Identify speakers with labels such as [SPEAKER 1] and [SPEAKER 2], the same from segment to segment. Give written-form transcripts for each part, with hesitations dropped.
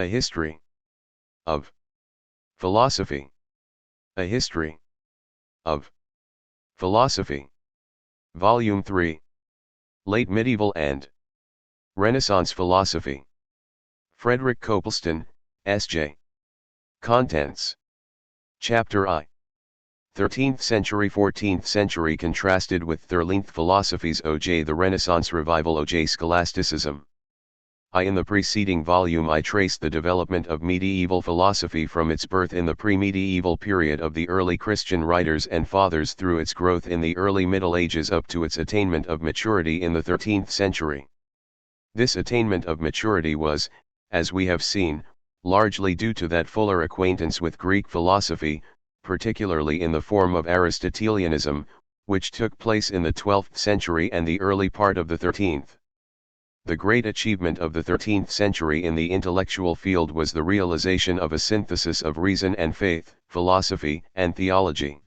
[SPEAKER 1] A History of Philosophy. A History of Philosophy. Volume 3. Late Medieval and Renaissance Philosophy. Frederick Copleston, S.J. Contents. Chapter I. 13th century 14th century contrasted with 13th philosophies OJ the Renaissance revival OJ scholasticism. In the preceding volume I traced the development of medieval philosophy from its birth in the pre-medieval period of the early Christian writers and fathers through its growth in the early Middle Ages up to its attainment of maturity in the 13th century. This attainment of maturity was, as we have seen, largely due to that fuller acquaintance with Greek philosophy, particularly in the form of Aristotelianism, which took place in the 12th century and the early part of the 13th. The great achievement of the 13th century in the intellectual field was the realization of a synthesis of reason and faith, philosophy and theology.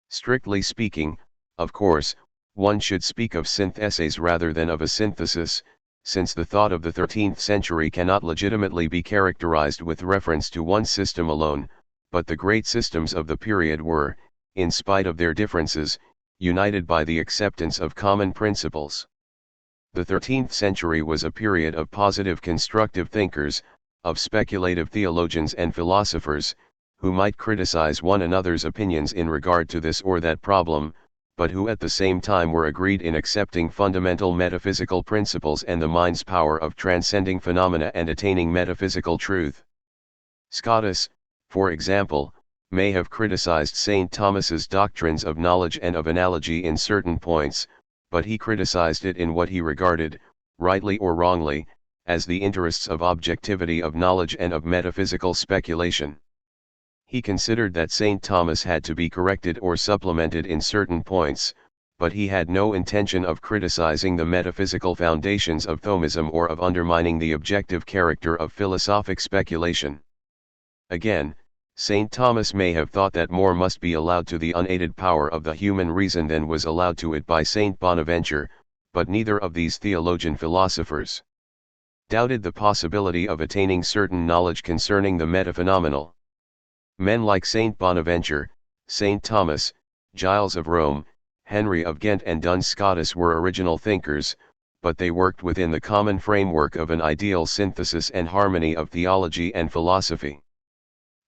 [SPEAKER 1] Strictly speaking, of course, one should speak of syntheses rather than of a synthesis, since the thought of the 13th century cannot legitimately be characterized with reference to one system alone, but the great systems of the period were, in spite of their differences, united by the acceptance of common principles. The 13th century was a period of positive constructive thinkers, of speculative theologians and philosophers, who might criticize one another's opinions in regard to this or that problem, but who at the same time were agreed in accepting fundamental metaphysical principles and the mind's power of transcending phenomena and attaining metaphysical truth. Scotus, for example, may have criticized St. Thomas's doctrines of knowledge and of analogy in certain points, but he criticized it in what he regarded, rightly or wrongly, as the interests of objectivity of knowledge and of metaphysical speculation. He considered that St. Thomas had to be corrected or supplemented in certain points, but he had no intention of criticizing the metaphysical foundations of Thomism or of undermining the objective character of philosophic speculation. Again, St. Thomas may have thought that more must be allowed to the unaided power of the human reason than was allowed to it by St. Bonaventure, but neither of these theologian philosophers doubted the possibility of attaining certain knowledge concerning the metaphenomenal. Men like St. Bonaventure, St. Thomas, Giles of Rome, Henry of Ghent and Duns Scotus were original thinkers, but they worked within the common framework of an ideal synthesis and harmony of theology and philosophy.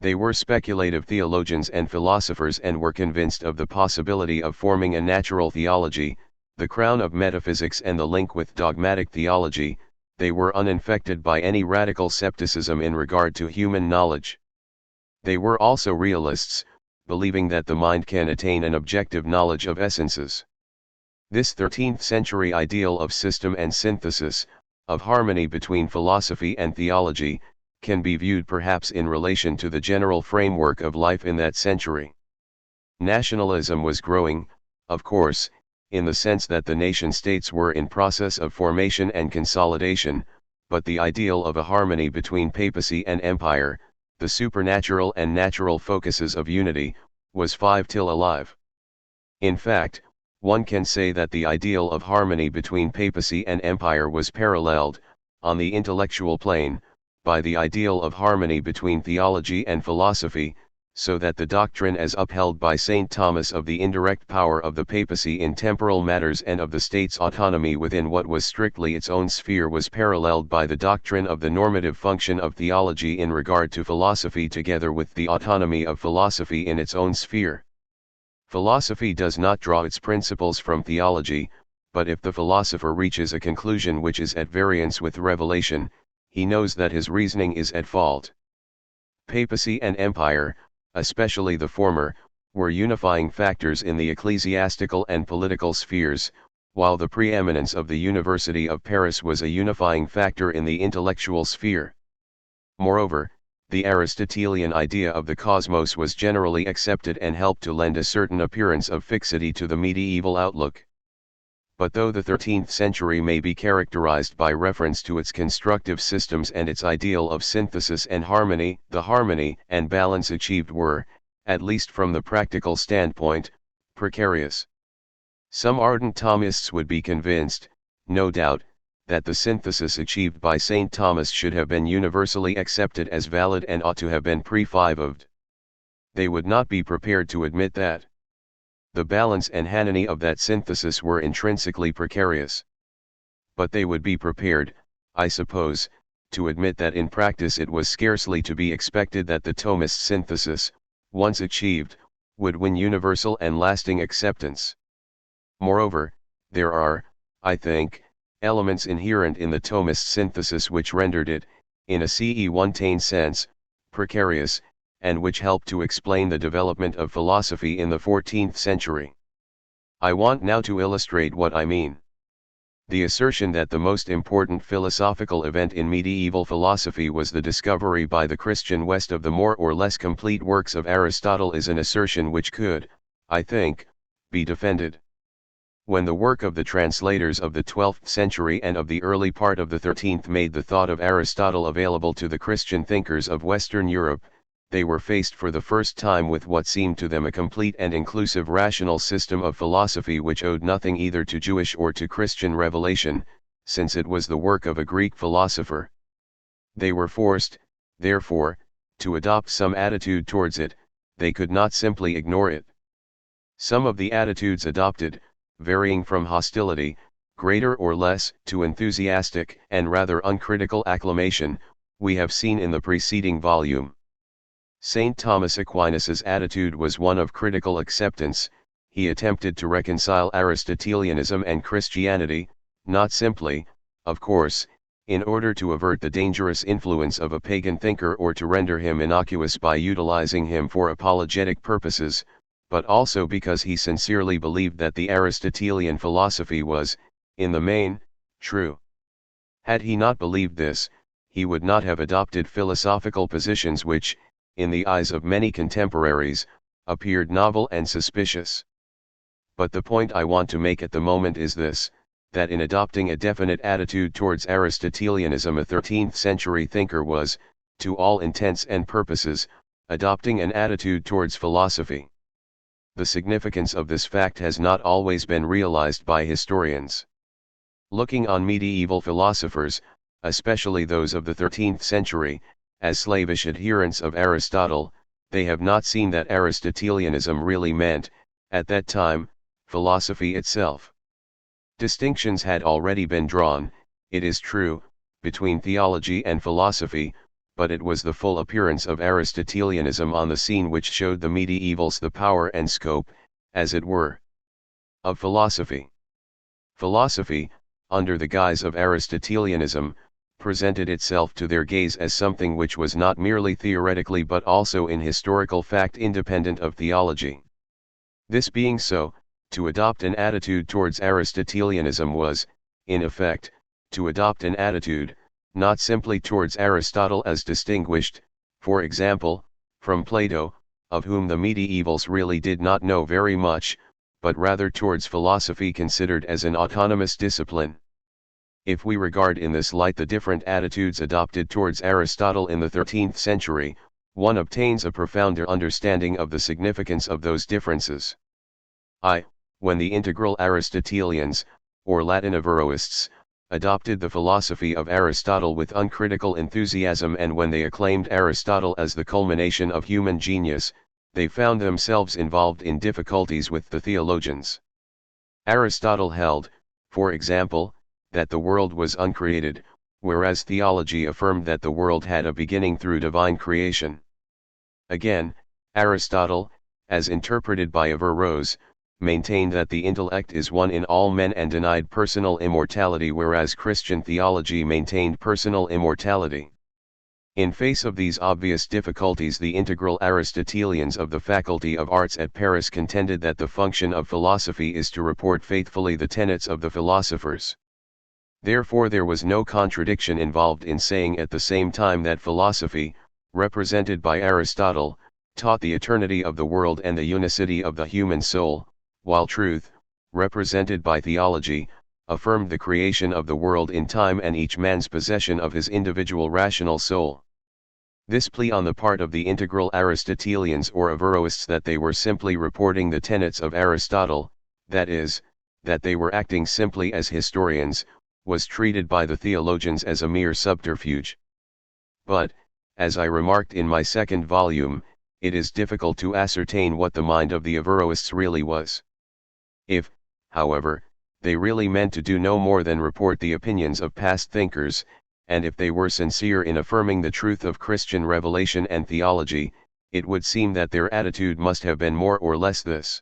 [SPEAKER 1] They were speculative theologians and philosophers and were convinced of the possibility of forming a natural theology, the crown of metaphysics and the link with dogmatic theology. They were uninfected by any radical skepticism in regard to human knowledge. They were also realists, believing that the mind can attain an objective knowledge of essences. This 13th century ideal of system and synthesis, of harmony between philosophy and theology, can be viewed perhaps in relation to the general framework of life in that century. Nationalism was growing, of course, in the sense that the nation-states were in process of formation and consolidation, but the ideal of a harmony between papacy and empire, the supernatural and natural focuses of unity, was still alive. In fact, one can say that the ideal of harmony between papacy and empire was paralleled, on the intellectual plane, by the ideal of harmony between theology and philosophy, so that the doctrine as upheld by St. Thomas of the indirect power of the papacy in temporal matters and of the state's autonomy within what was strictly its own sphere was paralleled by the doctrine of the normative function of theology in regard to philosophy together with the autonomy of philosophy in its own sphere. Philosophy does not draw its principles from theology, but if the philosopher reaches a conclusion which is at variance with revelation, he knows that his reasoning is at fault. Papacy and empire, especially the former, were unifying factors in the ecclesiastical and political spheres, while the preeminence of the University of Paris was a unifying factor in the intellectual sphere. Moreover, the Aristotelian idea of the cosmos was generally accepted and helped to lend a certain appearance of fixity to the medieval outlook. But though the 13th century may be characterized by reference to its constructive systems and its ideal of synthesis and harmony, the harmony and balance achieved were, at least from the practical standpoint, precarious. Some ardent Thomists would be convinced, no doubt, that the synthesis achieved by St. Thomas should have been universally accepted as valid and ought to have been pre-5'd. They would not be prepared to admit that the balance and harmony of that synthesis were intrinsically precarious. But they would be prepared, I suppose, to admit that in practice it was scarcely to be expected that the Thomist synthesis, once achieved, would win universal and lasting acceptance. Moreover, there are, I think, elements inherent in the Thomist synthesis which rendered it, in a CE1 sense, precarious, and which helped to explain the development of philosophy in the 14th century. I want now to illustrate what I mean. The assertion that the most important philosophical event in medieval philosophy was the discovery by the Christian West of the more or less complete works of Aristotle is an assertion which could, I think, be defended. When the work of the translators of the 12th century and of the early part of the 13th made the thought of Aristotle available to the Christian thinkers of Western Europe, they were faced for the first time with what seemed to them a complete and inclusive rational system of philosophy which owed nothing either to Jewish or to Christian revelation, since it was the work of a Greek philosopher. They were forced, therefore, to adopt some attitude towards it. They could not simply ignore it. Some of the attitudes adopted, varying from hostility, greater or less, to enthusiastic and rather uncritical acclamation, we have seen in the preceding volume. St. Thomas Aquinas's attitude was one of critical acceptance. He attempted to reconcile Aristotelianism and Christianity, not simply, of course, in order to avert the dangerous influence of a pagan thinker or to render him innocuous by utilizing him for apologetic purposes, but also because he sincerely believed that the Aristotelian philosophy was, in the main, true. Had he not believed this, he would not have adopted philosophical positions which, in the eyes of many contemporaries, appeared novel and suspicious. But the point I want to make at the moment is this, that in adopting a definite attitude towards Aristotelianism a 13th century thinker was, to all intents and purposes, adopting an attitude towards philosophy. The significance of this fact has not always been realized by historians. Looking on medieval philosophers, especially those of the 13th century, as slavish adherents of Aristotle, they have not seen that Aristotelianism really meant, at that time, philosophy itself. Distinctions had already been drawn, it is true, between theology and philosophy, but it was the full appearance of Aristotelianism on the scene which showed the medievals the power and scope, as it were, of philosophy. Philosophy, under the guise of Aristotelianism, presented itself to their gaze as something which was not merely theoretically but also in historical fact independent of theology. This being so, to adopt an attitude towards Aristotelianism was, in effect, to adopt an attitude, not simply towards Aristotle as distinguished, for example, from Plato, of whom the medievals really did not know very much, but rather towards philosophy considered as an autonomous discipline. If we regard in this light the different attitudes adopted towards Aristotle in the 13th century, one obtains a profounder understanding of the significance of those differences. When the integral Aristotelians, or Latin Averroists, adopted the philosophy of Aristotle with uncritical enthusiasm and when they acclaimed Aristotle as the culmination of human genius, they found themselves involved in difficulties with the theologians. Aristotle held, for example, that the world was uncreated, whereas theology affirmed that the world had a beginning through divine creation. Again, Aristotle, as interpreted by Averroes, maintained that the intellect is one in all men and denied personal immortality, whereas Christian theology maintained personal immortality. In face of these obvious difficulties, the integral Aristotelians of the Faculty of Arts at Paris contended that the function of philosophy is to report faithfully the tenets of the philosophers. Therefore there was no contradiction involved in saying at the same time that philosophy, represented by Aristotle, taught the eternity of the world and the unicity of the human soul, while truth, represented by theology, affirmed the creation of the world in time and each man's possession of his individual rational soul. This plea on the part of the integral Aristotelians or Averroists that they were simply reporting the tenets of Aristotle, that is, that they were acting simply as historians, was treated by the theologians as a mere subterfuge. But, as I remarked in my second volume, it is difficult to ascertain what the mind of the Averroists really was. If, however, they really meant to do no more than report the opinions of past thinkers, and if they were sincere in affirming the truth of Christian revelation and theology, it would seem that their attitude must have been more or less this.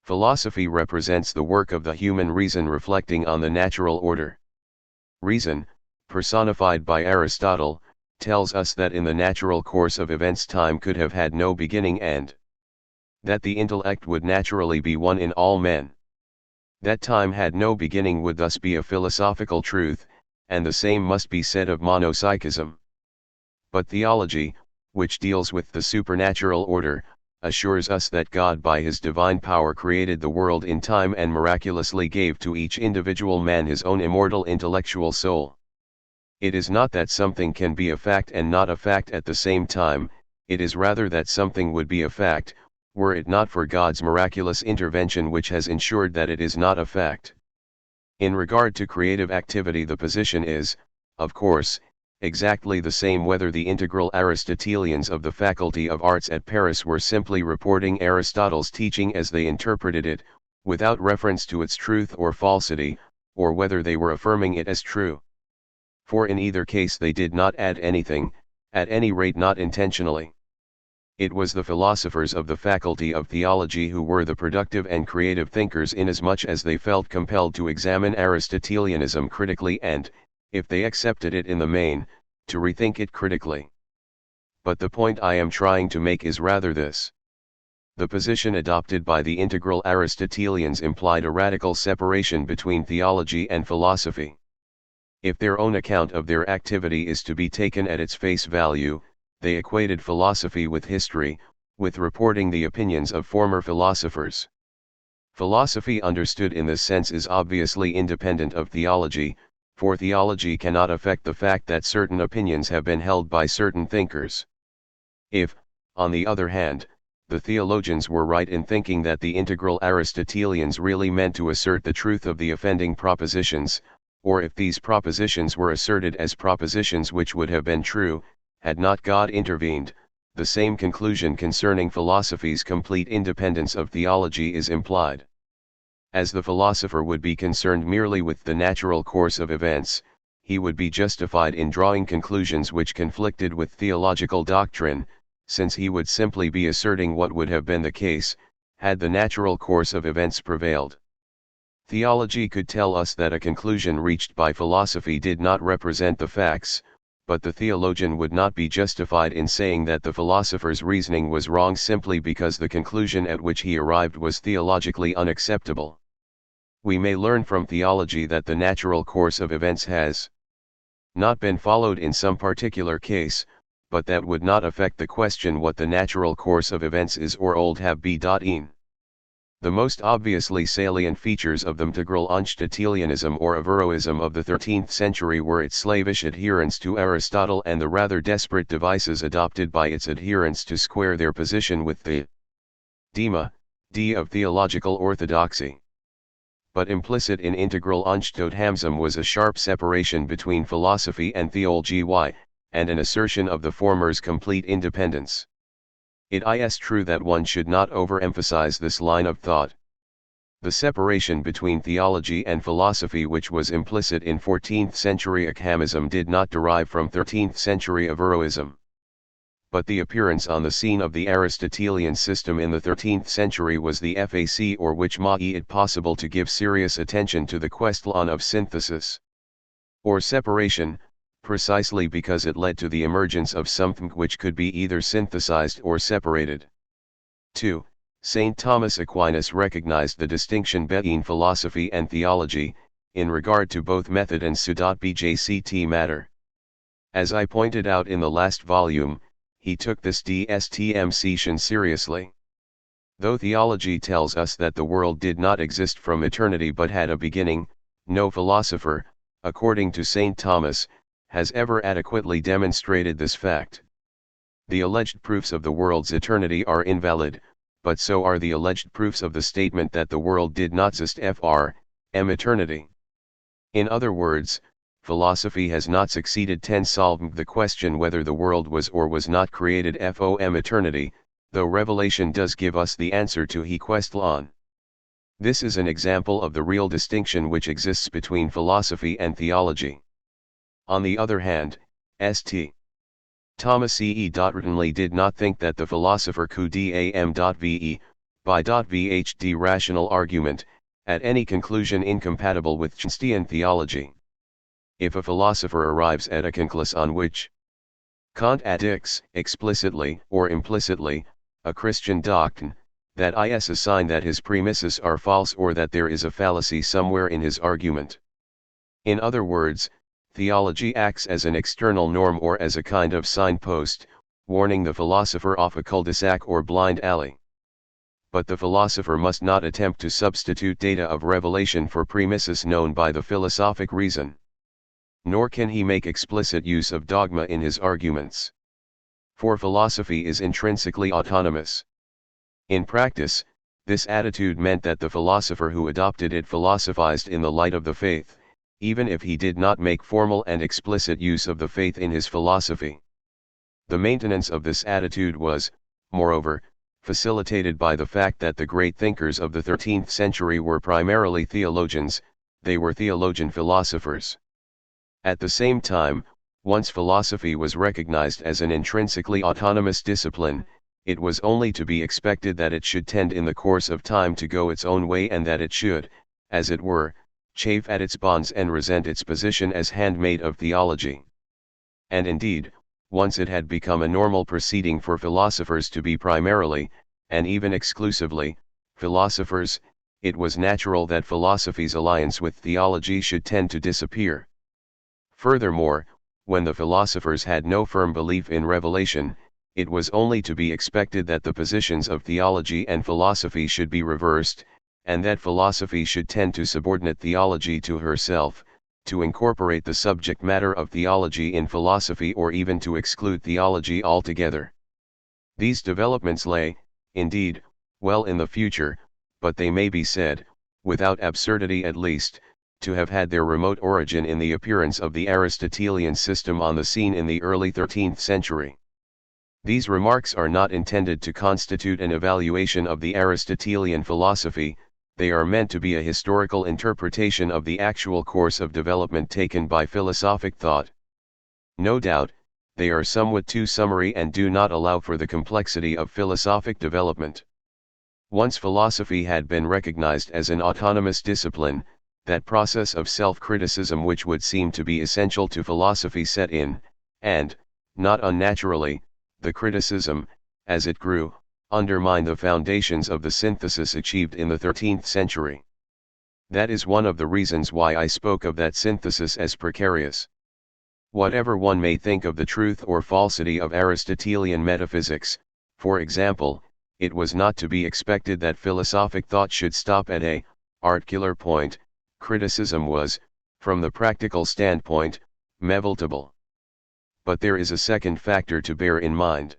[SPEAKER 1] Philosophy represents the work of the human reason reflecting on the natural order. Reason, personified by Aristotle, tells us that in the natural course of events time could have had no beginning and that the intellect would naturally be one in all men. That time had no beginning would thus be a philosophical truth, and the same must be said of monopsychism. But theology, which deals with the supernatural order, assures us that God by his divine power created the world in time and miraculously gave to each individual man his own immortal intellectual soul. It is not that something can be a fact and not a fact at the same time, it is rather that something would be a fact, were it not for God's miraculous intervention which has ensured that it is not a fact. In regard to creative activity, the position is, of course, exactly the same whether the integral Aristotelians of the Faculty of Arts at Paris were simply reporting Aristotle's teaching as they interpreted it, without reference to its truth or falsity, or whether they were affirming it as true. For in either case they did not add anything, at any rate not intentionally. It was the philosophers of the Faculty of Theology who were the productive and creative thinkers inasmuch as they felt compelled to examine Aristotelianism critically and, if they accepted it in the main, to rethink it critically. But the point I am trying to make is rather this. The position adopted by the integral Aristotelians implied a radical separation between theology and philosophy. If their own account of their activity is to be taken at its face value, they equated philosophy with history, with reporting the opinions of former philosophers. Philosophy understood in this sense is obviously independent of theology, for theology cannot affect the fact that certain opinions have been held by certain thinkers. If, on the other hand, the theologians were right in thinking that the integral Aristotelians really meant to assert the truth of the offending propositions, or if these propositions were asserted as propositions which would have been true, had not God intervened, the same conclusion concerning philosophy's complete independence of theology is implied. As the philosopher would be concerned merely with the natural course of events, he would be justified in drawing conclusions which conflicted with theological doctrine, since he would simply be asserting what would have been the case, had the natural course of events prevailed. Theology could tell us that a conclusion reached by philosophy did not represent the facts, but the theologian would not be justified in saying that the philosopher's reasoning was wrong simply because the conclusion at which he arrived was theologically unacceptable. We may learn from theology that the natural course of events has not been followed in some particular case, but that would not affect the question what the natural course of events is or old have been. The most obviously salient features of the integral Aristotelianism or Averroism of the 13th century were its slavish adherence to Aristotle and the rather desperate devices adopted by its adherents to square their position with the dogma of theological orthodoxy. But implicit in integral Aristotelianism was a sharp separation between philosophy and theology, and an assertion of the former's complete independence. It is true that one should not overemphasize this line of thought. The separation between theology and philosophy which was implicit in 14th century Ockhamism did not derive from 13th century Averroism. But the appearance on the scene of the Aristotelian system in the 13th century was the fac or which made it possible to give serious attention to the question of synthesis or separation, precisely because it led to the emergence of something which could be either synthesized or separated. 2. St. Thomas Aquinas recognized the distinction between philosophy and theology, in regard to both method and subject matter. As I pointed out in the last volume, he took this distinction seriously. Though theology tells us that the world did not exist from eternity but had a beginning, no philosopher, according to St. Thomas, has ever adequately demonstrated this fact. The alleged proofs of the world's eternity are invalid, but so are the alleged proofs of the statement that the world did not exist from eternity. In other words, philosophy has not succeeded in solving the question whether the world was or was not created from eternity, though revelation does give us the answer to he question. This is an example of the real distinction which exists between philosophy and theology. On the other hand, St. Thomas Eatonly did not think that the philosopher could dam.ve, by .vhd rational argument, at any conclusion incompatible with Christian theology. If a philosopher arrives at a conclusion which contradicts, explicitly or implicitly, a Christian doctrine, that is a sign that his premises are false or that there is a fallacy somewhere in his argument. In other words, theology acts as an external norm or as a kind of signpost, warning the philosopher off a cul-de-sac or blind alley. But the philosopher must not attempt to substitute data of revelation for premises known by the philosophic reason. Nor can he make explicit use of dogma in his arguments. For philosophy is intrinsically autonomous. In practice, this attitude meant that the philosopher who adopted it philosophized in the light of the faith, even if he did not make formal and explicit use of the faith in his philosophy. The maintenance of this attitude was, moreover, facilitated by the fact that the great thinkers of the 13th century were primarily theologians. They were theologian philosophers. At the same time, once philosophy was recognized as an intrinsically autonomous discipline, it was only to be expected that it should tend in the course of time to go its own way and that it should, as it were, chafe at its bonds and resent its position as handmaid of theology. And indeed, once it had become a normal proceeding for philosophers to be primarily, and even exclusively, philosophers, it was natural that philosophy's alliance with theology should tend to disappear. Furthermore, when the philosophers had no firm belief in revelation, it was only to be expected that the positions of theology and philosophy should be reversed, and that philosophy should tend to subordinate theology to herself, to incorporate the subject matter of theology in philosophy or even to exclude theology altogether. These developments lay, indeed, well in the future, but they may be said, without absurdity at least, to have had their remote origin in the appearance of the Aristotelian system on the scene in the early 13th century. These remarks are not intended to constitute an evaluation of the Aristotelian philosophy, they are meant to be a historical interpretation of the actual course of development taken by philosophic thought. No doubt, they are somewhat too summary and do not allow for the complexity of philosophic development. Once philosophy had been recognized as an autonomous discipline, that process of self-criticism which would seem to be essential to philosophy set in, and, not unnaturally, the criticism, as it grew, undermined the foundations of the synthesis achieved in the 13th century. That is one of the reasons why I spoke of that synthesis as precarious. Whatever one may think of the truth or falsity of Aristotelian metaphysics, for example, it was not to be expected that philosophic thought should stop at a particular point. Criticism was, from the practical standpoint, inevitable. But there is a second factor to bear in mind.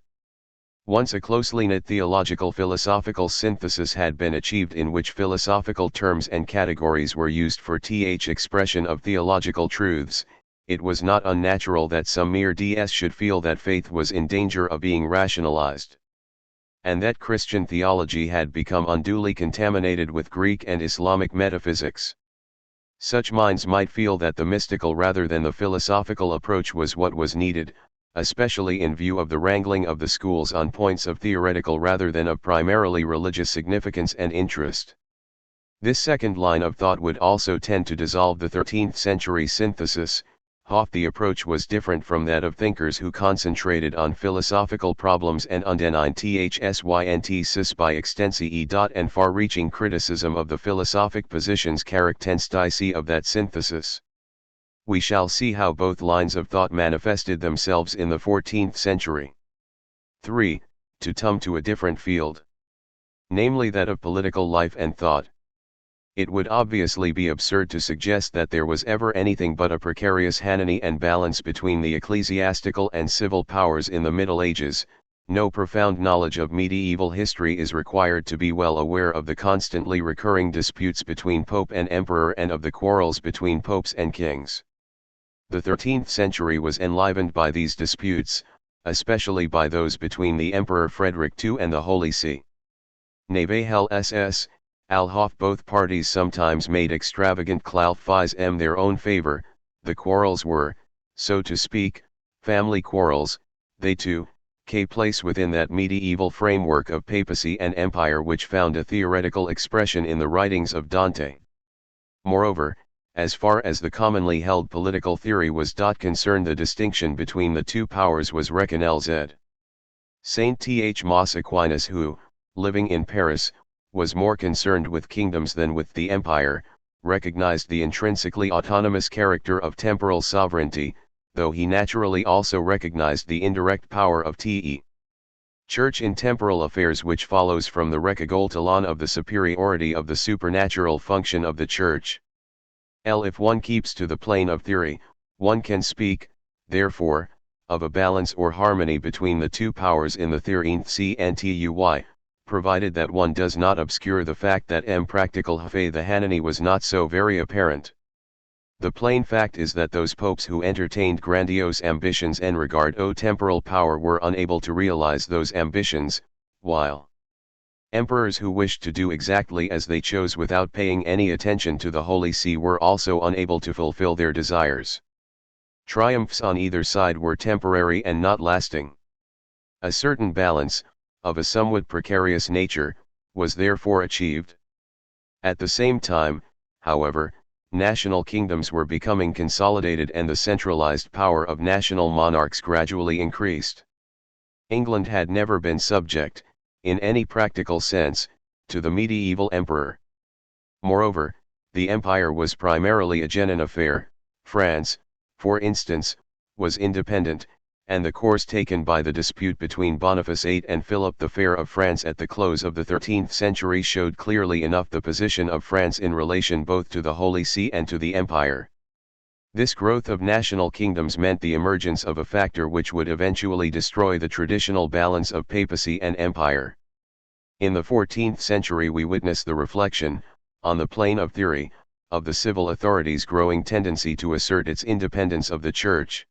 [SPEAKER 1] Once a closely knit theological philosophical synthesis had been achieved in which philosophical terms and categories were used for expression of theological truths, it was not unnatural that some mere DS should feel that faith was in danger of being rationalized. And that Christian theology had become unduly contaminated with Greek and Islamic metaphysics. Such minds might feel that the mystical rather than the philosophical approach was what was needed, especially in view of the wrangling of the schools on points of theoretical rather than of primarily religious significance and interest. This second line of thought would also tend to dissolve the 13th century synthesis. The approach was different from that of thinkers who concentrated on philosophical problems and undenied synthesis by extensive and far-reaching criticism of the philosophic positions characteristic of that synthesis. We shall see how both lines of thought manifested themselves in the 14th century. 3. To come to a different field. Namely that of political life and thought. It would obviously be absurd to suggest that there was ever anything but a precarious harmony and balance between the ecclesiastical and civil powers in the Middle Ages, No profound knowledge of medieval history is required to be well aware of the constantly recurring disputes between Pope and Emperor and of the quarrels between popes and kings. The 13th century was enlivened by these disputes, especially by those between the Emperor Frederick II and the Holy See. Navahel SS, Alhof. Both parties sometimes made extravagant Klaufeis their own favor. The quarrels were, so to speak, family quarrels. They too take place within that medieval framework of papacy and empire which found a theoretical expression in the writings of Dante. Moreover, as far as the commonly held political theory was concerned, the distinction between the two powers was reckoned. Saint Th. Aquinas, who, living in Paris, was more concerned with kingdoms than with the empire, recognized the intrinsically autonomous character of temporal sovereignty, though he naturally also recognized the indirect power of the Church in temporal affairs, which follows from the recognition of the superiority of the supernatural function of the Church. If one keeps to the plane of theory, one can speak, therefore, of a balance or harmony between the two powers in the 13th century, provided that one does not obscure the fact that practical the harmony was not so very apparent. The plain fact is that those popes who entertained grandiose ambitions in regard to temporal power were unable to realize those ambitions, while emperors who wished to do exactly as they chose without paying any attention to the Holy See were also unable to fulfill their desires. Triumphs on either side were temporary and not lasting. A certain balance, of a somewhat precarious nature, was therefore achieved. At the same time, however, national kingdoms were becoming consolidated and the centralized power of national monarchs gradually increased. England had never been subject, in any practical sense, to the medieval emperor. Moreover, the empire was primarily a Genin affair. France, for instance, was independent, and the course taken by the dispute between Boniface VIII and Philip the Fair of France at the close of the 13th century showed clearly enough the position of France in relation both to the Holy See and to the Empire. This growth of national kingdoms meant the emergence of a factor which would eventually destroy the traditional balance of papacy and empire. In the 14th century we witness the reflection, on the plane of theory, of the civil authorities' growing tendency to assert its independence of the Church.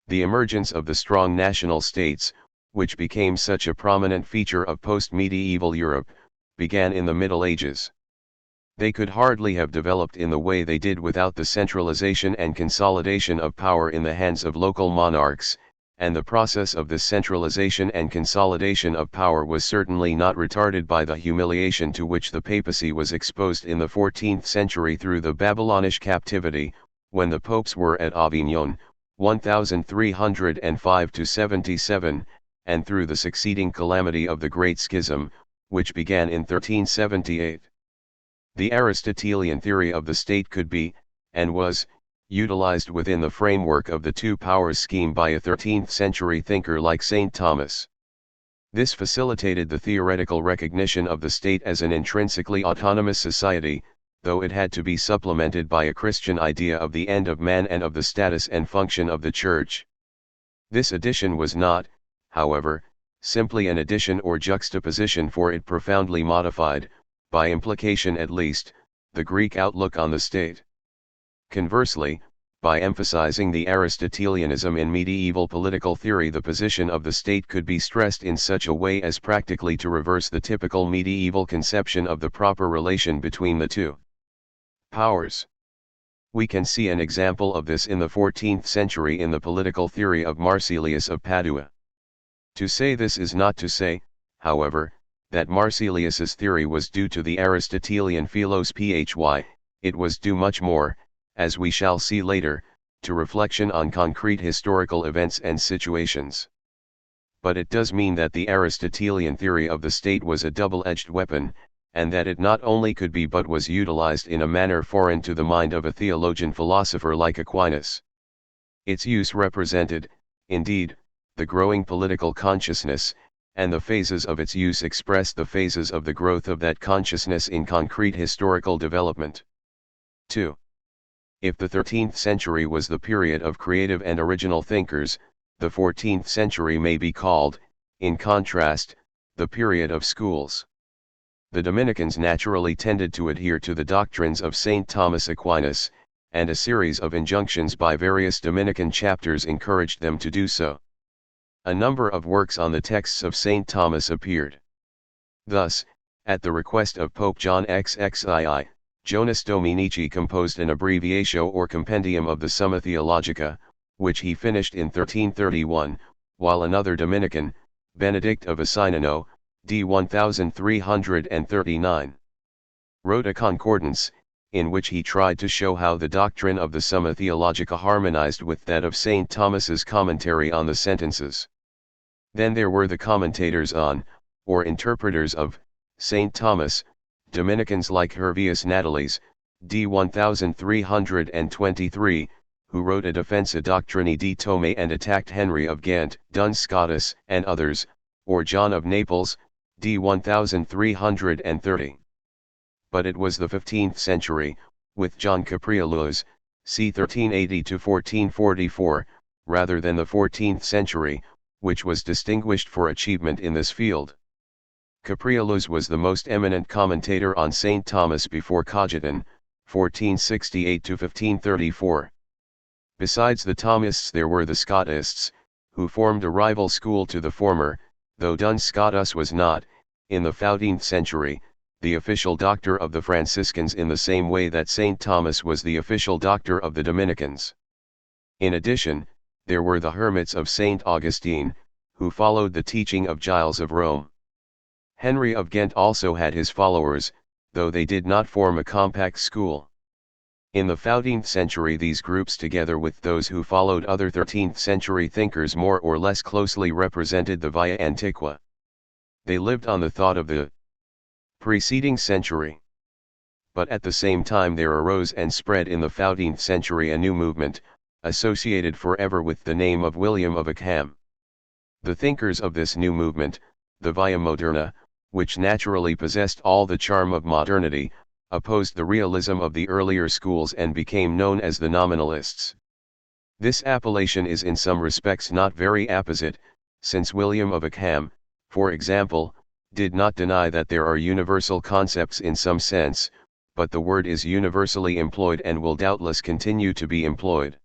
[SPEAKER 1] The emergence of the strong national states, which became such a prominent feature of post-medieval Europe, began in the Middle Ages. They could hardly have developed in the way they did without the centralization and consolidation of power in the hands of local monarchs, and the process of this centralization and consolidation of power was certainly not retarded by the humiliation to which the papacy was exposed in the 14th century through the Babylonish captivity, when the popes were at Avignon, 1305–77, and through the succeeding calamity of the Great Schism, which began in 1378. The Aristotelian theory of the state could be, and was, utilized within the framework of the two powers scheme by a 13th century thinker like St. Thomas. This facilitated the theoretical recognition of the state as an intrinsically autonomous society, though it had to be supplemented by a Christian idea of the end of man and of the status and function of the Church. This addition was not, however, simply an addition or juxtaposition, for it profoundly modified, by implication at least, the Greek outlook on the state. Conversely, by emphasizing the Aristotelianism in medieval political theory, the position of the state could be stressed in such a way as practically to reverse the typical medieval conception of the proper relation between the two powers. We can see an example of this in the 14th century in the political theory of Marsilius of Padua. To say this is not to say, however, that Marsilius's theory was due to the Aristotelian philos phy, it was due much more, as we shall see later, to reflection on concrete historical events and situations. But it does mean that the Aristotelian theory of the state was a double-edged weapon, and that it not only could be but was utilized in a manner foreign to the mind of a theologian-philosopher like Aquinas. Its use represented, indeed, the growing political consciousness, and the phases of its use expressed the phases of the growth of that consciousness in concrete historical development. 2. If the 13th century was the period of creative and original thinkers, the 14th century may be called, in contrast, the period of schools. The Dominicans naturally tended to adhere to the doctrines of St. Thomas Aquinas, and a series of injunctions by various Dominican chapters encouraged them to do so. A number of works on the texts of St. Thomas appeared. Thus, at the request of Pope John XXII, Jonas Dominici composed an abbreviatio or compendium of the Summa Theologica, which he finished in 1331, while another Dominican, Benedict of Assinano, d. 1339, wrote a concordance, in which he tried to show how the doctrine of the Summa Theologica harmonized with that of St. Thomas's commentary on the sentences. Then there were the commentators on, or interpreters of, St. Thomas, Dominicans like Hervius Natalis, d. 1323, who wrote a Defensa Doctrini di Tome and attacked Henry of Ghent, Duns Scotus, and others, or John of Naples, d. 1330. But it was the 15th century, with John Capriolus, c. 1380–1444, rather than the 14th century, which was distinguished for achievement in this field. Capriolus was the most eminent commentator on St. Thomas before Cogiton, 1468–1534. Besides the Thomists there were the Scotists, who formed a rival school to the former, though Duns Scotus was not, in the 14th century, the official doctor of the Franciscans in the same way that St. Thomas was the official doctor of the Dominicans. In addition, there were the hermits of St. Augustine, who followed the teaching of Giles of Rome. Henry of Ghent also had his followers, though they did not form a compact school. In the 14th century these groups together with those who followed other 13th century thinkers more or less closely represented the Via Antiqua. They lived on the thought of the preceding century. But at the same time there arose and spread in the 14th century a new movement, associated forever with the name of William of Ockham. The thinkers of this new movement, the Via Moderna, which naturally possessed all the charm of modernity, opposed the realism of the earlier schools and became known as the Nominalists. This appellation is in some respects not very apposite, since William of Ockham, for example, did not deny that there are universal concepts in some sense, but the word is universally employed and will doubtless continue to be employed.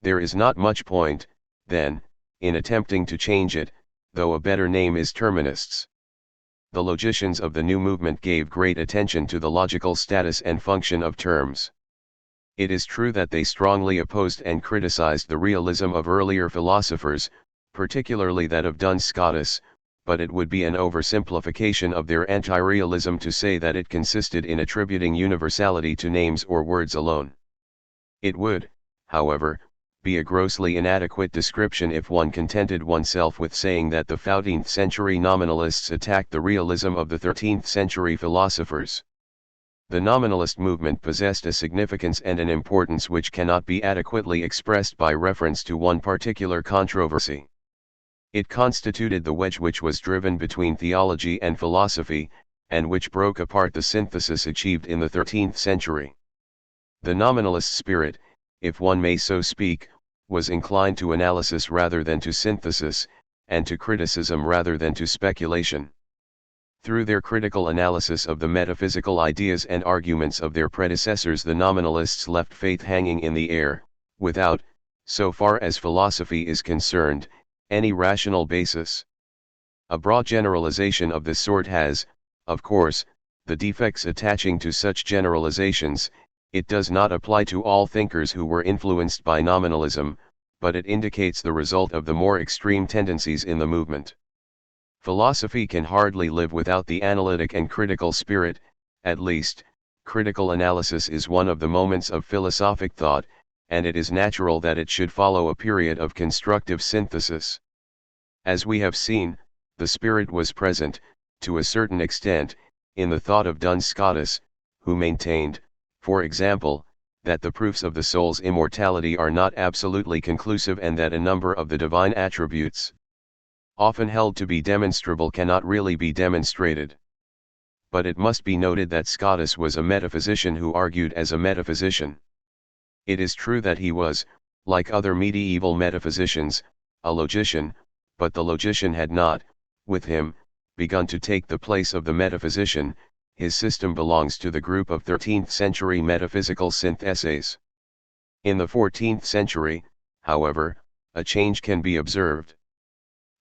[SPEAKER 1] There is not much point, then, in attempting to change it, though a better name is Terminists. The logicians of the new movement gave great attention to the logical status and function of terms. It is true that they strongly opposed and criticized the realism of earlier philosophers, particularly that of Duns Scotus, but it would be an oversimplification of their anti-realism to say that it consisted in attributing universality to names or words alone. It would, however, be a grossly inadequate description if one contented oneself with saying that the 14th century nominalists attacked the realism of the 13th century philosophers. The nominalist movement possessed a significance and an importance which cannot be adequately expressed by reference to one particular controversy. It constituted the wedge which was driven between theology and philosophy, and which broke apart the synthesis achieved in the 13th century. The nominalist spirit, if one may so speak, was inclined to analysis rather than to synthesis, and to criticism rather than to speculation. Through their critical analysis of the metaphysical ideas and arguments of their predecessors, the nominalists left faith hanging in the air, without, so far as philosophy is concerned, any rational basis. A broad generalization of this sort has, of course, the defects attaching to such generalizations. It does not apply to all thinkers who were influenced by nominalism, but it indicates the result of the more extreme tendencies in the movement. Philosophy can hardly live without the analytic and critical spirit. At least, critical analysis is one of the moments of philosophic thought, and it is natural that it should follow a period of constructive synthesis. As we have seen, the spirit was present, to a certain extent, in the thought of Duns Scotus, who maintained, for example, that the proofs of the soul's immortality are not absolutely conclusive and that a number of the divine attributes, often held to be demonstrable, cannot really be demonstrated. But it must be noted that Scotus was a metaphysician who argued as a metaphysician. It is true that he was, like other medieval metaphysicians, a logician, but the logician had not, with him, begun to take the place of the metaphysician. His system belongs to the group of 13th-century metaphysical syntheses. In the 14th century, however, a change can be observed.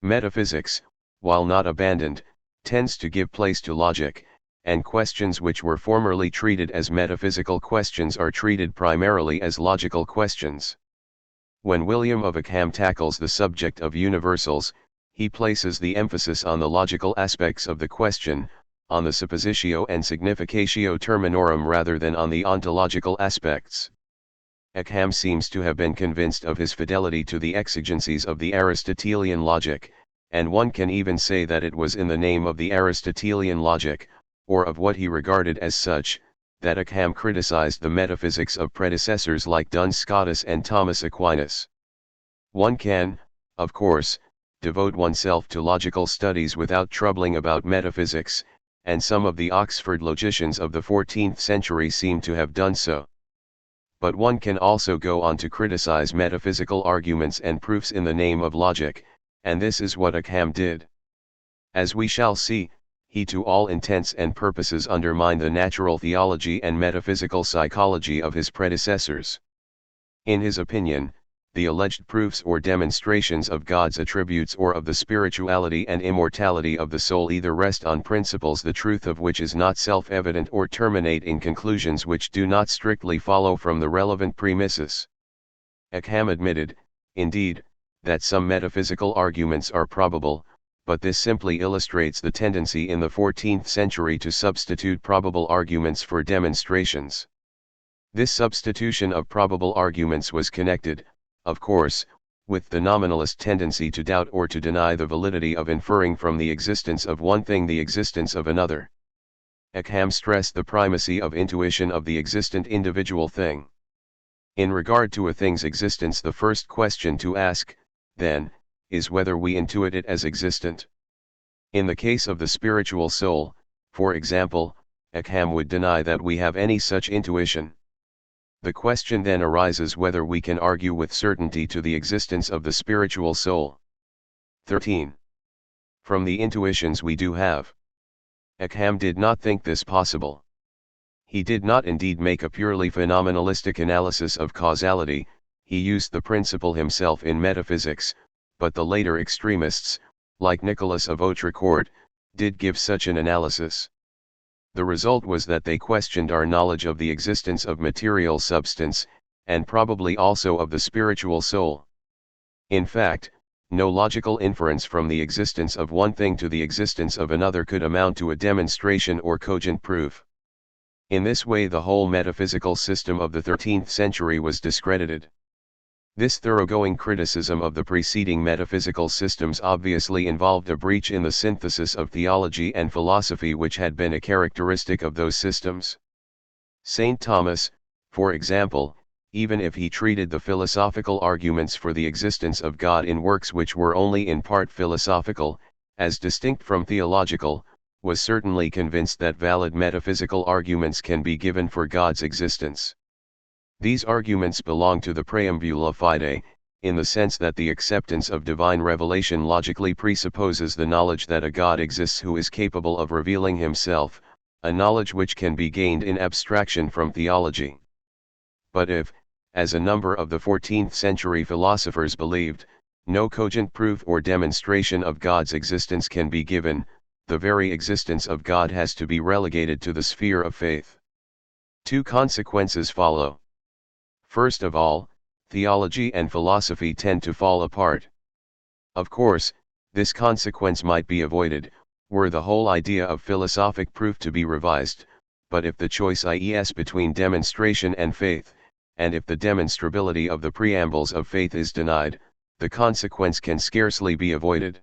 [SPEAKER 1] Metaphysics, while not abandoned, tends to give place to logic, and questions which were formerly treated as metaphysical questions are treated primarily as logical questions. When William of Ockham tackles the subject of universals, he places the emphasis on the logical aspects of the question, on the suppositio and significatio terminorum rather than on the ontological aspects. Ockham seems to have been convinced of his fidelity to the exigencies of the Aristotelian logic, and one can even say that it was in the name of the Aristotelian logic, or of what he regarded as such, that Ockham criticized the metaphysics of predecessors like Duns Scotus and Thomas Aquinas. One can, of course, devote oneself to logical studies without troubling about metaphysics, and some of the Oxford logicians of the 14th century seem to have done so. But one can also go on to criticize metaphysical arguments and proofs in the name of logic, and this is what Ockham did. As we shall see, he to all intents and purposes undermined the natural theology and metaphysical psychology of his predecessors. In his opinion, the alleged proofs or demonstrations of God's attributes or of the spirituality and immortality of the soul either rest on principles the truth of which is not self-evident or terminate in conclusions which do not strictly follow from the relevant premises. Ockham admitted, indeed, that some metaphysical arguments are probable, but this simply illustrates the tendency in the 14th century to substitute probable arguments for demonstrations. This substitution of probable arguments was connected, of course, with the nominalist tendency to doubt or to deny the validity of inferring from the existence of one thing the existence of another. Ockham stressed the primacy of intuition of the existent individual thing. In regard to a thing's existence, the first question to ask, then, is whether we intuit it as existent. In the case of the spiritual soul, for example, Ockham would deny that we have any such intuition. The question then arises whether we can argue with certainty to the existence of the spiritual soul. 13. From the intuitions we do have. Ockham did not think this possible. He did not indeed make a purely phenomenalistic analysis of causality, he used the principle himself in metaphysics, but the later extremists, like Nicholas of Autrecourt, did give such an analysis. The result was that they questioned our knowledge of the existence of material substance, and probably also of the spiritual soul. In fact, no logical inference from the existence of one thing to the existence of another could amount to a demonstration or cogent proof. In this way the whole metaphysical system of the 13th century was discredited. This thoroughgoing criticism of the preceding metaphysical systems obviously involved a breach in the synthesis of theology and philosophy which had been a characteristic of those systems. St. Thomas, for example, even if he treated the philosophical arguments for the existence of God in works which were only in part philosophical, as distinct from theological, was certainly convinced that valid metaphysical arguments can be given for God's existence. These arguments belong to the preambula fide, in the sense that the acceptance of divine revelation logically presupposes the knowledge that a God exists who is capable of revealing himself, a knowledge which can be gained in abstraction from theology. But if, as a number of the 14th century philosophers believed, no cogent proof or demonstration of God's existence can be given, the very existence of God has to be relegated to the sphere of faith. Two consequences follow. First of all, theology and philosophy tend to fall apart. Of course, this consequence might be avoided, were the whole idea of philosophic proof to be revised, but if the choice is between demonstration and faith, and if the demonstrability of the preambles of faith is denied, the consequence can scarcely be avoided.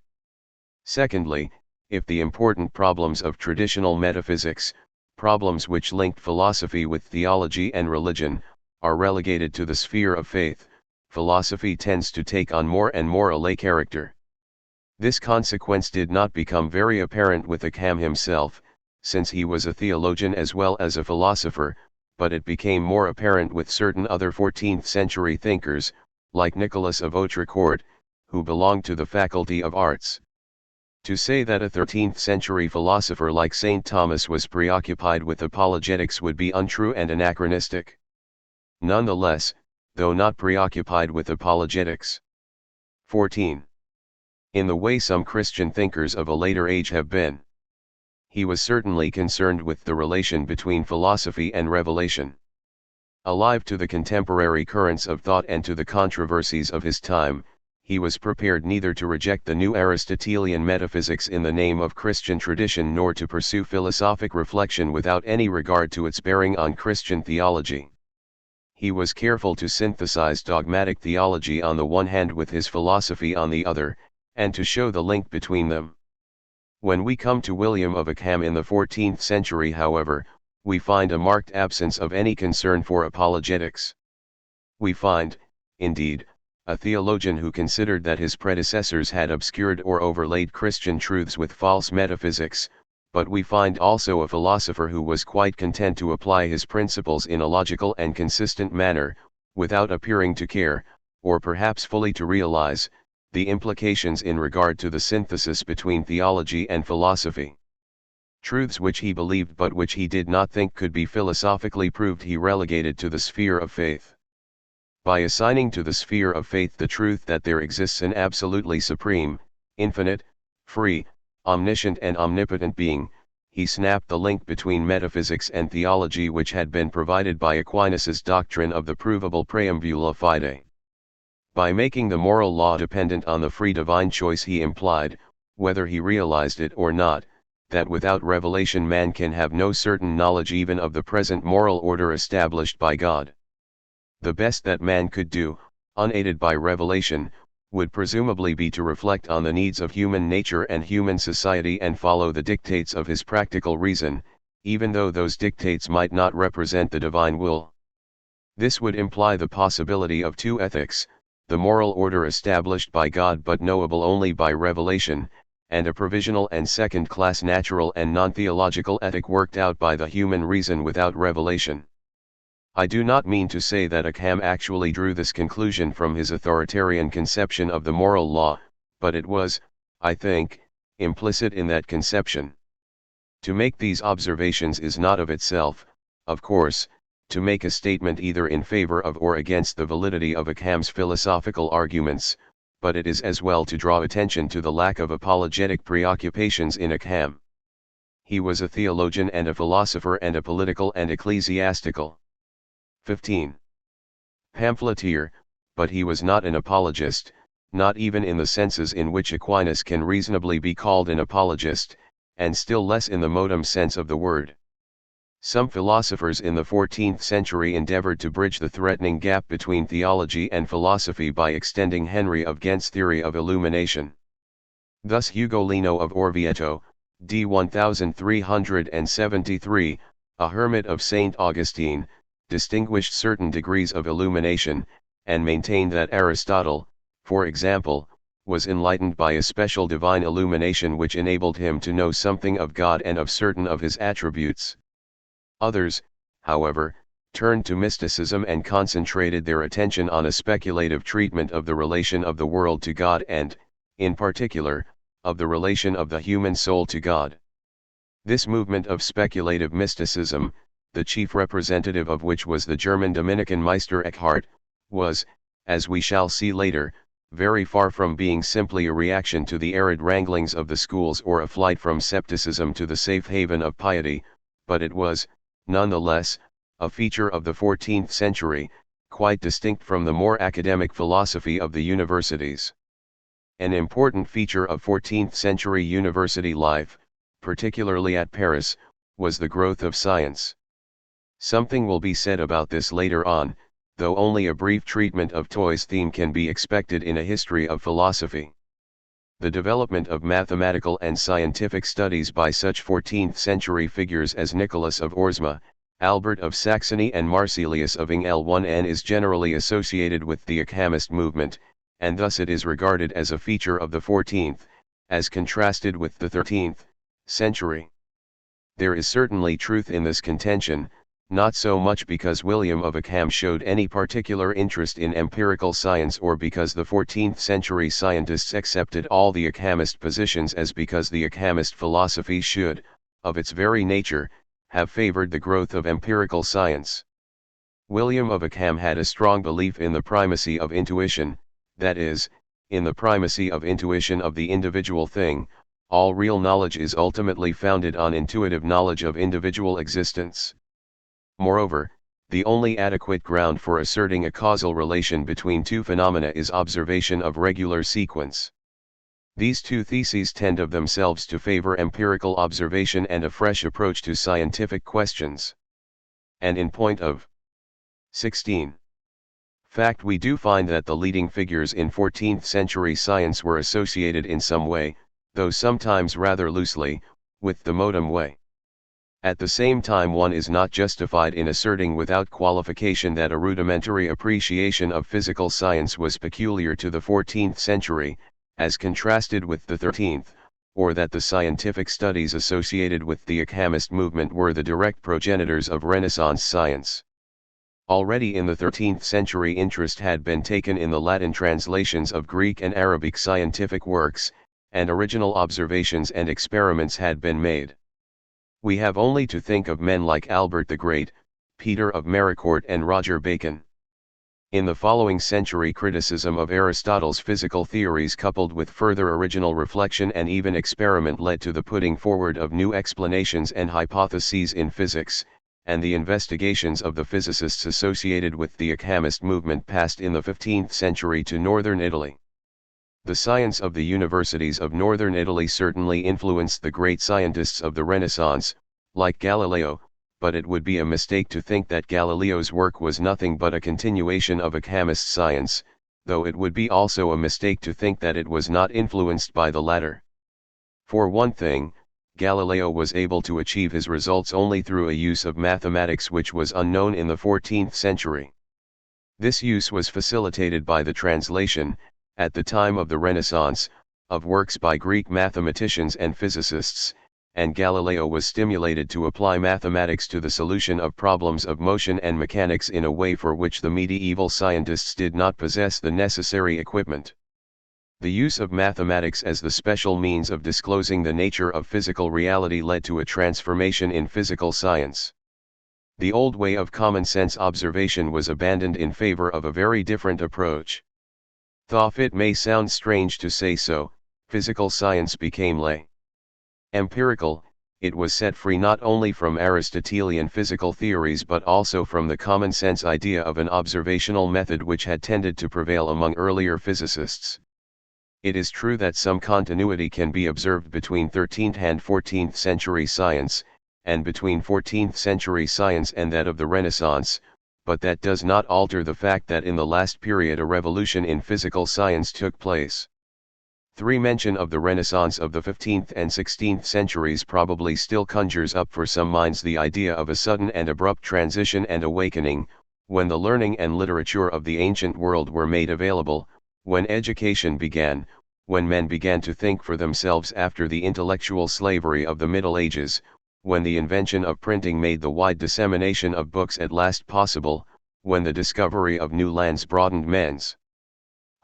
[SPEAKER 1] Secondly, if the important problems of traditional metaphysics, problems which linked philosophy with theology and religion, are relegated to the sphere of faith, philosophy tends to take on more and more a lay character. This consequence did not become very apparent with Ockham himself, since he was a theologian as well as a philosopher, but it became more apparent with certain other 14th century thinkers, like Nicholas of Autrecourt, who belonged to the Faculty of Arts. To say that a 13th century philosopher like St. Thomas was preoccupied with apologetics would be untrue and anachronistic. Nonetheless, though not preoccupied with apologetics. 14. In the way some Christian thinkers of a later age have been. He was certainly concerned with the relation between philosophy and revelation. Alive to the contemporary currents of thought and to the controversies of his time, he was prepared neither to reject the new Aristotelian metaphysics in the name of Christian tradition nor to pursue philosophic reflection without any regard to its bearing on Christian theology. He was careful to synthesize dogmatic theology on the one hand with his philosophy on the other, and to show the link between them. When we come to William of Ockham in the 14th century, however, we find a marked absence of any concern for apologetics. We find, indeed, a theologian who considered that his predecessors had obscured or overlaid Christian truths with false metaphysics, but we find also a philosopher who was quite content to apply his principles in a logical and consistent manner, without appearing to care, or perhaps fully to realize, the implications in regard to the synthesis between theology and philosophy. Truths which he believed but which he did not think could be philosophically proved he relegated to the sphere of faith. By assigning to the sphere of faith the truth that there exists an absolutely supreme, infinite, free, omniscient and omnipotent being, he snapped the link between metaphysics and theology which had been provided by Aquinas's doctrine of the provable preambula fide. By making the moral law dependent on the free divine choice, he implied, whether he realized it or not, that without revelation man can have no certain knowledge even of the present moral order established by God. The best that man could do, unaided by revelation, would presumably be to reflect on the needs of human nature and human society and follow the dictates of his practical reason, even though those dictates might not represent the divine will. This would imply the possibility of two ethics, the moral order established by God but knowable only by revelation, and a provisional and second-class natural and non-theological ethic worked out by the human reason without revelation. I do not mean to say that Ockham actually drew this conclusion from his authoritarian conception of the moral law, but it was, I think, implicit in that conception. To make these observations is not of itself, of course, to make a statement either in favor of or against the validity of Ockham's philosophical arguments, but it is as well to draw attention to the lack of apologetic preoccupations in Ockham. He was a theologian and a philosopher and a political and ecclesiastical. 15. Pamphleteer, but he was not an apologist, not even in the senses in which Aquinas can reasonably be called an apologist, and still less in the modem sense of the word. Some philosophers in the 14th century endeavored to bridge the threatening gap between theology and philosophy by extending Henry of Ghent's theory of illumination. Thus Ugolino of Orvieto, d. 1373, a hermit of St. Augustine, distinguished certain degrees of illumination, and maintained that Aristotle, for example, was enlightened by a special divine illumination which enabled him to know something of God and of certain of his attributes. Others, however, turned to mysticism and concentrated their attention on a speculative treatment of the relation of the world to God and, in particular, of the relation of the human soul to God. This movement of speculative mysticism, the chief representative of which was the German Dominican Meister Eckhart, was, as we shall see later, very far from being simply a reaction to the arid wranglings of the schools or a flight from scepticism to the safe haven of piety, but it was, nonetheless, a feature of the 14th century, quite distinct from the more academic philosophy of the universities. An important feature of 14th century university life, particularly at Paris, was the growth of science. Something will be said about this later on, though only a brief treatment of Toy's theme can be expected in a history of philosophy. The development of mathematical and scientific studies by such 14th century figures as Nicholas of Orsma, Albert of Saxony and Marsilius of Ingl is generally associated with the Ockhamist movement, and thus it is regarded as a feature of the 14th, as contrasted with the 13th, century. There is certainly truth in this contention, not so much because William of Ockham showed any particular interest in empirical science or because the 14th century scientists accepted all the Ockhamist positions as because the Ockhamist philosophy should, of its very nature, have favored the growth of empirical science. William of Ockham had a strong belief in the primacy of intuition, that is, in the primacy of intuition of the individual thing. All real knowledge is ultimately founded on intuitive knowledge of individual existence. Moreover, the only adequate ground for asserting a causal relation between two phenomena is observation of regular sequence. These two theses tend of themselves to favor empirical observation and a fresh approach to scientific questions. And in point of 16. Fact, we do find that the leading figures in 14th century science were associated in some way, though sometimes rather loosely, with the modem way. At the same time, one is not justified in asserting without qualification that a rudimentary appreciation of physical science was peculiar to the 14th century, as contrasted with the 13th, or that the scientific studies associated with the Ockhamist movement were the direct progenitors of Renaissance science. Already in the 13th century interest had been taken in the Latin translations of Greek and Arabic scientific works, and original observations and experiments had been made. We have only to think of men like Albert the Great, Peter of Maricourt and Roger Bacon. In the following century, criticism of Aristotle's physical theories coupled with further original reflection and even experiment led to the putting forward of new explanations and hypotheses in physics, and the investigations of the physicists associated with the Ockhamist movement passed in the 15th century to northern Italy. The science of the universities of northern Italy certainly influenced the great scientists of the Renaissance, like Galileo, but it would be a mistake to think that Galileo's work was nothing but a continuation of Ockhamist science, though it would be also a mistake to think that it was not influenced by the latter. For one thing, Galileo was able to achieve his results only through a use of mathematics which was unknown in the 14th century. This use was facilitated by the translation, at the time of the Renaissance, of works by Greek mathematicians and physicists, and Galileo was stimulated to apply mathematics to the solution of problems of motion and mechanics in a way for which the medieval scientists did not possess the necessary equipment. The use of mathematics as the special means of disclosing the nature of physical reality led to a transformation in physical science. The old way of common sense observation was abandoned in favor of a very different approach. Though it may sound strange to say so, physical science became lay. Empirical, it was set free not only from Aristotelian physical theories but also from the common sense idea of an observational method which had tended to prevail among earlier physicists. It is true that some continuity can be observed between 13th and 14th century science, and between 14th century science and that of the Renaissance, but that does not alter the fact that in the last period a revolution in physical science took place. Mention of the Renaissance of the 15th and 16th centuries probably still conjures up for some minds the idea of a sudden and abrupt transition and awakening, when the learning and literature of the ancient world were made available, when education began, when men began to think for themselves after the intellectual slavery of the Middle Ages, when the invention of printing made the wide dissemination of books at last possible, when the discovery of new lands broadened men's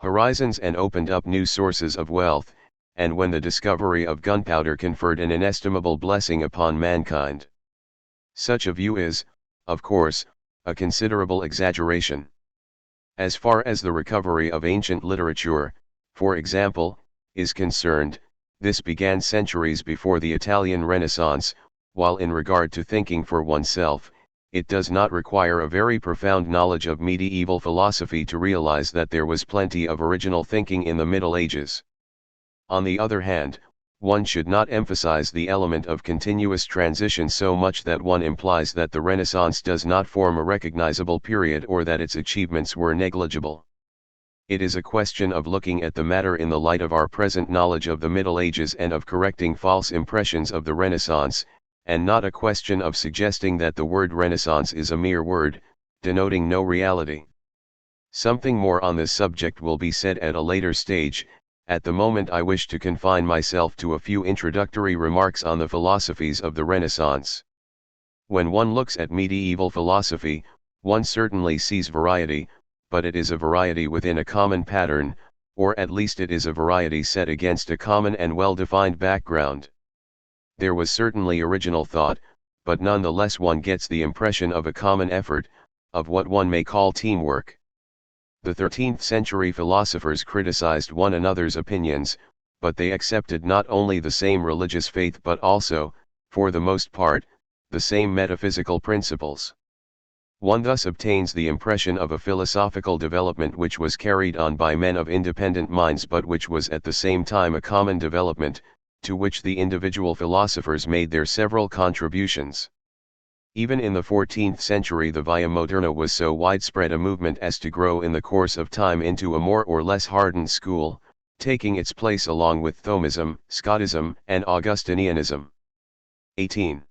[SPEAKER 1] horizons and opened up new sources of wealth, and when the discovery of gunpowder conferred an inestimable blessing upon mankind. Such a view is, of course, a considerable exaggeration. As far as the recovery of ancient literature, for example, is concerned, this began centuries before the Italian Renaissance, while in regard to thinking for oneself, it does not require a very profound knowledge of medieval philosophy to realize that there was plenty of original thinking in the Middle Ages. On the other hand, one should not emphasize the element of continuous transition so much that one implies that the Renaissance does not form a recognizable period or that its achievements were negligible. It is a question of looking at the matter in the light of our present knowledge of the Middle Ages and of correcting false impressions of the Renaissance, and not a question of suggesting that the word Renaissance is a mere word, denoting no reality. Something more on this subject will be said at a later stage. At the moment I wish to confine myself to a few introductory remarks on the philosophies of the Renaissance. When one looks at medieval philosophy, one certainly sees variety, but it is a variety within a common pattern, or at least it is a variety set against a common and well-defined background. There was certainly original thought, but nonetheless one gets the impression of a common effort, of what one may call teamwork. The 13th century philosophers criticized one another's opinions, but they accepted not only the same religious faith but also, for the most part, the same metaphysical principles. One thus obtains the impression of a philosophical development which was carried on by men of independent minds but which was at the same time a common development, to which the individual philosophers made their several contributions. Even in the 14th century the Via Moderna was so widespread a movement as to grow in the course of time into a more or less hardened school, taking its place along with Thomism, Scotism, and Augustinianism. 18.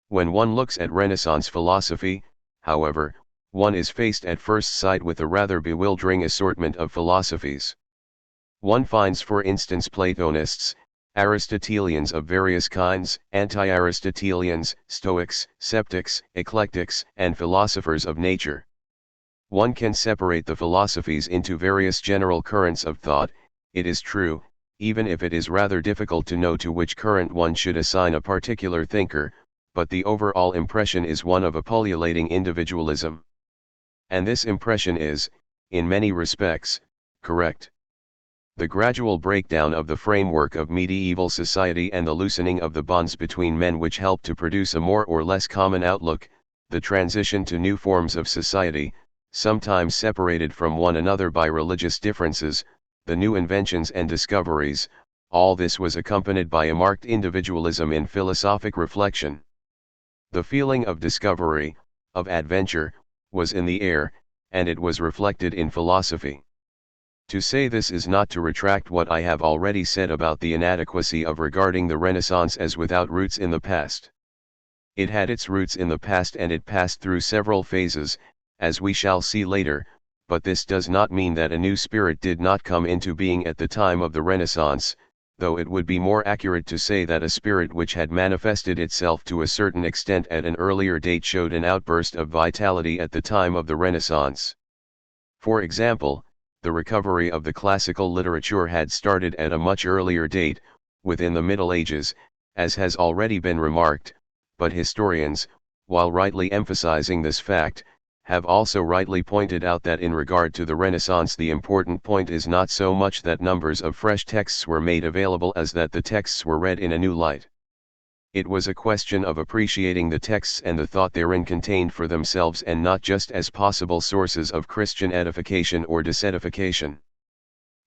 [SPEAKER 1] When one looks at Renaissance philosophy, however, one is faced at first sight with a rather bewildering assortment of philosophies. One finds for instance Platonists, Aristotelians of various kinds, anti-Aristotelians, Stoics, Sceptics, Eclectics, and philosophers of nature. One can separate the philosophies into various general currents of thought, it is true, even if it is rather difficult to know to which current one should assign a particular thinker, but the overall impression is one of a pullulating individualism. And this impression is, in many respects, correct. The gradual breakdown of the framework of medieval society and the loosening of the bonds between men which helped to produce a more or less common outlook, the transition to new forms of society, sometimes separated from one another by religious differences, the new inventions and discoveries, all this was accompanied by a marked individualism in philosophic reflection. The feeling of discovery, of adventure, was in the air, and it was reflected in philosophy. To say this is not to retract what I have already said about the inadequacy of regarding the Renaissance as without roots in the past. It had its roots in the past and it passed through several phases, as we shall see later, but this does not mean that a new spirit did not come into being at the time of the Renaissance, though it would be more accurate to say that a spirit which had manifested itself to a certain extent at an earlier date showed an outburst of vitality at the time of the Renaissance. For example, the recovery of the classical literature had started at a much earlier date, within the Middle Ages, as has already been remarked, but historians, while rightly emphasizing this fact, have also rightly pointed out that in regard to the Renaissance the important point is not so much that numbers of fresh texts were made available as that the texts were read in a new light. It was a question of appreciating the texts and the thought therein contained for themselves and not just as possible sources of Christian edification or disedification.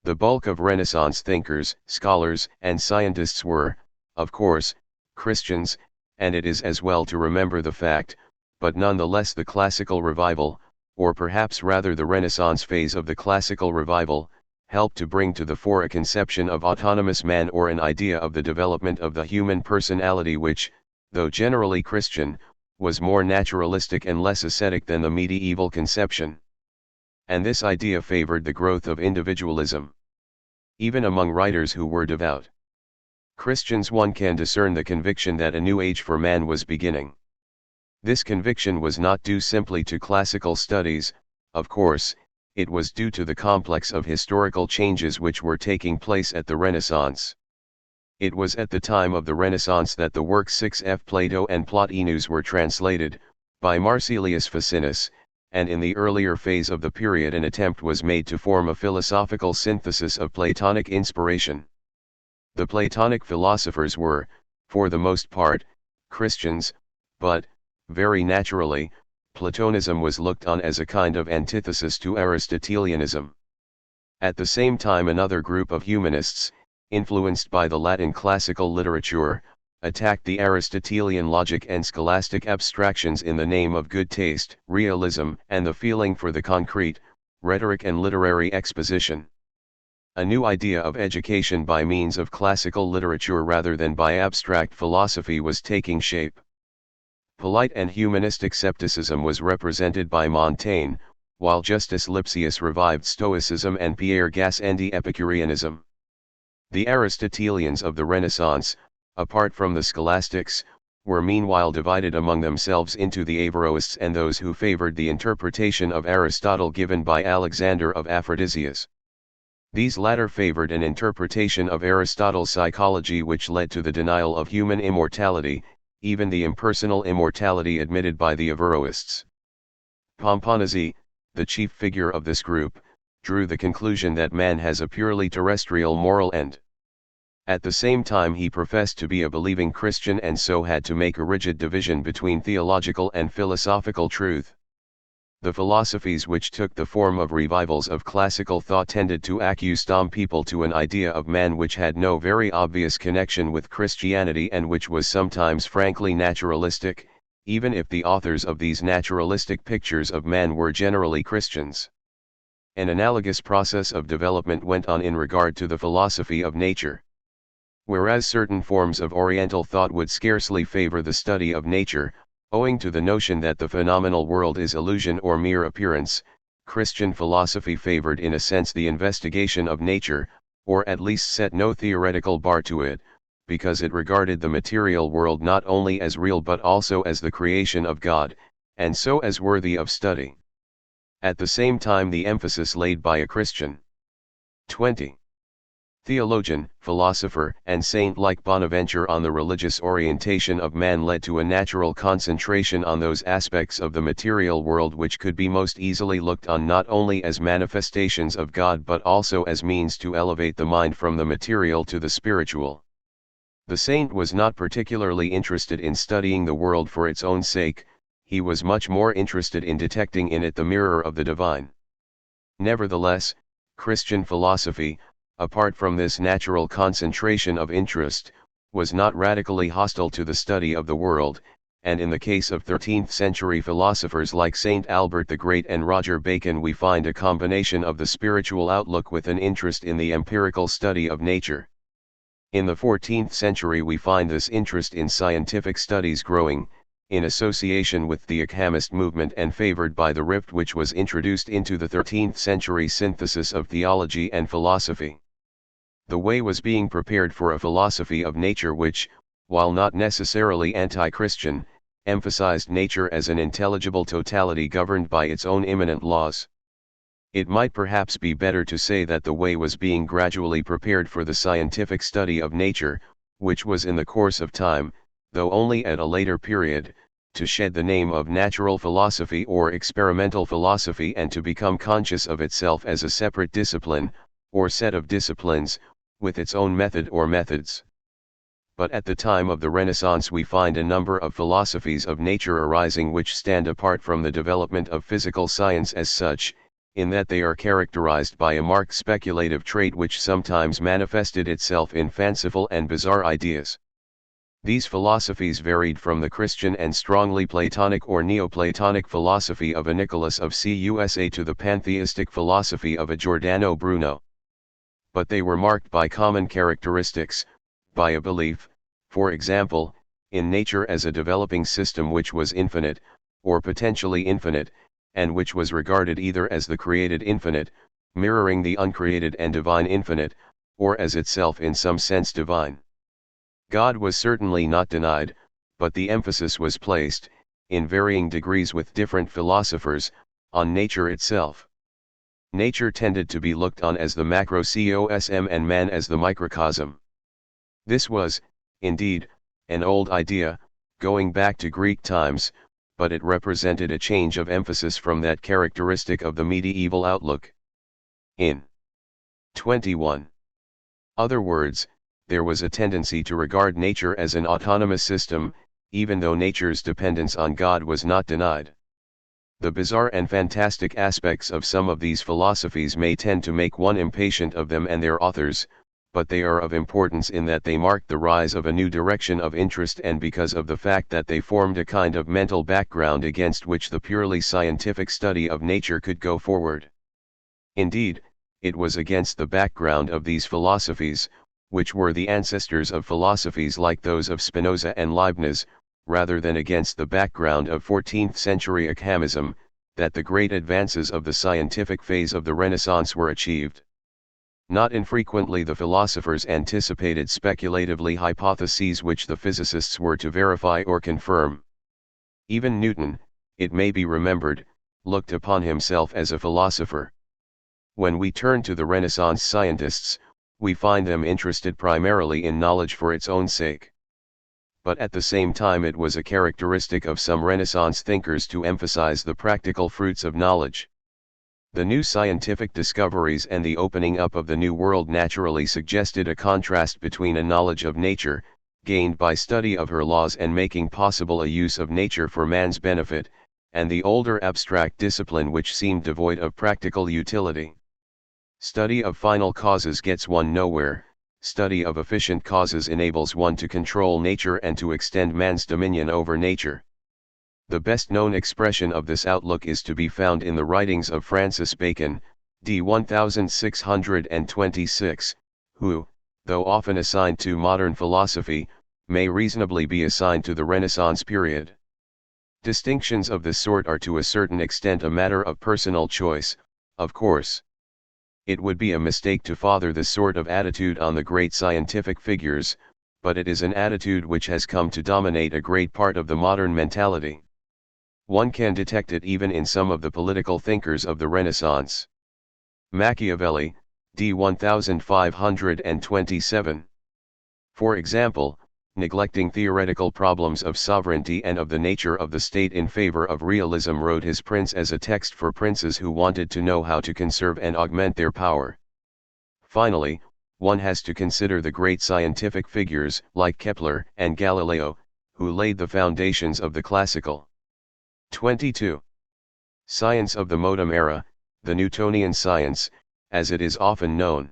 [SPEAKER 1] The bulk of Renaissance thinkers, scholars, and scientists were, of course, Christians, and it is as well to remember the fact, but nonetheless the classical revival, or perhaps rather the Renaissance phase of the classical revival, helped to bring to the fore a conception of autonomous man or an idea of the development of the human personality which, though generally Christian, was more naturalistic and less ascetic than the medieval conception. And this idea favored the growth of individualism. Even among writers who were devout Christians one can discern the conviction that a new age for man was beginning. This conviction was not due simply to classical studies, of course, it was due to the complex of historical changes which were taking place at the Renaissance. It was at the time of the Renaissance that the works 6F Plato and Plotinus were translated, by Marsilius Ficinus, and in the earlier phase of the period an attempt was made to form a philosophical synthesis of Platonic inspiration. The Platonic philosophers were, for the most part, Christians, but, very naturally, Platonism was looked on as a kind of antithesis to Aristotelianism. At the same time another group of humanists, influenced by the Latin classical literature, attacked the Aristotelian logic and scholastic abstractions in the name of good taste, realism, and the feeling for the concrete, rhetoric and literary exposition. A new idea of education by means of classical literature rather than by abstract philosophy was taking shape. Polite and humanistic scepticism was represented by Montaigne, while Justus Lipsius revived Stoicism and Pierre Gassendi Epicureanism. The Aristotelians of the Renaissance, apart from the scholastics, were meanwhile divided among themselves into the Averroists and those who favored the interpretation of Aristotle given by Alexander of Aphrodisias. These latter favored an interpretation of Aristotle's psychology which led to the denial of human immortality, even the impersonal immortality admitted by the Averroists. Pomponazzi, the chief figure of this group, drew the conclusion that man has a purely terrestrial moral end. At the same time he professed to be a believing Christian and so had to make a rigid division between theological and philosophical truth. The philosophies which took the form of revivals of classical thought tended to accustom people to an idea of man which had no very obvious connection with Christianity and which was sometimes frankly naturalistic, even if the authors of these naturalistic pictures of man were generally Christians. An analogous process of development went on in regard to the philosophy of nature. Whereas certain forms of Oriental thought would scarcely favor the study of nature, owing to the notion that the phenomenal world is illusion or mere appearance, Christian philosophy favored in a sense the investigation of nature, or at least set no theoretical bar to it, because it regarded the material world not only as real but also as the creation of God, and so as worthy of study. At the same time the emphasis laid by a Christian 20. Theologian, philosopher, and saint like Bonaventure on the religious orientation of man led to a natural concentration on those aspects of the material world which could be most easily looked on not only as manifestations of God but also as means to elevate the mind from the material to the spiritual. The saint was not particularly interested in studying the world for its own sake, he was much more interested in detecting in it the mirror of the divine. Nevertheless, Christian philosophy, apart from this natural concentration of interest, was not radically hostile to the study of the world, and in the case of 13th-century philosophers like Saint Albert the Great and Roger Bacon we find a combination of the spiritual outlook with an interest in the empirical study of nature. In the 14th century we find this interest in scientific studies growing, in association with the Ockhamist movement and favored by the rift which was introduced into the 13th century synthesis of theology and philosophy. The way was being prepared for a philosophy of nature which, while not necessarily anti-Christian, emphasized nature as an intelligible totality governed by its own immanent laws. It might perhaps be better to say that the way was being gradually prepared for the scientific study of nature, which was in the course of time, though only at a later period, to shed the name of natural philosophy or experimental philosophy and to become conscious of itself as a separate discipline, or set of disciplines, with its own method or methods. But at the time of the Renaissance we find a number of philosophies of nature arising which stand apart from the development of physical science as such, in that they are characterized by a marked speculative trait which sometimes manifested itself in fanciful and bizarre ideas. These philosophies varied from the Christian and strongly Platonic or Neoplatonic philosophy of a Nicholas of Cusa to the pantheistic philosophy of a Giordano Bruno. But they were marked by common characteristics, by a belief, for example, in nature as a developing system which was infinite, or potentially infinite, and which was regarded either as the created infinite, mirroring the uncreated and divine infinite, or as itself in some sense divine. God was certainly not denied, but the emphasis was placed, in varying degrees with different philosophers, on nature itself. Nature tended to be looked on as the macrocosm and man as the microcosm. This was, indeed, an old idea, going back to Greek times, but it represented a change of emphasis from that characteristic of the medieval outlook. In 21 other words, there was a tendency to regard nature as an autonomous system, even though nature's dependence on God was not denied. The bizarre and fantastic aspects of some of these philosophies may tend to make one impatient of them and their authors, but they are of importance in that they marked the rise of a new direction of interest and because of the fact that they formed a kind of mental background against which the purely scientific study of nature could go forward. Indeed, it was against the background of these philosophies, which were the ancestors of philosophies like those of Spinoza and Leibniz, rather than against the background of 14th-century Ockhamism, that the great advances of the scientific phase of the Renaissance were achieved. Not infrequently the philosophers anticipated speculatively hypotheses which the physicists were to verify or confirm. Even Newton, it may be remembered, looked upon himself as a philosopher. When we turn to the Renaissance scientists, we find them interested primarily in knowledge for its own sake. But at the same time it was a characteristic of some Renaissance thinkers to emphasize the practical fruits of knowledge. The new scientific discoveries and the opening up of the New World naturally suggested a contrast between a knowledge of nature, gained by study of her laws and making possible a use of nature for man's benefit, and the older abstract discipline which seemed devoid of practical utility. Study of final causes gets one nowhere, study of efficient causes enables one to control nature and to extend man's dominion over nature. The best known expression of this outlook is to be found in the writings of Francis Bacon, d. 1626, who, though often assigned to modern philosophy, may reasonably be assigned to the Renaissance period. Distinctions of this sort are to a certain extent a matter of personal choice, of course. It would be a mistake to father this sort of attitude on the great scientific figures, but it is an attitude which has come to dominate a great part of the modern mentality. One can detect it even in some of the political thinkers of the Renaissance. Machiavelli, d. 1527. For example, neglecting theoretical problems of sovereignty and of the nature of the state in favor of realism, wrote his Prince as a text for princes who wanted to know how to conserve and augment their power. Finally, one has to consider the great scientific figures like Kepler and Galileo, who laid the foundations of the classical 22. Science of the modern era, the Newtonian science, as it is often known.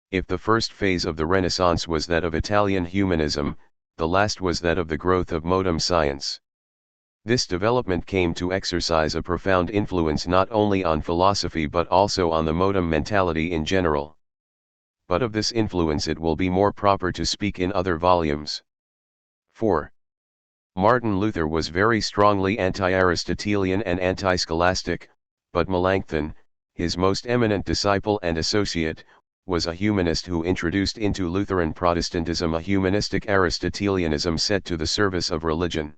[SPEAKER 1] If the first phase of the Renaissance was that of Italian humanism, the last was that of the growth of modern science. This development came to exercise a profound influence not only on philosophy but also on the modern mentality in general. But of this influence it will be more proper to speak in other volumes. 4. Martin Luther was very strongly anti-Aristotelian and anti-scholastic, but Melanchthon, his most eminent disciple and associate, was a humanist who introduced into Lutheran Protestantism a humanistic Aristotelianism set to the service of religion.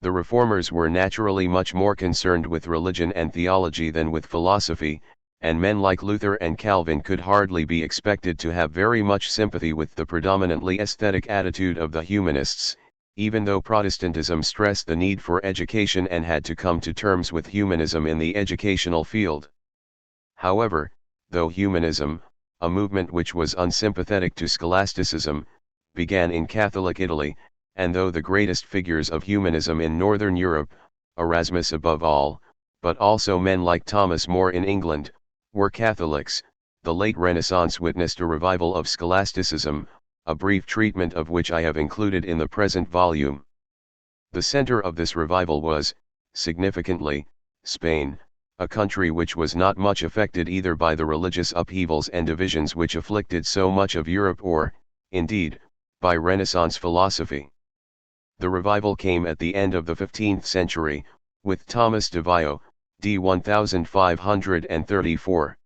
[SPEAKER 1] The Reformers were naturally much more concerned with religion and theology than with philosophy, and men like Luther and Calvin could hardly be expected to have very much sympathy with the predominantly aesthetic attitude of the humanists, even though Protestantism stressed the need for education and had to come to terms with humanism in the educational field. However, though humanism, a movement which was unsympathetic to scholasticism, began in Catholic Italy, and though the greatest figures of humanism in Northern Europe, Erasmus above all, but also men like Thomas More in England, were Catholics, the late Renaissance witnessed a revival of scholasticism, a brief treatment of which I have included in the present volume. The center of this revival was, significantly, Spain, a country which was not much affected either by the religious upheavals and divisions which afflicted so much of Europe or, indeed, by Renaissance philosophy. The revival came at the end of the 15th century, with Thomas de Vio, d. 1534.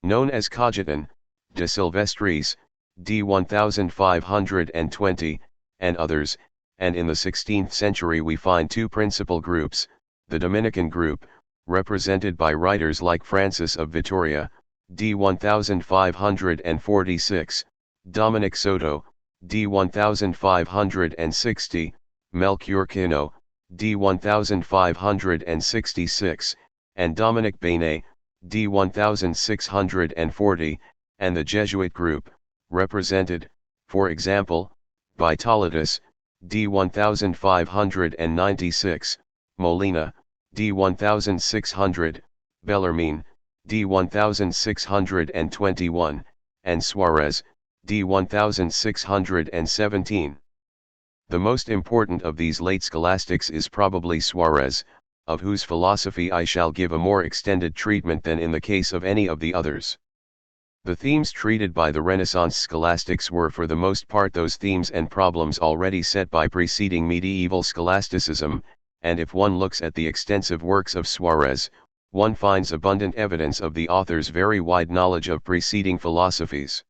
[SPEAKER 1] Known as Cajetan, de Silvestris, d. 1520, and others, and in the 16th century we find two principal groups, the Dominican group, represented by writers like Francis of Vitoria, d. 1546, Dominic Soto, d. 1560, Melchior Quino, d. 1566, and Dominic Bainet, d. 1640, and the Jesuit group, represented, for example, by Toledo, d. 1596, Molina, d. 1600, Bellarmine, d. 1621, and Suarez, d. 1617. The most important of these late scholastics is probably Suarez, of whose philosophy I shall give a more extended treatment than in the case of any of the others. The themes treated by the Renaissance scholastics were for the most part those themes and problems already set by preceding medieval scholasticism, and if one looks at the extensive works of Suarez, one finds abundant evidence of the author's very wide knowledge of preceding philosophies.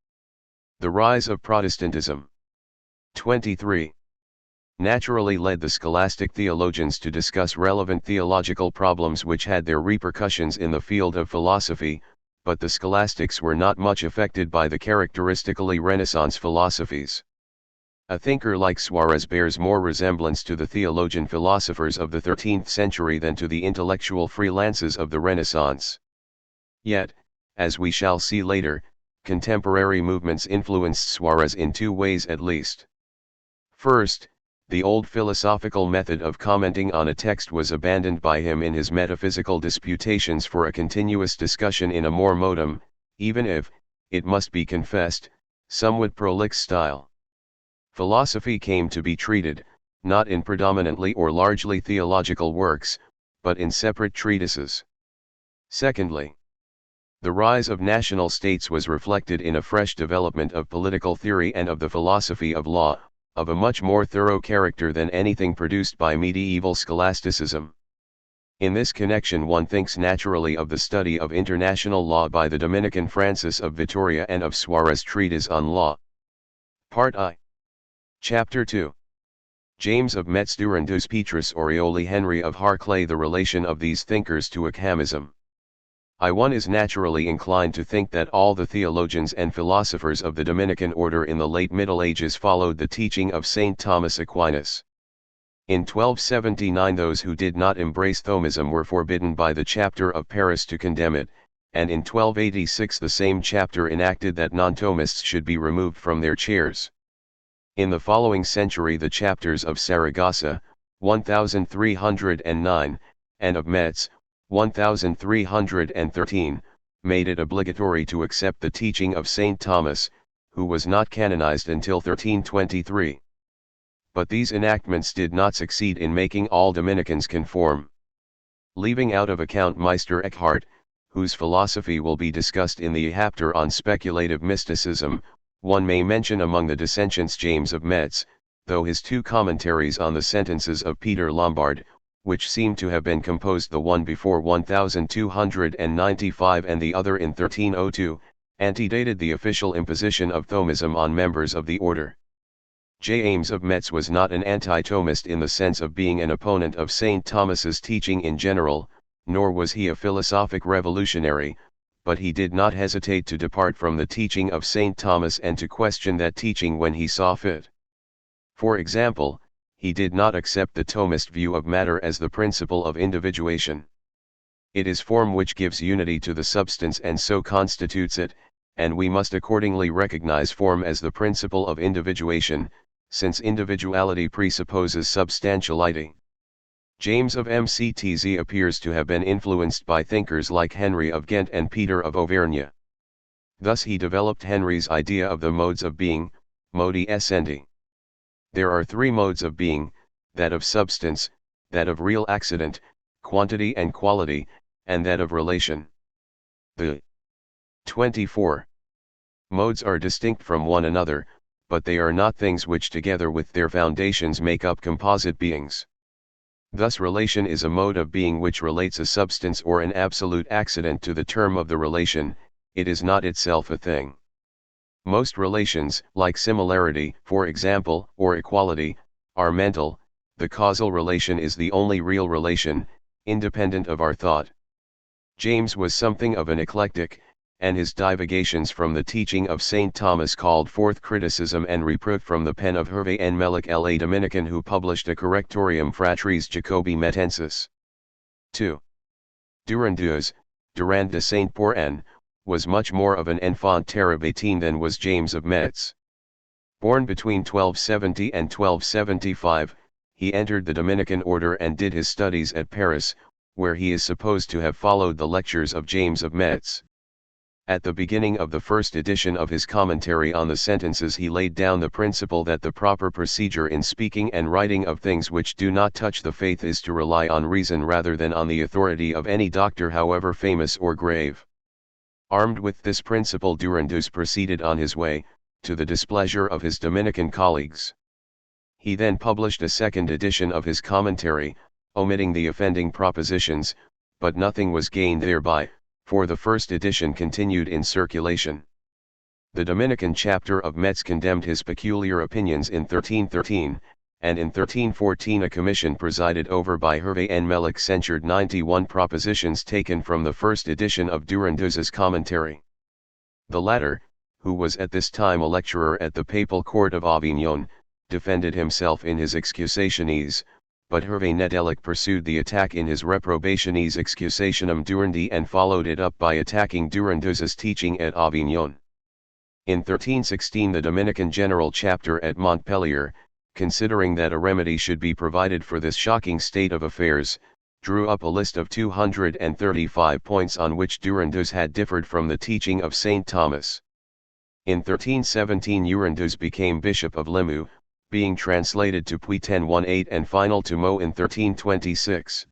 [SPEAKER 1] The rise of Protestantism. 23. Naturally led the scholastic theologians to discuss relevant theological problems which had their repercussions in the field of philosophy, but the scholastics were not much affected by the characteristically Renaissance philosophies. A thinker like Suarez bears more resemblance to the theologian philosophers of the 13th century than to the intellectual freelances of the Renaissance. Yet, as we shall see later, contemporary movements influenced Suarez in two ways at least. First, the old philosophical method of commenting on a text was abandoned by him in his metaphysical disputations for a continuous discussion in a more modem, even if, it must be confessed, somewhat prolix style. Philosophy came to be treated, not in predominantly or largely theological works, but in separate treatises. Secondly, the rise of national states was reflected in a fresh development of political theory and of the philosophy of law, of a much more thorough character than anything produced by medieval scholasticism. In this connection one thinks naturally of the study of international law by the Dominican Francis of Vitoria and of Suarez's treatise on law. Part I. Chapter 2. James of Metz Durandus Petrus Orioli Henry of Harclay. The relation of these thinkers to Ockhamism. One is naturally inclined to think that all the theologians and philosophers of the Dominican order in the late Middle Ages followed the teaching of St. Thomas Aquinas. In 1279 those who did not embrace Thomism were forbidden by the chapter of Paris to condemn it, and in 1286 the same chapter enacted that non-Thomists should be removed from their chairs. In the following century the chapters of Saragossa, 1309, and of Metz, 1313, made it obligatory to accept the teaching of St. Thomas, who was not canonized until 1323. But these enactments did not succeed in making all Dominicans conform. Leaving out of account Meister Eckhart, whose philosophy will be discussed in the chapter on speculative mysticism, one may mention among the dissentients James of Metz, though his two commentaries on the sentences of Peter Lombard, which seem to have been composed the one before 1295 and the other in 1302, antedated the official imposition of Thomism on members of the order. James of Metz was not an anti-Thomist in the sense of being an opponent of St. Thomas's teaching in general, nor was he a philosophic revolutionary, but he did not hesitate to depart from the teaching of St. Thomas and to question that teaching when he saw fit. For example, he did not accept the Thomist view of matter as the principle of individuation. It is form which gives unity to the substance and so constitutes it, and we must accordingly recognize form as the principle of individuation, since individuality presupposes substantiality. James of Mctz appears to have been influenced by thinkers like Henry of Ghent and Peter of Auvergne. Thus he developed Henry's idea of the modes of being, modi essendi. There are three modes of being, that of substance, that of real accident, quantity and quality, and that of relation. The 24 modes are distinct from one another, but they are not things which together with their foundations make up composite beings. Thus relation is a mode of being which relates a substance or an absolute accident to the term of the relation, it is not itself a thing. Most relations, like similarity, for example, or equality, are mental. The causal relation is the only real relation, independent of our thought. James was something of an eclectic, and his divagations from the teaching of St. Thomas called forth criticism and reproof from the pen of Hervé N. Melech la Dominican, who published a Correctorium Fratris Jacobi Metensis. 2. Durandus, Durand de Saint-Pourçain, was much more of an enfant terrible than was James of Metz. Born between 1270 and 1275, he entered the Dominican order and did his studies at Paris, where he is supposed to have followed the lectures of James of Metz. At the beginning of the first edition of his commentary on the sentences he laid down the principle that the proper procedure in speaking and writing of things which do not touch the faith is to rely on reason rather than on the authority of any doctor however famous or grave. Armed with this principle Durandus proceeded on his way, to the displeasure of his Dominican colleagues. He then published a second edition of his commentary, omitting the offending propositions, but nothing was gained thereby, for the first edition continued in circulation. The Dominican chapter of Metz condemned his peculiar opinions in 1313, and in 1314 a commission presided over by Hervé and Melech censured 91 propositions taken from the first edition of Durandus's commentary. The latter, who was at this time a lecturer at the papal court of Avignon, defended himself in his Excusationes, but Hervé Nedelec pursued the attack in his Reprobationes Excusationum Durandi and followed it up by attacking Durandus's teaching at Avignon. In 1316 the Dominican General Chapter at Montpellier, considering that a remedy should be provided for this shocking state of affairs, drew up a list of 235 points on which Durandus had differed from the teaching of St. Thomas. In 1317 Durandus became Bishop of Limoux, being translated to Puy 1018 and final to Meaux in 1326.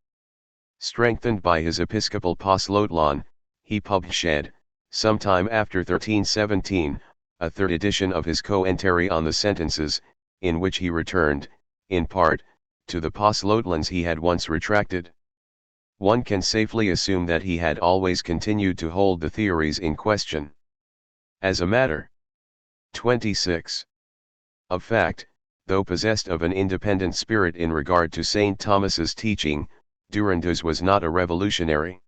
[SPEAKER 1] Strengthened by his episcopal postlotlon, he published, sometime after 1317, a third edition of his Commentary on the Sentences, in which he returned, in part, to the postlotlons he had once retracted. One can safely assume that he had always continued to hold the theories in question. As a matter 26. Of fact, though possessed of an independent spirit in regard to St. Thomas's teaching, Durandus was not a revolutionary.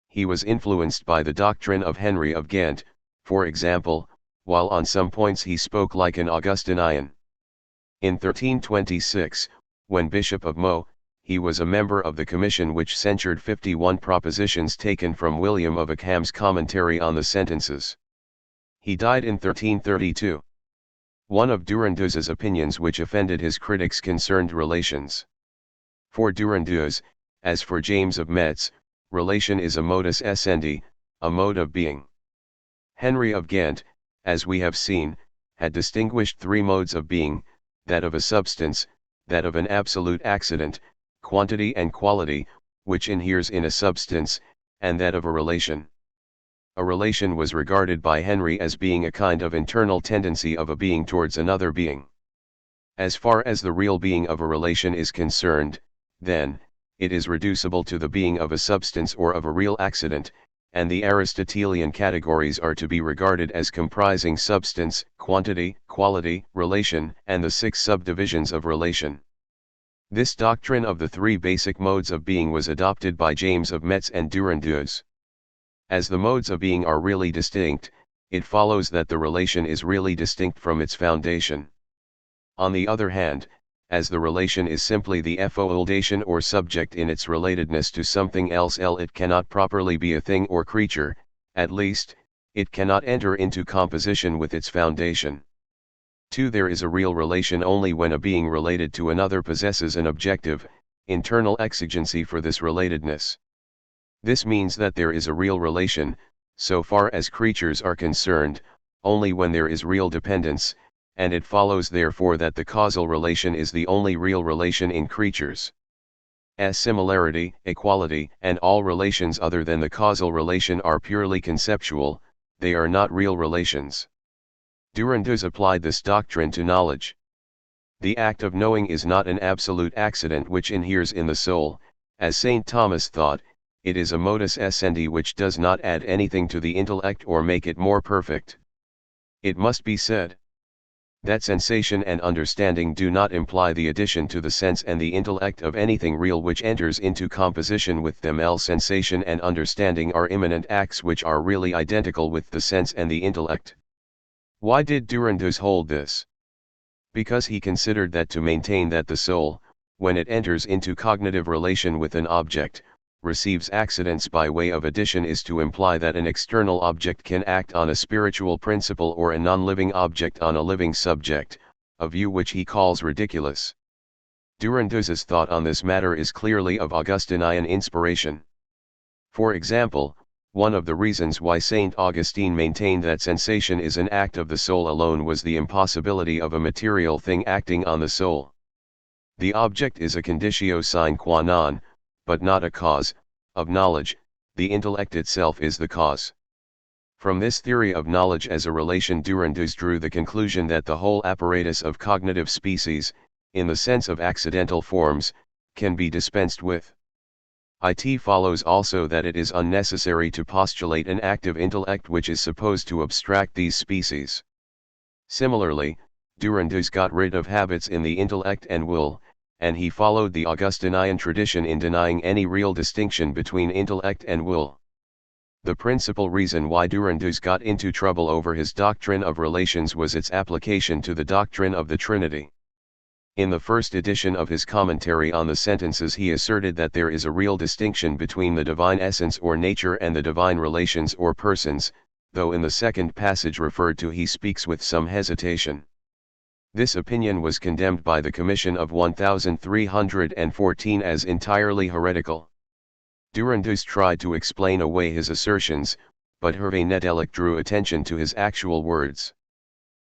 [SPEAKER 1] He was influenced by the doctrine of Henry of Ghent, for example, while on some points he spoke like an Augustinian. In 1326, when Bishop of Meaux, he was a member of the commission which censured 51 propositions taken from William of Ockham's Commentary on the Sentences. He died in 1332. One of Durandus's opinions which offended his critics concerned relations. For Durandus, as for James of Metz, relation is a modus essendi, a mode of being. Henry of Ghent, as we have seen, had distinguished three modes of being, that of a substance, that of an absolute accident, quantity and quality, which inheres in a substance, and that of a relation. A relation was regarded by Henry as being a kind of internal tendency of a being towards another being. As far as the real being of a relation is concerned, then, it is reducible to the being of a substance or of a real accident, and the Aristotelian categories are to be regarded as comprising substance, quantity, quality, relation, and the 6 subdivisions of relation. This doctrine of the three basic modes of being was adopted by James of Metz and Durandus. As the modes of being are really distinct, it follows that the relation is really distinct from its foundation. On the other hand, as the relation is simply the foldation or subject in its relatedness to something else, it cannot properly be a thing or creature, at least, it cannot enter into composition with its foundation. 2. There is a real relation only when a being related to another possesses an objective, internal exigency for this relatedness. This means that there is a real relation, so far as creatures are concerned, only when there is real dependence, and it follows therefore that the causal relation is the only real relation in creatures. As similarity, equality, and all relations other than the causal relation are purely conceptual, they are not real relations. Durandus applied this doctrine to knowledge. The act of knowing is not an absolute accident which inheres in the soul, as St. Thomas thought, it is a modus essendi which does not add anything to the intellect or make it more perfect. It must be said that sensation and understanding do not imply the addition to the sense and the intellect of anything real which enters into composition with them, else sensation and understanding are immanent acts which are really identical with the sense and the intellect. Why did Durandus hold this? Because he considered that to maintain that the soul, when it enters into cognitive relation with an object, receives accidents by way of addition is to imply that an external object can act on a spiritual principle or a non-living object on a living subject, a view which he calls ridiculous. Durandus's thought on this matter is clearly of Augustinian inspiration. For example, one of the reasons why St. Augustine maintained that sensation is an act of the soul alone was the impossibility of a material thing acting on the soul. The object is a conditio sine qua non, but not a cause, of knowledge. The intellect itself is the cause. From this theory of knowledge as a relation, Durandus drew the conclusion that the whole apparatus of cognitive species, in the sense of accidental forms, can be dispensed with. It follows also that it is unnecessary to postulate an active intellect which is supposed to abstract these species. Similarly, Durandus got rid of habits in the intellect and will, and he followed the Augustinian tradition in denying any real distinction between intellect and will. The principal reason why Durandus got into trouble over his doctrine of relations was its application to the doctrine of the Trinity. In the first edition of his commentary on the sentences he asserted that there is a real distinction between the divine essence or nature and the divine relations or persons, though in the second passage referred to he speaks with some hesitation. This opinion was condemned by the Commission of 1314 as entirely heretical. Durandus tried to explain away his assertions, but Hervé Nedelec drew attention to his actual words.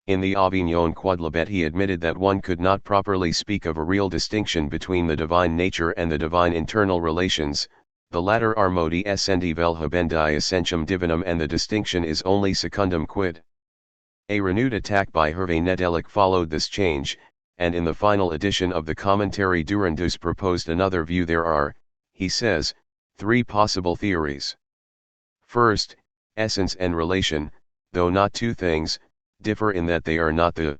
[SPEAKER 1] In the Avignon Quodlibet he admitted that one could not properly speak of a real distinction between the divine nature and the divine internal relations, the latter are modi essendi vel habendi essentium divinum and the distinction is only secundum quid. A renewed attack by Hervé Nedelec followed this change, and in the final edition of the commentary Durandus proposed another view. There are, he says, three possible theories. First, essence and relation, though not two things, differ in that they are not the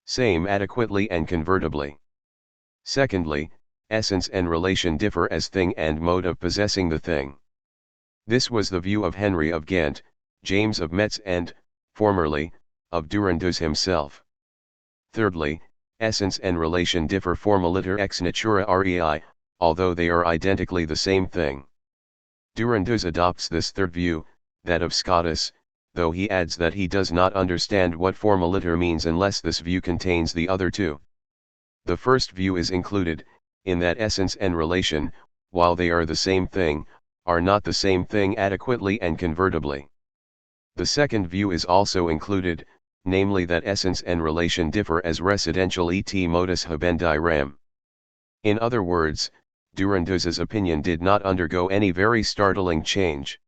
[SPEAKER 1] same adequately and convertibly. Secondly, essence and relation differ as thing and mode of possessing the thing. This was the view of Henry of Ghent, James of Metz and, formerly, of Durandus himself. Thirdly, essence and relation differ formaliter ex natura rei, although they are identically the same thing. Durandus adopts this third view, that of Scotus, though he adds that he does not understand what formaliter means unless this view contains the other two. The first view is included, in that essence and relation, while they are the same thing, are not the same thing adequately and convertibly. The second view is also included, namely that essence and relation differ as residential et modus habendi rem. In other words, Durandus's opinion did not undergo any very startling change.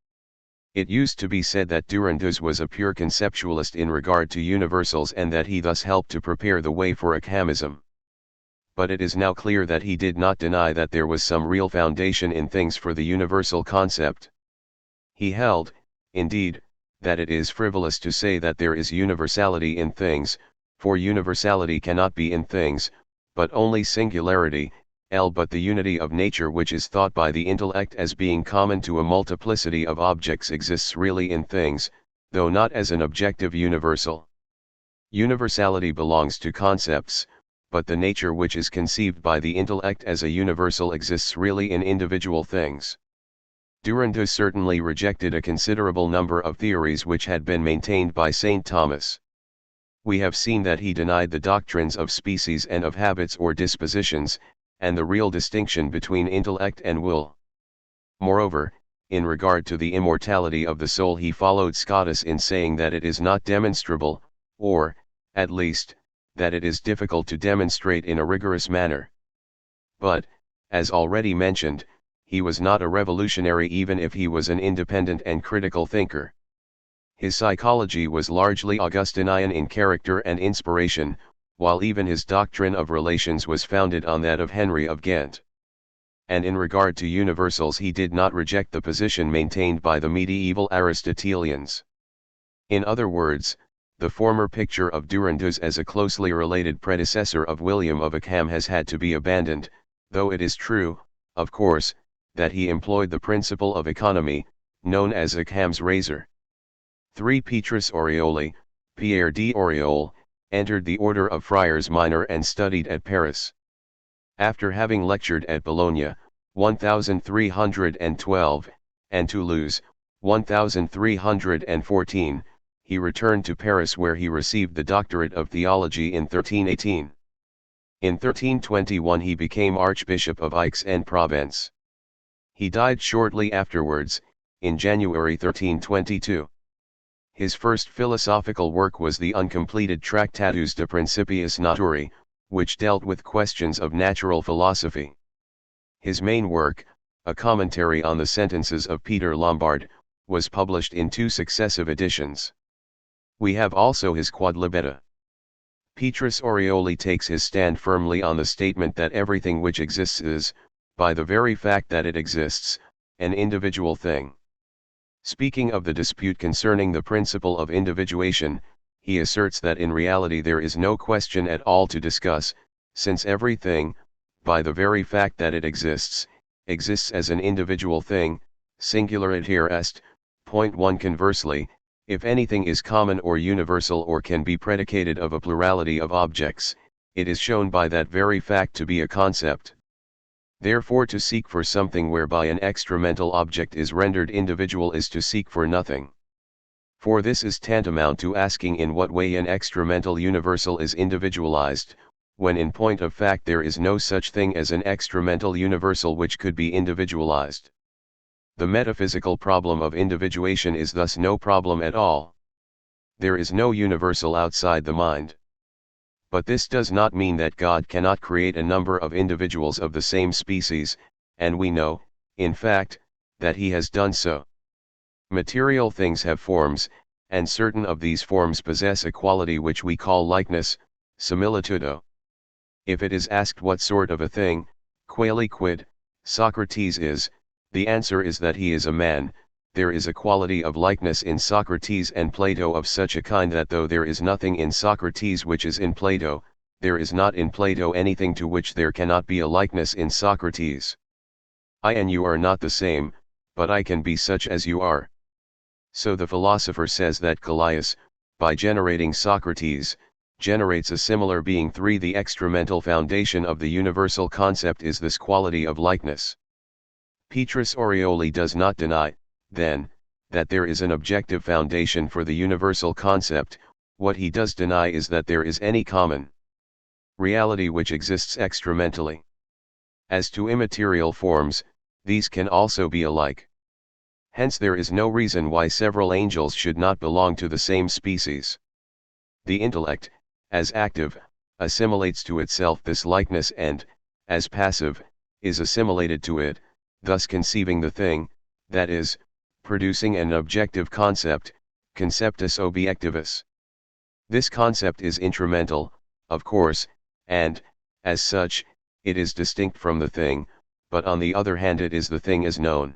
[SPEAKER 1] It used to be said that Durandus was a pure conceptualist in regard to universals and that he thus helped to prepare the way for Ockhamism. But it is now clear that he did not deny that there was some real foundation in things for the universal concept. He held, indeed, that it is frivolous to say that there is universality in things, for universality cannot be in things, but only singularity, but the unity of nature which is thought by the intellect as being common to a multiplicity of objects exists really in things, though not as an objective universal. Universality belongs to concepts, but the nature which is conceived by the intellect as a universal exists really in individual things. Durandus certainly rejected a considerable number of theories which had been maintained by St. Thomas. We have seen that he denied the doctrines of species and of habits or dispositions, and the real distinction between intellect and will. Moreover, in regard to the immortality of the soul he followed Scotus in saying that it is not demonstrable, or, at least, that it is difficult to demonstrate in a rigorous manner. But, as already mentioned, he was not a revolutionary even if he was an independent and critical thinker. His psychology was largely Augustinian in character and inspiration, while even his doctrine of relations was founded on that of Henry of Ghent. And in regard to universals he did not reject the position maintained by the medieval Aristotelians. In other words, the former picture of Durandus as a closely related predecessor of William of Ockham has had to be abandoned, though it is true, of course, that he employed the principle of economy, known as Ockham's razor. 3. Petrus Orioli, Pierre d'Oriol, entered the order of Friars Minor and studied at Paris. After having lectured at Bologna, 1312, and Toulouse, 1314, he returned to Paris where he received the doctorate of theology in 1318. In 1321 he became Archbishop of Aix-en-Provence. He died shortly afterwards, in January 1322. His first philosophical work was the uncompleted Tractatus de Principiis Naturae, which dealt with questions of natural philosophy. His main work, a commentary on the sentences of Peter Lombard, was published in 2 successive editions. We have also his Quodlibeta. Petrus Orioli takes his stand firmly on the statement that everything which exists is, by the very fact that it exists, an individual thing. Speaking of the dispute concerning the principle of individuation, he asserts that in reality there is no question at all to discuss, since everything, by the very fact that it exists, exists as an individual thing, singular et here est. Point 1. Conversely, if anything is common or universal or can be predicated of a plurality of objects, it is shown by that very fact to be a concept. Therefore to seek for something whereby an extramental object is rendered individual is to seek for nothing. For this is tantamount to asking in what way an extramental universal is individualized, when in point of fact there is no such thing as an extramental universal which could be individualized. The metaphysical problem of individuation is thus no problem at all. There is no universal outside the mind. But this does not mean that God cannot create a number of individuals of the same species, and we know, in fact, that he has done so. Material things have forms, and certain of these forms possess a quality which we call likeness, similitudo. If it is asked what sort of a thing, quale quid, Socrates is, the answer is that he is a man. There is a quality of likeness in Socrates and Plato of such a kind that though there is nothing in Socrates which is in Plato, there is not in Plato anything to which there cannot be a likeness in Socrates. I and you are not the same, but I can be such as you are. So the philosopher says that Callias, by generating Socrates, generates a similar being. 3. The extramental foundation of the universal concept is this quality of likeness. Petrus Orioli does not deny, then, that there is an objective foundation for the universal concept. What he does deny is that there is any common reality which exists extramentally. As to immaterial forms, these can also be alike. Hence there is no reason why several angels should not belong to the same species. The intellect, as active, assimilates to itself this likeness and, as passive, is assimilated to it, thus conceiving the thing, that is, producing an objective concept, conceptus objectivus. This concept is intramental, of course, and, as such, it is distinct from the thing, but on the other hand it is the thing as known.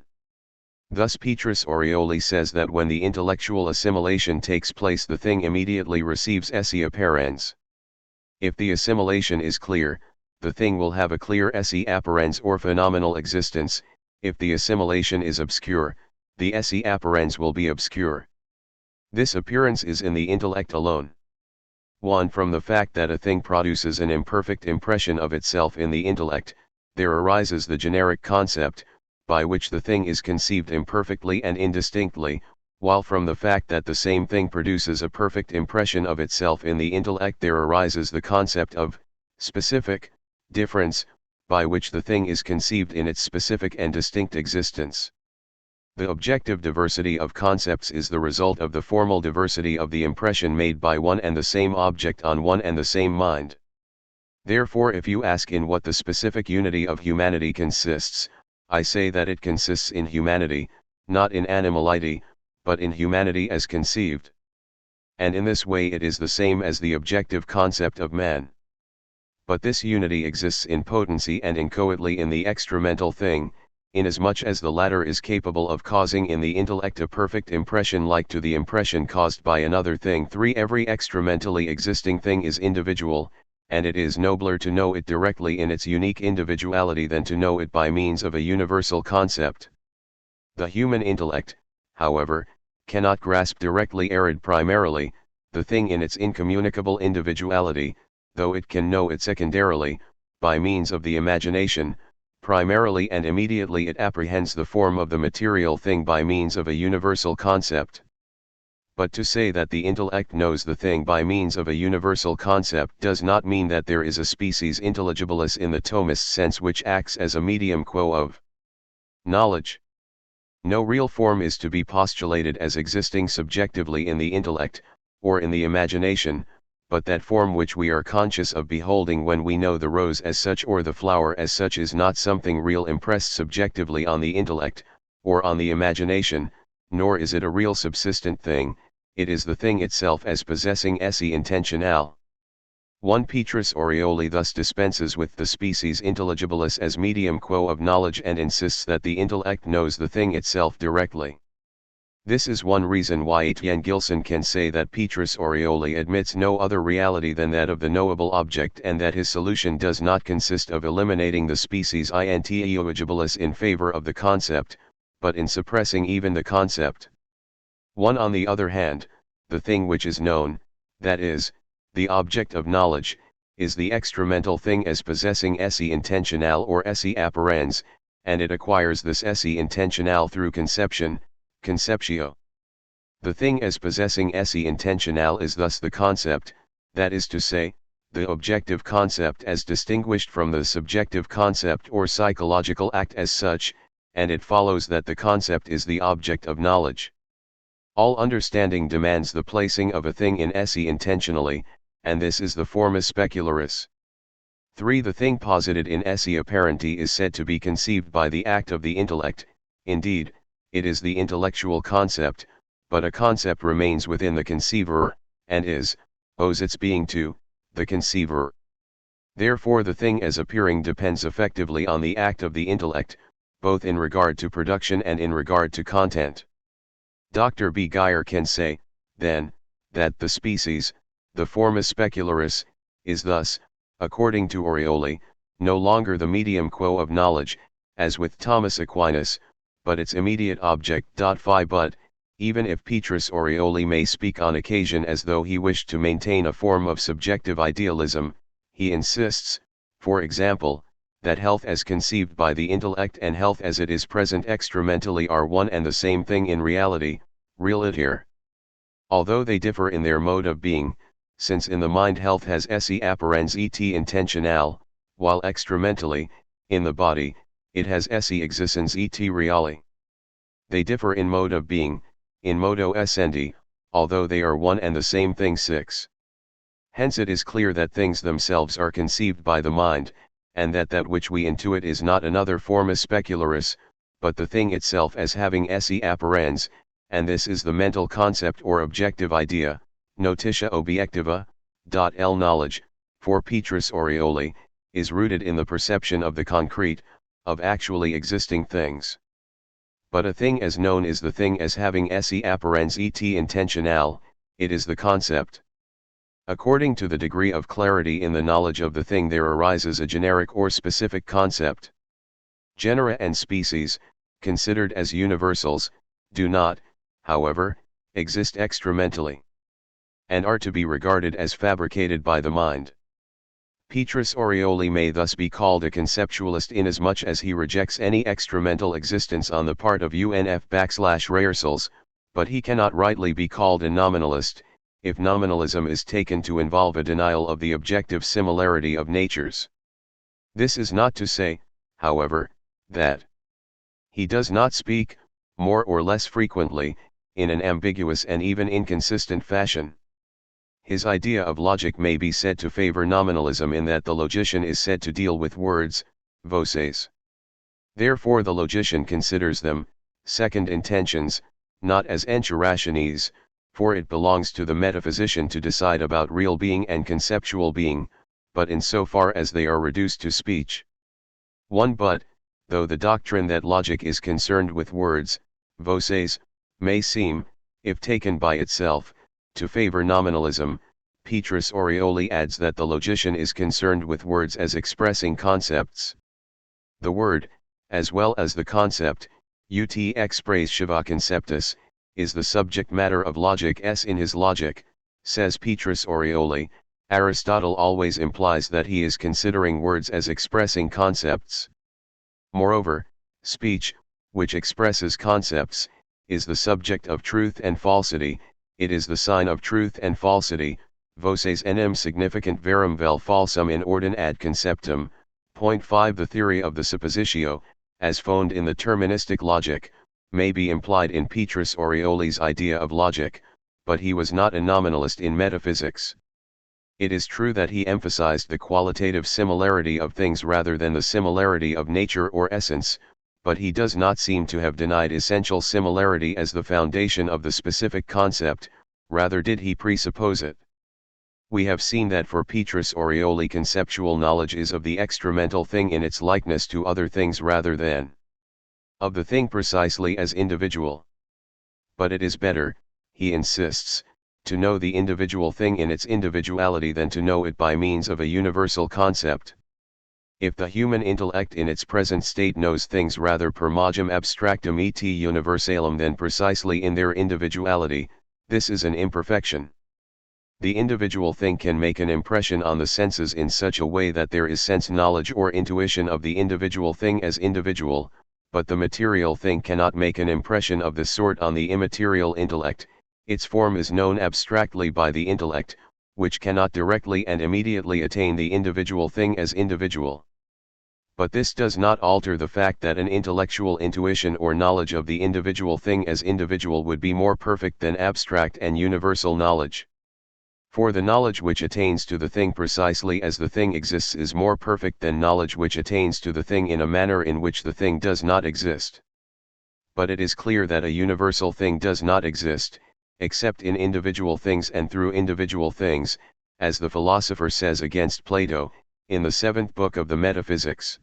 [SPEAKER 1] Thus Petrus Orioli says that when the intellectual assimilation takes place the thing immediately receives esse apparens. If the assimilation is clear, the thing will have a clear esse apparens or phenomenal existence. If the assimilation is obscure, the esse apparens will be obscure. This appearance is in the intellect alone. 1. From the fact that a thing produces an imperfect impression of itself in the intellect, there arises the generic concept, by which the thing is conceived imperfectly and indistinctly, while from the fact that the same thing produces a perfect impression of itself in the intellect there arises the concept of specific difference, by which the thing is conceived in its specific and distinct existence. The objective diversity of concepts is the result of the formal diversity of the impression made by one and the same object on one and the same mind. Therefore, if you ask in what the specific unity of humanity consists, I say that it consists in humanity, not in animality, but in humanity as conceived. And in this way it is the same as the objective concept of man. But this unity exists in potency and inchoately in the extramental thing, inasmuch as the latter is capable of causing in the intellect a perfect impression like to the impression caused by another thing. 3. Every extramentally existing thing is individual, and it is nobler to know it directly in its unique individuality than to know it by means of a universal concept. The human intellect, however, cannot grasp directly arid primarily, the thing in its incommunicable individuality, though it can know it secondarily, by means of the imagination. Primarily and immediately it apprehends the form of the material thing by means of a universal concept. But to say that the intellect knows the thing by means of a universal concept does not mean that there is a species intelligibilis in the Thomist sense which acts as a medium quo of knowledge. No real form is to be postulated as existing subjectively in the intellect, or in the imagination, but that form which we are conscious of beholding when we know the rose as such or the flower as such is not something real impressed subjectively on the intellect, or on the imagination, nor is it a real subsistent thing, it is the thing itself as possessing esse intentionale. 1 Petrus Orioli thus dispenses with the species intelligibilis as medium quo of knowledge and insists that the intellect knows the thing itself directly. This is one reason why Etienne Gilson can say that Petrus Orioli admits no other reality than that of the knowable object, and that his solution does not consist of eliminating the species intelligibilis in favor of the concept, but in suppressing even the concept. 1 On the other hand, the thing which is known, that is, the object of knowledge, is the extramental thing as possessing esse intentionale or esse apparens, and it acquires this esse intentionale through conception, conceptio. The thing as possessing esse intentionale is thus the concept, that is to say, the objective concept as distinguished from the subjective concept or psychological act as such, and it follows that the concept is the object of knowledge. All understanding demands the placing of a thing in esse intentionally, and this is the forma specularis. 3 The thing posited in esse apparenti is said to be conceived by the act of the intellect. Indeed, it is the intellectual concept, but a concept remains within the conceiver, and owes its being to, the conceiver. Therefore the thing as appearing depends effectively on the act of the intellect, both in regard to production and in regard to content. Dr. B. Geyer can say, then, that the species, the forma specularis, is thus, according to Orioli, no longer the medium quo of knowledge, as with Thomas Aquinas, but its immediate object. But, even if Petrus Orioli may speak on occasion as though he wished to maintain a form of subjective idealism, he insists, for example, that health as conceived by the intellect and health as it is present extramentally are one and the same thing in reality, realiter. Although they differ in their mode of being, since in the mind health has esse apparens et intentionale, while extramentally, in the body, it has esse existens et reali. They differ in mode of being, in modo essendi, although they are one and the same thing. 6. Hence it is clear that things themselves are conceived by the mind, and that that which we intuit is not another forma specularis, but the thing itself as having esse apparens, and this is the mental concept or objective idea, notitia obiectiva. L knowledge, for Petrus Orioli, is rooted in the perception of the concrete, of actually existing things. But a thing as known is the thing as having esse apparens et intentionale, it is the concept. According to the degree of clarity in the knowledge of the thing there arises a generic or specific concept. Genera and species, considered as universals, do not, however, exist extramentally, and are to be regarded as fabricated by the mind. Petrus Orioli may thus be called a conceptualist inasmuch as he rejects any extramental existence on the part of UNF_Rehearsals, but he cannot rightly be called a nominalist, if nominalism is taken to involve a denial of the objective similarity of natures. This is not to say, however, that he does not speak, more or less frequently, in an ambiguous and even inconsistent fashion. His idea of logic may be said to favor nominalism in that the logician is said to deal with words, voces. Therefore the logician considers them, second intentions, not as encherationes, for it belongs to the metaphysician to decide about real being and conceptual being, but in so far as they are reduced to speech. 1 But, though the doctrine that logic is concerned with words, voces, may seem, if taken by itself, to favor nominalism, Petrus Orioli adds that the logician is concerned with words as expressing concepts. The word, as well as the concept, ut expressiva conceptus, is the subject matter of logic. In his logic, says Petrus Orioli, Aristotle always implies that he is considering words as expressing concepts. Moreover, speech, which expresses concepts, is the subject of truth and falsity, it is the sign of truth and falsity, voces enim significant verum vel falsum in ordine ad conceptum. Point 5 The theory of the suppositio, as found in the deterministic logic, may be implied in Petrus Orioli's idea of logic, but he was not a nominalist in metaphysics. It is true that he emphasized the qualitative similarity of things rather than the similarity of nature or essence, but he does not seem to have denied essential similarity as the foundation of the specific concept, rather did he presuppose it. We have seen that for Petrus Orioli conceptual knowledge is of the extramental thing in its likeness to other things rather than of the thing precisely as individual. But it is better, he insists, to know the individual thing in its individuality than to know it by means of a universal concept. If the human intellect in its present state knows things rather per magam abstractum et universalum than precisely in their individuality, this is an imperfection. The individual thing can make an impression on the senses in such a way that there is sense knowledge or intuition of the individual thing as individual, but the material thing cannot make an impression of this sort on the immaterial intellect. Its form is known abstractly by the intellect, which cannot directly and immediately attain the individual thing as individual. But this does not alter the fact that an intellectual intuition or knowledge of the individual thing as individual would be more perfect than abstract and universal knowledge. For the knowledge which attains to the thing precisely as the thing exists is more perfect than knowledge which attains to the thing in a manner in which the thing does not exist. But it is clear that a universal thing does not exist, except in individual things and through individual things, as the philosopher says against Plato, in the 7th book of the Metaphysics.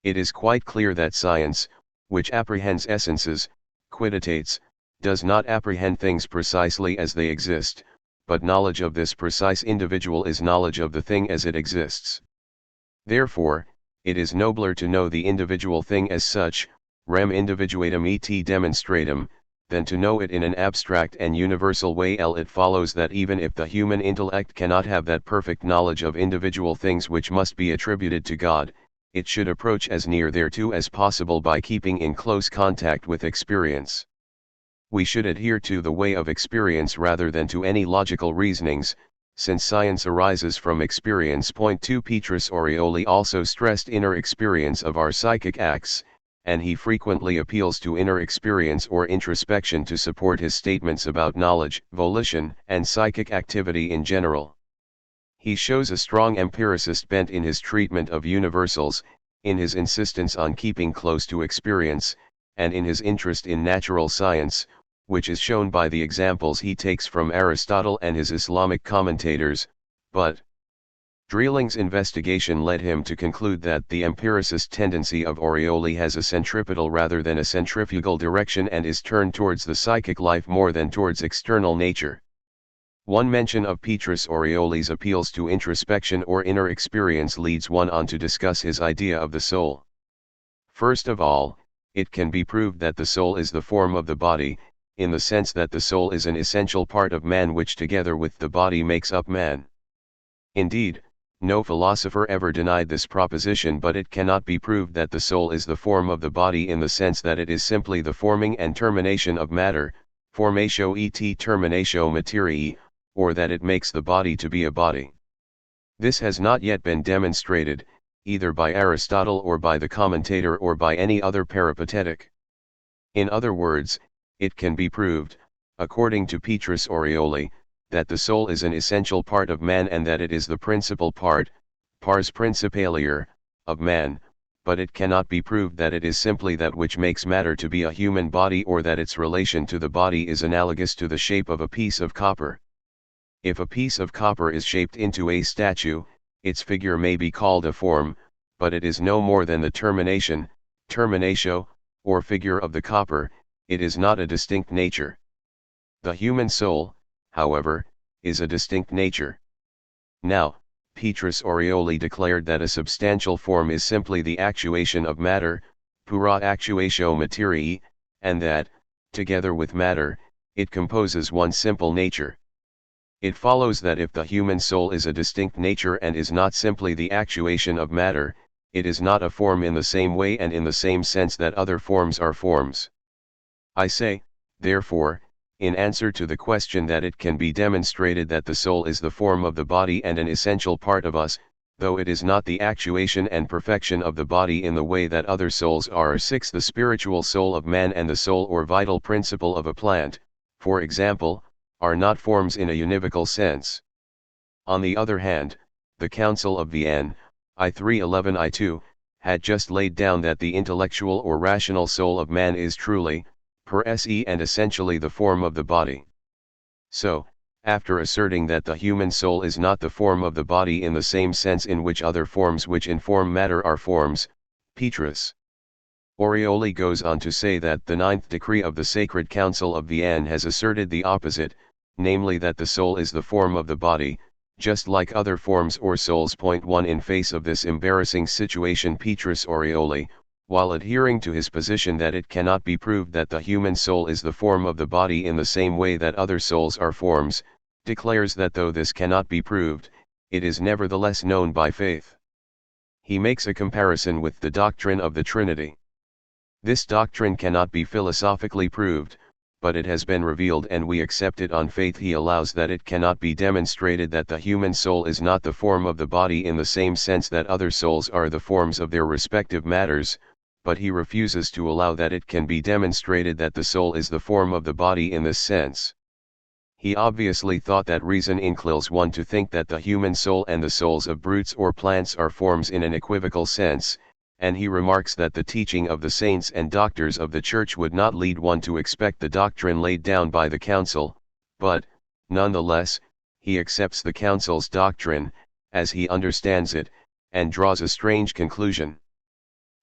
[SPEAKER 1] It is quite clear that science, which apprehends essences, quiditates, does not apprehend things precisely as they exist, but knowledge of this precise individual is knowledge of the thing as it exists. Therefore, it is nobler to know the individual thing as such, rem individuatum et demonstratum, than to know it in an abstract and universal way. It follows that even if the human intellect cannot have that perfect knowledge of individual things which must be attributed to God, it should approach as near thereto as possible by keeping in close contact with experience. We should adhere to the way of experience rather than to any logical reasonings, since science arises from experience. Point 2. Petrus Orioli also stressed inner experience of our psychic acts, and he frequently appeals to inner experience or introspection to support his statements about knowledge, volition, and psychic activity in general. He shows a strong empiricist bent in his treatment of universals, in his insistence on keeping close to experience, and in his interest in natural science, which is shown by the examples he takes from Aristotle and his Islamic commentators, but Dreeling's investigation led him to conclude that the empiricist tendency of Orioli has a centripetal rather than a centrifugal direction and is turned towards the psychic life more than towards external nature. One mention of Petrus Orioli's appeals to introspection or inner experience leads one on to discuss his idea of the soul. First of all, it can be proved that the soul is the form of the body, in the sense that the soul is an essential part of man which together with the body makes up man. Indeed, no philosopher ever denied this proposition, but it cannot be proved that the soul is the form of the body in the sense that it is simply the forming and termination of matter, formatio et terminatio materiae, or that it makes the body to be a body. This has not yet been demonstrated, either by Aristotle or by the commentator or by any other peripatetic. In other words, it can be proved, according to Petrus Orioli, that the soul is an essential part of man and that it is the principal part, pars principalior, of man, but it cannot be proved that it is simply that which makes matter to be a human body or that its relation to the body is analogous to the shape of a piece of copper. If a piece of copper is shaped into a statue, its figure may be called a form, but it is no more than the termination, terminatio, or figure of the copper. It is not a distinct nature. The human soul, however, is a distinct nature. Now, Petrus Orioli declared that a substantial form is simply the actuation of matter, pura actuatio materiae, and that, together with matter, it composes one simple nature. It follows that if the human soul is a distinct nature and is not simply the actuation of matter, it is not a form in the same way and in the same sense that other forms are forms. I say, therefore, in answer to the question that it can be demonstrated that the soul is the form of the body and an essential part of us, though it is not the actuation and perfection of the body in the way that other souls are. 6. The spiritual soul of man and the soul or vital principle of a plant, for example, are not forms in a univocal sense. On the other hand, the Council of Vienne, I 3:11 I 2, had just laid down that the intellectual or rational soul of man is truly, per se and essentially the form of the body. So, after asserting that the human soul is not the form of the body in the same sense in which other forms which inform matter are forms, Petrus Orioli goes on to say that the ninth decree of the Sacred Council of Vienne has asserted the opposite, namely that the soul is the form of the body, just like other forms or souls. Point 1. In face of this embarrassing situation, Petrus Orioli, while adhering to his position that it cannot be proved that the human soul is the form of the body in the same way that other souls are forms, declares that though this cannot be proved, it is nevertheless known by faith. He makes a comparison with the doctrine of the Trinity. This doctrine cannot be philosophically proved, but it has been revealed and we accept it on faith. He allows that it cannot be demonstrated that the human soul is not the form of the body in the same sense that other souls are the forms of their respective matters, but he refuses to allow that it can be demonstrated that the soul is the form of the body in this sense. He obviously thought that reason inclines one to think that the human soul and the souls of brutes or plants are forms in an equivocal sense, and he remarks that the teaching of the saints and doctors of the Church would not lead one to expect the doctrine laid down by the Council, but, nonetheless, he accepts the Council's doctrine, as he understands it, and draws a strange conclusion.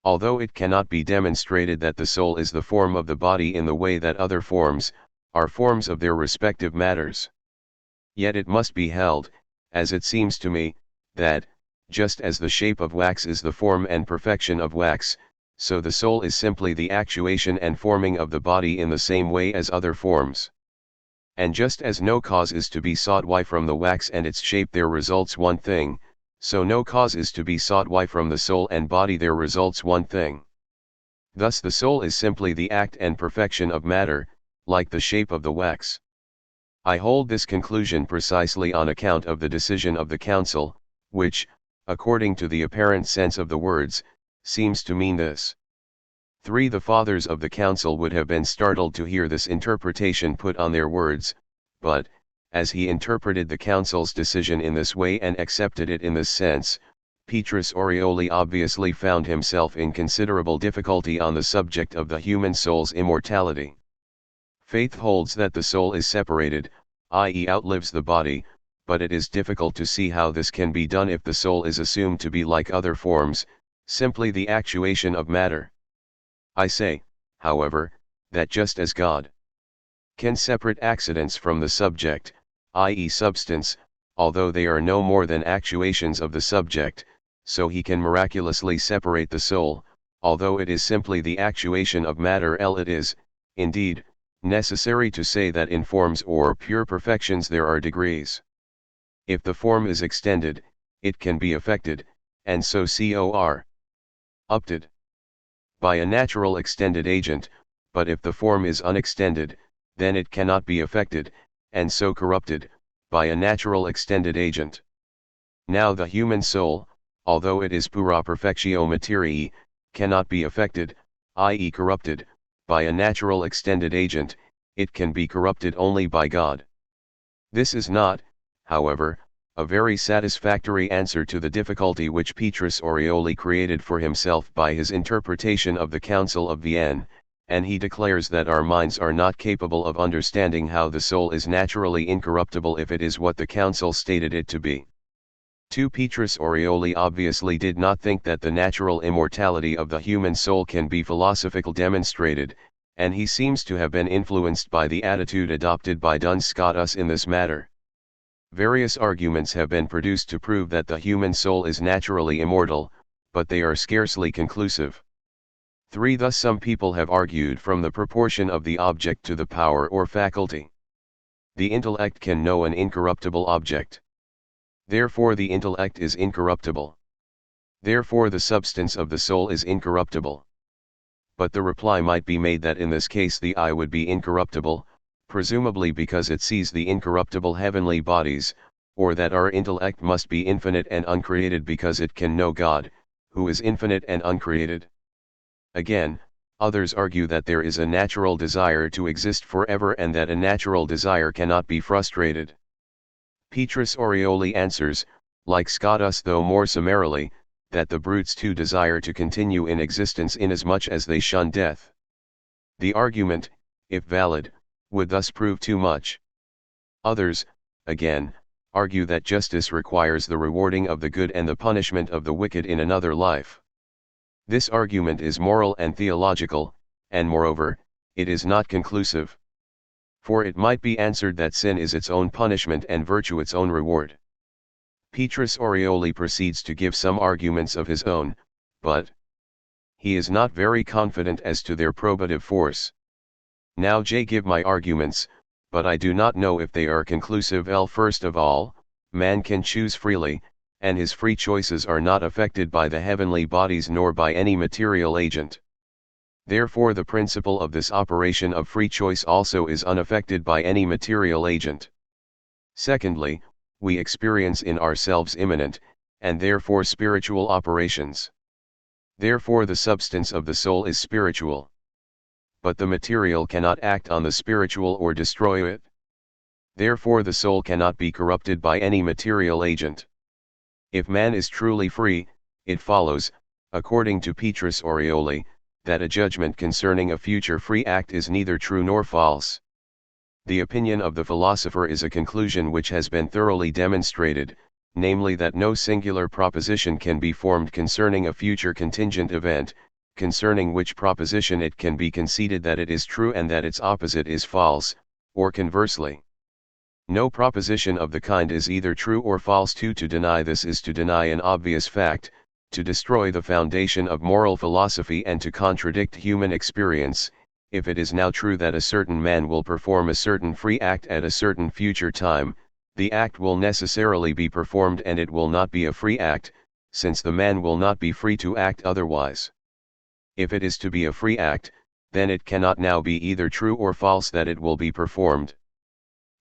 [SPEAKER 1] Although it cannot be demonstrated that the soul is the form of the body in the way that other forms are forms of their respective matters, yet it must be held, as it seems to me, that, just as the shape of wax is the form and perfection of wax, so the soul is simply the actuation and forming of the body in the same way as other forms. And just as no cause is to be sought why from the wax and its shape there results one thing, so no cause is to be sought why from the soul and body there results one thing. Thus the soul is simply the act and perfection of matter, like the shape of the wax. I hold this conclusion precisely on account of the decision of the Council, which, according to the apparent sense of the words, seems to mean this. 3. The fathers of the Council would have been startled to hear this interpretation put on their words, but, as he interpreted the Council's decision in this way and accepted it in this sense, Petrus Orioli obviously found himself in considerable difficulty on the subject of the human soul's immortality. Faith holds that the soul is separated, i.e. outlives the body, but it is difficult to see how this can be done if the soul is assumed to be like other forms, simply the actuation of matter. I say, however, that just as God can separate accidents from the subject, i.e. substance, although they are no more than actuations of the subject, so he can miraculously separate the soul, although it is simply the actuation of matter. It is, indeed, necessary to say that in forms or pure perfections there are degrees. If the form is extended, it can be affected, and so corrupted by a natural extended agent, but if the form is unextended, then it cannot be affected, and so corrupted, by a natural extended agent. Now the human soul, although it is pura perfectio materiae, cannot be affected, i.e. corrupted, by a natural extended agent, it can be corrupted only by God. This is not, however, a very satisfactory answer to the difficulty which Petrus Orioli created for himself by his interpretation of the Council of Vienne, and he declares that our minds are not capable of understanding how the soul is naturally incorruptible if it is what the Council stated it to be. 2. Petrus Orioli obviously did not think that the natural immortality of the human soul can be philosophically demonstrated, and he seems to have been influenced by the attitude adopted by Duns Scotus in this matter. Various arguments have been produced to prove that the human soul is naturally immortal, but they are scarcely conclusive. 3. Thus some people have argued from the proportion of the object to the power or faculty. The intellect can know an incorruptible object. Therefore the intellect is incorruptible. Therefore the substance of the soul is incorruptible. But the reply might be made that in this case the eye would be incorruptible, presumably because it sees the incorruptible heavenly bodies, or that our intellect must be infinite and uncreated because it can know God, who is infinite and uncreated. Again, others argue that there is a natural desire to exist forever and that a natural desire cannot be frustrated. Petrus Orioli answers, like Scotus though more summarily, that the brutes too desire to continue in existence inasmuch as they shun death. The argument, if valid, would thus prove too much. Others, again, argue that justice requires the rewarding of the good and the punishment of the wicked in another life. This argument is moral and theological, and moreover, it is not conclusive. For it might be answered that sin is its own punishment and virtue its own reward. Petrus Orioli proceeds to give some arguments of his own, but he is not very confident as to their probative force. Now J give my arguments, but I do not know if they are conclusive. First of all, man can choose freely, and his free choices are not affected by the heavenly bodies nor by any material agent. Therefore the principle of this operation of free choice also is unaffected by any material agent. Secondly, we experience in ourselves immanent, and therefore spiritual operations. Therefore the substance of the soul is spiritual. But the material cannot act on the spiritual or destroy it. Therefore the soul cannot be corrupted by any material agent. If man is truly free, it follows, according to Petrus Orioli, that a judgment concerning a future free act is neither true nor false. The opinion of the philosopher is a conclusion which has been thoroughly demonstrated, namely that no singular proposition can be formed concerning a future contingent event, concerning which proposition it can be conceded that it is true and that its opposite is false, or conversely. No proposition of the kind is either true or false. To deny this is to deny an obvious fact, to destroy the foundation of moral philosophy and to contradict human experience. If it is now true that a certain man will perform a certain free act at a certain future time, the act will necessarily be performed and it will not be a free act, since the man will not be free to act otherwise. If it is to be a free act, then it cannot now be either true or false that it will be performed.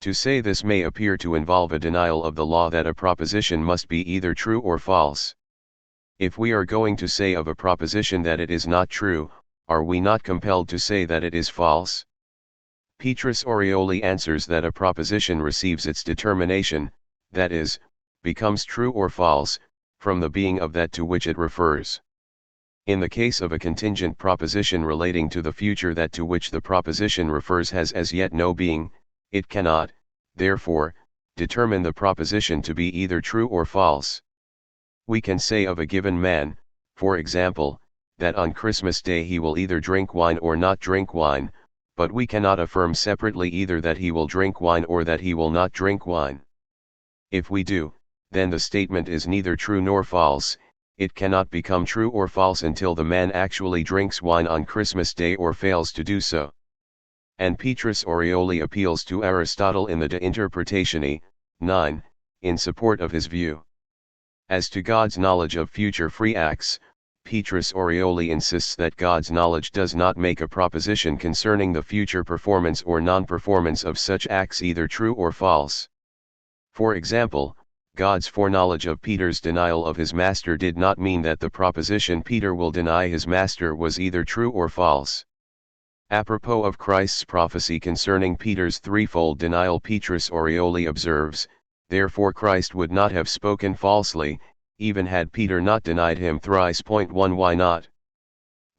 [SPEAKER 1] To say this may appear to involve a denial of the law that a proposition must be either true or false. If we are going to say of a proposition that it is not true, are we not compelled to say that it is false? Petrus Orioli answers that a proposition receives its determination, that is, becomes true or false, from the being of that to which it refers. In the case of a contingent proposition relating to the future, that to which the proposition refers has as yet no being, it cannot, therefore, determine the proposition to be either true or false. We can say of a given man, for example, that on Christmas Day he will either drink wine or not drink wine, but we cannot affirm separately either that he will drink wine or that he will not drink wine. If we do, then the statement is neither true nor false. It cannot become true or false until the man actually drinks wine on Christmas Day or fails to do so. And Petrus Orioli appeals to Aristotle in the De Interpretatione, 9, in support of his view. As to God's knowledge of future free acts, Petrus Orioli insists that God's knowledge does not make a proposition concerning the future performance or non-performance of such acts either true or false. For example, God's foreknowledge of Peter's denial of his master did not mean that the proposition Peter will deny his master was either true or false. Apropos of Christ's prophecy concerning Peter's threefold denial, Petrus Orioli observes, therefore Christ would not have spoken falsely, even had Peter not denied him thrice. 1 Why not?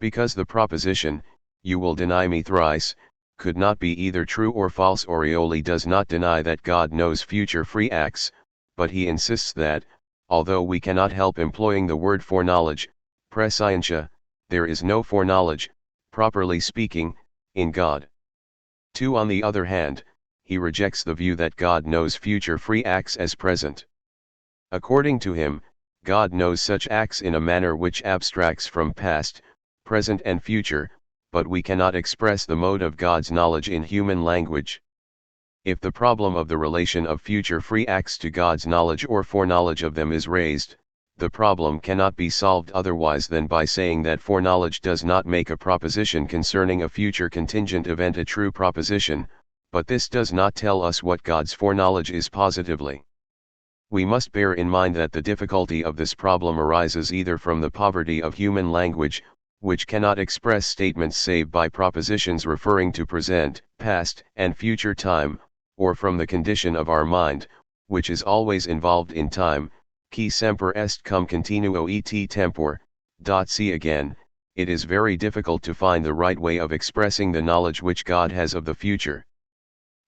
[SPEAKER 1] Because the proposition, you will deny me thrice, could not be either true or false. Orioli does not deny that God knows future free acts, but he insists that, although we cannot help employing the word foreknowledge, prescientia, there is no foreknowledge, properly speaking, in God. 2 On the other hand, he rejects the view that God knows future free acts as present. According to him, God knows such acts in a manner which abstracts from past, present and future, but we cannot express the mode of God's knowledge in human language. If the problem of the relation of future free acts to God's knowledge or foreknowledge of them is raised, the problem cannot be solved otherwise than by saying that foreknowledge does not make a proposition concerning a future contingent event a true proposition, but this does not tell us what God's foreknowledge is positively. We must bear in mind that the difficulty of this problem arises either from the poverty of human language, which cannot express statements save by propositions referring to present, past, and future time, or from the condition of our mind, which is always involved in time, qui semper est cum continuo et tempore. See again, it is very difficult to find the right way of expressing the knowledge which God has of the future.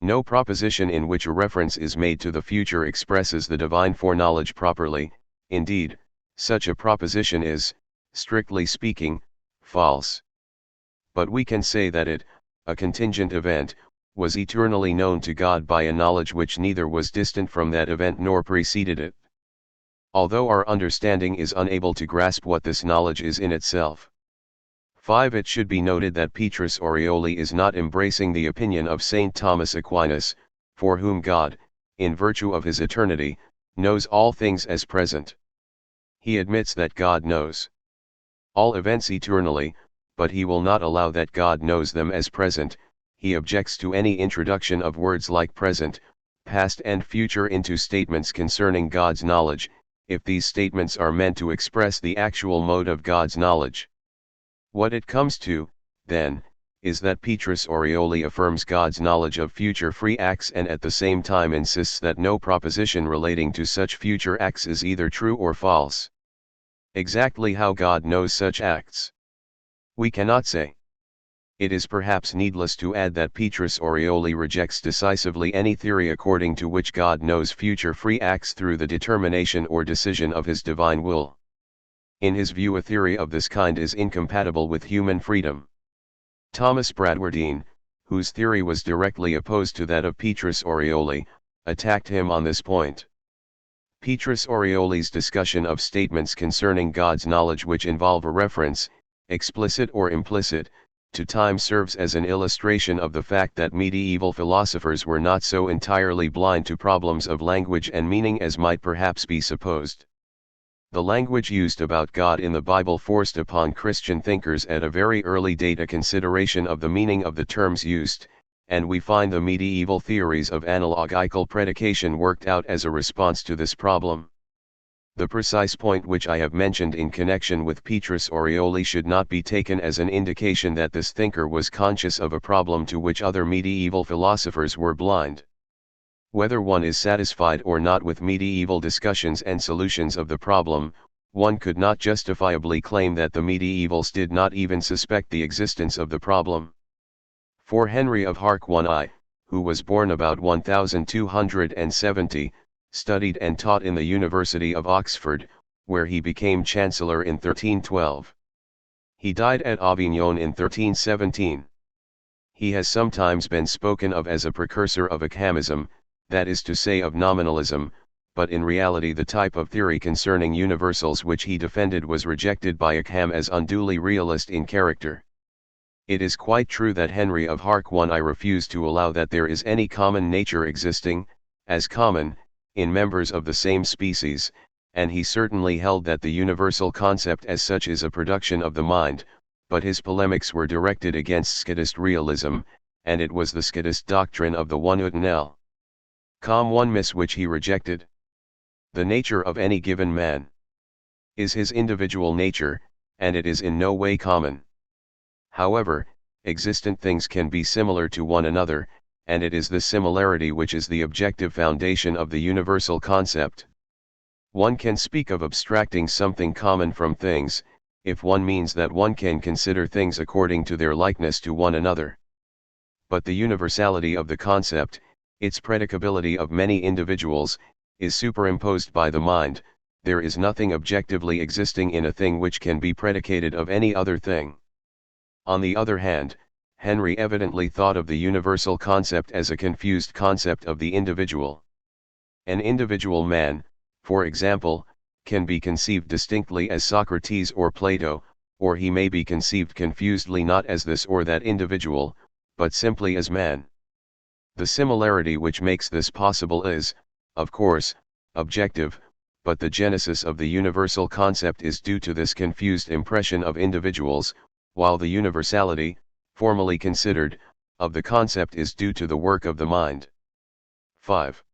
[SPEAKER 1] No proposition in which a reference is made to the future expresses the divine foreknowledge properly. Indeed, such a proposition is, strictly speaking, false. But we can say that it, a contingent event, was eternally known to God by a knowledge which neither was distant from that event nor preceded it. Although our understanding is unable to grasp what this knowledge is in itself. 5. It should be noted that Petrus Orioli is not embracing the opinion of St. Thomas Aquinas, for whom God, in virtue of his eternity, knows all things as present. He admits that God knows all events eternally, but he will not allow that God knows them as present. He objects to any introduction of words like present, past and future into statements concerning God's knowledge, if these statements are meant to express the actual mode of God's knowledge. What it comes to, then, is that Petrus Orioli affirms God's knowledge of future free acts and at the same time insists that no proposition relating to such future acts is either true or false. Exactly how God knows such acts, we cannot say. It is perhaps needless to add that Petrus Orioli rejects decisively any theory according to which God knows future free acts through the determination or decision of his divine will. In his view, a theory of this kind is incompatible with human freedom. Thomas Bradwardine, whose theory was directly opposed to that of Petrus Orioli, attacked him on this point. Petrus Orioli's discussion of statements concerning God's knowledge which involve a reference, explicit or implicit, to time serves as an illustration of the fact that medieval philosophers were not so entirely blind to problems of language and meaning as might perhaps be supposed. The language used about God in the Bible forced upon Christian thinkers at a very early date a consideration of the meaning of the terms used, and we find the medieval theories of analogical predication worked out as a response to this problem. The precise point which I have mentioned in connection with Petrus Orioli should not be taken as an indication that this thinker was conscious of a problem to which other medieval philosophers were blind. Whether one is satisfied or not with medieval discussions and solutions of the problem, one could not justifiably claim that the medievals did not even suspect the existence of the problem. For Henry of Harquaii, who was born about 1270, studied and taught in the University of Oxford, where he became Chancellor in 1312. He died at Avignon in 1317. He has sometimes been spoken of as a precursor of Ockhamism, that is to say of nominalism, but in reality the type of theory concerning universals which he defended was rejected by Ockham as unduly realist in character. It is quite true that Henry of Harquaii refused to allow that there is any common nature existing, as common, in members of the same species, and he certainly held that the universal concept as such is a production of the mind, but his polemics were directed against Scotist realism, and it was the Scotist doctrine of the one ut nil com one miss which he rejected. The nature of any given man is his individual nature, and it is in no way common. However, existent things can be similar to one another, and it is this similarity which is the objective foundation of the universal concept. One can speak of abstracting something common from things, if one means that one can consider things according to their likeness to one another. But the universality of the concept, its predicability of many individuals, is superimposed by the mind. There is nothing objectively existing in a thing which can be predicated of any other thing. On the other hand, Henry evidently thought of the universal concept as a confused concept of the individual. An individual man, for example, can be conceived distinctly as Socrates or Plato, or he may be conceived confusedly not as this or that individual, but simply as man. The similarity which makes this possible is, of course, objective, but the genesis of the universal concept is due to this confused impression of individuals, while the universality, formally considered, of the concept is due to the work of the mind. 5.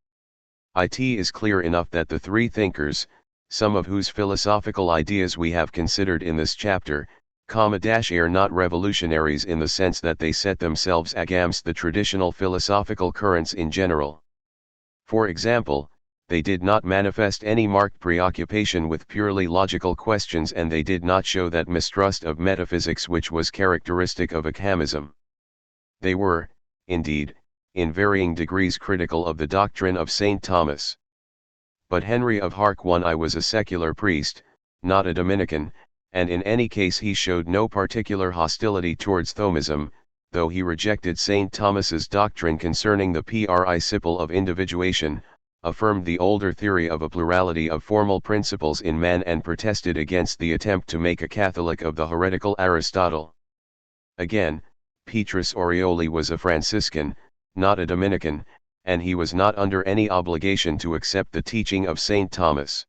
[SPEAKER 1] It is clear enough that the three thinkers, some of whose philosophical ideas we have considered in this chapter, are not revolutionaries in the sense that they set themselves against the traditional philosophical currents in general. For example, they did not manifest any marked preoccupation with purely logical questions, and they did not show that mistrust of metaphysics which was characteristic of Ockhamism. They were, indeed, in varying degrees critical of the doctrine of St. Thomas. But Henry of Hark I was a secular priest, not a Dominican, and in any case he showed no particular hostility towards Thomism, though he rejected St. Thomas's doctrine concerning the principle of individuation, affirmed the older theory of a plurality of formal principles in man, and protested against the attempt to make a Catholic of the heretical Aristotle. Again, Petrus Orioli was a Franciscan, not a Dominican, and he was not under any obligation to accept the teaching of St. Thomas.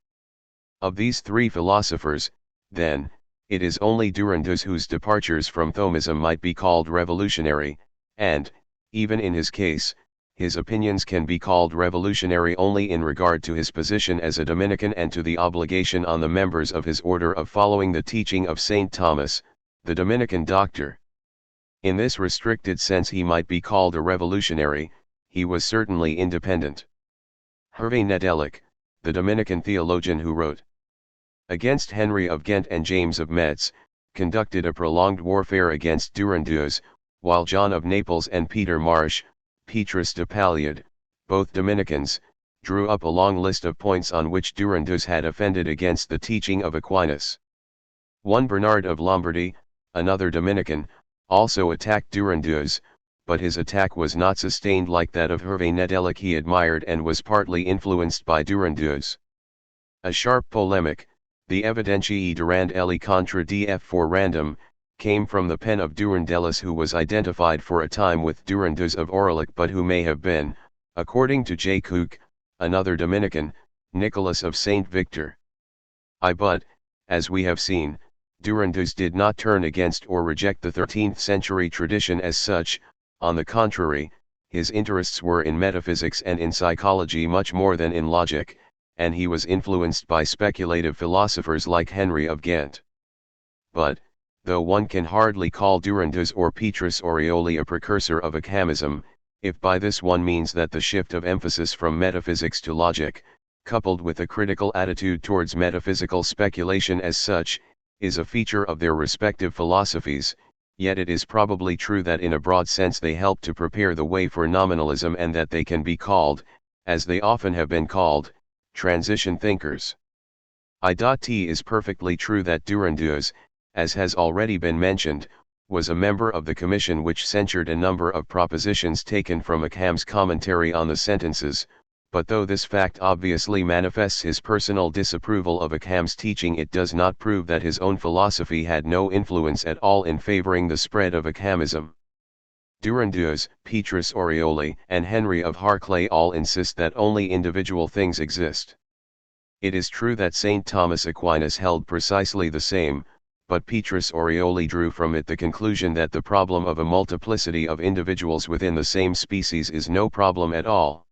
[SPEAKER 1] Of these three philosophers, then, it is only Durandus whose departures from Thomism might be called revolutionary, and, even in his case, his opinions can be called revolutionary only in regard to his position as a Dominican and to the obligation on the members of his order of following the teaching of St. Thomas, the Dominican doctor. In this restricted sense he might be called a revolutionary. He was certainly independent. Hervé Nedelec, the Dominican theologian who wrote against Henry of Ghent and James of Metz, conducted a prolonged warfare against Durandus, while John of Naples and Peter Marsh, Petrus de Palliad, both Dominicans, drew up a long list of points on which Durandus had offended against the teaching of Aquinas. One Bernard of Lombardy, another Dominican, also attacked Durandus, but his attack was not sustained like that of Hervé Nedelec. He admired and was partly influenced by Durandus. A sharp polemic, the Evidentii Durand-Eli contra df for random, came from the pen of Durandelis, who was identified for a time with Durandus of Aurillac but who may have been, according to J. Cook, another Dominican, Nicholas of Saint Victor. But, as we have seen, Durandus did not turn against or reject the 13th century tradition as such. On the contrary, his interests were in metaphysics and in psychology much more than in logic, and he was influenced by speculative philosophers like Henry of Ghent. But, though one can hardly call Durandus or Petrus Orioli a precursor of Ockhamism, if by this one means that the shift of emphasis from metaphysics to logic, coupled with a critical attitude towards metaphysical speculation as such, is a feature of their respective philosophies, yet it is probably true that in a broad sense they help to prepare the way for nominalism, and that they can be called, as they often have been called, transition thinkers. It is perfectly true that Durandus, as has already been mentioned, was a member of the commission which censured a number of propositions taken from Ockham's commentary on the sentences, but though this fact obviously manifests his personal disapproval of Ockham's teaching, it does not prove that his own philosophy had no influence at all in favoring the spread of Ockhamism. Durandus, Petrus Orioli, and Henry of Harclay all insist that only individual things exist. It is true that St. Thomas Aquinas held precisely the same, but Petrus Orioli drew from it the conclusion that the problem of a multiplicity of individuals within the same species is no problem at all.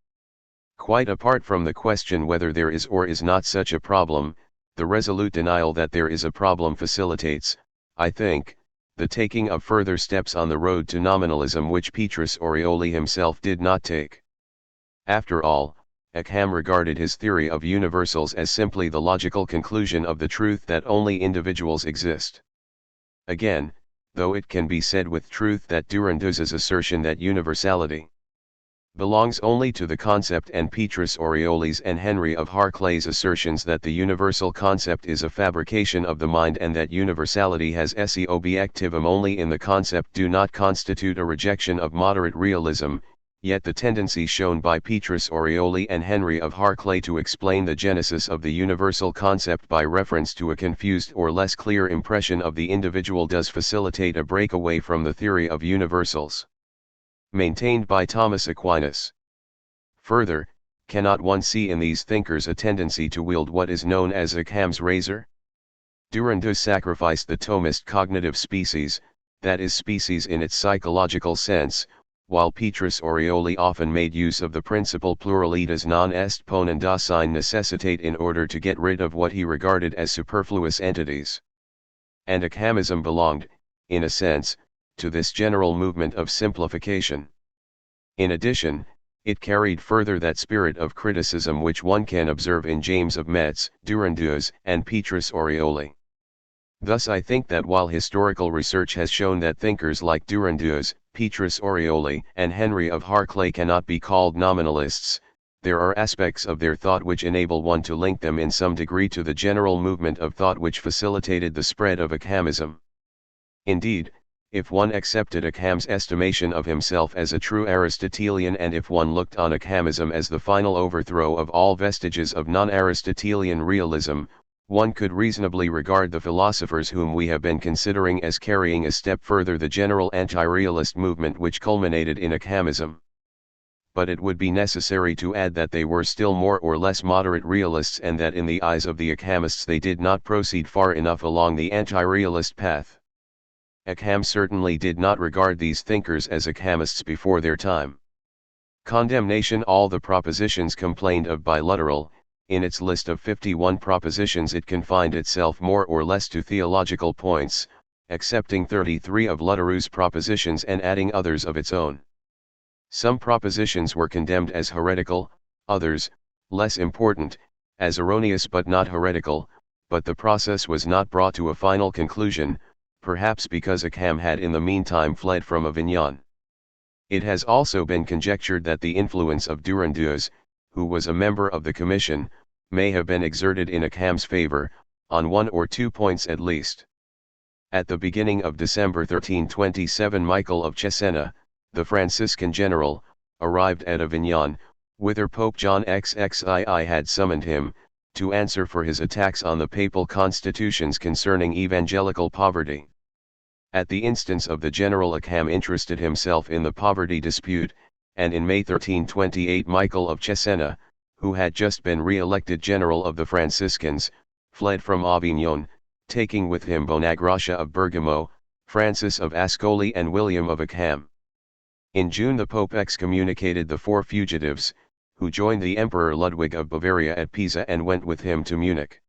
[SPEAKER 1] Quite apart from the question whether there is or is not such a problem, the resolute denial that there is a problem facilitates, I think, the taking of further steps on the road to nominalism which Petrus Orioli himself did not take. After all, Ockham regarded his theory of universals as simply the logical conclusion of the truth that only individuals exist. Again, though it can be said with truth that Durandus's assertion that universality belongs only to the concept, and Petrus Orioli's and Henry of Harclay's assertions that the universal concept is a fabrication of the mind and that universality has esse objectivum only in the concept, do not constitute a rejection of moderate realism, yet the tendency shown by Petrus Orioli and Henry of Harclay to explain the genesis of the universal concept by reference to a confused or less clear impression of the individual does facilitate a breakaway from the theory of universals maintained by Thomas Aquinas. Further, cannot one see in these thinkers a tendency to wield what is known as Ockham's razor? Durandus sacrificed the Thomist cognitive species, that is species in its psychological sense, while Petrus Orioli often made use of the principle pluralitas non est ponenda sine necessitate in order to get rid of what he regarded as superfluous entities. And Ockhamism belonged, in a sense, to this general movement of simplification. In addition, it carried further that spirit of criticism which one can observe in James of Metz, Durandus, and Petrus Orioli. Thus I think that while historical research has shown that thinkers like Durandus, Petrus Orioli, and Henry of Harclay cannot be called nominalists, there are aspects of their thought which enable one to link them in some degree to the general movement of thought which facilitated the spread of Ockhamism. Indeed, if one accepted Ockham's estimation of himself as a true Aristotelian, and if one looked on Ockhamism as the final overthrow of all vestiges of non-Aristotelian realism, one could reasonably regard the philosophers whom we have been considering as carrying a step further the general anti-realist movement which culminated in Ockhamism. But it would be necessary to add that they were still more or less moderate realists, and that in the eyes of the Ockhamists they did not proceed far enough along the anti-realist path. Ockham certainly did not regard these thinkers as Ockhamists before their time. Condemnation. All the propositions complained of by Luttrell, in its list of 51 propositions it confined itself more or less to theological points, accepting 33 of Luttrell's propositions and adding others of its own. Some propositions were condemned as heretical, others, less important, as erroneous but not heretical, but the process was not brought to a final conclusion, perhaps because Ockham had in the meantime fled from Avignon. It has also been conjectured that the influence of Durandus, who was a member of the commission, may have been exerted in Ockham's favor, on 1 or 2 points at least. At the beginning of December 1327 Michael of Cesena, the Franciscan general, arrived at Avignon, whither Pope John XXII had summoned him, to answer for his attacks on the papal constitutions concerning evangelical poverty. At the instance of the general, Ockham interested himself in the poverty dispute, and in May 1328 Michael of Cesena, who had just been re-elected general of the Franciscans, fled from Avignon, taking with him Bonagracia of Bergamo, Francis of Ascoli and William of Ockham. In June the Pope excommunicated the 4 fugitives, who joined the Emperor Ludwig of Bavaria at Pisa and went with him to Munich.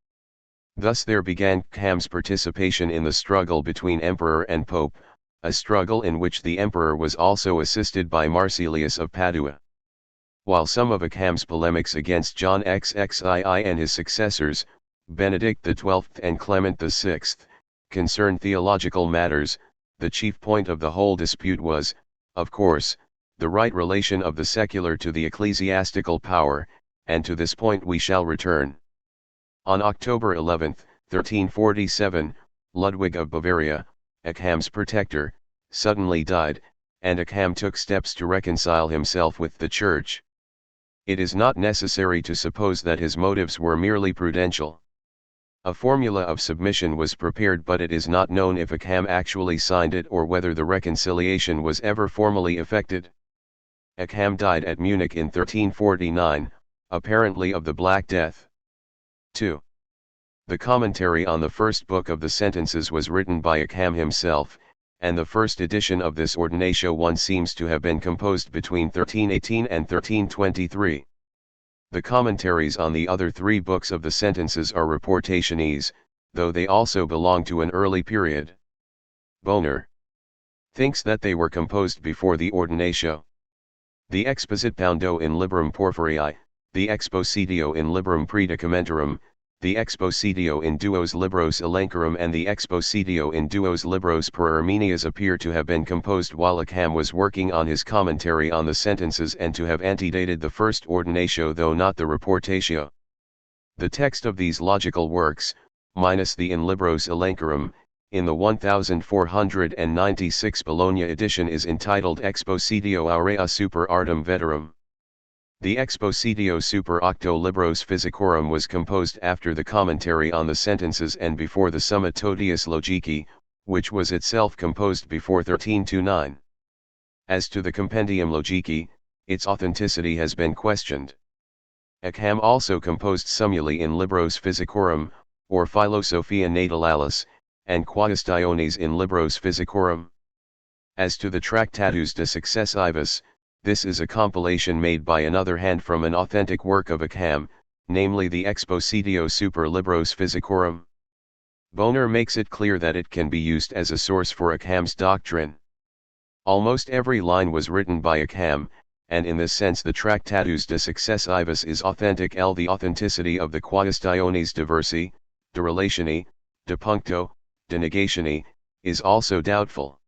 [SPEAKER 1] Thus there began Ockham's participation in the struggle between Emperor and Pope, a struggle in which the Emperor was also assisted by Marsilius of Padua. While some of Ockham's polemics against John XXII and his successors, Benedict XII and Clement VI, concerned theological matters, the chief point of the whole dispute was, of course, the right relation of the secular to the ecclesiastical power, and to this point we shall return. On October 11, 1347, Ludwig of Bavaria, Ockham's protector, suddenly died, and Ockham took steps to reconcile himself with the Church. It is not necessary to suppose that his motives were merely prudential. A formula of submission was prepared, but it is not known if Ockham actually signed it or whether the reconciliation was ever formally effected. Ockham died at Munich in 1349, apparently of the Black Death. 2. The commentary on the first book of the Sentences was written by Ockham himself, and the first edition of this Ordinatio 1 seems to have been composed between 1318 and 1323. The commentaries on the other 3 books of the Sentences are Reportationes, though they also belong to an early period. Boner thinks that they were composed before the Ordinatio. The Expositando in Librum Porphyrii, the Expositio in Librum Predicamentarum, the Expositio in Duos Libros Elencarum and the Expositio in Duos Libros per Armenias appear to have been composed while Ockham was working on his commentary on the Sentences and to have antedated the first Ordinatio, though not the Reportatio. The text of these logical works, minus the in Libros Elencarum, in the 1496 Bologna edition is entitled Expositio Aurea super Artem Veterum. The Expositio super Octo Libros Physicorum was composed after the commentary on the Sentences and before the Summa Totius Logici, which was itself composed before 1329. As to the Compendium Logici, its authenticity has been questioned. Ockham also composed Sumuli in Libros Physicorum, or Philosophia Naturalis, and Quaestiones in Libros Physicorum. As to the Tractatus de Successivus, this is a compilation made by another hand from an authentic work of Ockham, namely the Expositio super Libros Physicorum. Boner makes it clear that it can be used as a source for Ockham's doctrine. Almost every line was written by Ockham, and in this sense the Tractatus de Successivus is authentic. The authenticity of the Quaestiones diversi, de relatione, de puncto, de negatione, is also doubtful.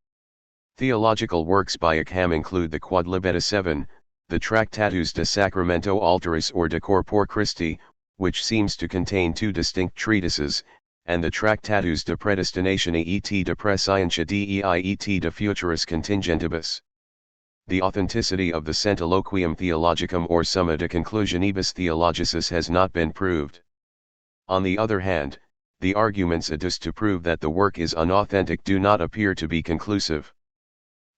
[SPEAKER 1] Theological works by Ockham include the Quodlibeta 7, the Tractatus de Sacramento Alteris or de Corpore Christi, which seems to contain two distinct treatises, and the Tractatus de Predestinatione et de Prescientia Dei et de Futuris Contingentibus. The authenticity of the Centiloquium Theologicum or Summa de Conclusionibus Theologicis has not been proved. On the other hand, the arguments adduced to prove that the work is unauthentic do not appear to be conclusive.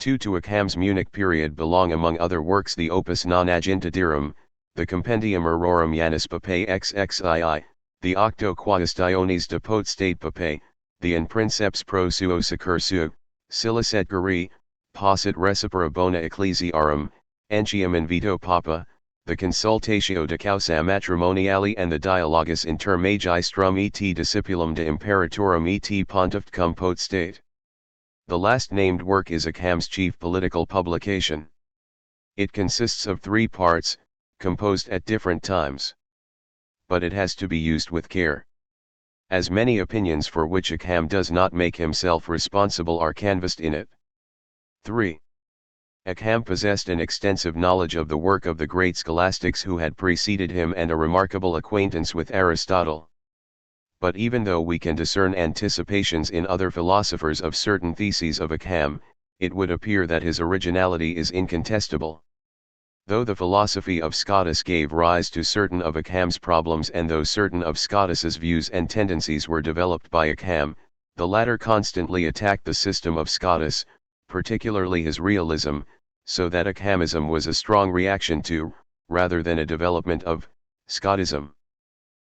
[SPEAKER 1] To Ockham's Munich period belong among other works the Opus Nonagintiderum, the Compendium Aurorum Janus Papae XXII, the Octo Quaestiones de Potestate Papae, the In Princeps pro suo secur suo, Silis et Guri, Possit Recipera Bona Ecclesiarum, Entium Invito Papa, the Consultatio de Causa Matrimoniali and the Dialogus inter Magistrum et Discipulum de Imperatorum et Pontificum Potestate. The last named work is Ockham's chief political publication. It consists of 3 parts, composed at different times. But it has to be used with care, as many opinions for which Ockham does not make himself responsible are canvassed in it. 3. Ockham possessed an extensive knowledge of the work of the great scholastics who had preceded him and a remarkable acquaintance with Aristotle. But even though we can discern anticipations in other philosophers of certain theses of Ockham, it would appear that his originality is incontestable. Though the philosophy of Scotus gave rise to certain of Ockham's problems and though certain of Scotus's views and tendencies were developed by Ockham, the latter constantly attacked the system of Scotus, particularly his realism, so that Ockhamism was a strong reaction to, rather than a development of, Scotism.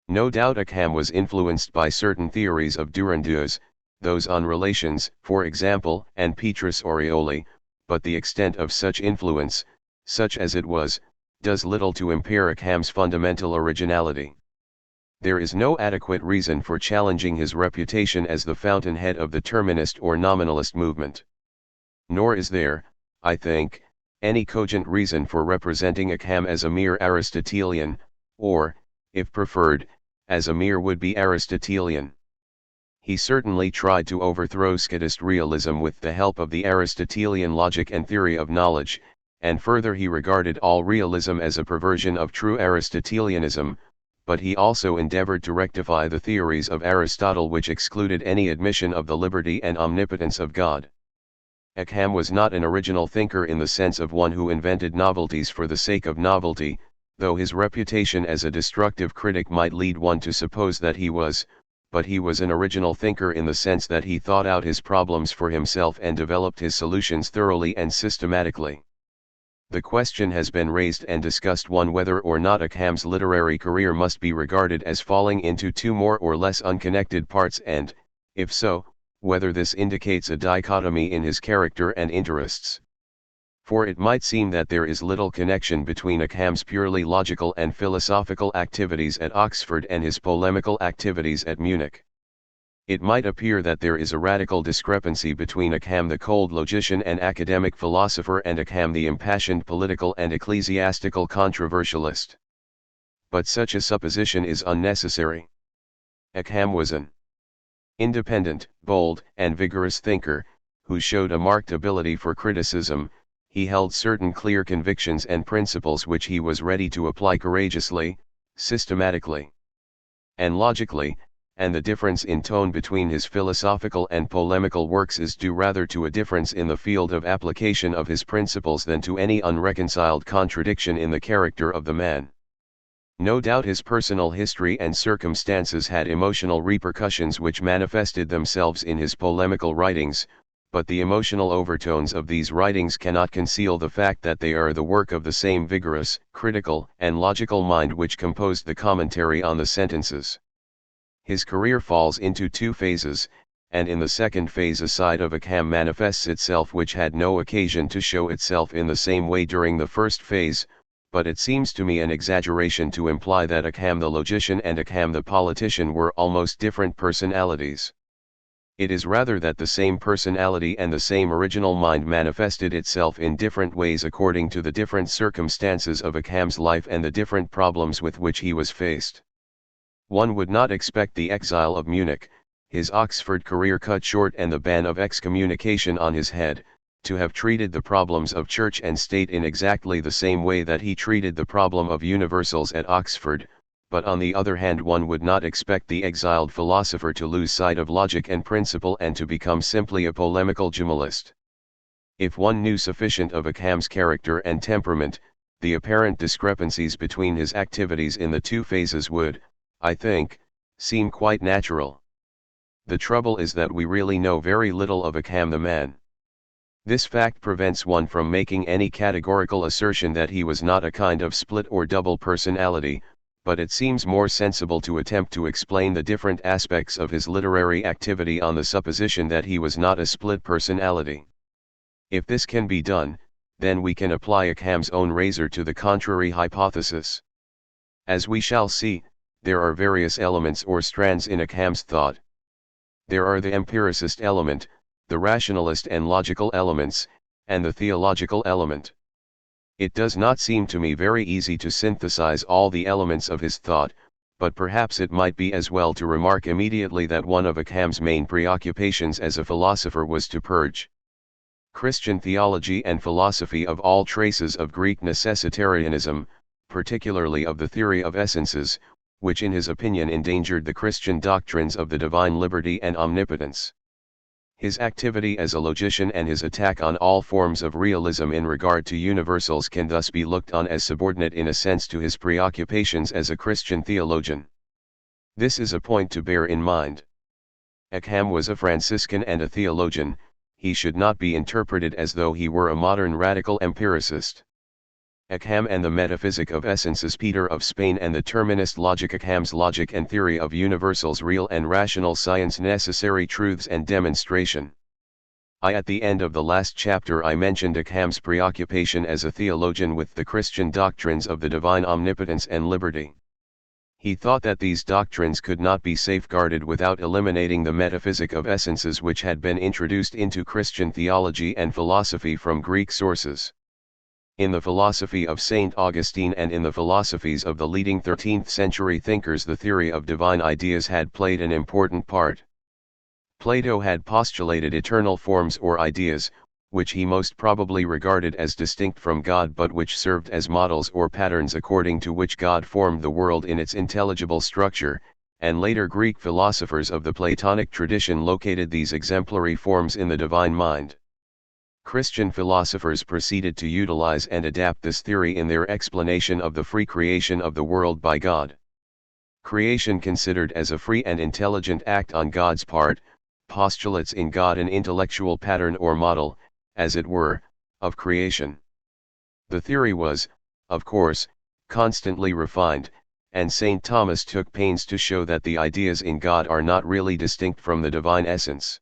[SPEAKER 1] No doubt Ockham was influenced by certain theories of Durandus, those on relations, for example, and Petrus Orioli, but the extent of such influence, such as it was, does little to impair Ockham's fundamental originality. There is no adequate reason for challenging his reputation as the fountainhead of the Terminist or Nominalist movement. Nor is there, I think, any cogent reason for representing Ockham as a mere Aristotelian, or, if preferred, as a mere would-be Aristotelian. He certainly tried to overthrow Scotist realism with the help of the Aristotelian logic and theory of knowledge, and further he regarded all realism as a perversion of true Aristotelianism, but he also endeavored to rectify the theories of Aristotle which excluded any admission of the liberty and omnipotence of God. Ockham was not an original thinker in the sense of one who invented novelties for the sake of novelty, though his reputation as a destructive critic might lead one to suppose that he was, but he was an original thinker in the sense that he thought out his problems for himself and developed his solutions thoroughly and systematically. The question has been raised and discussed whether or not Ockham's literary career must be regarded as falling into 2 more or less unconnected parts and, if so, whether this indicates a dichotomy in his character and interests. For it might seem that there is little connection between Ockham's purely logical and philosophical activities at Oxford and his polemical activities at Munich. It might appear that there is a radical discrepancy between Ockham the cold logician and academic philosopher and Ockham the impassioned political and ecclesiastical controversialist. But such a supposition is unnecessary. Ockham was an independent, bold, and vigorous thinker, who showed a marked ability for criticism. He held certain clear convictions and principles which he was ready to apply courageously, systematically, and logically, and the difference in tone between his philosophical and polemical works is due rather to a difference in the field of application of his principles than to any unreconciled contradiction in the character of the man. No doubt his personal history and circumstances had emotional repercussions which manifested themselves in his polemical writings, but the emotional overtones of these writings cannot conceal the fact that they are the work of the same vigorous, critical, and logical mind which composed the commentary on the sentences. His career falls into 2 phases, and in the second phase a side of Ockham manifests itself which had no occasion to show itself in the same way during the first phase, but it seems to me an exaggeration to imply that Ockham the logician and Ockham the politician were almost different personalities. It is rather that the same personality and the same original mind manifested itself in different ways according to the different circumstances of Ockham's life and the different problems with which he was faced. One would not expect the exile of Munich, his Oxford career cut short and the ban of excommunication on his head, to have treated the problems of church and state in exactly the same way that he treated the problem of universals at Oxford, but on the other hand one would not expect the exiled philosopher to lose sight of logic and principle and to become simply a polemical Jamalist. If one knew sufficient of Ockham's character and temperament, the apparent discrepancies between his activities in the two phases would, I think, seem quite natural. The trouble is that we really know very little of Ockham the man. This fact prevents one from making any categorical assertion that he was not a kind of split or double personality, but it seems more sensible to attempt to explain the different aspects of his literary activity on the supposition that he was not a split personality. If this can be done, then we can apply Ockham's own razor to the contrary hypothesis. As we shall see, there are various elements or strands in Ockham's thought. There are the empiricist element, the rationalist and logical elements, and the theological element. It does not seem to me very easy to synthesize all the elements of his thought, but perhaps it might be as well to remark immediately that one of Ockham's main preoccupations as a philosopher was to purge Christian theology and philosophy of all traces of Greek necessitarianism, particularly of the theory of essences, which in his opinion endangered the Christian doctrines of the divine liberty and omnipotence. His activity as a logician and his attack on all forms of realism in regard to universals can thus be looked on as subordinate in a sense to his preoccupations as a Christian theologian. This is a point to bear in mind. Ockham was a Franciscan and a theologian. He should not be interpreted as though he were a modern radical empiricist. Ockham and the metaphysic of essences, Peter of Spain and the terminist logic, Ockham's logic and theory of universals, real and rational science, necessary truths and demonstration. At the end of the last chapter I mentioned Ockham's preoccupation as a theologian with the Christian doctrines of the divine omnipotence and liberty. He thought that these doctrines could not be safeguarded without eliminating the metaphysic of essences which had been introduced into Christian theology and philosophy from Greek sources. In the philosophy of St. Augustine and in the philosophies of the leading 13th century thinkers, the theory of divine ideas had played an important part. Plato had postulated eternal forms or ideas, which he most probably regarded as distinct from God but which served as models or patterns according to which God formed the world in its intelligible structure, and later Greek philosophers of the Platonic tradition located these exemplary forms in the divine mind. Christian philosophers proceeded to utilize and adapt this theory in their explanation of the free creation of the world by God. Creation considered as a free and intelligent act on God's part, postulates in God an intellectual pattern or model, as it were, of creation. The theory was, of course, constantly refined, and St. Thomas took pains to show that the ideas in God are not really distinct from the divine essence.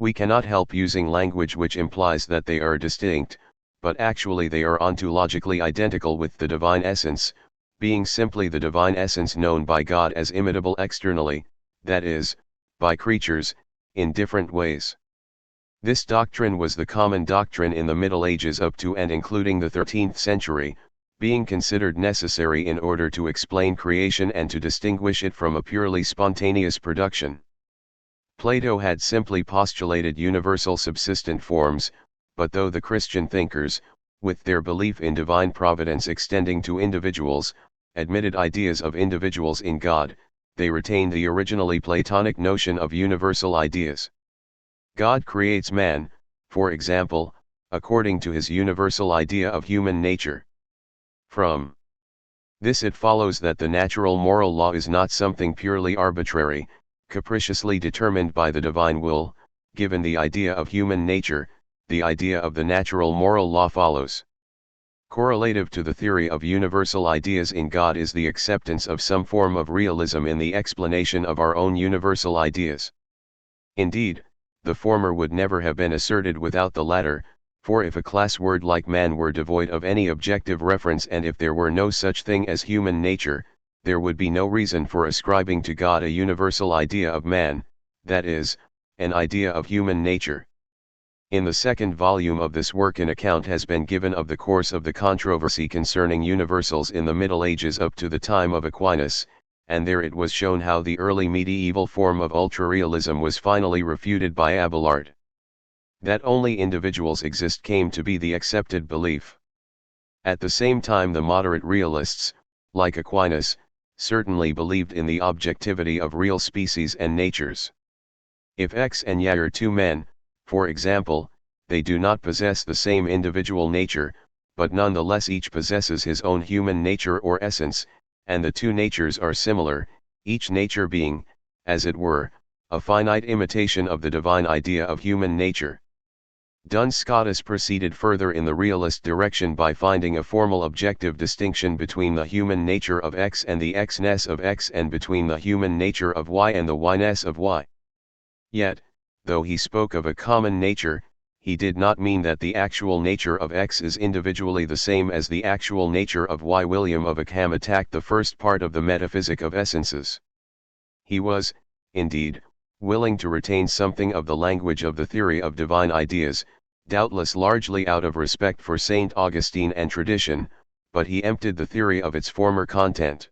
[SPEAKER 1] We cannot help using language which implies that they are distinct, but actually they are ontologically identical with the divine essence, being simply the divine essence known by God as imitable externally, that is, by creatures, in different ways. This doctrine was the common doctrine in the Middle Ages up to and including the 13th century, being considered necessary in order to explain creation and to distinguish it from a purely spontaneous production. Plato had simply postulated universal subsistent forms, but though the Christian thinkers, with their belief in divine providence extending to individuals, admitted ideas of individuals in God, they retained the originally Platonic notion of universal ideas. God creates man, for example, according to his universal idea of human nature. From this it follows that the natural moral law is not something purely arbitrary, capriciously determined by the divine will. Given the idea of human nature, the idea of the natural moral law follows. Correlative to the theory of universal ideas in God is the acceptance of some form of realism in the explanation of our own universal ideas. Indeed, the former would never have been asserted without the latter, for if a class word like man were devoid of any objective reference and if there were no such thing as human nature, there would be no reason for ascribing to God a universal idea of man, that is, an idea of human nature. In the second volume of this work an account has been given of the course of the controversy concerning universals in the Middle Ages up to the time of Aquinas, and there it was shown how the early medieval form of ultrarealism was finally refuted by Abelard. That only individuals exist came to be the accepted belief. At the same time, the moderate realists, like Aquinas, certainly believed in the objectivity of real species and natures. If X and Y are two men, for example, they do not possess the same individual nature, but nonetheless each possesses his own human nature or essence, and the two natures are similar, each nature being, as it were, a finite imitation of the divine idea of human nature. Duns Scotus proceeded further in the realist direction by finding a formal objective distinction between the human nature of X and the X-ness of X, and between the human nature of Y and the Y-ness of Y. Yet, though he spoke of a common nature, he did not mean that the actual nature of X is individually the same as the actual nature of Y. William of Ockham attacked the first part of the metaphysic of essences. He was, indeed, willing to retain something of the language of the theory of divine ideas, doubtless largely out of respect for St. Augustine and tradition, but he emptied the theory of its former content.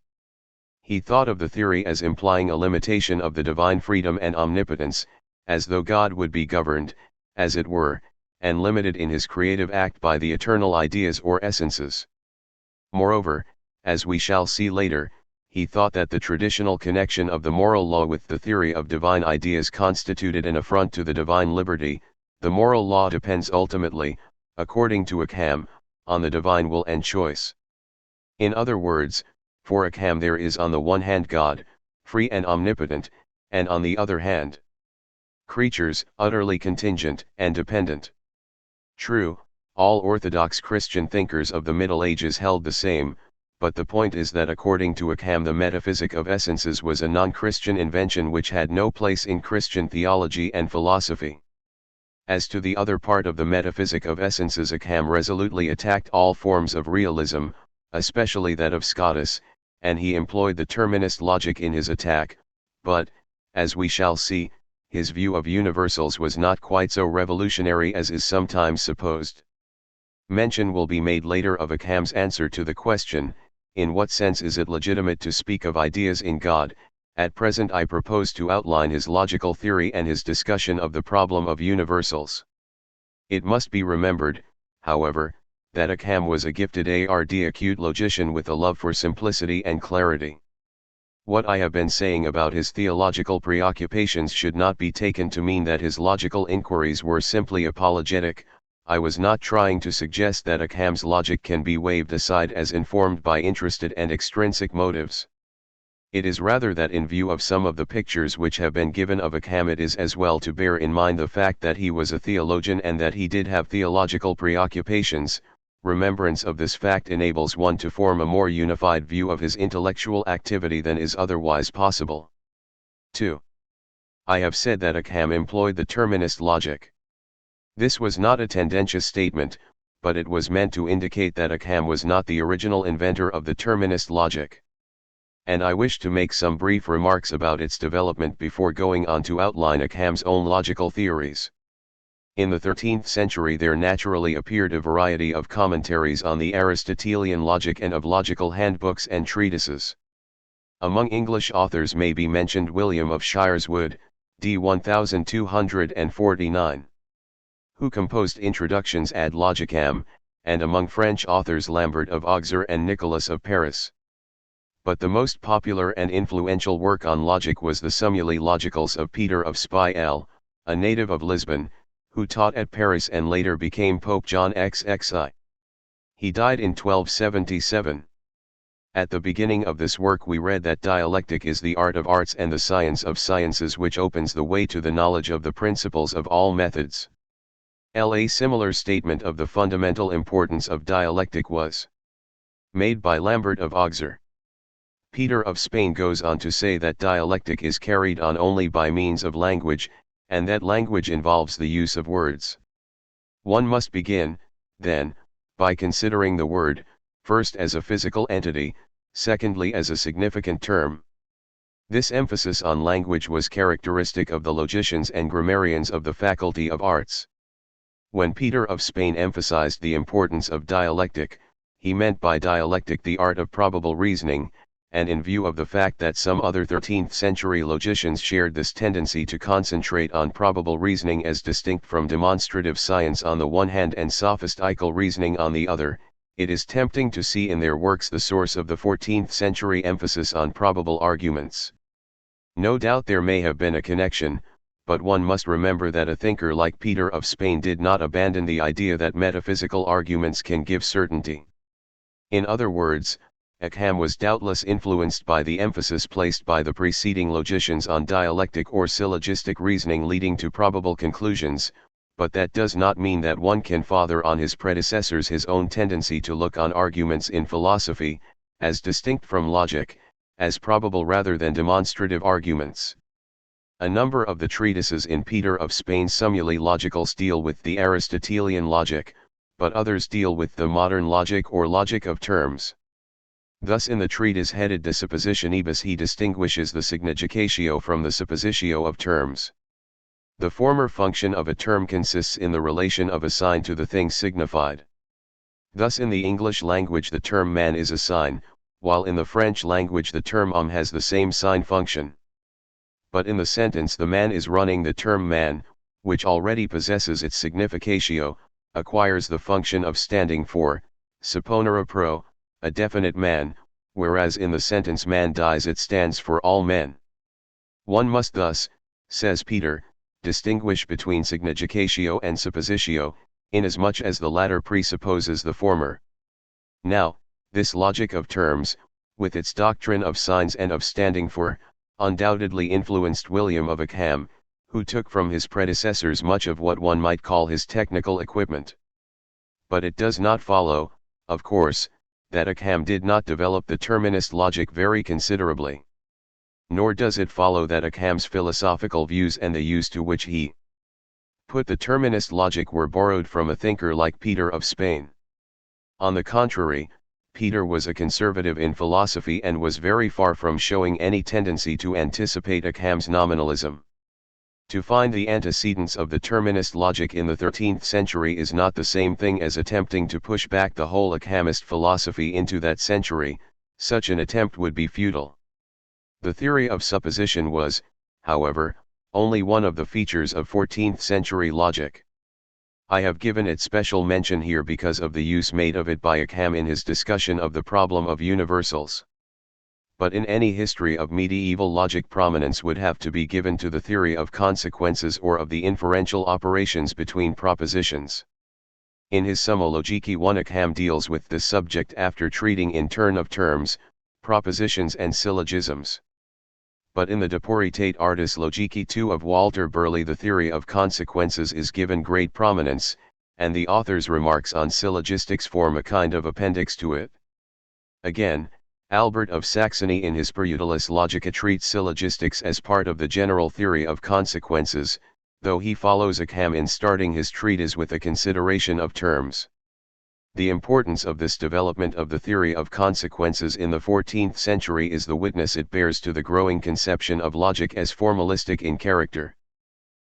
[SPEAKER 1] He thought of the theory as implying a limitation of the divine freedom and omnipotence, as though God would be governed, as it were, and limited in his creative act by the eternal ideas or essences. Moreover, as we shall see later, he thought that the traditional connection of the moral law with the theory of divine ideas constituted an affront to the divine liberty. The moral law depends ultimately, according to Ockham, on the divine will and choice. In other words, for Ockham there is on the one hand God, free and omnipotent, and on the other hand, creatures, utterly contingent and dependent. True, all Orthodox Christian thinkers of the Middle Ages held the same, but the point is that according to Ockham the metaphysic of essences was a non-Christian invention which had no place in Christian theology and philosophy. As to the other part of the metaphysic of essences, Ockham resolutely attacked all forms of realism, especially that of Scotus, and he employed the terminist logic in his attack, but, as we shall see, his view of universals was not quite so revolutionary as is sometimes supposed. Mention will be made later of Ockham's answer to the question, in what sense is it legitimate to speak of ideas in God? At present I propose to outline his logical theory and his discussion of the problem of universals. It must be remembered, however, that Ockham was a gifted acute logician with a love for simplicity and clarity. What I have been saying about his theological preoccupations should not be taken to mean that his logical inquiries were simply apologetic. I was not trying to suggest that Ockham's logic can be waved aside as informed by interested and extrinsic motives. It is rather that in view of some of the pictures which have been given of Ockham it is as well to bear in mind the fact that he was a theologian and that he did have theological preoccupations. Remembrance of this fact enables one to form a more unified view of his intellectual activity than is otherwise possible. 2. I have said that Ockham employed the terminist logic. This was not a tendentious statement, but it was meant to indicate that Ockham was not the original inventor of the terminist logic. And I wish to make some brief remarks about its development before going on to outline Ockham's own logical theories. In the 13th century there naturally appeared a variety of commentaries on the Aristotelian logic and of logical handbooks and treatises. Among English authors may be mentioned William of Shireswood, d. 1249, who composed introductions ad logicam, and among French authors Lambert of Auxerre and Nicolas of Paris. But the most popular and influential work on logic was the Sumuli Logicals of Peter of Spiel, a native of Lisbon, who taught at Paris and later became Pope John XXI. He died in 1277. At the beginning of this work we read that dialectic is the art of arts and the science of sciences which opens the way to the knowledge of the principles of all methods. A similar statement of the fundamental importance of dialectic was made by Lambert of Auxerre. Peter of Spain goes on to say that dialectic is carried on only by means of language, and that language involves the use of words. One must begin, then, by considering the word, first as a physical entity, secondly as a significant term. This emphasis on language was characteristic of the logicians and grammarians of the Faculty of Arts. When Peter of Spain emphasized the importance of dialectic, he meant by dialectic the art of probable reasoning, and in view of the fact that some other 13th century logicians shared this tendency to concentrate on probable reasoning as distinct from demonstrative science on the one hand and sophistical reasoning on the other, it is tempting to see in their works the source of the 14th century emphasis on probable arguments. No doubt there may have been a connection, but one must remember that a thinker like Peter of Spain did not abandon the idea that metaphysical arguments can give certainty. In other words, Ockham was doubtless influenced by the emphasis placed by the preceding logicians on dialectic or syllogistic reasoning leading to probable conclusions, but that does not mean that one can father on his predecessors his own tendency to look on arguments in philosophy, as distinct from logic, as probable rather than demonstrative arguments. A number of the treatises in Peter of Spain's Sumuli Logicals deal with the Aristotelian logic, but others deal with the modern logic or logic of terms. Thus in the treatise headed De Suppositionibus he distinguishes the significatio from the suppositio of terms. The former function of a term consists in the relation of a sign to the thing signified. Thus in the English language the term man is a sign, while in the French language the term homme has the same sign function. But in the sentence the man is running, the term man, which already possesses its significatio, acquires the function of standing for, supponere pro, a definite man, whereas in the sentence man dies it stands for all men. One must thus, says Peter, distinguish between significatio and suppositio, inasmuch as the latter presupposes the former. Now, this logic of terms, with its doctrine of signs and of standing for, undoubtedly influenced William of Ockham, who took from his predecessors much of what one might call his technical equipment. But it does not follow, of course, that Ockham did not develop the terminist logic very considerably. Nor does it follow that Ockham's philosophical views and the use to which he put the terminist logic were borrowed from a thinker like Peter of Spain. On the contrary, Peter was a conservative in philosophy and was very far from showing any tendency to anticipate Ockham's nominalism. To find the antecedents of the terminist logic in the 13th century is not the same thing as attempting to push back the whole Ockhamist philosophy into that century. Such an attempt would be futile. The theory of supposition was, however, only one of the features of 14th century logic. I have given it special mention here because of the use made of it by Ockham in his discussion of the problem of universals. But in any history of medieval logic prominence would have to be given to the theory of consequences or of the inferential operations between propositions. In his Summa Logicae 1 Ockham deals with this subject after treating in turn of terms, propositions and syllogisms. But in the De Puritate Artis Logicae 2 of Walter Burley the theory of consequences is given great prominence, and the author's remarks on syllogistics form a kind of appendix to it. Again, Albert of Saxony in his Per Utilis Logica treats syllogistics as part of the general theory of consequences, though he follows Ockham in starting his treatise with a consideration of terms. The importance of this development of the theory of consequences in the 14th century is the witness it bears to the growing conception of logic as formalistic in character.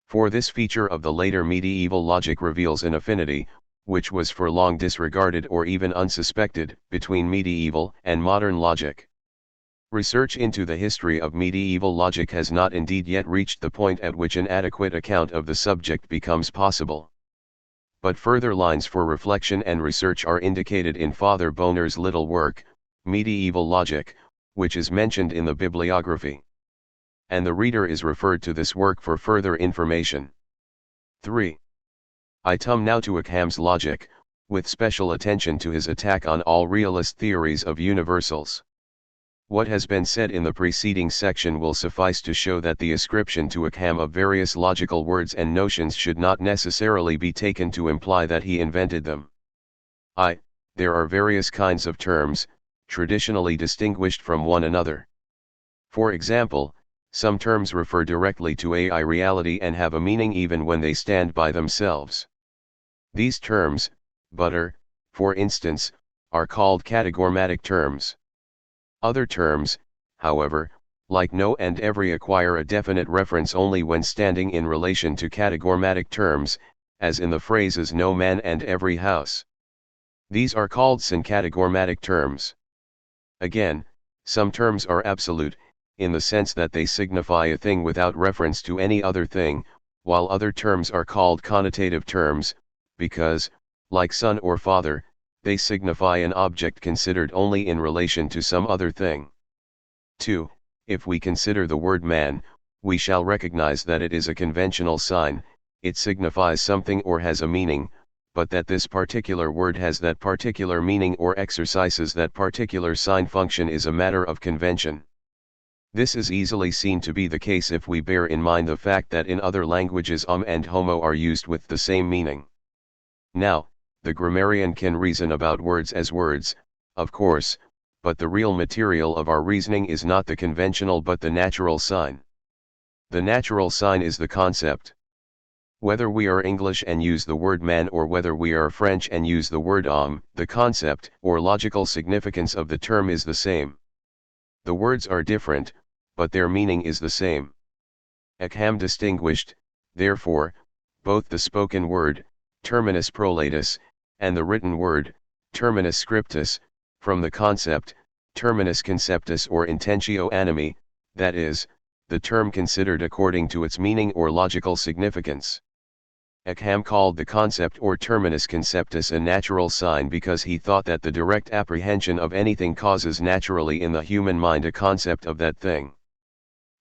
[SPEAKER 1] For this feature of the later medieval logic reveals an affinity, which was for long disregarded or even unsuspected, between medieval and modern logic. Research into the history of medieval logic has not indeed yet reached the point at which an adequate account of the subject becomes possible. But further lines for reflection and research are indicated in Father Boner's little work, Medieval Logic, which is mentioned in the bibliography. And the reader is referred to this work for further information. 3. I come now to Ockham's logic, with special attention to his attack on all realist theories of universals. What has been said in the preceding section will suffice to show that the ascription to Ockham of various logical words and notions should not necessarily be taken to imply that he invented them. There are various kinds of terms, traditionally distinguished from one another. For example, some terms refer directly to a reality and have a meaning even when they stand by themselves. These terms, butter, for instance, are called categormatic terms. Other terms, however, like no and every acquire a definite reference only when standing in relation to categormatic terms, as in the phrases no man and every house. These are called syncategormatic terms. Again, Some terms are absolute, in the sense that they signify a thing without reference to any other thing, while other terms are called connotative terms, because, like son or father, they signify an object considered only in relation to some other thing. 2. If we consider the word man, we shall recognize that it is a conventional sign, it signifies something or has a meaning, but that this particular word has that particular meaning or exercises that particular sign function is a matter of convention. This is easily seen to be the case if we bear in mind the fact that in other languages and homo are used with the same meaning. Now, the grammarian can reason about words as words, of course, but the real material of our reasoning is not the conventional but the natural sign. The natural sign is the concept. Whether we are English and use the word man or whether we are French and use the word homme, the concept or logical significance of the term is the same. The words are different, but their meaning is the same. Ockham distinguished, therefore, both the spoken word, terminus prolatus, and the written word, terminus scriptus, from the concept, terminus conceptus or intentio animi, that is, the term considered according to its meaning or logical significance. Ockham called the concept or terminus conceptus a natural sign because he thought that the direct apprehension of anything causes naturally in the human mind a concept of that thing.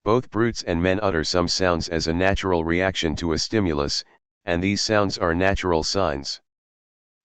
[SPEAKER 1] Both brutes and men utter some sounds as a natural reaction to a stimulus, and these sounds are natural signs.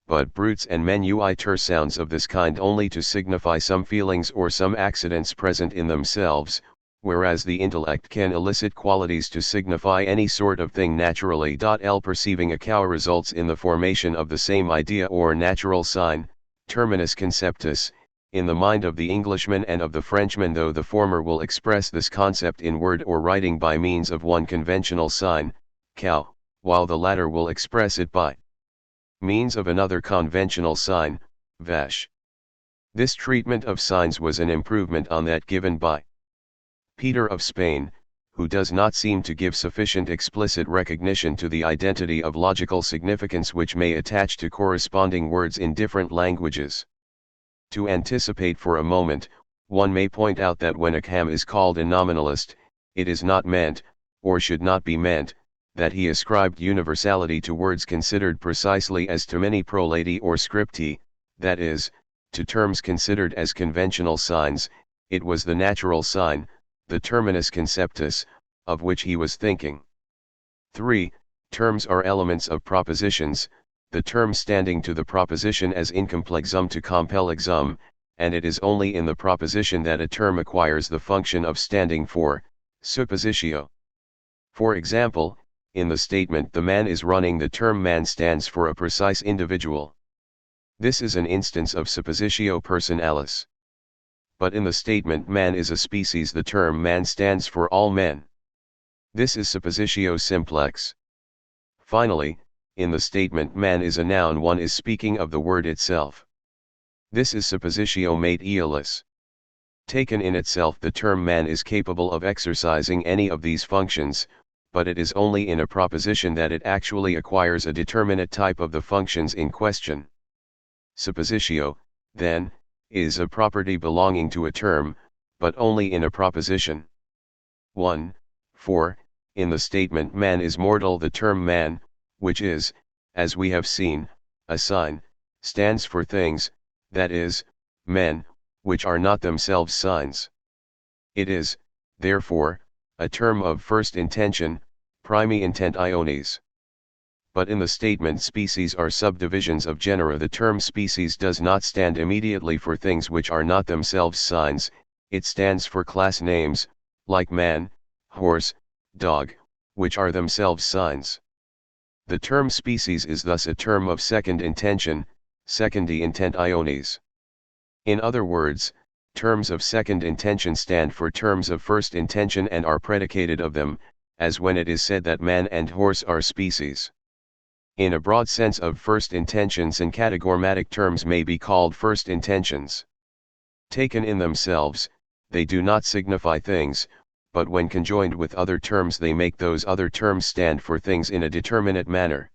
[SPEAKER 1] But brutes and men utter sounds of this kind only to signify some feelings or some accidents present in themselves, whereas the intellect can elicit qualities to signify any sort of thing naturally. Perceiving a cow results in the formation of the same idea or natural sign, terminus conceptus, in the mind of the Englishman and of the Frenchman, though the former will express this concept in word or writing by means of one conventional sign, cow, while the latter will express it by means of another conventional sign, vache. This treatment of signs was an improvement on that given by Peter of Spain, who does not seem to give sufficient explicit recognition to the identity of logical significance which may attach to corresponding words in different languages. To anticipate for a moment, one may point out that when Ockham is called a nominalist, it is not meant, or should not be meant, that he ascribed universality to words considered precisely as to many prolati or scripti, that is, to terms considered as conventional signs. It was the natural sign, the terminus conceptus, of which he was thinking. 3. Terms are elements of propositions, the term standing to the proposition as incomplexum to complexum, and it is only in the proposition that a term acquires the function of standing for, suppositio. For example, in the statement "the man is running," the term man stands for a precise individual. This is an instance of suppositio personalis. But in the statement "man is a species," the term man stands for all men. This is suppositio simplex. Finally, in the statement "man is a noun," one is speaking of the word itself. This is suppositio materialis. Taken in itself, the term man is capable of exercising any of these functions, but it is only in a proposition that it actually acquires a determinate type of the functions in question. Suppositio, then, is a property belonging to a term, but only in a proposition. 1. 4. In the statement "man is mortal," the term man, which is, as we have seen, a sign, stands for things, that is, men, which are not themselves signs. It is, therefore, a term of first intention, primi intentionis. But in the statement "species are subdivisions of genera," the term species does not stand immediately for things which are not themselves signs, it stands for class names, like man, horse, dog, which are themselves signs. The term species is thus a term of second intention, secondi intentionis. In other words, terms of second intention stand for terms of first intention and are predicated of them, as when it is said that man and horse are species. In a broad sense of first intentions, and categorematic terms may be called first intentions. Taken in themselves, they do not signify things, but when conjoined with other terms they make those other terms stand for things in a determinate manner.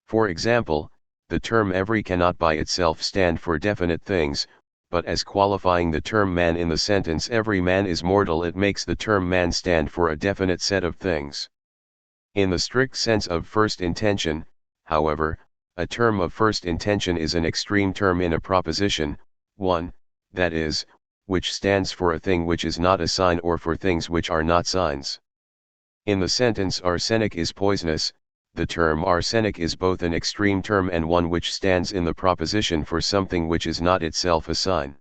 [SPEAKER 1] For example, the term every cannot by itself stand for definite things, but as qualifying the term man in the sentence every man is mortal, it makes the term man stand for a definite set of things. In the strict sense of first intention, however, a term of first intention is an extreme term in a proposition, one, that is, which stands for a thing which is not a sign or for things which are not signs. In the sentence arsenic is poisonous, the term arsenic is both an extreme term and one which stands in the proposition for something which is not itself a sign.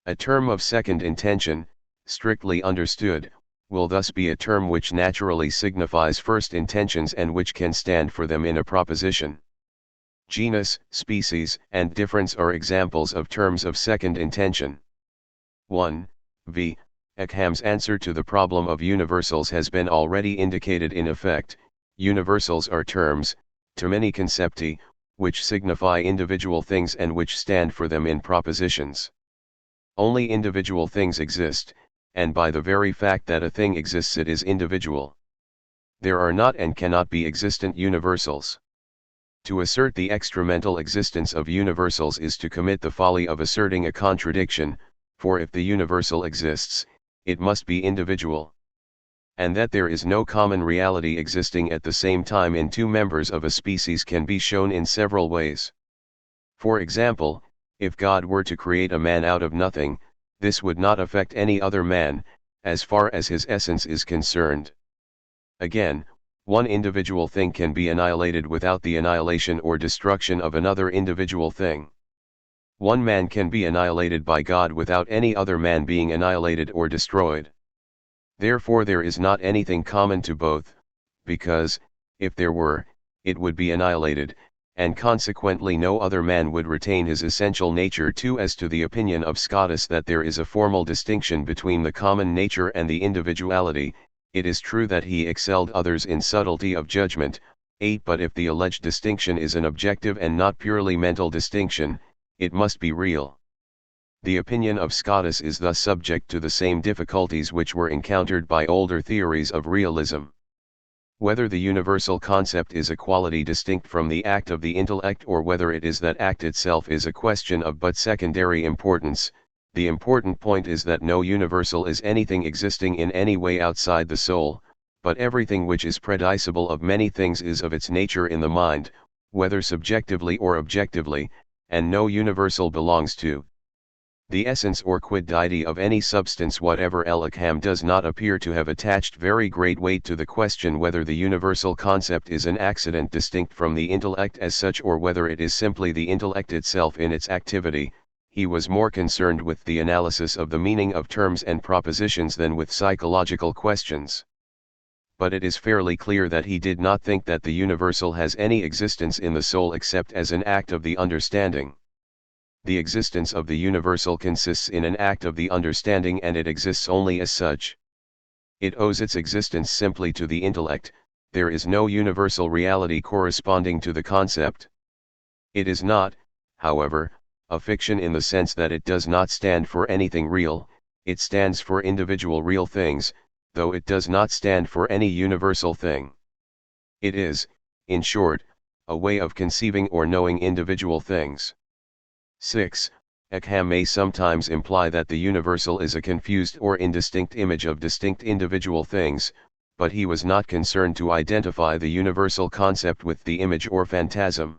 [SPEAKER 1] A term of second intention, strictly understood, will thus be a term which naturally signifies first intentions and which can stand for them in a proposition. Genus, species, and difference are examples of terms of second intention. 1. V. Ockham's answer to the problem of universals has been already indicated. In effect, universals are terms, termini concepti, which signify individual things and which stand for them in propositions. Only individual things exist, and by the very fact that a thing exists it is individual. There are not and cannot be existent universals. To assert the extramental existence of universals is to commit the folly of asserting a contradiction, for if the universal exists, it must be individual. And that there is no common reality existing at the same time in two members of a species can be shown in several ways. For example, if God were to create a man out of nothing, this would not affect any other man, as far as his essence is concerned. Again, one individual thing can be annihilated without the annihilation or destruction of another individual thing. One man can be annihilated by God without any other man being annihilated or destroyed. Therefore there is not anything common to both, because, if there were, it would be annihilated, and consequently no other man would retain his essential nature too. As to the opinion of Scotus that there is a formal distinction between the common nature and the individuality, it is true that he excelled others in subtlety of judgment. 8. But if the alleged distinction is an objective and not purely mental distinction, it must be real. The opinion of Scotus is thus subject to the same difficulties which were encountered by older theories of realism. Whether the universal concept is a quality distinct from the act of the intellect or whether it is that act itself is a question of but secondary importance, the important point is that no universal is anything existing in any way outside the soul, but everything which is predicible of many things is of its nature in the mind, whether subjectively or objectively, and no universal belongs to the essence or quiddity of any substance whatever. Ockham does not appear to have attached very great weight to the question whether the universal concept is an accident distinct from the intellect as such or whether it is simply the intellect itself in its activity. He was more concerned with the analysis of the meaning of terms and propositions than with psychological questions. But it is fairly clear that he did not think that the universal has any existence in the soul except as an act of the understanding. The existence of the universal consists in an act of the understanding and it exists only as such. It owes its existence simply to the intellect. There is no universal reality corresponding to the concept. It is not, however, a fiction in the sense that it does not stand for anything real. It stands for individual real things, though it does not stand for any universal thing. It is, in short, a way of conceiving or knowing individual things. 6. Ockham may sometimes imply that the universal is a confused or indistinct image of distinct individual things, but he was not concerned to identify the universal concept with the image or phantasm.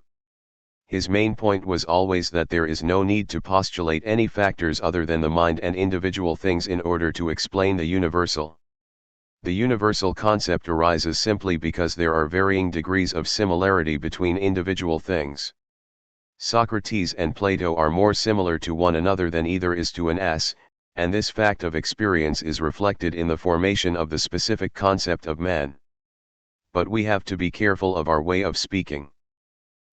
[SPEAKER 1] His main point was always that there is no need to postulate any factors other than the mind and individual things in order to explain the universal. The universal concept arises simply because there are varying degrees of similarity between individual things. Socrates and Plato are more similar to one another than either is to an ass, and this fact of experience is reflected in the formation of the specific concept of man. But we have to be careful of our way of speaking.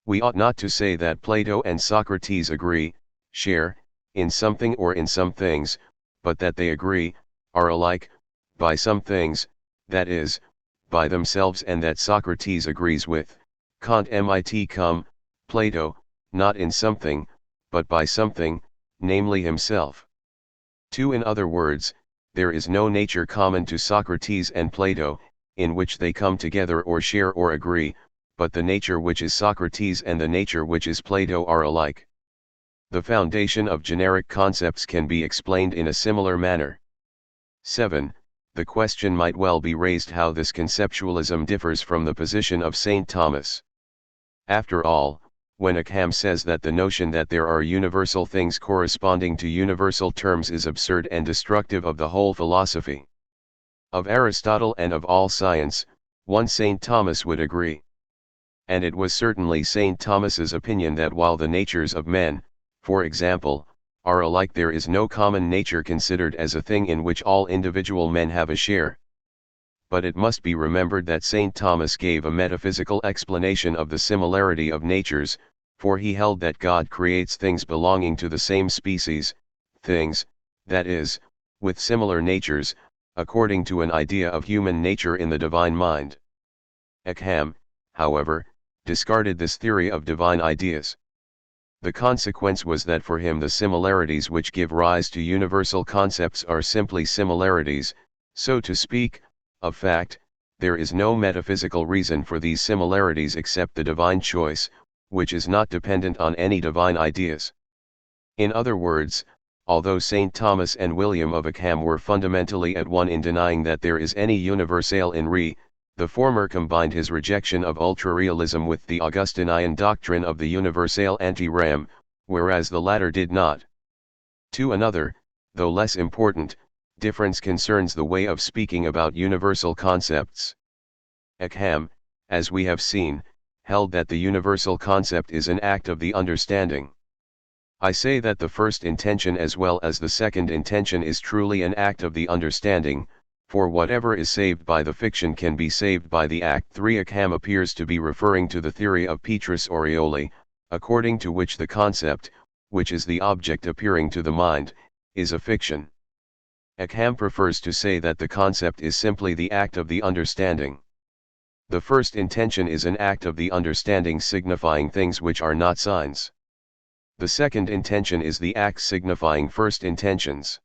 [SPEAKER 1] We ought not to say that Plato and Socrates agree, share, in something or in some things, but that they agree, are alike, by some things, that is, by themselves, and that Socrates agrees with, Kant mit cum, Plato, not in something, but by something, namely himself. 2. In other words, there is no nature common to Socrates and Plato, in which they come together or share or agree, but the nature which is Socrates and the nature which is Plato are alike. The foundation of generic concepts can be explained in a similar manner. 7. The question might well be raised how this conceptualism differs from the position of St. Thomas. After all, when Ockham says that the notion that there are universal things corresponding to universal terms is absurd and destructive of the whole philosophy of Aristotle and of all science, one St. Thomas would agree. And it was certainly St. Thomas's opinion that while the natures of men, for example, are alike, there is no common nature considered as a thing in which all individual men have a share. But it must be remembered that St. Thomas gave a metaphysical explanation of the similarity of natures, for he held that God creates things belonging to the same species, things, that is, with similar natures, according to an idea of human nature in the divine mind. Ockham, however, discarded this theory of divine ideas. The consequence was that for him the similarities which give rise to universal concepts are simply similarities, so to speak, of fact. There is no metaphysical reason for these similarities except the divine choice, which is not dependent on any divine ideas. In other words, although St. Thomas and William of Ockham were fundamentally at one in denying that there is any universale in re, the former combined his rejection of ultra-realism with the Augustinian doctrine of the universale anti-rem, whereas the latter did not. 2. Another, though less important, difference concerns the way of speaking about universal concepts. Ockham, as we have seen, held that the universal concept is an act of the understanding. I say that the first intention as well as the second intention is truly an act of the understanding, for whatever is saved by the fiction can be saved by the act. 3. Ockham appears to be referring to the theory of Petrus Orioli, according to which the concept, which is the object appearing to the mind, is a fiction. Ockham prefers to say that the concept is simply the act of the understanding. The first intention is an act of the understanding signifying things which are not signs. The second intention is the act signifying first intentions.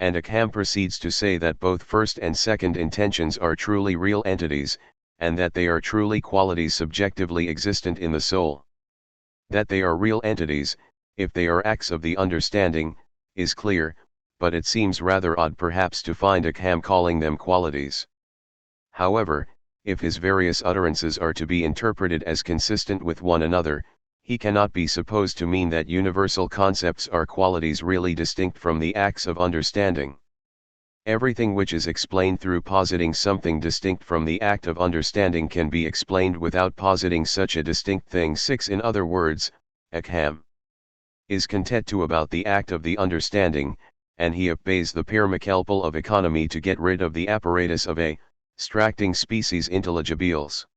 [SPEAKER 1] And Ockham proceeds to say that both first and second intentions are truly real entities, and that they are truly qualities subjectively existent in the soul. That they are real entities, if they are acts of the understanding, is clear, but it seems rather odd perhaps to find Ockham calling them qualities. However, if his various utterances are to be interpreted as consistent with one another, he cannot be supposed to mean that universal concepts are qualities really distinct from the acts of understanding. Everything which is explained through positing something distinct from the act of understanding can be explained without positing such a distinct thing. 6. In other words, Ockham is content to about the act of the understanding, and he obeys the permaculpal of economy to get rid of the apparatus of a extracting species intelligibles.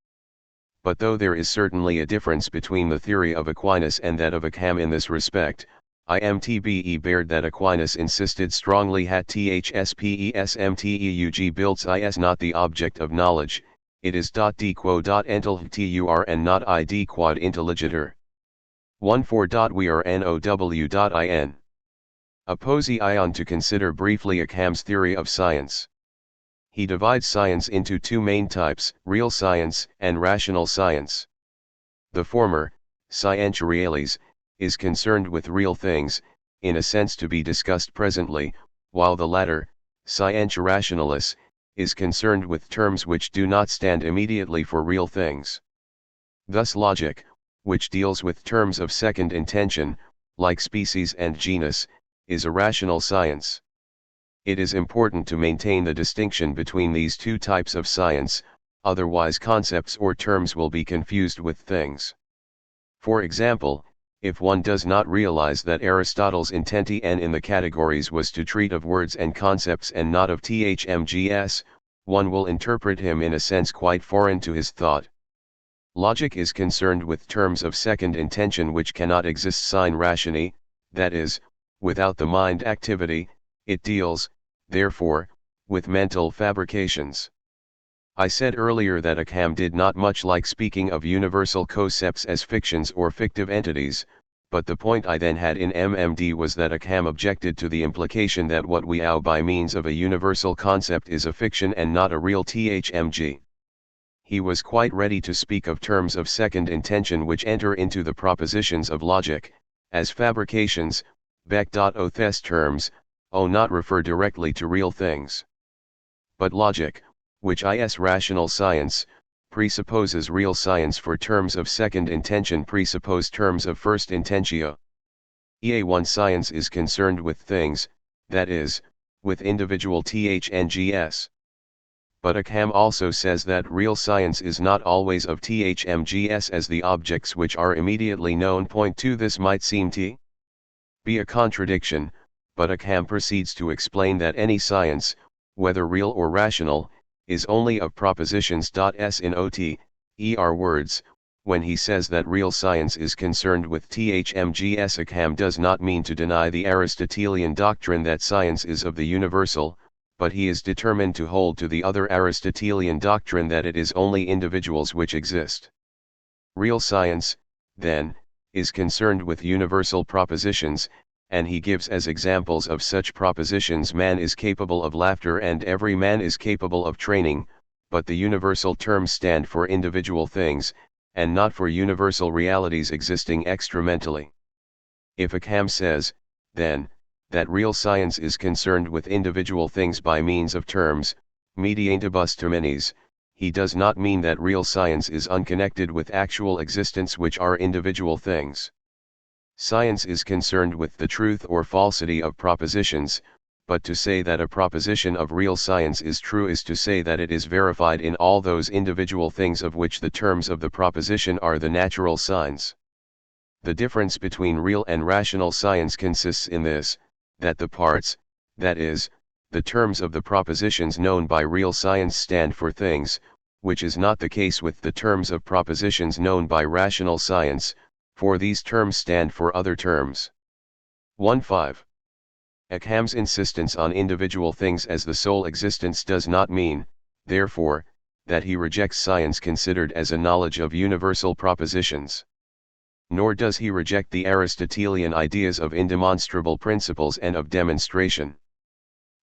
[SPEAKER 1] But though there is certainly a difference between the theory of Aquinas and that of Ockham in this respect, IMTBE bared that Aquinas insisted strongly hat thspesmteug builds is not the object of knowledge, it is d quod intelligitur and not id quod intelligitur. 1.4. We are now.in. Opposi ion. To consider briefly Ockham's theory of science. He divides science into two main types, real science and rational science. The former, scientia realis, is concerned with real things, in a sense to be discussed presently, while the latter, scientia rationalis, is concerned with terms which do not stand immediately for real things. Thus logic, which deals with terms of second intention, like species and genus, is a rational science. It is important to maintain the distinction between these two types of science, otherwise concepts or terms will be confused with things. For example, if one does not realize that Aristotle's intention in the categories was to treat of words and concepts and not of thmgs, one will interpret him in a sense quite foreign to his thought. Logic is concerned with terms of second intention which cannot exist sine ratione, that is, without the mind activity. It deals, therefore, with mental fabrications. I said earlier that Ockham did not much like speaking of universal concepts as fictions or fictive entities, but the point I then had in MMD was that Ockham objected to the implication that what we know by means of a universal concept is a fiction and not a real thmg. He was quite ready to speak of terms of second intention which enter into the propositions of logic, as fabrications, Beck.Othes terms, not refer directly to real things. But logic, which is rational science, presupposes real science for terms of second intention presuppose terms of first intentio. EA1 science is concerned with things, that is, with individual THNGS. But Ockham also says that real science is not always of THMGS as the objects which are immediately known point to. This might seem to be a contradiction, but Ockham proceeds to explain that any science, whether real or rational, is only of propositions. S in OT, words, when he says that real science is concerned with THMGS. Ockham does not mean to deny the Aristotelian doctrine that science is of the universal, but he is determined to hold to the other Aristotelian doctrine that it is only individuals which exist. Real science, then, is concerned with universal propositions, and he gives as examples of such propositions: man is capable of laughter and every man is capable of training, but the universal terms stand for individual things, and not for universal realities existing extramentally. If Ockham says, then, that real science is concerned with individual things by means of terms, mediantibus terminis, he does not mean that real science is unconnected with actual existence which are individual things. Science is concerned with the truth or falsity of propositions, but to say that a proposition of real science is true is to say that it is verified in all those individual things of which the terms of the proposition are the natural signs. The difference between real and rational science consists in this, that the parts, that is, the terms of the propositions known by real science stand for things, which is not the case with the terms of propositions known by rational science, for these terms stand for other terms. 1.5. Ockham's insistence on individual things as the sole existence does not mean, therefore, that he rejects science considered as a knowledge of universal propositions. Nor does he reject the Aristotelian ideas of indemonstrable principles and of demonstration.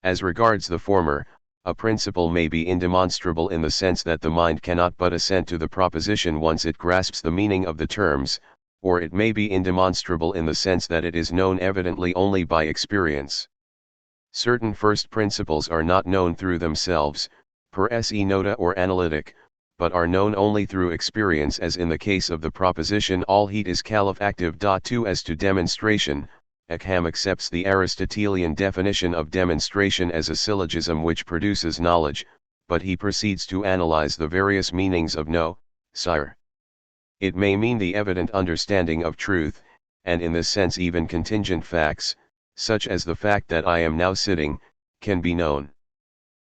[SPEAKER 1] As regards the former, a principle may be indemonstrable in the sense that the mind cannot but assent to the proposition once it grasps the meaning of the terms, or it may be indemonstrable in the sense that it is known evidently only by experience. Certain first principles are not known through themselves, per se nota or analytic, but are known only through experience, as in the case of the proposition all heat is calefactive. 2. As to demonstration, Ockham accepts the Aristotelian definition of demonstration as a syllogism which produces knowledge, but he proceeds to analyze the various meanings of know, sire. It may mean the evident understanding of truth, and in this sense even contingent facts, such as the fact that I am now sitting, can be known.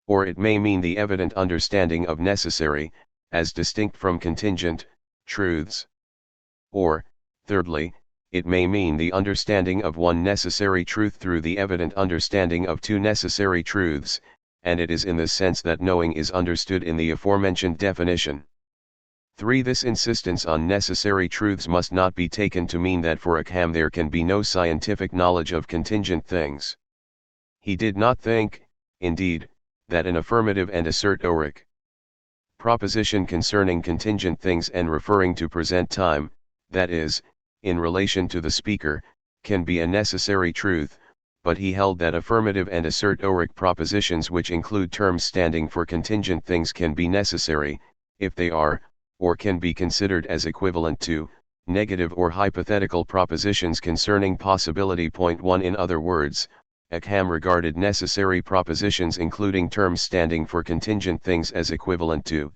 [SPEAKER 1] Or it may mean the evident understanding of necessary, as distinct from contingent, truths. Or, thirdly, it may mean the understanding of one necessary truth through the evident understanding of two necessary truths, and it is in this sense that knowing is understood in the aforementioned definition. 3. This insistence on necessary truths must not be taken to mean that for Ockham there can be no scientific knowledge of contingent things. He did not think, indeed, that an affirmative and assertoric proposition concerning contingent things and referring to present time, that is, in relation to the speaker, can be a necessary truth, but he held that affirmative and assertoric propositions which include terms standing for contingent things can be necessary, if they are, or can be considered as equivalent to, negative or hypothetical propositions concerning possibility. 1. In other words, Ockham regarded necessary propositions including terms standing for contingent things as equivalent to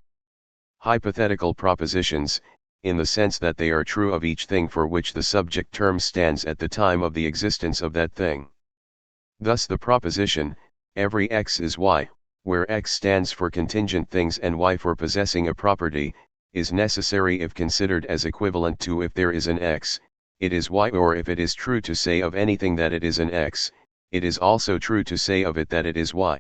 [SPEAKER 1] hypothetical propositions, in the sense that they are true of each thing for which the subject term stands at the time of the existence of that thing. Thus the proposition, every x is y, where x stands for contingent things and y for possessing a property, is necessary if considered as equivalent to if there is an x, it is y, or if it is true to say of anything that it is an x, it is also true to say of it that it is y.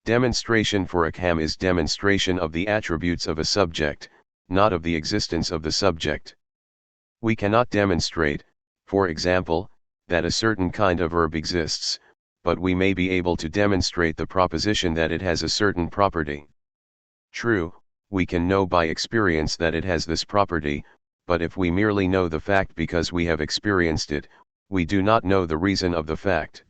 [SPEAKER 1] Demonstration for Ockham is demonstration of the attributes of a subject, not of the existence of the subject. We cannot demonstrate, for example, that a certain kind of verb exists, but we may be able to demonstrate the proposition that it has a certain property. True, we can know by experience that it has this property, but if we merely know the fact because we have experienced it, we do not know the reason of the fact.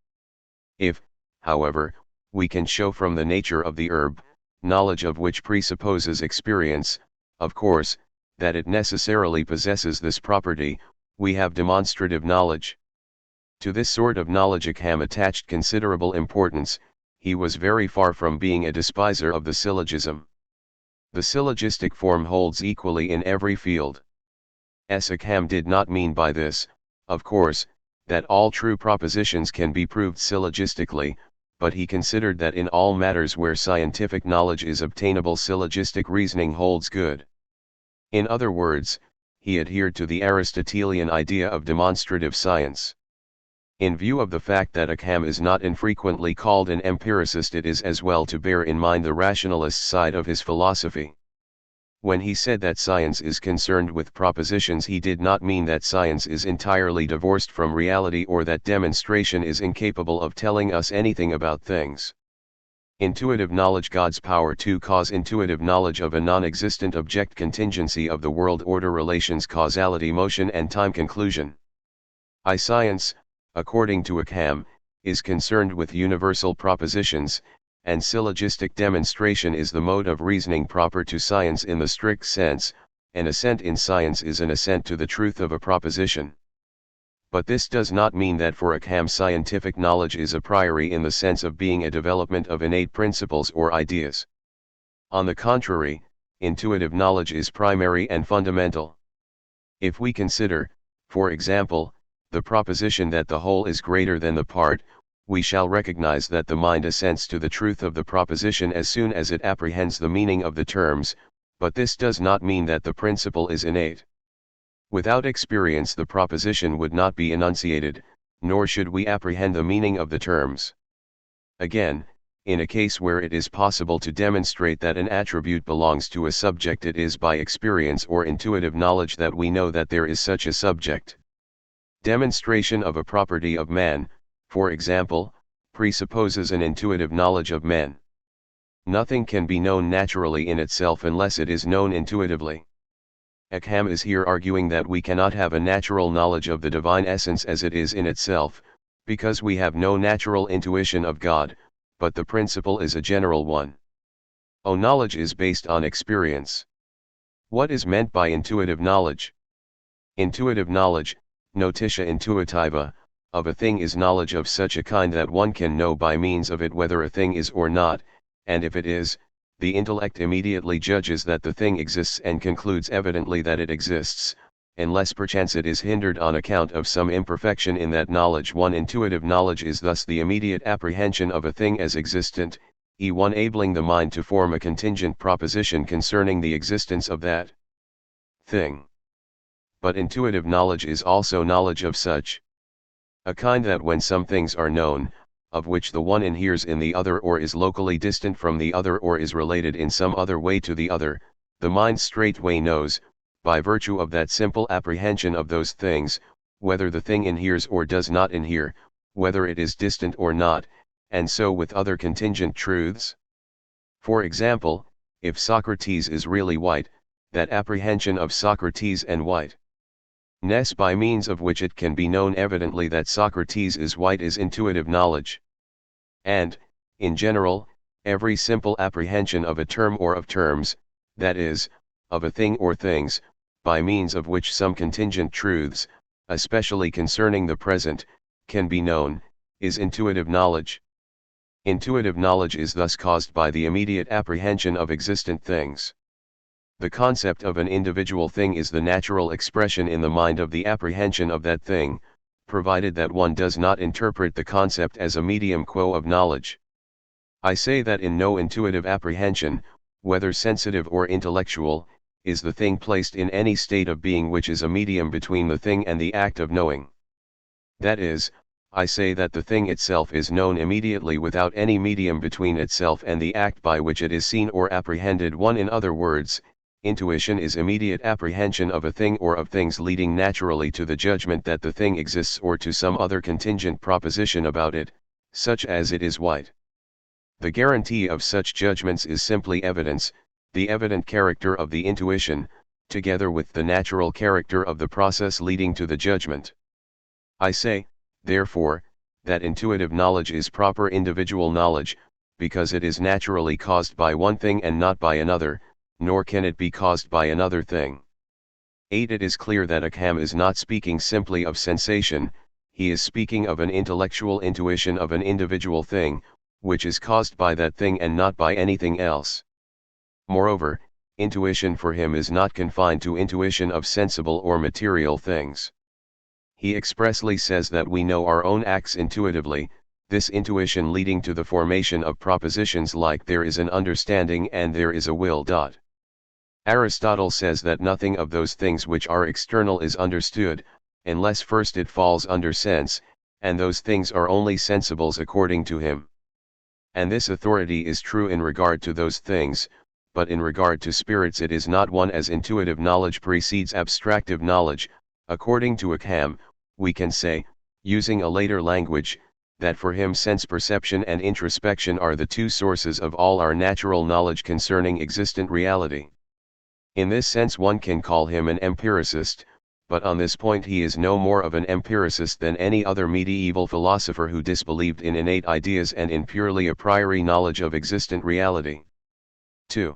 [SPEAKER 1] If, however, we can show from the nature of the herb, knowledge of which presupposes experience, of course, that it necessarily possesses this property, we have demonstrative knowledge. To this sort of knowledge Ockham attached considerable importance. He was very far from being a despiser of the syllogism. The syllogistic form holds equally in every field. Ockham did not mean by this, of course, that all true propositions can be proved syllogistically, but he considered that in all matters where scientific knowledge is obtainable syllogistic reasoning holds good. In other words, he adhered to the Aristotelian idea of demonstrative science. In view of the fact that Ockham is not infrequently called an empiricist, it is as well to bear in mind the rationalist side of his philosophy. When he said that science is concerned with propositions, he did not mean that science is entirely divorced from reality or that demonstration is incapable of telling us anything about things. Intuitive knowledge, God's power to cause intuitive knowledge of a non-existent object, contingency of the world order, relations, causality, motion and time, conclusion. Science, according to Ockham, is concerned with universal propositions, and syllogistic demonstration is the mode of reasoning proper to science in the strict sense. An assent in science is an assent to the truth of a proposition. But this does not mean that for Ockham scientific knowledge is a priori in the sense of being a development of innate principles or ideas. On the contrary, intuitive knowledge is primary and fundamental. If we consider, for example, the proposition that the whole is greater than the part, we shall recognize that the mind assents to the truth of the proposition as soon as it apprehends the meaning of the terms, but this does not mean that the principle is innate. Without experience the proposition would not be enunciated, nor should we apprehend the meaning of the terms. Again, in a case where it is possible to demonstrate that an attribute belongs to a subject, it is by experience or intuitive knowledge that we know that there is such a subject. Demonstration of a property of man, for example, presupposes an intuitive knowledge of men. Nothing can be known naturally in itself unless it is known intuitively. Ockham is here arguing that we cannot have a natural knowledge of the divine essence as it is in itself, because we have no natural intuition of God, but the principle is a general one. Knowledge is based on experience. What is meant by intuitive knowledge? Intuitive knowledge, notitia intuitiva, of a thing is knowledge of such a kind that one can know by means of it whether a thing is or not, and if it is, the intellect immediately judges that the thing exists and concludes evidently that it exists, unless perchance it is hindered on account of some imperfection in that knowledge. Intuitive knowledge is thus the immediate apprehension of a thing as existent, enabling the mind to form a contingent proposition concerning the existence of that thing. But intuitive knowledge is also knowledge of such a kind that when some things are known, of which the one inheres in the other or is locally distant from the other or is related in some other way to the other, the mind straightway knows, by virtue of that simple apprehension of those things, whether the thing inheres or does not inhere, whether it is distant or not, and so with other contingent truths. For example, if Socrates is really white, that apprehension of Socrates and white ness by means of which it can be known evidently that Socrates is white is intuitive knowledge. And, in general, every simple apprehension of a term or of terms, that is, of a thing or things, by means of which some contingent truths, especially concerning the present, can be known, is intuitive knowledge. Intuitive knowledge is thus caused by the immediate apprehension of existent things. The concept of an individual thing is the natural expression in the mind of the apprehension of that thing, provided that one does not interpret the concept as a medium quo of knowledge. I say that in no intuitive apprehension, whether sensitive or intellectual, is the thing placed in any state of being which is a medium between the thing and the act of knowing. That is, I say that the thing itself is known immediately without any medium between itself and the act by which it is seen or apprehended. In other words, intuition is immediate apprehension of a thing or of things leading naturally to the judgment that the thing exists or to some other contingent proposition about it, such as it is white. The guarantee of such judgments is simply evidence, the evident character of the intuition, together with the natural character of the process leading to the judgment. I say, therefore, that intuitive knowledge is proper individual knowledge, because it is naturally caused by one thing and not by another, nor can it be caused by another thing. 8. It is clear that Ockham is not speaking simply of sensation, he is speaking of an intellectual intuition of an individual thing, which is caused by that thing and not by anything else. Moreover, intuition for him is not confined to intuition of sensible or material things. He expressly says that we know our own acts intuitively, this intuition leading to the formation of propositions like there is an understanding and there is a will. Aristotle says that nothing of those things which are external is understood, unless first it falls under sense, and those things are only sensibles according to him. And this authority is true in regard to those things, but in regard to spirits it is not one, as intuitive knowledge precedes abstractive knowledge. According to Ockham, we can say, using a later language, that for him sense perception and introspection are the two sources of all our natural knowledge concerning existent reality. In this sense one can call him an empiricist, but on this point he is no more of an empiricist than any other medieval philosopher who disbelieved in innate ideas and in purely a priori knowledge of existent reality. 2.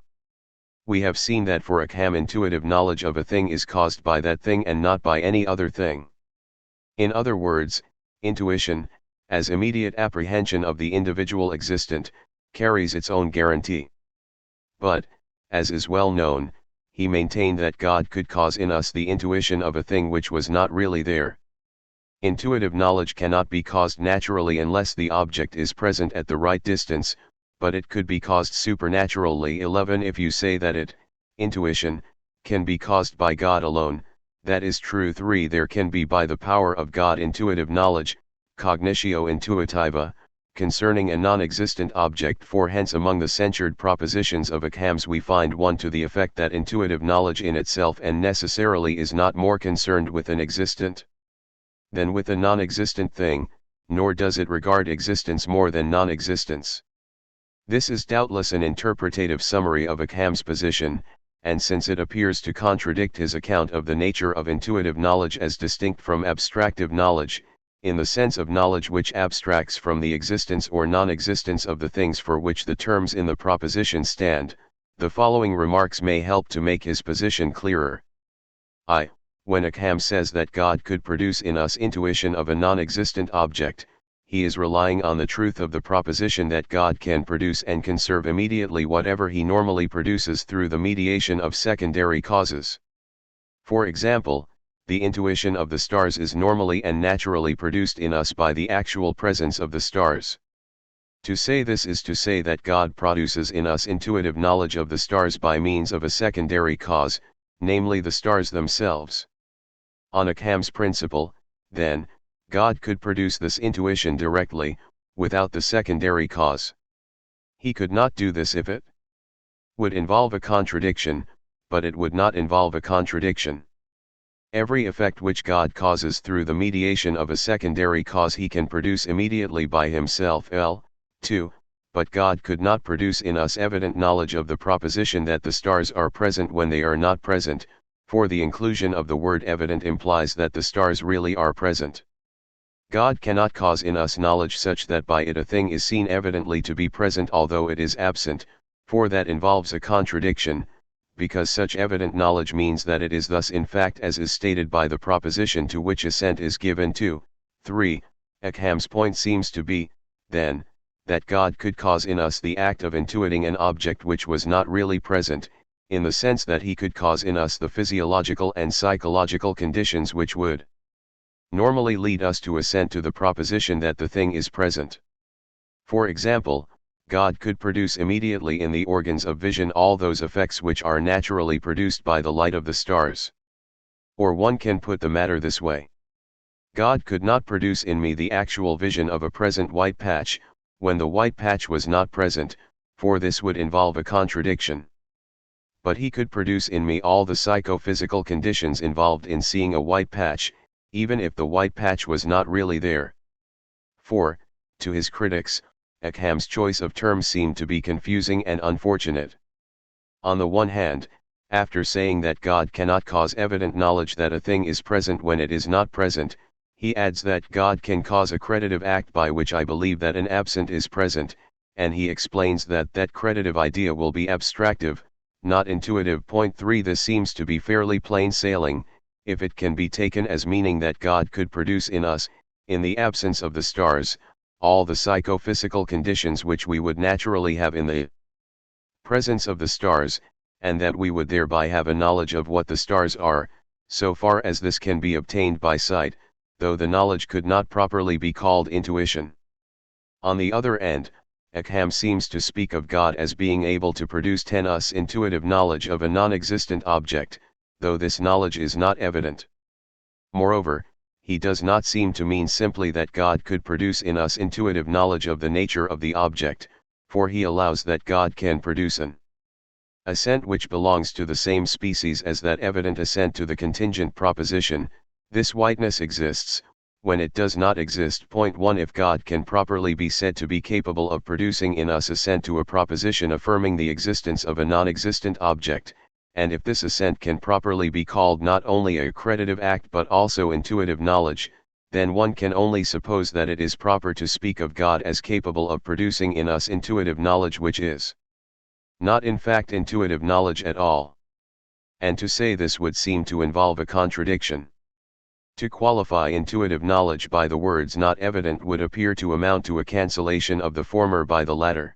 [SPEAKER 1] We have seen that for Ockham intuitive knowledge of a thing is caused by that thing and not by any other thing. In other words, intuition, as immediate apprehension of the individual existent, carries its own guarantee. But, as is well known, he maintained that God could cause in us the intuition of a thing which was not really there. Intuitive knowledge cannot be caused naturally unless the object is present at the right distance, but it could be caused supernaturally. 11. If you say that it, intuition, can be caused by God alone, that is true. 3. There can be by the power of God intuitive knowledge, cognitio intuitiva, concerning a non-existent object. 4. Hence among the censured propositions of Ockham's we find one to the effect that intuitive knowledge in itself and necessarily is not more concerned with an existent than with a non-existent thing, nor does it regard existence more than non-existence. This is doubtless an interpretative summary of Ockham's position, and since it appears to contradict his account of the nature of intuitive knowledge as distinct from abstractive knowledge, in the sense of knowledge which abstracts from the existence or non-existence of the things for which the terms in the proposition stand, the following remarks may help to make his position clearer. I. When Ockham says that God could produce in us intuition of a non-existent object, he is relying on the truth of the proposition that God can produce and conserve immediately whatever he normally produces through the mediation of secondary causes. For example, the intuition of the stars is normally and naturally produced in us by the actual presence of the stars. To say this is to say that God produces in us intuitive knowledge of the stars by means of a secondary cause, namely the stars themselves. On Ockham's principle, then, God could produce this intuition directly, without the secondary cause. He could not do this if it would involve a contradiction, but it would not involve a contradiction. Every effect which God causes through the mediation of a secondary cause he can produce immediately by himself. 2. But God could not produce in us evident knowledge of the proposition that the stars are present when they are not present, for the inclusion of the word evident implies that the stars really are present. God cannot cause in us knowledge such that by it a thing is seen evidently to be present although it is absent, for that involves a contradiction, because such evident knowledge means that it is thus in fact as is stated by the proposition to which assent is given. 2. 3. Ockham's point seems to be, then, that God could cause in us the act of intuiting an object which was not really present, in the sense that he could cause in us the physiological and psychological conditions which would normally lead us to assent to the proposition that the thing is present. For example, God could produce immediately in the organs of vision all those effects which are naturally produced by the light of the stars. Or one can put the matter this way. God could not produce in me the actual vision of a present white patch, when the white patch was not present, for this would involve a contradiction. But he could produce in me all the psychophysical conditions involved in seeing a white patch, even if the white patch was not really there. 4. To his critics, Ockham's choice of terms seemed to be confusing and unfortunate. On the one hand, After saying that God cannot cause evident knowledge that a thing is present when it is not present, he adds that God can cause a creditive act by which I believe that an absent is present, and he explains that that creditive idea will be abstractive, not intuitive. Point 3. This seems to be fairly plain sailing, if it can be taken as meaning that God could produce in us, in the absence of the stars, all the psychophysical conditions which we would naturally have in the presence of the stars, and that we would thereby have a knowledge of what the stars are, so far as this can be obtained by sight, though the knowledge could not properly be called intuition. On the other end, Ockham seems to speak of God as being able to produce in us intuitive knowledge of a non-existent object, though this knowledge is not evident. Moreover, he does not seem to mean simply that God could produce in us intuitive knowledge of the nature of the object, for he allows that God can produce an assent which belongs to the same species as that evident assent to the contingent proposition. This whiteness exists, when it does not exist. Point 1. If God can properly be said to be capable of producing in us assent to a proposition affirming the existence of a non-existent object, and if this assent can properly be called not only a creditive act but also intuitive knowledge, then one can only suppose that it is proper to speak of God as capable of producing in us intuitive knowledge which is not in fact intuitive knowledge at all. And to say this would seem to involve a contradiction. To qualify intuitive knowledge by the words not evident would appear to amount to a cancellation of the former by the latter.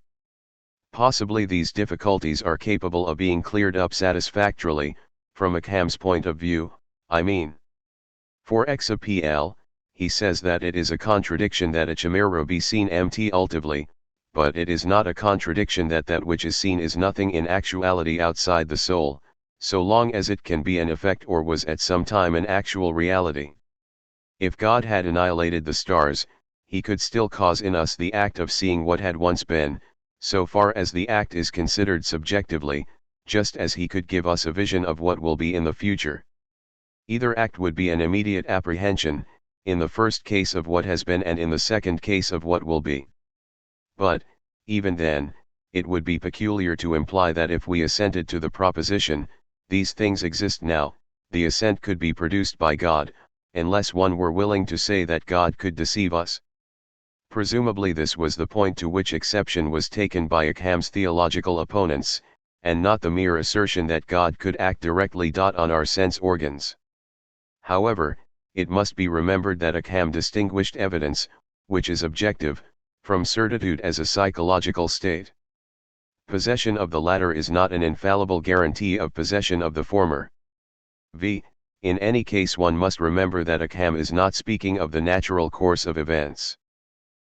[SPEAKER 1] Possibly these difficulties are capable of being cleared up satisfactorily, from Ockham's point of view, I mean. For example, he says that it is a contradiction that a chimera be seen empty ultively, but it is not a contradiction that that which is seen is nothing in actuality outside the soul, so long as it can be an effect or was at some time an actual reality. If God had annihilated the stars, he could still cause in us the act of seeing what had once been, so far as the act is considered subjectively, just as he could give us a vision of what will be in the future. Either act would be an immediate apprehension, in the first case of what has been and in the second case of what will be. But, even then, it would be peculiar to imply that if we assented to the proposition, these things exist now, the assent could be produced by God, unless one were willing to say that God could deceive us. Presumably this was the point to which exception was taken by Ockham's theological opponents, and not the mere assertion that God could act directly on our sense organs. However, it must be remembered that Ockham distinguished evidence, which is objective, from certitude as a psychological state. Possession of the latter is not an infallible guarantee of possession of the former. In any case one must remember that Ockham is not speaking of the natural course of events.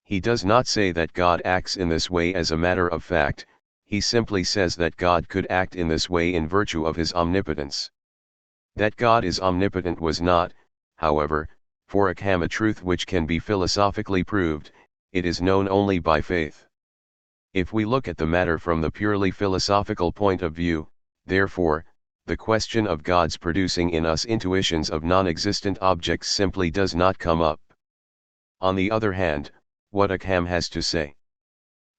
[SPEAKER 1] He does not say that God acts in this way as a matter of fact, he simply says that God could act in this way in virtue of his omnipotence. That God is omnipotent was not, however, for Ockham a truth which can be philosophically proved, it is known only by faith. If we look at the matter from the purely philosophical point of view, therefore, the question of God's producing in us intuitions of non-existent objects simply does not come up. On the other hand, what Ockham has to say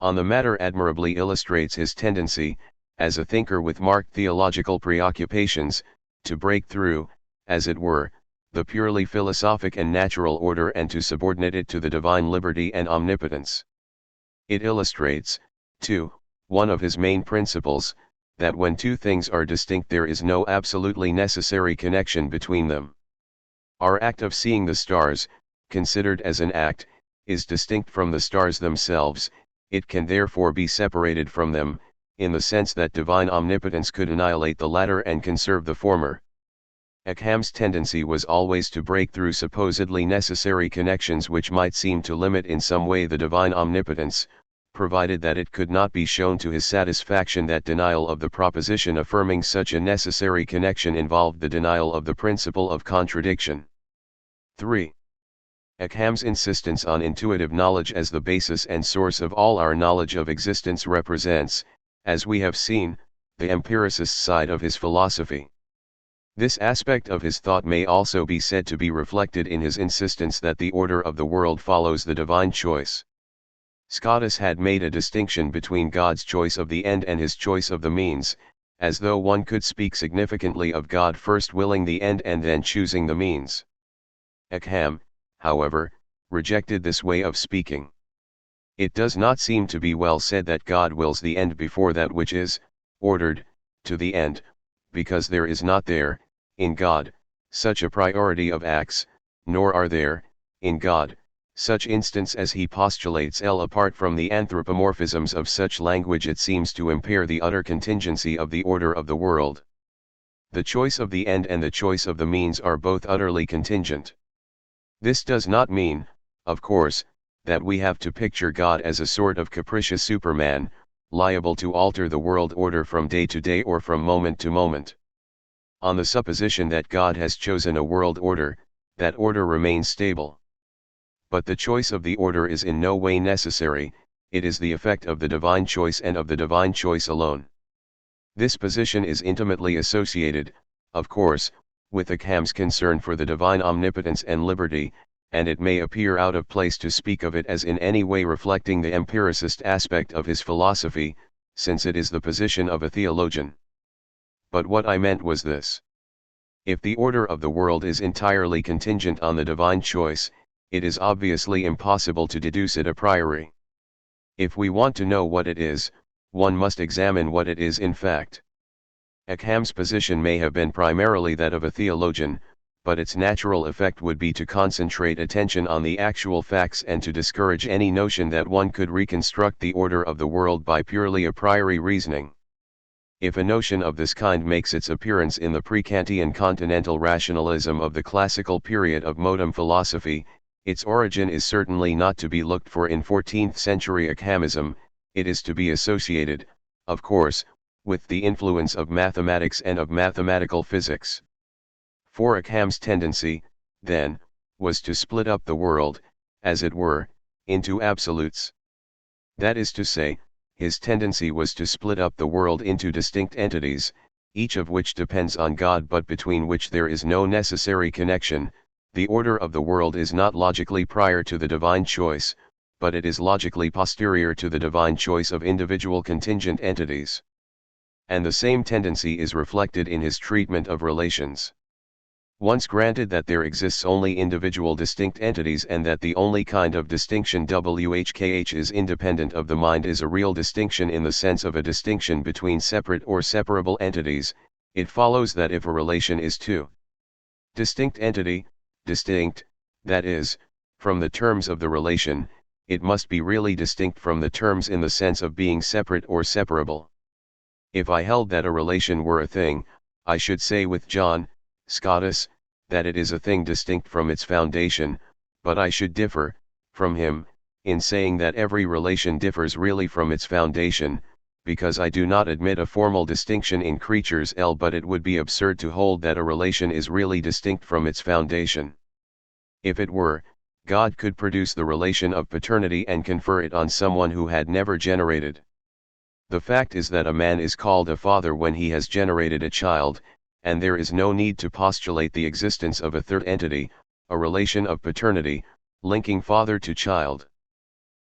[SPEAKER 1] on the matter admirably illustrates his tendency, as a thinker with marked theological preoccupations, to break through, as it were, the purely philosophic and natural order and to subordinate it to the divine liberty and omnipotence. It illustrates, too, one of his main principles, that when two things are distinct there is no absolutely necessary connection between them. Our act of seeing the stars, considered as an act, is distinct from the stars themselves, it can therefore be separated from them, in the sense that divine omnipotence could annihilate the latter and conserve the former. Ockham's tendency was always to break through supposedly necessary connections which might seem to limit in some way the divine omnipotence, provided that it could not be shown to his satisfaction that denial of the proposition affirming such a necessary connection involved the denial of the principle of contradiction. 3. Ockham's insistence on intuitive knowledge as the basis and source of all our knowledge of existence represents, as we have seen, the empiricist side of his philosophy. This aspect of his thought may also be said to be reflected in his insistence that the order of the world follows the divine choice. Scotus had made a distinction between God's choice of the end and his choice of the means, as though one could speak significantly of God first willing the end and then choosing the means. Ockham, however, rejected this way of speaking. It does not seem to be well said that God wills the end before that which is ordered to the end, because there is not there, in God, such a priority of acts, nor are there, in God, such instants as he postulates. Apart from the anthropomorphisms of such language, it seems to impair the utter contingency of the order of the world. The choice of the end and the choice of the means are both utterly contingent. This does not mean, of course, that we have to picture God as a sort of capricious Superman, liable to alter the world order from day to day or from moment to moment. On the supposition that God has chosen a world order, that order remains stable. But the choice of the order is in no way necessary, it is the effect of the divine choice and of the divine choice alone. This position is intimately associated, of course, with Ockham's concern for the divine omnipotence and liberty, and it may appear out of place to speak of it as in any way reflecting the empiricist aspect of his philosophy, since it is the position of a theologian. But what I meant was this. If the order of the world is entirely contingent on the divine choice, it is obviously impossible to deduce it a priori. If we want to know what it is, one must examine what it is in fact. Ockham's position may have been primarily that of a theologian, but its natural effect would be to concentrate attention on the actual facts and to discourage any notion that one could reconstruct the order of the world by purely a priori reasoning. If a notion of this kind makes its appearance in the pre-Kantian continental rationalism of the classical period of modern philosophy, its origin is certainly not to be looked for in 14th century Ockhamism, it is to be associated, of course, with the influence of mathematics and of mathematical physics. For Ockham's tendency, then, was to split up the world, as it were, into absolutes. That is to say, his tendency was to split up the world into distinct entities, each of which depends on God but between which there is no necessary connection. The order of the world is not logically prior to the divine choice, but it is logically posterior to the divine choice of individual contingent entities. And the same tendency is reflected in his treatment of relations. Once granted that there exists only individual distinct entities and that the only kind of distinction which is independent of the mind is a real distinction in the sense of a distinction between separate or separable entities, it follows that if a relation is two distinct entity, distinct, that is, from the terms of the relation, it must be really distinct from the terms in the sense of being separate or separable. If I held that a relation were a thing, I should say with John Scotus, that it is a thing distinct from its foundation, but I should differ from him in saying that every relation differs really from its foundation, because I do not admit a formal distinction in creatures but it would be absurd to hold that a relation is really distinct from its foundation. If it were, God could produce the relation of paternity and confer it on someone who had never generated. The fact is that a man is called a father when he has generated a child, and there is no need to postulate the existence of a third entity, a relation of paternity, linking father to child.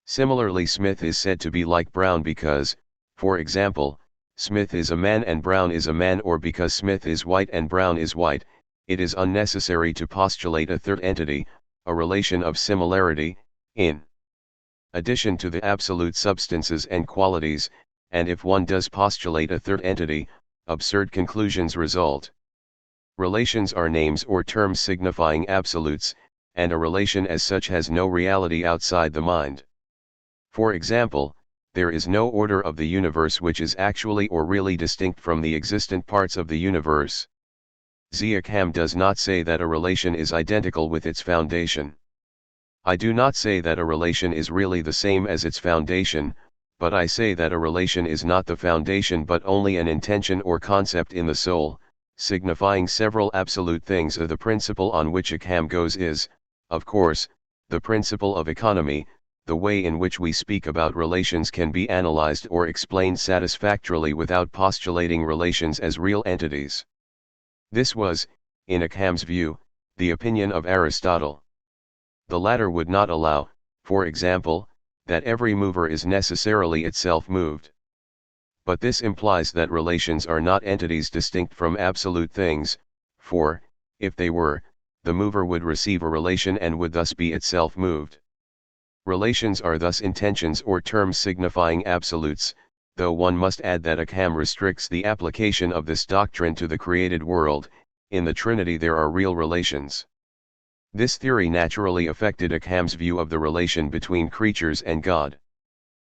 [SPEAKER 1] Similarly, Smith is said to be like Brown because, for example, Smith is a man and Brown is a man, or because Smith is white and Brown is white. It is unnecessary to postulate a third entity, a relation of similarity, in addition to the absolute substances and qualities, and if one does postulate a third entity, absurd conclusions result. Relations are names or terms signifying absolutes, and a relation as such has no reality outside the mind. For example, there is no order of the universe which is actually or really distinct from the existent parts of the universe. Ockham does not say that a relation is identical with its foundation. I do not say that a relation is really the same as its foundation, but I say that a relation is not the foundation but only an intention or concept in the soul, signifying several absolute things. The principle on which Ockham goes is, of course, the principle of economy. The way in which we speak about relations can be analyzed or explained satisfactorily without postulating relations as real entities. This was, in Ockham's view, the opinion of Aristotle. The latter would not allow, for example, that every mover is necessarily itself moved. But this implies that relations are not entities distinct from absolute things, for, if they were, the mover would receive a relation and would thus be itself moved. Relations are thus intensions or terms signifying absolutes, though one must add that Ockham restricts the application of this doctrine to the created world. In the Trinity there are real relations. This theory naturally affected Ockham's view of the relation between creatures and God.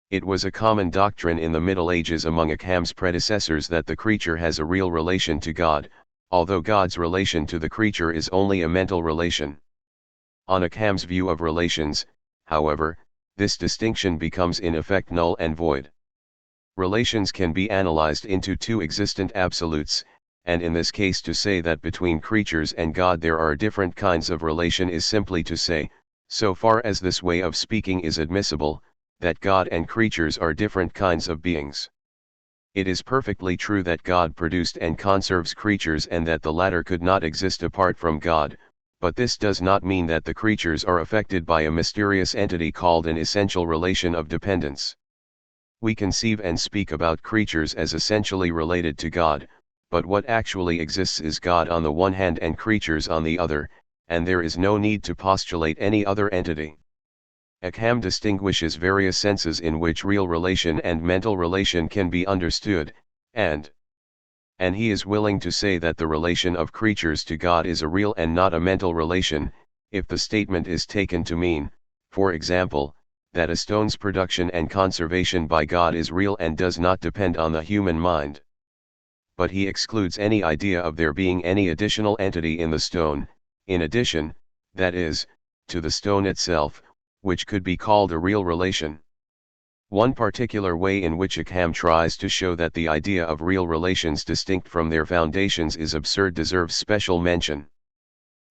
[SPEAKER 1] It was a common doctrine in the Middle Ages among Ockham's predecessors that the creature has a real relation to God, although God's relation to the creature is only a mental relation. On Ockham's view of relations, however, this distinction becomes in effect null and void. Relations can be analyzed into two existent absolutes, and in this case to say that between creatures and God there are different kinds of relation is simply to say, so far as this way of speaking is admissible, that God and creatures are different kinds of beings. It is perfectly true that God produced and conserves creatures and that the latter could not exist apart from God, but this does not mean that the creatures are affected by a mysterious entity called an essential relation of dependence. We conceive and speak about creatures as essentially related to God, but what actually exists is God on the one hand and creatures on the other, and there is no need to postulate any other entity. Ockham distinguishes various senses in which real relation and mental relation can be understood, and he is willing to say that the relation of creatures to God is a real and not a mental relation, if the statement is taken to mean, for example, that a stone's production and conservation by God is real and does not depend on the human mind. But he excludes any idea of there being any additional entity in the stone, in addition, that is, to the stone itself, which could be called a real relation. One particular way in which Ockham tries to show that the idea of real relations distinct from their foundations is absurd deserves special mention.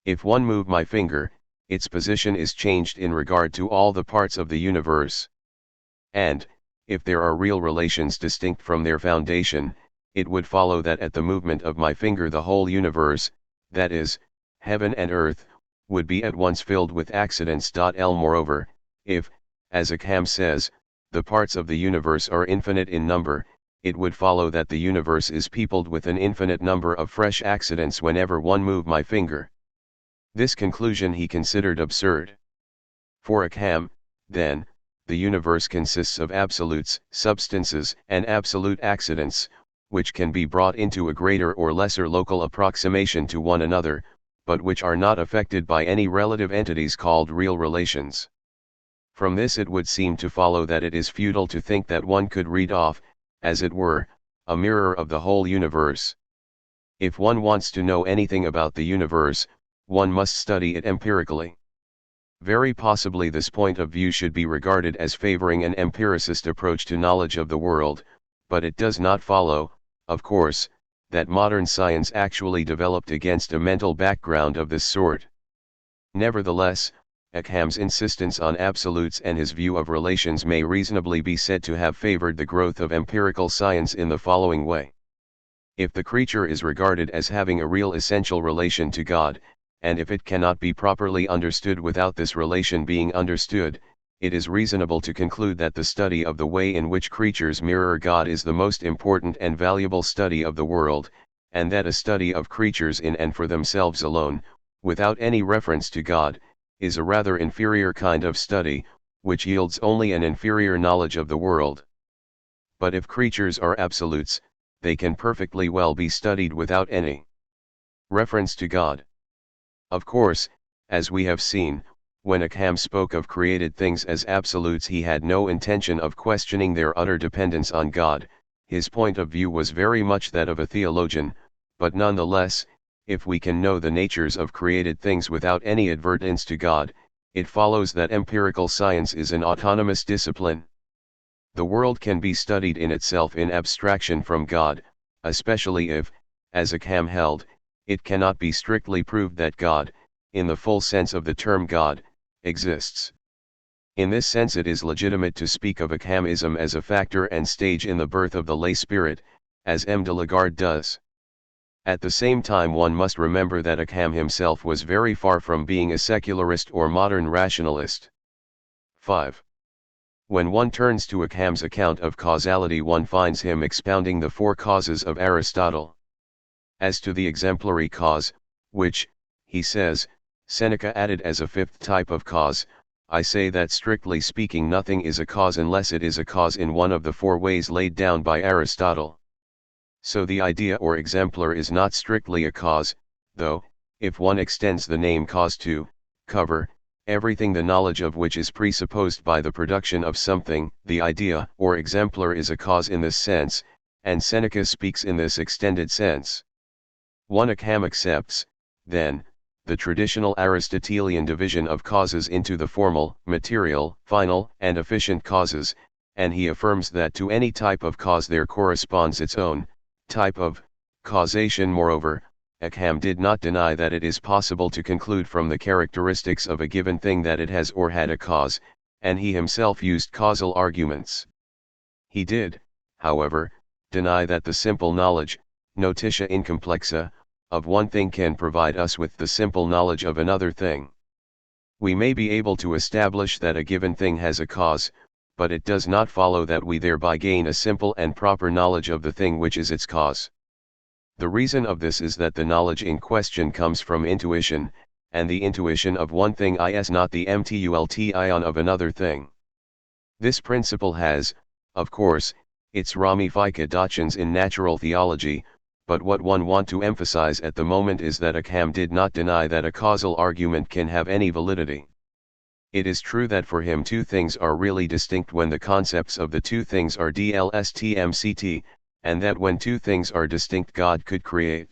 [SPEAKER 1] If one move my finger, its position is changed in regard to all the parts of the universe. And, if there are real relations distinct from their foundation, it would follow that at the movement of my finger the whole universe, that is, heaven and earth, would be at once filled with accidents. Moreover, if, as Ockham says, the parts of the universe are infinite in number, it would follow that the universe is peopled with an infinite number of fresh accidents whenever one move my finger. This conclusion he considered absurd. For Ockham, then, the universe consists of absolutes, substances, and absolute accidents, which can be brought into a greater or lesser local approximation to one another, but which are not affected by any relative entities called real relations. From this it would seem to follow that it is futile to think that one could read off, as it were, a mirror of the whole universe. If one wants to know anything about the universe, one must study it empirically. Very possibly this point of view should be regarded as favoring an empiricist approach to knowledge of the world, but it does not follow, of course, that modern science actually developed against a mental background of this sort. Nevertheless, Ockham's insistence on absolutes and his view of relations may reasonably be said to have favored the growth of empirical science in the following way. If the creature is regarded as having a real essential relation to God, and if it cannot be properly understood without this relation being understood, it is reasonable to conclude that the study of the way in which creatures mirror God is the most important and valuable study of the world, and that a study of creatures in and for themselves alone, without any reference to God, is a rather inferior kind of study, which yields only an inferior knowledge of the world. But if creatures are absolutes, they can perfectly well be studied without any reference to God. Of course, as we have seen, when Ockham spoke of created things as absolutes he had no intention of questioning their utter dependence on God. His point of view was very much that of a theologian, but nonetheless, if we can know the natures of created things without any advertence to God, it follows that empirical science is an autonomous discipline. The world can be studied in itself in abstraction from God, especially if, as Ockham held, it cannot be strictly proved that God, in the full sense of the term God, exists. In this sense it is legitimate to speak of Ockhamism as a factor and stage in the birth of the lay spirit, as M. de Lagarde does. At the same time one must remember that Ockham himself was very far from being a secularist or modern rationalist. 5. When one turns to Ockham's account of causality, one finds him expounding the four causes of Aristotle. As to the exemplary cause, which, he says, Seneca added as a fifth type of cause, I say that strictly speaking nothing is a cause unless it is a cause in one of the four ways laid down by Aristotle. So the idea or exemplar is not strictly a cause, though, if one extends the name cause to cover everything the knowledge of which is presupposed by the production of something, the idea or exemplar is a cause in this sense, and Seneca speaks in this extended sense. 1. Ockham accepts, then, the traditional Aristotelian division of causes into the formal, material, final, and efficient causes, and he affirms that to any type of cause there corresponds its own type of causation. Moreover, Ockham did not deny that it is possible to conclude from the characteristics of a given thing that it has or had a cause, and he himself used causal arguments. He did, however, deny that the simple knowledge, notitia incomplexa, of one thing can provide us with the simple knowledge of another thing. We may be able to establish that a given thing has a cause, but it does not follow that we thereby gain a simple and proper knowledge of the thing which is its cause. The reason of this is that the knowledge in question comes from intuition, and the intuition of one thing is not the multion of another thing. This principle has, of course, its ramifications in natural theology, but what one want to emphasize at the moment is that Ockham did not deny that a causal argument can have any validity. It is true that for him two things are really distinct when the concepts of the two things are DLSTMCT, and that when two things are distinct God could create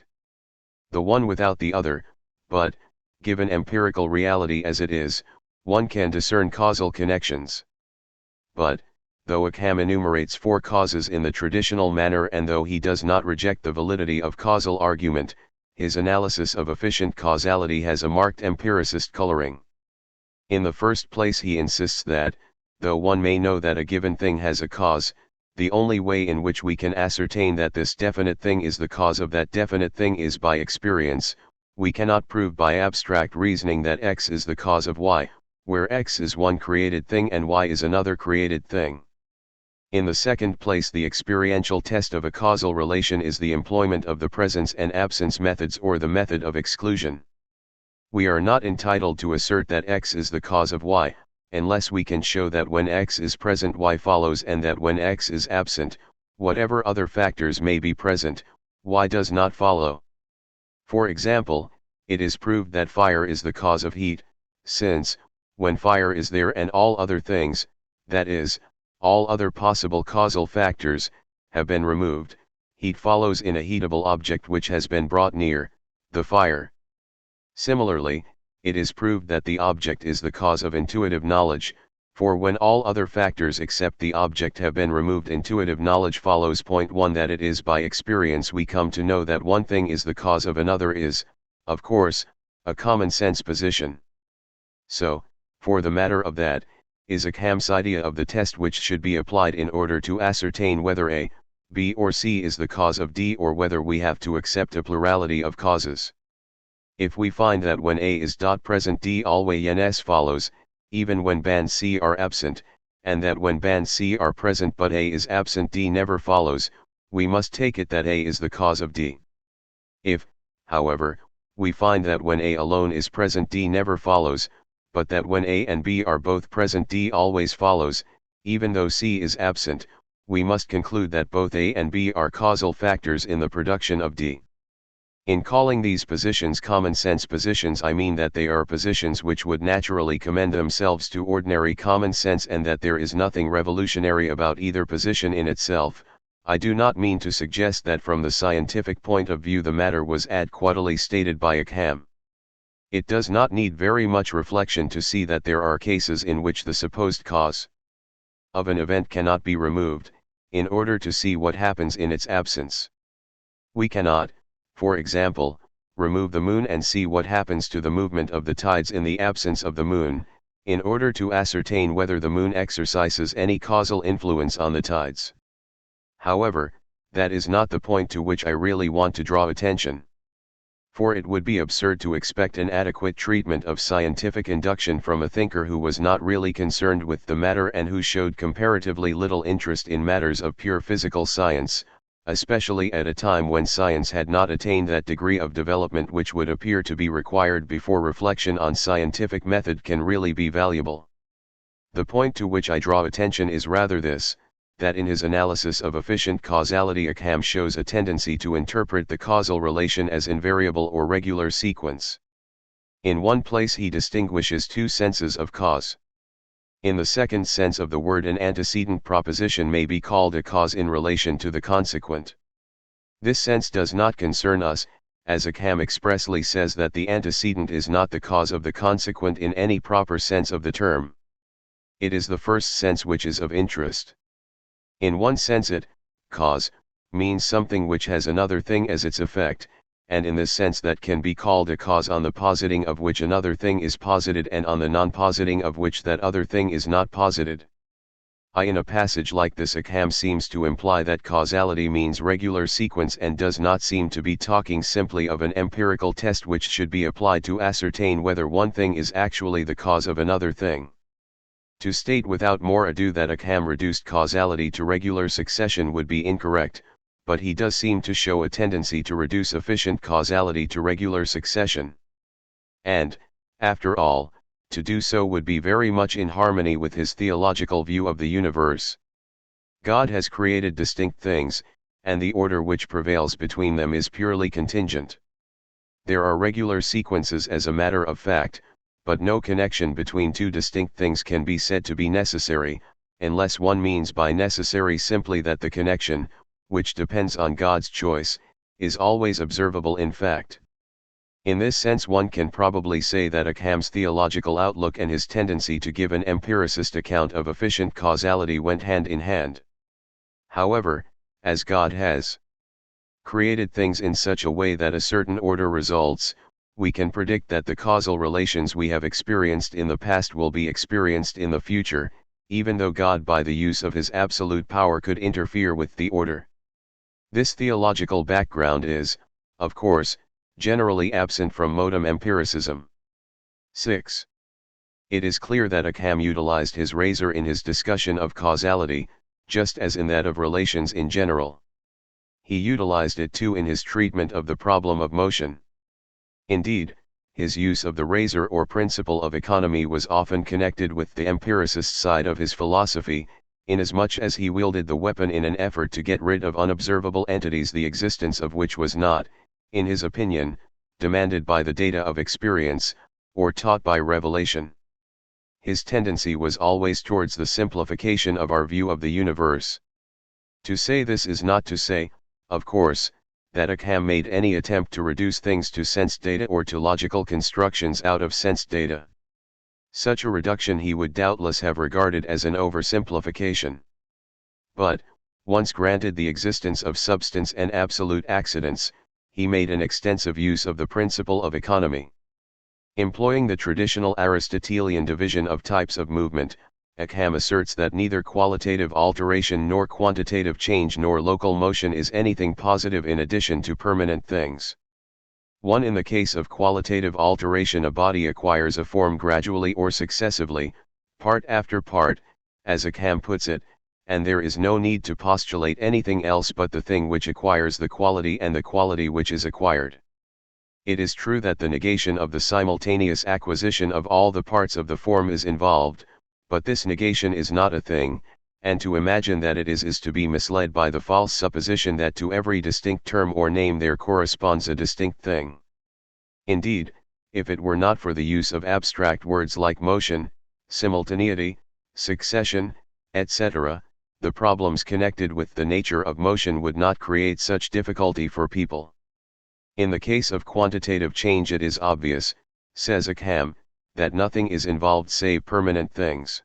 [SPEAKER 1] the one without the other, but, given empirical reality as it is, one can discern causal connections. But, though Ockham enumerates four causes in the traditional manner and though he does not reject the validity of causal argument, his analysis of efficient causality has a marked empiricist coloring. In the first place he insists that, though one may know that a given thing has a cause, the only way in which we can ascertain that this definite thing is the cause of that definite thing is by experience. We cannot prove by abstract reasoning that X is the cause of Y, where X is one created thing and Y is another created thing. In the second place, the experiential test of a causal relation is the employment of the presence and absence methods or the method of exclusion. We are not entitled to assert that X is the cause of Y, unless we can show that when X is present Y follows and that when X is absent, whatever other factors may be present, Y does not follow. For example, it is proved that fire is the cause of heat, since, when fire is there and all other things, that is, all other possible causal factors, have been removed, heat follows in a heatable object which has been brought near the fire. Similarly, it is proved that the object is the cause of intuitive knowledge, for when all other factors except the object have been removed, intuitive knowledge follows. Point 1. That it is by experience we come to know that one thing is the cause of another is, of course, a common sense position. So, for the matter of that, is Ockham's idea of the test which should be applied in order to ascertain whether A, B or C is the cause of D or whether we have to accept a plurality of causes. If we find that when A is present D always follows, even when band C are absent, and that when band C are present but A is absent D never follows, we must take it that A is the cause of D. If, however, we find that when A alone is present D never follows, but that when A and B are both present D always follows, even though C is absent, we must conclude that both A and B are causal factors in the production of D. In calling these positions common sense positions, I mean that they are positions which would naturally commend themselves to ordinary common sense and that there is nothing revolutionary about either position in itself. I do not mean to suggest that from the scientific point of view the matter was adequately stated by Ockham. It does not need very much reflection to see that there are cases in which the supposed cause of an event cannot be removed, in order to see what happens in its absence. We cannot, for example, remove the moon and see what happens to the movement of the tides in the absence of the moon, in order to ascertain whether the moon exercises any causal influence on the tides. However, that is not the point to which I really want to draw attention. For it would be absurd to expect an adequate treatment of scientific induction from a thinker who was not really concerned with the matter and who showed comparatively little interest in matters of pure physical science, especially at a time when science had not attained that degree of development which would appear to be required before reflection on scientific method can really be valuable. The point to which I draw attention is rather this, that in his analysis of efficient causality Ockham shows a tendency to interpret the causal relation as invariable or regular sequence. In one place he distinguishes two senses of cause. In the second sense of the word, an antecedent proposition may be called a cause in relation to the consequent. This sense does not concern us, as Ockham expressly says that the antecedent is not the cause of the consequent in any proper sense of the term. It is the first sense which is of interest. In one sense cause, means something which has another thing as its effect, and in this sense that can be called a cause on the positing of which another thing is posited and on the non-positing of which that other thing is not posited. In a passage like this Ockham seems to imply that causality means regular sequence and does not seem to be talking simply of an empirical test which should be applied to ascertain whether one thing is actually the cause of another thing. To state without more ado that Ockham reduced causality to regular succession would be incorrect, but he does seem to show a tendency to reduce efficient causality to regular succession. And, after all, to do so would be very much in harmony with his theological view of the universe. God has created distinct things, and the order which prevails between them is purely contingent. There are regular sequences as a matter of fact, but no connection between two distinct things can be said to be necessary, unless one means by necessary simply that the connection, which depends on God's choice, is always observable in fact. In this sense one can probably say that Ockham's theological outlook and his tendency to give an empiricist account of efficient causality went hand in hand. However, as God has created things in such a way that a certain order results, we can predict that the causal relations we have experienced in the past will be experienced in the future, even though God by the use of his absolute power could interfere with the order. This theological background is, of course, generally absent from modern empiricism. 6. It is clear that Ockham utilized his razor in his discussion of causality, just as in that of relations in general. He utilized it too in his treatment of the problem of motion. Indeed, his use of the razor or principle of economy was often connected with the empiricist side of his philosophy, inasmuch as he wielded the weapon in an effort to get rid of unobservable entities the existence of which was not, in his opinion, demanded by the data of experience, or taught by revelation. His tendency was always towards the simplification of our view of the universe. To say this is not to say, of course, that Ockham made any attempt to reduce things to sense data or to logical constructions out of sense data. Such a reduction he would doubtless have regarded as an oversimplification. But, once granted the existence of substance and absolute accidents, he made an extensive use of the principle of economy. Employing the traditional Aristotelian division of types of movement, Ockham asserts that neither qualitative alteration nor quantitative change nor local motion is anything positive in addition to permanent things. In the case of qualitative alteration a body acquires a form gradually or successively, part after part, as Ockham puts it, and there is no need to postulate anything else but the thing which acquires the quality and the quality which is acquired. It is true that the negation of the simultaneous acquisition of all the parts of the form is involved, but this negation is not a thing, and to imagine that it is to be misled by the false supposition that to every distinct term or name there corresponds a distinct thing. Indeed, if it were not for the use of abstract words like motion, simultaneity, succession, etc., the problems connected with the nature of motion would not create such difficulty for people. In the case of quantitative change it is obvious, says Ockham, that nothing is involved save permanent things.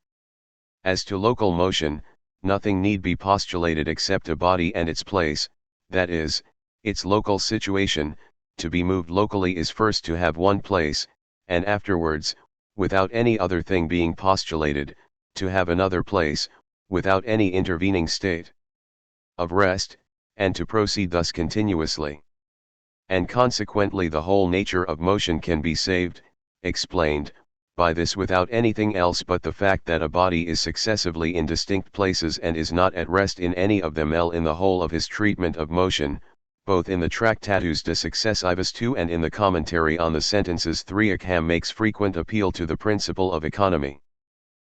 [SPEAKER 1] As to local motion, nothing need be postulated except a body and its place, that is, its local situation. To be moved locally is first to have one place, and afterwards, without any other thing being postulated, to have another place, without any intervening state of rest, and to proceed thus continuously. and consequently the whole nature of motion can be saved, explained, by this without anything else but the fact that a body is successively in distinct places and is not at rest in any of them. In the whole of his treatment of motion, both in the Tractatus de Successivus 2 and in the commentary on the sentences 3, Ockham makes frequent appeal to the principle of economy.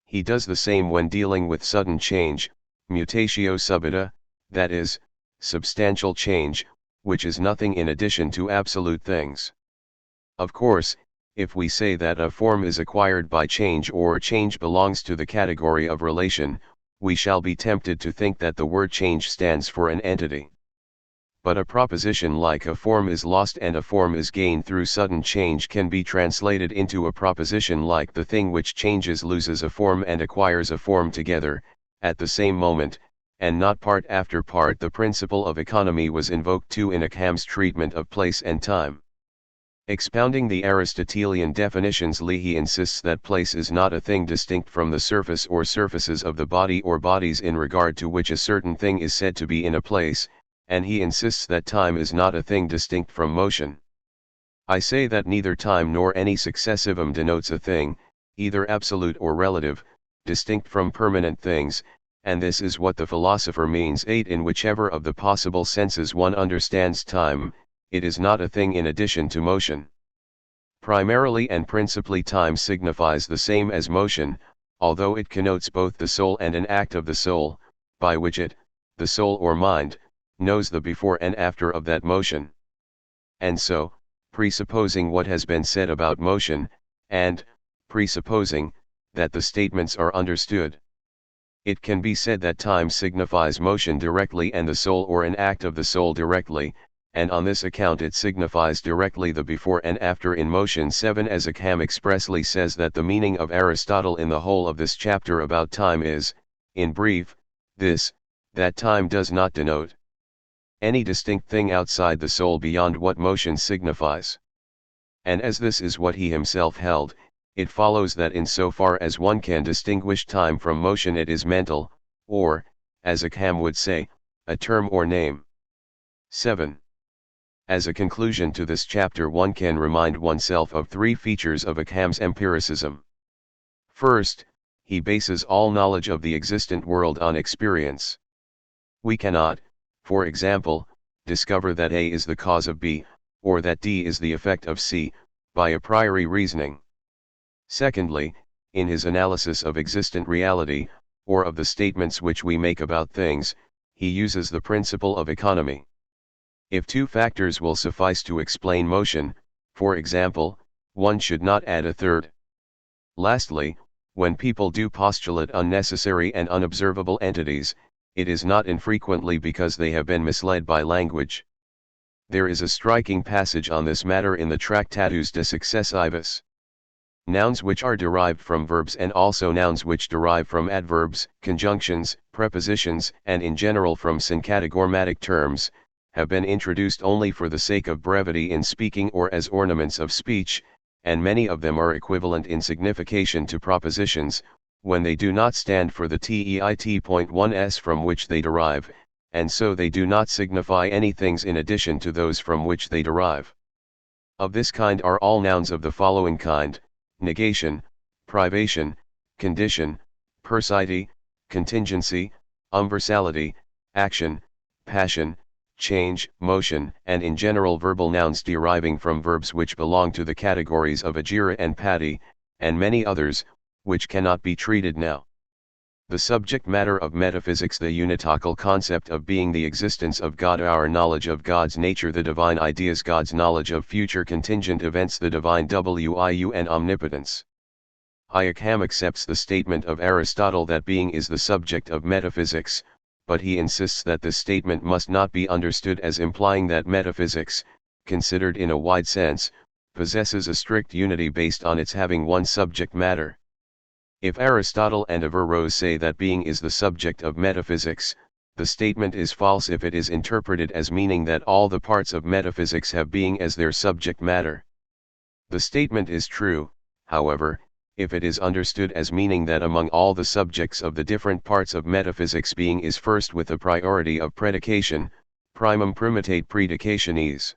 [SPEAKER 1] He does the same when dealing with sudden change, mutatio subita, that is, substantial change, which is nothing in addition to absolute things. Of course, if we say that a form is acquired by change or change belongs to the category of relation, we shall be tempted to think that the word change stands for an entity. But a proposition like a form is lost and a form is gained through sudden change can be translated into a proposition like the thing which changes loses a form and acquires a form together, at the same moment, and not part after part. The principle of economy was invoked too in Ockham's treatment of place and time. Expounding the Aristotelian definitions, he insists that place is not a thing distinct from the surface or surfaces of the body or bodies in regard to which a certain thing is said to be in a place, and he insists that time is not a thing distinct from motion. I say that neither time nor any successivum denotes a thing, either absolute or relative, distinct from permanent things, and this is what the philosopher means. 8. In whichever of the possible senses one understands time, it is not a thing in addition to motion. Primarily and principally time signifies the same as motion, although it connotes both the soul and an act of the soul, by which it, the soul or mind, knows the before and after of that motion. And so, presupposing what has been said about motion, and, presupposing, that the statements are understood, it can be said that time signifies motion directly and the soul or an act of the soul directly, and on this account it signifies directly the before and after in motion. 7. As Ockham expressly says that the meaning of Aristotle in the whole of this chapter about time is, in brief, this, that time does not denote any distinct thing outside the soul beyond what motion signifies. And as this is what he himself held, it follows that in so far as one can distinguish time from motion it is mental, or, as Ockham would say, a term or name. 7. As a conclusion to this chapter, one can remind oneself of 3 features of Ockham's empiricism. First, he bases all knowledge of the existent world on experience. We cannot, for example, discover that A is the cause of B, or that D is the effect of C, by a priori reasoning. Secondly, in his analysis of existent reality, or of the statements which we make about things, he uses the principle of economy. If 2 factors will suffice to explain motion, for example, one should not add a third. Lastly, when people do postulate unnecessary and unobservable entities, it is not infrequently because they have been misled by language. There is a striking passage on this matter in the Tractatus de Successivus. Nouns which are derived from verbs and also nouns which derive from adverbs, conjunctions, prepositions, and in general from syncatagormatic terms, have been introduced only for the sake of brevity in speaking or as ornaments of speech, and many of them are equivalent in signification to propositions, when they do not stand for the TEIT.1s from which they derive, and so they do not signify any things in addition to those from which they derive. Of this kind are all nouns of the following kind: negation, privation, condition, persiety, contingency, universality, action, passion, change, motion, and in general verbal nouns deriving from verbs which belong to the categories of agira and patti, and many others, which cannot be treated now. The subject matter of metaphysics, the unitocal concept of being, the existence of God, our knowledge of God's nature, the divine ideas, God's knowledge of future contingent events, the divine wiu and omnipotence. Ockham accepts the statement of Aristotle that being is the subject of metaphysics, but he insists that this statement must not be understood as implying that metaphysics, considered in a wide sense, possesses a strict unity based on its having one subject matter. If Aristotle and Averroes say that being is the subject of metaphysics, the statement is false if it is interpreted as meaning that all the parts of metaphysics have being as their subject matter. The statement is true, however, if it is understood as meaning that among all the subjects of the different parts of metaphysics being is first with a priority of predication, primum primitate predicationis.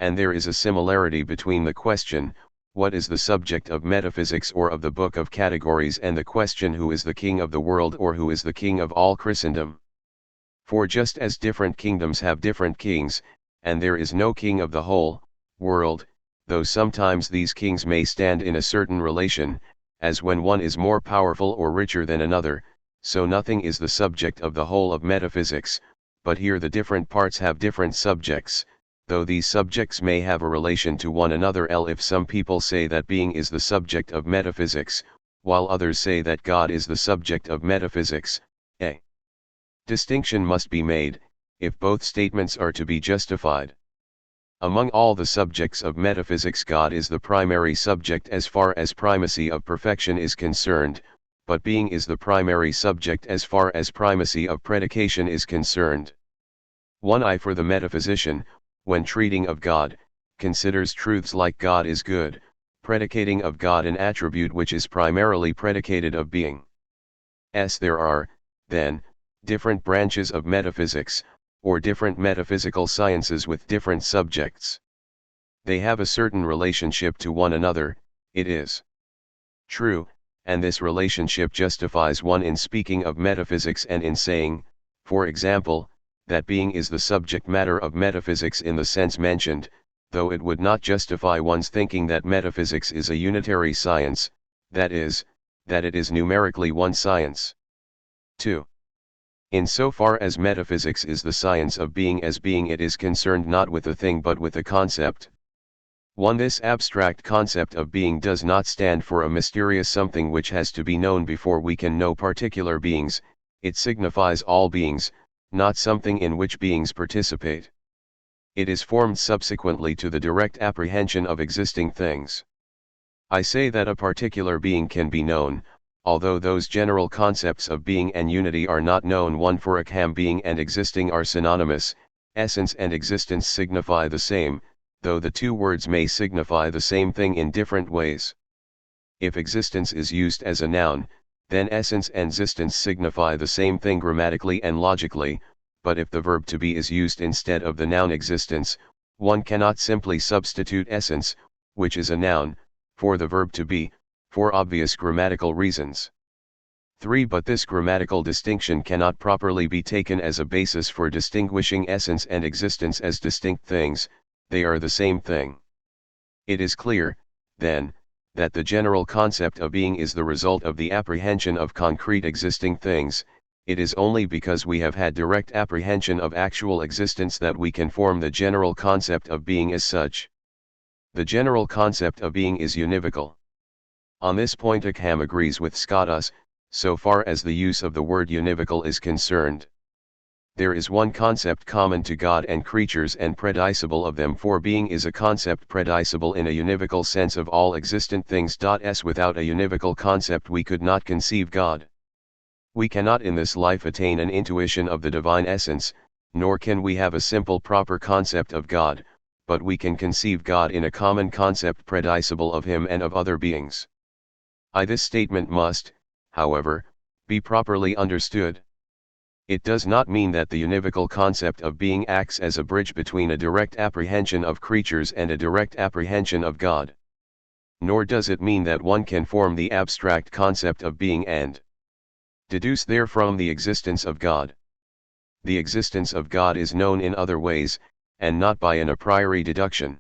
[SPEAKER 1] and there is a similarity between the question, what is the subject of metaphysics or of the book of categories, and the question, who is the king of the world, or who is the king of all Christendom? For just as different kingdoms have different kings, and there is no king of the whole world, though sometimes these kings may stand in a certain relation, as when one is more powerful or richer than another, so nothing is the subject of the whole of metaphysics, but here the different parts have different subjects, though these subjects may have a relation to one another. If some people say that being is the subject of metaphysics, while others say that God is the subject of metaphysics, a distinction must be made, if both statements are to be justified. Among all the subjects of metaphysics, God is the primary subject as far as primacy of perfection is concerned, but being is the primary subject as far as primacy of predication is concerned. 1. For the metaphysician, when treating of God, considers truths like God is good, predicating of God an attribute which is primarily predicated of being. There are, then, different branches of metaphysics, or different metaphysical sciences with different subjects. They have a certain relationship to one another, it is true, and this relationship justifies one in speaking of metaphysics and in saying, for example, that being is the subject matter of metaphysics in the sense mentioned, though it would not justify one's thinking that metaphysics is a unitary science, that is, that it is numerically one science. 2. In so far as metaphysics is the science of being as being, it is concerned not with a thing but with a concept. 1. This abstract concept of being does not stand for a mysterious something which has to be known before we can know particular beings, it signifies all beings, not something in which beings participate. It is formed subsequently to the direct apprehension of existing things. I say that a particular being can be known, although those general concepts of being and unity are not known. 1. For Ockham, being and existing are synonymous, essence and existence signify the same, though the two words may signify the same thing in different ways. If existence is used as a noun, then essence and existence signify the same thing grammatically and logically, but if the verb to be is used instead of the noun existence, one cannot simply substitute essence, which is a noun, for the verb to be, for obvious grammatical reasons. 3. But this grammatical distinction cannot properly be taken as a basis for distinguishing essence and existence as distinct things, they are the same thing. It is clear, then, that the general concept of being is the result of the apprehension of concrete existing things. It is only because we have had direct apprehension of actual existence that we can form the general concept of being as such. The general concept of being is univocal. On this point Ockham agrees with Scottus, so far as the use of the word univocal is concerned. There is one concept common to God and creatures and predicible of them, for being is a concept predicible in a univocal sense of all existent things. Without a univocal concept we could not conceive God. We cannot in this life attain an intuition of the divine essence, nor can we have a simple proper concept of God, but we can conceive God in a common concept predicible of Him and of other beings. This statement must, however, be properly understood. It does not mean that the univocal concept of being acts as a bridge between a direct apprehension of creatures and a direct apprehension of God. Nor does it mean that one can form the abstract concept of being and deduce therefrom the existence of God. The existence of God is known in other ways, and not by an a priori deduction.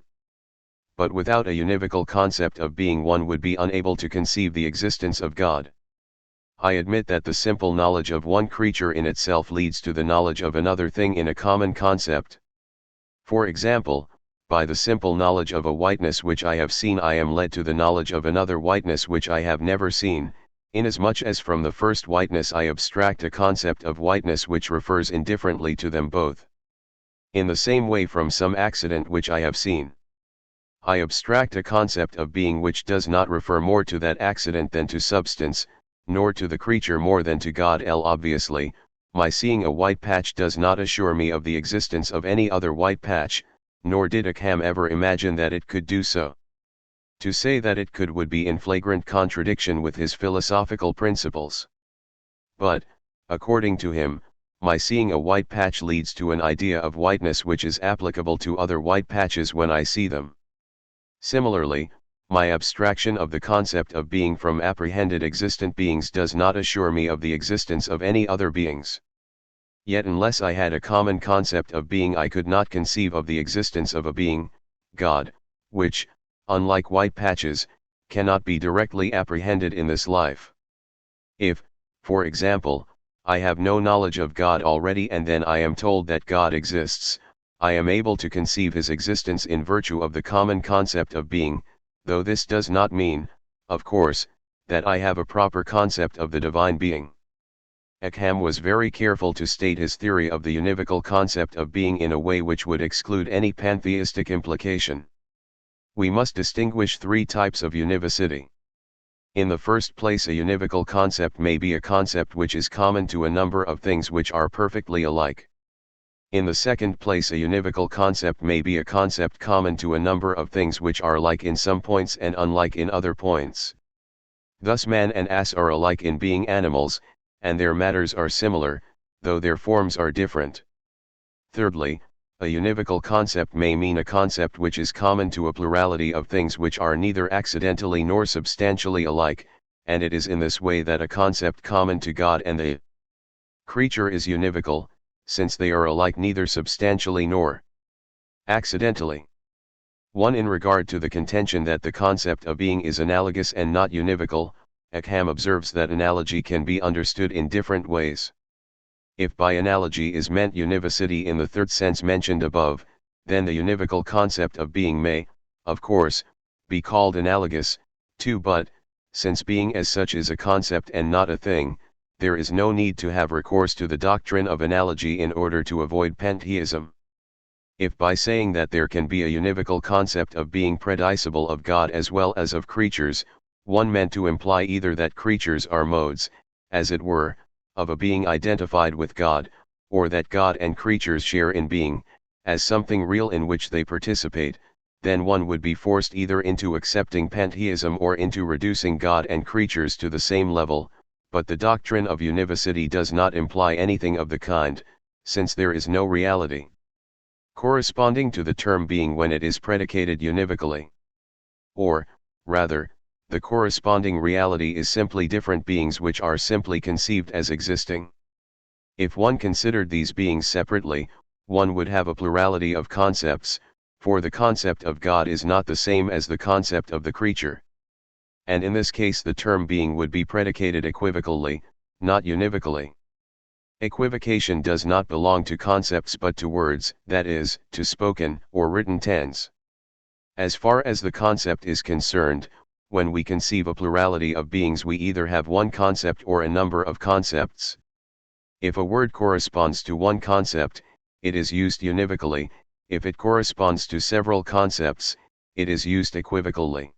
[SPEAKER 1] But without a univocal concept of being one would be unable to conceive the existence of God. I admit that the simple knowledge of one creature in itself leads to the knowledge of another thing in a common concept. For example, by the simple knowledge of a whiteness which I have seen I am led to the knowledge of another whiteness which I have never seen, inasmuch as from the first whiteness I abstract a concept of whiteness which refers indifferently to them both. In the same way from some accident which I have seen, I abstract a concept of being which does not refer more to that accident than to substance, nor to the creature more than to God. Obviously, my seeing a white patch does not assure me of the existence of any other white patch, nor did Ockham ever imagine that it could do so. To say that it could would be in flagrant contradiction with his philosophical principles. But, according to him, my seeing a white patch leads to an idea of whiteness which is applicable to other white patches when I see them. Similarly, my abstraction of the concept of being from apprehended existent beings does not assure me of the existence of any other beings. Yet unless I had a common concept of being, I could not conceive of the existence of a being, God, which, unlike white patches, cannot be directly apprehended in this life. If, for example, I have no knowledge of God already and then I am told that God exists, I am able to conceive his existence in virtue of the common concept of being, though this does not mean, of course, that I have a proper concept of the divine being. Ockham was very careful to state his theory of the univocal concept of being in a way which would exclude any pantheistic implication. We must distinguish three types of univocity. In the first place, a univocal concept may be a concept which is common to a number of things which are perfectly alike. In the second place, a univocal concept may be a concept common to a number of things which are like in some points and unlike in other points. Thus man and ass are alike in being animals, and their matters are similar, though their forms are different. Thirdly, a univocal concept may mean a concept which is common to a plurality of things which are neither accidentally nor substantially alike, and it is in this way that a concept common to God and the creature is univocal, since they are alike neither substantially nor accidentally. 1. In regard to the contention that the concept of being is analogous and not univocal, Ockham observes that analogy can be understood in different ways. If by analogy is meant univocity in the third sense mentioned above, then the univocal concept of being may, of course, be called analogous, too, but, since being as such is a concept and not a thing, there is no need to have recourse to the doctrine of analogy in order to avoid pantheism. If by saying that there can be a univocal concept of being predicible of God as well as of creatures, one meant to imply either that creatures are modes, as it were, of a being identified with God, or that God and creatures share in being, as something real in which they participate, then one would be forced either into accepting pantheism or into reducing God and creatures to the same level, but the doctrine of univocity does not imply anything of the kind, since there is no reality corresponding to the term being when it is predicated univocally. Or, rather, the corresponding reality is simply different beings which are simply conceived as existing. If one considered these beings separately, one would have a plurality of concepts, for the concept of God is not the same as the concept of the creature. And in this case the term being would be predicated equivocally, not univocally. Equivocation does not belong to concepts but to words, that is, to spoken or written tense. As far as the concept is concerned, when we conceive a plurality of beings we either have one concept or a number of concepts. If a word corresponds to one concept, it is used univocally; if it corresponds to several concepts, it is used equivocally.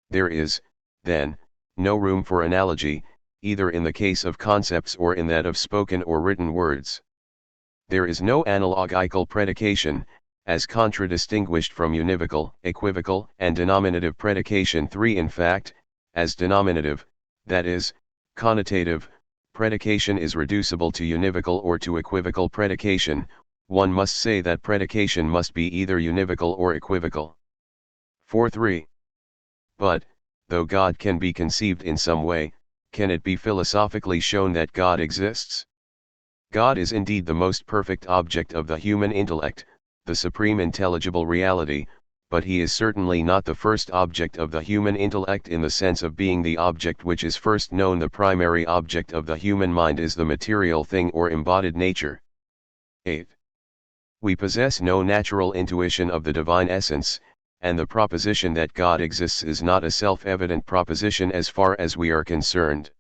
[SPEAKER 1] There is, then, no room for analogy, either in the case of concepts or in that of spoken or written words. There is no analogical predication, as contradistinguished from univocal, equivocal, and denominative predication. 3. In fact, as denominative, that is, connotative, predication is reducible to univocal or to equivocal predication, one must say that predication must be either univocal or equivocal. 4.3. But, though God can be conceived in some way, can it be philosophically shown that God exists? God is indeed the most perfect object of the human intellect, the supreme intelligible reality, but he is certainly not the first object of the human intellect in the sense of being the object which is first known. The primary object of the human mind is the material thing or embodied nature. 8. We possess no natural intuition of the divine essence, and the proposition that God exists is not a self-evident proposition as far as we are concerned.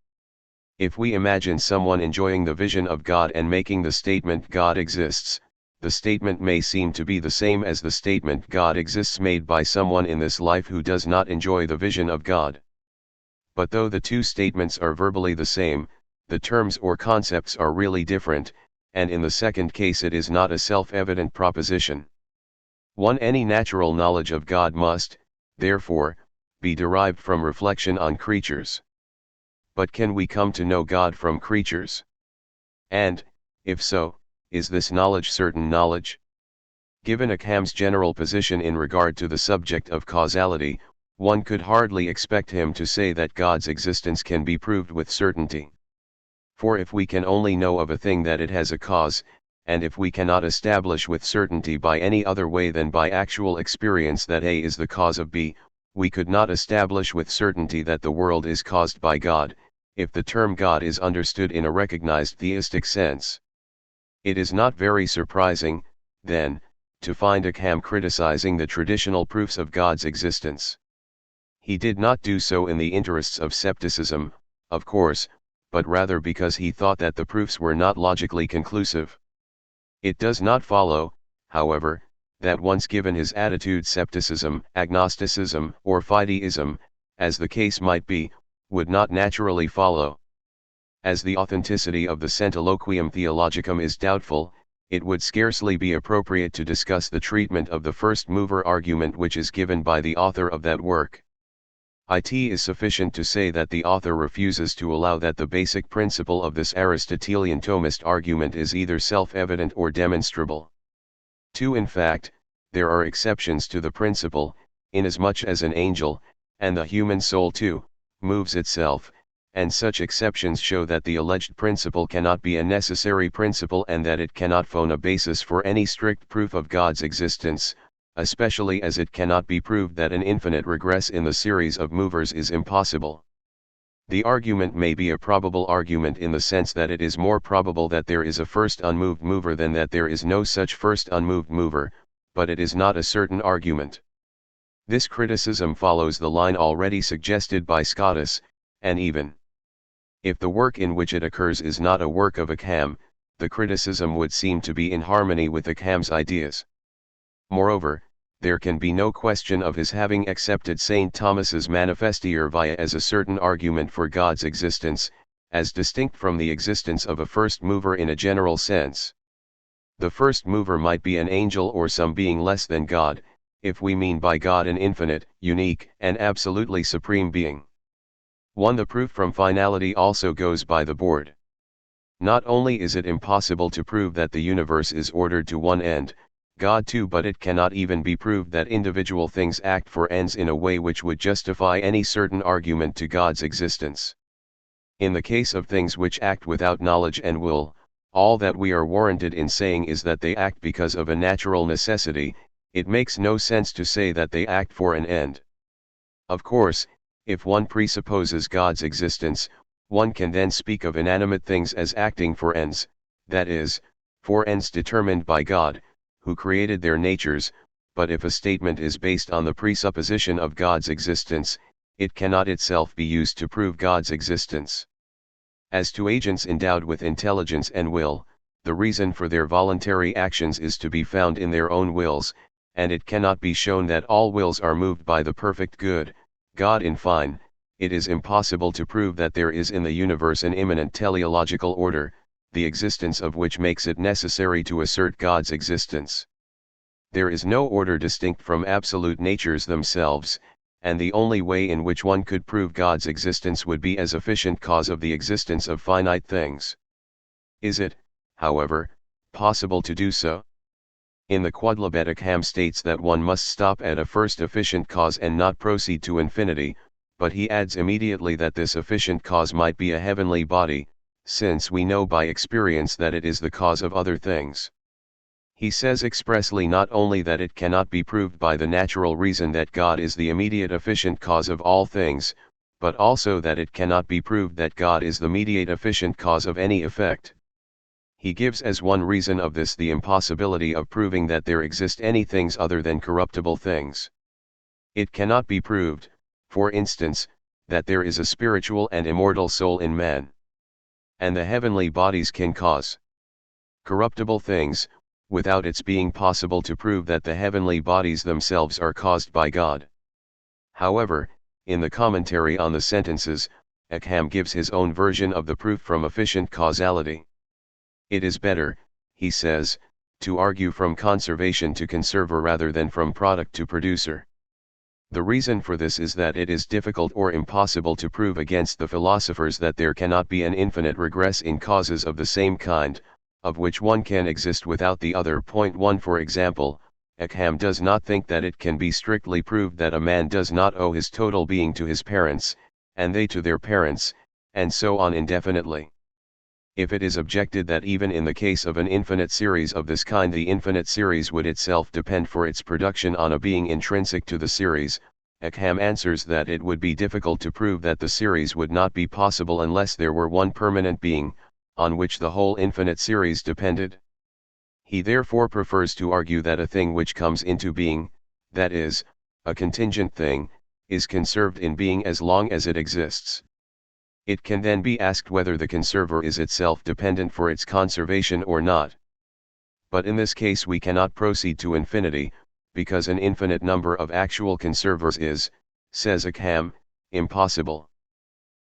[SPEAKER 1] If we imagine someone enjoying the vision of God and making the statement God exists, the statement may seem to be the same as the statement God exists made by someone in this life who does not enjoy the vision of God. But though the two statements are verbally the same, the terms or concepts are really different, and in the second case it is not a self-evident proposition. 1. Any natural knowledge of God must, therefore, be derived from reflection on creatures. But can we come to know God from creatures? And, If so, is this knowledge certain knowledge? Given Ockham's general position in regard to the subject of causality, one could hardly expect him to say that God's existence can be proved with certainty. For if we can only know of a thing that it has a cause, and if we cannot establish with certainty by any other way than by actual experience that A is the cause of B, we could not establish with certainty that the world is caused by God, if the term God is understood in a recognized theistic sense. It is not very surprising, then, to find Ockham criticizing the traditional proofs of God's existence. He did not do so in the interests of skepticism, of course, but rather because he thought that the proofs were not logically conclusive. It does not follow, however, that once given his attitude skepticism, agnosticism, or fideism, as the case might be, would not naturally follow. As the authenticity of the Centiloquium Theologicum is doubtful, it would scarcely be appropriate to discuss the treatment of the first mover argument which is given by the author of that work. It is sufficient to say that the author refuses to allow that the basic principle of this Aristotelian Thomist argument is either self-evident or demonstrable. 2. In fact, there are exceptions to the principle, inasmuch as an angel, and the human soul too, moves itself, and such exceptions show that the alleged principle cannot be a necessary principle and that it cannot form a basis for any strict proof of God's existence, especially as it cannot be proved that an infinite regress in the series of movers is impossible. The argument may be a probable argument in the sense that it is more probable that there is a first unmoved mover than that there is no such first unmoved mover, but it is not a certain argument. This criticism follows the line already suggested by Scotus, and even if the work in which it occurs is not a work of Ockham, the criticism would seem to be in harmony with Ockham's ideas. Moreover, there can be no question of his having accepted St. Thomas's Manifestier via as a certain argument for God's existence, as distinct from the existence of a first mover in a general sense. The first mover might be an angel or some being less than God, if we mean by God an infinite, unique, and absolutely supreme being. 1. The proof from finality also goes by the board. Not only is it impossible to prove that the universe is ordered to one end, God too, but it cannot even be proved that individual things act for ends in a way which would justify any certain argument to God's existence. In the case of things which act without knowledge and will, all that we are warranted in saying is that they act because of a natural necessity. It makes no sense to say that they act for an end. Of course, if one presupposes God's existence, one can then speak of inanimate things as acting for ends, that is, for ends determined by God, who created their natures, but if a statement is based on the presupposition of God's existence, it cannot itself be used to prove God's existence. As to agents endowed with intelligence and will, the reason for their voluntary actions is to be found in their own wills, and it cannot be shown that all wills are moved by the perfect good, God. In fine, it is impossible to prove that there is in the universe an immanent teleological order, the existence of which makes it necessary to assert God's existence. There is no order distinct from absolute natures themselves, and the only way in which one could prove God's existence would be as efficient cause of the existence of finite things. Is it, however, possible to do so? In the Quodlibet, Ockham states that one must stop at a first efficient cause and not proceed to infinity, but he adds immediately that this efficient cause might be a heavenly body, since we know by experience that it is the cause of other things. He says expressly not only that it cannot be proved by the natural reason that God is the immediate efficient cause of all things, but also that it cannot be proved that God is the mediate efficient cause of any effect. He gives as one reason of this the impossibility of proving that there exist any things other than corruptible things. It cannot be proved, for instance, that there is a spiritual and immortal soul in man. And the heavenly bodies can cause corruptible things, without its being possible to prove that the heavenly bodies themselves are caused by God. However, in the commentary on the sentences, Ockham gives his own version of the proof from efficient causality. It is better, he says, to argue from conservation to conserver rather than from product to producer. The reason for this is that it is difficult or impossible to prove against the philosophers that there cannot be an infinite regress in causes of the same kind, of which one can exist without the other. Point 1. For example, Ockham does not think that it can be strictly proved that a man does not owe his total being to his parents, and they to their parents, and so on indefinitely. If it is objected that even in the case of an infinite series of this kind the infinite series would itself depend for its production on a being intrinsic to the series, Ockham answers that it would be difficult to prove that the series would not be possible unless there were one permanent being, on which the whole infinite series depended. He therefore prefers to argue that a thing which comes into being, that is, a contingent thing, is conserved in being as long as it exists. It can then be asked whether the conserver is itself dependent for its conservation or not. But in this case we cannot proceed to infinity, because an infinite number of actual conservers is, says Ockham, impossible.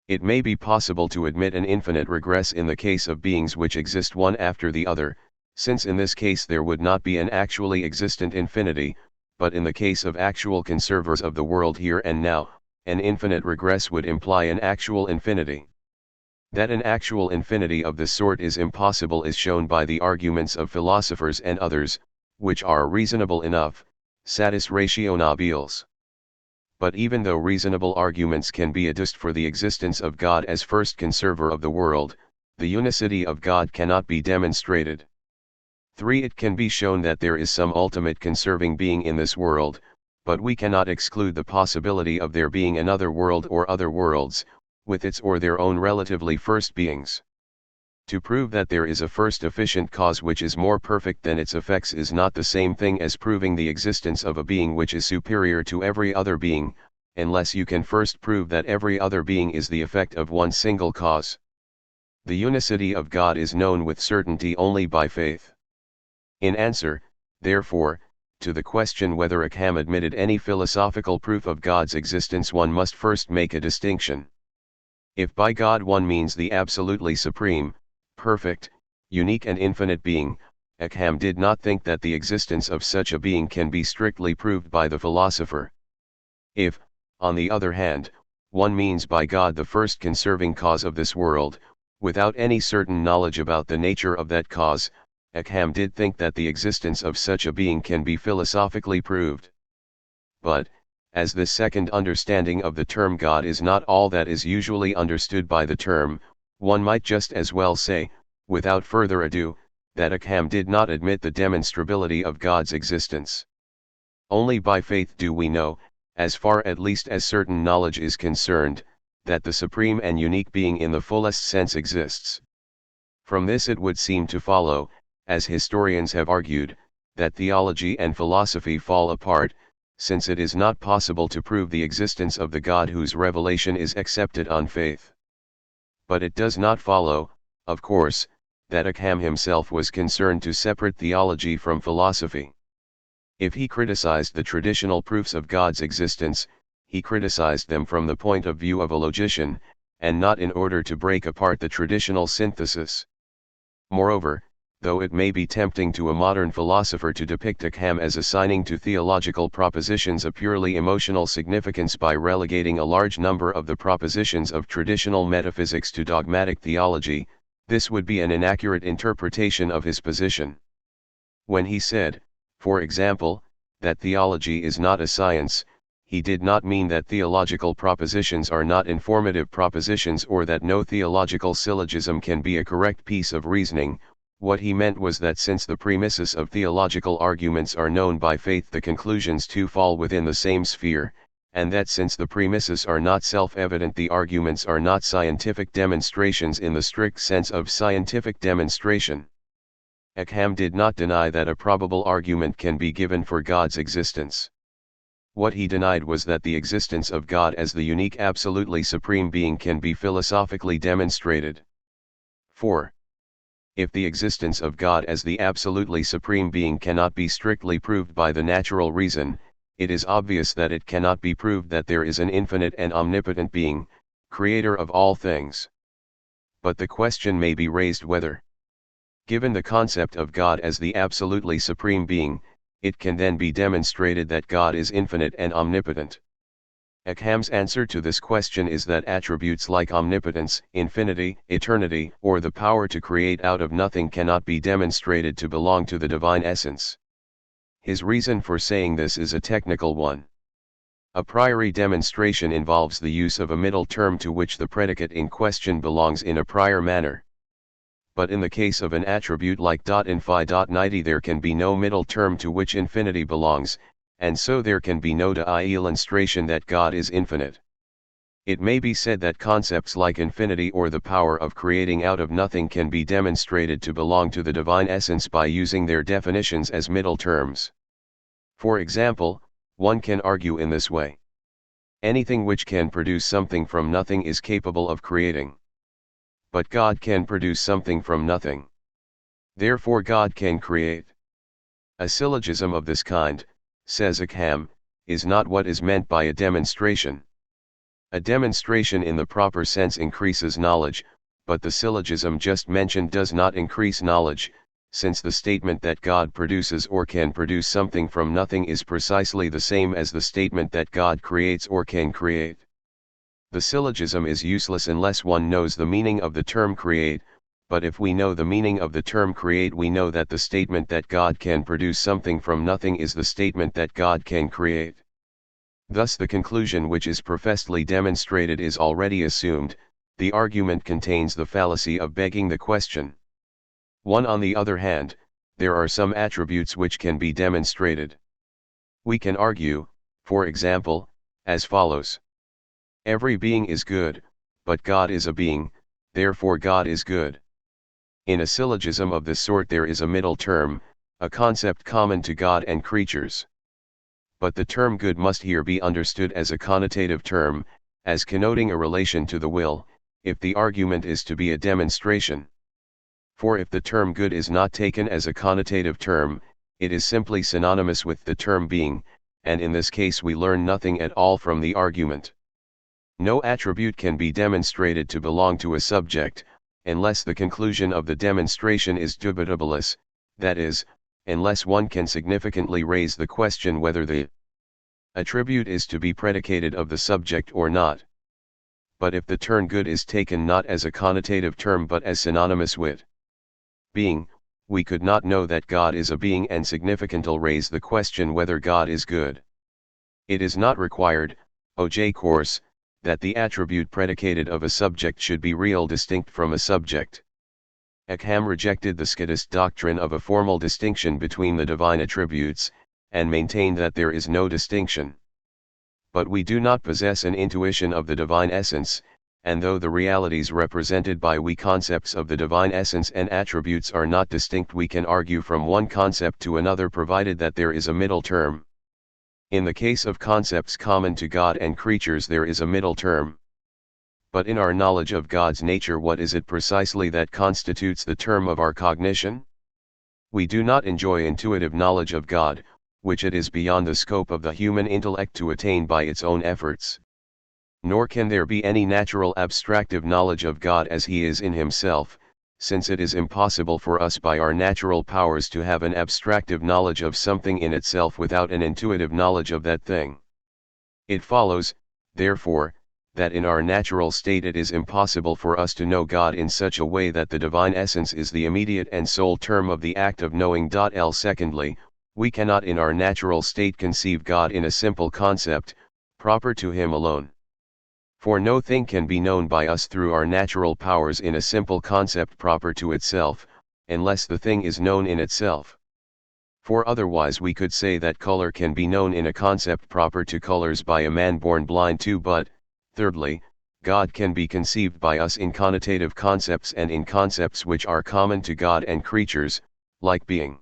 [SPEAKER 1] It may be possible to admit an infinite regress in the case of beings which exist one after the other, since in this case there would not be an actually existent infinity, but in the case of actual conservers of the world here and now, an infinite regress would imply an actual infinity. That an actual infinity of this sort is impossible is shown by the arguments of philosophers and others, which are reasonable enough, satis rationabiles. But even though reasonable arguments can be adduced for the existence of God as first conserver of the world, the unicity of God cannot be demonstrated. 3. It can be shown that there is some ultimate conserving being in this world, but we cannot exclude the possibility of there being another world or other worlds, with its or their own relatively first beings. To prove that there is a first efficient cause which is more perfect than its effects is not the same thing as proving the existence of a being which is superior to every other being, unless you can first prove that every other being is the effect of one single cause. The unicity of God is known with certainty only by faith. In answer, therefore, to the question whether Ockham admitted any philosophical proof of God's existence, one must first make a distinction. If by God one means the absolutely supreme, perfect, unique and infinite being, Ockham did not think that the existence of such a being can be strictly proved by the philosopher. If, on the other hand, one means by God the first conserving cause of this world, without any certain knowledge about the nature of that cause, Ockham did think that the existence of such a being can be philosophically proved. But, as this second understanding of the term God is not all that is usually understood by the term, one might just as well say, without further ado, that Ockham did not admit the demonstrability of God's existence. Only by faith do we know, as far at least as certain knowledge is concerned, that the supreme and unique being in the fullest sense exists. From this it would seem to follow, as historians have argued, that theology and philosophy fall apart, since it is not possible to prove the existence of the God whose revelation is accepted on faith. But it does not follow, of course, that Ockham himself was concerned to separate theology from philosophy. If he criticized the traditional proofs of God's existence, he criticized them from the point of view of a logician, and not in order to break apart the traditional synthesis. Moreover, though it may be tempting to a modern philosopher to depict Ockham as assigning to theological propositions a purely emotional significance by relegating a large number of the propositions of traditional metaphysics to dogmatic theology, this would be an inaccurate interpretation of his position. When he said, for example, that theology is not a science, he did not mean that theological propositions are not informative propositions or that no theological syllogism can be a correct piece of reasoning. What he meant was that since the premises of theological arguments are known by faith, the conclusions too fall within the same sphere, and that since the premises are not self-evident, the arguments are not scientific demonstrations in the strict sense of scientific demonstration. Ockham did not deny that a probable argument can be given for God's existence. What he denied was that the existence of God as the unique absolutely supreme being can be philosophically demonstrated. 4. If the existence of God as the absolutely supreme being cannot be strictly proved by the natural reason, it is obvious that it cannot be proved that there is an infinite and omnipotent being, creator of all things. But the question may be raised whether, given the concept of God as the absolutely supreme being, it can then be demonstrated that God is infinite and omnipotent. Ockham's answer to this question is that attributes like omnipotence, infinity, eternity, or the power to create out of nothing cannot be demonstrated to belong to the divine essence. His reason for saying this is a technical one. A priori demonstration involves the use of a middle term to which the predicate in question belongs in a prior manner. But in the case of an attribute like .infi.90 there can be no middle term to which infinity belongs, and so there can be no demonstration that God is infinite. It may be said that concepts like infinity or the power of creating out of nothing can be demonstrated to belong to the divine essence by using their definitions as middle terms. For example, one can argue in this way. Anything which can produce something from nothing is capable of creating. But God can produce something from nothing. Therefore God can create. A syllogism of this kind, says Ockham, is not what is meant by a demonstration. A demonstration in the proper sense increases knowledge, but the syllogism just mentioned does not increase knowledge, since the statement that God produces or can produce something from nothing is precisely the same as the statement that God creates or can create. The syllogism is useless unless one knows the meaning of the term create, but if we know the meaning of the term create we know that the statement that God can produce something from nothing is the statement that God can create. Thus the conclusion which is professedly demonstrated is already assumed. The argument contains the fallacy of begging the question. On the other hand, there are some attributes which can be demonstrated. We can argue, for example, as follows. Every being is good, but God is a being, therefore God is good. In a syllogism of this sort there is a middle term, a concept common to God and creatures. But the term good must here be understood as a connotative term, as connoting a relation to the will, if the argument is to be a demonstration. For if the term good is not taken as a connotative term, it is simply synonymous with the term being, and in this case we learn nothing at all from the argument. No attribute can be demonstrated to belong to a subject, unless the conclusion of the demonstration is dubitabilis, that is, unless one can significantly raise the question whether the attribute is to be predicated of the subject or not. But if the term good is taken not as a connotative term but as synonymous with being, we could not know that God is a being and significantly raise the question whether God is good. It is not required, O.J. Course, that the attribute predicated of a subject should be real distinct from a subject. Ockham rejected the Scotist doctrine of a formal distinction between the divine attributes, and maintained that there is no distinction. But we do not possess an intuition of the divine essence, and though the realities represented by we concepts of the divine essence and attributes are not distinct we can argue from one concept to another provided that there is a middle term. In the case of concepts common to God and creatures there is a middle term. But in our knowledge of God's nature what is it precisely that constitutes the term of our cognition? We do not enjoy intuitive knowledge of God, which it is beyond the scope of the human intellect to attain by its own efforts. Nor can there be any natural abstractive knowledge of God as He is in Himself, since it is impossible for us by our natural powers to have an abstractive knowledge of something in itself without an intuitive knowledge of that thing. It follows, therefore, that in our natural state it is impossible for us to know God in such a way that the divine essence is the immediate and sole term of the act of knowing. Secondly, we cannot in our natural state conceive God in a simple concept, proper to Him alone. For no thing can be known by us through our natural powers in a simple concept proper to itself, unless the thing is known in itself. For otherwise we could say that color can be known in a concept proper to colors by a man born blind too, but, thirdly, God can be conceived by us in connotative concepts and in concepts which are common to God and creatures, like being.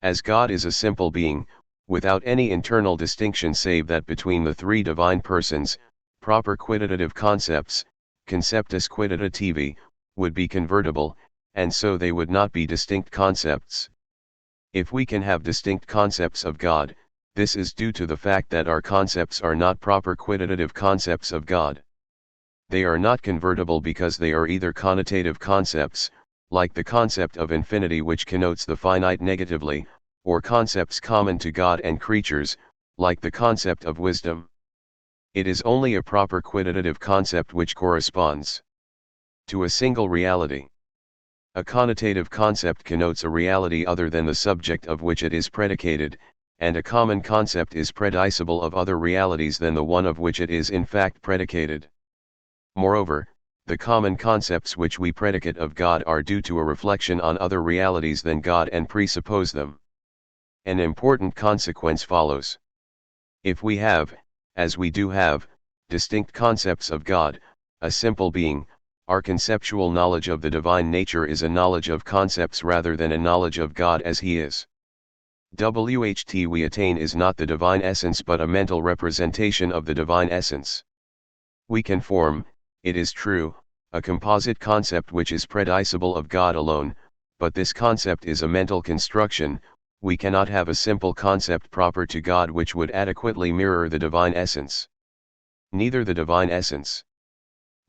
[SPEAKER 1] As God is a simple being, without any internal distinction save that between the three divine persons, proper quantitative concepts, conceptus quantitativi, would be convertible, and so they would not be distinct concepts. If we can have distinct concepts of God, this is due to the fact that our concepts are not proper quantitative concepts of God. They are not convertible because they are either connotative concepts, like the concept of infinity which connotes the finite negatively, or concepts common to God and creatures, like the concept of wisdom. It is only a proper quantitative concept which corresponds to a single reality. A connotative concept connotes a reality other than the subject of which it is predicated, and a common concept is predicible of other realities than the one of which it is in fact predicated. Moreover, the common concepts which we predicate of God are due to a reflection on other realities than God and presuppose them. An important consequence follows. If we have, as we do have, distinct concepts of God, a simple being, our conceptual knowledge of the divine nature is a knowledge of concepts rather than a knowledge of God as he is. What we attain is not the divine essence but a mental representation of the divine essence. We can form, it is true, a composite concept which is predicible of God alone, but this concept is a mental construction. We cannot have a simple concept proper to God which would adequately mirror the divine essence. Neither the divine essence,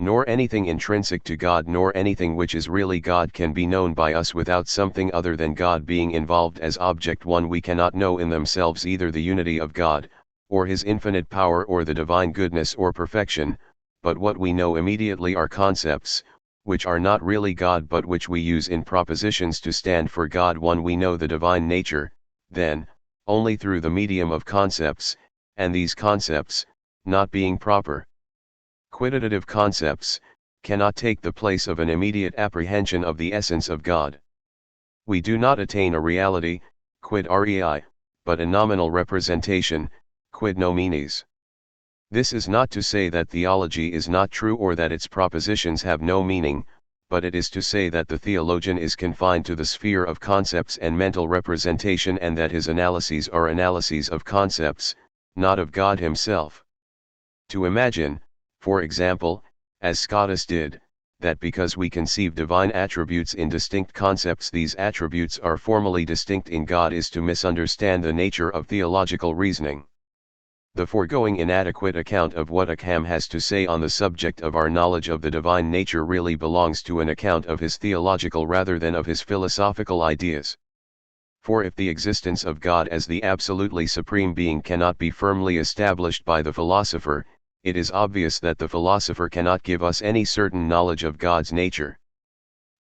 [SPEAKER 1] nor anything intrinsic to God nor anything which is really God can be known by us without something other than God being involved as object one. We cannot know in themselves either the unity of God, or his infinite power or the divine goodness or perfection, but what we know immediately are concepts, which are not really God but which we use in propositions to stand for God. One, we know the divine nature, then, only through the medium of concepts, and these concepts, not being proper quantitative concepts, cannot take the place of an immediate apprehension of the essence of God. We do not attain a reality, quid rei, but a nominal representation, quid nominis. This is not to say that theology is not true or that its propositions have no meaning, but it is to say that the theologian is confined to the sphere of concepts and mental representation and that his analyses are analyses of concepts, not of God himself. To imagine, for example, as Scotus did, that because we conceive divine attributes in distinct concepts these attributes are formally distinct in God is to misunderstand the nature of theological reasoning. The foregoing inadequate account of what Ockham has to say on the subject of our knowledge of the divine nature really belongs to an account of his theological rather than of his philosophical ideas. For if the existence of God as the absolutely supreme being cannot be firmly established by the philosopher, it is obvious that the philosopher cannot give us any certain knowledge of God's nature.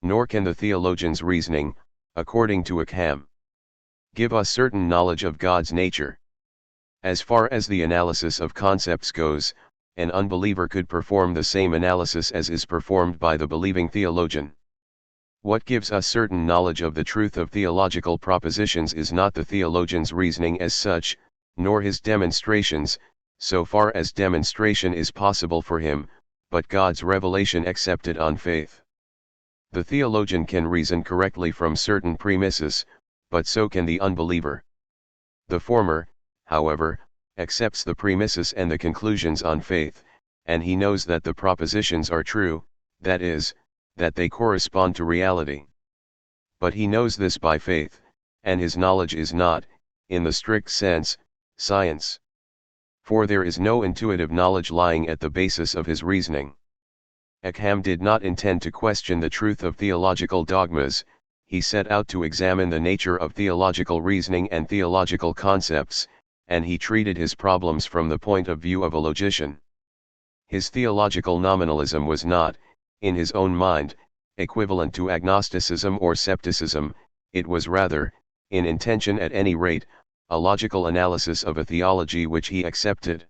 [SPEAKER 1] Nor can the theologian's reasoning, according to Ockham, give us certain knowledge of God's nature. As far as the analysis of concepts goes, an unbeliever could perform the same analysis as is performed by the believing theologian. What gives us certain knowledge of the truth of theological propositions is not the theologian's reasoning as such, nor his demonstrations, so far as demonstration is possible for him, but God's revelation accepted on faith. The theologian can reason correctly from certain premises, but so can the unbeliever. The former, however, accepts the premises and the conclusions on faith, and he knows that the propositions are true, that is, that they correspond to reality. But he knows this by faith, and his knowledge is not, in the strict sense, science. For there is no intuitive knowledge lying at the basis of his reasoning. Ockham did not intend to question the truth of theological dogmas, he set out to examine the nature of theological reasoning and theological concepts, and he treated his problems from the point of view of a logician. His theological nominalism was not, in his own mind, equivalent to agnosticism or scepticism, it was rather, in intention at any rate, a logical analysis of a theology which he accepted.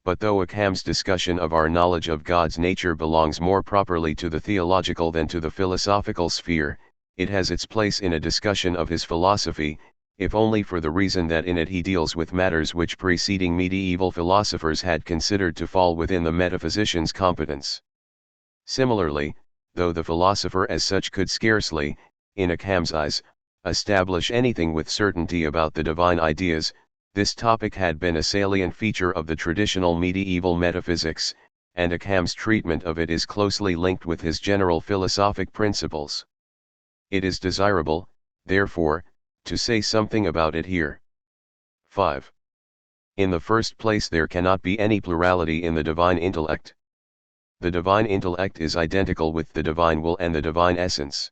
[SPEAKER 1] But though Ockham's discussion of our knowledge of God's nature belongs more properly to the theological than to the philosophical sphere, it has its place in a discussion of his philosophy, if only for the reason that in it he deals with matters which preceding medieval philosophers had considered to fall within the metaphysician's competence. Similarly, though the philosopher as such could scarcely, in Ockham's eyes, establish anything with certainty about the divine ideas, this topic had been a salient feature of the traditional medieval metaphysics, and Ockham's treatment of it is closely linked with his general philosophic principles. It is desirable, therefore, to say something about it here. 5. In the first place, there cannot be any plurality in the divine intellect. The divine intellect is identical with the divine will and the divine essence.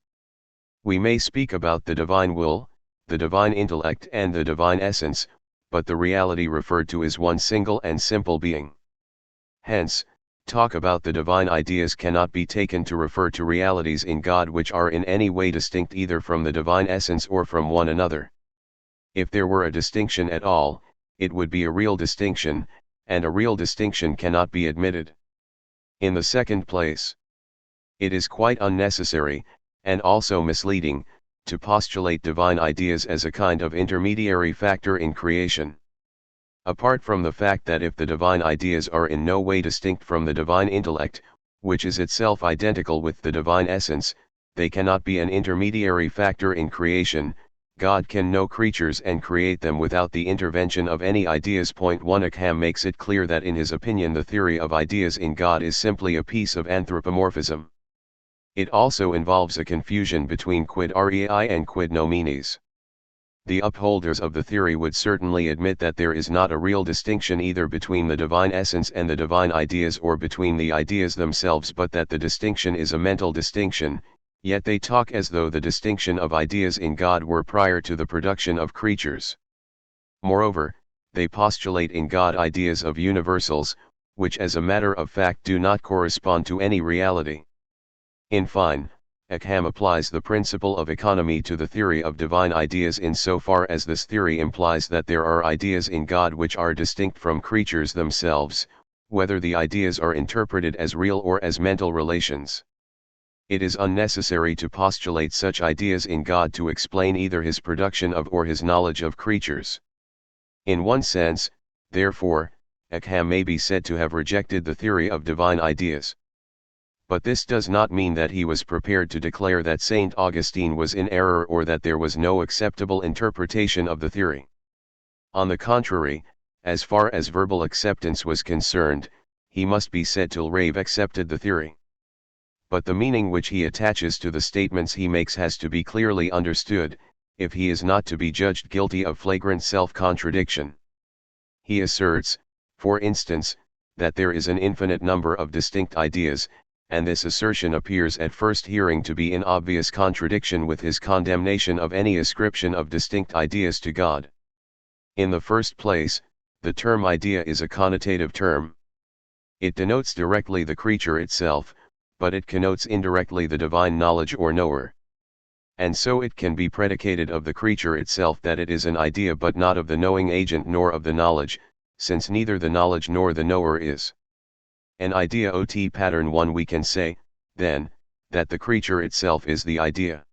[SPEAKER 1] We may speak about the divine will, the divine intellect and the divine essence, but the reality referred to is one single and simple being. Hence, talk about the divine ideas cannot be taken to refer to realities in God which are in any way distinct either from the divine essence or from one another. If there were a distinction at all, it would be a real distinction, and a real distinction cannot be admitted. In the second place, it is quite unnecessary, and also misleading, to postulate divine ideas as a kind of intermediary factor in creation. Apart from the fact that if the divine ideas are in no way distinct from the divine intellect, which is itself identical with the divine essence, they cannot be an intermediary factor in creation. God can know creatures and create them without the intervention of any ideas. 1 Ockham makes it clear that in his opinion the theory of ideas in God is simply a piece of anthropomorphism. It also involves a confusion between quid rei and quid nominis. The upholders of the theory would certainly admit that there is not a real distinction either between the divine essence and the divine ideas or between the ideas themselves, but that the distinction is a mental distinction, yet they talk as though the distinction of ideas in God were prior to the production of creatures. Moreover, they postulate in God ideas of universals, which as a matter of fact do not correspond to any reality. In fine, Ockham applies the principle of economy to the theory of divine ideas in so far as this theory implies that there are ideas in God which are distinct from creatures themselves, whether the ideas are interpreted as real or as mental relations. It is unnecessary to postulate such ideas in God to explain either his production of or his knowledge of creatures. In one sense, therefore, Ockham may be said to have rejected the theory of divine ideas. But this does not mean that he was prepared to declare that St. Augustine was in error or that there was no acceptable interpretation of the theory. On the contrary, as far as verbal acceptance was concerned, he must be said to have accepted the theory. But the meaning which he attaches to the statements he makes has to be clearly understood, if he is not to be judged guilty of flagrant self-contradiction. He asserts, for instance, that there is an infinite number of distinct ideas, and this assertion appears at first hearing to be in obvious contradiction with his condemnation of any ascription of distinct ideas to God. In the first place, the term idea is a connotative term. It denotes directly the creature itself, but it connotes indirectly the divine knowledge or knower. And so it can be predicated of the creature itself that it is an idea but not of the knowing agent nor of the knowledge, since neither the knowledge nor the knower is an idea. Ot pattern 1. We can say, then, that the creature itself is the idea.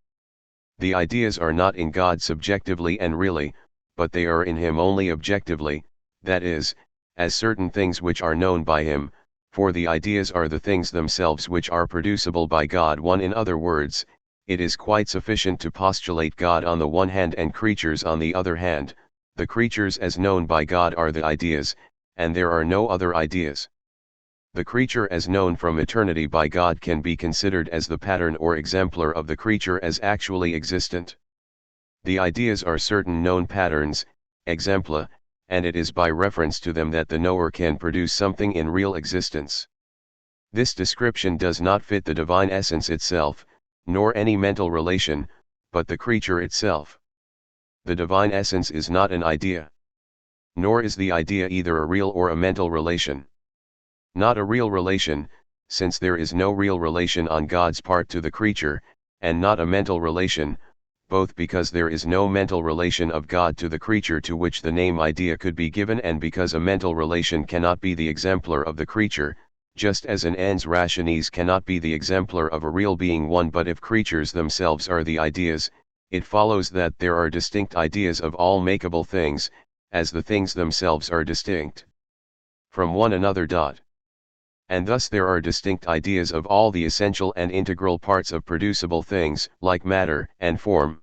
[SPEAKER 1] The ideas are not in God subjectively and really, but they are in him only objectively, that is, as certain things which are known by him, for the ideas are the things themselves which are producible by God. 1. In other words, it is quite sufficient to postulate God on the one hand and creatures on the other hand. The creatures as known by God are the ideas, and there are no other ideas. The creature as known from eternity by God can be considered as the pattern or exemplar of the creature as actually existent. The ideas are certain known patterns, exempla, and it is by reference to them that the knower can produce something in real existence. This description does not fit the divine essence itself, nor any mental relation, but the creature itself. The divine essence is not an idea. Nor is the idea either a real or a mental relation. Not a real relation, since there is no real relation on God's part to the creature, and not a mental relation, both because there is no mental relation of God to the creature to which the name idea could be given, and because a mental relation cannot be the exemplar of the creature, just as an ens rationis cannot be the exemplar of a real being. 1. But if creatures themselves are the ideas, it follows that there are distinct ideas of all makeable things, as the things themselves are distinct from one another. And thus there are distinct ideas of all the essential and integral parts of producible things, like matter and form.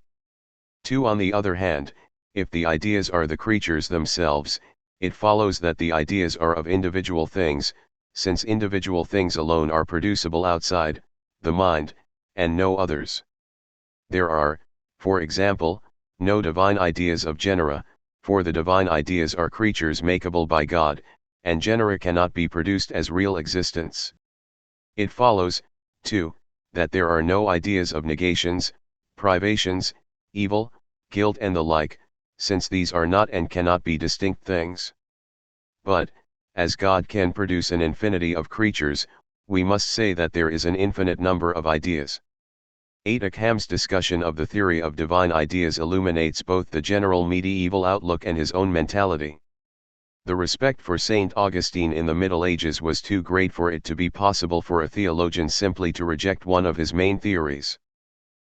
[SPEAKER 1] 2. On the other hand, if the ideas are the creatures themselves, it follows that the ideas are of individual things, since individual things alone are producible outside the mind, and no others. There are, for example, no divine ideas of genera, for the divine ideas are creatures makeable by God, and genera cannot be produced as real existence. It follows, too, that there are no ideas of negations, privations, evil, guilt and the like, since these are not and cannot be distinct things. But, as God can produce an infinity of creatures, we must say that there is an infinite number of ideas. 8. Ockham's discussion of the theory of divine ideas illuminates both the general medieval outlook and his own mentality. The respect for St. Augustine in the Middle Ages was too great for it to be possible for a theologian simply to reject one of his main theories.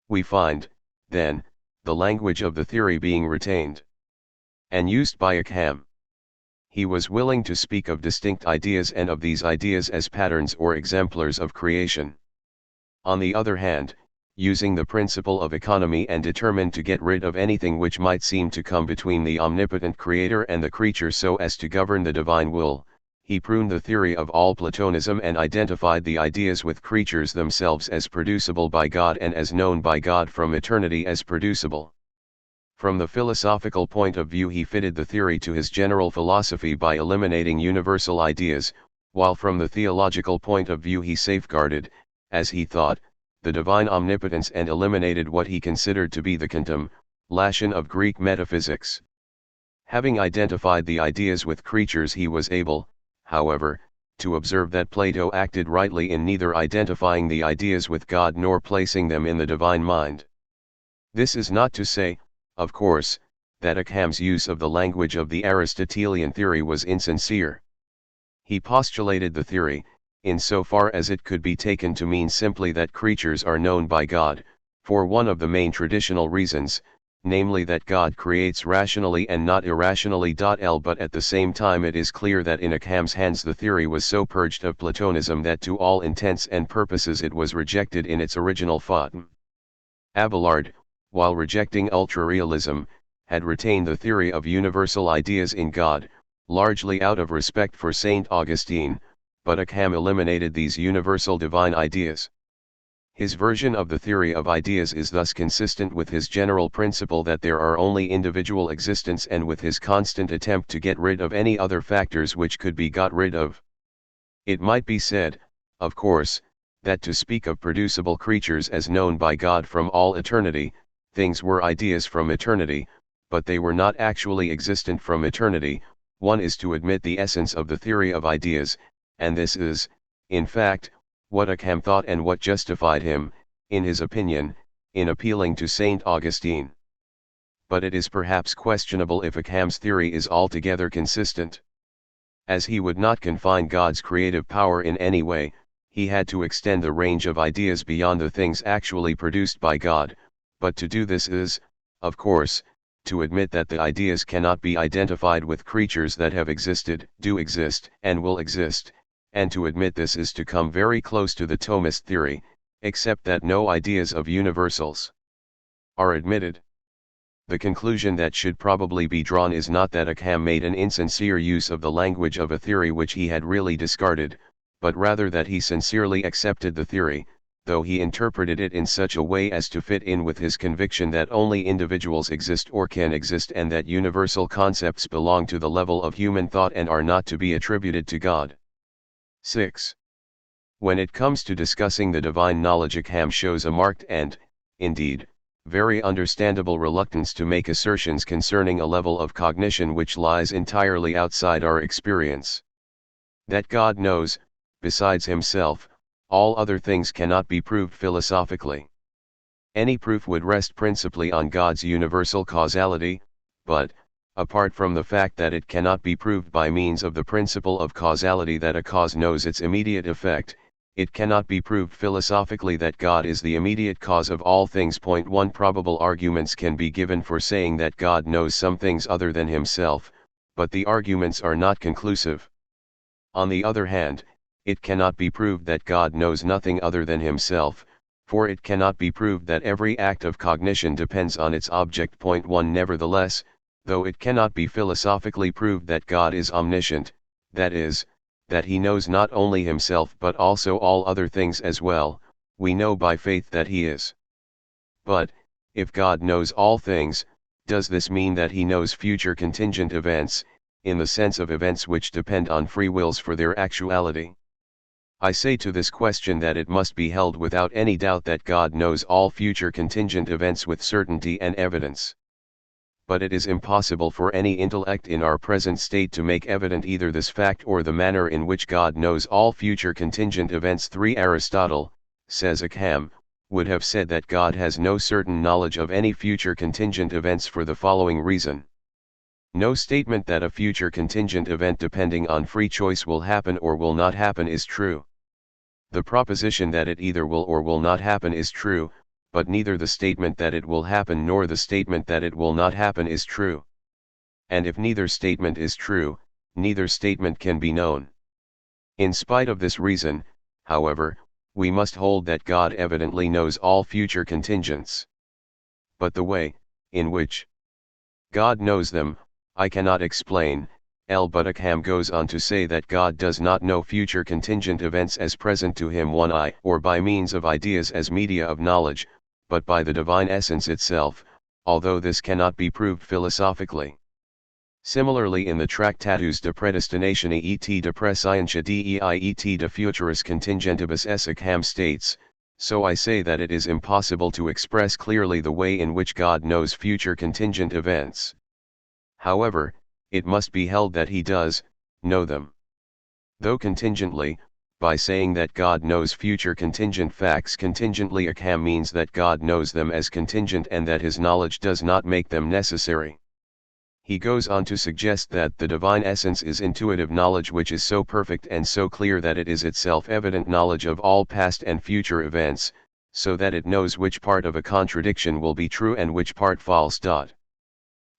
[SPEAKER 1] We find, then, the language of the theory being retained and used by Ockham. He was willing to speak of distinct ideas and of these ideas as patterns or exemplars of creation. On the other hand, using the principle of economy and determined to get rid of anything which might seem to come between the omnipotent creator and the creature so as to govern the divine will, he pruned the theory of all Platonism and identified the ideas with creatures themselves as producible by God and as known by God from eternity as producible. From the philosophical point of view he fitted the theory to his general philosophy by eliminating universal ideas, while from the theological point of view he safeguarded, as he thought, the divine omnipotence and eliminated what he considered to be the contemplation of Greek metaphysics. Having identified the ideas with creatures he was able, however, to observe that Plato acted rightly in neither identifying the ideas with God nor placing them in the divine mind. This is not to say, of course, that Ockham's use of the language of the Aristotelian theory was insincere. He postulated the theory, in so far as it could be taken to mean simply that creatures are known by God, for one of the main traditional reasons, namely that God creates rationally and not irrationally. But at the same time it is clear that in Ockham's hands the theory was so purged of Platonism that to all intents and purposes it was rejected in its original form. Abelard, while rejecting ultra-realism, had retained the theory of universal ideas in God, largely out of respect for St. Augustine, but Ockham eliminated these universal divine ideas. His version of the theory of ideas is thus consistent with his general principle that there are only individual existence and with his constant attempt to get rid of any other factors which could be got rid of. It might be said, of course, that to speak of producible creatures as known by God from all eternity, things were ideas from eternity, but they were not actually existent from eternity. One is to admit the essence of the theory of ideas, and this is, in fact, what Ockham thought and what justified him, in his opinion, in appealing to St. Augustine. But it is perhaps questionable if Ockham's theory is altogether consistent. As he would not confine God's creative power in any way, he had to extend the range of ideas beyond the things actually produced by God, but to do this is, of course, to admit that the ideas cannot be identified with creatures that have existed, do exist, and will exist, and to admit this is to come very close to the Thomist theory, except that no ideas of universals are admitted. The conclusion that should probably be drawn is not that Ockham made an insincere use of the language of a theory which he had really discarded, but rather that he sincerely accepted the theory, though he interpreted it in such a way as to fit in with his conviction that only individuals exist or can exist and that universal concepts belong to the level of human thought and are not to be attributed to God. 6. When it comes to discussing the divine knowledge, Ockham shows a marked and, indeed, very understandable reluctance to make assertions concerning a level of cognition which lies entirely outside our experience. That God knows, besides himself, all other things cannot be proved philosophically. Any proof would rest principally on God's universal causality, but, apart from the fact that it cannot be proved by means of the principle of causality that a cause knows its immediate effect, it cannot be proved philosophically that God is the immediate cause of all things. 1. Probable arguments can be given for saying that God knows some things other than himself, but the arguments are not conclusive. On the other hand, it cannot be proved that God knows nothing other than himself, for it cannot be proved that every act of cognition depends on its object. 1. Nevertheless, though it cannot be philosophically proved that God is omniscient, that is, that he knows not only himself but also all other things as well, we know by faith that he is. But, if God knows all things, does this mean that he knows future contingent events, in the sense of events which depend on free wills for their actuality? I say to this question that it must be held without any doubt that God knows all future contingent events with certainty and evidence. but it is impossible for any intellect in our present state to make evident either this fact or the manner in which God knows all future contingent events. 3. Aristotle, says Ockham, would have said that God has no certain knowledge of any future contingent events for the following reason. No statement that a future contingent event depending on free choice will happen or will not happen is true. The proposition that it either will or will not happen is true, but neither the statement that it will happen nor the statement that it will not happen is true. And if neither statement is true, neither statement can be known. In spite of this reason, however, we must hold that God evidently knows all future contingents. But the way, in which God knows them, I cannot explain. But Ockham goes on to say that God does not know future contingent events as present to him or by means of ideas as media of knowledge, but by the divine essence itself, although this cannot be proved philosophically. Similarly, in the Tractatus de Predestinatione et de Prescientia Dei et de Futuris Contingentibus s. Ockham states, so I say that it is impossible to express clearly the way in which God knows future contingent events. However, it must be held that he does know them. Though contingently, by saying that God knows future contingent facts contingently, Ockham means that God knows them as contingent and that his knowledge does not make them necessary. He goes on to suggest that the divine essence is intuitive knowledge, which is so perfect and so clear that it is itself evident knowledge of all past and future events, so that it knows which part of a contradiction will be true and which part false.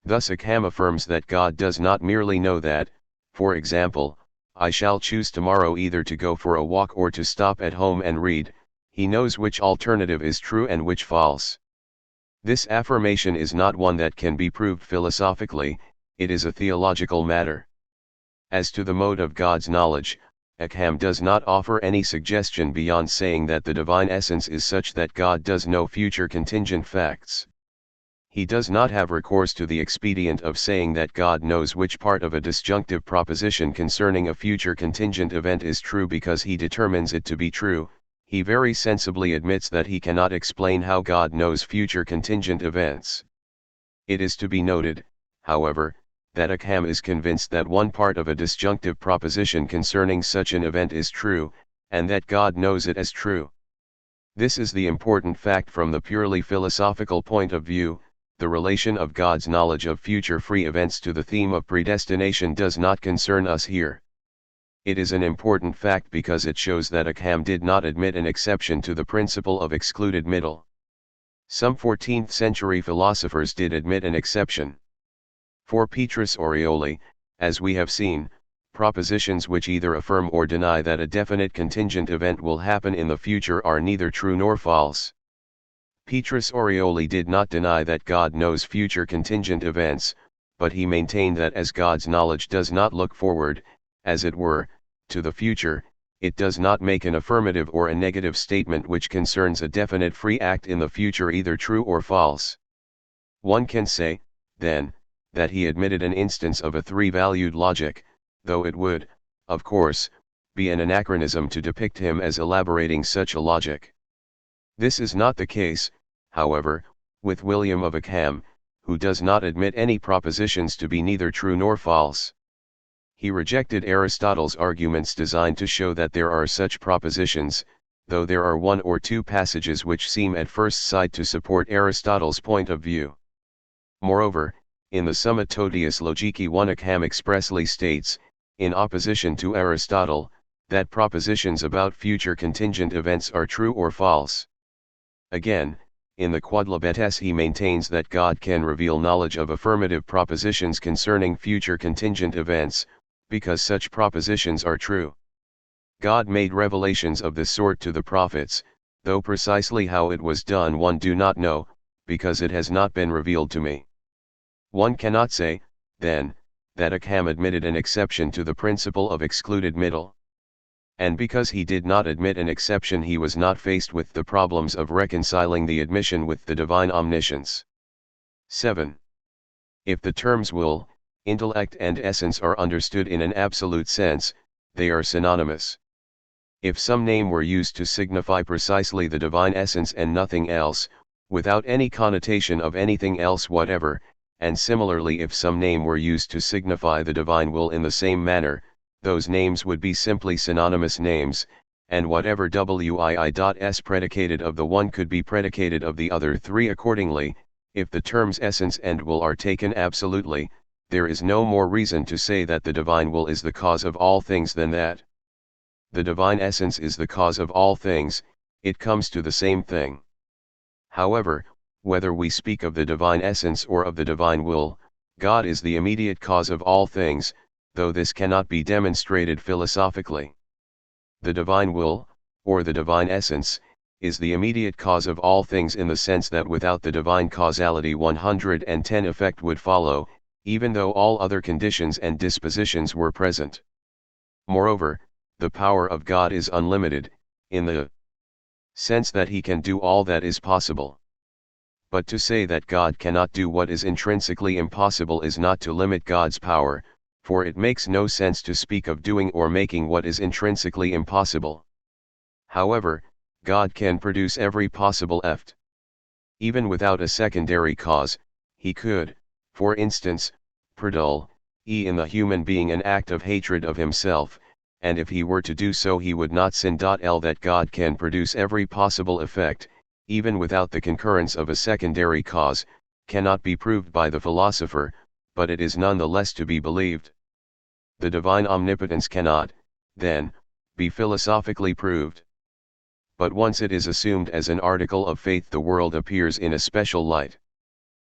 [SPEAKER 1] Thus Ockham affirms that God does not merely know that, for example, I shall choose tomorrow either to go for a walk or to stop at home and read. He knows which alternative is true and which false. This affirmation is not one that can be proved philosophically, it is a theological matter. As to the mode of God's knowledge, Ockham does not offer any suggestion beyond saying that the divine essence is such that God does know future contingent facts. He does not have recourse to the expedient of saying that God knows which part of a disjunctive proposition concerning a future contingent event is true because he determines it to be true. He very sensibly admits that he cannot explain how God knows future contingent events. It is to be noted, however, that Ockham is convinced that one part of a disjunctive proposition concerning such an event is true, and that God knows it as true. This is the important fact from the purely philosophical point of view. The relation of God's knowledge of future free events to the theme of predestination does not concern us here. It is an important fact because it shows that Ockham did not admit an exception to the principle of excluded middle. Some 14th century philosophers did admit an exception. For Petrus Orioli, as we have seen, propositions which either affirm or deny that a definite contingent event will happen in the future are neither true nor false. Petrus Orioli did not deny that God knows future contingent events, but he maintained that as God's knowledge does not look forward, as it were, to the future, it does not make an affirmative or a negative statement which concerns a definite free act in the future either true or false. One can say, then, that he admitted an instance of a three-valued logic, though it would, of course, be an anachronism to depict him as elaborating such a logic. This is not the case, however, with William of Ockham, who does not admit any propositions to be neither true nor false. He rejected Aristotle's arguments designed to show that there are such propositions, though there are one or two passages which seem at first sight to support Aristotle's point of view. Moreover, in the Summa Totius Logici 1 Ockham expressly states, in opposition to Aristotle, that propositions about future contingent events are true or false. Again, in the Quodlibetes he maintains that God can reveal knowledge of affirmative propositions concerning future contingent events, because such propositions are true. God made revelations of this sort to the prophets, though precisely how it was done one do not know, because it has not been revealed to me. One cannot say, then, that Ockham admitted an exception to the principle of excluded middle. And because he did not admit an exception, he was not faced with the problems of reconciling the admission with the divine omniscience. 7. If the terms will, intellect and essence are understood in an absolute sense, they are synonymous. If some name were used to signify precisely the divine essence and nothing else, without any connotation of anything else whatever, and similarly if some name were used to signify the divine will in the same manner, those names would be simply synonymous names, and whatever wiis predicated of the one could be predicated of the other three accordingly. If the terms essence and will are taken absolutely, there is no more reason to say that the divine will is the cause of all things than that the divine essence is the cause of all things. It comes to the same thing. However, whether we speak of the divine essence or of the divine will, God is the immediate cause of all things, though this cannot be demonstrated philosophically. The divine will, or the divine essence, is the immediate cause of all things in the sense that without the divine causality 110 effect would follow, even though all other conditions and dispositions were present. Moreover, the power of God is unlimited, in the sense that he can do all that is possible. But to say that God cannot do what is intrinsically impossible is not to limit God's power, for it makes no sense to speak of doing or making what is intrinsically impossible. However, God can produce every possible effect. Even without a secondary cause, he could, for instance, produce in the human being an act of hatred of himself, and if he were to do so he would not sin. That God can produce every possible effect, even without the concurrence of a secondary cause, cannot be proved by the philosopher, but it is none the less to be believed. The divine omnipotence cannot, then, be philosophically proved. But once it is assumed as an article of faith, the world appears in a special light.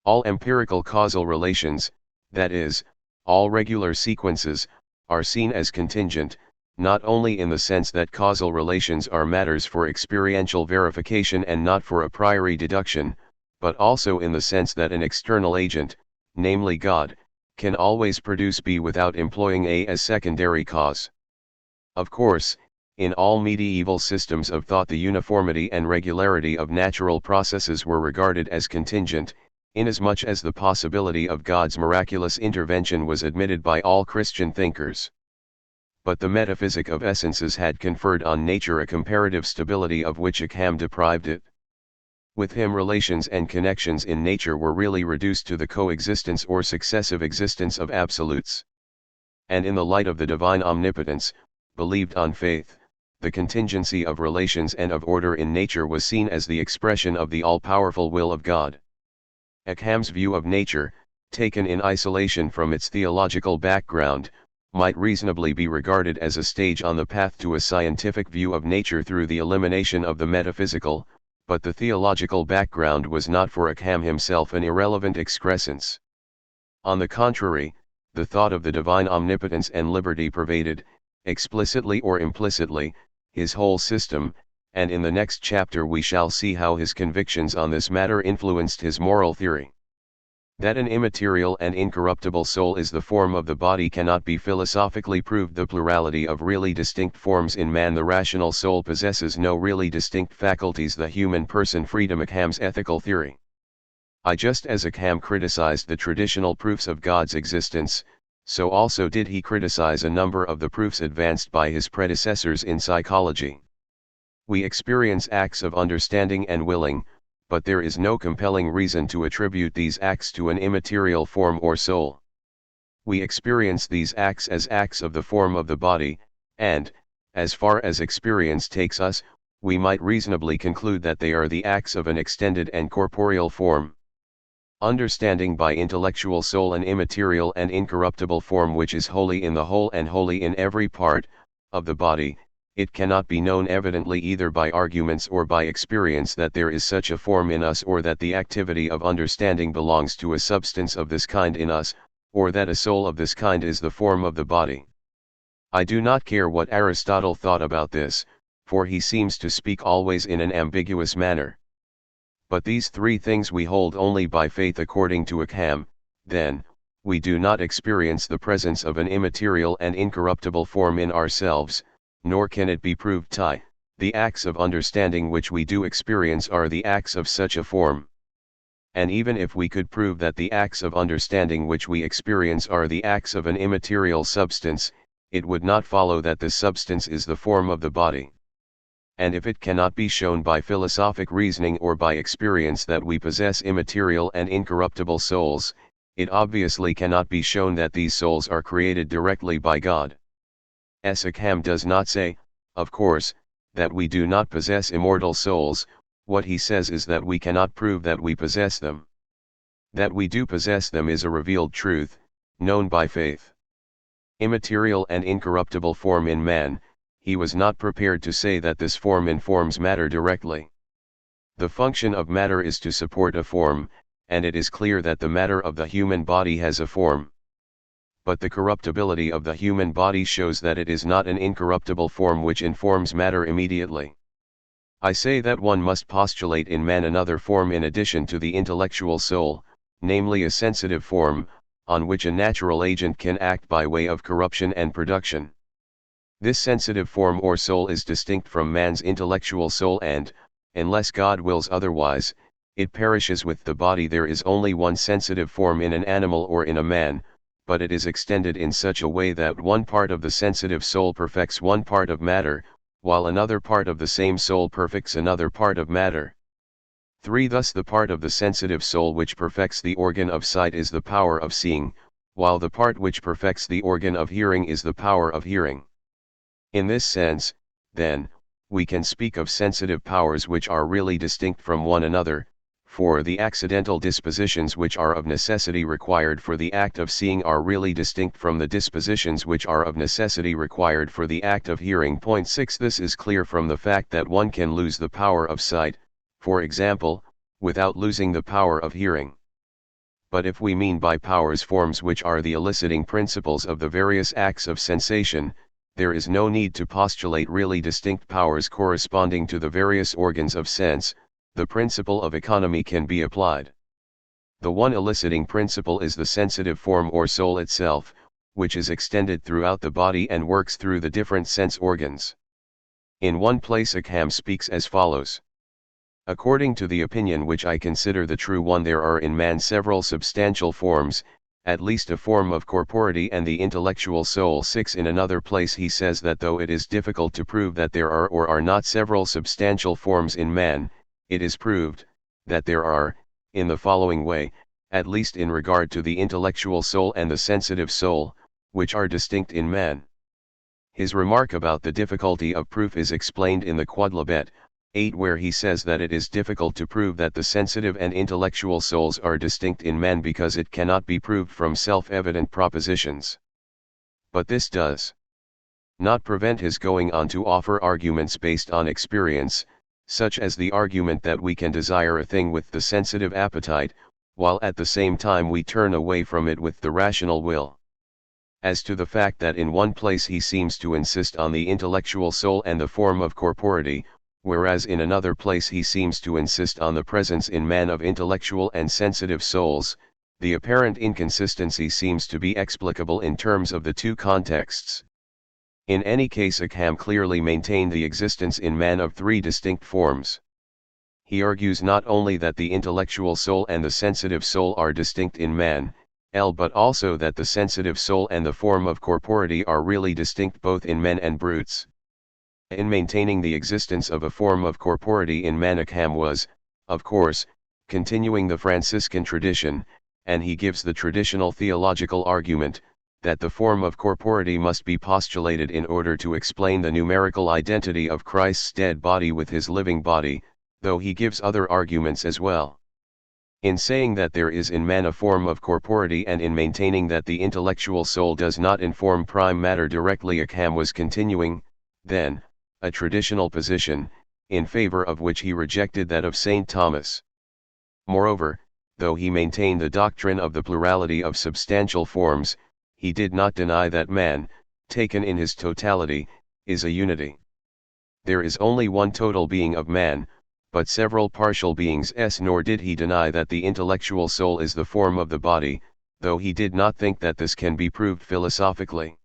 [SPEAKER 1] All empirical causal relations, that is, all regular sequences, are seen as contingent, not only in the sense that causal relations are matters for experiential verification and not for a priori deduction, but also in the sense that an external agent, namely God, can always produce B without employing A as secondary cause. Of course, in all medieval systems of thought the uniformity and regularity of natural processes were regarded as contingent, inasmuch as the possibility of God's miraculous intervention was admitted by all Christian thinkers. But the metaphysic of essences had conferred on nature a comparative stability of which Ockham deprived it. With him relations and connections in nature were really reduced to the coexistence or successive existence of absolutes. And in the light of the divine omnipotence, believed on faith, the contingency of relations and of order in nature was seen as the expression of the all-powerful will of God. Ockham's view of nature, taken in isolation from its theological background, might reasonably be regarded as a stage on the path to a scientific view of nature through the elimination of the metaphysical, but the theological background was not for Ockham himself an irrelevant excrescence. On the contrary, the thought of the divine omnipotence and liberty pervaded, explicitly or implicitly, his whole system, and in the next chapter we shall see how his convictions on this matter influenced his moral theory. That an immaterial and incorruptible soul is the form of the body cannot be philosophically proved. The plurality of really distinct forms in man. The rational soul possesses no really distinct faculties. The human person. Freedom. Ockham's ethical theory. Just as Ockham criticized the traditional proofs of God's existence, so also did he criticize a number of the proofs advanced by his predecessors in psychology. We experience acts of understanding and willing, but there is no compelling reason to attribute these acts to an immaterial form or soul. We experience these acts as acts of the form of the body, and, as far as experience takes us, we might reasonably conclude that they are the acts of an extended and corporeal form. Understanding by intellectual soul an immaterial and incorruptible form which is wholly in the whole and wholly in every part of the body, it cannot be known evidently either by arguments or by experience that there is such a form in us, or that the activity of understanding belongs to a substance of this kind in us, or that a soul of this kind is the form of the body. I do not care what Aristotle thought about this, for he seems to speak always in an ambiguous manner. But these three things we hold only by faith according to Ockham. Then, we do not experience the presence of an immaterial and incorruptible form in ourselves, nor can it be proved. The acts of understanding which we do experience are the acts of such a form. And even if we could prove that the acts of understanding which we experience are the acts of an immaterial substance, it would not follow that this substance is the form of the body. And if it cannot be shown by philosophic reasoning or by experience that we possess immaterial and incorruptible souls, it obviously cannot be shown that these souls are created directly by God. Ockham does not say, of course, that we do not possess immortal souls. What he says is that we cannot prove that we possess them. That we do possess them is a revealed truth, known by faith. Immaterial and incorruptible form in man, he was not prepared to say that this form informs matter directly. The function of matter is to support a form, and it is clear that the matter of the human body has a form. But the corruptibility of the human body shows that it is not an incorruptible form which informs matter immediately. I say that one must postulate in man another form in addition to the intellectual soul, namely a sensitive form, on which a natural agent can act by way of corruption and production. This sensitive form or soul is distinct from man's intellectual soul and, unless God wills otherwise, it perishes with the body. There is only one sensitive form in an animal or in a man, but it is extended in such a way that one part of the sensitive soul perfects one part of matter, while another part of the same soul perfects another part of matter. 3. Thus the part of the sensitive soul which perfects the organ of sight is the power of seeing, while the part which perfects the organ of hearing is the power of hearing. In this sense, then, we can speak of sensitive powers which are really distinct from one another, for the accidental dispositions which are of necessity required for the act of seeing are really distinct from the dispositions which are of necessity required for the act of hearing. 6. This is clear from the fact that one can lose the power of sight, for example, without losing the power of hearing. But if we mean by powers forms which are the eliciting principles of the various acts of sensation, there is no need to postulate really distinct powers corresponding to the various organs of sense. The principle of economy can be applied. The one eliciting principle is the sensitive form or soul itself, which is extended throughout the body and works through the different sense organs. In one place Ockham speaks as follows. According to the opinion which I consider the true one, there are in man several substantial forms, at least a form of corpority and the intellectual soul. 6. In another place he says that though it is difficult to prove that there are or are not several substantial forms in man, it is proved that there are, in the following way, at least in regard to the intellectual soul and the sensitive soul, which are distinct in man. His remark about the difficulty of proof is explained in the Quodlibet 8, where he says that it is difficult to prove that the sensitive and intellectual souls are distinct in man because it cannot be proved from self-evident propositions. But this does not prevent his going on to offer arguments based on experience, such as the argument that we can desire a thing with the sensitive appetite, while at the same time we turn away from it with the rational will. As to the fact that in one place he seems to insist on the intellectual soul and the form of corpority, whereas in another place he seems to insist on the presence in man of intellectual and sensitive souls, the apparent inconsistency seems to be explicable in terms of the two contexts. In any case, Ockham clearly maintained the existence in man of three distinct forms. He argues not only that the intellectual soul and the sensitive soul are distinct in man, but also that the sensitive soul and the form of corpority are really distinct both in men and brutes. In maintaining the existence of a form of corpority in man, Ockham was, of course, continuing the Franciscan tradition, and he gives the traditional theological argument, that the form of corpority must be postulated in order to explain the numerical identity of Christ's dead body with his living body, though he gives other arguments as well. In saying that there is in man a form of corpority and in maintaining that the intellectual soul does not inform prime matter directly, Ockham was continuing, then, a traditional position, in favor of which he rejected that of St. Thomas. Moreover, though he maintained the doctrine of the plurality of substantial forms, he did not deny that man, taken in his totality, is a unity. There is only one total being of man, but several partial beings, nor did he deny that the intellectual soul is the form of the body, though he did not think that this can be proved philosophically.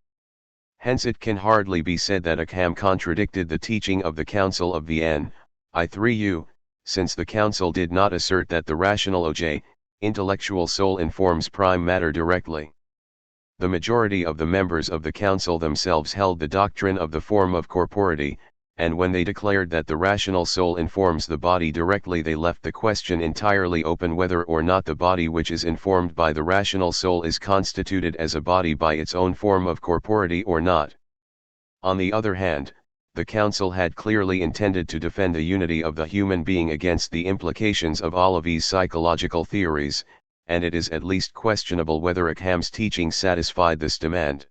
[SPEAKER 1] Hence it can hardly be said that Ockham contradicted the teaching of the Council of Vienne, I3u, since the Council did not assert that the rational intellectual soul informs prime matter directly. The majority of the members of the Council themselves held the doctrine of the form of corpority, and when they declared that the rational soul informs the body directly, they left the question entirely open whether or not the body which is informed by the rational soul is constituted as a body by its own form of corporeity or not. On the other hand, the Council had clearly intended to defend the unity of the human being against the implications of all of these psychological theories, and it is at least questionable whether Ockham's teaching satisfied this demand.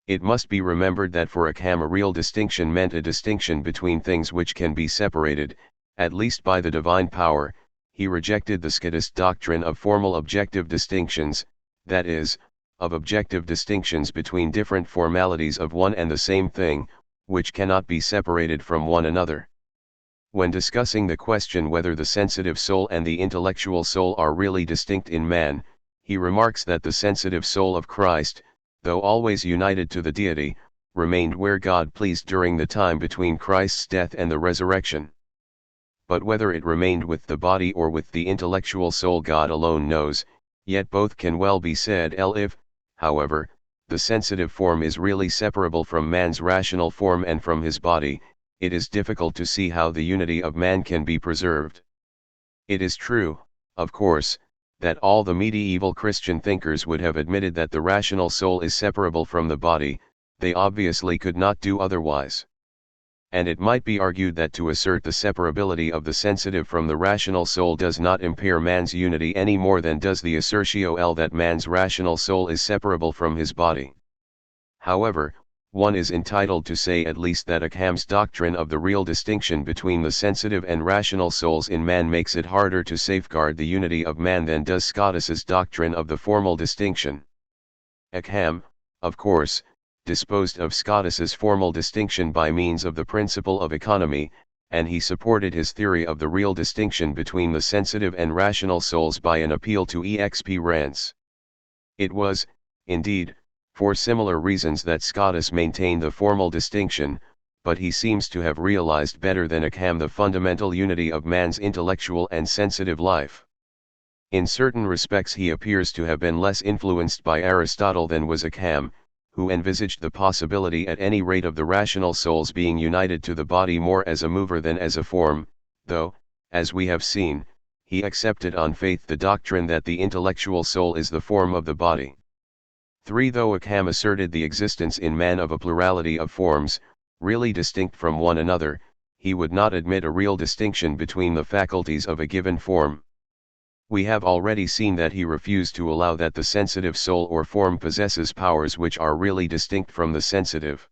[SPEAKER 1] It must be remembered that for Ockham a real distinction meant a distinction between things which can be separated, at least by the divine power. He rejected the Scotist doctrine of formal objective distinctions, that is, of objective distinctions between different formalities of one and the same thing, which cannot be separated from one another. When discussing the question whether the sensitive soul and the intellectual soul are really distinct in man, he remarks that the sensitive soul of Christ, though always united to the deity, remained where God pleased during the time between Christ's death and the resurrection. But whether it remained with the body or with the intellectual soul God alone knows, yet both can well be said. If, however, the sensitive form is really separable from man's rational form and from his body, it is difficult to see how the unity of man can be preserved. It is true, of course, that all the medieval Christian thinkers would have admitted that the rational soul is separable from the body. They obviously could not do otherwise. And it might be argued that to assert the separability of the sensitive from the rational soul does not impair man's unity any more than does the assertio that man's rational soul is separable from his body. However, one is entitled to say at least that Ockham's doctrine of the real distinction between the sensitive and rational souls in man makes it harder to safeguard the unity of man than does Scotus's doctrine of the formal distinction. Ockham, of course, disposed of Scotus's formal distinction by means of the principle of economy, and he supported his theory of the real distinction between the sensitive and rational souls by an appeal to exp. Rance. It was, indeed, for similar reasons that Scotus maintained the formal distinction, but he seems to have realized better than Ockham the fundamental unity of man's intellectual and sensitive life. In certain respects he appears to have been less influenced by Aristotle than was Ockham, who envisaged the possibility at any rate of the rational souls being united to the body more as a mover than as a form, though, as we have seen, he accepted on faith the doctrine that the intellectual soul is the form of the body. 3. Though Ockham asserted the existence in man of a plurality of forms, really distinct from one another, he would not admit a real distinction between the faculties of a given form. We have already seen that he refused to allow that the sensitive soul or form possesses powers which are really distinct from the sensitive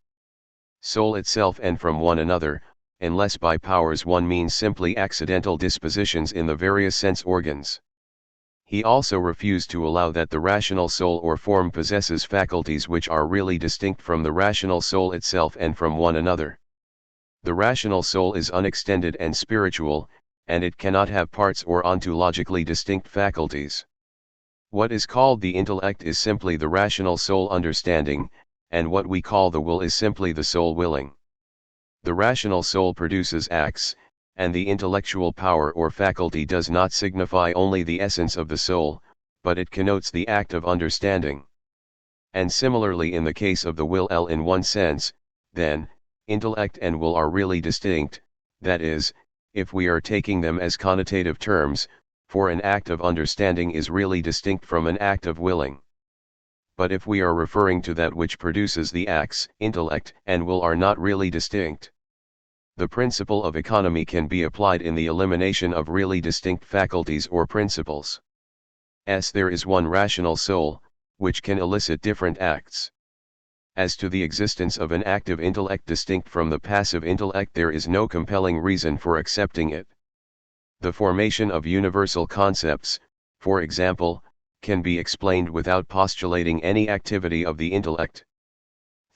[SPEAKER 1] soul itself and from one another, unless by powers one means simply accidental dispositions in the various sense organs. He also refused to allow that the rational soul or form possesses faculties which are really distinct from the rational soul itself and from one another. The rational soul is unextended and spiritual, and it cannot have parts or ontologically distinct faculties. What is called the intellect is simply the rational soul understanding, and what we call the will is simply the soul willing. The rational soul produces acts, and the intellectual power or faculty does not signify only the essence of the soul, but it connotes the act of understanding. And similarly in the case of the will, in one sense, then, intellect and will are really distinct, that is, if we are taking them as connotative terms, for an act of understanding is really distinct from an act of willing. But if we are referring to that which produces the acts, intellect and will are not really distinct. The principle of economy can be applied in the elimination of really distinct faculties or principles. There is one rational soul, which can elicit different acts. As to the existence of an active intellect distinct from the passive intellect, there is no compelling reason for accepting it. The formation of universal concepts, for example, can be explained without postulating any activity of the intellect.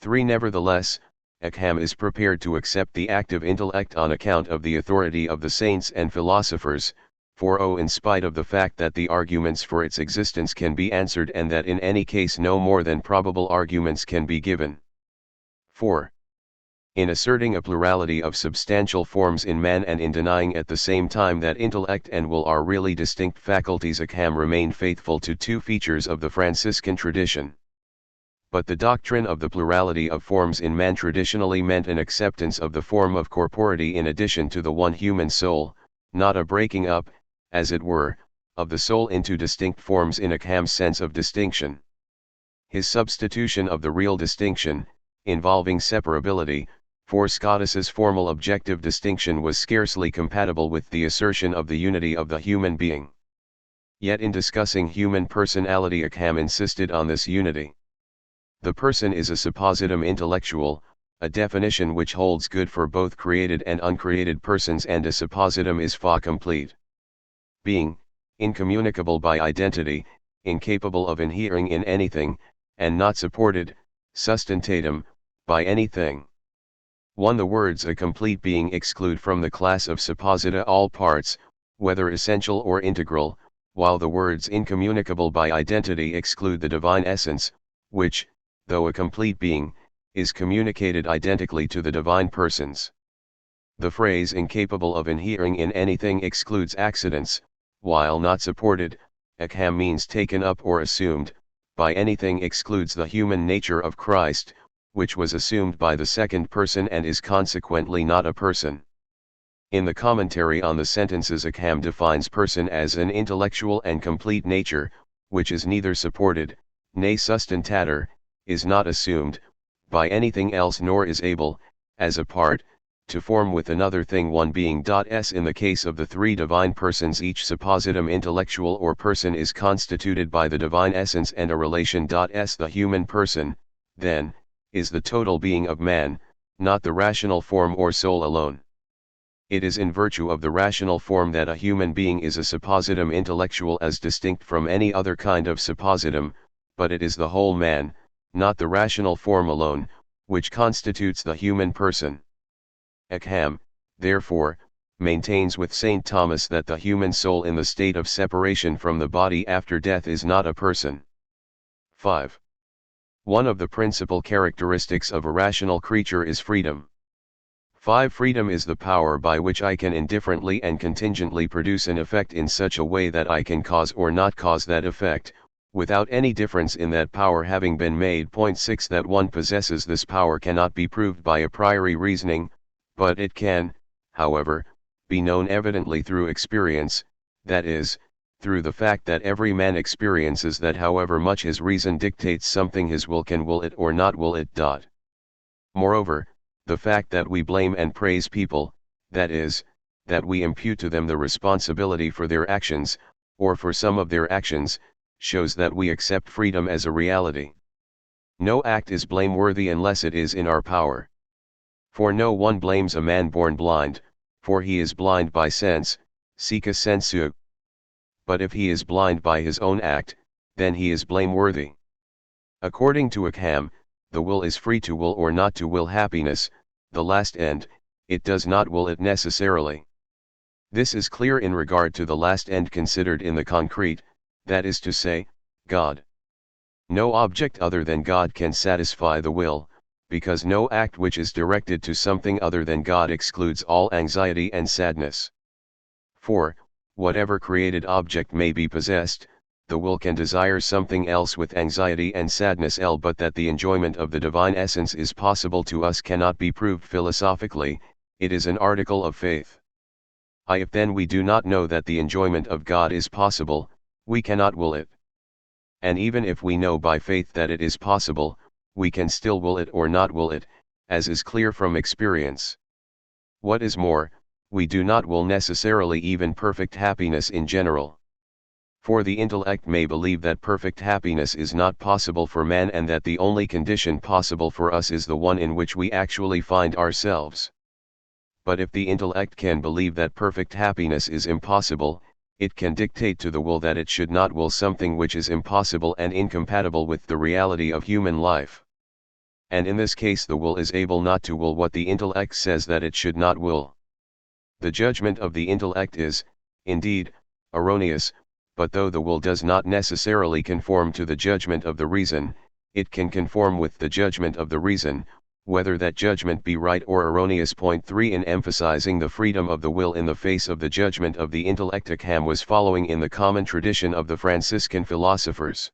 [SPEAKER 1] 3. Nevertheless, Ockham is prepared to accept the active intellect on account of the authority of the saints and philosophers, for in spite of the fact that the arguments for its existence can be answered and that in any case no more than probable arguments can be given. 4. In asserting a plurality of substantial forms in man and in denying at the same time that intellect and will are really distinct faculties, Ockham remained faithful to two features of the Franciscan tradition. but the doctrine of the plurality of forms in man traditionally meant an acceptance of the form of corporeity in addition to the one human soul, not a breaking up, as it were, of the soul into distinct forms in Ockham's sense of distinction. His substitution of the real distinction, involving separability, for Scotus's formal objective distinction was scarcely compatible with the assertion of the unity of the human being. Yet in discussing human personality Ockham insisted on this unity. The person is a suppositum intellectual, a definition which holds good for both created and uncreated persons, and a suppositum is fa complete. Being, incommunicable by identity, incapable of inhering in anything, and not supported, sustentatum, by anything. 1. The words a complete being exclude from the class of supposita all parts, whether essential or integral, while the words incommunicable by identity exclude the divine essence, which, though a complete being, is communicated identically to the divine persons. The phrase incapable of inhering in anything excludes accidents, while not supported, Ockham means taken up or assumed, by anything excludes the human nature of Christ, which was assumed by the second person and is consequently not a person. In the commentary on the sentences Ockham defines person as an intellectual and complete nature, which is neither supported, ne sustentator, is not assumed, by anything else nor is able, as a part, to form with another thing one being. S. In the case of the three divine persons each suppositum intellectual or person is constituted by the divine essence and a relation. S. The human person, then, is the total being of man, not the rational form or soul alone. It is in virtue of the rational form that a human being is a suppositum intellectual as distinct from any other kind of suppositum, but it is the whole man, not the rational form alone, which constitutes the human person. Ockham, therefore, maintains with St. Thomas that the human soul in the state of separation from the body after death is not a person. 5. One of the principal characteristics of a rational creature is freedom. 5. Freedom is the power by which I can indifferently and contingently produce an effect in such a way that I can cause or not cause that effect, without any difference in that power having been made. 6. That one possesses this power cannot be proved by a priori reasoning, but it can, however, be known evidently through experience, that is, through the fact that every man experiences that however much his reason dictates something his will can will it or not will it. Moreover, the fact that we blame and praise people, that is, that we impute to them the responsibility for their actions, or for some of their actions, shows that we accept freedom as a reality. No act is blameworthy unless it is in our power. For no one blames a man born blind, for he is blind by sense, sica sensu. But if he is blind by his own act, then he is blameworthy. According to Ockham, the will is free to will or not to will happiness, the last end, it does not will it necessarily. This is clear in regard to the last end considered in the concrete, that is to say, God. No object other than God can satisfy the will, because no act which is directed to something other than God excludes all anxiety and sadness. 4. Whatever created object may be possessed, the will can desire something else with anxiety and sadness. But that the enjoyment of the divine essence is possible to us cannot be proved philosophically, it is an article of faith. If then we do not know that the enjoyment of God is possible, we cannot will it. And even if we know by faith that it is possible, we can still will it or not will it, as is clear from experience. What is more, we do not will necessarily even perfect happiness in general. For the intellect may believe that perfect happiness is not possible for man and that the only condition possible for us is the one in which we actually find ourselves. But if the intellect can believe that perfect happiness is impossible, it can dictate to the will that it should not will something which is impossible and incompatible with the reality of human life. And in this case the will is able not to will what the intellect says that it should not will. The judgment of the intellect is, indeed, erroneous, but though the will does not necessarily conform to the judgment of the reason, it can conform with the judgment of the reason, whether that judgment be right or erroneous. 3. In emphasizing the freedom of the will in the face of the judgment of the intellect, Ockham was following in the common tradition of the Franciscan philosophers.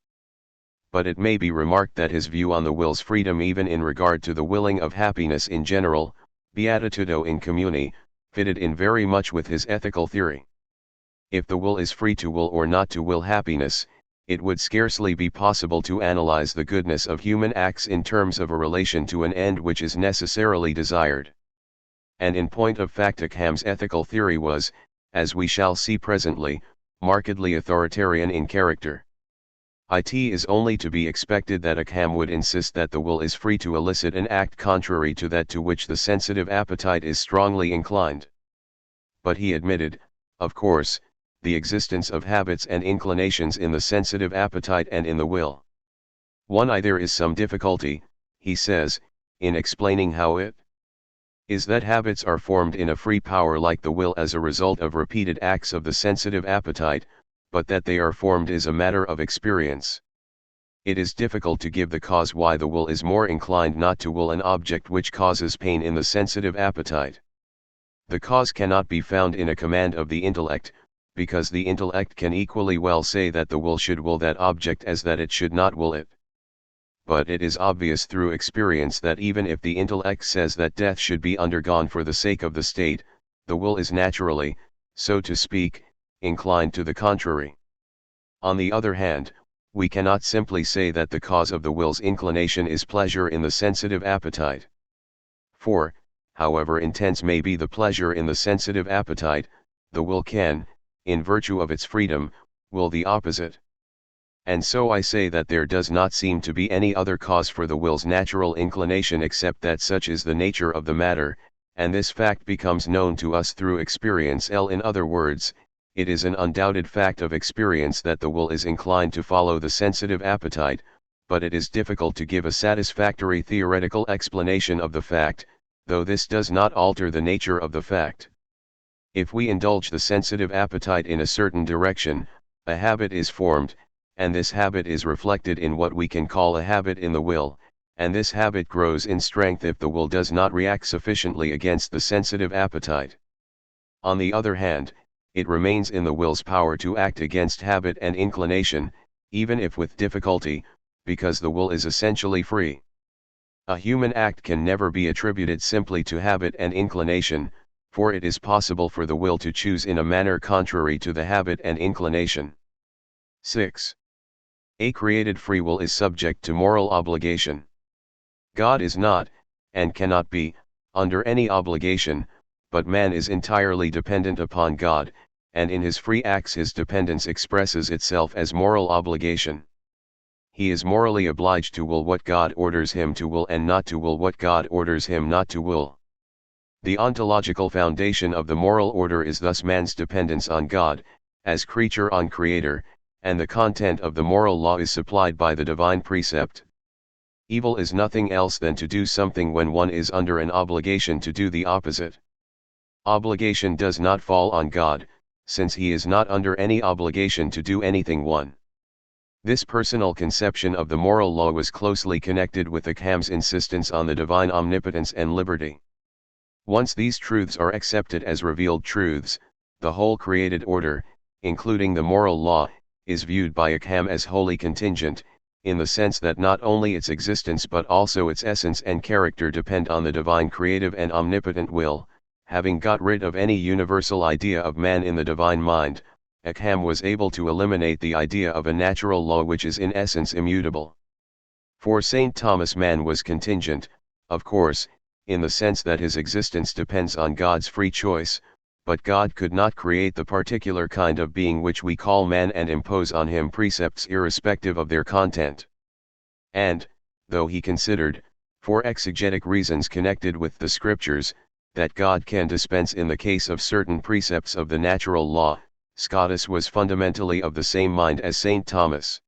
[SPEAKER 1] but it may be remarked that his view on the will's freedom even in regard to the willing of happiness in general, beatitudo in commune, fitted in very much with his ethical theory. If the will is free to will or not to will happiness, it would scarcely be possible to analyze the goodness of human acts in terms of a relation to an end which is necessarily desired. And in point of fact Ockham's ethical theory was, as we shall see presently, markedly authoritarian in character. It is only to be expected that Ockham would insist that the will is free to elicit an act contrary to that to which the sensitive appetite is strongly inclined. But he admitted, of course, the existence of habits and inclinations in the sensitive appetite and in the will. There is some difficulty, he says, in explaining how it is that habits are formed in a free power like the will as a result of repeated acts of the sensitive appetite, but that they are formed is a matter of experience. It is difficult to give the cause why the will is more inclined not to will an object which causes pain in the sensitive appetite. The cause cannot be found in a command of the intellect, because the intellect can equally well say that the will should will that object as that it should not will it. But it is obvious through experience that even if the intellect says that death should be undergone for the sake of the state, the will is naturally, so to speak, inclined to the contrary. On the other hand, we cannot simply say that the cause of the will's inclination is pleasure in the sensitive appetite. For, however intense may be the pleasure in the sensitive appetite, the will can, in virtue of its freedom, will the opposite. And so I say that there does not seem to be any other cause for the will's natural inclination except that such is the nature of the matter, and this fact becomes known to us through experience. In other words, it is an undoubted fact of experience that the will is inclined to follow the sensitive appetite, but it is difficult to give a satisfactory theoretical explanation of the fact, though this does not alter the nature of the fact. If we indulge the sensitive appetite in a certain direction, a habit is formed, and this habit is reflected in what we can call a habit in the will, and this habit grows in strength if the will does not react sufficiently against the sensitive appetite. On the other hand, it remains in the will's power to act against habit and inclination, even if with difficulty, because the will is essentially free. A human act can never be attributed simply to habit and inclination, for it is possible for the will to choose in a manner contrary to the habit and inclination. 6. A created free will is subject to moral obligation. God is not, and cannot be, under any obligation, but man is entirely dependent upon God, and in his free acts his dependence expresses itself as moral obligation. He is morally obliged to will what God orders him to will and not to will what God orders him not to will. The ontological foundation of the moral order is thus man's dependence on God, as creature on Creator, and the content of the moral law is supplied by the divine precept. Evil is nothing else than to do something when one is under an obligation to do the opposite. Obligation does not fall on God, since he is not under any obligation to do anything one. This personal conception of the moral law was closely connected with Ockham's insistence on the divine omnipotence and liberty. Once these truths are accepted as revealed truths, the whole created order, including the moral law, is viewed by Ockham as wholly contingent, in the sense that not only its existence but also its essence and character depend on the divine creative and omnipotent will. Having got rid of any universal idea of man in the divine mind, Ockham was able to eliminate the idea of a natural law which is in essence immutable. For St. Thomas, man was contingent, of course, in the sense that his existence depends on God's free choice, but God could not create the particular kind of being which we call man and impose on him precepts irrespective of their content. And, though he considered, for exegetic reasons connected with the scriptures, that God can dispense in the case of certain precepts of the natural law, Scotus was fundamentally of the same mind as St. Thomas.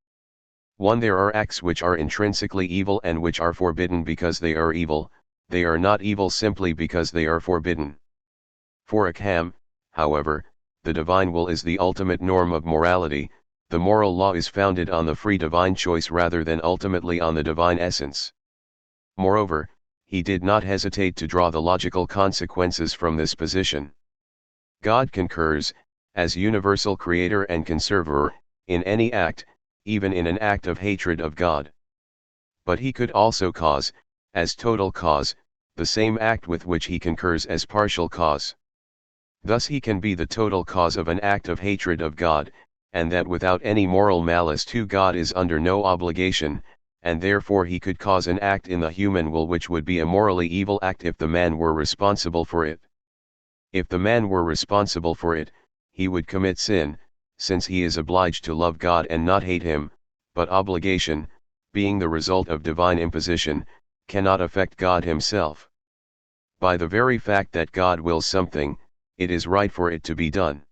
[SPEAKER 1] 1. There are acts which are intrinsically evil and which are forbidden because they are evil, they are not evil simply because they are forbidden. For Ockham, however, the divine will is the ultimate norm of morality, the moral law is founded on the free divine choice rather than ultimately on the divine essence. Moreover, he did not hesitate to draw the logical consequences from this position. God concurs, as universal creator and conserver, in any act, even in an act of hatred of God. But he could also cause, as total cause, the same act with which he concurs as partial cause. Thus he can be the total cause of an act of hatred of God, and that without any moral malice to God is under no obligation, and therefore he could cause an act in the human will which would be a morally evil act if the man were responsible for it. If the man were responsible for it, he would commit sin, since he is obliged to love God and not hate him, but obligation, being the result of divine imposition, cannot affect God himself. By the very fact that God wills something, it is right for it to be done.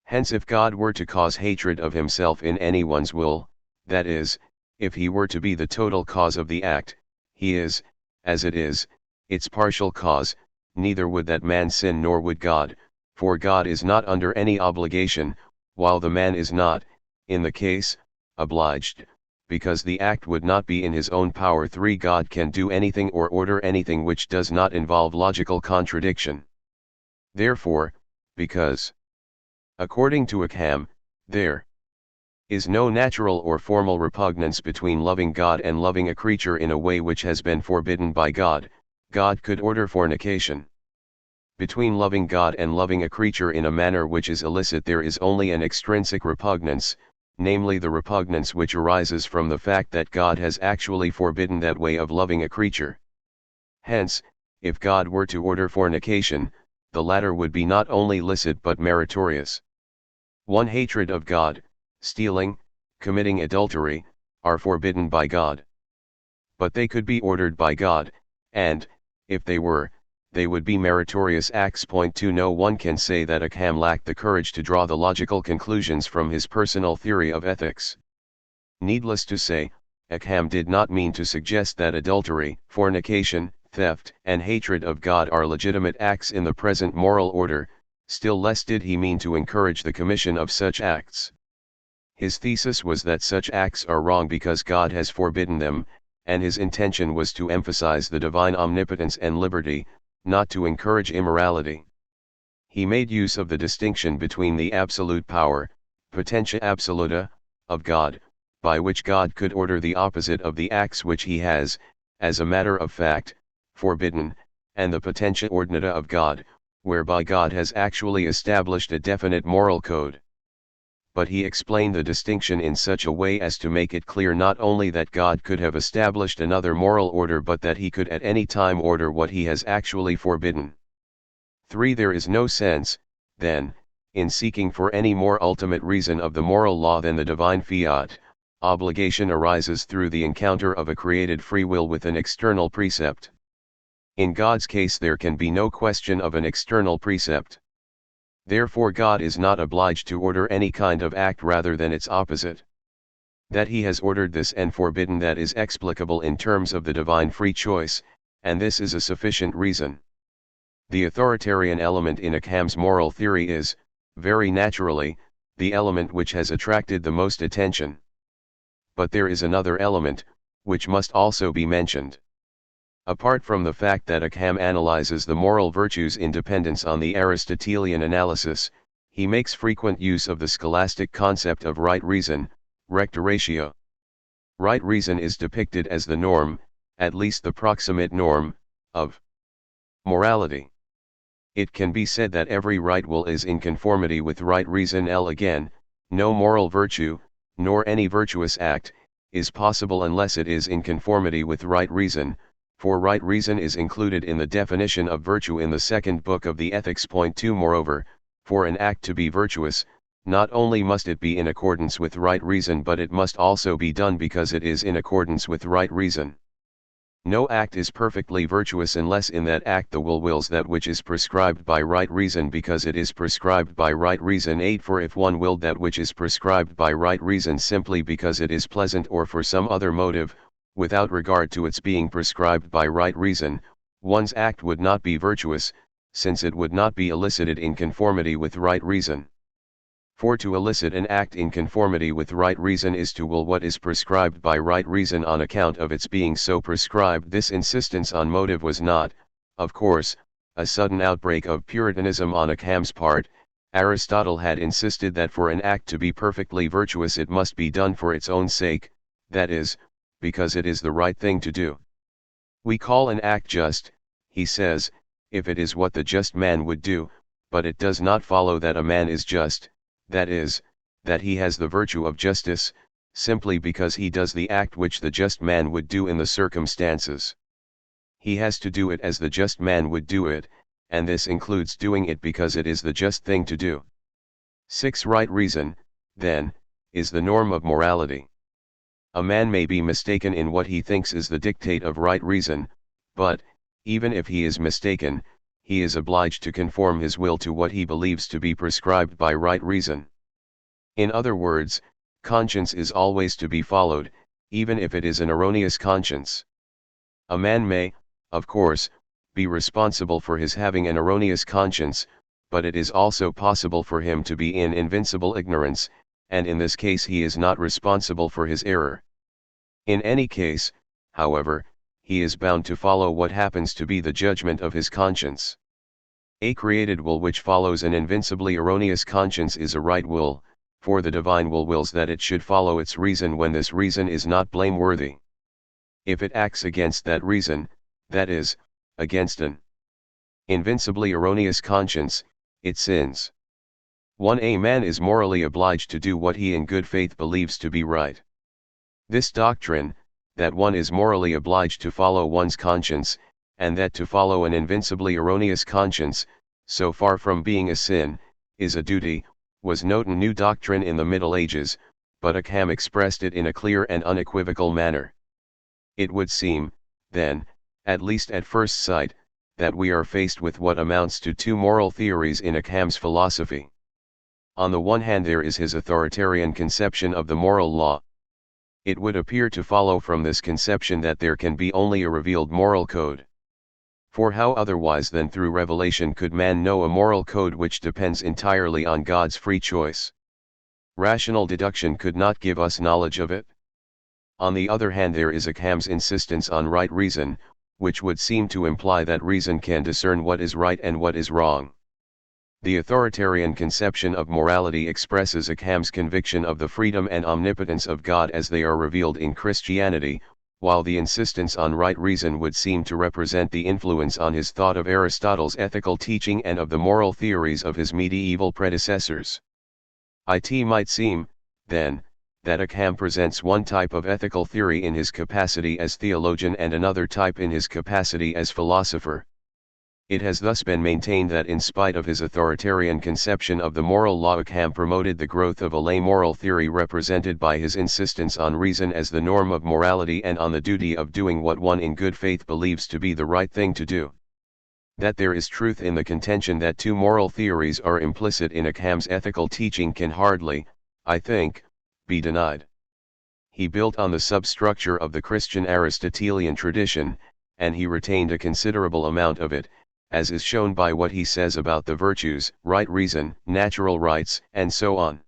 [SPEAKER 1] Hence if God were to cause hatred of himself in anyone's will, that is, if he were to be the total cause of the act, he is, as it is, its partial cause, neither would that man sin nor would God, for God is not under any obligation, while the man is not, in the case, obliged, because the act would not be in his own power. 3. God can do anything or order anything which does not involve logical contradiction. Therefore, because, according to Ockham, there is no natural or formal repugnance between loving God and loving a creature in a way which has been forbidden by God, God could order fornication. Between loving God and loving a creature in a manner which is illicit there is only an extrinsic repugnance, namely the repugnance which arises from the fact that God has actually forbidden that way of loving a creature. Hence, if God were to order fornication, the latter would be not only licit but meritorious. 1. Hatred of God, stealing, committing adultery, are forbidden by God. But they could be ordered by God, and, if they were, they would be meritorious acts. 2. No one can say that Ockham lacked the courage to draw the logical conclusions from his personal theory of ethics. Needless to say, Ockham did not mean to suggest that adultery, fornication, theft, and hatred of God are legitimate acts in the present moral order, still less did he mean to encourage the commission of such acts. His thesis was that such acts are wrong because God has forbidden them, and his intention was to emphasize the divine omnipotence and liberty, not to encourage immorality. He made use of the distinction between the absolute power, potentia absoluta, of God, by which God could order the opposite of the acts which he has, as a matter of fact, forbidden, and the potentia ordinata of God, whereby God has actually established a definite moral code. But he explained the distinction in such a way as to make it clear not only that God could have established another moral order but that he could at any time order what he has actually forbidden. 3. There is no sense, then, in seeking for any more ultimate reason of the moral law than the divine fiat. Obligation arises through the encounter of a created free will with an external precept. In God's case there can be no question of an external precept. Therefore God is not obliged to order any kind of act rather than its opposite. That he has ordered this and forbidden that is explicable in terms of the divine free choice, and this is a sufficient reason. The authoritarian element in Ockham's moral theory is, very naturally, the element which has attracted the most attention. But there is another element, which must also be mentioned. Apart from the fact that Ockham analyzes the moral virtues in dependence on the Aristotelian analysis, he makes frequent use of the scholastic concept of right reason, recta ratio. Right reason is depicted as the norm, at least the proximate norm, of morality. It can be said that every right will is in conformity with right reason. Again, no moral virtue, nor any virtuous act, is possible unless it is in conformity with right reason, for right reason is included in the definition of virtue in the second book of the Ethics. 2. Moreover, for an act to be virtuous, not only must it be in accordance with right reason but it must also be done because it is in accordance with right reason. No act is perfectly virtuous unless in that act the will wills that which is prescribed by right reason because it is prescribed by right reason. 8. For if one willed that which is prescribed by right reason simply because it is pleasant or for some other motive, without regard to its being prescribed by right reason, one's act would not be virtuous, since it would not be elicited in conformity with right reason. For to elicit an act in conformity with right reason is to will what is prescribed by right reason on account of its being so prescribed. This insistence on motive was not, of course, a sudden outbreak of Puritanism on Ockham's part, Aristotle had insisted that for an act to be perfectly virtuous it must be done for its own sake, that is, because it is the right thing to do. We call an act just, he says, if it is what the just man would do, but it does not follow that a man is just, that is, that he has the virtue of justice, simply because he does the act which the just man would do in the circumstances. He has to do it as the just man would do it, and this includes doing it because it is the just thing to do. 6. Right reason, then, is the norm of morality. A man may be mistaken in what he thinks is the dictate of right reason, but, even if he is mistaken, he is obliged to conform his will to what he believes to be prescribed by right reason. In other words, conscience is always to be followed, even if it is an erroneous conscience. A man may, of course, be responsible for his having an erroneous conscience, but it is also possible for him to be in invincible ignorance, and in this case he is not responsible for his error. In any case, however, he is bound to follow what happens to be the judgment of his conscience. A created will which follows an invincibly erroneous conscience is a right will, for the divine will wills that it should follow its reason when this reason is not blameworthy. If it acts against that reason, that is, against an invincibly erroneous conscience, it sins. 1. A man is morally obliged to do what he in good faith believes to be right. This doctrine, that one is morally obliged to follow one's conscience, and that to follow an invincibly erroneous conscience, so far from being a sin, is a duty, was not a new doctrine in the Middle Ages, but Ockham expressed it in a clear and unequivocal manner. It would seem, then, at least at first sight, that we are faced with what amounts to two moral theories in Ockham's philosophy. On the one hand there is his authoritarian conception of the moral law. It would appear to follow from this conception that there can be only a revealed moral code. For how otherwise than through revelation could man know a moral code which depends entirely on God's free choice? Rational deduction could not give us knowledge of it. On the other hand there is Ockham's insistence on right reason, which would seem to imply that reason can discern what is right and what is wrong. The authoritarian conception of morality expresses Ockham's conviction of the freedom and omnipotence of God as they are revealed in Christianity, while the insistence on right reason would seem to represent the influence on his thought of Aristotle's ethical teaching and of the moral theories of his medieval predecessors. It might seem, then, that Ockham presents one type of ethical theory in his capacity as theologian and another type in his capacity as philosopher. It has thus been maintained that in spite of his authoritarian conception of the moral law, Ockham promoted the growth of a lay moral theory represented by his insistence on reason as the norm of morality and on the duty of doing what one in good faith believes to be the right thing to do. That there is truth in the contention that two moral theories are implicit in Ockham's ethical teaching can hardly, I think, be denied. He built on the substructure of the Christian Aristotelian tradition, and he retained a considerable amount of it, as is shown by what he says about the virtues, right reason, natural rights, and so on.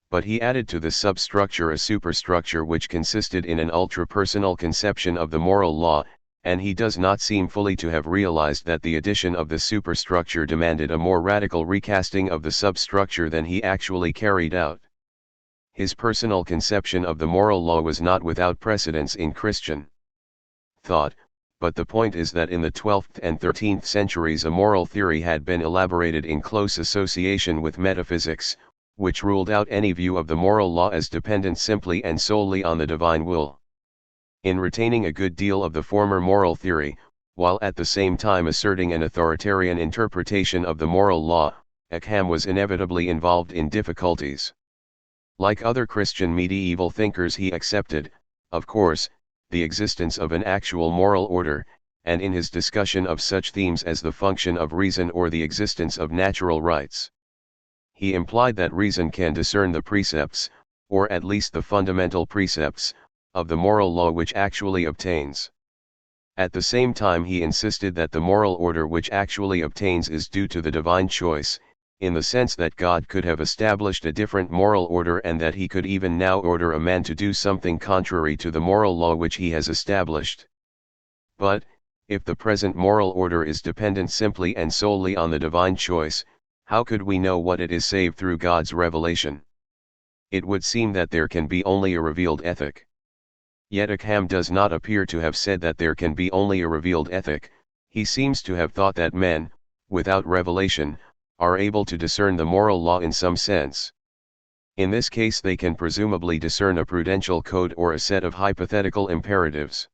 [SPEAKER 1] But he added to the substructure a superstructure which consisted in an ultra-personal conception of the moral law, and he does not seem fully to have realized that the addition of the superstructure demanded a more radical recasting of the substructure than he actually carried out. His personal conception of the moral law was not without precedence in Christian thought, but the point is that in the 12th and 13th centuries a moral theory had been elaborated in close association with metaphysics, which ruled out any view of the moral law as dependent simply and solely on the divine will. In retaining a good deal of the former moral theory, while at the same time asserting an authoritarian interpretation of the moral law, Ockham was inevitably involved in difficulties. Like other Christian medieval thinkers, he accepted, of course, the existence of an actual moral order, and in his discussion of such themes as the function of reason or the existence of natural rights, he implied that reason can discern the precepts, or at least the fundamental precepts, of the moral law which actually obtains. At the same time he insisted that the moral order which actually obtains is due to the divine choice, in the sense that God could have established a different moral order and that he could even now order a man to do something contrary to the moral law which he has established. But, if the present moral order is dependent simply and solely on the divine choice, How could we know what it is save through God's revelation? It would seem that there can be only a revealed ethic. Yet Ockham does not appear to have said that there can be only a revealed ethic. He seems to have thought that men, without revelation, are able to discern the moral law in some sense. In this case they can presumably discern a prudential code or a set of hypothetical imperatives.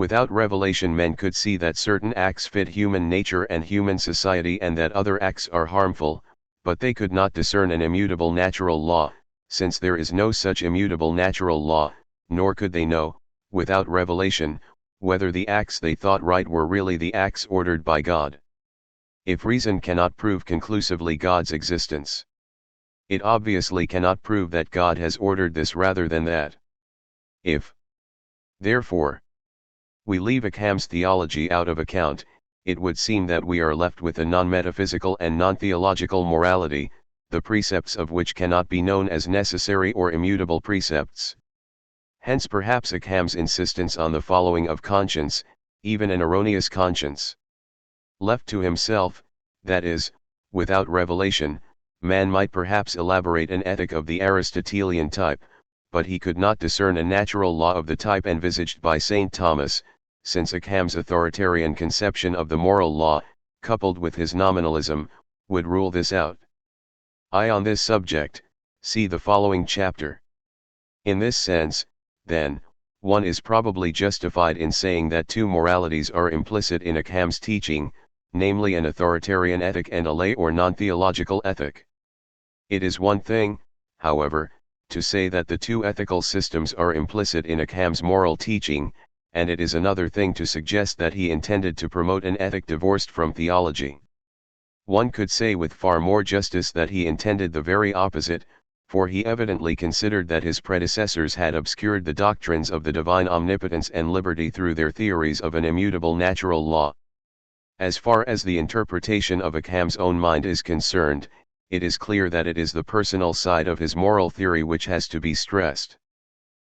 [SPEAKER 1] Without revelation men could see that certain acts fit human nature and human society and that other acts are harmful, but they could not discern an immutable natural law, since there is no such immutable natural law, nor could they know, without revelation, whether the acts they thought right were really the acts ordered by God. If reason cannot prove conclusively God's existence, it obviously cannot prove that God has ordered this rather than that. If, therefore, we leave Ockham's theology out of account, it would seem that we are left with a non-metaphysical and non-theological morality, the precepts of which cannot be known as necessary or immutable precepts. Hence perhaps Ockham's insistence on the following of conscience, even an erroneous conscience. Left to himself, that is, without revelation, man might perhaps elaborate an ethic of the Aristotelian type, but he could not discern a natural law of the type envisaged by St. Thomas, since Ockham's authoritarian conception of the moral law, coupled with his nominalism, would rule this out. On this subject, see the following chapter. In this sense, then, one is probably justified in saying that two moralities are implicit in Ockham's teaching, namely an authoritarian ethic and a lay or non-theological ethic. It is one thing, however, to say that the two ethical systems are implicit in Ockham's moral teaching, and it is another thing to suggest that he intended to promote an ethic divorced from theology. One could say with far more justice that he intended the very opposite, for he evidently considered that his predecessors had obscured the doctrines of the divine omnipotence and liberty through their theories of an immutable natural law. As far as the interpretation of Ockham's own mind is concerned, it is clear that it is the personal side of his moral theory which has to be stressed.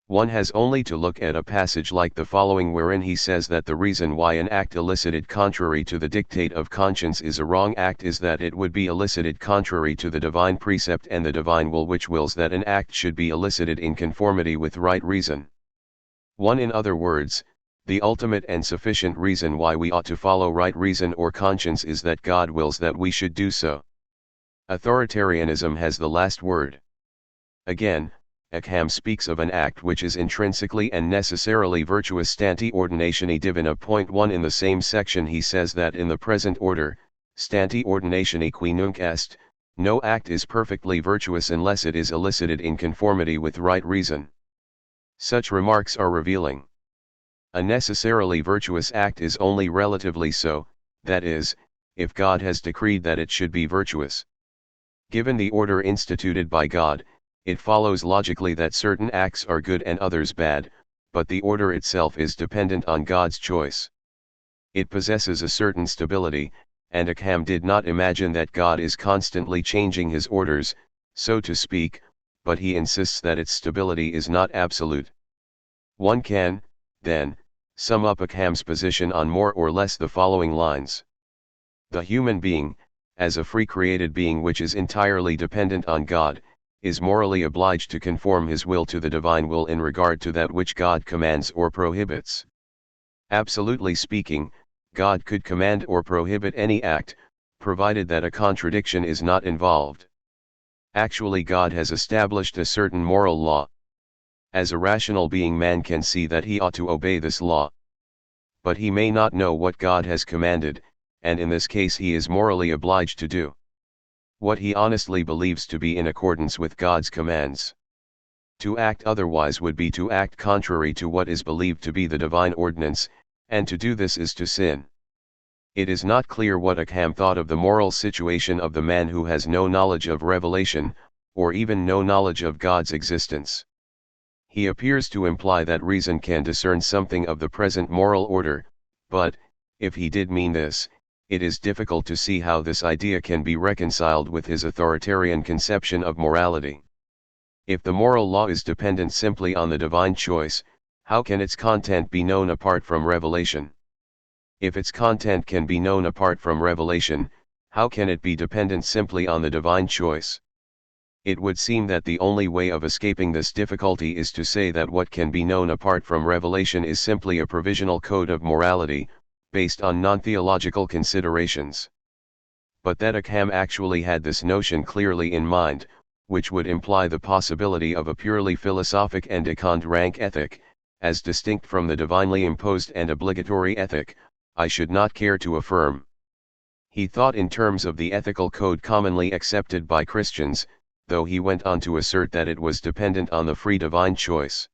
[SPEAKER 1] One has only to look at a passage like the following wherein he says that the reason why an act elicited contrary to the dictate of conscience is a wrong act is that it would be elicited contrary to the divine precept and the divine will which wills that an act should be elicited in conformity with right reason. In other words, the ultimate and sufficient reason why we ought to follow right reason or conscience is that God wills that we should do so. Authoritarianism has the last word. Again, Ockham speaks of an act which is intrinsically and necessarily virtuous stanti ordinatione divina. 1 In the same section he says that in the present order, stanti ordinatione qui nunc est, no act is perfectly virtuous unless it is elicited in conformity with right reason. Such remarks are revealing. A necessarily virtuous act is only relatively so, that is, if God has decreed that it should be virtuous. Given the order instituted by God, it follows logically that certain acts are good and others bad, but the order itself is dependent on God's choice. It possesses a certain stability, and Ockham did not imagine that God is constantly changing his orders, so to speak, but he insists that its stability is not absolute. One can, then, sum up Ockham's position on more or less the following lines. The human being, as a free created being which is entirely dependent on God, is morally obliged to conform his will to the divine will in regard to that which God commands or prohibits. Absolutely speaking, God could command or prohibit any act, provided that a contradiction is not involved. Actually, God has established a certain moral law. As a rational being, man can see that he ought to obey this law. But he may not know what God has commanded, and in this case he is morally obliged to do what he honestly believes to be in accordance with God's commands. To act otherwise would be to act contrary to what is believed to be the divine ordinance, and to do this is to sin. It is not clear what Ockham thought of the moral situation of the man who has no knowledge of revelation, or even no knowledge of God's existence. He appears to imply that reason can discern something of the present moral order, but, if he did mean this, it is difficult to see how this idea can be reconciled with his authoritarian conception of morality. If the moral law is dependent simply on the divine choice, how can its content be known apart from revelation? If its content can be known apart from revelation, How can it be dependent simply on the divine choice? It would seem that the only way of escaping this difficulty is to say that what can be known apart from revelation is simply a provisional code of morality, based on non-theological considerations. But that Ockham actually had this notion clearly in mind, which would imply the possibility of a purely philosophic and second rank ethic, as distinct from the divinely imposed and obligatory ethic, I should not care to affirm. He thought in terms of the ethical code commonly accepted by Christians, though he went on to assert that it was dependent on the free divine choice.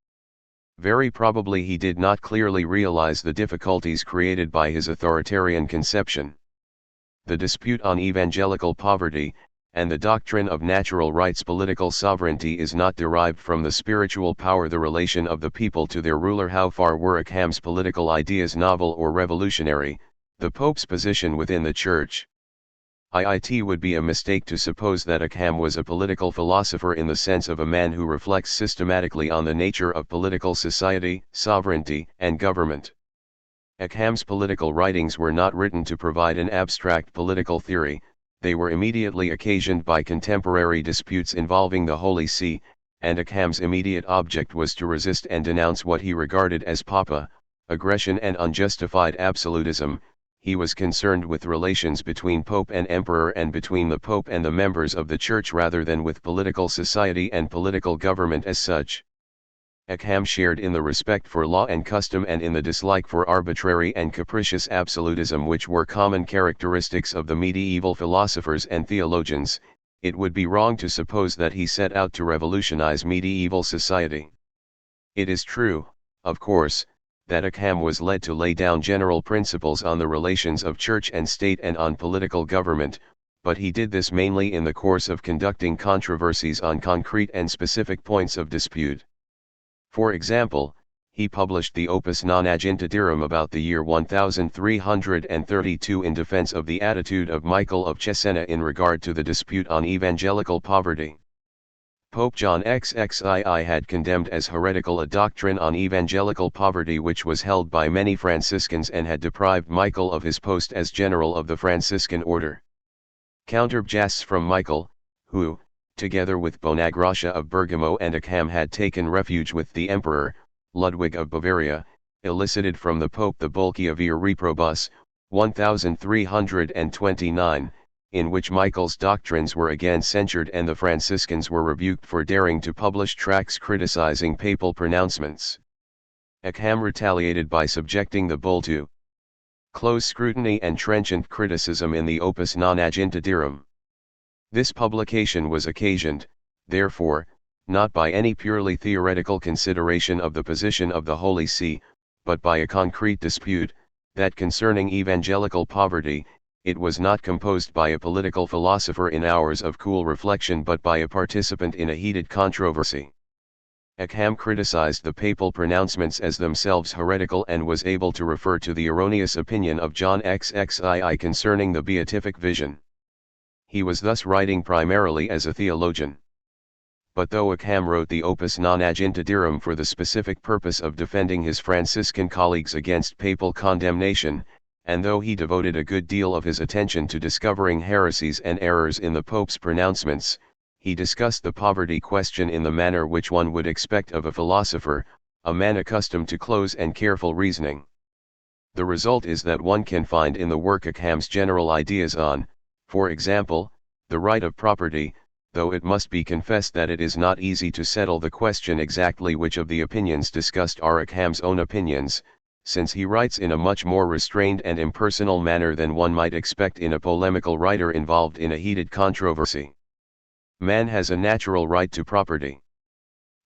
[SPEAKER 1] Very probably he did not clearly realize the difficulties created by his authoritarian conception. The dispute on evangelical poverty, and the doctrine of natural rights political sovereignty is not derived from the spiritual power the relation of the people to their ruler. How far were Ockham's political ideas novel or revolutionary, the Pope's position within the Church? It would be a mistake to suppose that Ockham was a political philosopher in the sense of a man who reflects systematically on the nature of political society, sovereignty, and government. Ockham's political writings were not written to provide an abstract political theory, they were immediately occasioned by contemporary disputes involving the Holy See, and Ockham's immediate object was to resist and denounce what he regarded as papa, aggression and unjustified absolutism. He was concerned with relations between Pope and Emperor and between the Pope and the members of the Church rather than with political society and political government as such. Ockham shared in the respect for law and custom and in the dislike for arbitrary and capricious absolutism which were common characteristics of the medieval philosophers and theologians. It would be wrong to suppose that he set out to revolutionize medieval society. It is true, of course, that Ockham was led to lay down general principles on the relations of church and state and on political government, but he did this mainly in the course of conducting controversies on concrete and specific points of dispute. For example, he published the Opus Nonagintadirum about the year 1332 in defense of the attitude of Michael of Cesena in regard to the dispute on evangelical poverty. Pope John XXII had condemned as heretical a doctrine on evangelical poverty which was held by many Franciscans and had deprived Michael of his post as general of the Franciscan order. Counterjests from Michael, who, together with Bonagracia of Bergamo and Ockham had taken refuge with the Emperor, Ludwig of Bavaria, elicited from the Pope the bull Qui vir reprobus, 1329, in which Michael's doctrines were again censured and the Franciscans were rebuked for daring to publish tracts criticizing papal pronouncements. Ockham retaliated by subjecting the bull to close scrutiny and trenchant criticism in the Opus Nonagintadirum. This publication was occasioned, therefore, not by any purely theoretical consideration of the position of the Holy See, but by a concrete dispute, that concerning evangelical poverty, it was not composed by a political philosopher in hours of cool reflection but by a participant in a heated controversy. Ockham criticized the papal pronouncements as themselves heretical and was able to refer to the erroneous opinion of John XXII concerning the beatific vision. He was thus writing primarily as a theologian. But though Ockham wrote the Opus Nonagintadirum for the specific purpose of defending his Franciscan colleagues against papal condemnation, and though he devoted a good deal of his attention to discovering heresies and errors in the Pope's pronouncements, he discussed the poverty question in the manner which one would expect of a philosopher, a man accustomed to close and careful reasoning. The result is that one can find in the work Ockham's general ideas on, for example, the right of property, though it must be confessed that it is not easy to settle the question exactly which of the opinions discussed are Ockham's own opinions, since he writes in a much more restrained and impersonal manner than one might expect in a polemical writer involved in a heated controversy. Man has a natural right to property.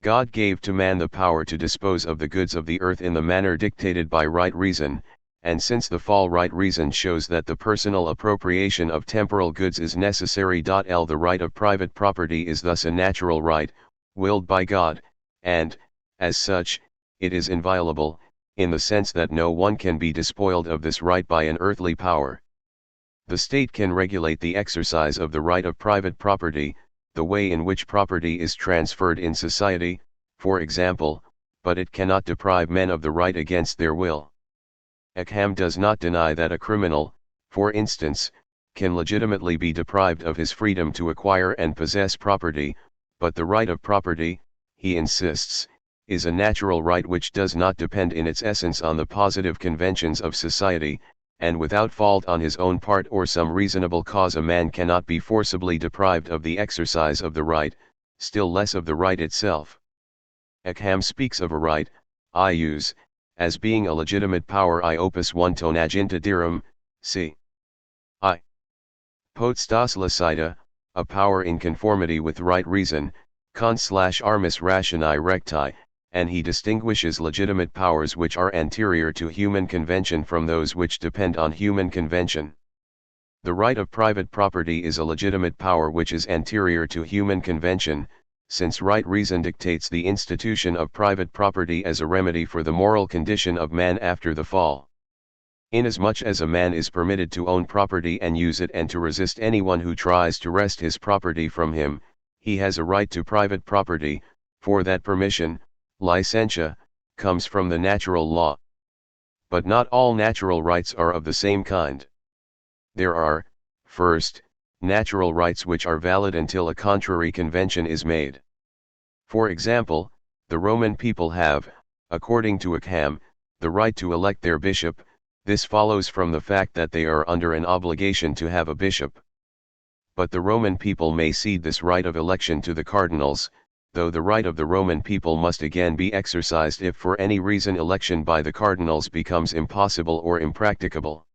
[SPEAKER 1] God gave to man the power to dispose of the goods of the earth in the manner dictated by right reason, and since the fall right reason shows that the personal appropriation of temporal goods is necessary. The right of private property is thus a natural right, willed by God, and, as such, it is inviolable, in the sense that no one can be despoiled of this right by an earthly power. The state can regulate the exercise of the right of private property, the way in which property is transferred in society, for example, but it cannot deprive men of the right against their will. Ockham does not deny that a criminal, for instance, can legitimately be deprived of his freedom to acquire and possess property, but the right of property, he insists, is a natural right which does not depend in its essence on the positive conventions of society, and without fault on his own part or some reasonable cause a man cannot be forcibly deprived of the exercise of the right, still less of the right itself. Ockham speaks of a right, ius, as being a legitimate power I opus one tonaginta dirum, c. I. Potestas licita, a power in conformity with right reason, cons/armis rationi recti, and he distinguishes legitimate powers which are anterior to human convention from those which depend on human convention. The right of private property is a legitimate power which is anterior to human convention, since right reason dictates the institution of private property as a remedy for the moral condition of man after the fall. Inasmuch as a man is permitted to own property and use it and to resist anyone who tries to wrest his property from him, he has a right to private property, for that permission, licentia, comes from the natural law. But not all natural rights are of the same kind. There are, first, natural rights which are valid until a contrary convention is made. For example, the Roman people have, according to Ockham, the right to elect their bishop. This follows from the fact that they are under an obligation to have a bishop. But the Roman people may cede this right of election to the cardinals, though the right of the Roman people must again be exercised if for any reason election by the cardinals becomes impossible or impracticable.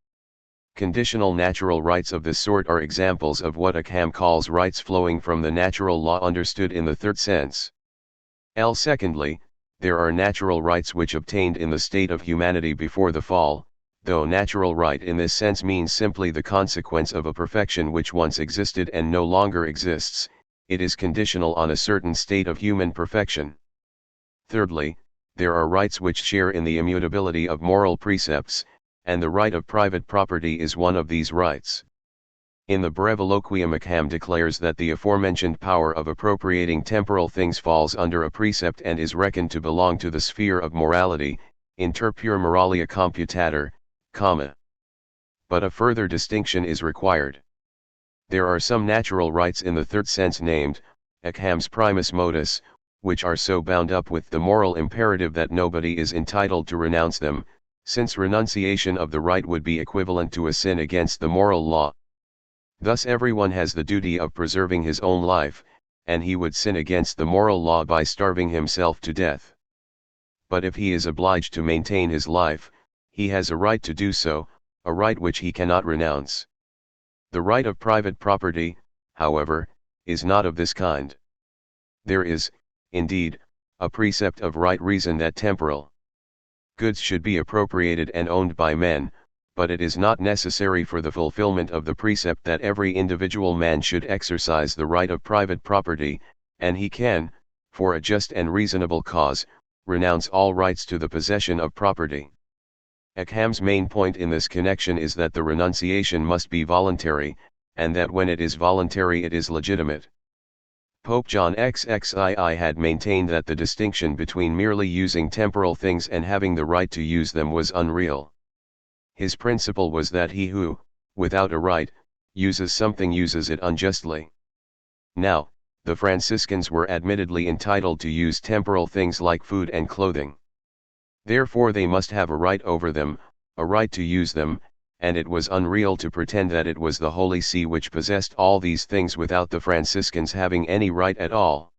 [SPEAKER 1] Conditional natural rights of this sort are examples of what Ockham calls rights flowing from the natural law understood in the third sense. Secondly, there are natural rights which obtained in the state of humanity before the fall. Though natural right in this sense means simply the consequence of a perfection which once existed and no longer exists, it is conditional on a certain state of human perfection. Thirdly, there are rights which share in the immutability of moral precepts, and the right of private property is one of these rights. In the Breviloquium Ockham declares that the aforementioned power of appropriating temporal things falls under a precept and is reckoned to belong to the sphere of morality, inter pure moralia computator, but a further distinction is required. There are some natural rights in the third sense named, Ockham's primus modus, which are so bound up with the moral imperative that nobody is entitled to renounce them, since renunciation of the right would be equivalent to a sin against the moral law. Thus everyone has the duty of preserving his own life, and he would sin against the moral law by starving himself to death. But if he is obliged to maintain his life, he has a right to do so, a right which he cannot renounce. The right of private property, however, is not of this kind. There is, indeed, a precept of right reason that temporal goods should be appropriated and owned by men, but it is not necessary for the fulfillment of the precept that every individual man should exercise the right of private property, and he can, for a just and reasonable cause, renounce all rights to the possession of property. Ockham's main point in this connection is that the renunciation must be voluntary, and that when it is voluntary it is legitimate. Pope John XXII had maintained that the distinction between merely using temporal things and having the right to use them was unreal. His principle was that he who, without a right, uses something uses it unjustly. Now, the Franciscans were admittedly entitled to use temporal things like food and clothing. Therefore they must have a right over them, a right to use them, and it was unreal to pretend that it was the Holy See which possessed all these things without the Franciscans having any right at all.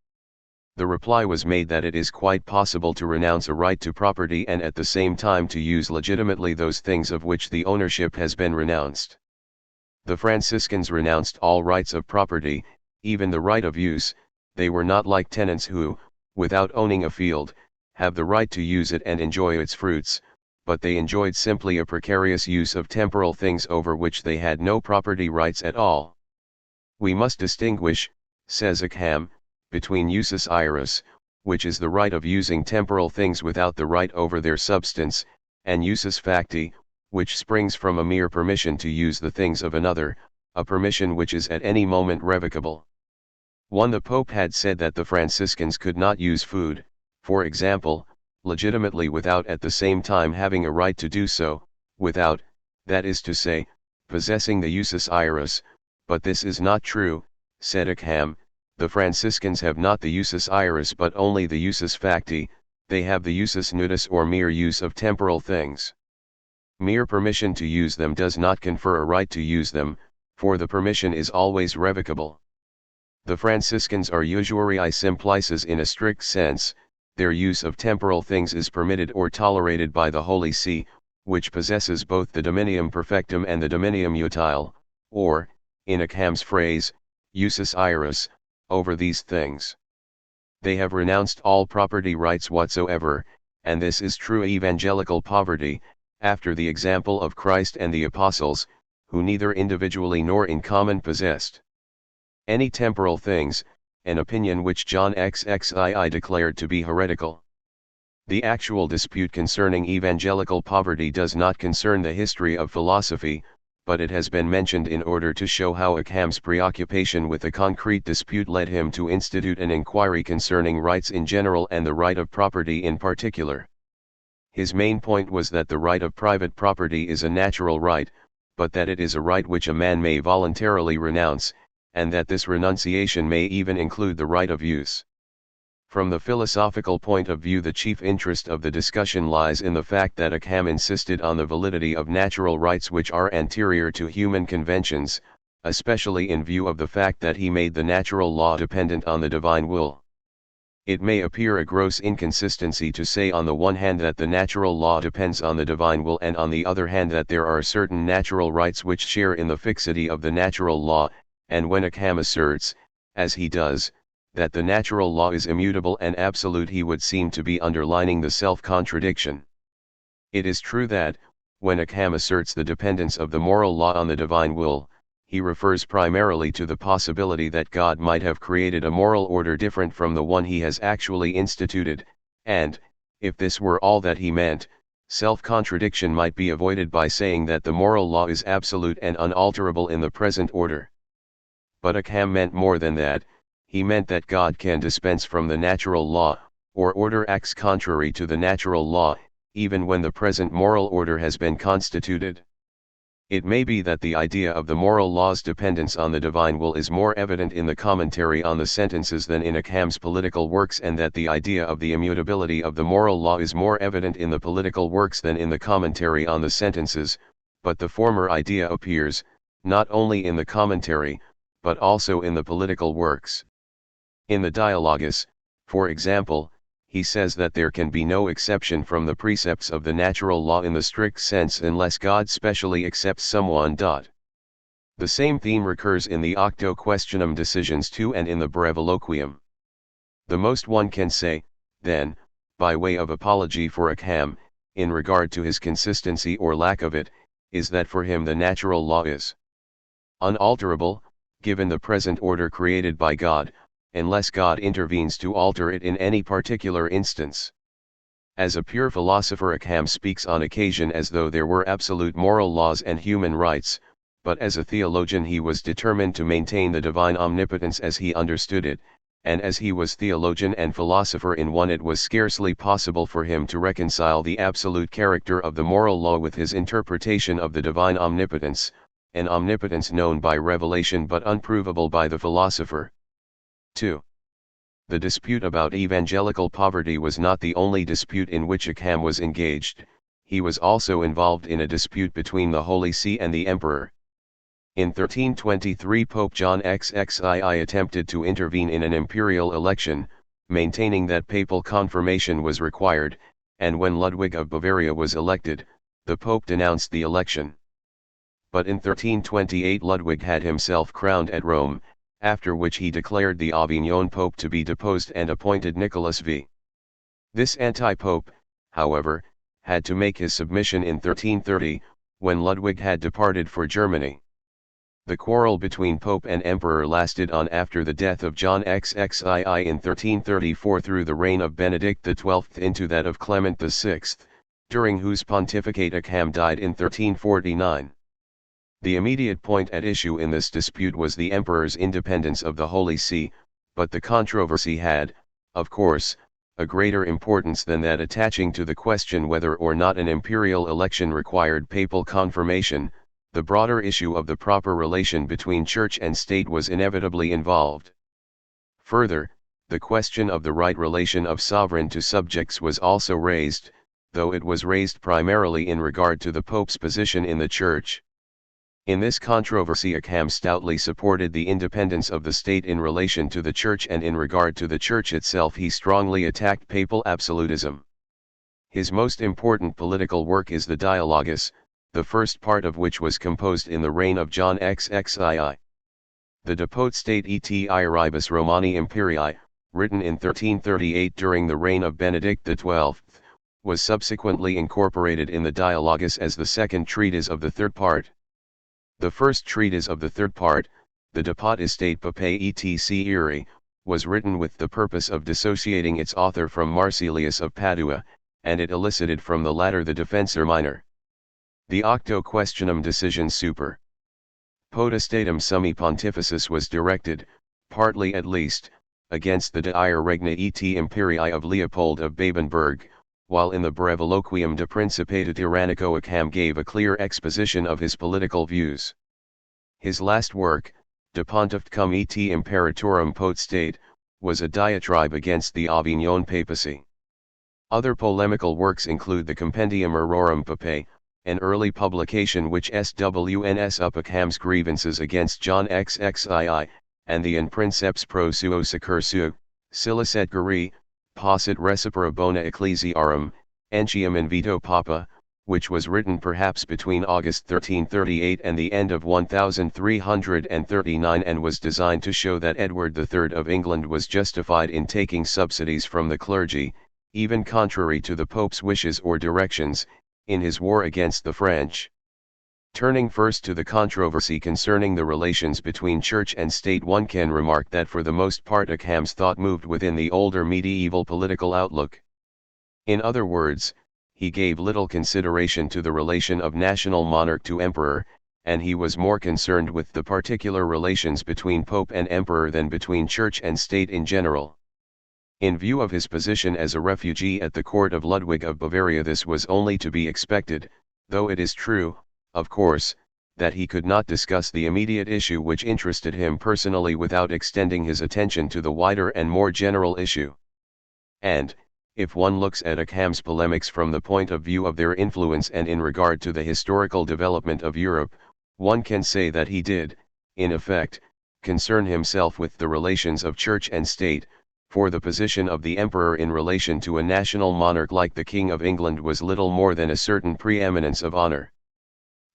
[SPEAKER 1] The reply was made that it is quite possible to renounce a right to property and at the same time to use legitimately those things of which the ownership has been renounced. The Franciscans renounced all rights of property, even the right of use. They were not like tenants who, without owning a field, have the right to use it and enjoy its fruits, but they enjoyed simply a precarious use of temporal things over which they had no property rights at all. We must distinguish, says Ockham, between usus iuris, which is the right of using temporal things without the right over their substance, and usus facti, which springs from a mere permission to use the things of another, a permission which is at any moment revocable. The Pope had said that the Franciscans could not use food, for example, legitimately without at the same time having a right to do so, without, that is to say, possessing the usus iuris, but this is not true, said Ockham. The Franciscans have not the usus iuris but only the usus facti, they have the usus nudus or mere use of temporal things. Mere permission to use them does not confer a right to use them, for the permission is always revocable. The Franciscans are usuariae simplices in a strict sense, their use of temporal things is permitted or tolerated by the Holy See, which possesses both the dominium perfectum and the dominium utile, or, in Ockham's phrase, usus iuris, over these things. They have renounced all property rights whatsoever, and this is true evangelical poverty, after the example of Christ and the apostles, who neither individually nor in common possessed any temporal things, an opinion which John XXII declared to be heretical. The actual dispute concerning evangelical poverty does not concern the history of philosophy, but it has been mentioned in order to show how Ockham's preoccupation with a concrete dispute led him to institute an inquiry concerning rights in general and the right of property in particular. His main point was that the right of private property is a natural right, but that it is a right which a man may voluntarily renounce, and that this renunciation may even include the right of use. From the philosophical point of view, the chief interest of the discussion lies in the fact that Ockham insisted on the validity of natural rights which are anterior to human conventions, especially in view of the fact that he made the natural law dependent on the divine will. It may appear a gross inconsistency to say on the one hand that the natural law depends on the divine will and on the other hand that there are certain natural rights which share in the fixity of the natural law, and when Ockham asserts, as he does, that the natural law is immutable and absolute, he would seem to be underlining the self-contradiction. It is true that, when Ockham asserts the dependence of the moral law on the divine will, he refers primarily to the possibility that God might have created a moral order different from the one he has actually instituted, and, if this were all that he meant, self-contradiction might be avoided by saying that the moral law is absolute and unalterable in the present order. But Ockham meant more than that. He meant that God can dispense from the natural law, or order acts contrary to the natural law, even when the present moral order has been constituted. It may be that the idea of the moral law's dependence on the divine will is more evident in the commentary on the sentences than in Ockham's political works, and that the idea of the immutability of the moral law is more evident in the political works than in the commentary on the sentences, but the former idea appears, not only in the commentary, but also in the political works. In the Dialogus, for example, he says that there can be no exception from the precepts of the natural law in the strict sense unless God specially accepts someone. The same theme recurs in the Octo Questionum Decisions 2 and in the Breviloquium. The most one can say, then, by way of apology for Ockham, in regard to his consistency or lack of it, is that for him the natural law is unalterable, given the present order created by God, unless God intervenes to alter it in any particular instance. As a pure philosopher, Ockham speaks on occasion as though there were absolute moral laws and human rights, but as a theologian he was determined to maintain the divine omnipotence as he understood it, and as he was theologian and philosopher in one, it was scarcely possible for him to reconcile the absolute character of the moral law with his interpretation of the divine omnipotence, an omnipotence known by revelation but unprovable by the philosopher. 2. The dispute about evangelical poverty was not the only dispute in which Ockham was engaged. He was also involved in a dispute between the Holy See and the Emperor. In 1323 Pope John XXII attempted to intervene in an imperial election, maintaining that papal confirmation was required, and when Ludwig of Bavaria was elected, the Pope denounced the election. But in 1328 Ludwig had himself crowned at Rome, after which he declared the Avignon Pope to be deposed and appointed Nicholas V. This anti-pope, however, had to make his submission in 1330, when Ludwig had departed for Germany. The quarrel between Pope and Emperor lasted on after the death of John XXII in 1334 through the reign of Benedict XII into that of Clement VI, during whose pontificate Ockham died in 1349. The immediate point at issue in this dispute was the Emperor's independence of the Holy See, but the controversy had, of course, a greater importance than that attaching to the question whether or not an imperial election required papal confirmation. the broader issue of the proper relation between church and state was inevitably involved. Further, the question of the right relation of sovereign to subjects was also raised, though it was raised primarily in regard to the Pope's position in the Church. In this controversy Ockham stoutly supported the independence of the state in relation to the Church, and in regard to the Church itself he strongly attacked papal absolutism. His most important political work is the Dialogus, the first part of which was composed in the reign of John XXII. The De Potestate et Rebus Romani Imperii, written in 1338 during the reign of Benedict XII, was subsequently incorporated in the Dialogus as the second treatise of the third part. The first treatise of the third part, the De Potestate Papae etc. Iri, was written with the purpose of dissociating its author from Marsilius of Padua, and it elicited from the latter the Defensor Minor. The Octo Questionum Decision Super Potestatem Summi Pontificis was directed, partly at least, against the De Ire Regna et Imperii of Leopold of Babenberg, while in the Breviloquium de Principate Tyrannico Ockham gave a clear exposition of his political views. His last work, De Pontificum et Imperatorum Potestate, was a diatribe against the Avignon papacy. Other polemical works include the Compendium Errorum Papae, an early publication which swns up Ockham's grievances against John XXII, and the In Princeps pro suo succursu, Silis et Guri, Possit Recipera Bona Ecclesiarum, Entium in Vito Papa, which was written perhaps between August 1338 and the end of 1339 and was designed to show that Edward III of England was justified in taking subsidies from the clergy, even contrary to the Pope's wishes or directions, in his war against the French. Turning first to the controversy concerning the relations between church and state, one can remark that for the most part Ockham's thought moved within the older medieval political outlook. In other words, he gave little consideration to the relation of national monarch to emperor, and he was more concerned with the particular relations between pope and emperor than between church and state in general. In view of his position as a refugee at the court of Ludwig of Bavaria, this was only to be expected, though it is true, of course, that he could not discuss the immediate issue which interested him personally without extending his attention to the wider and more general issue. And, if one looks at Ockham's polemics from the point of view of their influence and in regard to the historical development of Europe, one can say that he did, in effect, concern himself with the relations of church and state, for the position of the emperor in relation to a national monarch like the King of England was little more than a certain preeminence of honor.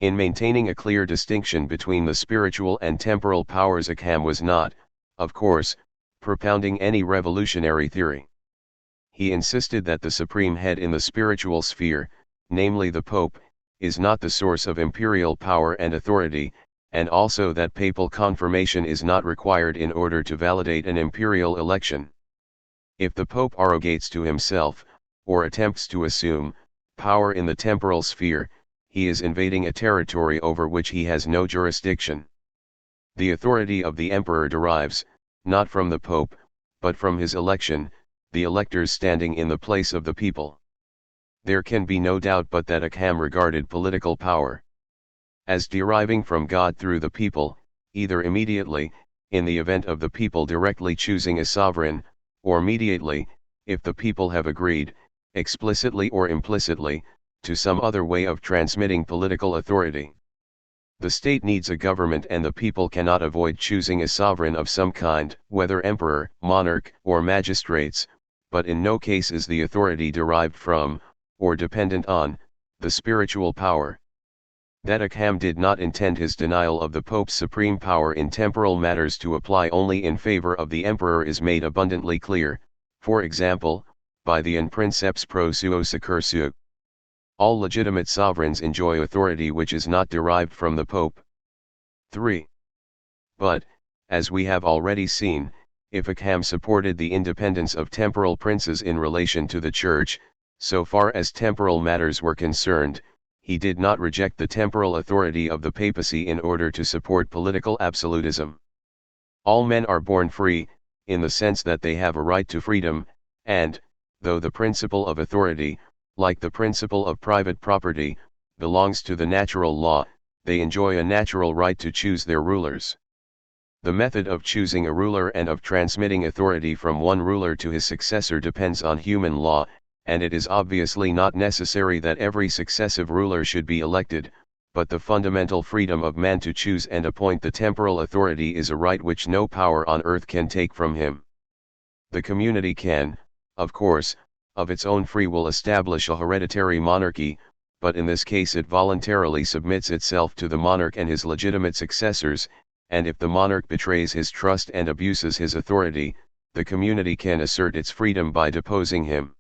[SPEAKER 1] In maintaining a clear distinction between the spiritual and temporal powers, Ockham was not, of course, propounding any revolutionary theory. He insisted that the supreme head in the spiritual sphere, namely the Pope, is not the source of imperial power and authority, and also that papal confirmation is not required in order to validate an imperial election. If the Pope arrogates to himself, or attempts to assume, power in the temporal sphere, he is invading a territory over which he has no jurisdiction. The authority of the emperor derives, not from the Pope, but from his election, the electors standing in the place of the people. There can be no doubt but that Ockham regarded political power as deriving from God through the people, either immediately, in the event of the people directly choosing a sovereign, or mediately, if the people have agreed, explicitly or implicitly, to some other way of transmitting political authority. The state needs a government, and the people cannot avoid choosing a sovereign of some kind, whether emperor, monarch, or magistrates, but in no case is the authority derived from, or dependent on, the spiritual power. That Ockham did not intend his denial of the Pope's supreme power in temporal matters to apply only in favor of the emperor is made abundantly clear, for example, by the In Princeps pro suo succursu. All legitimate sovereigns enjoy authority which is not derived from the Pope. 3. But, as we have already seen, if Ockham supported the independence of temporal princes in relation to the Church, so far as temporal matters were concerned, he did not reject the temporal authority of the papacy in order to support political absolutism. All men are born free, in the sense that they have a right to freedom, and, though the principle of authority, like the principle of private property, belongs to the natural law, they enjoy a natural right to choose their rulers. The method of choosing a ruler and of transmitting authority from one ruler to his successor depends on human law, and it is obviously not necessary that every successive ruler should be elected, but the fundamental freedom of man to choose and appoint the temporal authority is a right which no power on earth can take from him. The community can, of course, of its own free will establish a hereditary monarchy, but in this case it voluntarily submits itself to the monarch and his legitimate successors, and if the monarch betrays his trust and abuses his authority, the community can assert its freedom by deposing him.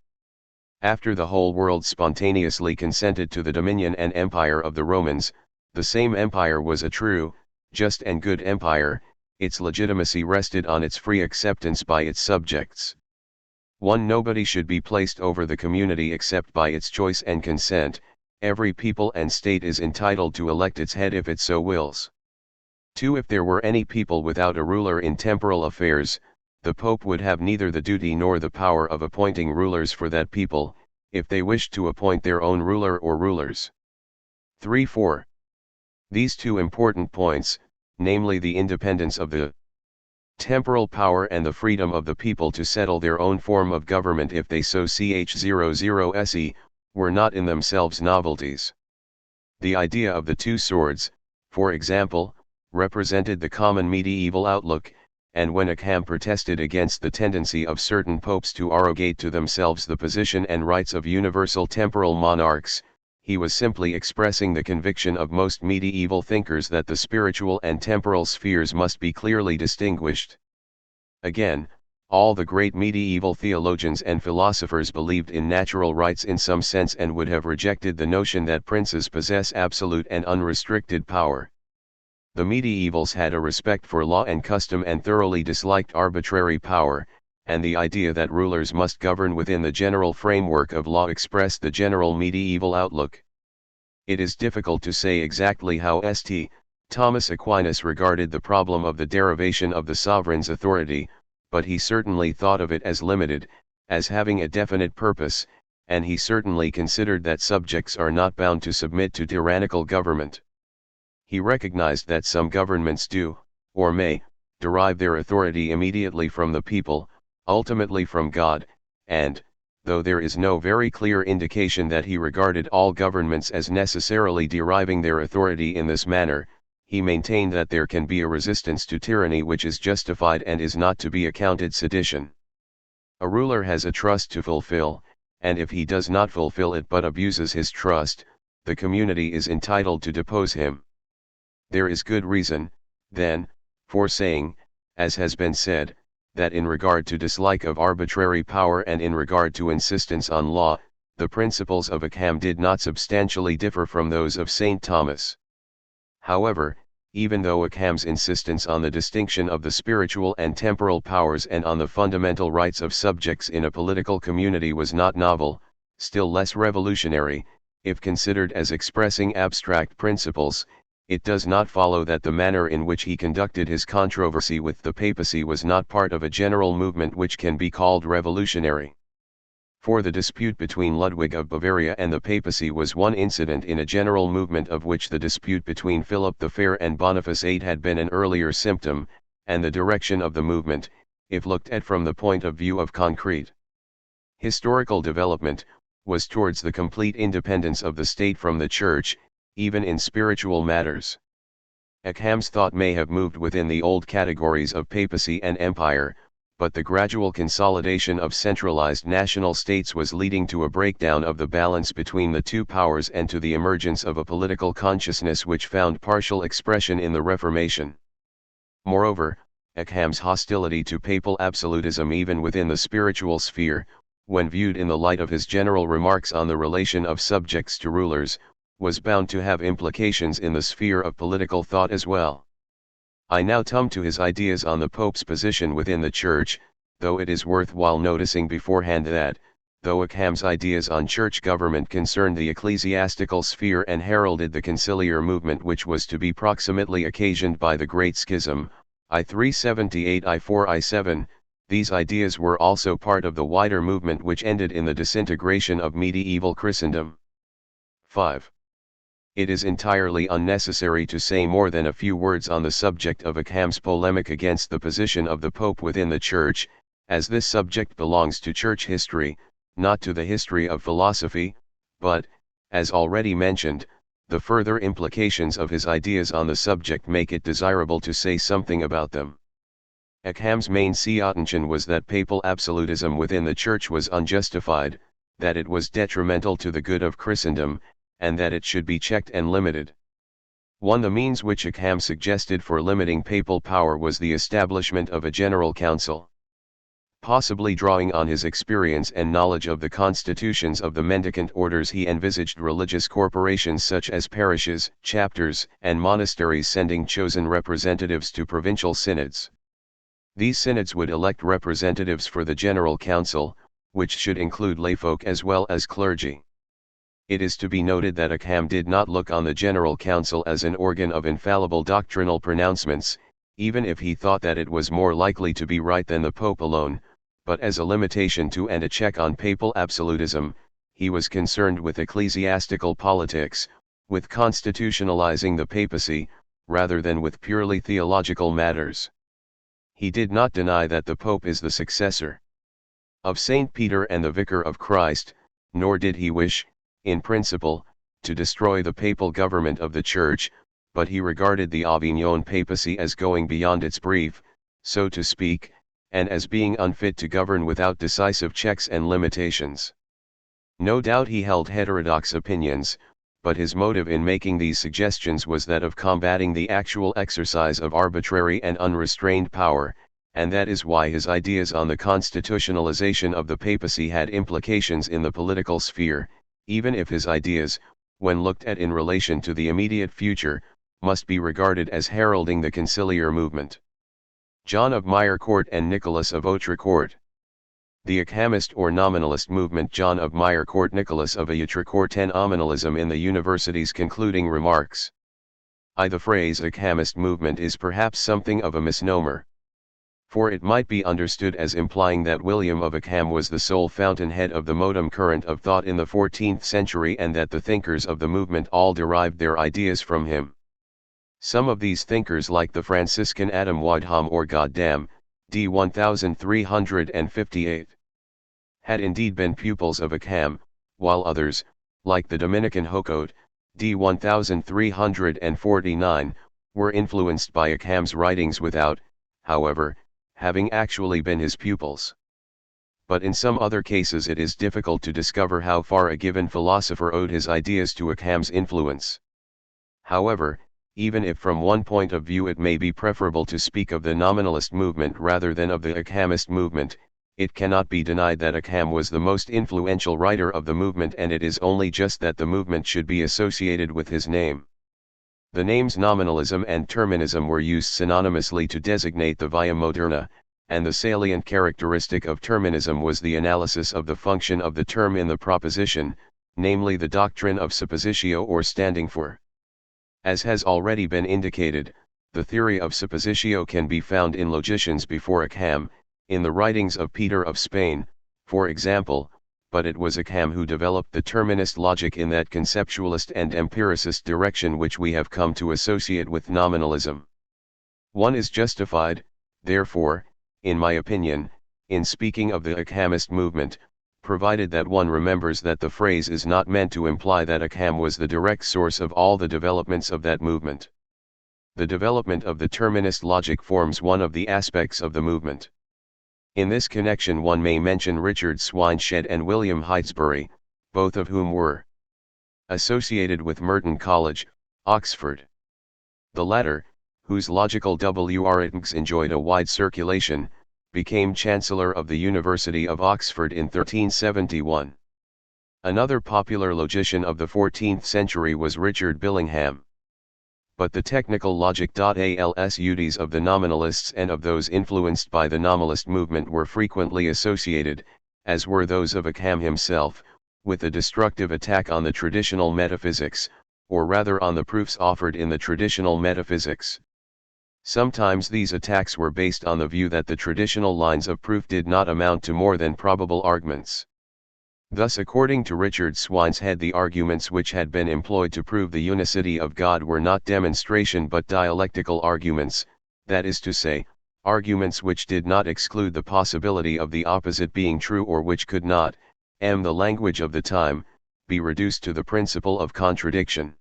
[SPEAKER 1] After the whole world spontaneously consented to the dominion and empire of the Romans, the same empire was a true, just and good empire, its legitimacy rested on its free acceptance by its subjects. Nobody should be placed over the community except by its choice and consent. Every people and state is entitled to elect its head if it so wills. 2. If there were any people without a ruler in temporal affairs, the Pope would have neither the duty nor the power of appointing rulers for that people, if they wished to appoint their own ruler or rulers. 3-4. These two important points, namely the independence of the temporal power and the freedom of the people to settle their own form of government if they so ch00se, were not in themselves novelties. The idea of the two swords, for example, represented the common medieval outlook, and when Ockham protested against the tendency of certain popes to arrogate to themselves the position and rights of universal temporal monarchs, he was simply expressing the conviction of most medieval thinkers that the spiritual and temporal spheres must be clearly distinguished. Again, all the great medieval theologians and philosophers believed in natural rights in some sense and would have rejected the notion that princes possess absolute and unrestricted power. The medievals had a respect for law and custom and thoroughly disliked arbitrary power, and the idea that rulers must govern within the general framework of law expressed the general medieval outlook. It is difficult to say exactly how St. Thomas Aquinas regarded the problem of the derivation of the sovereign's authority, but he certainly thought of it as limited, as having a definite purpose, and he certainly considered that subjects are not bound to submit to tyrannical government. He recognized that some governments do, or may, derive their authority immediately from the people, ultimately from God, and, though there is no very clear indication that he regarded all governments as necessarily deriving their authority in this manner, he maintained that there can be a resistance to tyranny which is justified and is not to be accounted sedition. A ruler has a trust to fulfill, and if he does not fulfill it but abuses his trust, the community is entitled to depose him. There is good reason, then, for saying, as has been said, that in regard to dislike of arbitrary power and in regard to insistence on law, the principles of Ockham did not substantially differ from those of St. Thomas. However, even though Ockham's insistence on the distinction of the spiritual and temporal powers and on the fundamental rights of subjects in a political community was not novel, still less revolutionary, if considered as expressing abstract principles, it does not follow that the manner in which he conducted his controversy with the papacy was not part of a general movement which can be called revolutionary. For the dispute between Ludwig of Bavaria and the papacy was one incident in a general movement of which the dispute between Philip the Fair and Boniface VIII had been an earlier symptom, and the direction of the movement, if looked at from the point of view of concrete historical development, was towards the complete independence of the state from the Church, even in spiritual matters. Ockham's thought may have moved within the old categories of papacy and empire, but the gradual consolidation of centralized national states was leading to a breakdown of the balance between the two powers and to the emergence of a political consciousness which found partial expression in the Reformation. Moreover, Ockham's hostility to papal absolutism even within the spiritual sphere, when viewed in the light of his general remarks on the relation of subjects to rulers, was bound to have implications in the sphere of political thought as well. I now come to his ideas on the Pope's position within the Church, though it is worthwhile noticing beforehand that, though Ockham's ideas on church government concerned the ecclesiastical sphere and heralded the conciliar movement which was to be proximately occasioned by the Great Schism, I 378 I 4 I 7, these ideas were also part of the wider movement which ended in the disintegration of medieval Christendom. 5. It is entirely unnecessary to say more than a few words on the subject of Ockham's polemic against the position of the Pope within the Church, as this subject belongs to Church history, not to the history of philosophy, but, as already mentioned, the further implications of his ideas on the subject make it desirable to say something about them. Ockham's main contention was that papal absolutism within the Church was unjustified, that it was detrimental to the good of Christendom, and that it should be checked and limited. The means which Ockham suggested for limiting papal power was the establishment of a general council. Possibly drawing on his experience and knowledge of the constitutions of the mendicant orders, he envisaged religious corporations such as parishes, chapters, and monasteries sending chosen representatives to provincial synods. These synods would elect representatives for the general council, which should include layfolk as well as clergy. It is to be noted that Ockham did not look on the General Council as an organ of infallible doctrinal pronouncements, even if he thought that it was more likely to be right than the Pope alone, but as a limitation to and a check on papal absolutism. He was concerned with ecclesiastical politics, with constitutionalizing the papacy, rather than with purely theological matters. He did not deny that the Pope is the successor of Saint Peter and the Vicar of Christ, nor did he wish, in principle, to destroy the papal government of the Church, but he regarded the Avignon papacy as going beyond its brief, so to speak, and as being unfit to govern without decisive checks and limitations. No doubt he held heterodox opinions, but his motive in making these suggestions was that of combating the actual exercise of arbitrary and unrestrained power, and that is why his ideas on the constitutionalization of the papacy had implications in the political sphere, even if his ideas, when looked at in relation to the immediate future, must be regarded as heralding the conciliar movement. John of Mirecourt and Nicholas of Autrecourt. The Ockhamist or nominalist movement. John of Mirecourt, Nicholas of Autrecourt. Nominalism in the University's concluding remarks. The phrase Ockhamist movement is perhaps something of a misnomer, for it might be understood as implying that William of Ockham was the sole fountainhead of the modem current of thought in the 14th century, and that the thinkers of the movement all derived their ideas from him. Some of these thinkers, like the Franciscan Adam Wadham or Goddam, d. 1358, had indeed been pupils of Ockham, while others, like the Dominican Hocote, d. 1349, were influenced by Ockham's writings without, however, having actually been his pupils. But in some other cases it is difficult to discover how far a given philosopher owed his ideas to Ockham's influence. However, even if from one point of view it may be preferable to speak of the nominalist movement rather than of the Ockhamist movement, it cannot be denied that Ockham was the most influential writer of the movement, and it is only just that the movement should be associated with his name. The names nominalism and terminism were used synonymously to designate the via moderna, and the salient characteristic of terminism was the analysis of the function of the term in the proposition, namely the doctrine of suppositio or standing for. As has already been indicated, the theory of suppositio can be found in logicians before Ockham, in the writings of Peter of Spain, for example, but it was Ockham who developed the terminist logic in that conceptualist and empiricist direction which we have come to associate with nominalism. One is justified, therefore, in my opinion, in speaking of the Ockhamist movement, provided that one remembers that the phrase is not meant to imply that Ockham was the direct source of all the developments of that movement. The development of the terminist logic forms one of the aspects of the movement. In this connection one may mention Richard Swineshed and William Heytesbury, both of whom were associated with Merton College, Oxford. The latter, whose logical writings enjoyed a wide circulation, became Chancellor of the University of Oxford in 1371. Another popular logician of the 14th century was Richard Billingham. But the technical logic.als of the nominalists and of those influenced by the nominalist movement were frequently associated, as were those of Ockham himself, with a destructive attack on the traditional metaphysics, or rather on the proofs offered in the traditional metaphysics. Sometimes these attacks were based on the view that the traditional lines of proof did not amount to more than probable arguments. Thus, according to Richard Swineshead, the arguments which had been employed to prove the unicity of God were not demonstration but dialectical arguments, that is to say, arguments which did not exclude the possibility of the opposite being true, or which could not, the language of the time, be reduced to the principle of contradiction.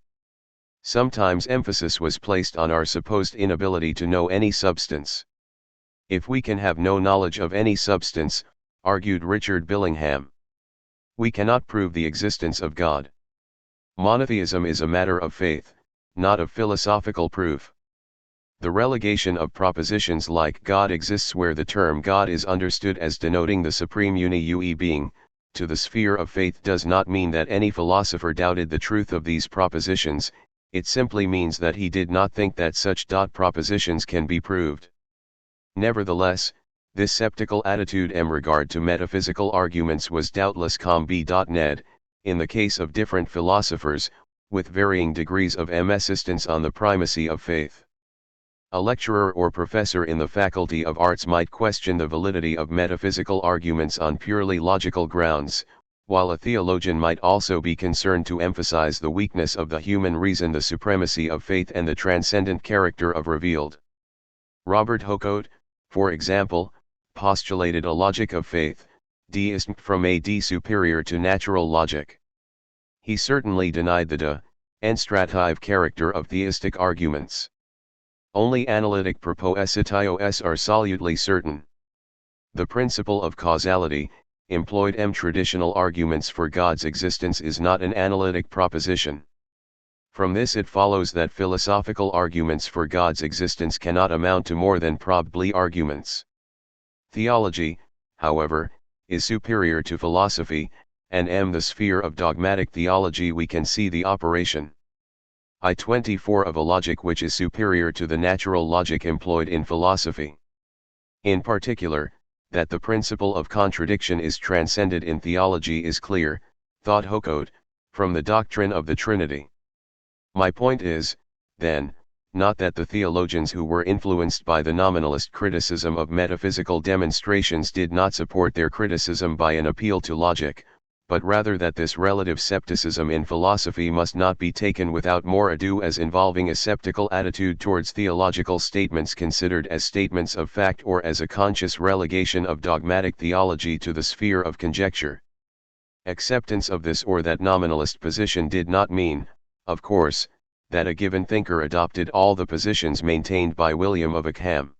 [SPEAKER 1] Sometimes emphasis was placed on our supposed inability to know any substance. If we can have no knowledge of any substance, argued Richard Billingham, we cannot prove the existence of God. Monotheism is a matter of faith, not of philosophical proof. The relegation of propositions like God exists, where the term God is understood as denoting the supreme uni being, to the sphere of faith does not mean that any philosopher doubted the truth of these propositions, it simply means that he did not think that such propositions can be proved. Nevertheless, this sceptical attitude in regard to metaphysical arguments was doubtless com.ned, in the case of different philosophers, with varying degrees of insistence on the primacy of faith. A lecturer or professor in the Faculty of Arts might question the validity of metaphysical arguments on purely logical grounds, while a theologian might also be concerned to emphasize the weakness of the human reason, the supremacy of faith, and the transcendent character of revealed. Robert Hocote, for example, postulated a logic of faith, deism, from a d superior to natural logic. He certainly denied the enstrative character of theistic arguments. Only analytic propositios are solutely certain. The principle of causality, employed in traditional arguments for God's existence, is not an analytic proposition. From this it follows that philosophical arguments for God's existence cannot amount to more than probably arguments. Theology, however, is superior to philosophy, and in the sphere of dogmatic theology we can see the operation. I-24 of a logic which is superior to the natural logic employed in philosophy. In particular, that the principle of contradiction is transcended in theology is clear, thought Hocote, from the doctrine of the Trinity. My point is, then, not that the theologians who were influenced by the nominalist criticism of metaphysical demonstrations did not support their criticism by an appeal to logic, but rather that this relative scepticism in philosophy must not be taken without more ado as involving a sceptical attitude towards theological statements considered as statements of fact, or as a conscious relegation of dogmatic theology to the sphere of conjecture. Acceptance of this or that nominalist position did not mean, of course, that a given thinker adopted all the positions maintained by William of Ockham.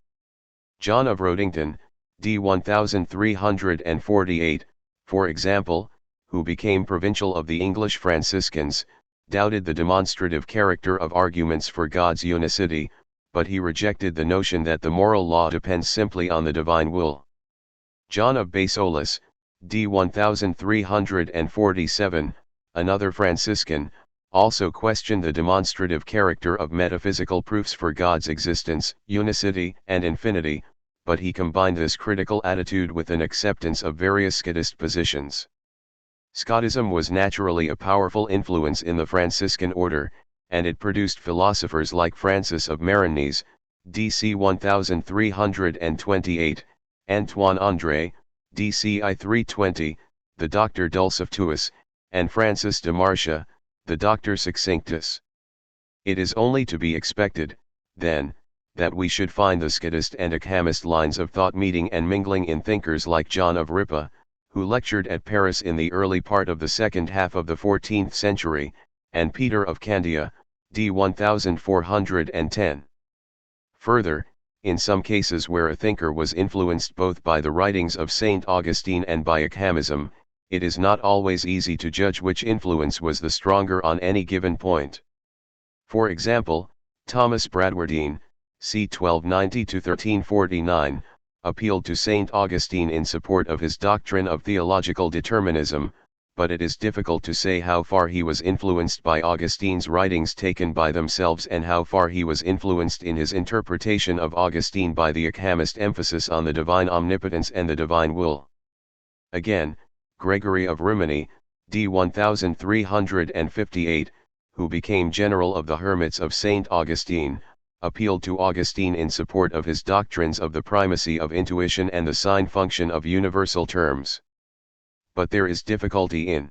[SPEAKER 1] John of Rodington, d. 1348, for example, who became provincial of the English Franciscans, doubted the demonstrative character of arguments for God's unicity, but he rejected the notion that the moral law depends simply on the divine will. John of Basolis, d. 1347, another Franciscan, also questioned the demonstrative character of metaphysical proofs for God's existence, unicity, and infinity, but he combined this critical attitude with an acceptance of various Scotist positions. Scotism was naturally a powerful influence in the Franciscan order, and it produced philosophers like Francis of Marigny's, d.c. 1328, Antoine André, d.c. I 320, the Doctor Dulcifutus, and Francis de Marcia, the Doctor Succinctus. It is only to be expected, then, that we should find the Scotist and Ockhamist lines of thought meeting and mingling in thinkers like John of Ripa, who lectured at Paris in the early part of the second half of the 14th century, and Peter of Candia, d. 1410. Further, in some cases where a thinker was influenced both by the writings of St. Augustine and by Ockhamism, it is not always easy to judge which influence was the stronger on any given point. For example, Thomas Bradwardine, c. 1290–1349, appealed to St. Augustine in support of his doctrine of theological determinism, but it is difficult to say how far he was influenced by Augustine's writings taken by themselves and how far he was influenced in his interpretation of Augustine by the Ockhamist emphasis on the divine omnipotence and the divine will. Again, Gregory of Rimini, d. 1358, who became general of the hermits of St. Augustine, appealed to Augustine in support of his doctrines of the primacy of intuition and the sign function of universal terms. but there is difficulty in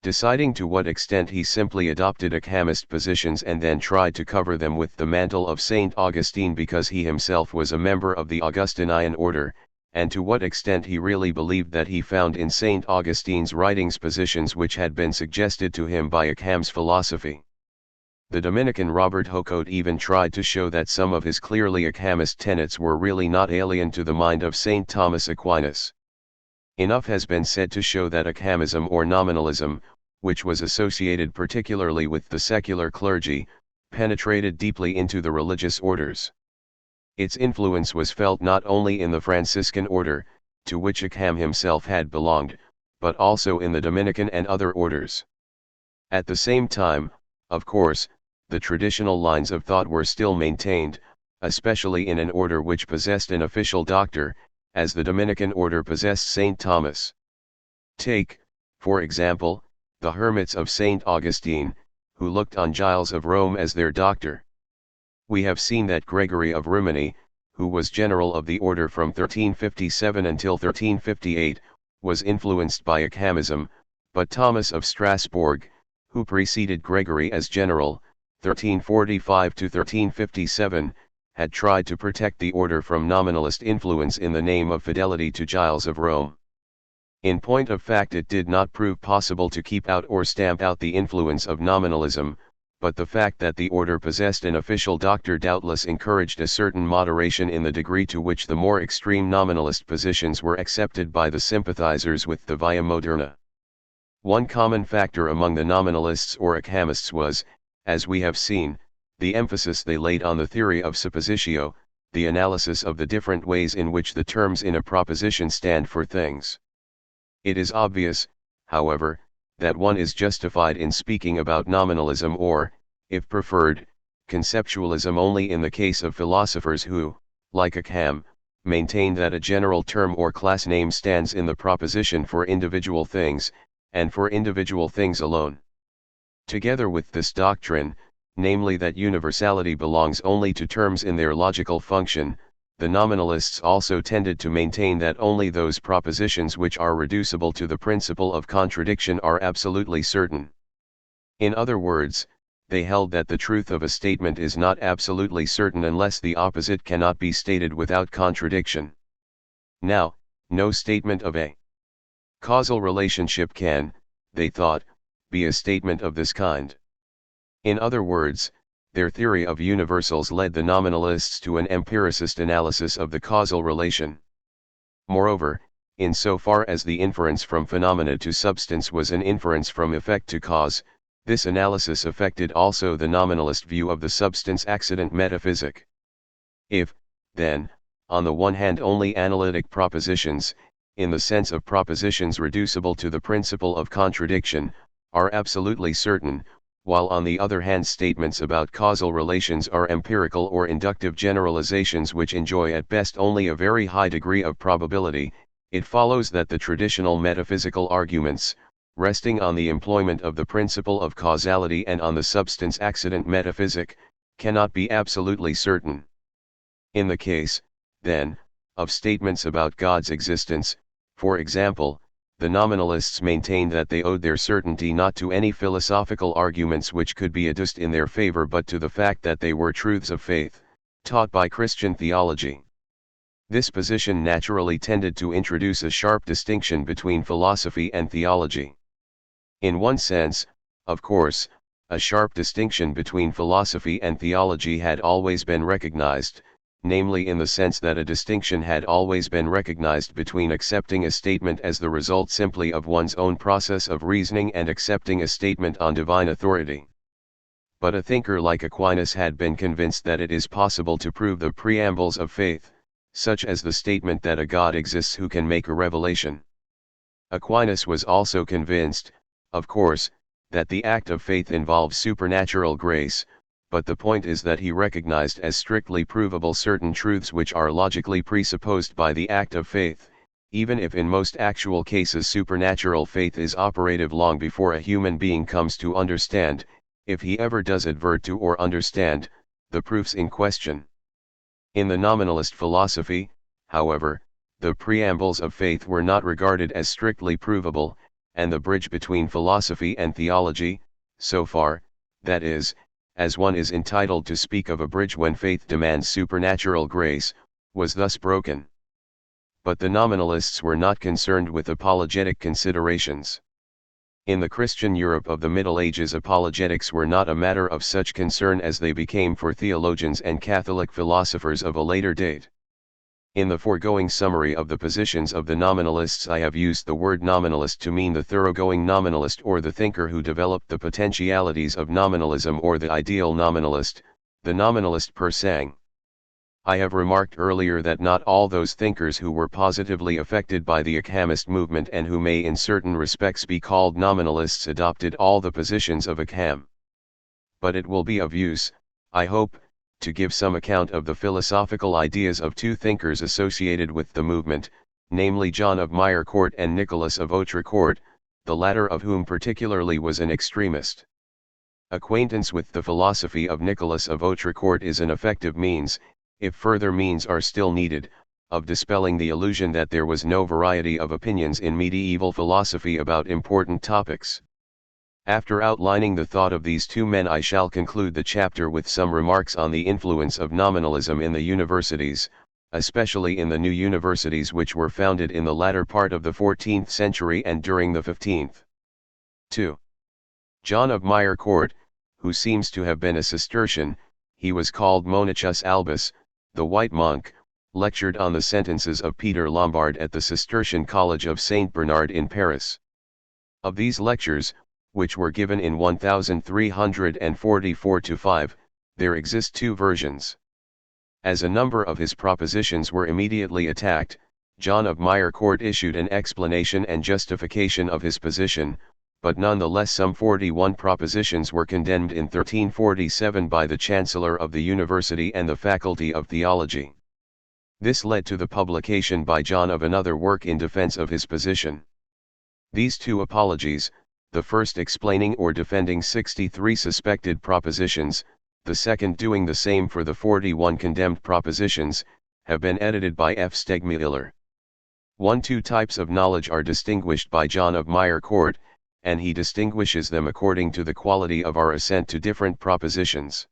[SPEAKER 1] deciding to what extent he simply adopted Ockhamist positions and then tried to cover them with the mantle of St. Augustine because he himself was a member of the Augustinian order, and to what extent he really believed that he found in St. Augustine's writings positions which had been suggested to him by Ockham's philosophy. The Dominican Robert Hocote even tried to show that some of his clearly Ockhamist tenets were really not alien to the mind of St. Thomas Aquinas. Enough has been said to show that Ockhamism or nominalism, which was associated particularly with the secular clergy, penetrated deeply into the religious orders. Its influence was felt not only in the Franciscan order, to which Ockham himself had belonged, but also in the Dominican and other orders. At the same time, of course, the traditional lines of thought were still maintained, especially in an order which possessed an official doctor, as the Dominican order possessed St. Thomas. Take, for example, the hermits of St. Augustine, who looked on Giles of Rome as their doctor. We have seen that Gregory of Rimini, who was general of the order from 1357 until 1358, was influenced by Ockhamism, but Thomas of Strasbourg, who preceded Gregory as general, 1345 to 1357, had tried to protect the order from nominalist influence in the name of fidelity to Giles of Rome. In point of fact, it did not prove possible to keep out or stamp out the influence of nominalism, but the fact that the order possessed an official doctor doubtless encouraged a certain moderation in the degree to which the more extreme nominalist positions were accepted by the sympathizers with the Via Moderna. One common factor among the nominalists or Ockhamists was, as we have seen, the emphasis they laid on the theory of suppositio, the analysis of the different ways in which the terms in a proposition stand for things. It is obvious, however, that one is justified in speaking about nominalism or, if preferred, conceptualism only in the case of philosophers who, like Ockham, maintain that a general term or class name stands in the proposition for individual things, and for individual things alone. Together with this doctrine, namely that universality belongs only to terms in their logical function, the nominalists also tended to maintain that only those propositions which are reducible to the principle of contradiction are absolutely certain. In other words, they held that the truth of a statement is not absolutely certain unless the opposite cannot be stated without contradiction. Now, no statement of a causal relationship can, they thought, be a statement of this kind. In other words, their theory of universals led the nominalists to an empiricist analysis of the causal relation. Moreover, in so far as the inference from phenomena to substance was an inference from effect to cause, this analysis affected also the nominalist view of the substance-accident metaphysic. If, then, on the one hand only analytic propositions, in the sense of propositions reducible to the principle of contradiction, are absolutely certain, while on the other hand statements about causal relations are empirical or inductive generalizations which enjoy at best only a very high degree of probability, it follows that the traditional metaphysical arguments, resting on the employment of the principle of causality and on the substance-accident metaphysic, cannot be absolutely certain. In the case, then, of statements about God's existence, for example, the nominalists maintained that they owed their certainty not to any philosophical arguments which could be adduced in their favor but to the fact that they were truths of faith, taught by Christian theology. This position naturally tended to introduce a sharp distinction between philosophy and theology. In one sense, of course, a sharp distinction between philosophy and theology had always been recognized, namely in the sense that a distinction had always been recognized between accepting a statement as the result simply of one's own process of reasoning and accepting a statement on divine authority. But a thinker like Aquinas had been convinced that it is possible to prove the preambles of faith, such as the statement that a God exists who can make a revelation. Aquinas was also convinced, of course, that the act of faith involves supernatural grace, but the point is that he recognized as strictly provable certain truths which are logically presupposed by the act of faith, even if in most actual cases supernatural faith is operative long before a human being comes to understand, if he ever does advert to or understand, the proofs in question. In the nominalist philosophy, however, the preambles of faith were not regarded as strictly provable, and the bridge between philosophy and theology, so far, that is, as one is entitled to speak of a bridge when faith demands supernatural grace, was thus broken. But the nominalists were not concerned with apologetic considerations. In the Christian Europe of the Middle Ages, apologetics were not a matter of such concern as they became for theologians and Catholic philosophers of a later date. In the foregoing summary of the positions of the nominalists, I have used the word nominalist to mean the thoroughgoing nominalist, or the thinker who developed the potentialities of nominalism, or the ideal nominalist, the nominalist per se. I have remarked earlier that not all those thinkers who were positively affected by the Ockhamist movement and who may in certain respects be called nominalists adopted all the positions of Ockham. But it will be of use, I hope, to give some account of the philosophical ideas of two thinkers associated with the movement, namely John of Mirecourt and Nicholas of Autrecourt, the latter of whom particularly was an extremist. Acquaintance with the philosophy of Nicholas of Autrecourt is an effective means, if further means are still needed, of dispelling the illusion that there was no variety of opinions in medieval philosophy about important topics. After outlining the thought of these two men, I shall conclude the chapter with some remarks on the influence of nominalism in the universities, especially in the new universities which were founded in the latter part of the 14th century and during the 15th. 2. John of Mirecourt, who seems to have been a Cistercian, he was called Monachus Albus, the White Monk, lectured on the sentences of Peter Lombard at the Cistercian College of Saint Bernard in Paris. Of these lectures, which were given in 1344-5, there exist two versions. As a number of his propositions were immediately attacked, John of Mirecourt issued an explanation and justification of his position, but nonetheless some 41 propositions were condemned in 1347 by the Chancellor of the University and the Faculty of Theology. This led to the publication by John of another work in defense of his position. These two apologies, the first explaining or defending 63 suspected propositions, the second doing the same for the 41 condemned propositions, have been edited by F. Stegmüller. Two types of knowledge are distinguished by John of Mirecourt, and he distinguishes them according to the quality of our assent to different propositions.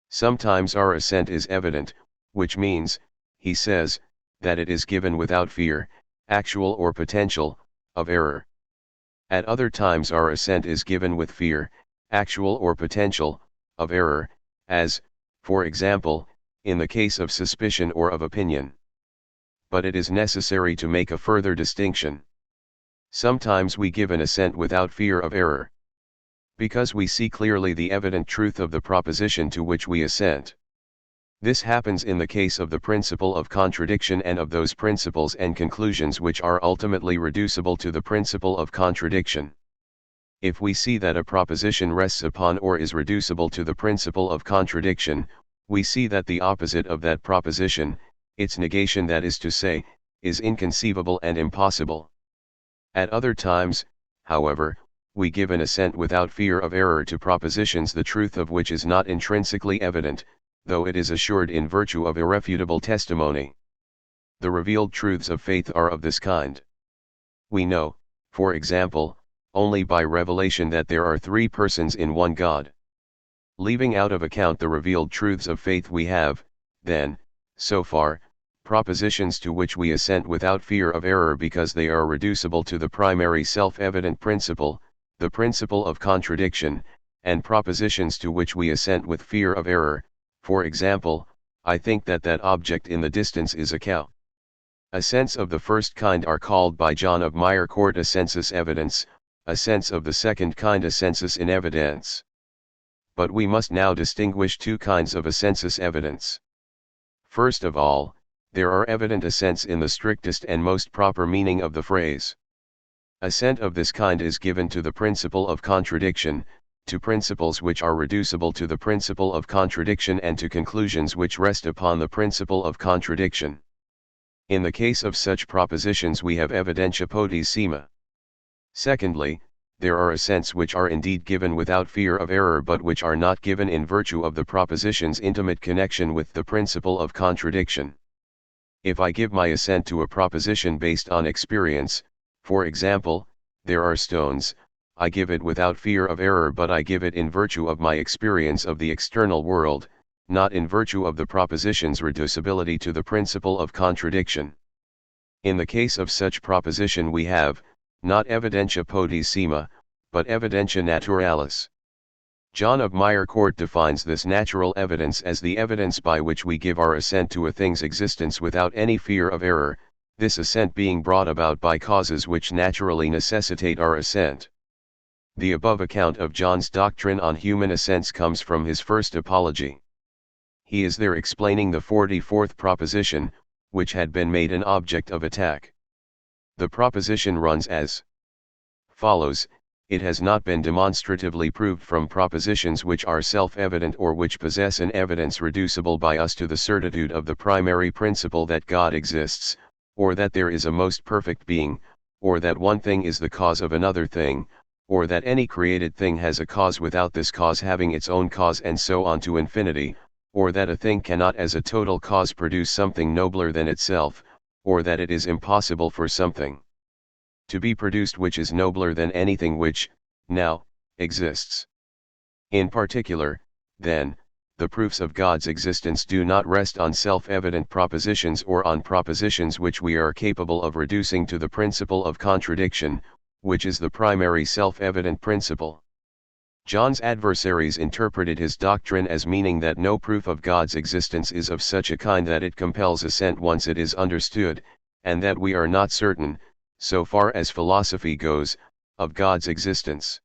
[SPEAKER 1] Sometimes our assent is evident, which means, he says, that it is given without fear, actual or potential, of error. At other times our assent is given with fear, actual or potential, of error, as, for example, in the case of suspicion or of opinion. But it is necessary to make a further distinction. Sometimes we give an assent without fear of error, because we see clearly the evident truth of the proposition to which we assent. This happens in the case of the principle of contradiction and of those principles and conclusions which are ultimately reducible to the principle of contradiction. If we see that a proposition rests upon or is reducible to the principle of contradiction, we see that the opposite of that proposition, its negation that is to say, is inconceivable and impossible. At other times, however, we give an assent without fear of error to propositions the truth of which is not intrinsically evident, though it is assured in virtue of irrefutable testimony. The revealed truths of faith are of this kind. We know, for example, only by revelation that there are three persons in one God. Leaving out of account the revealed truths of faith, we have, then, so far, propositions to which we assent without fear of error because they are reducible to the primary self-evident principle, the principle of contradiction, and propositions to which we assent with fear of error. For example, I think that that object in the distance is a cow. Assents of the first kind are called by John of Mirecourt a sensus evidens, assents of the second kind a sensus in evidence. But we must now distinguish two kinds of a sensus evidens. First of all, there are evident assents in the strictest and most proper meaning of the phrase. Assent of this kind is given to the principle of contradiction, to principles which are reducible to the principle of contradiction, and to conclusions which rest upon the principle of contradiction. In the case of such propositions we have evidentia potissima. Secondly, there are assents which are indeed given without fear of error, but which are not given in virtue of the proposition's intimate connection with the principle of contradiction. If I give my assent to a proposition based on experience, for example, there are stones, I give it without fear of error, but I give it in virtue of my experience of the external world, not in virtue of the proposition's reducibility to the principle of contradiction. In the case of such proposition we have, not evidentia potissima, but evidentia naturalis. John of Mirecourt defines this natural evidence as the evidence by which we give our assent to a thing's existence without any fear of error, this assent being brought about by causes which naturally necessitate our assent. The above account of John's doctrine on human assents comes from his first apology. He is there explaining the 44th proposition, which had been made an object of attack. The proposition runs as follows: it has not been demonstratively proved from propositions which are self-evident or which possess an evidence reducible by us to the certitude of the primary principle that God exists, or that there is a most perfect being, or that one thing is the cause of another thing, or that any created thing has a cause without this cause having its own cause, and so on to infinity, or that a thing cannot as a total cause produce something nobler than itself, or that it is impossible for something to be produced which is nobler than anything which, now, exists. In particular, then, the proofs of God's existence do not rest on self-evident propositions or on propositions which we are capable of reducing to the principle of contradiction, which is the primary self-evident principle. John's adversaries interpreted his doctrine as meaning that no proof of God's existence is of such a kind that it compels assent once it is understood, and that we are not certain, so far as philosophy goes, of God's existence.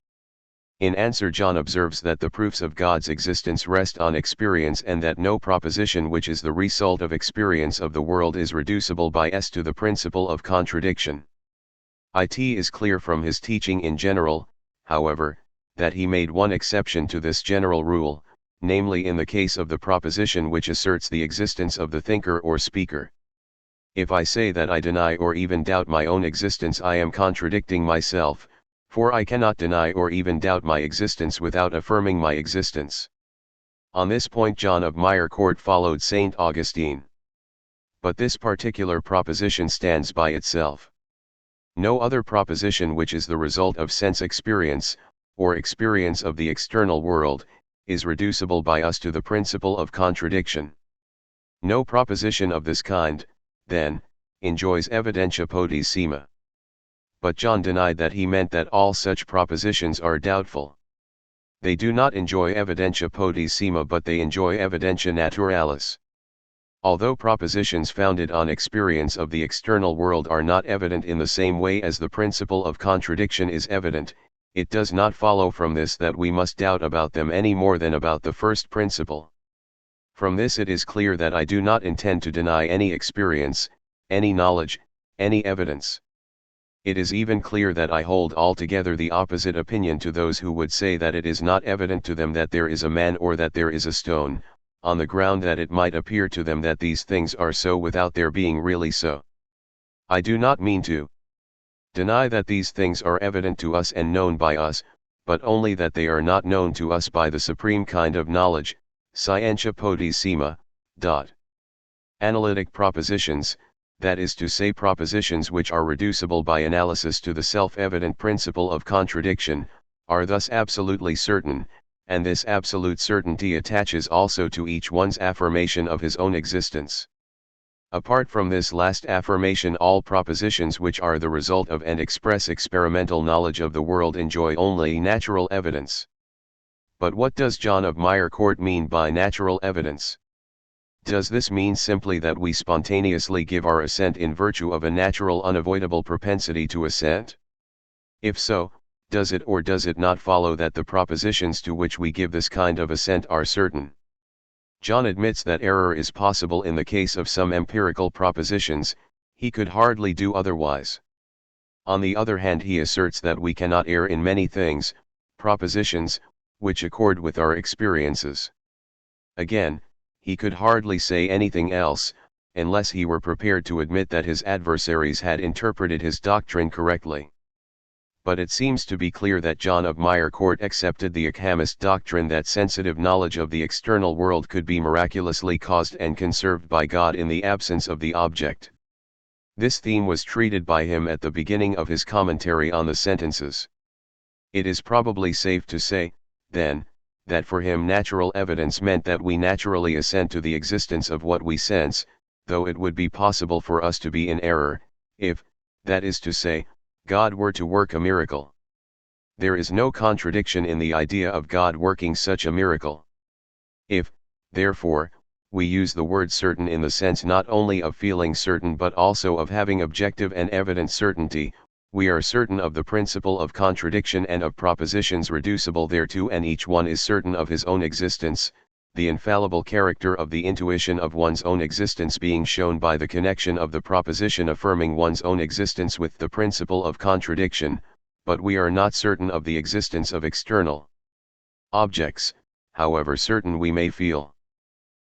[SPEAKER 1] In answer, John observes that the proofs of God's existence rest on experience, and that no proposition which is the result of experience of the world is reducible by us to the principle of contradiction. It is clear from his teaching in general, however, that he made one exception to this general rule, namely in the case of the proposition which asserts the existence of the thinker or speaker. If I say that I deny or even doubt my own existence, I am contradicting myself, for I cannot deny or even doubt my existence without affirming my existence. On this point John of Mirecourt followed St. Augustine. But this particular proposition stands by itself. No other proposition which is the result of sense experience, or experience of the external world, is reducible by us to the principle of contradiction. No proposition of this kind, then, enjoys evidentia potissima. But John denied that he meant that all such propositions are doubtful. They do not enjoy evidentia potissima, but they enjoy evidentia naturalis. Although propositions founded on experience of the external world are not evident in the same way as the principle of contradiction is evident, it does not follow from this that we must doubt about them any more than about the first principle. From this it is clear that I do not intend to deny any experience, any knowledge, any evidence. It is even clear that I hold altogether the opposite opinion to those who would say that it is not evident to them that there is a man or that there is a stone, on the ground that it might appear to them that these things are so without their being really so. I do not mean to deny that these things are evident to us and known by us, but only that they are not known to us by the supreme kind of knowledge, scientia potissima. Analytic propositions, that is to say propositions which are reducible by analysis to the self-evident principle of contradiction, are thus absolutely certain, and this absolute certainty attaches also to each one's affirmation of his own existence. Apart from this last affirmation, all propositions which are the result of and express experimental knowledge of the world enjoy only natural evidence. But what does John of Mirecourt mean by natural evidence? Does this mean simply that we spontaneously give our assent in virtue of a natural unavoidable propensity to assent? If so, does it or does it not follow that the propositions to which we give this kind of assent are certain? John admits that error is possible in the case of some empirical propositions, he could hardly do otherwise. On the other hand, he asserts that we cannot err in many things, propositions, which accord with our experiences. Again, he could hardly say anything else, unless he were prepared to admit that his adversaries had interpreted his doctrine correctly. but it seems to be clear that John of Mirecourt accepted the Ockhamist doctrine that sensitive knowledge of the external world could be miraculously caused and conserved by God in the absence of the object. This theme was treated by him at the beginning of his commentary on the sentences. It is probably safe to say, then, that for him natural evidence meant that we naturally assent to the existence of what we sense, though it would be possible for us to be in error, if, that is to say, God were to work a miracle. There is no contradiction in the idea of God working such a miracle. If, therefore, we use the word certain in the sense not only of feeling certain but also of having objective and evident certainty, we are certain of the principle of contradiction and of propositions reducible thereto, and each one is certain of his own existence, the infallible character of the intuition of one's own existence being shown by the connection of the proposition affirming one's own existence with the principle of contradiction, but we are not certain of the existence of external objects, however certain we may feel.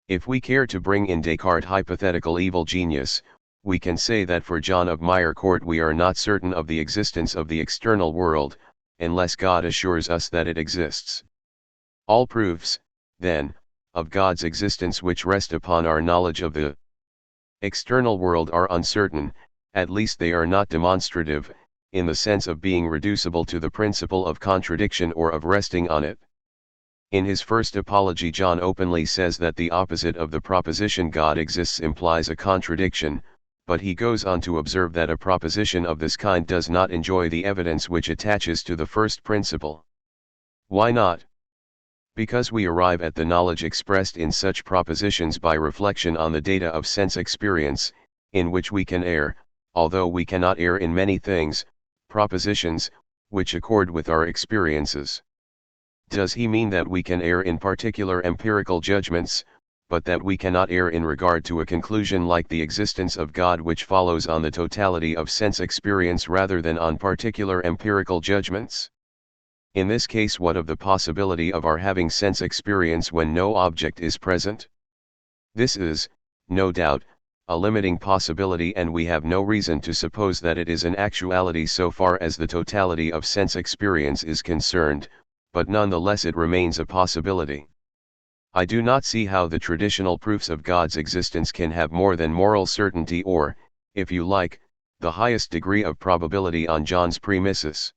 [SPEAKER 1] If we care to bring in Descartes' hypothetical evil genius, we can say that for John of Mirecourt we are not certain of the existence of the external world, unless God assures us that it exists. All proofs, then, of God's existence which rest upon our knowledge of the external world are uncertain, at least they are not demonstrative, in the sense of being reducible to the principle of contradiction or of resting on it. In his first apology John openly says that the opposite of the proposition God exists implies a contradiction, but he goes on to observe that a proposition of this kind does not enjoy the evidence which attaches to the first principle. Why not? Because we arrive at the knowledge expressed in such propositions by reflection on the data of sense experience, in which we can err, although we cannot err in many things, propositions, which accord with our experiences. Does he mean that we can err in particular empirical judgments, but that we cannot err in regard to a conclusion like the existence of God which follows on the totality of sense experience rather than on particular empirical judgments? In this case, what of the possibility of our having sense experience when no object is present? This is, no doubt, a limiting possibility, and we have no reason to suppose that it is an actuality so far as the totality of sense experience is concerned, but nonetheless it remains a possibility. I do not see how the traditional proofs of God's existence can have more than moral certainty or, if you like, the highest degree of probability on John's premises.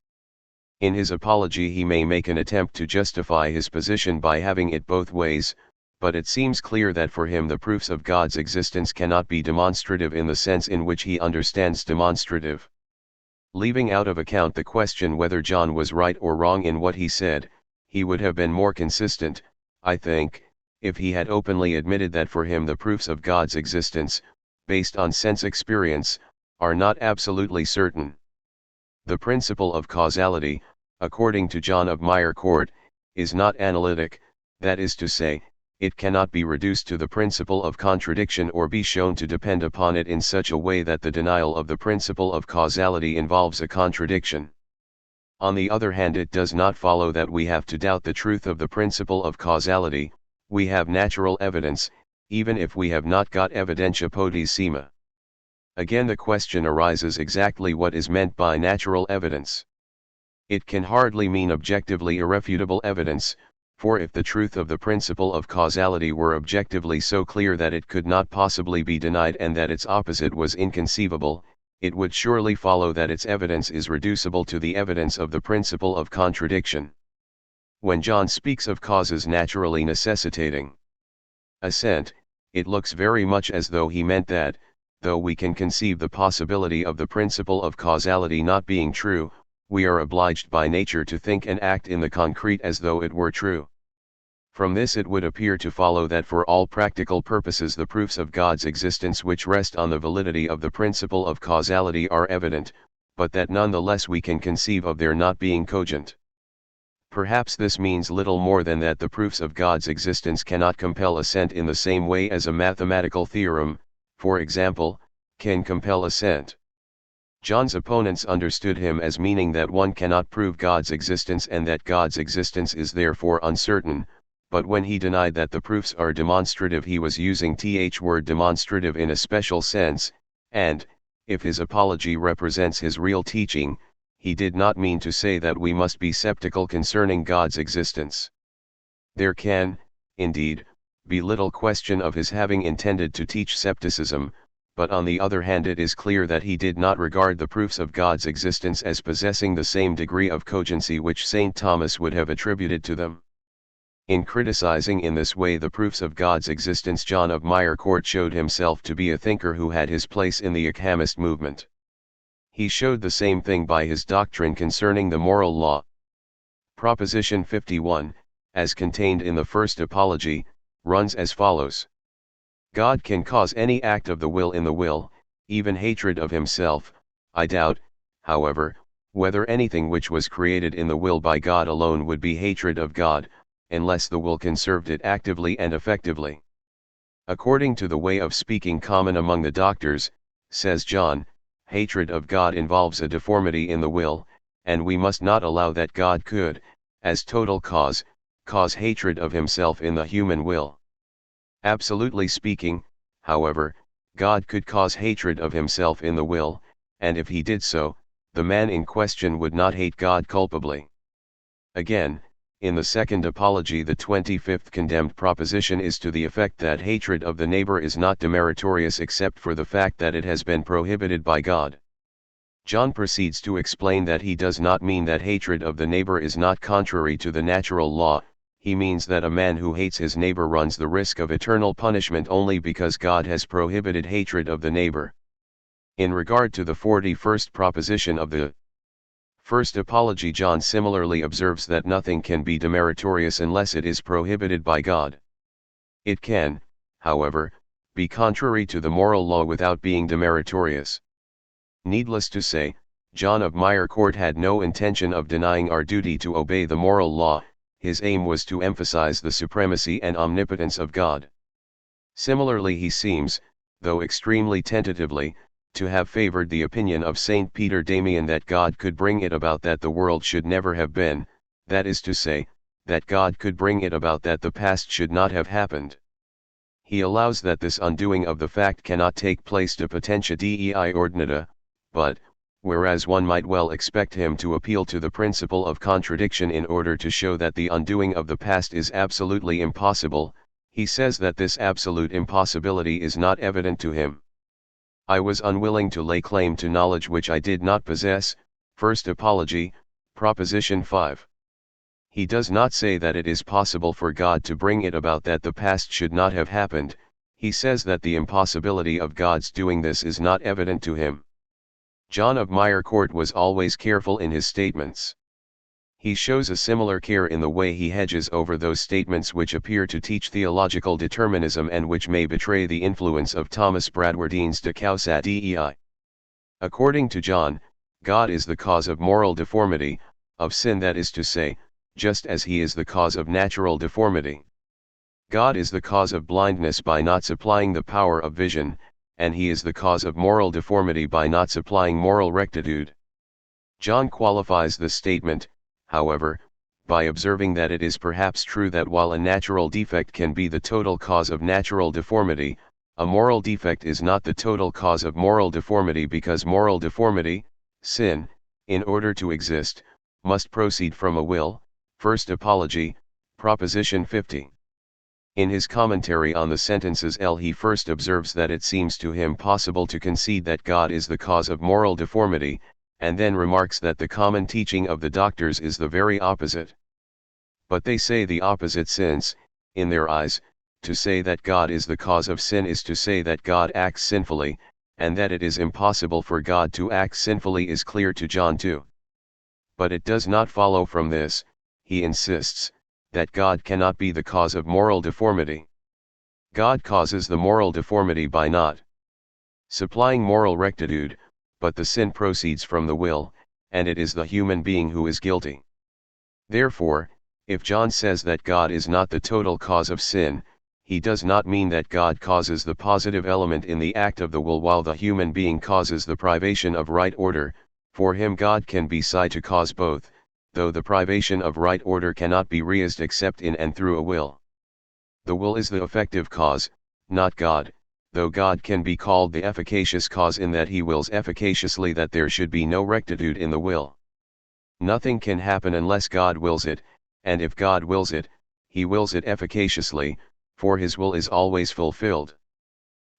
[SPEAKER 1] In his apology he may make an attempt to justify his position by having it both ways, but it seems clear that for him the proofs of God's existence cannot be demonstrative in the sense in which he understands demonstrative. Leaving out of account the question whether John was right or wrong in what he said, he would have been more consistent, I think, if he had openly admitted that for him the proofs of God's existence, based on sense experience, are not absolutely certain. The principle of causality, according to John of Mirecourt, is not analytic, that is to say, it cannot be reduced to the principle of contradiction or be shown to depend upon it in such a way that the denial of the principle of causality involves a contradiction. On the other hand, it does not follow that we have to doubt the truth of the principle of causality. We have natural evidence, even if we have not got evidentia potissima. Again the question arises exactly what is meant by natural evidence. It can hardly mean objectively irrefutable evidence, for if the truth of the principle of causality were objectively so clear that it could not possibly be denied and that its opposite was inconceivable, it would surely follow that its evidence is reducible to the evidence of the principle of contradiction. When John speaks of causes naturally necessitating assent, it looks very much as though he meant that, though we can conceive the possibility of the principle of causality not being true, we are obliged by nature to think and act in the concrete as though it were true. From this it would appear to follow that for all practical purposes the proofs of God's existence which rest on the validity of the principle of causality are evident, but that nonetheless we can conceive of their not being cogent. Perhaps this means little more than that the proofs of God's existence cannot compel assent in the same way as a mathematical theorem, for example, can compel assent. John's opponents understood him as meaning that one cannot prove God's existence and that God's existence is therefore uncertain, but when he denied that the proofs are demonstrative he was using word demonstrative in a special sense, and, if his apology represents his real teaching, he did not mean to say that we must be skeptical concerning God's existence. There can, indeed, be little question of his having intended to teach skepticism, but on the other hand it is clear that he did not regard the proofs of God's existence as possessing the same degree of cogency which St. Thomas would have attributed to them. In criticizing in this way the proofs of God's existence, John of Mirecourt showed himself to be a thinker who had his place in the Ockhamist movement. He showed the same thing by his doctrine concerning the moral law. Proposition 51, as contained in the first Apology, runs as follows. God can cause any act of the will in the will, even hatred of himself. I doubt, however, whether anything which was created in the will by God alone would be hatred of God, unless the will conserved it actively and effectively. According to the way of speaking common among the doctors, says John, hatred of God involves a deformity in the will, and we must not allow that God could, as total cause hatred of himself in the human will. Absolutely speaking, however, God could cause hatred of himself in the will, and if he did so, the man in question would not hate God culpably. Again, in the second Apology the 25th condemned proposition is to the effect that hatred of the neighbor is not demeritorious except for the fact that it has been prohibited by God. John proceeds to explain that he does not mean that hatred of the neighbor is not contrary to the natural law, he means that a man who hates his neighbor runs the risk of eternal punishment only because God has prohibited hatred of the neighbor. In regard to the 41st proposition of the First Apology, John similarly observes that nothing can be demeritorious unless it is prohibited by God. It can, however, be contrary to the moral law without being demeritorious. Needless to say, John of Mirecourt had no intention of denying our duty to obey the moral law, his aim was to emphasize the supremacy and omnipotence of God. Similarly he seems, though extremely tentatively, to have favored the opinion of Saint Peter Damian that God could bring it about that the world should never have been, that is to say, that God could bring it about that the past should not have happened. He allows that this undoing of the fact cannot take place de potentia dei ordinata, but, whereas one might well expect him to appeal to the principle of contradiction in order to show that the undoing of the past is absolutely impossible, he says that this absolute impossibility is not evident to him. I was unwilling to lay claim to knowledge which I did not possess, First Apology, Proposition 5. He does not say that it is possible for God to bring it about that the past should not have happened, he says that the impossibility of God's doing this is not evident to him. John of Mirecourt was always careful in his statements. He shows a similar care in the way he hedges over those statements which appear to teach theological determinism and which may betray the influence of Thomas Bradwardine's De Causa Dei. According to John, God is the cause of moral deformity, of sin, that is to say, just as he is the cause of natural deformity. God is the cause of blindness by not supplying the power of vision, and he is the cause of moral deformity by not supplying moral rectitude. John qualifies this statement, however, by observing that it is perhaps true that while a natural defect can be the total cause of natural deformity, a moral defect is not the total cause of moral deformity, because moral deformity, sin, in order to exist, must proceed from a will, First Apology, Proposition 50. In his commentary on the sentences L, he first observes that it seems to him possible to concede that God is the cause of moral deformity, and then remarks that the common teaching of the doctors is the very opposite. But they say the opposite since, in their eyes, to say that God is the cause of sin is to say that God acts sinfully, and that it is impossible for God to act sinfully is clear to John too. But it does not follow from this, he insists, that God cannot be the cause of moral deformity. God causes the moral deformity by not supplying moral rectitude, but the sin proceeds from the will, and it is the human being who is guilty. Therefore, if John says that God is not the total cause of sin, he does not mean that God causes the positive element in the act of the will while the human being causes the privation of right order. For him God can be said to cause both, though the privation of right order cannot be realized except in and through a will. The will is the effective cause, not God, though God can be called the efficacious cause in that he wills efficaciously that there should be no rectitude in the will. Nothing can happen unless God wills it, and if God wills it, he wills it efficaciously, for his will is always fulfilled.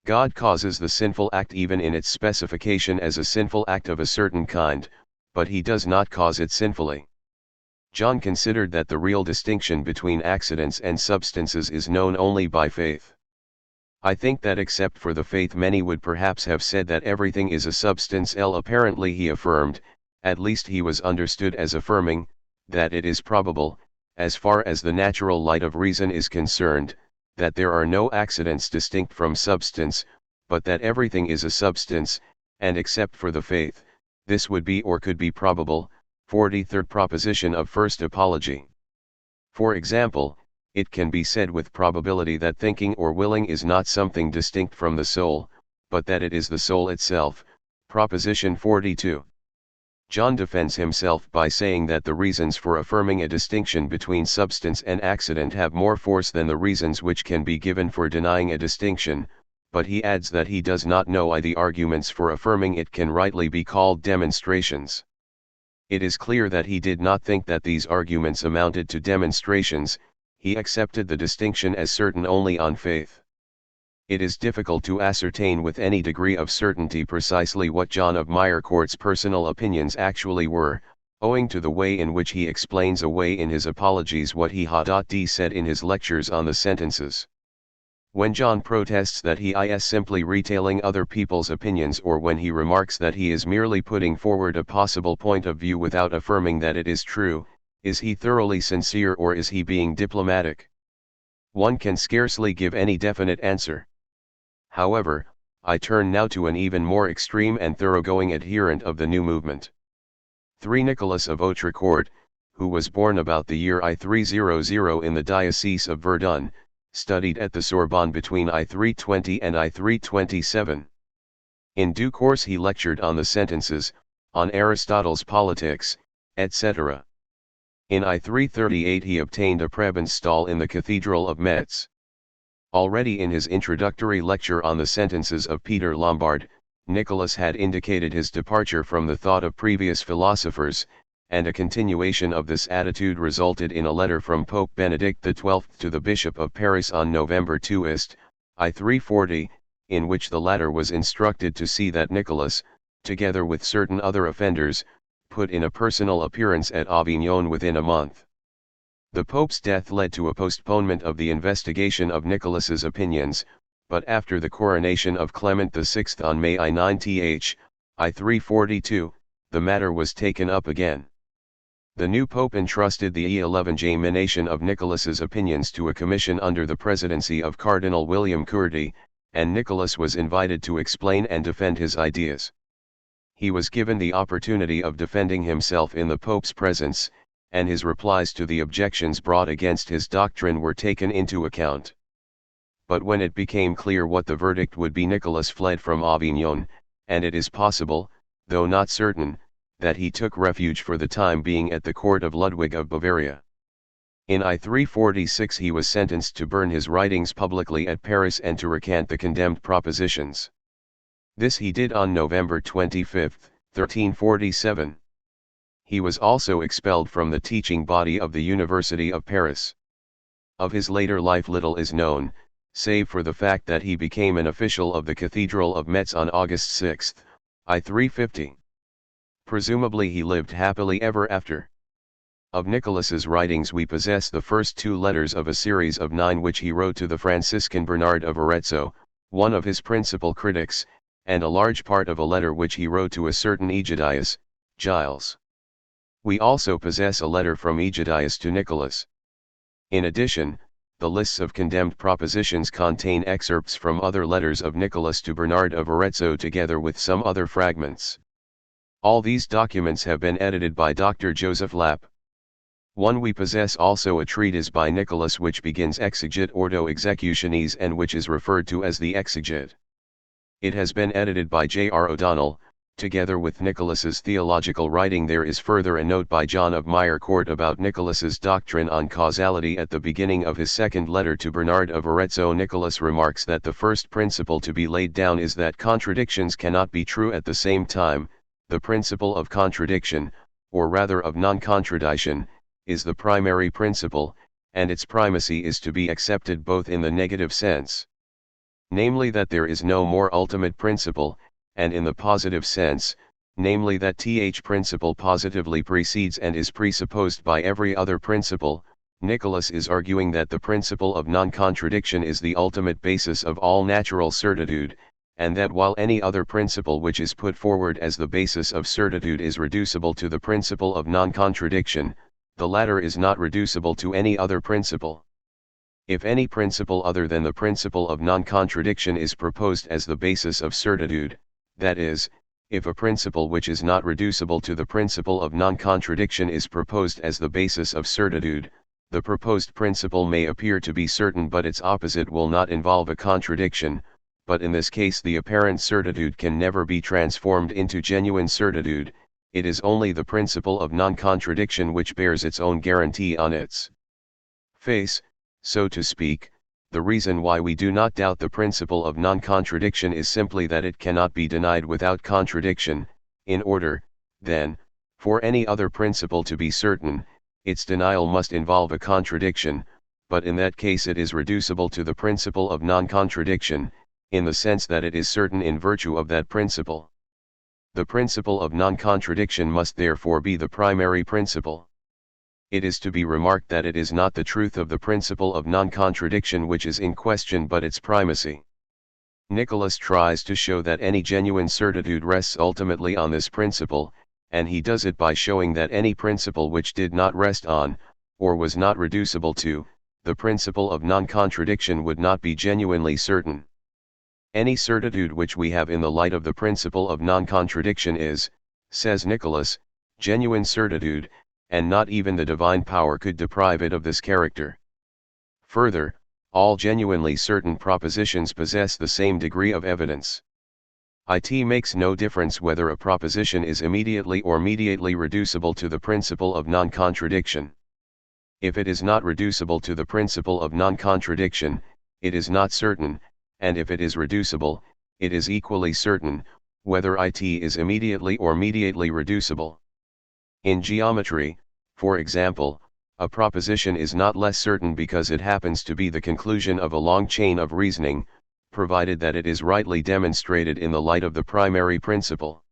[SPEAKER 1] God causes the sinful act even in its specification as a sinful act of a certain kind, but he does not cause it sinfully. John considered that the real distinction between accidents and substances is known only by faith. I think that except for the faith many would perhaps have said that everything is a substance. Apparently he affirmed, at least he was understood as affirming, that it is probable, as far as the natural light of reason is concerned, that there are no accidents distinct from substance, but that everything is a substance, and except for the faith, this would be or could be probable. 43rd proposition of First Apology. For example, it can be said with probability that thinking or willing is not something distinct from the soul, but that it is the soul itself. Proposition 42. John defends himself by saying that the reasons for affirming a distinction between substance and accident have more force than the reasons which can be given for denying a distinction, but he adds that he does not know why the arguments for affirming it can rightly be called demonstrations. It is clear that he did not think that these arguments amounted to demonstrations. He accepted the distinction as certain only on faith. It is difficult to ascertain with any degree of certainty precisely what John of Mirecourt's personal opinions actually were, owing to the way in which he explains away in his apologies what he had said in his lectures on the sentences. When John protests that he is simply retailing other people's opinions, or when he remarks that he is merely putting forward a possible point of view without affirming that it is true, is he thoroughly sincere or is he being diplomatic? One can scarcely give any definite answer. However, I turn now to an even more extreme and thoroughgoing adherent of the new movement. 3. Nicholas of Autrecourt, who was born about the year I300 in the Diocese of Verdun, studied at the Sorbonne between I320 and I327. In due course he lectured on the sentences, on Aristotle's Politics, etc. In I338 he obtained a prebend's stall in the Cathedral of Metz. Already in his introductory lecture on the sentences of Peter Lombard, Nicholas had indicated his departure from the thought of previous philosophers, and a continuation of this attitude resulted in a letter from Pope Benedict XII to the Bishop of Paris on November 2, I340, in which the latter was instructed to see that Nicholas, together with certain other offenders, put in a personal appearance at Avignon within a month. The Pope's death led to a postponement of the investigation of Nicholas's opinions, but after the coronation of Clement VI on May 9 I342, the matter was taken up again. The new Pope entrusted the examination of Nicholas's opinions to a commission under the presidency of Cardinal William Curti, and Nicholas was invited to explain and defend his ideas. He was given the opportunity of defending himself in the Pope's presence, and his replies to the objections brought against his doctrine were taken into account. But when it became clear what the verdict would be, Nicholas fled from Avignon, and it is possible, though not certain, that he took refuge for the time being at the court of Ludwig of Bavaria. In I346 he was sentenced to burn his writings publicly at Paris and to recant the condemned propositions. This he did on November 25, 1347. He was also expelled from the teaching body of the University of Paris. Of his later life little is known, save for the fact that he became an official of the Cathedral of Metz on August 6, I350. Presumably he lived happily ever after. Of Nicholas's writings we possess the first 2 letters of a series of 9 which he wrote to the Franciscan Bernard of Arezzo, one of his principal critics, and a large part of a letter which he wrote to a certain Egidius, Giles. We also possess a letter from Egidius to Nicholas. In addition, the lists of condemned propositions contain excerpts from other letters of Nicholas to Bernard of Arezzo together with some other fragments. All these documents have been edited by Dr. Joseph Lapp. 1. We possess also a treatise by Nicholas which begins Exeget Ordo Executionis and which is referred to as the Exeget. It has been edited by J.R. O'Donnell. Together with Nicholas's theological writing there is further a note by John of Mirecourt about Nicholas's doctrine on causality at the beginning of his second letter to Bernard of Arezzo. Nicholas remarks that the first principle to be laid down is that contradictions cannot be true at the same time. The principle of contradiction, or rather of non-contradiction, is the primary principle, and its primacy is to be accepted both in the negative sense, namely that there is no more ultimate principle, and in the positive sense, namely that th principle positively precedes and is presupposed by every other principle. Nicholas is arguing that the principle of non-contradiction is the ultimate basis of all natural certitude, and that while any other principle which is put forward as the basis of certitude is reducible to the principle of non-contradiction, the latter is not reducible to any other principle. If any principle other than the principle of non-contradiction is proposed as the basis of certitude, that is, if a principle which is not reducible to the principle of non-contradiction is proposed as the basis of certitude, the proposed principle may appear to be certain but its opposite will not involve a contradiction, but in this case the apparent certitude can never be transformed into genuine certitude. It is only the principle of non-contradiction which bears its own guarantee on its face, so to speak. The reason why we do not doubt the principle of non-contradiction is simply that it cannot be denied without contradiction. In order, then, for any other principle to be certain, its denial must involve a contradiction, but in that case it is reducible to the principle of non-contradiction, in the sense that it is certain in virtue of that principle. The principle of non-contradiction must therefore be the primary principle. It is to be remarked that it is not the truth of the principle of non-contradiction which is in question but its primacy. Nicholas tries to show that any genuine certitude rests ultimately on this principle, and he does it by showing that any principle which did not rest on, or was not reducible to, the principle of non-contradiction would not be genuinely certain. Any certitude which we have in the light of the principle of non-contradiction is, says Nicholas, genuine certitude, and not even the divine power could deprive it of this character. Further, all genuinely certain propositions possess the same degree of evidence. It makes no difference whether a proposition is immediately or mediately reducible to the principle of non-contradiction. If it is not reducible to the principle of non-contradiction, it is not certain, and if it is reducible, it is equally certain, whether it is immediately or mediately reducible. In geometry, for example, a proposition is not less certain because it happens to be the conclusion of a long chain of reasoning, provided that it is rightly demonstrated in the light of the primary principle.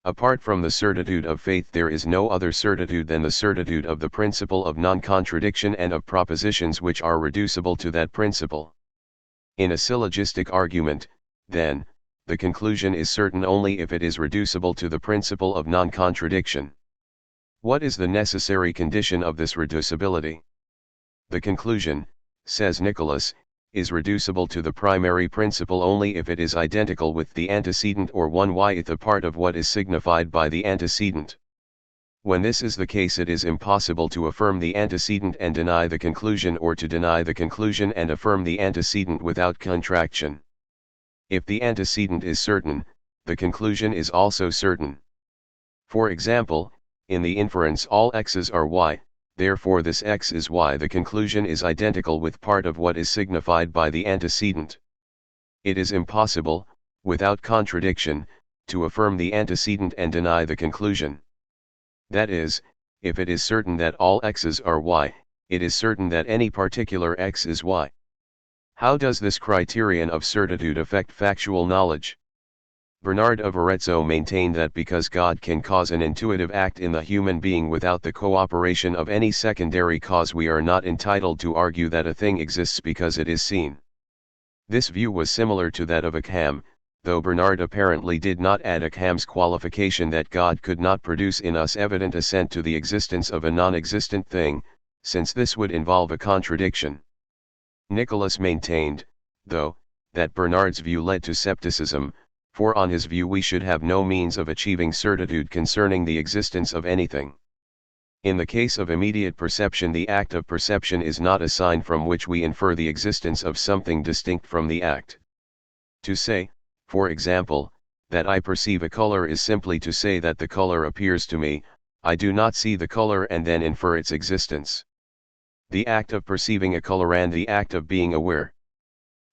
[SPEAKER 1] Apart from the certitude of faith, there is no other certitude than the certitude of the principle of non-contradiction and of propositions which are reducible to that principle. In a syllogistic argument, then, the conclusion is certain only if it is reducible to the principle of non-contradiction. What is the necessary condition of this reducibility? The conclusion, says Nicholas, is reducible to the primary principle only if it is identical with the antecedent or 1/th a part of what is signified by the antecedent. When this is the case, it is impossible to affirm the antecedent and deny the conclusion, or to deny the conclusion and affirm the antecedent without contraction. If the antecedent is certain, the conclusion is also certain. For example, in the inference all x's are y, therefore this x is y, the conclusion is identical with part of what is signified by the antecedent. It is impossible, without contradiction, to affirm the antecedent and deny the conclusion. That is, if it is certain that all x's are y, it is certain that any particular x is y. How does this criterion of certitude affect factual knowledge? Bernard of Arezzo maintained that because God can cause an intuitive act in the human being without the cooperation of any secondary cause, we are not entitled to argue that a thing exists because it is seen. This view was similar to that of Ockham, though Bernard apparently did not add Ockham's qualification that God could not produce in us evident assent to the existence of a non-existent thing, since this would involve a contradiction. Nicholas maintained, though, that Bernard's view led to scepticism, for on his view we should have no means of achieving certitude concerning the existence of anything. In the case of immediate perception, the act of perception is not a sign from which we infer the existence of something distinct from the act. To say, for example, that I perceive a color is simply to say that the color appears to me. I do not see the color and then infer its existence. The act of perceiving a color and the act of being aware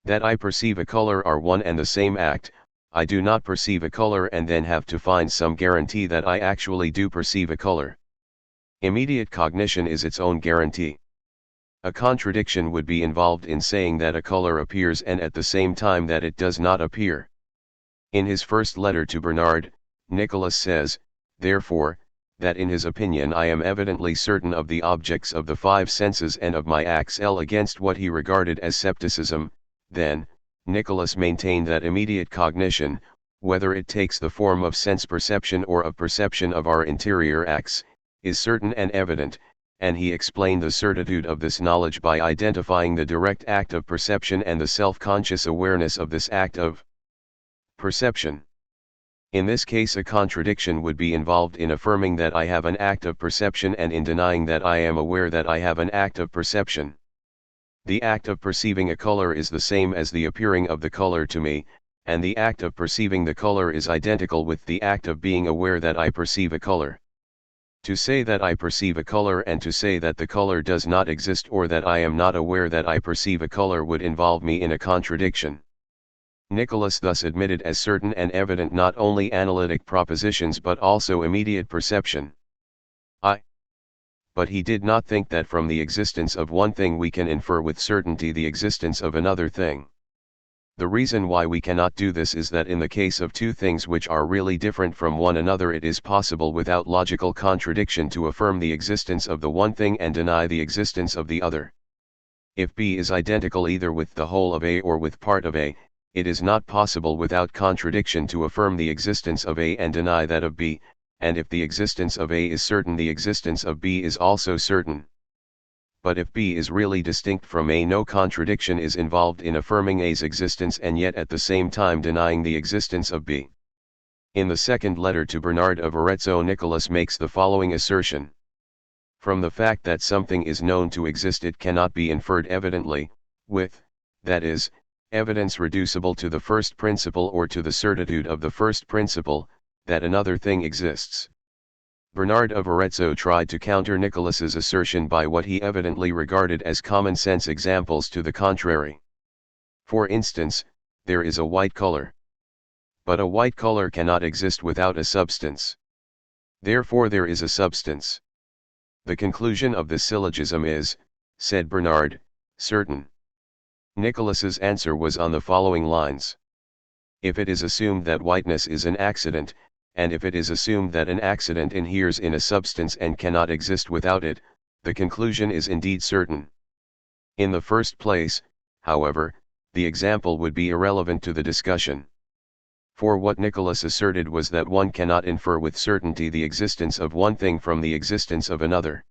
[SPEAKER 1] that I perceive a color are one and the same act. I do not perceive a color and then have to find some guarantee that I actually do perceive a color. Immediate cognition is its own guarantee. A contradiction would be involved in saying that a color appears and at the same time that it does not appear. In his first letter to Bernard, Nicholas says, therefore, that in his opinion I am evidently certain of the objects of the five senses and of my acts against what he regarded as scepticism. Then, Nicholas maintained that immediate cognition, whether it takes the form of sense perception or of perception of our interior acts, is certain and evident, and he explained the certitude of this knowledge by identifying the direct act of perception and the self-conscious awareness of this act of perception. In this case, a contradiction would be involved in affirming that I have an act of perception and in denying that I am aware that I have an act of perception. The act of perceiving a color is the same as the appearing of the color to me, and the act of perceiving the color is identical with the act of being aware that I perceive a color. To say that I perceive a color and to say that the color does not exist or that I am not aware that I perceive a color would involve me in a contradiction. Nicholas thus admitted as certain and evident not only analytic propositions but also immediate perception. But he did not think that from the existence of one thing we can infer with certainty the existence of another thing. The reason why we cannot do this is that in the case of two things which are really different from one another it is possible without logical contradiction to affirm the existence of the one thing and deny the existence of the other. If B is identical either with the whole of A or with part of A, it is not possible without contradiction to affirm the existence of A and deny that of B, and if the existence of A is certain the existence of B is also certain. But if B is really distinct from A, no contradiction is involved in affirming A's existence and yet at the same time denying the existence of B. In the second letter to Bernard of Arezzo, Nicholas makes the following assertion. From the fact that something is known to exist it cannot be inferred evidently, with, that is, evidence reducible to the first principle or to the certitude of the first principle, that another thing exists. Bernard of Arezzo tried to counter Nicholas's assertion by what he evidently regarded as common sense examples to the contrary. For instance, there is a white color. But a white color cannot exist without a substance. Therefore there is a substance. The conclusion of this syllogism is, said Bernard, certain. Nicholas's answer was on the following lines. If it is assumed that whiteness is an accident, and if it is assumed that an accident inheres in a substance and cannot exist without it, the conclusion is indeed certain. In the first place, however, the example would be irrelevant to the discussion. For what Nicholas asserted was that one cannot infer with certainty the existence of one thing from the existence of another.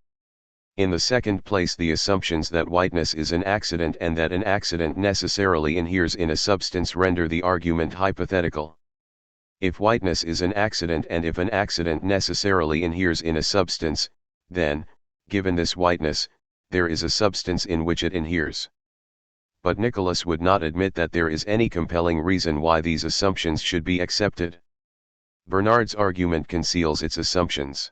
[SPEAKER 1] In the second place, the assumptions that whiteness is an accident and that an accident necessarily inheres in a substance render the argument hypothetical. If whiteness is an accident and if an accident necessarily inheres in a substance, then, given this whiteness, there is a substance in which it inheres. But Nicholas would not admit that there is any compelling reason why these assumptions should be accepted. Bernard's argument conceals its assumptions.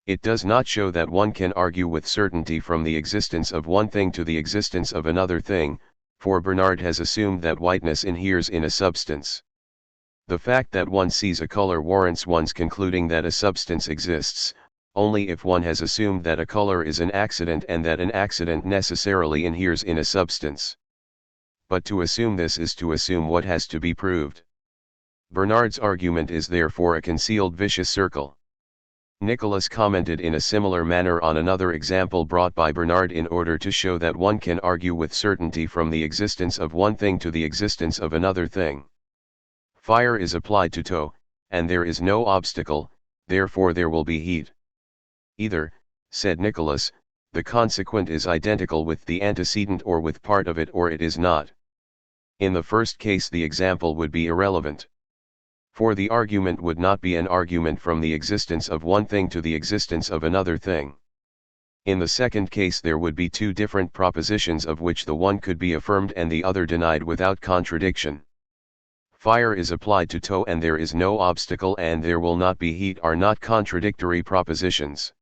[SPEAKER 1] It does not show that one can argue with certainty from the existence of one thing to the existence of another thing, for Bernard has assumed that whiteness inheres in a substance. The fact that one sees a color warrants one's concluding that a substance exists, only if one has assumed that a color is an accident and that an accident necessarily inheres in a substance. But to assume this is to assume what has to be proved. Bernard's argument is therefore a concealed vicious circle. Nicholas commented in a similar manner on another example brought by Bernard in order to show that one can argue with certainty from the existence of one thing to the existence of another thing. Fire is applied to tow, and there is no obstacle, therefore there will be heat. Either, said Nicholas, the consequent is identical with the antecedent or with part of it or it is not. In the first case the example would be irrelevant. For the argument would not be an argument from the existence of one thing to the existence of another thing. In the second case there would be two different propositions of which the one could be affirmed and the other denied without contradiction. Fire is applied to tow and there is no obstacle and there will not be heat are not contradictory propositions.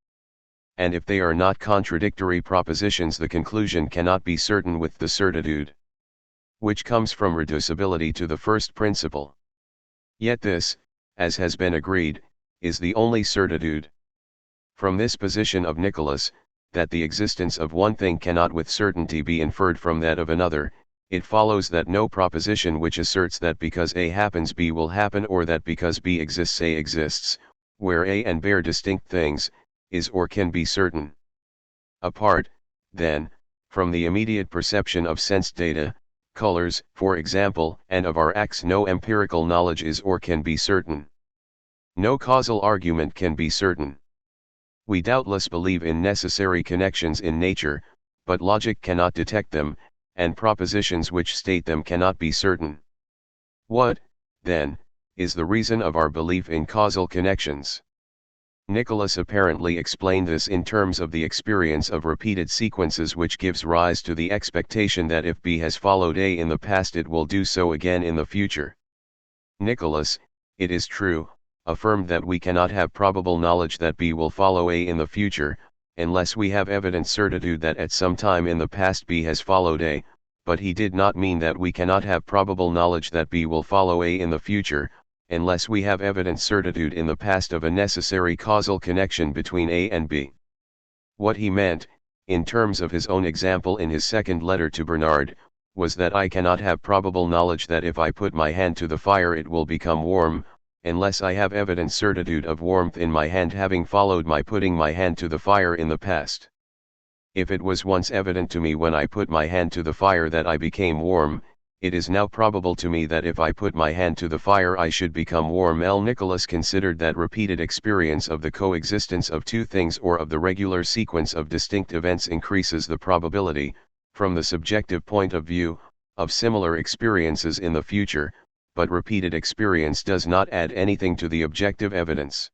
[SPEAKER 1] And if they are not contradictory propositions the conclusion cannot be certain with the certitude, which comes from reducibility to the first principle. Yet this, as has been agreed, is the only certitude. From this position of Nicholas, that the existence of one thing cannot with certainty be inferred from that of another, it follows that no proposition which asserts that because A happens B will happen, or that because B exists A exists, where A and B are distinct things, is or can be certain. Apart, then, from the immediate perception of sense data, colors, for example, and of our acts, no empirical knowledge is or can be certain. No causal argument can be certain. We doubtless believe in necessary connections in nature, but logic cannot detect them, and propositions which state them cannot be certain. What, then, is the reason of our belief in causal connections? Nicholas apparently explained this in terms of the experience of repeated sequences, which gives rise to the expectation that if B has followed A in the past it will do so again in the future. Nicholas, it is true, affirmed that we cannot have probable knowledge that B will follow A in the future, unless we have evident certitude that at some time in the past B has followed A, but he did not mean that we cannot have probable knowledge that B will follow A in the future, unless we have evident certitude in the past of a necessary causal connection between A and B. What he meant, in terms of his own example in his second letter to Bernard, was that I cannot have probable knowledge that if I put my hand to the fire it will become warm, unless I have evident certitude of warmth in my hand having followed my putting my hand to the fire in the past. If it was once evident to me when I put my hand to the fire that I became warm, it is now probable to me that if I put my hand to the fire I should become warm. L. Nicholas considered that repeated experience of the coexistence of two things or of the regular sequence of distinct events increases the probability, from the subjective point of view, of similar experiences in the future, but repeated experience does not add anything to the objective evidence.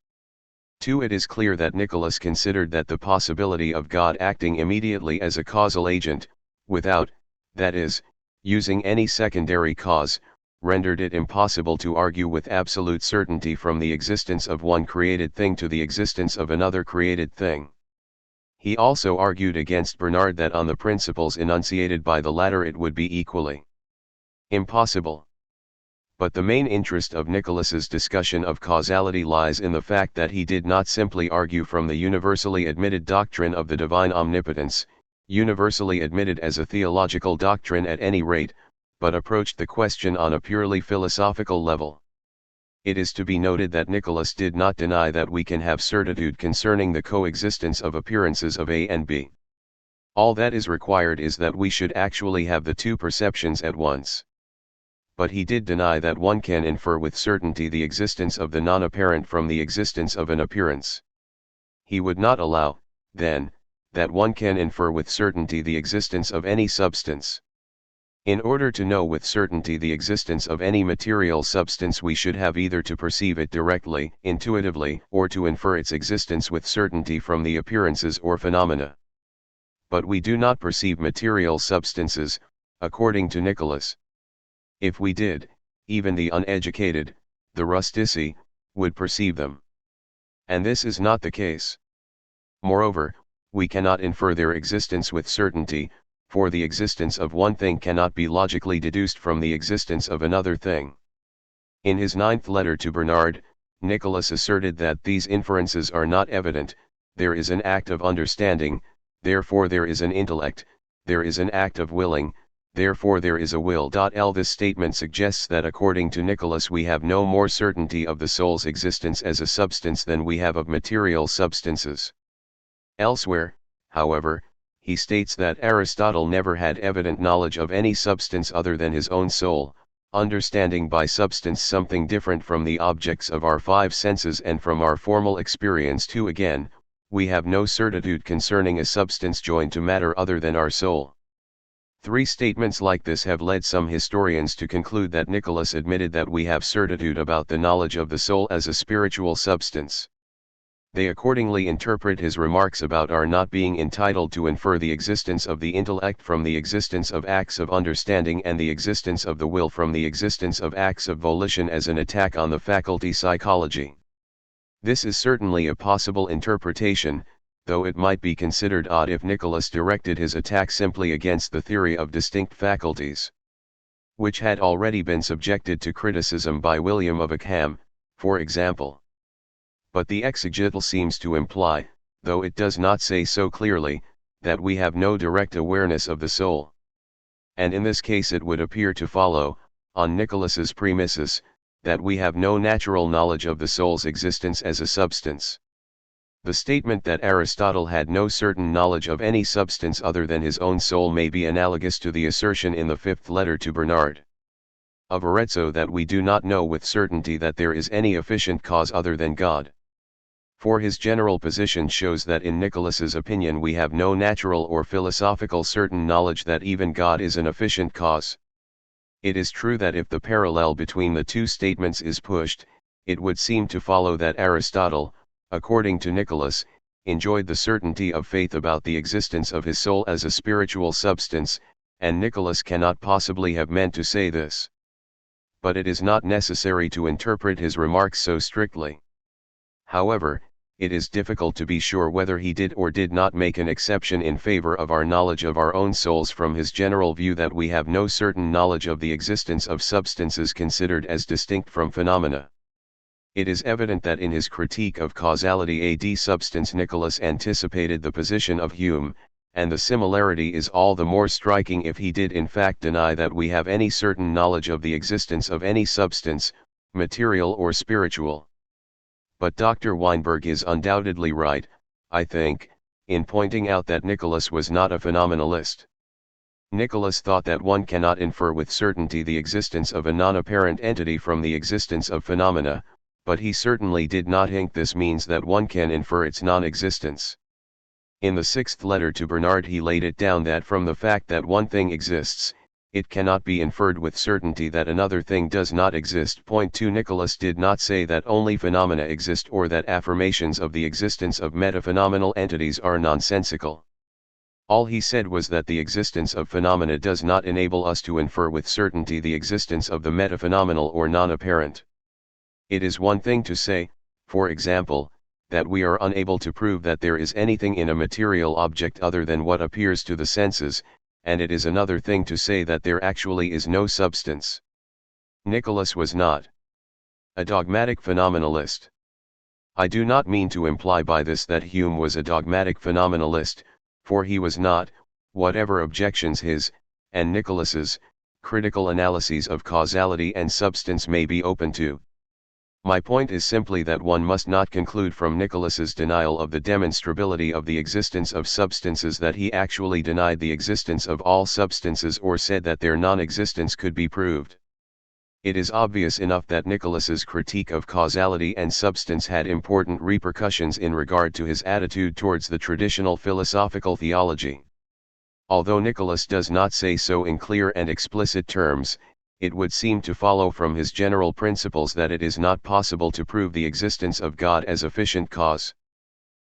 [SPEAKER 1] 2. It is clear that Nicholas considered that the possibility of God acting immediately as a causal agent, without, that is, using any secondary cause, rendered it impossible to argue with absolute certainty from the existence of one created thing to the existence of another created thing. He also argued against Bernard that on the principles enunciated by the latter it would be equally impossible. But the main interest of Nicholas's discussion of causality lies in the fact that he did not simply argue from the universally admitted doctrine of the divine omnipotence, universally admitted as a theological doctrine at any rate, but approached the question on a purely philosophical level. It is to be noted that Nicholas did not deny that we can have certitude concerning the coexistence of appearances of A and B. All that is required is that we should actually have the two perceptions at once. But he did deny that one can infer with certainty the existence of the non-apparent from the existence of an appearance. He would not allow, then, that one can infer with certainty the existence of any substance. In order to know with certainty the existence of any material substance we should have either to perceive it directly, intuitively, or to infer its existence with certainty from the appearances or phenomena. But we do not perceive material substances, according to Nicholas. If we did, even the uneducated, the rustici, would perceive them. And this is not the case. Moreover, we cannot infer their existence with certainty, for the existence of one thing cannot be logically deduced from the existence of another thing. In his 9th letter to Bernard, Nicholas asserted that these inferences are not evident. There is an act of understanding, therefore there is an intellect, there is an act of willing, therefore there is a will. L. This statement suggests that according to Nicholas we have no more certainty of the soul's existence as a substance than we have of material substances. Elsewhere, however, he states that Aristotle never had evident knowledge of any substance other than his own soul, understanding by substance something different from the objects of our 5 senses and from our formal experience too. Again, we have no certitude concerning a substance joined to matter other than our soul. 3 statements like this have led some historians to conclude that Nicholas admitted that we have certitude about the knowledge of the soul as a spiritual substance. They accordingly interpret his remarks about our not being entitled to infer the existence of the intellect from the existence of acts of understanding and the existence of the will from the existence of acts of volition as an attack on the faculty psychology. This is certainly a possible interpretation, though it might be considered odd if Nicholas directed his attack simply against the theory of distinct faculties. which had already been subjected to criticism by William of Ockham, for example. But the exegetal seems to imply, though it does not say so clearly, that we have no direct awareness of the soul. And in this case it would appear to follow, on Nicholas's premises, that we have no natural knowledge of the soul's existence as a substance. The statement that Aristotle had no certain knowledge of any substance other than his own soul may be analogous to the assertion in the fifth letter to Bernard of Arezzo that we do not know with certainty that there is any efficient cause other than God. For his general position shows that in Nicholas's opinion we have no natural or philosophical certain knowledge that even God is an efficient cause. It is true that if the parallel between the two statements is pushed, it would seem to follow that Aristotle, according to Nicholas, enjoyed the certainty of faith about the existence of his soul as a spiritual substance, and Nicholas cannot possibly have meant to say this. But it is not necessary to interpret his remarks so strictly. However, it is difficult to be sure whether he did or did not make an exception in favor of our knowledge of our own souls from his general view that we have no certain knowledge of the existence of substances considered as distinct from phenomena. It is evident that in his critique of causality ad substance Nicholas anticipated the position of Hume, and the similarity is all the more striking if he did in fact deny that we have any certain knowledge of the existence of any substance, material or spiritual. But Dr. Weinberg is undoubtedly right, I think, in pointing out that Nicholas was not a phenomenalist. Nicholas thought that one cannot infer with certainty the existence of a non-apparent entity from the existence of phenomena, but he certainly did not hint this means that one can infer its non-existence. In the sixth letter to Bernard he laid it down that from the fact that one thing exists, it cannot be inferred with certainty that another thing does not exist. Point 2 Nicholas did not say that only phenomena exist or that affirmations of the existence of metaphenomenal entities are nonsensical. All he said was that the existence of phenomena does not enable us to infer with certainty the existence of the metaphenomenal or non-apparent. It is one thing to say, for example, that we are unable to prove that there is anything in a material object other than what appears to the senses, and it is another thing to say that there actually is no substance. Nicholas was not a dogmatic phenomenalist. I do not mean to imply by this that Hume was a dogmatic phenomenalist, for he was not, whatever objections his, and Nicholas's, critical analyses of causality and substance may be open to. My point is simply that one must not conclude from Nicholas's denial of the demonstrability of the existence of substances that he actually denied the existence of all substances or said that their non-existence could be proved. It is obvious enough that Nicholas's critique of causality and substance had important repercussions in regard to his attitude towards the traditional philosophical theology. Although Nicholas does not say so in clear and explicit terms, it would seem to follow from his general principles that it is not possible to prove the existence of God as efficient cause.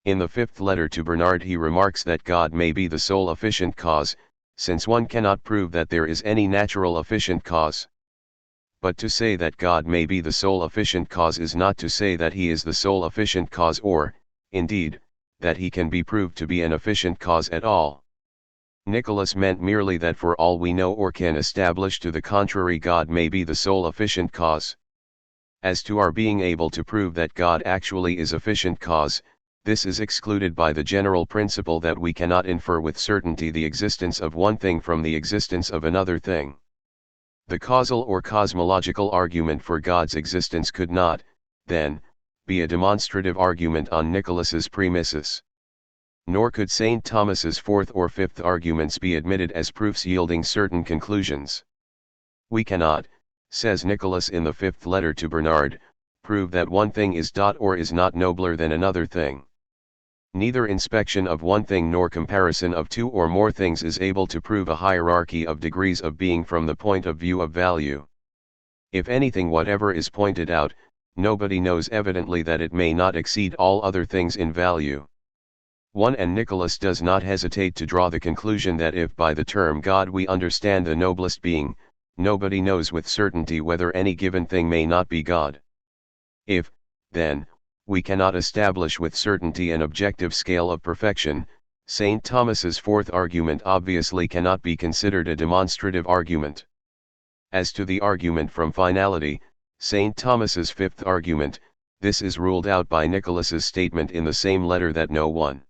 [SPEAKER 1] In the fifth letter to Bernard he remarks that God may be the sole efficient cause, since one cannot prove that there is any natural efficient cause. But to say that God may be the sole efficient cause is not to say that he is the sole efficient cause or, indeed, that he can be proved to be an efficient cause at all. Nicholas meant merely that for all we know or can establish to the contrary God may be the sole efficient cause. As to our being able to prove that God actually is efficient cause, this is excluded by the general principle that we cannot infer with certainty the existence of one thing from the existence of another thing. The causal or cosmological argument for God's existence could not, then, be a demonstrative argument on Nicholas's premises. Nor could St. Thomas's fourth or fifth arguments be admitted as proofs yielding certain conclusions. We cannot, says Nicholas in the fifth letter to Bernard, prove that one thing is or is not nobler than another thing. Neither inspection of one thing nor comparison of two or more things is able to prove a hierarchy of degrees of being from the point of view of value. If anything whatever is pointed out, nobody knows evidently that it may not exceed all other things in value. And Nicholas does not hesitate to draw the conclusion that if by the term God we understand the noblest being, nobody knows with certainty whether any given thing may not be God. If, then, we cannot establish with certainty an objective scale of perfection, St. Thomas's fourth argument obviously cannot be considered a demonstrative argument. As to the argument from finality, St. Thomas's fifth argument, this is ruled out by Nicholas's statement in the same letter that no one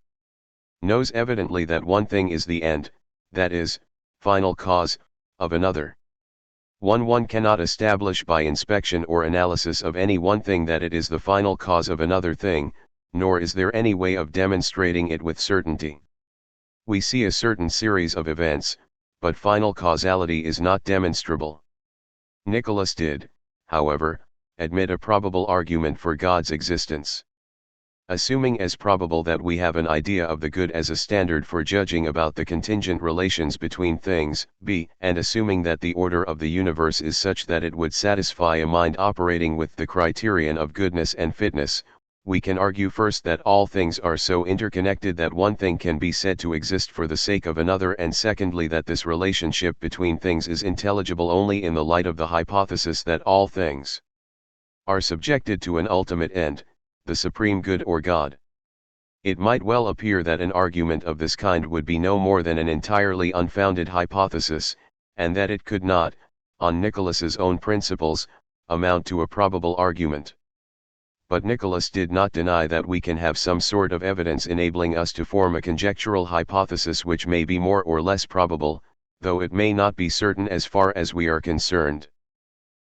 [SPEAKER 1] knows evidently that one thing is the end, that is, final cause, of another. One cannot establish by inspection or analysis of any one thing that it is the final cause of another thing, nor is there any way of demonstrating it with certainty. We see a certain series of events, but final causality is not demonstrable. Nicholas did, however, admit a probable argument for God's existence. Assuming as probable that we have an idea of the good as a standard for judging about the contingent relations between things, b, and assuming that the order of the universe is such that it would satisfy a mind operating with the criterion of goodness and fitness, we can argue first that all things are so interconnected that one thing can be said to exist for the sake of another, and secondly that this relationship between things is intelligible only in the light of the hypothesis that all things are subjected to an ultimate end, the supreme good or God. It might well appear that an argument of this kind would be no more than an entirely unfounded hypothesis, and that it could not, on Nicholas's own principles, amount to a probable argument. But Nicholas did not deny that we can have some sort of evidence enabling us to form a conjectural hypothesis which may be more or less probable, though it may not be certain as far as we are concerned.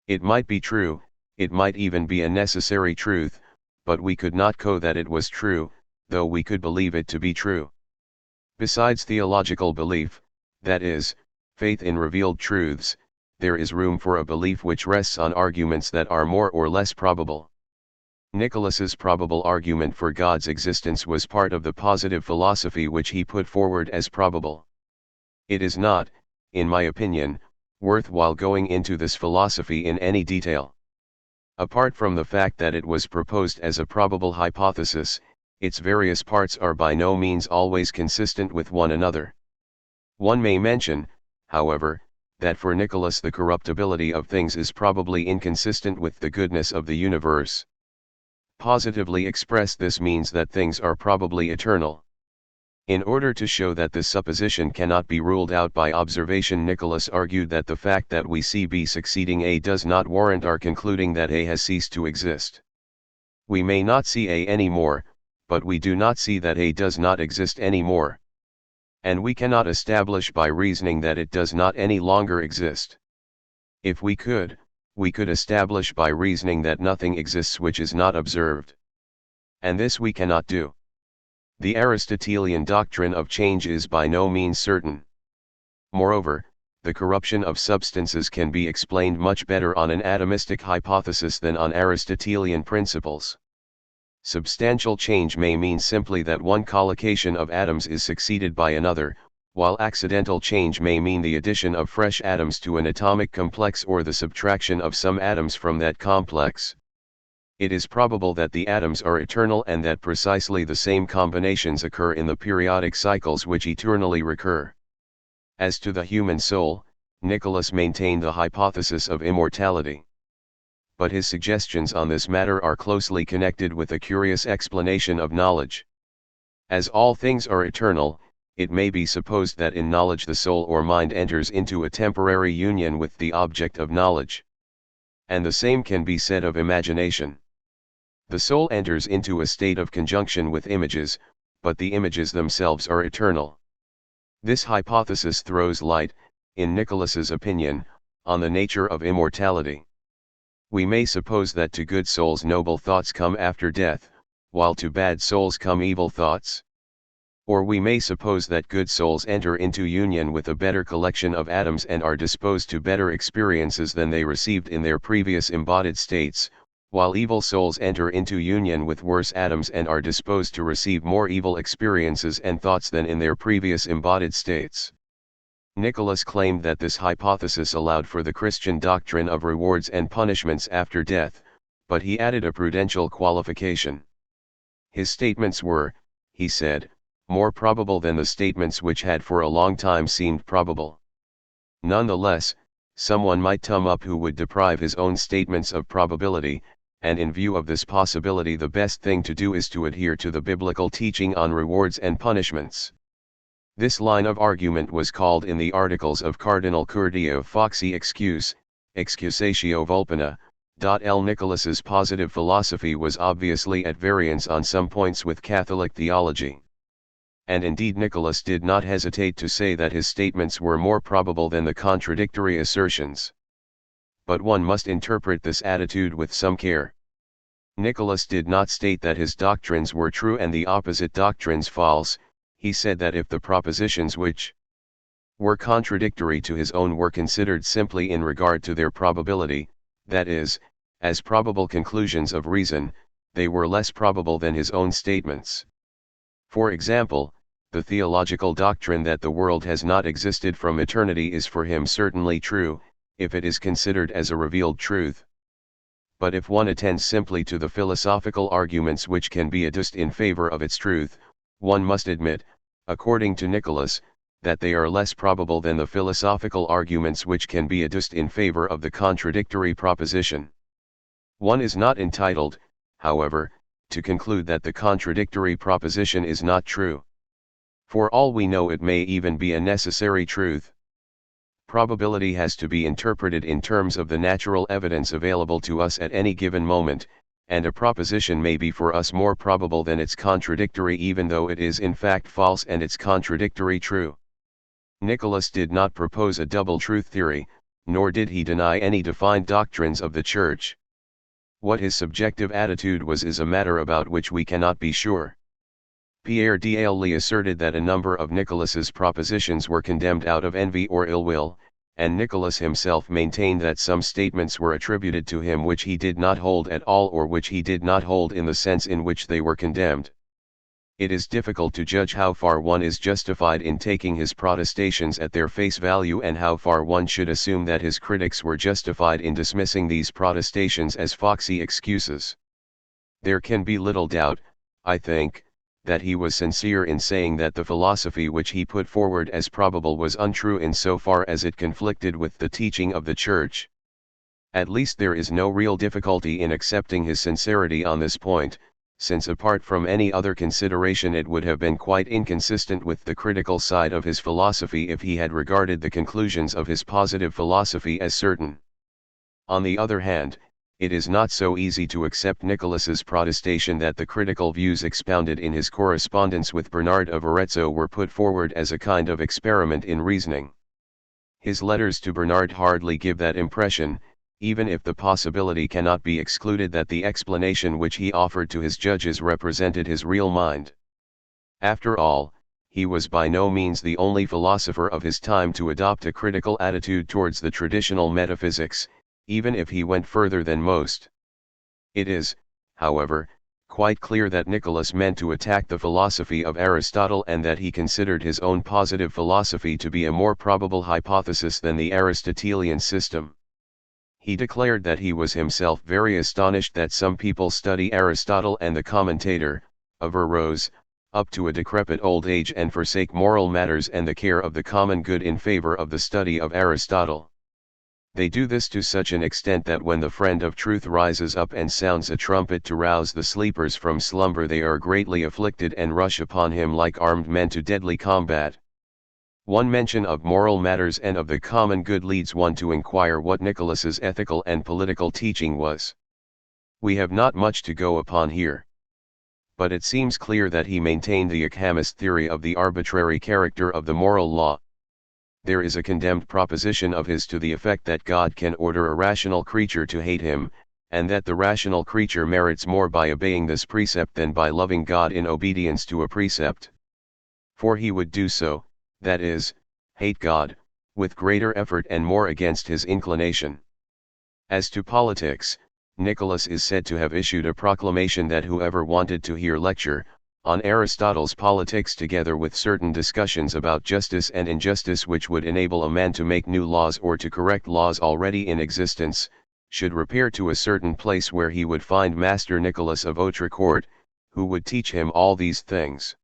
[SPEAKER 1] It might be true, it might even be a necessary truth, but we could not show that it was true, though we could believe it to be true. Besides theological belief, that is, faith in revealed truths, there is room for a belief which rests on arguments that are more or less probable. Nicholas's probable argument for God's existence was part of the positive philosophy which he put forward as probable. It is not, in my opinion, worthwhile going into this philosophy in any detail. Apart from the fact that it was proposed as a probable hypothesis, its various parts are by no means always consistent with one another. One may mention, however, that for Nicholas the corruptibility of things is probably inconsistent with the goodness of the universe. Positively expressed, this means that things are probably eternal. In order to show that this supposition cannot be ruled out by observation, Nicholas argued that the fact that we see B succeeding A does not warrant our concluding that A has ceased to exist. We may not see A anymore, but we do not see that A does not exist anymore. And we cannot establish by reasoning that it does not any longer exist. If we could establish by reasoning that nothing exists which is not observed. And this we cannot do. The Aristotelian doctrine of change is by no means certain. Moreover, the corruption of substances can be explained much better on an atomistic hypothesis than on Aristotelian principles. Substantial change may mean simply that one collocation of atoms is succeeded by another, while accidental change may mean the addition of fresh atoms to an atomic complex or the subtraction of some atoms from that complex. It is probable that the atoms are eternal and that precisely the same combinations occur in the periodic cycles which eternally recur. As to the human soul, Nicholas maintained the hypothesis of immortality. But his suggestions on this matter are closely connected with a curious explanation of knowledge. As all things are eternal, it may be supposed that in knowledge the soul or mind enters into a temporary union with the object of knowledge. And the same can be said of imagination. The soul enters into a state of conjunction with images, but the images themselves are eternal. This hypothesis throws light, in Nicholas's opinion, on the nature of immortality. We may suppose that to good souls noble thoughts come after death, while to bad souls come evil thoughts. Or we may suppose that good souls enter into union with a better collection of atoms and are disposed to better experiences than they received in their previous embodied states, while evil souls enter into union with worse atoms and are disposed to receive more evil experiences and thoughts than in their previous embodied states. Nicholas claimed that this hypothesis allowed for the Christian doctrine of rewards and punishments after death, but he added a prudential qualification. His statements were, he said, more probable than the statements which had for a long time seemed probable. Nonetheless, someone might come up who would deprive his own statements of probability, and in view of this possibility the best thing to do is to adhere to the biblical teaching on rewards and punishments. This line of argument was called in the articles of Cardinal Cordier foxy excuse, Excusatio vulpina. L. Nicholas's positive philosophy was obviously at variance on some points with Catholic theology. And indeed Nicholas did not hesitate to say that his statements were more probable than the contradictory assertions. But one must interpret this attitude with some care. Nicholas did not state that his doctrines were true and the opposite doctrines false. He said that if the propositions which were contradictory to his own were considered simply in regard to their probability, that is, as probable conclusions of reason, they were less probable than his own statements. For example, the theological doctrine that the world has not existed from eternity is for him certainly true, if it is considered as a revealed truth. But if one attends simply to the philosophical arguments which can be adduced in favor of its truth, one must admit, according to Nicholas, that they are less probable than the philosophical arguments which can be adduced in favor of the contradictory proposition. One is not entitled, however, to conclude that the contradictory proposition is not true. For all we know, it may even be a necessary truth. Probability has to be interpreted in terms of the natural evidence available to us at any given moment, and a proposition may be for us more probable than its contradictory even though it is in fact false and its contradictory true. Nicholas did not propose a double truth theory, nor did he deny any defined doctrines of the Church. What his subjective attitude was is a matter about which we cannot be sure. Pierre d'Ailly asserted that a number of Nicholas's propositions were condemned out of envy or ill will, and Nicholas himself maintained that some statements were attributed to him which he did not hold at all or which he did not hold in the sense in which they were condemned. It is difficult to judge how far one is justified in taking his protestations at their face value and how far one should assume that his critics were justified in dismissing these protestations as foxy excuses. There can be little doubt, I think, that he was sincere in saying that the philosophy which he put forward as probable was untrue in so far as it conflicted with the teaching of the Church. At least there is no real difficulty in accepting his sincerity on this point, since apart from any other consideration it would have been quite inconsistent with the critical side of his philosophy if he had regarded the conclusions of his positive philosophy as certain. On the other hand, it is not so easy to accept Nicholas's protestation that the critical views expounded in his correspondence with Bernard of Arezzo were put forward as a kind of experiment in reasoning. His letters to Bernard hardly give that impression, even if the possibility cannot be excluded that the explanation which he offered to his judges represented his real mind. After all, he was by no means the only philosopher of his time to adopt a critical attitude towards the traditional metaphysics, even if he went further than most. It is, however, quite clear that Nicholas meant to attack the philosophy of Aristotle and that he considered his own positive philosophy to be a more probable hypothesis than the Aristotelian system. He declared that he was himself very astonished that some people study Aristotle and the commentator, Averroes, up to a decrepit old age and forsake moral matters and the care of the common good in favor of the study of Aristotle. They do this to such an extent that when the friend of truth rises up and sounds a trumpet to rouse the sleepers from slumber, they are greatly afflicted and rush upon him like armed men to deadly combat. One mention of moral matters and of the common good leads one to inquire what Nicholas's ethical and political teaching was. We have not much to go upon here. But it seems clear that he maintained the Ockhamist theory of the arbitrary character of the moral law. There is a condemned proposition of his to the effect that God can order a rational creature to hate him, and that the rational creature merits more by obeying this precept than by loving God in obedience to a precept. For he would do so, that is, hate God, with greater effort and more against his inclination. As to politics, Nicholas is said to have issued a proclamation that whoever wanted to hear lecture on Aristotle's politics together with certain discussions about justice and injustice which would enable a man to make new laws or to correct laws already in existence, should repair to a certain place where he would find Master Nicholas of Autrecourt, who would teach him all these things.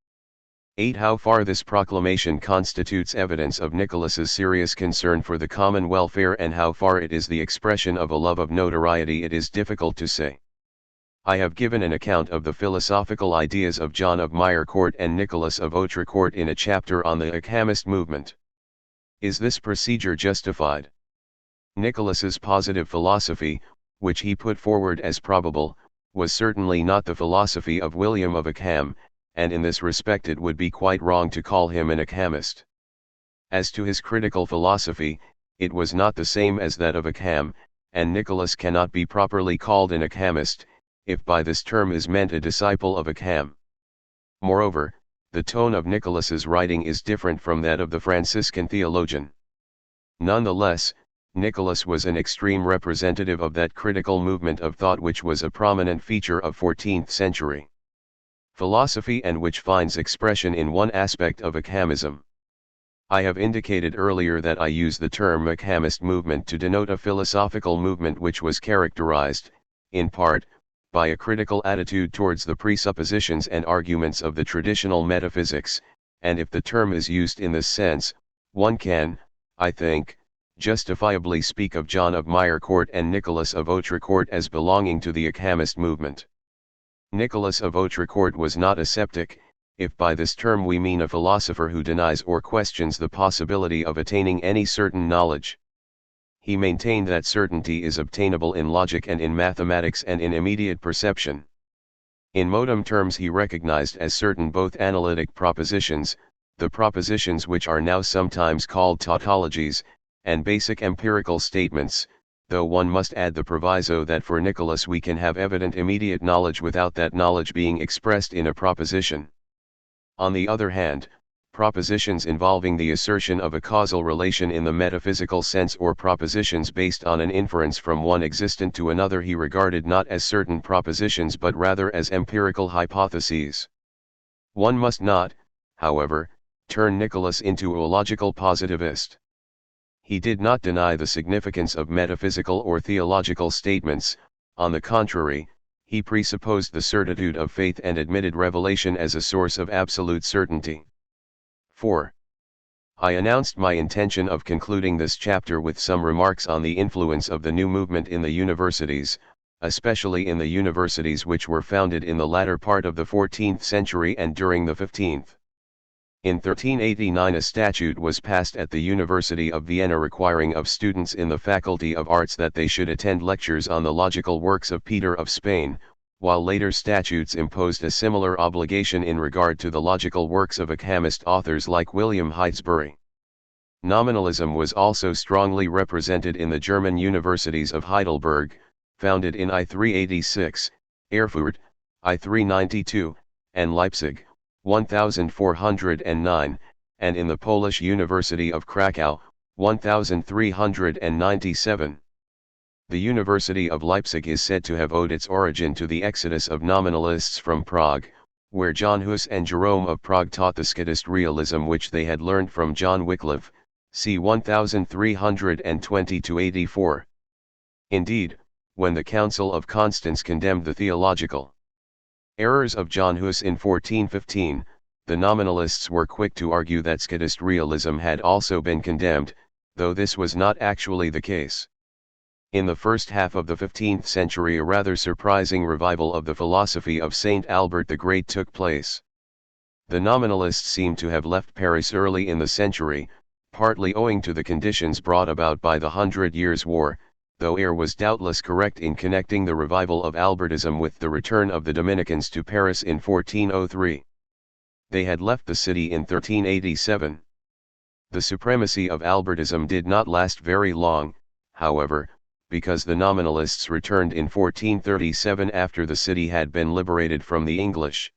[SPEAKER 1] 8. How far this proclamation constitutes evidence of Nicholas's serious concern for the common welfare and how far it is the expression of a love of notoriety, it is difficult to say. I have given an account of the philosophical ideas of John of Mirecourt and Nicholas of Autrecourt in a chapter on the Ockhamist movement. Is this procedure justified? Nicholas's positive philosophy, which he put forward as probable, was certainly not the philosophy of William of Ockham, and in this respect it would be quite wrong to call him an Ockhamist. As to his critical philosophy, it was not the same as that of Ockham, and Nicholas cannot be properly called an Ockhamist, if by this term is meant a disciple of Ockham. Moreover, the tone of Nicholas's writing is different from that of the Franciscan theologian. Nonetheless, Nicholas was an extreme representative of that critical movement of thought which was a prominent feature of 14th century philosophy and which finds expression in one aspect of Ockhamism. I have indicated earlier that I use the term Ockhamist movement to denote a philosophical movement which was characterized, in part, by a critical attitude towards the presuppositions and arguments of the traditional metaphysics, and if the term is used in this sense, one can, I think, justifiably speak of John of Mirecourt and Nicholas of Autrecourt as belonging to the Ockhamist movement. Nicholas of Autrecourt was not a sceptic, if by this term we mean a philosopher who denies or questions the possibility of attaining any certain knowledge. He maintained that certainty is obtainable in logic and in mathematics and in immediate perception. In modem terms he recognized as certain both analytic propositions, the propositions which are now sometimes called tautologies, and basic empirical statements, though one must add the proviso that for Nicholas we can have evident immediate knowledge without that knowledge being expressed in a proposition. On the other hand, propositions involving the assertion of a causal relation in the metaphysical sense or propositions based on an inference from one existent to another he regarded not as certain propositions but rather as empirical hypotheses. One must not, however, turn Nicholas into a logical positivist. He did not deny the significance of metaphysical or theological statements, on the contrary, he presupposed the certitude of faith and admitted revelation as a source of absolute certainty. 4. I announced my intention of concluding this chapter with some remarks on the influence of the new movement in the universities, especially in the universities which were founded in the latter part of the 14th century and during the 15th. In 1389 a statute was passed at the University of Vienna requiring of students in the Faculty of Arts that they should attend lectures on the logical works of Peter of Spain, while later statutes imposed a similar obligation in regard to the logical works of Ockhamist authors like William Heytesbury. Nominalism was also strongly represented in the German universities of Heidelberg, founded in I386, Erfurt, I392, and Leipzig, 1409, and in the Polish University of Krakow, 1397. The University of Leipzig is said to have owed its origin to the exodus of nominalists from Prague, where John Hus and Jerome of Prague taught the Scotist realism which they had learned from John Wycliffe, c. 1320–84. Indeed, when the Council of Constance condemned the theological errors of John Hus in 1415, the nominalists were quick to argue that Scotist realism had also been condemned, though this was not actually the case. In the first half of the 15th century a rather surprising revival of the philosophy of Saint Albert the Great took place. The nominalists seem to have left Paris early in the century, partly owing to the conditions brought about by the 100 Years' War, though Eyre was doubtless correct in connecting the revival of Albertism with the return of the Dominicans to Paris in 1403. They had left the city in 1387. The supremacy of Albertism did not last very long, however, because the nominalists returned in 1437 after the city had been liberated from the English.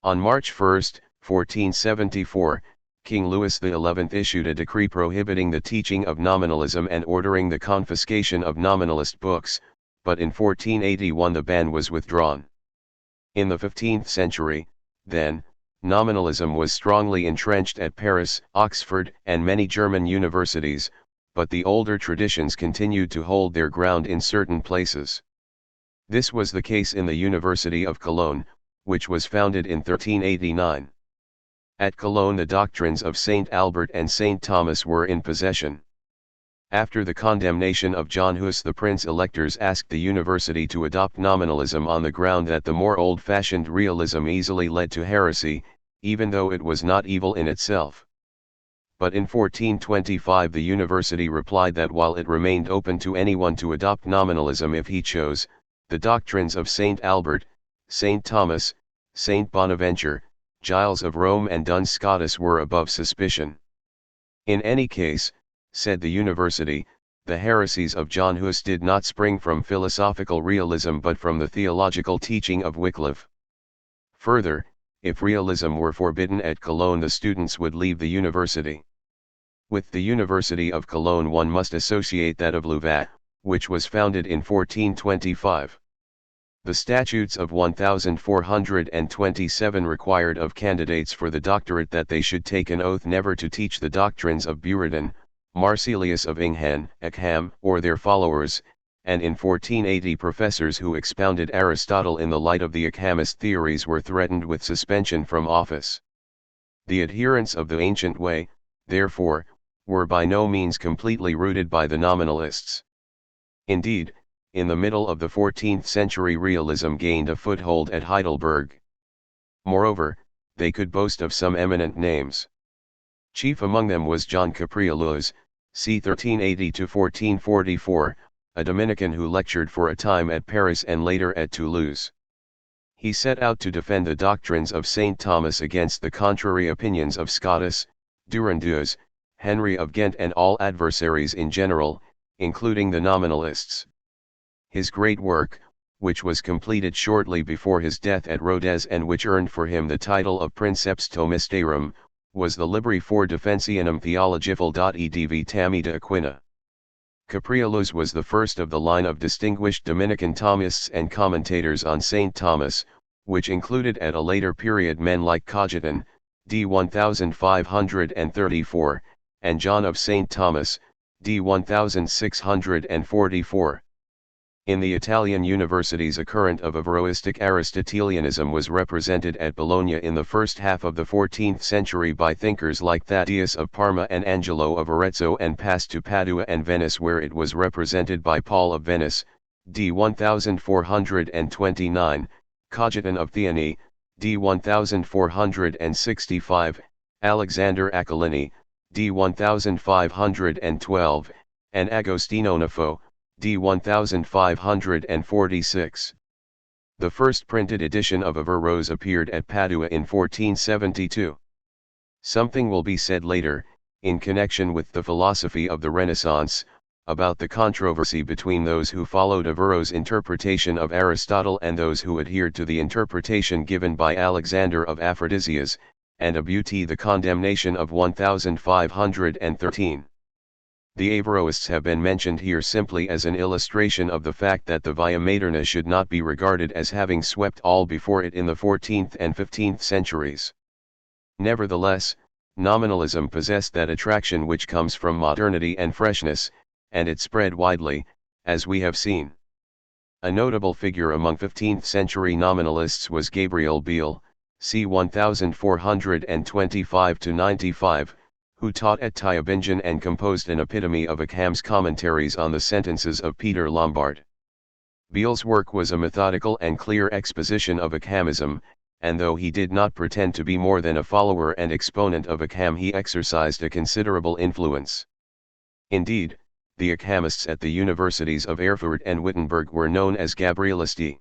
[SPEAKER 1] On March 1, 1474, King Louis XI issued a decree prohibiting the teaching of nominalism and ordering the confiscation of nominalist books, but in 1481 the ban was withdrawn. In the 15th century, then, nominalism was strongly entrenched at Paris, Oxford, and many German universities, but the older traditions continued to hold their ground in certain places. This was the case in the University of Cologne, which was founded in 1389. At Cologne the doctrines of Saint Albert and Saint Thomas were in possession. After the condemnation of John Hus the prince-electors asked the university to adopt nominalism on the ground that the more old-fashioned realism easily led to heresy, even though it was not evil in itself. but in 1425 the university replied that while it remained open to anyone to adopt nominalism if he chose, the doctrines of Saint Albert, Saint Thomas, Saint Bonaventure, Giles of Rome and Duns Scotus were above suspicion. In any case, said the university, the heresies of John Hus did not spring from philosophical realism but from the theological teaching of Wycliffe. Further, if realism were forbidden at Cologne the students would leave the university. With the University of Cologne one must associate that of Louvain, which was founded in 1425. The statutes of 1427 required of candidates for the doctorate that they should take an oath never to teach the doctrines of Buridan, Marsilius of Ingham, Ockham, or their followers, and in 1480 professors who expounded Aristotle in the light of the Ockhamist theories were threatened with suspension from office. The adherents of the ancient way, therefore, were by no means completely rooted by the nominalists. Indeed, in the middle of the 14th century realism gained a foothold at Heidelberg. Moreover, they could boast of some eminent names. Chief among them was John Capriolus, c. 1380–1444, a Dominican who lectured for a time at Paris and later at Toulouse. He set out to defend the doctrines of St. Thomas against the contrary opinions of Scotus, Durandus, Henry of Ghent and all adversaries in general, including the nominalists. His great work, which was completed shortly before his death at Rodez and which earned for him the title of Princeps Thomistarum, was the Libri for Defensionum Theologicale edv Tammi de Aquina. Capriolus was the first of the line of distinguished Dominican Thomists and commentators on St. Thomas, which included at a later period men like Cogiton, d. 1534, and John of St. Thomas, d. 1644. In the Italian universities a current of Averroistic Aristotelianism was represented at Bologna in the first half of the 14th century by thinkers like Thaddeus of Parma and Angelo of Arezzo, and passed to Padua and Venice where it was represented by Paul of Venice, d. 1429, Cogiton of Theani, d. 1465, Alexander Aquilini, d. 1512, and Agostino Nafo, d. 1546. The first printed edition of Averroes appeared at Padua in 1472. Something will be said later, in connection with the philosophy of the Renaissance, about the controversy between those who followed Averroes' interpretation of Aristotle and those who adhered to the interpretation given by Alexander of Aphrodisias, and abut the condemnation of 1513. The Averroists have been mentioned here simply as an illustration of the fact that the Via Materna should not be regarded as having swept all before it in the 14th and 15th centuries. Nevertheless, nominalism possessed that attraction which comes from modernity and freshness, and it spread widely, as we have seen. A notable figure among 15th-century nominalists was Gabriel Biel, c. 1425–95, who taught at Tübingen and composed an epitome of Ockham's commentaries on the sentences of Peter Lombard. Biel's work was a methodical and clear exposition of Ockhamism, and though he did not pretend to be more than a follower and exponent of Ockham, he exercised a considerable influence. Indeed, the Ockhamists at the universities of Erfurt and Wittenberg were known as Gabrielisti.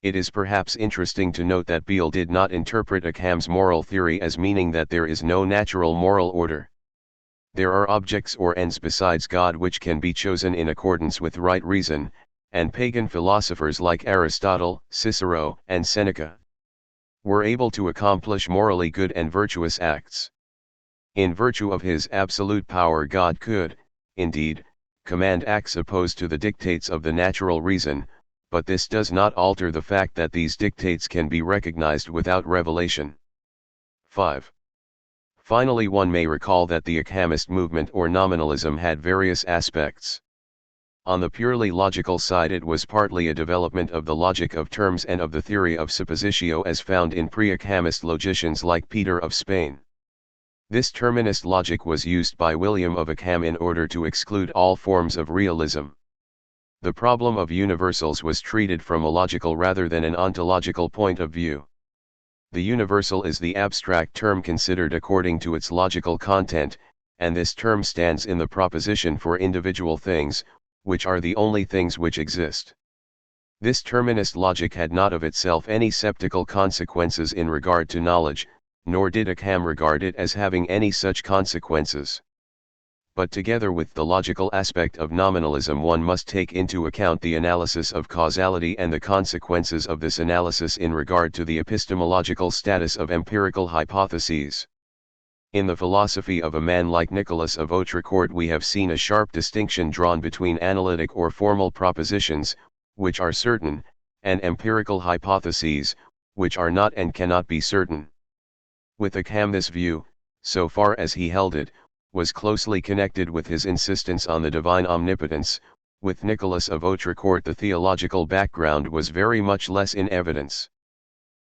[SPEAKER 1] It is perhaps interesting to note that Biel did not interpret Ockham's moral theory as meaning that there is no natural moral order. There are objects or ends besides God which can be chosen in accordance with right reason, and pagan philosophers like Aristotle, Cicero, and Seneca were able to accomplish morally good and virtuous acts. In virtue of his absolute power, God could, indeed, command acts opposed to the dictates of the natural reason, but this does not alter the fact that these dictates can be recognized without revelation. 5. Finally, one may recall that the Ockhamist movement or nominalism had various aspects. On the purely logical side, it was partly a development of the logic of terms and of the theory of suppositio as found in pre-Ockhamist logicians like Peter of Spain. This terminist logic was used by William of Ockham in order to exclude all forms of realism. The problem of universals was treated from a logical rather than an ontological point of view. The universal is the abstract term considered according to its logical content, and this term stands in the proposition for individual things, which are the only things which exist. This terminist logic had not of itself any sceptical consequences in regard to knowledge, nor did Ockham regard it as having any such consequences. But together with the logical aspect of nominalism, one must take into account the analysis of causality and the consequences of this analysis in regard to the epistemological status of empirical hypotheses. In the philosophy of a man like Nicholas of Autrecourt we have seen a sharp distinction drawn between analytic or formal propositions, which are certain, and empirical hypotheses, which are not and cannot be certain. With Ockham this view, so far as he held it, was closely connected with his insistence on the divine omnipotence. With Nicholas of Autrecourt the theological background was very much less in evidence.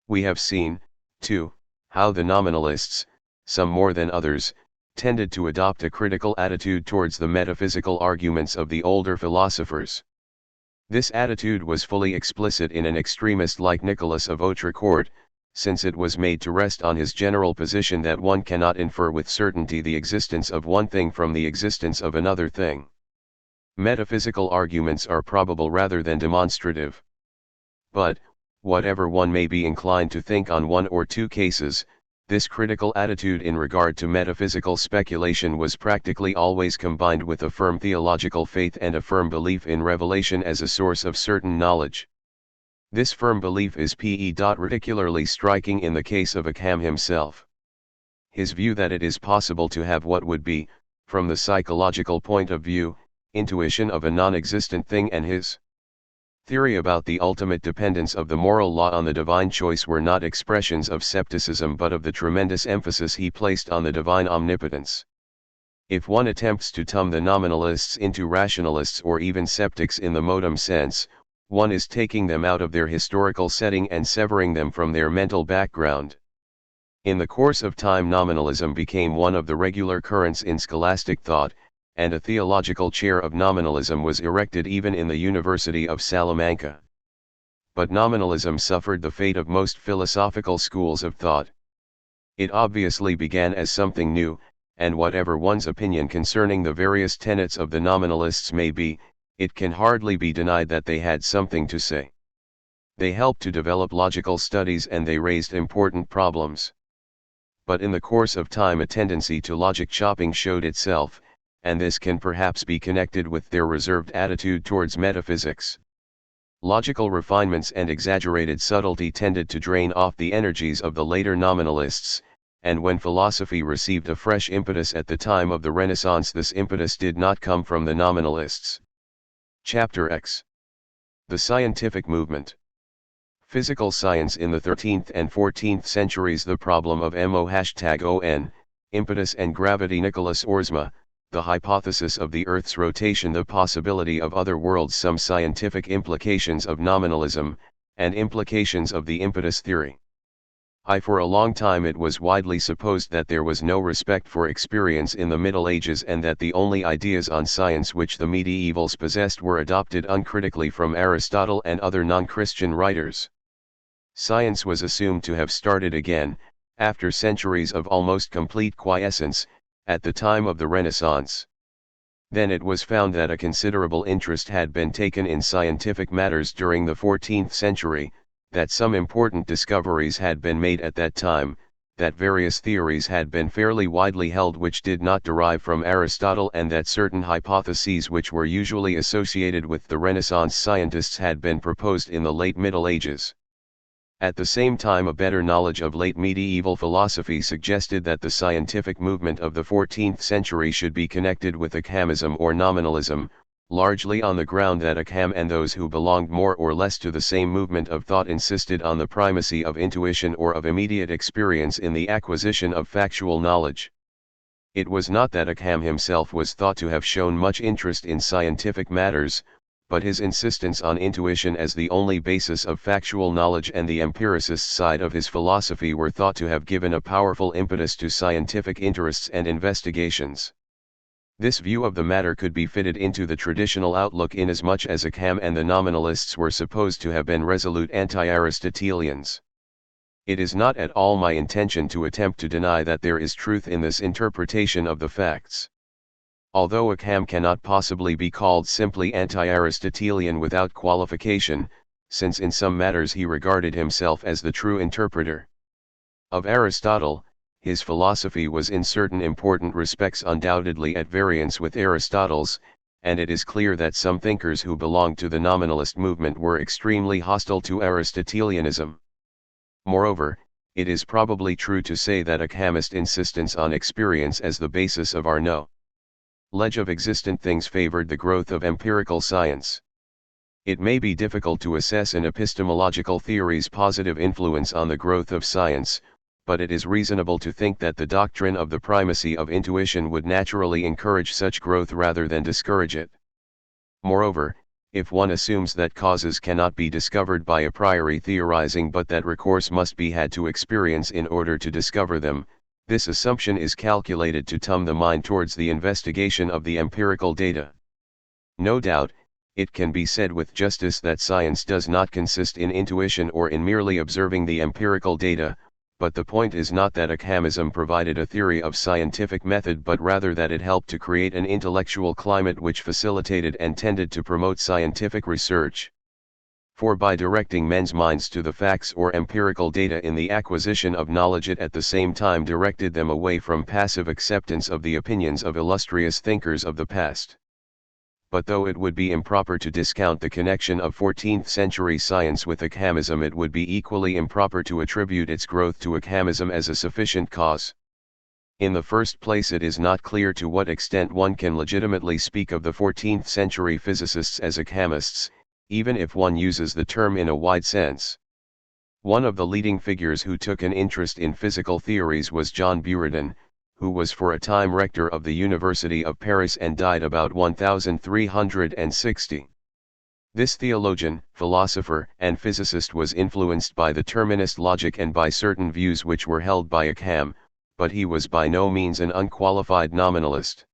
[SPEAKER 1] We have seen, too, how the nominalists, some more than others, tended to adopt a critical attitude towards the metaphysical arguments of the older philosophers. This attitude was fully explicit in an extremist like Nicholas of Autrecourt, since it was made to rest on his general position that one cannot infer with certainty the existence of one thing from the existence of another thing. Metaphysical arguments are probable rather than demonstrative. But, whatever one may be inclined to think on one or two cases, this critical attitude in regard to metaphysical speculation was practically always combined with a firm theological faith and a firm belief in revelation as a source of certain knowledge. This firm belief is particularly striking in the case of Ockham himself. His view that it is possible to have what would be, from the psychological point of view, intuition of a non-existent thing, and his theory about the ultimate dependence of the moral law on the divine choice were not expressions of scepticism but of the tremendous emphasis he placed on the divine omnipotence. If one attempts to turn the nominalists into rationalists or even sceptics in the modern sense, one is taking them out of their historical setting and severing them from their mental background. In the course of time nominalism became one of the regular currents in scholastic thought, and a theological chair of nominalism was erected even in the University of Salamanca. But nominalism suffered the fate of most philosophical schools of thought. It obviously began as something new, and whatever one's opinion concerning the various tenets of the nominalists may be, it can hardly be denied that they had something to say. They helped to develop logical studies and they raised important problems. But in the course of time a tendency to logic chopping showed itself, and this can perhaps be connected with their reserved attitude towards metaphysics. Logical refinements and exaggerated subtlety tended to drain off the energies of the later nominalists, and when philosophy received a fresh impetus at the time of the Renaissance, this impetus did not come from the nominalists. Chapter X. The Scientific Movement. Physical science in the 13th and 14th centuries. The problem of MO*ON, impetus and gravity. Nicholas Oersma, the hypothesis of the Earth's rotation. The possibility of other worlds. Some scientific implications of nominalism, and implications of the impetus theory. For a long time it was widely supposed that there was no respect for experience in the Middle Ages and that the only ideas on science which the medievals possessed were adopted uncritically from Aristotle and other non-Christian writers. Science was assumed to have started again, after centuries of almost complete quiescence, at the time of the Renaissance. Then it was found that a considerable interest had been taken in scientific matters during the 14th century, that some important discoveries had been made at that time, that various theories had been fairly widely held which did not derive from Aristotle, and that certain hypotheses which were usually associated with the Renaissance scientists had been proposed in the late Middle Ages. At the same time a better knowledge of late medieval philosophy suggested that the scientific movement of the 14th century should be connected with Ockhamism or nominalism, largely on the ground that Ockham and those who belonged more or less to the same movement of thought insisted on the primacy of intuition or of immediate experience in the acquisition of factual knowledge. It was not that Ockham himself was thought to have shown much interest in scientific matters, but his insistence on intuition as the only basis of factual knowledge and the empiricist side of his philosophy were thought to have given a powerful impetus to scientific interests and investigations. This view of the matter could be fitted into the traditional outlook inasmuch as Ockham and the nominalists were supposed to have been resolute anti-Aristotelians. It is not at all my intention to attempt to deny that there is truth in this interpretation of the facts. Although Ockham cannot possibly be called simply anti-Aristotelian without qualification, since in some matters he regarded himself as the true interpreter of Aristotle, his philosophy was in certain important respects undoubtedly at variance with Aristotle's, and it is clear that some thinkers who belonged to the nominalist movement were extremely hostile to Aristotelianism. Moreover, it is probably true to say that Ockhamist insistence on experience as the basis of our knowledge of existent things favored the growth of empirical science. It may be difficult to assess an epistemological theory's positive influence on the growth of science, but it is reasonable to think that the doctrine of the primacy of intuition would naturally encourage such growth rather than discourage it. Moreover, if one assumes that causes cannot be discovered by a priori theorizing but that recourse must be had to experience in order to discover them, this assumption is calculated to turn the mind towards the investigation of the empirical data. No doubt, it can be said with justice that science does not consist in intuition or in merely observing the empirical data, but the point is not that Ockhamism provided a theory of scientific method but rather that it helped to create an intellectual climate which facilitated and tended to promote scientific research. For by directing men's minds to the facts or empirical data in the acquisition of knowledge, it at the same time directed them away from passive acceptance of the opinions of illustrious thinkers of the past. But though it would be improper to discount the connection of 14th-century science with Ockhamism, it would be equally improper to attribute its growth to Ockhamism as a sufficient cause. In the first place, it is not clear to what extent one can legitimately speak of the 14th-century physicists as Ockhamists, even if one uses the term in a wide sense. One of the leading figures who took an interest in physical theories was John Buridan, who was for a time rector of the University of Paris and died about 1360. This theologian, philosopher, and physicist was influenced by the terminist logic and by certain views which were held by Ockham, but he was by no means an unqualified nominalist.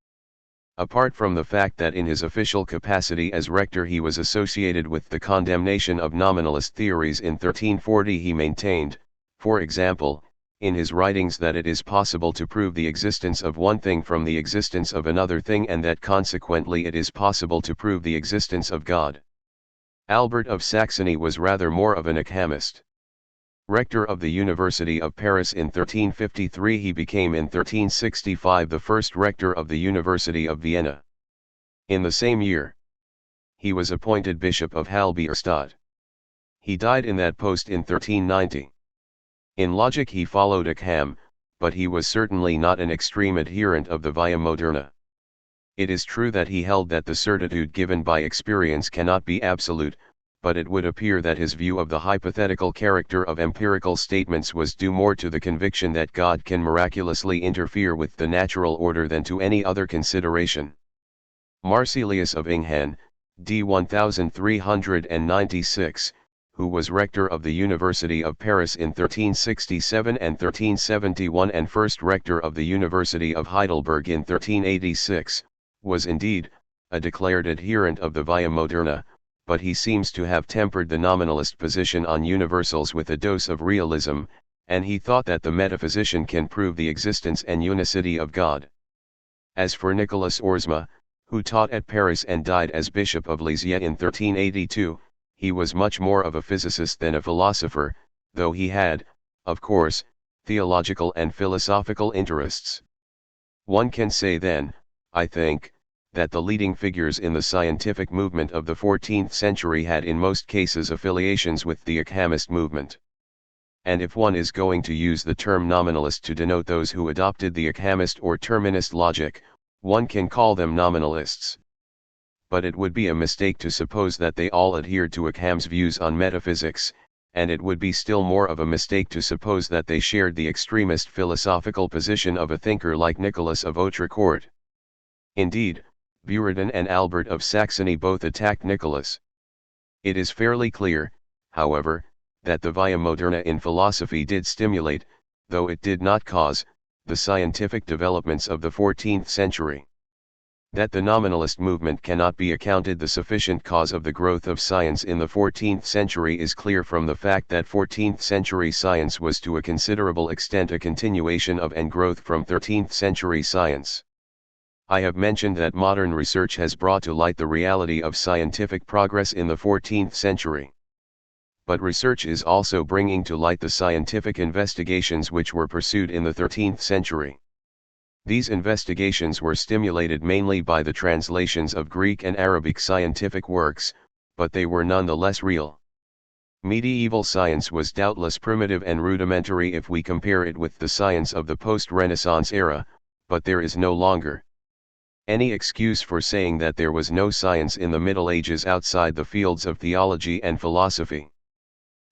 [SPEAKER 1] Apart from the fact that in his official capacity as rector he was associated with the condemnation of nominalist theories in 1340, he maintained, for example, in his writings that it is possible to prove the existence of one thing from the existence of another thing, and that consequently it is possible to prove the existence of God. Albert of Saxony was rather more of an Ockhamist. Rector of the University of Paris in 1353, he became in 1365 the first rector of the University of Vienna. In the same year, he was appointed Bishop of Halberstadt. He died in that post in 1390. In logic he followed Ockham, but he was certainly not an extreme adherent of the Via Moderna. It is true that he held that the certitude given by experience cannot be absolute, but it would appear that his view of the hypothetical character of empirical statements was due more to the conviction that God can miraculously interfere with the natural order than to any other consideration. Marsilius of Inghen, d. 1396, who was rector of the University of Paris in 1367 and 1371 and first rector of the University of Heidelberg in 1386, was indeed a declared adherent of the Via Moderna, but he seems to have tempered the nominalist position on universals with a dose of realism, and he thought that the metaphysician can prove the existence and unicity of God. As for Nicolas Oersma, who taught at Paris and died as Bishop of Lisieux in 1382, he was much more of a physicist than a philosopher, though he had, of course, theological and philosophical interests. One can say then, I think, that the leading figures in the scientific movement of the 14th century had in most cases affiliations with the Ockhamist movement. And if one is going to use the term nominalist to denote those who adopted the Ockhamist or terminist logic, one can call them nominalists. But it would be a mistake to suppose that they all adhered to Ockham's views on metaphysics, and it would be still more of a mistake to suppose that they shared the extremist philosophical position of a thinker like Nicholas of Autrecourt. Indeed, Buridan and Albert of Saxony both attacked Nicholas. It is fairly clear, however, that the Via Moderna in philosophy did stimulate, though it did not cause, the scientific developments of the 14th century. That the nominalist movement cannot be accounted the sufficient cause of the growth of science in the 14th century is clear from the fact that 14th century science was to a considerable extent a continuation of and growth from 13th century science. I have mentioned that modern research has brought to light the reality of scientific progress in the 14th century. But research is also bringing to light the scientific investigations which were pursued in the 13th century. These investigations were stimulated mainly by the translations of Greek and Arabic scientific works, but they were none the less real. Medieval science was doubtless primitive and rudimentary if we compare it with the science of the post-Renaissance era, but there is no longer any excuse for saying that there was no science in the Middle Ages outside the fields of theology and philosophy.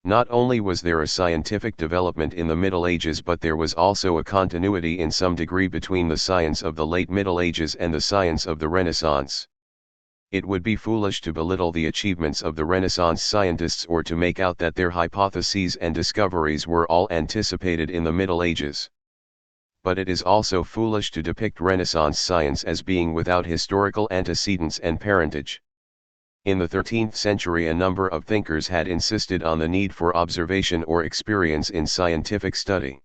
[SPEAKER 1] Not only was there a scientific development in the Middle Ages, but there was also a continuity in some degree between the science of the late Middle Ages and the science of the Renaissance. It would be foolish to belittle the achievements of the Renaissance scientists or to make out that their hypotheses and discoveries were all anticipated in the Middle Ages. But it is also foolish to depict Renaissance science as being without historical antecedents and parentage. In the 13th century a number of thinkers had insisted on the need for observation or experience in scientific study.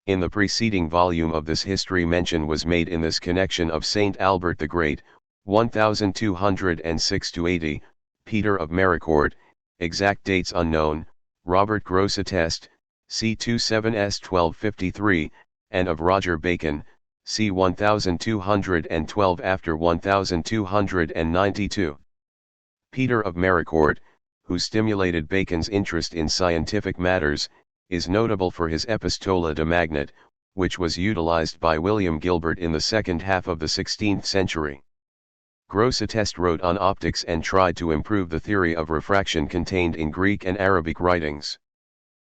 [SPEAKER 1] In the preceding volume of this history mention was made in this connection of Saint Albert the Great, 1206–80, Peter of Maricourt, exact dates unknown, Robert Grosseteste, c. 27s–1253, and of Roger Bacon, c. 1212 after 1292. Peter of Maricourt, who stimulated Bacon's interest in scientific matters, is notable for his Epistola de Magnet, which was utilized by William Gilbert in the second half of the 16th century. Grosseteste wrote on optics and tried to improve the theory of refraction contained in Greek and Arabic writings.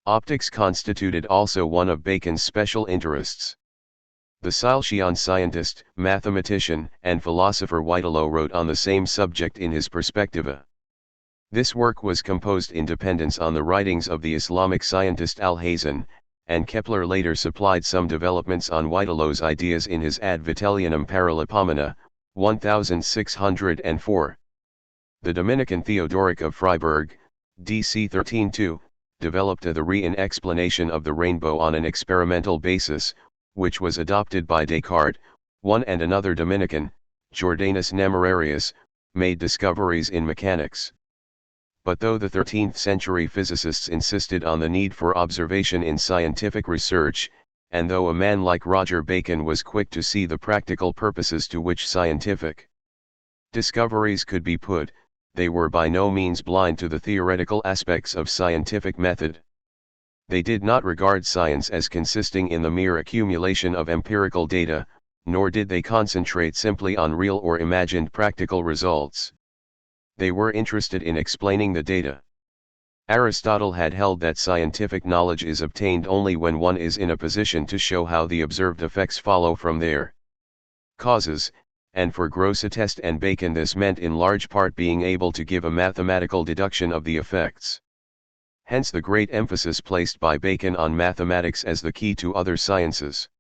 [SPEAKER 1] Optics constituted also one of Bacon's special interests. The Silesian scientist, mathematician, and philosopher Whitelow wrote on the same subject in his Perspectiva. This work was composed in dependence on the writings of the Islamic scientist Alhazen, and Kepler later supplied some developments on Whitelow's ideas in his Ad Vitellianum Paralipomena, 1604. The Dominican Theodoric of Freiburg, d.c. 1302, developed a theory in explanation of the rainbow on an experimental basis, which was adopted by Descartes. One and another Dominican, Jordanus Nemerarius, made discoveries in mechanics. But though the 13th century physicists insisted on the need for observation in scientific research, and though a man like Roger Bacon was quick to see the practical purposes to which scientific discoveries could be put, they were by no means blind to the theoretical aspects of scientific method. They did not regard science as consisting in the mere accumulation of empirical data, nor did they concentrate simply on real or imagined practical results. They were interested in explaining the data. Aristotle had held that scientific knowledge is obtained only when one is in a position to show how the observed effects follow from their causes, and for Grosseteste and Bacon this meant in large part being able to give a mathematical deduction of the effects. Hence the great emphasis placed by Bacon on mathematics as the key to other sciences.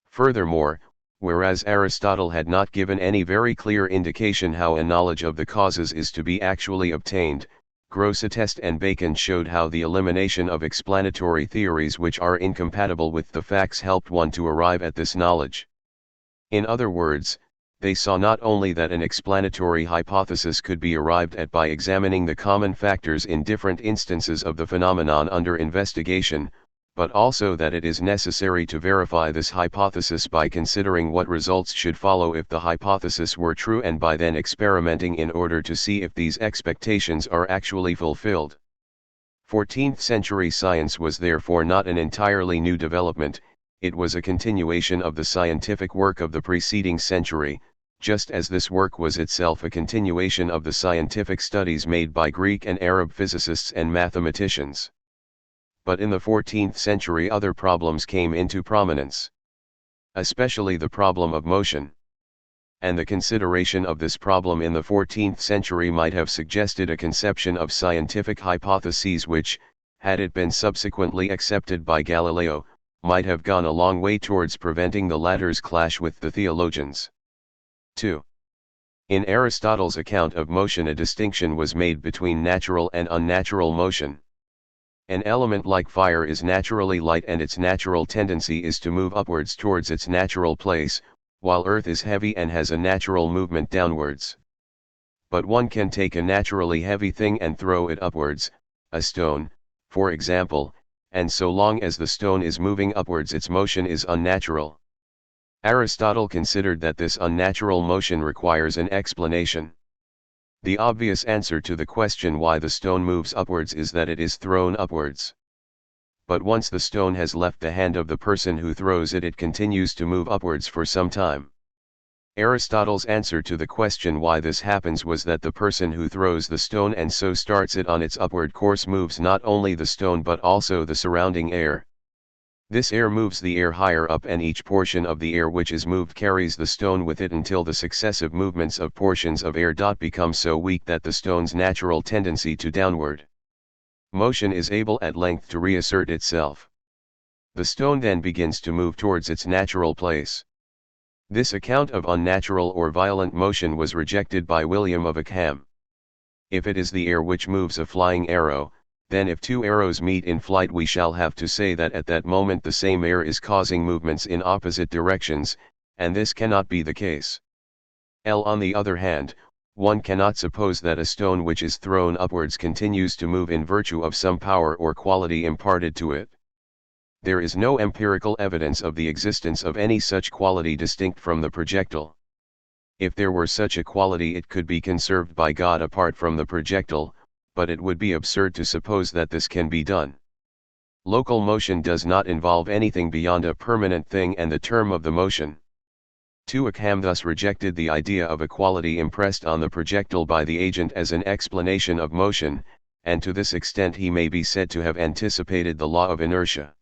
[SPEAKER 1] Furthermore, whereas Aristotle had not given any very clear indication how a knowledge of the causes is to be actually obtained, Grosseteste and Bacon showed how the elimination of explanatory theories which are incompatible with the facts helped one to arrive at this knowledge. In other words, they saw not only that an explanatory hypothesis could be arrived at by examining the common factors in different instances of the phenomenon under investigation, but also that it is necessary to verify this hypothesis by considering what results should follow if the hypothesis were true and by then experimenting in order to see if these expectations are actually fulfilled. 14th century science was therefore not an entirely new development, it was a continuation of the scientific work of the preceding century, just as this work was itself a continuation of the scientific studies made by Greek and Arab physicists and mathematicians. But in the 14th century other problems came into prominence. Especially the problem of motion. And the consideration of this problem in the 14th century might have suggested a conception of scientific hypotheses which, had it been subsequently accepted by Galileo, might have gone a long way towards preventing the latter's clash with the theologians. 2. In Aristotle's account of motion, a distinction was made between natural and unnatural motion. An element like fire is naturally light and its natural tendency is to move upwards towards its natural place, while earth is heavy and has a natural movement downwards. But one can take a naturally heavy thing and throw it upwards, a stone, for example, and so long as the stone is moving upwards its motion is unnatural. Aristotle considered that this unnatural motion requires an explanation. The obvious answer to the question why the stone moves upwards is that it is thrown upwards. But once the stone has left the hand of the person who throws it, it continues to move upwards for some time. Aristotle's answer to the question why this happens was that the person who throws the stone and so starts it on its upward course moves not only the stone but also the surrounding air. This air moves the air higher up, and each portion of the air which is moved carries the stone with it until the successive movements of portions of air become so weak that the stone's natural tendency to downward motion is able at length to reassert itself. The stone then begins to move towards its natural place. This account of unnatural or violent motion was rejected by William of Ockham. If it is the air which moves a flying arrow, then if two arrows meet in flight we shall have to say that at that moment the same air is causing movements in opposite directions, and this cannot be the case. On the other hand, one cannot suppose that a stone which is thrown upwards continues to move in virtue of some power or quality imparted to it. There is no empirical evidence of the existence of any such quality distinct from the projectile. If there were such a quality it could be conserved by God apart from the projectile, but it would be absurd to suppose that this can be done. Local motion does not involve anything beyond a permanent thing and the term of the motion. Ockham thus rejected the idea of a quality impressed on the projectile by the agent as an explanation of motion, and to this extent he may be said to have anticipated the law of inertia.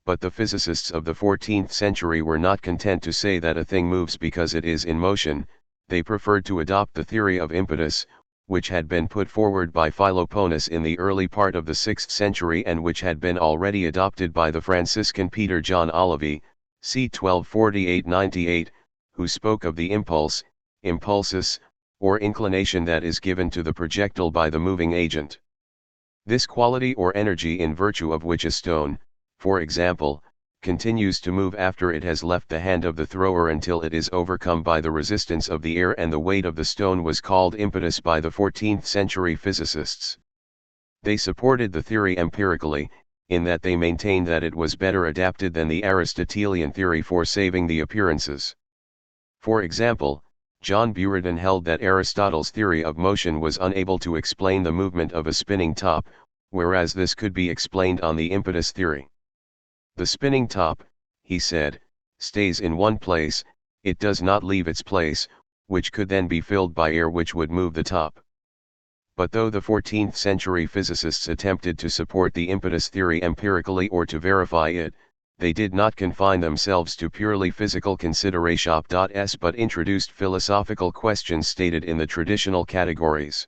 [SPEAKER 1] But the physicists of the 14th century were not content to say that a thing moves because it is in motion. They preferred to adopt the theory of impetus, which had been put forward by Philoponus in the early part of the 6th century and which had been already adopted by the Franciscan Peter John Olivi, c. 1248-98, who spoke of the impulse, impulsus, or inclination that is given to the projectile by the moving agent. This quality or energy in virtue of which a stone, for example, continues to move after it has left the hand of the thrower until it is overcome by the resistance of the air and the weight of the stone was called impetus by the 14th century physicists. They supported the theory empirically, in that they maintained that it was better adapted than the Aristotelian theory for saving the appearances. For example, John Buridan held that Aristotle's theory of motion was unable to explain the movement of a spinning top, whereas this could be explained on the impetus theory. The spinning top, he said, stays in one place, it does not leave its place, which could then be filled by air which would move the top. But though the 14th century physicists attempted to support the impetus theory empirically or to verify it, they did not confine themselves to purely physical considerations but introduced philosophical questions stated in the traditional categories.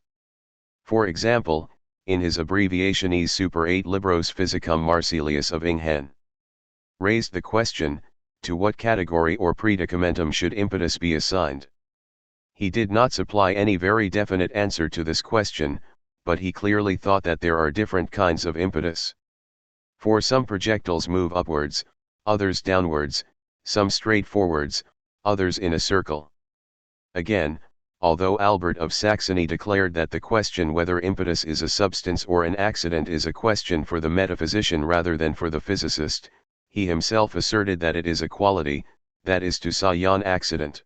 [SPEAKER 1] For example, in his Abbreviationes super 8 Libros Physicum Marsilius of Ingham, raised the question, to what category or predicamentum should impetus be assigned? He did not supply any very definite answer to this question, but he clearly thought that there are different kinds of impetus. For some projectiles move upwards, others downwards, some straight forwards, others in a circle. Again, although Albert of Saxony declared that the question whether impetus is a substance or an accident is a question for the metaphysician rather than for the physicist, he himself asserted that it is a quality, that is to say an accident.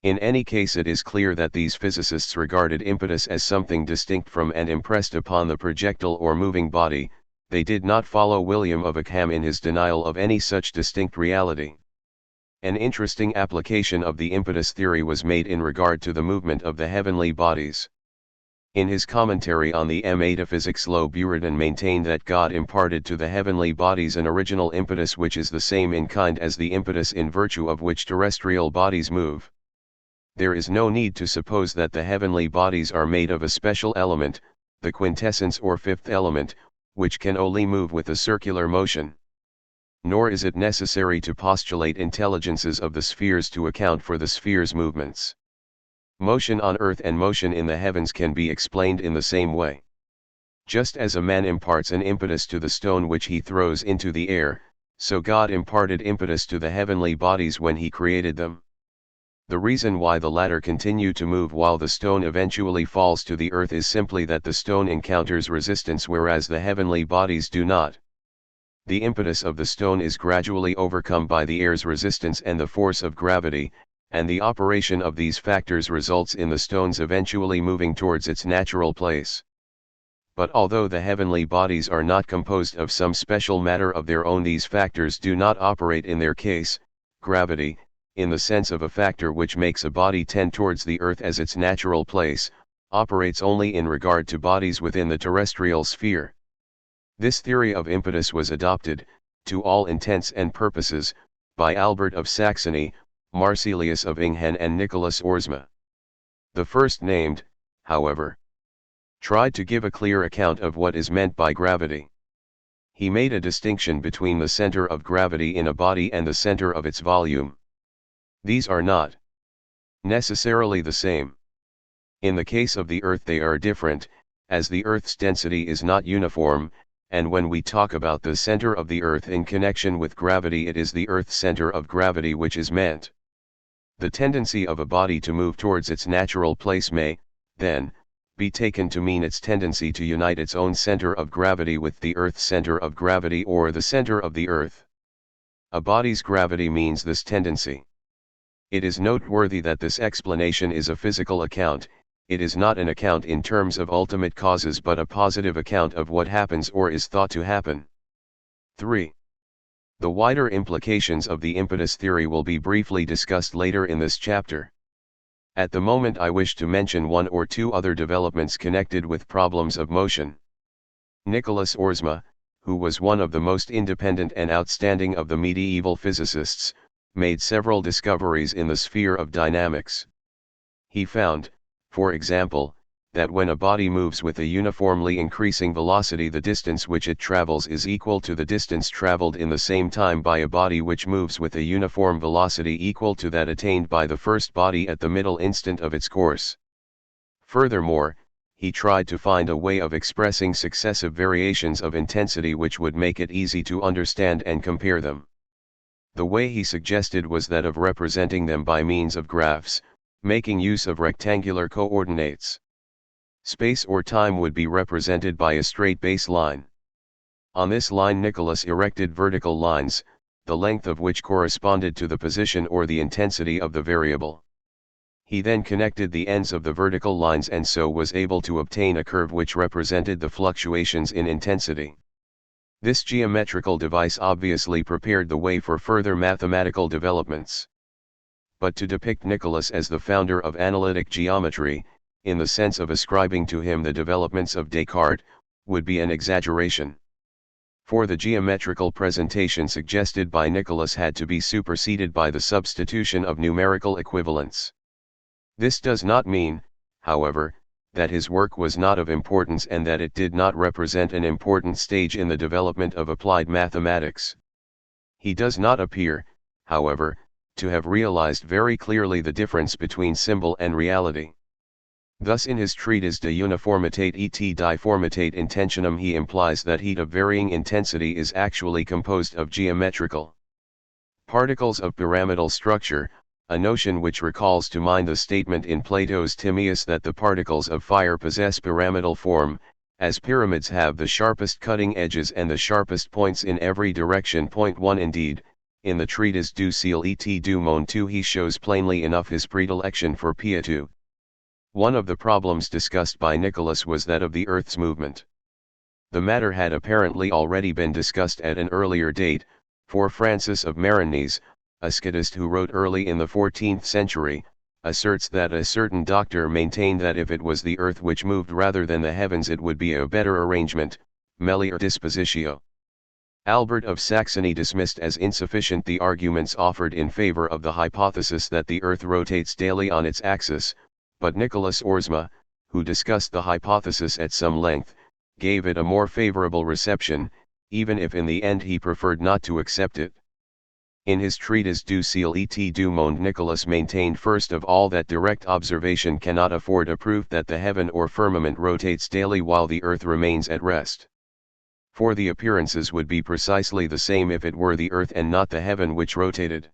[SPEAKER 1] In any case, it is clear that these physicists regarded impetus as something distinct from and impressed upon the projectile or moving body. They did not follow William of Ockham in his denial of any such distinct reality. An interesting application of the impetus theory was made in regard to the movement of the heavenly bodies. In his commentary on the Metaphysics Lo Buridan maintained that God imparted to the heavenly bodies an original impetus which is the same in kind as the impetus in virtue of which terrestrial bodies move. There is no need to suppose that the heavenly bodies are made of a special element, the quintessence or fifth element, which can only move with a circular motion. nor is it necessary to postulate intelligences of the spheres to account for the sphere's movements. Motion on earth and motion in the heavens can be explained in the same way. Just as a man imparts an impetus to the stone which he throws into the air, so God imparted impetus to the heavenly bodies when he created them. The reason why the latter continue to move while the stone eventually falls to the earth is simply that the stone encounters resistance whereas the heavenly bodies do not. The impetus of the stone is gradually overcome by the air's resistance and the force of gravity, and the operation of these factors results in the stones eventually moving towards its natural place. But although the heavenly bodies are not composed of some special matter of their own, these factors do not operate in their case, gravity, in the sense of a factor which makes a body tend towards the earth as its natural place, operates only in regard to bodies within the terrestrial sphere. This theory of impetus was adopted, to all intents and purposes, by Albert of Saxony, Marsilius of Inghen and Nicholas Oersma. The first named, however, tried to give a clear account of what is meant by gravity. He made a distinction between the center of gravity in a body and the center of its volume. These are not necessarily the same. In the case of the Earth they are different, as the Earth's density is not uniform, and when we talk about the center of the Earth in connection with gravity, it is the Earth's center of gravity which is meant. The tendency of a body to move towards its natural place may, then, be taken to mean its tendency to unite its own center of gravity with the Earth's center of gravity or the center of the Earth. A body's gravity means this tendency. It is noteworthy that this explanation is a physical account. It is not an account in terms of ultimate causes but a positive account of what happens or is thought to happen. 3. The wider implications of the impetus theory will be briefly discussed later in this chapter. At the moment I wish to mention one or two other developments connected with problems of motion. Nicholas Oersma, who was one of the most independent and outstanding of the medieval physicists, made several discoveries in the sphere of dynamics. He found, for example, that when a body moves with a uniformly increasing velocity, the distance which it travels is equal to the distance traveled in the same time by a body which moves with a uniform velocity equal to that attained by the first body at the middle instant of its course. Furthermore, he tried to find a way of expressing successive variations of intensity which would make it easy to understand and compare them. The way he suggested was that of representing them by means of graphs, making use of rectangular coordinates. Space or time would be represented by a straight baseline. On this line Nicholas erected vertical lines, the length of which corresponded to the position or the intensity of the variable. He then connected the ends of the vertical lines and so was able to obtain a curve which represented the fluctuations in intensity. This geometrical device obviously prepared the way for further mathematical developments. But to depict Nicholas as the founder of analytic geometry, in the sense of ascribing to him the developments of Descartes, would be an exaggeration. For the geometrical presentation suggested by Nicholas had to be superseded by the substitution of numerical equivalents. This does not mean, however, that his work was not of importance and that it did not represent an important stage in the development of applied mathematics. He does not appear, however, to have realized very clearly the difference between symbol and reality. Thus in his treatise De Uniformitate et Difformitate Intentionum he implies that heat of varying intensity is actually composed of geometrical particles of pyramidal structure, a notion which recalls to mind the statement in Plato's Timaeus that the particles of fire possess pyramidal form, as pyramids have the sharpest cutting edges and the sharpest points in every direction. Point 1 Indeed, in the treatise Du Ciel et du Monde 2 he shows plainly enough his predilection for P2. One of the problems discussed by Nicholas was that of the Earth's movement. The matter had apparently already been discussed at an earlier date, for Francis of Marigny's, a scotist who wrote early in the 14th century, asserts that a certain doctor maintained that if it was the Earth which moved rather than the heavens it would be a better arrangement, melior dispositio. Albert of Saxony dismissed as insufficient the arguments offered in favor of the hypothesis that the Earth rotates daily on its axis, but Nicholas Oersma, who discussed the hypothesis at some length, gave it a more favorable reception. even if in the end he preferred not to accept it. In his treatise Du ciel et du monde, Nicholas maintained first of all that direct observation cannot afford a proof that the heaven or firmament rotates daily while the earth remains at rest. For the appearances would be precisely the same if it were the earth and not the heaven which rotated.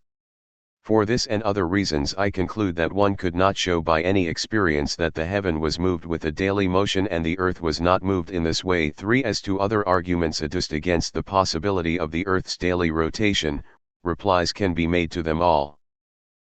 [SPEAKER 1] For this and other reasons I conclude that one could not show by any experience that the heaven was moved with a daily motion and the earth was not moved in this way. 3. As to other arguments adduced against the possibility of the earth's daily rotation, replies can be made to them all.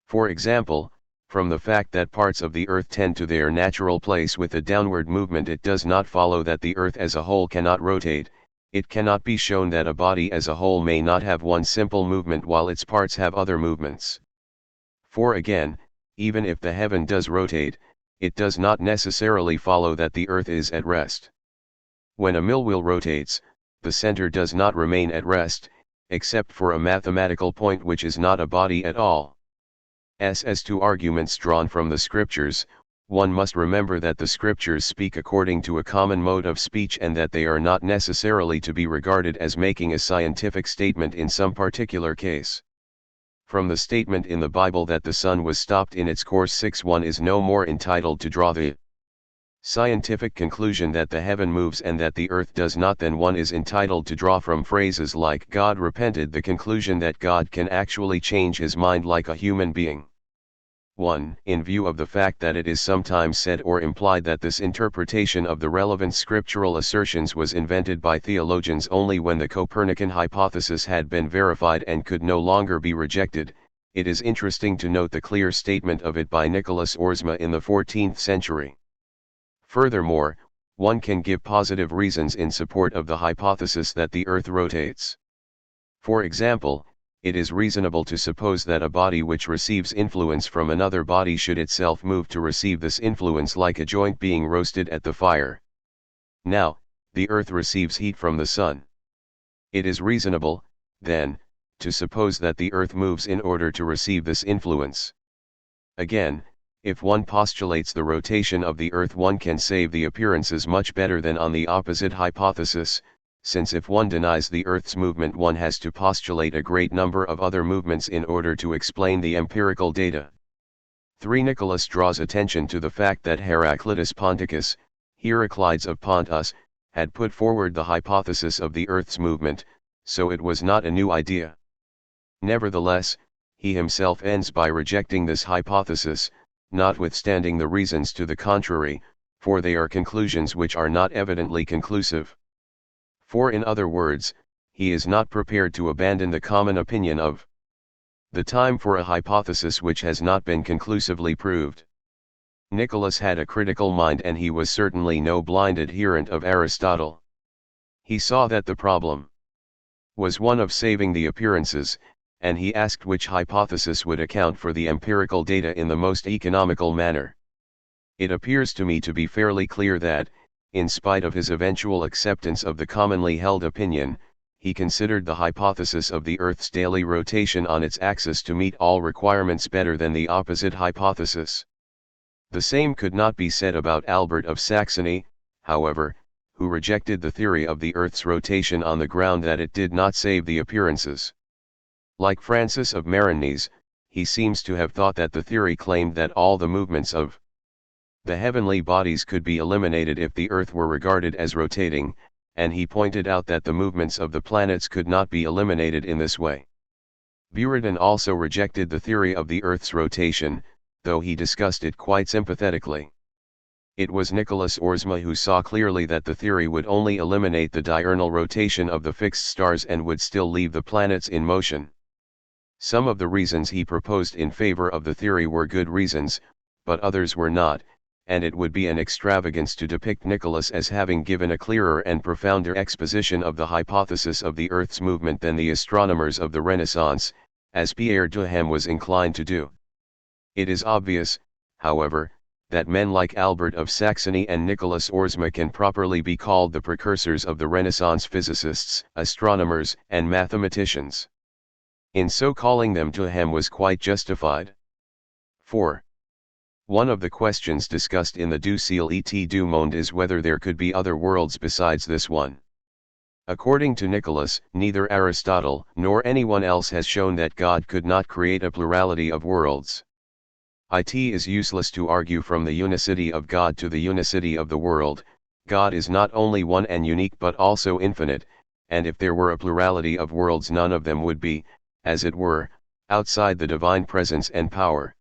[SPEAKER 1] For example, from the fact that parts of the earth tend to their natural place with a downward movement, it does not follow that the earth as a whole cannot rotate. It cannot be shown that a body as a whole may not have one simple movement while its parts have other movements. For again, even if the heaven does rotate, it does not necessarily follow that the earth is at rest. When a millwheel rotates, the center does not remain at rest, except for a mathematical point which is not a body at all. As to arguments drawn from the scriptures, one must remember that the scriptures speak according to a common mode of speech and that they are not necessarily to be regarded as making a scientific statement in some particular case. From the statement in the Bible that the sun was stopped in its course 6, one is no more entitled to draw the scientific conclusion that the heaven moves and that the earth does not than one is entitled to draw from phrases like God repented the conclusion that God can actually change his mind like a human being. 1. In view of the fact that it is sometimes said or implied that this interpretation of the relevant scriptural assertions was invented by theologians only when the Copernican hypothesis had been verified and could no longer be rejected, it is interesting to note the clear statement of it by Nicholas Oersma in the 14th century. Furthermore, one can give positive reasons in support of the hypothesis that the earth rotates. For example, it is reasonable to suppose that a body which receives influence from another body should itself move to receive this influence, like a joint being roasted at the fire. Now, the earth receives heat from the sun. It is reasonable, then, to suppose that the earth moves in order to receive this influence. Again, if one postulates the rotation of the earth, one can save the appearances much better than on the opposite hypothesis, since if one denies the earth's movement, one has to postulate a great number of other movements in order to explain the empirical data. 3. Nicholas draws attention to the fact that Heraclitus Ponticus, Heraclides of Pontus, had put forward the hypothesis of the earth's movement, so it was not a new idea. Nevertheless, he himself ends by rejecting this hypothesis, notwithstanding the reasons to the contrary, for they are conclusions which are not evidently conclusive. For in other words, he is not prepared to abandon the common opinion of the time for a hypothesis which has not been conclusively proved. Nicholas had a critical mind, and he was certainly no blind adherent of Aristotle. He saw that the problem was one of saving the appearances, and he asked which hypothesis would account for the empirical data in the most economical manner. It appears to me to be fairly clear that, in spite of his eventual acceptance of the commonly held opinion, he considered the hypothesis of the Earth's daily rotation on its axis to meet all requirements better than the opposite hypothesis. The same could not be said about Albert of Saxony, however, who rejected the theory of the Earth's rotation on the ground that it did not save the appearances. Like Francis of Marinese, he seems to have thought that the theory claimed that all the movements of the heavenly bodies could be eliminated if the Earth were regarded as rotating, and he pointed out that the movements of the planets could not be eliminated in this way. Buridan also rejected the theory of the Earth's rotation, though he discussed it quite sympathetically. It was Nicholas Oersma who saw clearly that the theory would only eliminate the diurnal rotation of the fixed stars and would still leave the planets in motion. Some of the reasons he proposed in favor of the theory were good reasons, but others were not, and it would be an extravagance to depict Nicholas as having given a clearer and profounder exposition of the hypothesis of the Earth's movement than the astronomers of the Renaissance, as Pierre Duhem was inclined to do. It is obvious, however, that men like Albert of Saxony and Nicholas Oersma can properly be called the precursors of the Renaissance physicists, astronomers, and mathematicians. In so calling them, Duhem was quite justified. 4. One of the questions discussed in the Du ciel et du monde is whether there could be other worlds besides this one. According to Nicholas, neither Aristotle nor anyone else has shown that God could not create a plurality of worlds. It is useless to argue from the unicity of God to the unicity of the world. God is not only one and unique but also infinite, and if there were a plurality of worlds none of them would be, as it were, outside the divine presence and power.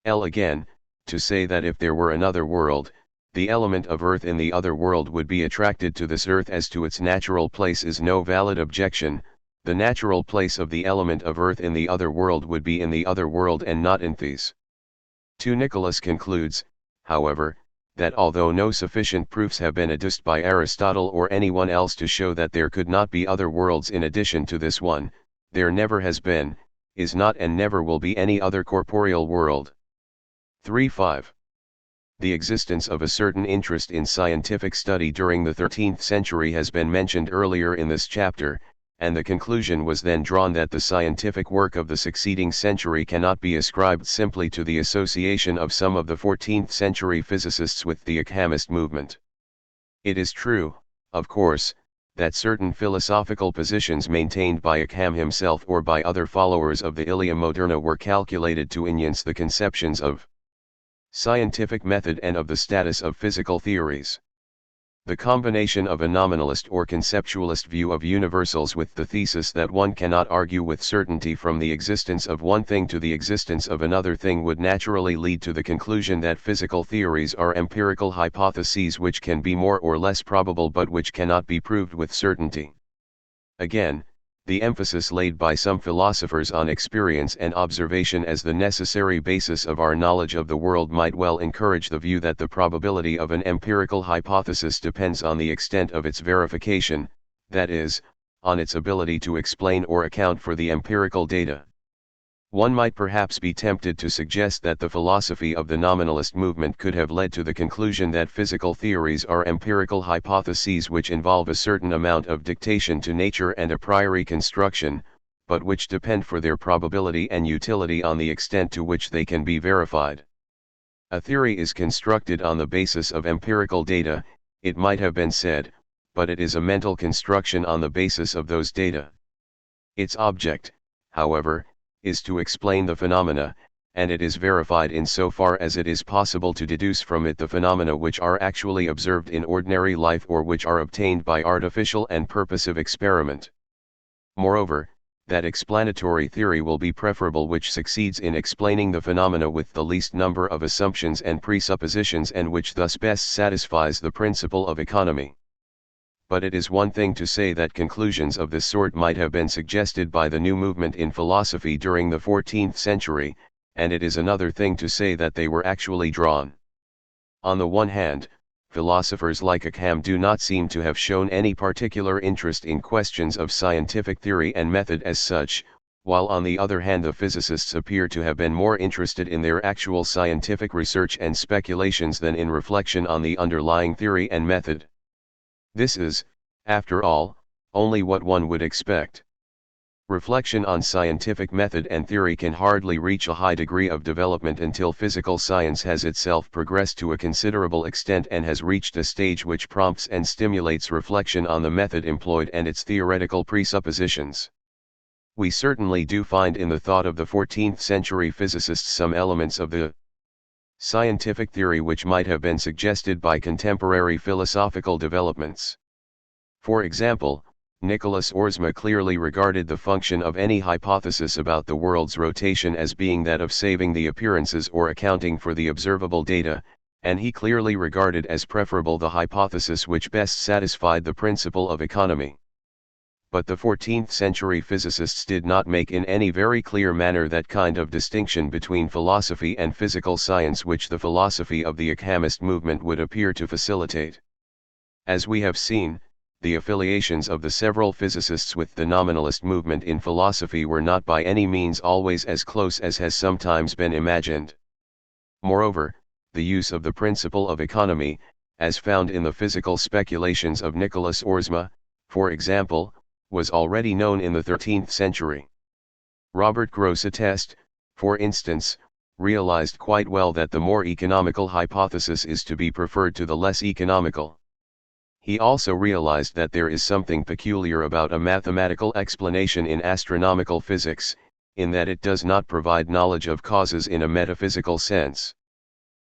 [SPEAKER 1] Again, to say that if there were another world, the element of earth in the other world would be attracted to this earth as to its natural place is no valid objection. The natural place of the element of earth in the other world would be in the other world and not in these. Nicholas concludes, however, that although no sufficient proofs have been adduced by Aristotle or anyone else to show that there could not be other worlds in addition to this one, there never has been, is not and never will be any other corporeal world. 3.5. The existence of a certain interest in scientific study during the 13th century has been mentioned earlier in this chapter, and the conclusion was then drawn that the scientific work of the succeeding century cannot be ascribed simply to the association of some of the 14th century physicists with the Ockhamist movement. It is true, of course, that certain philosophical positions maintained by Ockham himself or by other followers of the Ilia Moderna were calculated to enhance the conceptions of scientific method and of the status of physical theories. The combination of a nominalist or conceptualist view of universals with the thesis that one cannot argue with certainty from the existence of one thing to the existence of another thing would naturally lead to the conclusion that physical theories are empirical hypotheses which can be more or less probable but which cannot be proved with certainty. Again, the emphasis laid by some philosophers on experience and observation as the necessary basis of our knowledge of the world might well encourage the view that the probability of an empirical hypothesis depends on the extent of its verification, that is, on its ability to explain or account for the empirical data. One might perhaps be tempted to suggest that the philosophy of the nominalist movement could have led to the conclusion that physical theories are empirical hypotheses which involve a certain amount of dictation to nature and a priori construction, but which depend for their probability and utility on the extent to which they can be verified. A theory is constructed on the basis of empirical data, it might have been said, but it is a mental construction on the basis of those data. Its object, however, is to explain the phenomena, and it is verified in so far as it is possible to deduce from it the phenomena which are actually observed in ordinary life or which are obtained by artificial and purposive experiment. Moreover, that explanatory theory will be preferable which succeeds in explaining the phenomena with the least number of assumptions and presuppositions and which thus best satisfies the principle of economy. But it is one thing to say that conclusions of this sort might have been suggested by the new movement in philosophy during the 14th century, and it is another thing to say that they were actually drawn. On the one hand, philosophers like Ockham do not seem to have shown any particular interest in questions of scientific theory and method as such, while on the other hand the physicists appear to have been more interested in their actual scientific research and speculations than in reflection on the underlying theory and method. This is, after all, only what one would expect. Reflection on scientific method and theory can hardly reach a high degree of development until physical science has itself progressed to a considerable extent and has reached a stage which prompts and stimulates reflection on the method employed and its theoretical presuppositions. We certainly do find in the thought of the 14th century physicists some elements of the scientific theory which might have been suggested by contemporary philosophical developments. For example, Nicholas Oersma clearly regarded the function of any hypothesis about the world's rotation as being that of saving the appearances or accounting for the observable data, and he clearly regarded as preferable the hypothesis which best satisfied the principle of economy. But the 14th century physicists did not make in any very clear manner that kind of distinction between philosophy and physical science which the philosophy of the Ockhamist movement would appear to facilitate. As we have seen, the affiliations of the several physicists with the nominalist movement in philosophy were not by any means always as close as has sometimes been imagined. Moreover, the use of the principle of economy, as found in the physical speculations of Nicholas Oersma, for example, was already known in the 13th century. Robert Grosseteste, for instance, realized quite well that the more economical hypothesis is to be preferred to the less economical. He also realized that there is something peculiar about a mathematical explanation in astronomical physics, in that it does not provide knowledge of causes in a metaphysical sense.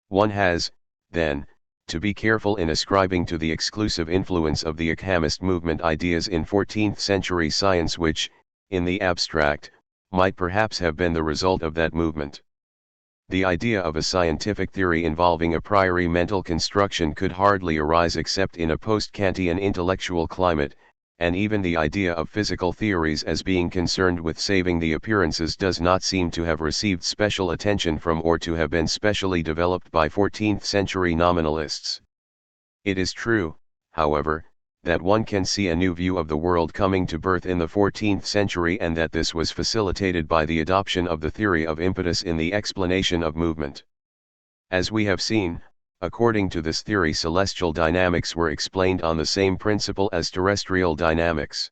[SPEAKER 1] One has, then, to be careful in ascribing to the exclusive influence of the Ockhamist movement ideas in 14th century science which, in the abstract, might perhaps have been the result of that movement. The idea of a scientific theory involving a priori mental construction could hardly arise except in a post-Kantian intellectual climate, and even the idea of physical theories as being concerned with saving the appearances does not seem to have received special attention from or to have been specially developed by 14th century nominalists. It is true, however, that one can see a new view of the world coming to birth in the 14th century and that this was facilitated by the adoption of the theory of impetus in the explanation of movement. As we have seen, according to this theory celestial dynamics were explained on the same principle as terrestrial dynamics.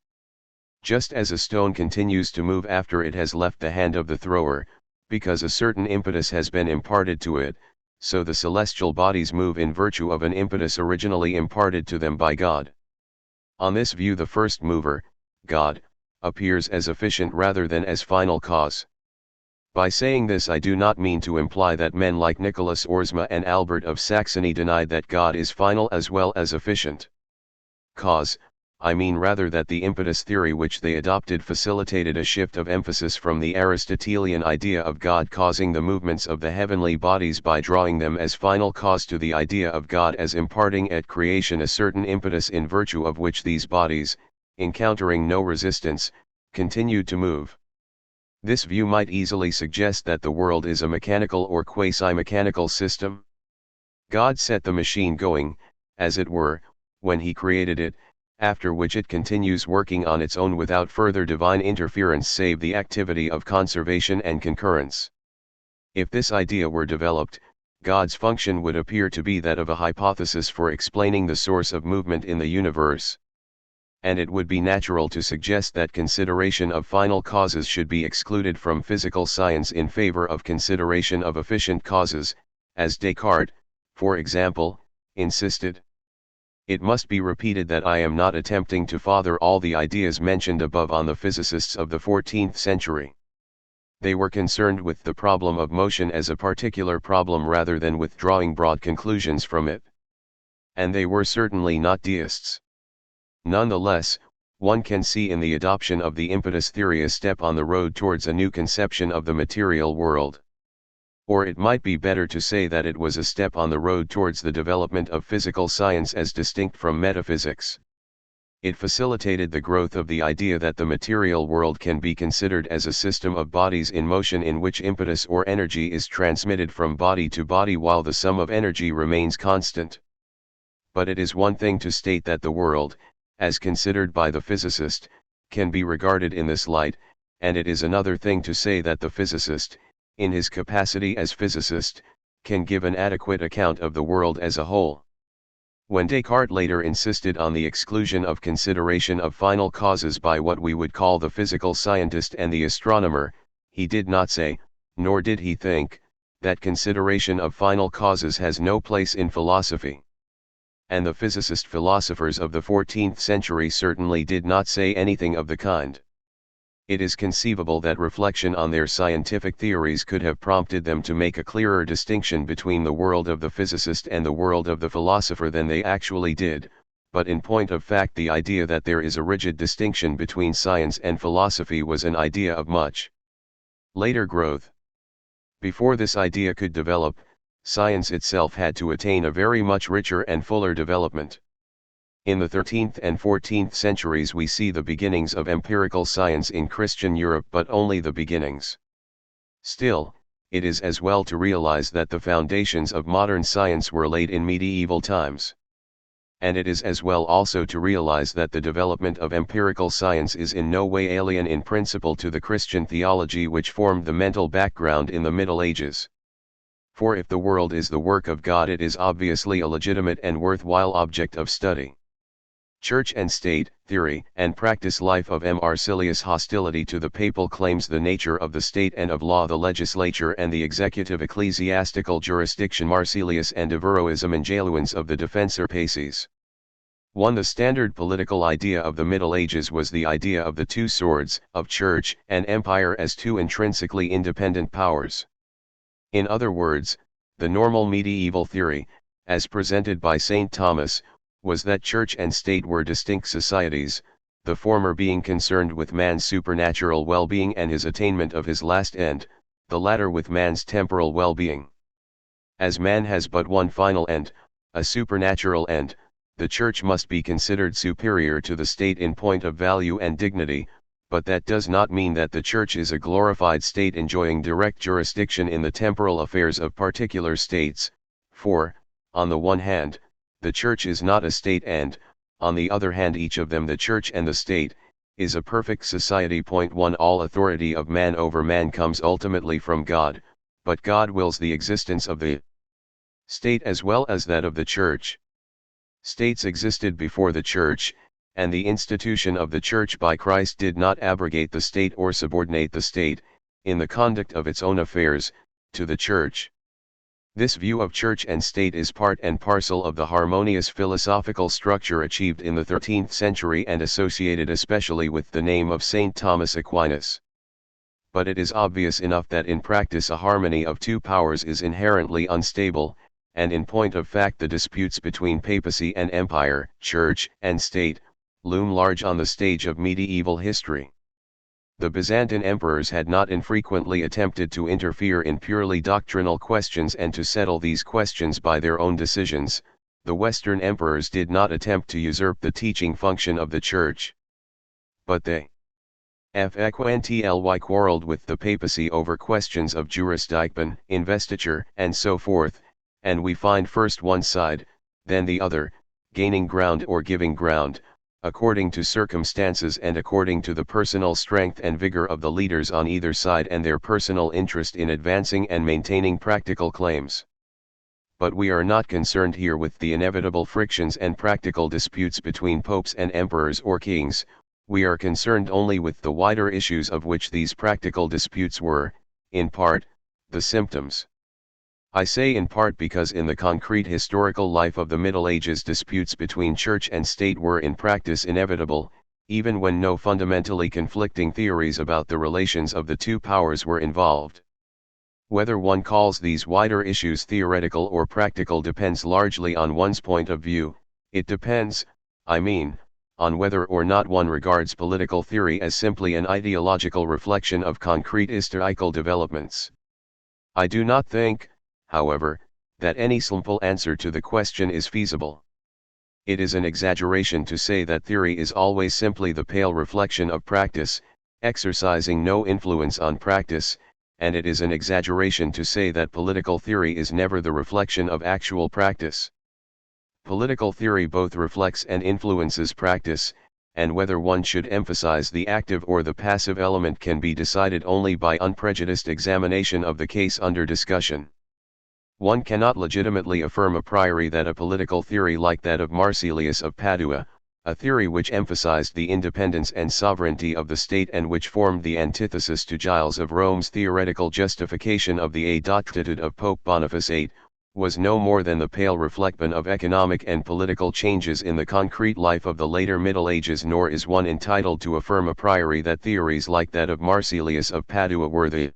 [SPEAKER 1] Just as a stone continues to move after it has left the hand of the thrower, because a certain impetus has been imparted to it, so the celestial bodies move in virtue of an impetus originally imparted to them by God. On this view the first mover, God, appears as efficient rather than as final cause. By saying this I do not mean to imply that men like Nicholas Oersma and Albert of Saxony denied that God is final as well as efficient. Cause, I mean rather that the impetus theory which they adopted facilitated a shift of emphasis from the Aristotelian idea of God causing the movements of the heavenly bodies by drawing them as final cause to the idea of God as imparting at creation a certain impetus in virtue of which these bodies, encountering no resistance, continued to move. This view might easily suggest that the world is a mechanical or quasi-mechanical system. God set the machine going, as it were, when he created it, after which it continues working on its own without further divine interference save the activity of conservation and concurrence. If this idea were developed, God's function would appear to be that of a hypothesis for explaining the source of movement in the universe. And it would be natural to suggest that consideration of final causes should be excluded from physical science in favor of consideration of efficient causes, as Descartes, for example, insisted. It must be repeated that I am not attempting to father all the ideas mentioned above on the physicists of the 14th century. They were concerned with the problem of motion as a particular problem rather than with drawing broad conclusions from it. And they were certainly not deists. Nonetheless, one can see in the adoption of the impetus theory a step on the road towards a new conception of the material world. Or it might be better to say that it was a step on the road towards the development of physical science as distinct from metaphysics. It facilitated the growth of the idea that the material world can be considered as a system of bodies in motion in which impetus or energy is transmitted from body to body while the sum of energy remains constant. But it is one thing to state that the world, as considered by the physicist, can be regarded in this light, and it is another thing to say that the physicist, in his capacity as physicist, can give an adequate account of the world as a whole. When Descartes later insisted on the exclusion of consideration of final causes by what we would call the physical scientist and the astronomer, he did not say, nor did he think, that consideration of final causes has no place in philosophy. And the physicist philosophers of the 14th century certainly did not say anything of the kind. It is conceivable that reflection on their scientific theories could have prompted them to make a clearer distinction between the world of the physicist and the world of the philosopher than they actually did, but in point of fact the idea that there is a rigid distinction between science and philosophy was an idea of much later growth. Before this idea could develop, science itself had to attain a very much richer and fuller development. In the 13th and 14th centuries we see the beginnings of empirical science in Christian Europe, but only the beginnings. Still, it is as well to realize that the foundations of modern science were laid in medieval times. And it is as well also to realize that the development of empirical science is in no way alien in principle to the Christian theology which formed the mental background in the Middle Ages. For if the world is the work of God, it is obviously a legitimate and worthwhile object of study. Church and State, Theory and Practice. Life of M. Arcelius. Hostility to the papal claims. The nature of the state and of law. The legislature and the executive. Ecclesiastical jurisdiction. Marsilius and Averroism. Angeluans of the Defensor Pacis. 1. The standard political idea of the Middle Ages was the idea of the two swords, of church and empire as two intrinsically independent powers. In other words, the normal medieval theory, as presented by St. Thomas, was that church and state were distinct societies, the former being concerned with man's supernatural well-being and his attainment of his last end, the latter with man's temporal well-being. As man has but one final end, a supernatural end, the church must be considered superior to the state in point of value and dignity, but that does not mean that the church is a glorified state enjoying direct jurisdiction in the temporal affairs of particular states, for, on the one hand, the church is not a state and, on the other hand each of them, the church and the state, is a perfect society. 1. All authority of man over man comes ultimately from God, but God wills the existence of the state as well as that of the church. States existed before the church, and the institution of the church by Christ did not abrogate the state or subordinate the state, in the conduct of its own affairs, to the church. This view of church and state is part and parcel of the harmonious philosophical structure achieved in the 13th century and associated especially with the name of St. Thomas Aquinas. But it is obvious enough that in practice a harmony of two powers is inherently unstable, and in point of fact the disputes between papacy and empire, church and state, loom large on the stage of medieval history. The Byzantine emperors had not infrequently attempted to interfere in purely doctrinal questions and to settle these questions by their own decisions. The Western emperors did not attempt to usurp the teaching function of the church. But they frequently quarreled with the papacy over questions of jurisdiction, investiture, and so forth, and we find first one side, then the other, gaining ground or giving ground, according to circumstances and according to the personal strength and vigor of the leaders on either side and their personal interest in advancing and maintaining practical claims. But we are not concerned here with the inevitable frictions and practical disputes between popes and emperors or kings, we are concerned only with the wider issues of which these practical disputes were, in part, the symptoms. I say in part because in the concrete historical life of the Middle Ages disputes between church and state were in practice inevitable, even when no fundamentally conflicting theories about the relations of the two powers were involved. Whether one calls these wider issues theoretical or practical depends largely on one's point of view. It depends, I mean, on whether or not one regards political theory as simply an ideological reflection of concrete historical developments. I do not think, however, that any simple answer to the question is feasible. It is an exaggeration to say that theory is always simply the pale reflection of practice, exercising no influence on practice, and it is an exaggeration to say that political theory is never the reflection of actual practice. Political theory both reflects and influences practice, and whether one should emphasize the active or the passive element can be decided only by unprejudiced examination of the case under discussion. One cannot legitimately affirm a priori that a political theory like that of Marsilius of Padua, a theory which emphasized the independence and sovereignty of the state and which formed the antithesis to Giles of Rome's theoretical justification of the Adoptitude of Pope Boniface VIII, was no more than the pale reflection of economic and political changes in the concrete life of the later Middle Ages, nor is one entitled to affirm a priori that theories like that of Marsilius of Padua were the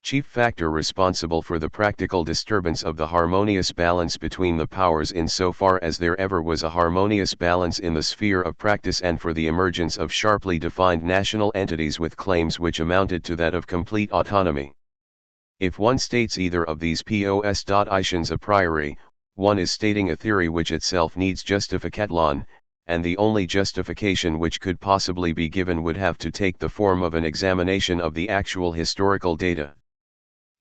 [SPEAKER 1] chief factor responsible for the practical disturbance of the harmonious balance between the powers insofar as there ever was a harmonious balance in the sphere of practice and for the emergence of sharply defined national entities with claims which amounted to that of complete autonomy. If one states either of these positions a priori, one is stating a theory which itself needs justification, and the only justification which could possibly be given would have to take the form of an examination of the actual historical data.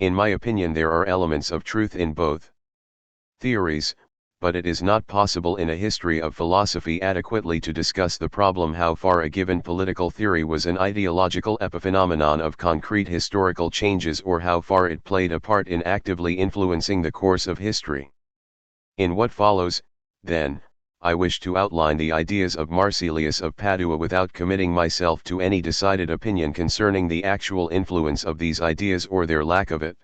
[SPEAKER 1] In my opinion, there are elements of truth in both theories, but it is not possible in a history of philosophy adequately to discuss the problem how far a given political theory was an ideological epiphenomenon of concrete historical changes or how far it played a part in actively influencing the course of history. In what follows, then, I wish to outline the ideas of Marsilius of Padua without committing myself to any decided opinion concerning the actual influence of these ideas or their lack of it.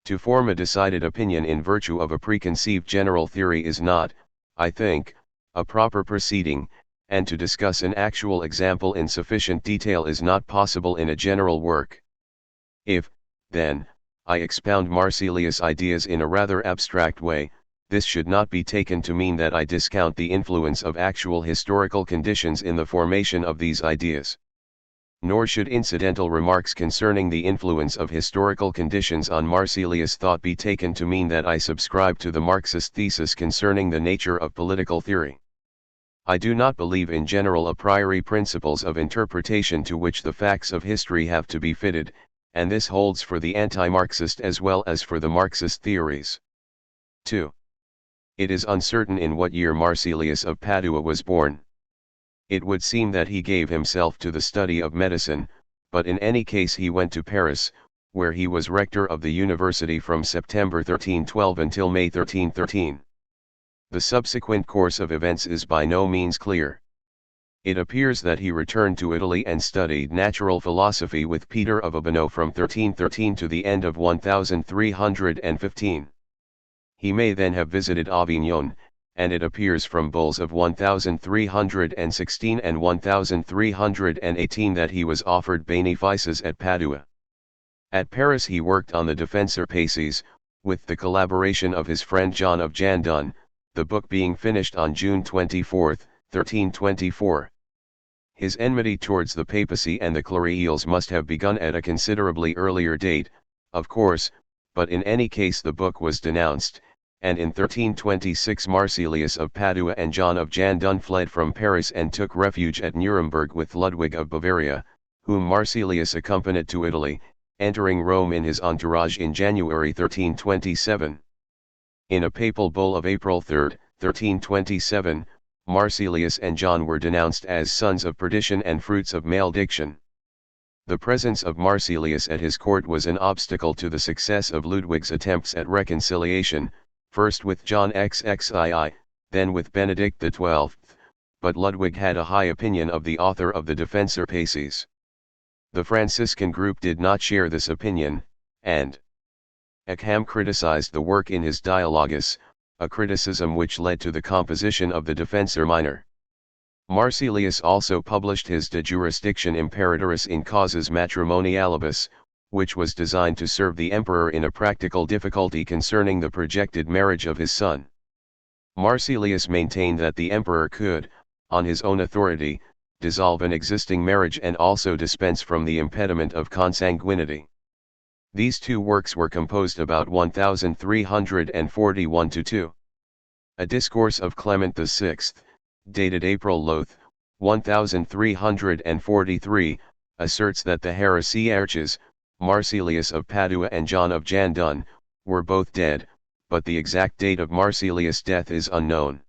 [SPEAKER 1] To form a decided opinion in virtue of a preconceived general theory is not, I think, A proper proceeding, and to discuss an actual example in sufficient detail is not possible in a general work. If, then, I expound Marsilius' ideas in a rather abstract way, this should not be taken to mean that I discount the influence of actual historical conditions in the formation of these ideas. Nor should incidental remarks concerning the influence of historical conditions on Marsilius' thought be taken to mean that I subscribe to the Marxist thesis concerning the nature of political theory. I do not believe in general a priori principles of interpretation to which the facts of history have to be fitted, and this holds for the anti-Marxist as well as for the Marxist theories. 2. It is uncertain in what year Marsilius of Padua was born. It would seem that he gave himself to the study of medicine, but in any case he went to Paris, where he was rector of the university from September 1312 until May 1313. The subsequent course of events is by no means clear. It appears that he returned to Italy and studied natural philosophy with Peter of Urbino from 1313 to the end of 1315. He may then have visited Avignon, and it appears from bulls of 1316 and 1318 that he was offered benefices at Padua. At Paris he worked on the Defensor Paces, with the collaboration of his friend John of Jandun, the book being finished on June 24, 1324. His enmity towards the papacy and the Clericals must have begun at a considerably earlier date, of course, but in any case the book was denounced, and in 1326 Marsilius of Padua and John of Jandun fled from Paris and took refuge at Nuremberg with Ludwig of Bavaria, whom Marsilius accompanied to Italy, entering Rome in his entourage in January 1327. In a papal bull of April 3, 1327, Marsilius and John were denounced as sons of perdition and fruits of malediction. The presence of Marsilius at his court was an obstacle to the success of Ludwig's attempts at reconciliation, first with John XXII, then with Benedict XII, but Ludwig had a high opinion of the author of the Defensor Paces. The Franciscan group did not share this opinion, and Ockham criticized the work in his Dialogus, a criticism which led to the composition of the Defensor Minor. Marsilius also published his De Jurisdiction Imperatoris in Causes Matrimonialibus, which was designed to serve the emperor in a practical difficulty concerning the projected marriage of his son. Marsilius maintained that the emperor could, on his own authority, dissolve an existing marriage and also dispense from the impediment of consanguinity. These two works were composed about 1341-2. A discourse of Clement VI, dated April Loth, 1343, asserts that the heresiarches, Marsilius of Padua and John of Jandun, were both dead, but the exact date of Marsilius' death is unknown.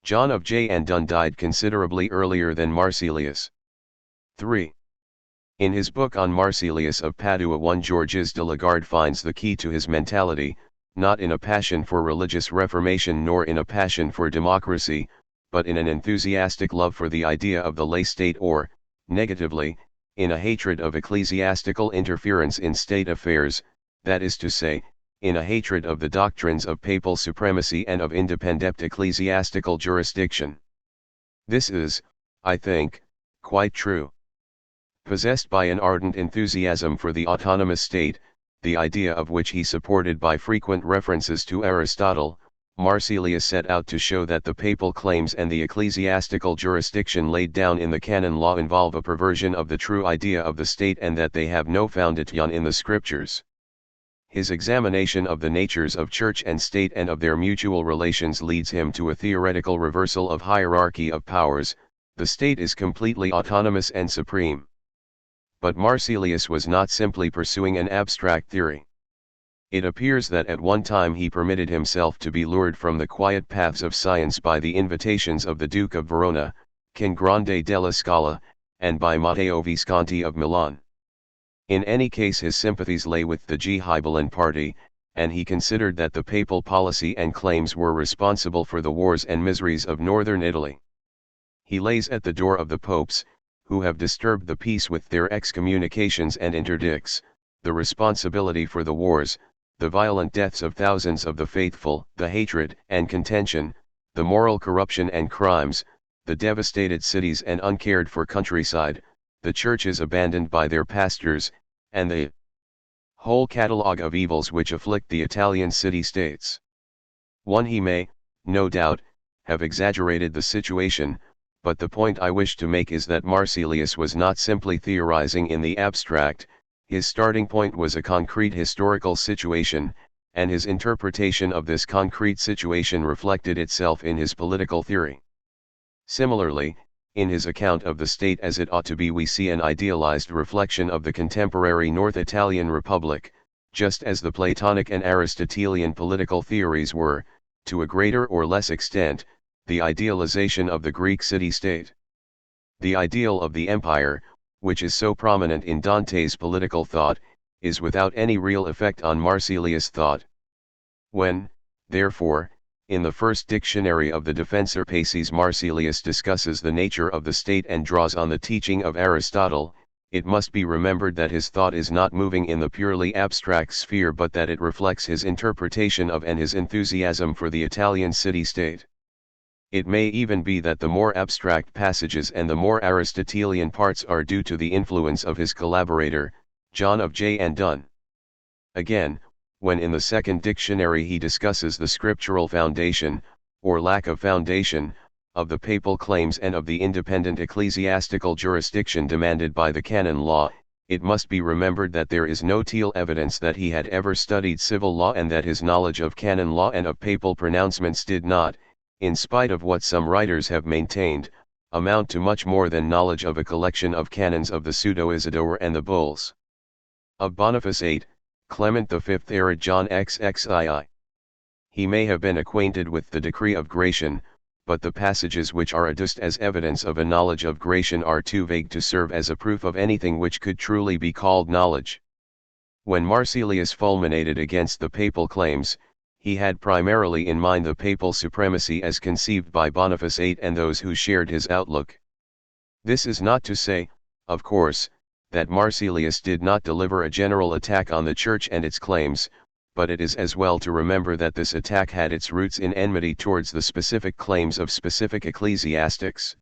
[SPEAKER 1] John of Jandun died considerably earlier than Marsilius. 3. In his book on Marsilius of Padua, one Georges de Lagarde finds the key to his mentality, not in a passion for religious reformation nor in a passion for democracy, but in an enthusiastic love for the idea of the lay state or, negatively, in a hatred of ecclesiastical interference in state affairs, that is to say, in a hatred of the doctrines of papal supremacy and of independent ecclesiastical jurisdiction. This is, I think, quite true. Possessed by an ardent enthusiasm for the autonomous state, the idea of which he supported by frequent references to Aristotle, Marsilius set out to show that the papal claims and the ecclesiastical jurisdiction laid down in the canon law involve a perversion of the true idea of the state and that they have no foundation in the scriptures. His examination of the natures of church and state and of their mutual relations leads him to a theoretical reversal of hierarchy of powers. The state is completely autonomous and supreme. But Marsilius was not simply pursuing an abstract theory. It appears that at one time he permitted himself to be lured from the quiet paths of science by the invitations of the Duke of Verona, King Grande della Scala, and by Matteo Visconti of Milan. In any case his sympathies lay with the Ghibelline party, and he considered that the papal policy and claims were responsible for the wars and miseries of northern Italy. He lays at the door of the popes, who have disturbed the peace with their excommunications and interdicts, the responsibility for the wars, the violent deaths of thousands of the faithful, the hatred and contention, the moral corruption and crimes, the devastated cities and uncared for countryside, the churches abandoned by their pastors, and the whole catalogue of evils which afflict the Italian city-states. He may, no doubt, have exaggerated the situation, but the point I wish to make is that Marsilius was not simply theorizing in the abstract. His starting point was a concrete historical situation, and his interpretation of this concrete situation reflected itself in his political theory. Similarly, in his account of the state as it ought to be, we see an idealized reflection of the contemporary North Italian Republic, just as the Platonic and Aristotelian political theories were, to a greater or less extent, the idealization of the Greek city-state. The ideal of the empire, which is so prominent in Dante's political thought, is without any real effect on Marsilius' thought. When, therefore, in the first dictionary of the Defensor Paces Marsilius discusses the nature of the state and draws on the teaching of Aristotle, it must be remembered that his thought is not moving in the purely abstract sphere, but that it reflects his interpretation of and his enthusiasm for the Italian city-state. It may even be that the more abstract passages and the more Aristotelian parts are due to the influence of his collaborator, John of J. and Dunn. Again, when in the second dictionary he discusses the scriptural foundation, or lack of foundation, of the papal claims and of the independent ecclesiastical jurisdiction demanded by the canon law, it must be remembered that there is no real evidence that he had ever studied civil law, and that his knowledge of canon law and of papal pronouncements did not, in spite of what some writers have maintained, amount to much more than knowledge of a collection of canons of the Pseudo-Isidore and the Bulls of Boniface VIII, Clement V Arid John XXII. He may have been acquainted with the decree of Gratian, but the passages which are adduced as evidence of a knowledge of Gratian are too vague to serve as a proof of anything which could truly be called knowledge. When Marsilius fulminated against the papal claims, he had primarily in mind the papal supremacy as conceived by Boniface VIII and those who shared his outlook. This is not to say, of course, that Marsilius did not deliver a general attack on the Church and its claims, but it is as well to remember that this attack had its roots in enmity towards the specific claims of specific ecclesiastics.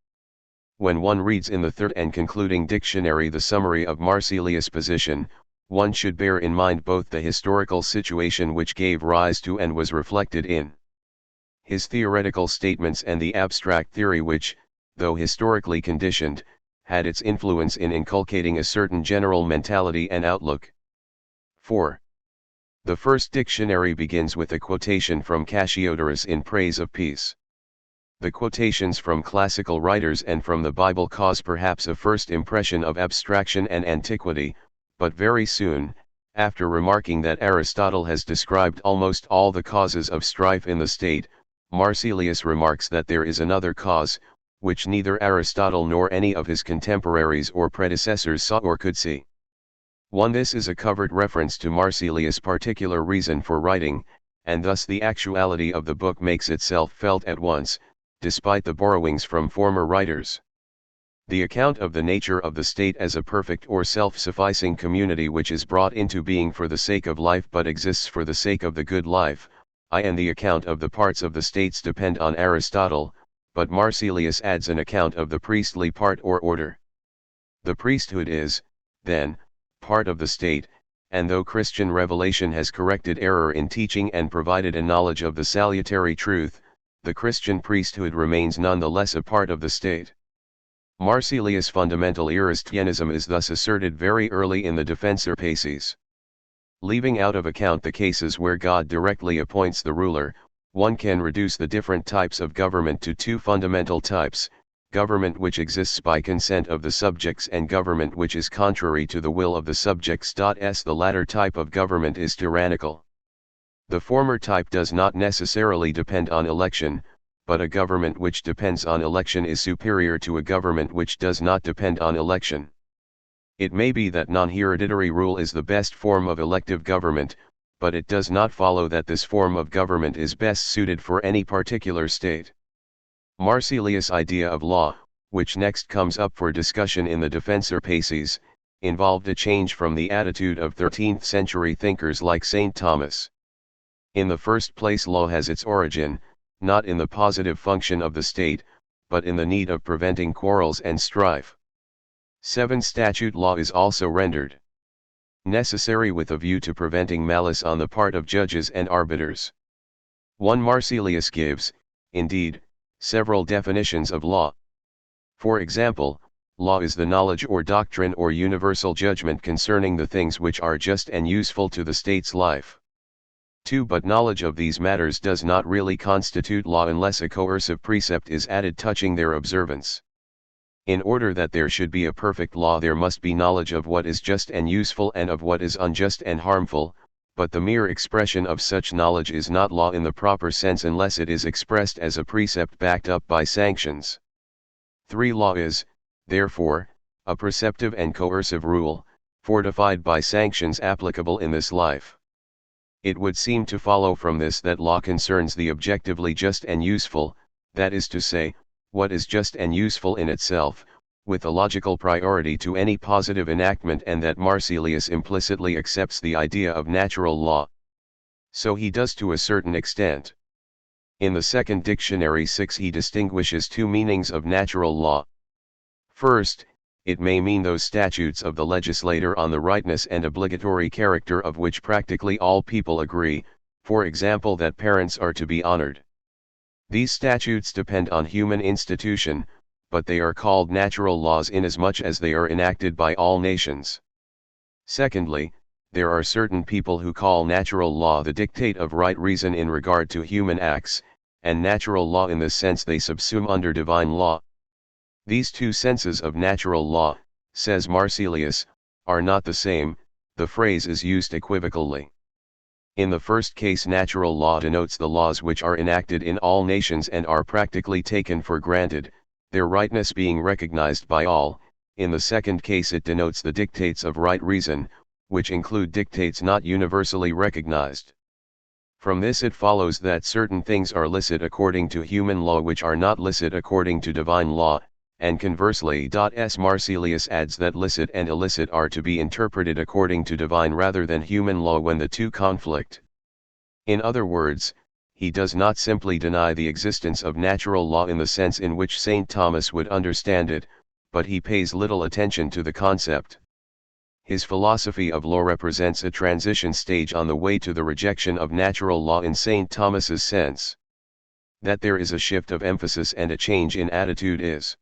[SPEAKER 1] When one reads in the third and concluding dictionary the summary of Marsilius' position, one should bear in mind both the historical situation which gave rise to and was reflected in his theoretical statements and the abstract theory which, though historically conditioned, had its influence in inculcating a certain general mentality and outlook. 4. The first dictionary begins with a quotation from Cassiodorus in praise of peace. The quotations from classical writers and from the Bible cause perhaps a first impression of abstraction and antiquity, but very soon, after remarking that Aristotle has described almost all the causes of strife in the state, Marsilius remarks that there is another cause, which neither Aristotle nor any of his contemporaries or predecessors saw or could see. This is a covert reference to Marsilius' particular reason for writing, and thus the actuality of the book makes itself felt at once, despite the borrowings from former writers. The account of the nature of the state as a perfect or self-sufficing community which is brought into being for the sake of life but exists for the sake of the good life, and the account of the parts of the states depend on Aristotle, but Marsilius adds an account of the priestly part or order. The priesthood is, then, part of the state, and though Christian revelation has corrected error in teaching and provided a knowledge of the salutary truth, the Christian priesthood remains nonetheless a part of the state. Marsilius' fundamental Aristianism is thus asserted very early in the Defensor Paces. Leaving out of account the cases where God directly appoints the ruler, one can reduce the different types of government to two fundamental types: government which exists by consent of the subjects and government which is contrary to the will of the subjects. The latter type of government is tyrannical. The former type does not necessarily depend on election, but a government which depends on election is superior to a government which does not depend on election. It may be that non-hereditary rule is the best form of elective government, but it does not follow that this form of government is best suited for any particular state. Marsilius' idea of law, which next comes up for discussion in the Defensor Paces, involved a change from the attitude of 13th-century thinkers like St. Thomas. In the first place, law has its origin, not in the positive function of the state, but in the need of preventing quarrels and strife. 7. Statute law is also rendered necessary with a view to preventing malice on the part of judges and arbiters. 1. Marsilius gives, indeed, several definitions of law. For example, law is the knowledge or doctrine or universal judgment concerning the things which are just and useful to the state's life. 2. But knowledge of these matters does not really constitute law unless a coercive precept is added touching their observance. In order that there should be a perfect law, there must be knowledge of what is just and useful and of what is unjust and harmful, but the mere expression of such knowledge is not law in the proper sense unless it is expressed as a precept backed up by sanctions. 3. Law is, therefore, a preceptive and coercive rule, fortified by sanctions applicable in this life. It would seem to follow from this that law concerns the objectively just and useful, that is to say, what is just and useful in itself, with a logical priority to any positive enactment, and that Marsilius implicitly accepts the idea of natural law. So he does to a certain extent. In the second dictionary 6 he distinguishes two meanings of natural law. First, it may mean those statutes of the legislator on the rightness and obligatory character of which practically all people agree, for example that parents are to be honored. These statutes depend on human institution, but they are called natural laws inasmuch as they are enacted by all nations. Secondly, there are certain people who call natural law the dictate of right reason in regard to human acts, and natural law in the sense they subsume under divine law. These two senses of natural law, says Marsilius, are not the same. The phrase is used equivocally. In the first case, natural law denotes the laws which are enacted in all nations and are practically taken for granted, their rightness being recognized by all. In the second case it denotes the dictates of right reason, which include dictates not universally recognized. From this it follows that certain things are licit according to human law which are not licit according to divine law, and conversely. S. Marsilius adds that licit and illicit are to be interpreted according to divine rather than human law when the two conflict. In other words, he does not simply deny the existence of natural law in the sense in which St. Thomas would understand it, but he pays little attention to the concept. His philosophy of law represents a transition stage on the way to the rejection of natural law in St. Thomas's sense. That there is a shift of emphasis and a change in attitude is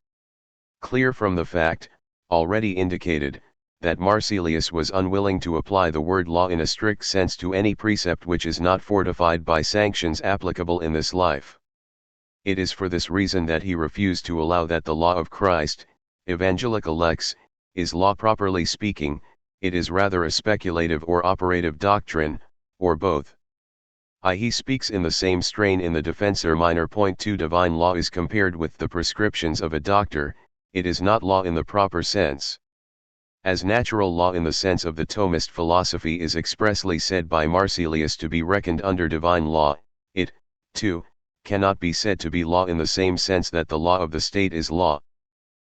[SPEAKER 1] clear from the fact, already indicated, that Marsilius was unwilling to apply the word law in a strict sense to any precept which is not fortified by sanctions applicable in this life. It is for this reason that he refused to allow that the law of Christ, evangelical lex, is law properly speaking. It is rather a speculative or operative doctrine, or both. He speaks in the same strain in the Defensor Minor. Point 2. Divine law is compared with the prescriptions of a doctor. It is not law in the proper sense. As natural law in the sense of the Thomist philosophy is expressly said by Marsilius to be reckoned under divine law, it, too, cannot be said to be law in the same sense that the law of the state is law.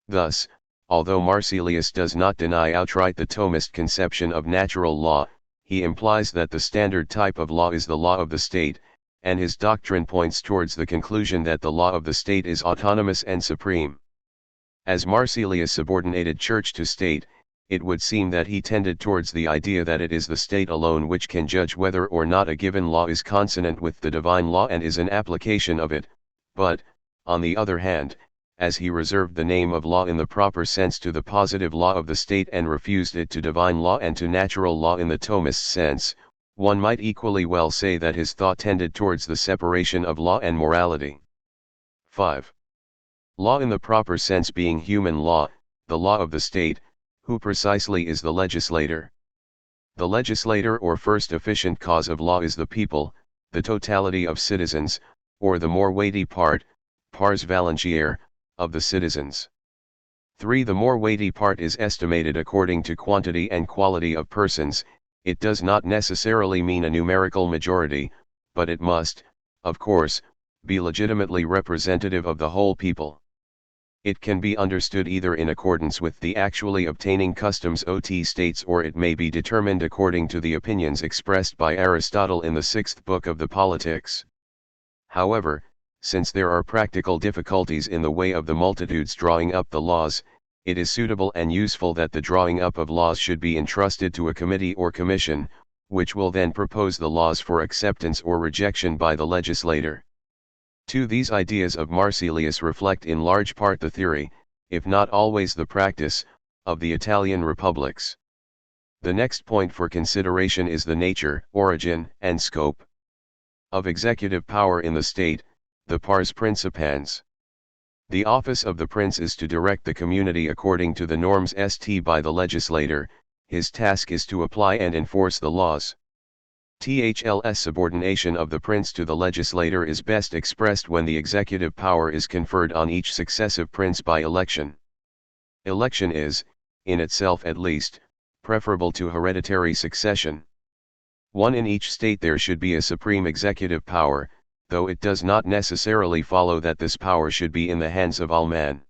[SPEAKER 1] Thus, although Marsilius does not deny outright the Thomist conception of natural law, he implies that the standard type of law is the law of the state, and his doctrine points towards the conclusion that the law of the state is autonomous and supreme. As Marsilius subordinated church to state, it would seem that he tended towards the idea that it is the state alone which can judge whether or not a given law is consonant with the divine law and is an application of it, but, on the other hand, as he reserved the name of law in the proper sense to the positive law of the state and refused it to divine law and to natural law in the Thomist sense, one might equally well say that his thought tended towards the separation of law and morality. 5. Law in the proper sense being human law, the law of the state. Who precisely is the legislator? The legislator or first efficient cause of law is the people, the totality of citizens, or the more weighty part, pars valentiae, of the citizens. 3. The more weighty part is estimated according to quantity and quality of persons. It does not necessarily mean a numerical majority, but it must, of course, be legitimately representative of the whole people. It can be understood either in accordance with the actually obtaining customs OT states, or it may be determined according to the opinions expressed by Aristotle in the 6th book of the Politics. However, since there are practical difficulties in the way of the multitudes drawing up the laws, it is suitable and useful that the drawing up of laws should be entrusted to a committee or commission, which will then propose the laws for acceptance or rejection by the legislator. These ideas of Marsilius reflect in large part the theory, if not always the practice, of the Italian republics. The next point for consideration is the nature, origin, and scope of executive power in the state, the pars principans. The office of the prince is to direct the community according to the norms st by the legislator. His task is to apply and enforce the laws. THL's subordination of the prince to the legislator is best expressed when the executive power is conferred on each successive prince by election. Election is, in itself at least, preferable to hereditary succession. One in each state there should be a supreme executive power, though it does not necessarily follow that this power should be in the hands of all men.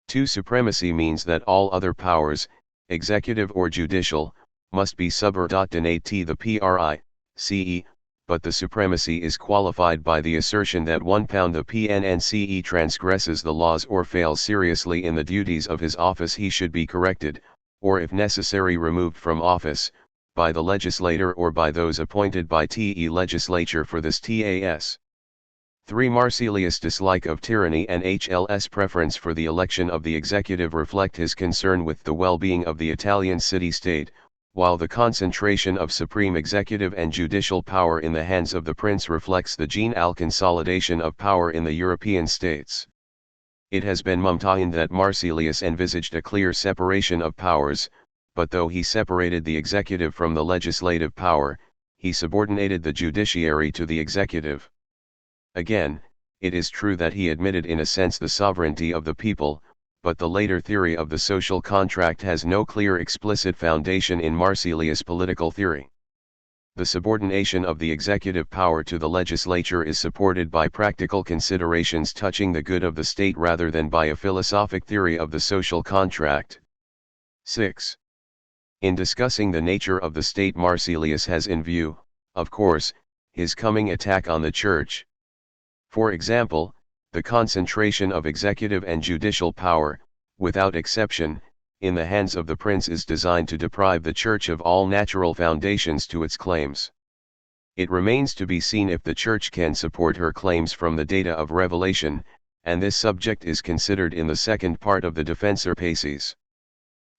[SPEAKER 1] Supremacy means that all other powers, executive or judicial, must be subordinate to the PRICE, but the supremacy is qualified by the assertion that £1 the PNNCE transgresses the laws or fails seriously in the duties of his office, he should be corrected, or if necessary removed from office, by the legislator or by those appointed by the legislature for this TAS. 3. Marsilius' dislike of tyranny and HL's preference for the election of the executive reflect his concern with the well-being of the Italian city-state, while the concentration of supreme executive and judicial power in the hands of the prince reflects the general consolidation of power in the European states. It has been maintained that Marsilius envisaged a clear separation of powers, but though he separated the executive from the legislative power, he subordinated the judiciary to the executive. Again, it is true that he admitted in a sense the sovereignty of the people, but the later theory of the social contract has no clear explicit foundation in Marsilius' political theory. The subordination of the executive power to the legislature is supported by practical considerations touching the good of the state rather than by a philosophic theory of the social contract. 6. In discussing the nature of the state, Marsilius has in view, of course, his coming attack on the church. For example, the concentration of executive and judicial power, without exception, in the hands of the prince is designed to deprive the church of all natural foundations to its claims. It remains to be seen if the church can support her claims from the data of revelation, and this subject is considered in the second part of the Defensor Pacis.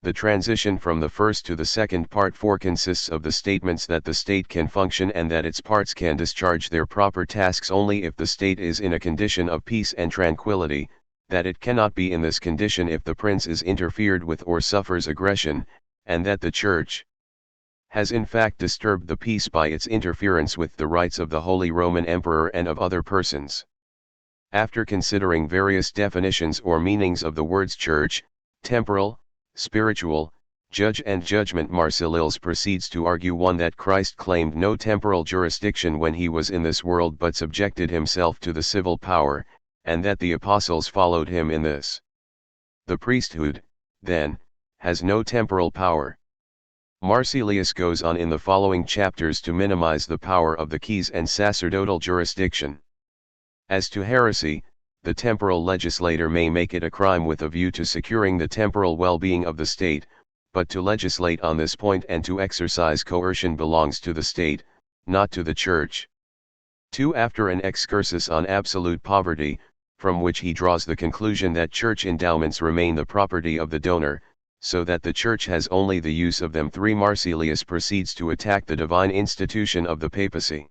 [SPEAKER 1] The transition from the first to the second part 4 consists of the statements that the state can function and that its parts can discharge their proper tasks only if the state is in a condition of peace and tranquility, that it cannot be in this condition if the prince is interfered with or suffers aggression, and that the church has in fact disturbed the peace by its interference with the rights of the Holy Roman Emperor and of other persons. After considering various definitions or meanings of the words church, temporal, spiritual, judge and judgment, Marsilius proceeds to argue 1. That Christ claimed no temporal jurisdiction when he was in this world but subjected himself to the civil power, and that the apostles followed him in this. The priesthood, then, has no temporal power. Marsilius goes on in the following chapters to minimize the power of the keys and sacerdotal jurisdiction. As to heresy, the temporal legislator may make it a crime with a view to securing the temporal well-being of the state, but to legislate on this point and to exercise coercion belongs to the state, not to the church. 2. After an excursus on absolute poverty, from which he draws the conclusion that church endowments remain the property of the donor, so that the church has only the use of them. 3. Marsilius proceeds to attack the divine institution of the papacy.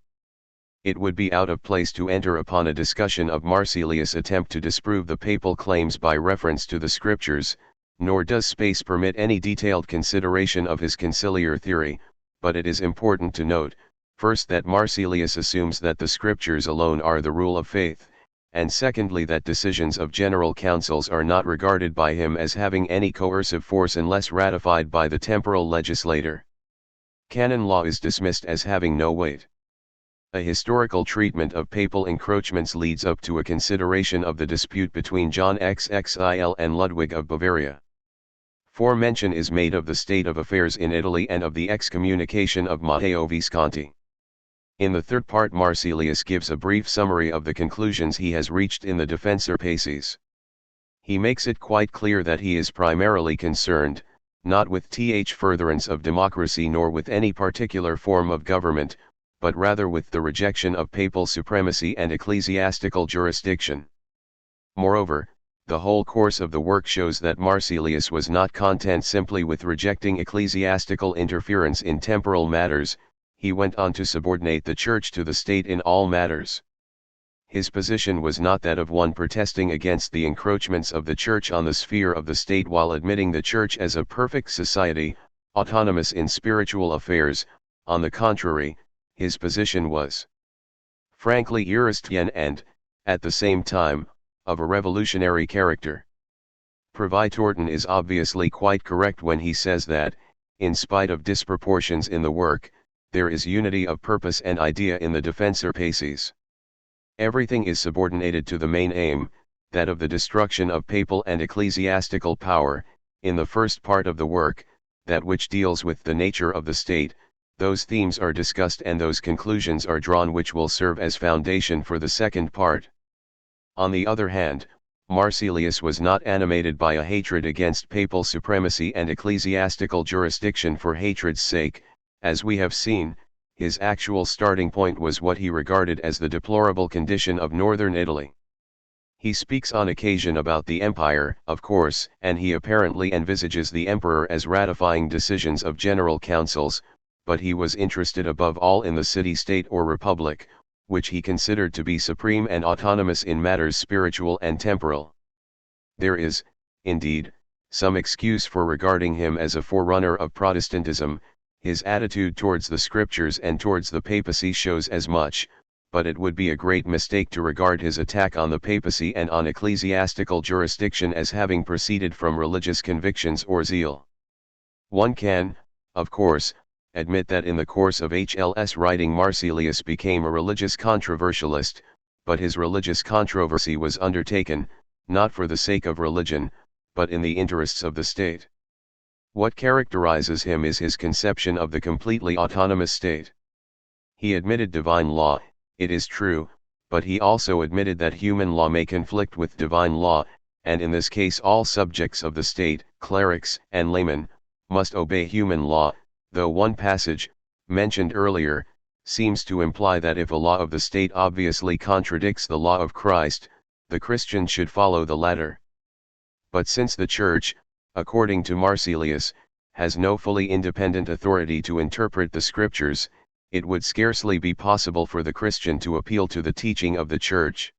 [SPEAKER 1] It would be out of place to enter upon a discussion of Marsilius' attempt to disprove the papal claims by reference to the scriptures, nor does space permit any detailed consideration of his conciliar theory, but it is important to note, first, that Marsilius assumes that the scriptures alone are the rule of faith, and secondly that decisions of general councils are not regarded by him as having any coercive force unless ratified by the temporal legislator. Canon law is dismissed as having no weight. A historical treatment of papal encroachments leads up to a consideration of the dispute between John XXIL and Ludwig of Bavaria. 4. Mention is made of the state of affairs in Italy and of the excommunication of Matteo Visconti. In the third part, Marsilius gives a brief summary of the conclusions he has reached in the Defensor Paces. He makes it quite clear that he is primarily concerned, not with furtherance of democracy nor with any particular form of government, but rather with the rejection of papal supremacy and ecclesiastical jurisdiction. Moreover, the whole course of the work shows that Marsilius was not content simply with rejecting ecclesiastical interference in temporal matters. He went on to subordinate the Church to the state in all matters. His position was not that of one protesting against the encroachments of the Church on the sphere of the state while admitting the Church as a perfect society, autonomous in spiritual affairs. On the contrary, his position was frankly Erastian and, at the same time, of a revolutionary character. Provitorton is obviously quite correct when he says that, in spite of disproportions in the work, there is unity of purpose and idea in the Defensor Paces. Everything is subordinated to the main aim, that of the destruction of papal and ecclesiastical power. In the first part of the work, that which deals with the nature of the state, those themes are discussed and those conclusions are drawn which will serve as foundation for the second part. On the other hand, Marsilius was not animated by a hatred against papal supremacy and ecclesiastical jurisdiction for hatred's sake. As we have seen, his actual starting point was what he regarded as the deplorable condition of northern Italy. He speaks on occasion about the empire, of course, and he apparently envisages the emperor as ratifying decisions of general councils, but he was interested above all in the city-state or republic, which he considered to be supreme and autonomous in matters spiritual and temporal. There is, indeed, some excuse for regarding him as a forerunner of Protestantism. His attitude towards the scriptures and towards the papacy shows as much, but it would be a great mistake to regard his attack on the papacy and on ecclesiastical jurisdiction as having proceeded from religious convictions or zeal. One can, of course, admit that in the course of HLS writing Marsilius became a religious controversialist, but his religious controversy was undertaken, not for the sake of religion, but in the interests of the state. What characterizes him is his conception of the completely autonomous state. He admitted divine law, it is true, but he also admitted that human law may conflict with divine law, and in this case all subjects of the state, clerics and laymen, must obey human law, though one passage, mentioned earlier, seems to imply that if a law of the state obviously contradicts the law of Christ, the Christian should follow the latter. But since the Church, according to Marsilius, has no fully independent authority to interpret the scriptures, it would scarcely be possible for the Christian to appeal to the teaching of the Church.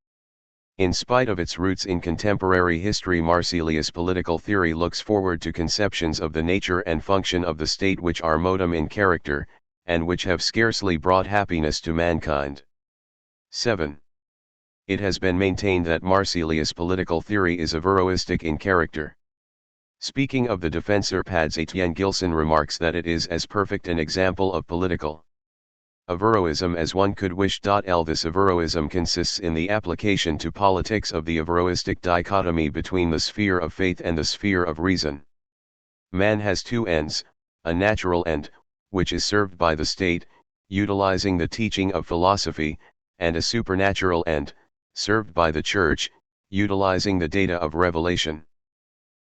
[SPEAKER 1] In spite of its roots in contemporary history, Marsilius' political theory looks forward to conceptions of the nature and function of the state which are modem in character, and which have scarcely brought happiness to mankind. 7. It has been maintained that Marsilius' political theory is Averroistic in character. Speaking of the Defensor Pads, Etienne Gilson remarks that it is as perfect an example of political Averroism as one could wish. This Averroism consists in the application to politics of the Averroistic dichotomy between the sphere of faith and the sphere of reason. Man has two ends, a natural end, which is served by the state, utilizing the teaching of philosophy, and a supernatural end, served by the Church, utilizing the data of revelation.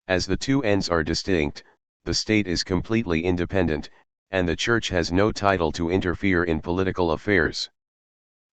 [SPEAKER 1] As the two ends are distinct, the state is completely independent, and the Church has no title to interfere in political affairs.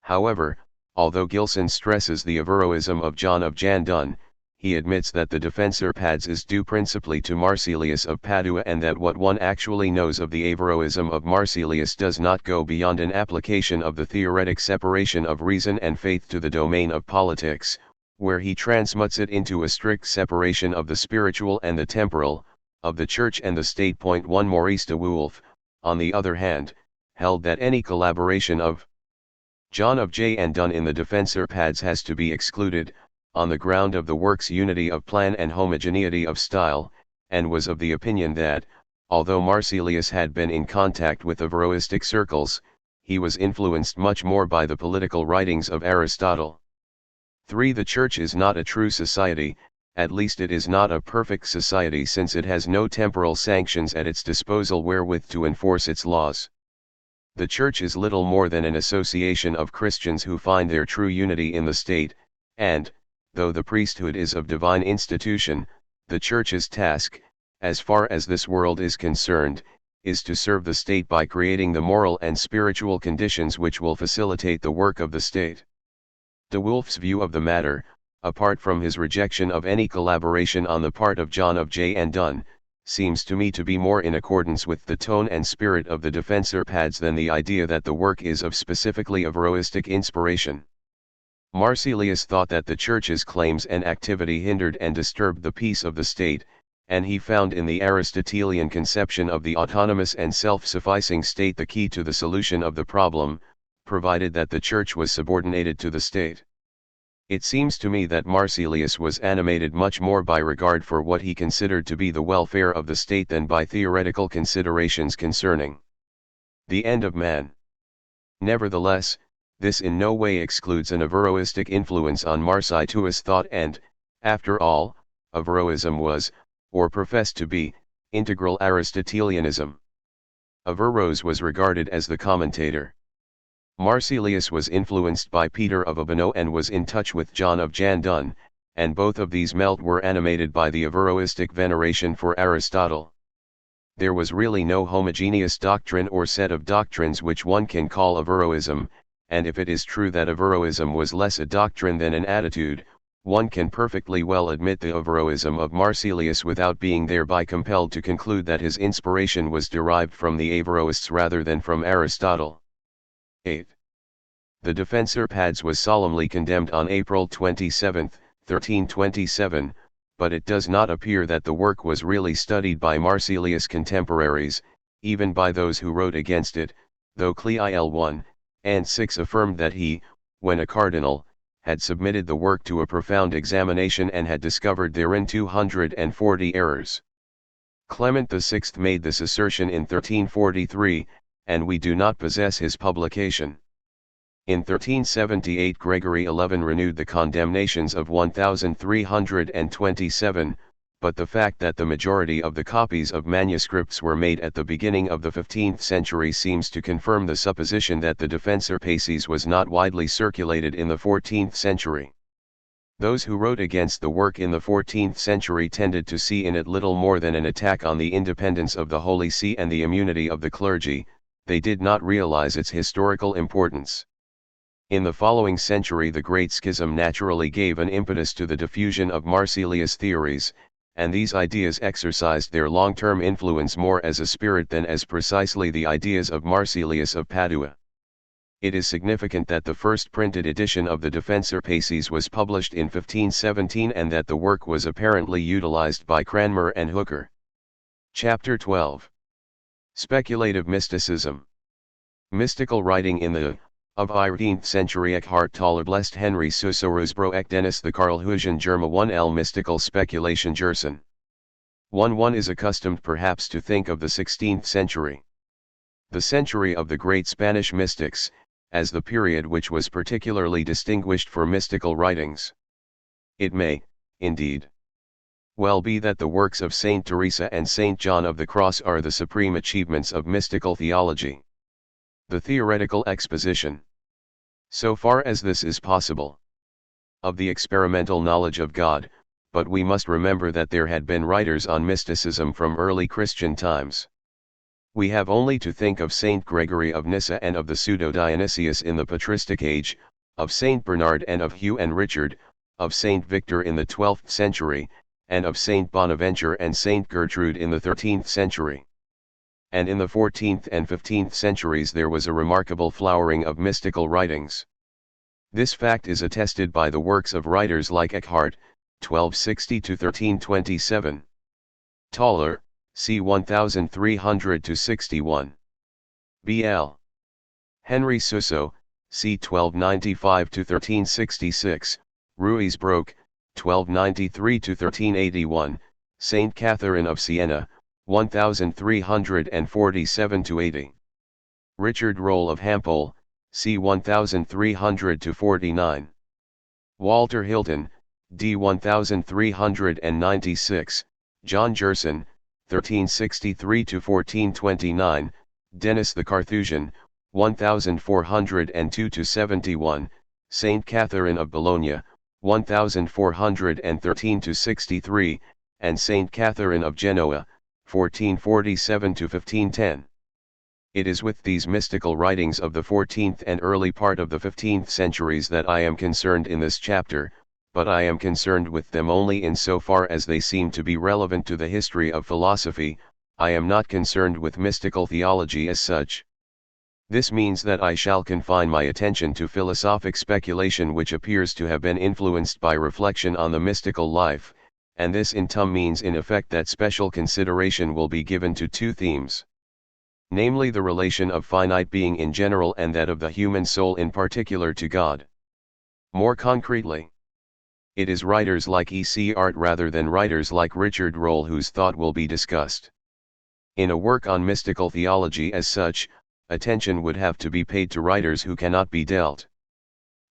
[SPEAKER 1] However, although Gilson stresses the Averroism of John of Jandun, he admits that the Defensor Pads is due principally to Marsilius of Padua, and that what one actually knows of the Averroism of Marsilius does not go beyond an application of the theoretic separation of reason and faith to the domain of politics, where he transmutes it into a strict separation of the spiritual and the temporal, of the Church and the state. 1 Maurice de Wolf, on the other hand, held that any collaboration of John of Jandun in the Defensor Pads has to be excluded, on the ground of the work's unity of plan and homogeneity of style, and was of the opinion that, although Marsilius had been in contact with Averroistic circles, he was influenced much more by the political writings of Aristotle. 3. The Church is not a true society, at least it is not a perfect society, since it has no temporal sanctions at its disposal wherewith to enforce its laws. The Church is little more than an association of Christians who find their true unity in the state, and, though the priesthood is of divine institution, the Church's task, as far as this world is concerned, is to serve the state by creating the moral and spiritual conditions which will facilitate the work of the state. De Wulf's view of the matter, apart from his rejection of any collaboration on the part of John of J and Donne, seems to me to be more in accordance with the tone and spirit of the Defensor Pads than the idea that the work is of specifically Averroistic inspiration. Marsilius thought that the Church's claims and activity hindered and disturbed the peace of the state, and he found in the Aristotelian conception of the autonomous and self-sufficing state the key to the solution of the problem, provided that the Church was subordinated to the state. It seems to me that Marsilius was animated much more by regard for what he considered to be the welfare of the state than by theoretical considerations concerning the end of man. Nevertheless, this in no way excludes an Averroistic influence on Marsituus' thought and, after all, Averroism was, or professed to be, integral Aristotelianism. Averroes was regarded as the commentator. Marsilius was influenced by Peter of Abano and was in touch with John of Jandun, and both of these were animated by the Averroistic veneration for Aristotle. There was really no homogeneous doctrine or set of doctrines which one can call Averroism, and if it is true that Averroism was less a doctrine than an attitude, one can perfectly well admit the Averroism of Marsilius without being thereby compelled to conclude that his inspiration was derived from the Averroists rather than from Aristotle. 8. The Defensor Pads was solemnly condemned on April 27, 1327, but it does not appear that the work was really studied by Marsilius' contemporaries, even by those who wrote against it, though Clil 1 and 6 affirmed that he, when a cardinal, had submitted the work to a profound examination and had discovered therein 240 errors. Clement VI made this assertion in 1343, and we do not possess his publication. In 1378 Gregory XI renewed the condemnations of 1327, but the fact that the majority of the copies of manuscripts were made at the beginning of the 15th century seems to confirm the supposition that the Defensor Paces was not widely circulated in the 14th century. Those who wrote against the work in the 14th century tended to see in it little more than an attack on the independence of the Holy See and the immunity of the clergy. They did not realize its historical importance. In the following century the Great Schism naturally gave an impetus to the diffusion of Marsilius' theories, and these ideas exercised their long-term influence more as a spirit than as precisely the ideas of Marsilius of Padua. It is significant that the first printed edition of the Defensor Paces was published in 1517 and that the work was apparently utilized by Cranmer and Hooker. Chapter 12. Speculative Mysticism. Mystical writing in the of 18th century Eckhart Tolle blessed Henry Susorosbro ek Dennis the Karlhusian Germa 1L Mystical Speculation Gerson. 1 is accustomed perhaps to think of the 16th century, the century of the great Spanish mystics, as the period which was particularly distinguished for mystical writings. It may, indeed, well be that the works of Saint Teresa and Saint John of the Cross are the supreme achievements of mystical theology. The theoretical exposition, so far as this is possible, of the experimental knowledge of God, but we must remember that there had been writers on mysticism from early Christian times. We have only to think of Saint Gregory of Nyssa and of the Pseudo-Dionysius in the patristic age, of Saint Bernard and of Hugh and Richard, of Saint Victor in the 12th century, and of Saint Bonaventure and Saint Gertrude in the 13th century. And in the 14th and 15th centuries there was a remarkable flowering of mystical writings. This fact is attested by the works of writers like Eckhart, 1260–1327. Toller, c. 1300–61. B.L. Henry Suso, c. 1295–1366, Ruiz Broke, 1293–1381, Saint Catherine of Siena, 1347–80. Richard Rolle of Hampole, c. 1300–49. Walter Hilton, d. 1396, John Gerson, 1363–1429, Dennis the Carthusian, 1402–71, Saint Catherine of Bologna, 1413–63, and Saint Catherine of Genoa, 1447–1510. It is with these mystical writings of the 14th and early part of the 15th centuries that I am concerned in this chapter, but I am concerned with them only in so far as they seem to be relevant to the history of philosophy. I am not concerned with mystical theology as such. This means that I shall confine my attention to philosophic speculation which appears to have been influenced by reflection on the mystical life, and this in turn means in effect that special consideration will be given to two themes. Namely the relation of finite being in general and that of the human soul in particular to God. More concretely, it is writers like E.C. Art rather than writers like Richard Rolle whose thought will be discussed. In a work on mystical theology as such, attention would have to be paid to writers who cannot be dealt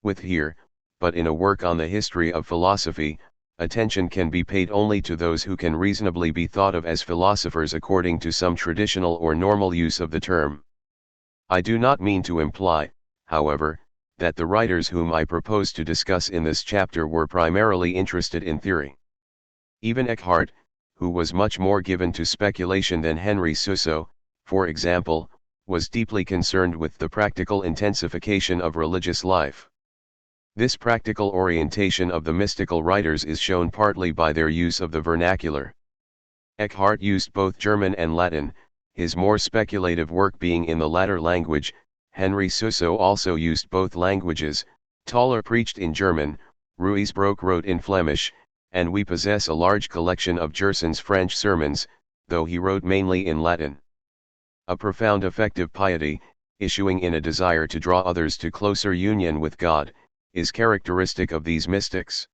[SPEAKER 1] with here, but in a work on the history of philosophy, attention can be paid only to those who can reasonably be thought of as philosophers according to some traditional or normal use of the term. I do not mean to imply, however, that the writers whom I propose to discuss in this chapter were primarily interested in theory. Even Eckhart, who was much more given to speculation than Henry Suso, for example, was deeply concerned with the practical intensification of religious life. This practical orientation of the mystical writers is shown partly by their use of the vernacular. Eckhart used both German and Latin, his more speculative work being in the latter language. Henry Suso also used both languages. Toller preached in German, Ruysbroek wrote in Flemish, and we possess a large collection of Gerson's French sermons, though he wrote mainly in Latin. A profound affective piety, issuing in a desire to draw others to closer union with God, is characteristic of these mystics.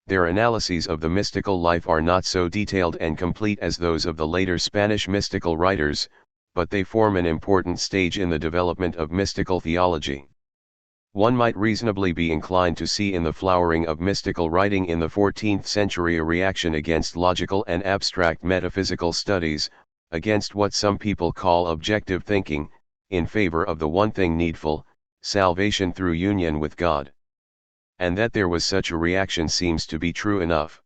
[SPEAKER 1] Their analyses of the mystical life are not so detailed and complete as those of the later Spanish mystical writers, but they form an important stage in the development of mystical theology. One might reasonably be inclined to see in the flowering of mystical writing in the 14th century a reaction against logical and abstract metaphysical studies, against what some people call objective thinking, in favor of the one thing needful, salvation through union with God. And that there was such a reaction seems to be true enough.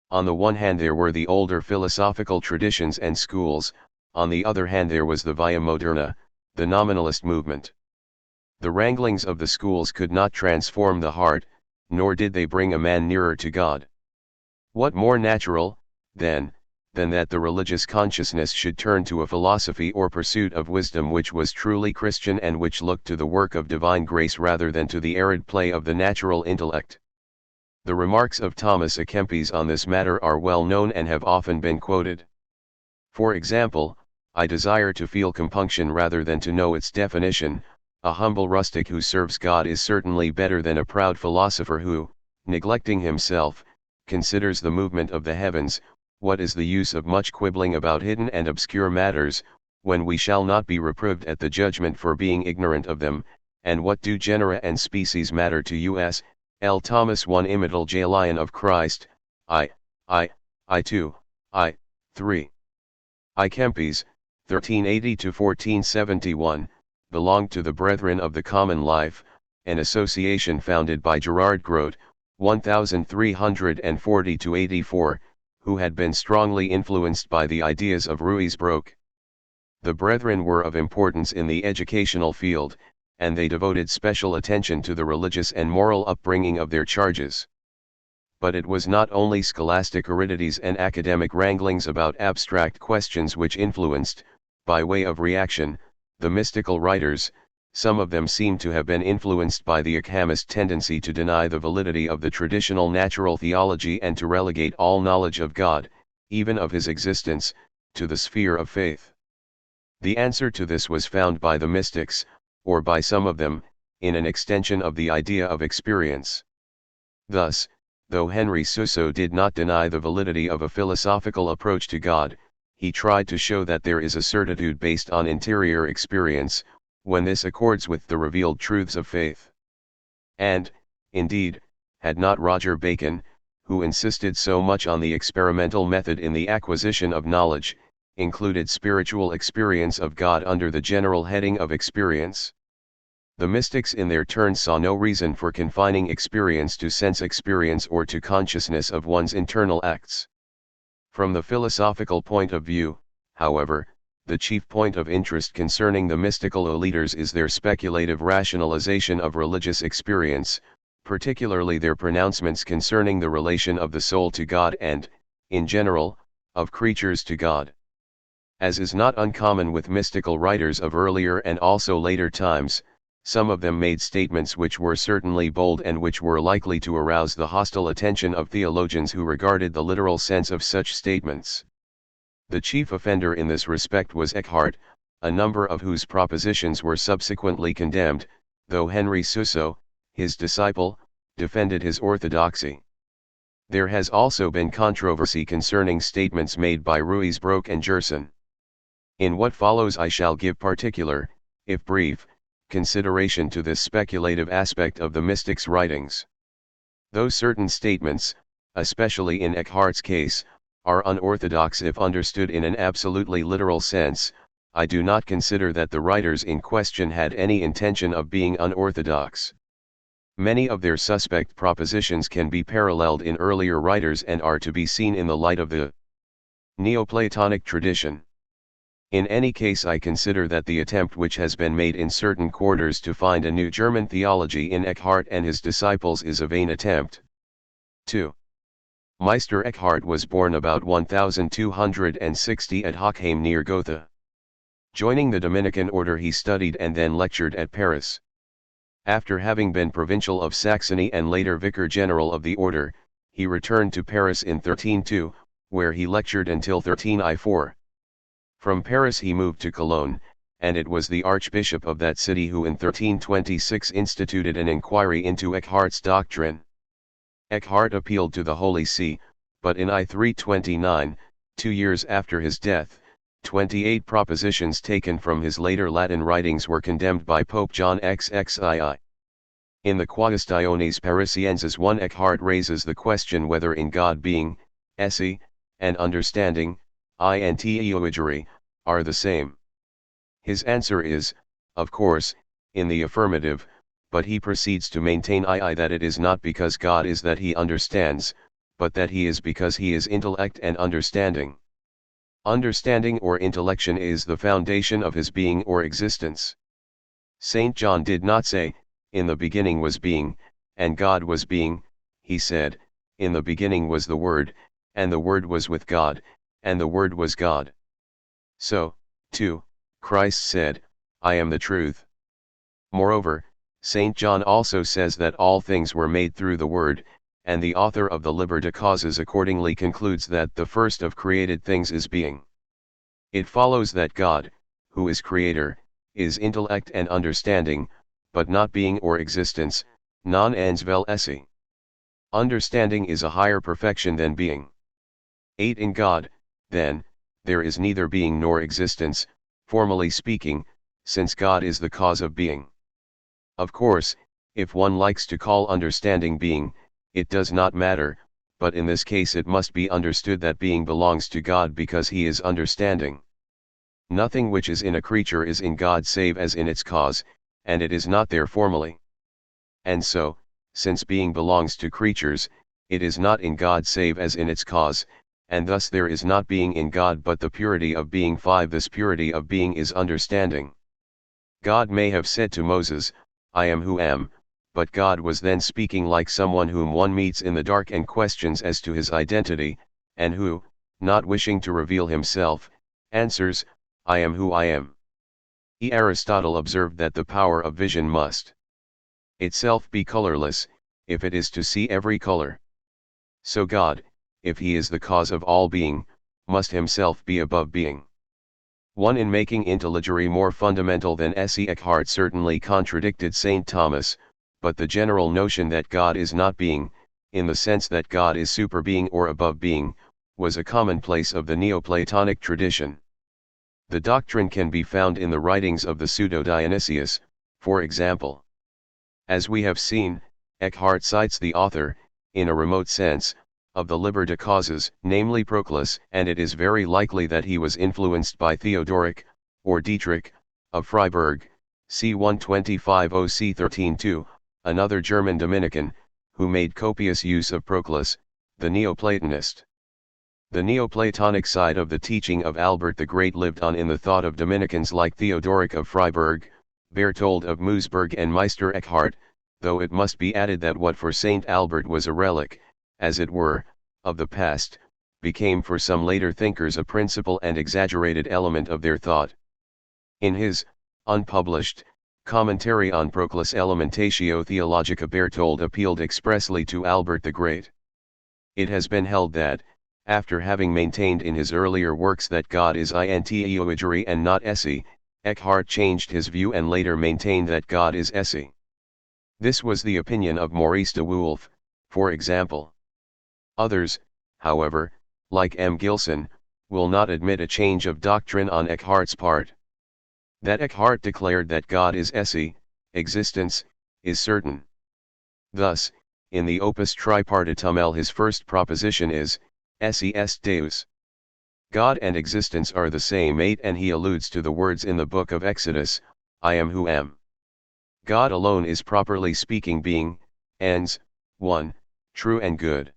[SPEAKER 1] On the one hand there were the older philosophical traditions and schools, on the other hand there was the Via Moderna, the nominalist movement. The wranglings of the schools could not transform the heart, nor did they bring a man nearer to God. What more natural, then, than that the religious consciousness should turn to a philosophy or pursuit of wisdom which was truly Christian and which looked to the work of divine grace rather than to the arid play of the natural intellect. The remarks of Thomas à Kempis on this matter are well known and have often been quoted. For example, I desire to feel compunction rather than to know its definition. A humble rustic who serves God is certainly better than a proud philosopher who, neglecting himself, considers the movement of the heavens. What is the use of much quibbling about hidden and obscure matters, when we shall not be reproved at the judgment for being ignorant of them, and what do genera and species matter to us? L. Thomas 1 Imital J. Lion of Christ, I 2, I 3. I Kempis, 1380–1471, belonged to the Brethren of the Common Life, an association founded by Gerard Grote, 1340–84, who had been strongly influenced by the ideas of Ruysbroek. The Brethren were of importance in the educational field, and they devoted special attention to the religious and moral upbringing of their charges. But it was not only scholastic aridities and academic wranglings about abstract questions which influenced, by way of reaction, the mystical writers. Some of them seem to have been influenced by the Ockhamist tendency to deny the validity of the traditional natural theology and to relegate all knowledge of God, even of his existence, to the sphere of faith. The answer to this was found by the mystics, or by some of them, in an extension of the idea of experience. Thus, though Henry Suso did not deny the validity of a philosophical approach to God, he tried to show that there is a certitude based on interior experience, when this accords with the revealed truths of faith. And, indeed, had not Roger Bacon, who insisted so much on the experimental method in the acquisition of knowledge, included spiritual experience of God under the general heading of experience. The mystics in their turn saw no reason for confining experience to sense experience or to consciousness of one's internal acts. From the philosophical point of view, however, the chief point of interest concerning the mystical leaders is their speculative rationalization of religious experience, particularly their pronouncements concerning the relation of the soul to God and, in general, of creatures to God. As is not uncommon with mystical writers of earlier and also later times, some of them made statements which were certainly bold and which were likely to arouse the hostile attention of theologians who regarded the literal sense of such statements. The chief offender in this respect was Eckhart, a number of whose propositions were subsequently condemned, though Henry Suso, his disciple, defended his orthodoxy. There has also been controversy concerning statements made by Ruysbroek and Gerson. In what follows I shall give particular, if brief, consideration to this speculative aspect of the mystics' writings. Though certain statements, especially in Eckhart's case, are unorthodox if understood in an absolutely literal sense, I do not consider that the writers in question had any intention of being unorthodox. Many of their suspect propositions can be paralleled in earlier writers and are to be seen in the light of the Neoplatonic tradition. In any case, I consider that the attempt which has been made in certain quarters to find a new German theology in Eckhart and his disciples is a vain attempt. 2. Meister Eckhart was born about 1260 at Ockham near Gotha. Joining the Dominican order, he studied and then lectured at Paris. After having been provincial of Saxony and later vicar general of the order, he returned to Paris in 1302, where he lectured until 1304. From Paris he moved to Cologne, and it was the archbishop of that city who in 1326 instituted an inquiry into Eckhart's doctrine. Eckhart appealed to the Holy See, but in I-329, 2 years after his death, 28 propositions taken from his later Latin writings were condemned by Pope John XXII. In the Quaestiones Parisienses 1, Eckhart raises the question whether in God being, esse, and understanding, I and theoigery, are the same. His answer is, of course, in the affirmative, but he proceeds to maintain that it is not because God is that he understands, but that he is because he is intellect and understanding. Understanding or intellection is the foundation of his being or existence. St. John did not say, in the beginning was being, and God was being, he said, in the beginning was the Word, and the Word was with God, and the Word was God. So, too, Christ said, I am the truth. Moreover, St. John also says that all things were made through the Word, and the author of the Liber de Causes accordingly concludes that the first of created things is being. It follows that God, who is creator, is intellect and understanding, but not being or existence, non ens vel esse. Understanding is a higher perfection than being. 8. In God, then, there is neither being nor existence, formally speaking, since God is the cause of being. Of course, if one likes to call understanding being, it does not matter, but in this case it must be understood that being belongs to God because he is understanding. Nothing which is in a creature is in God save as in its cause, and it is not there formally. And so, since being belongs to creatures, it is not in God save as in its cause, and thus there is not being in God but the purity of being. 5. This purity of being is understanding. God may have said to Moses, I am who am, but God was then speaking like someone whom one meets in the dark and questions as to his identity, and who, not wishing to reveal himself, answers, I am who I am. Aristotle observed that the power of vision must itself be colorless, if it is to see every color. So God, if he is the cause of all being, must himself be above being. 1. In making intelligery more fundamental than esse, Eckhart certainly contradicted St. Thomas, but the general notion that God is not being, in the sense that God is superbeing or above being, was a commonplace of the Neoplatonic tradition. The doctrine can be found in the writings of the Pseudo-Dionysius, for example. As we have seen, Eckhart cites the author, in a remote sense, of the Liber de Causes, namely Proclus, and it is very likely that he was influenced by Theodoric, or Dietrich, of Freiburg, c. 125 OC 13-2, another German Dominican, who made copious use of Proclus, the Neoplatonist. The Neoplatonic side of the teaching of Albert the Great lived on in the thought of Dominicans like Theodoric of Freiburg, Berthold of Meusburg and Meister Eckhart, though it must be added that what for Saint Albert was a relic, as it were, of the past, became for some later thinkers a principal and exaggerated element of their thought. In his, unpublished, commentary on Proclus Elementatio Theologica, Berthold appealed expressly to Albert the Great. It has been held that, after having maintained in his earlier works that God is int and not esse, Eckhart changed his view and later maintained that God is esse. This was the opinion of Maurice de Wulf, for example. Others, however, like M. Gilson, will not admit a change of doctrine on Eckhart's part. That Eckhart declared that God is esse, existence, is certain. Thus, in the Opus Tripartitum L his first proposition is, esse est Deus. God and existence are the same 8, and he alludes to the words in the book of Exodus, I am who am. God alone is properly speaking being, ens, 1, true and good.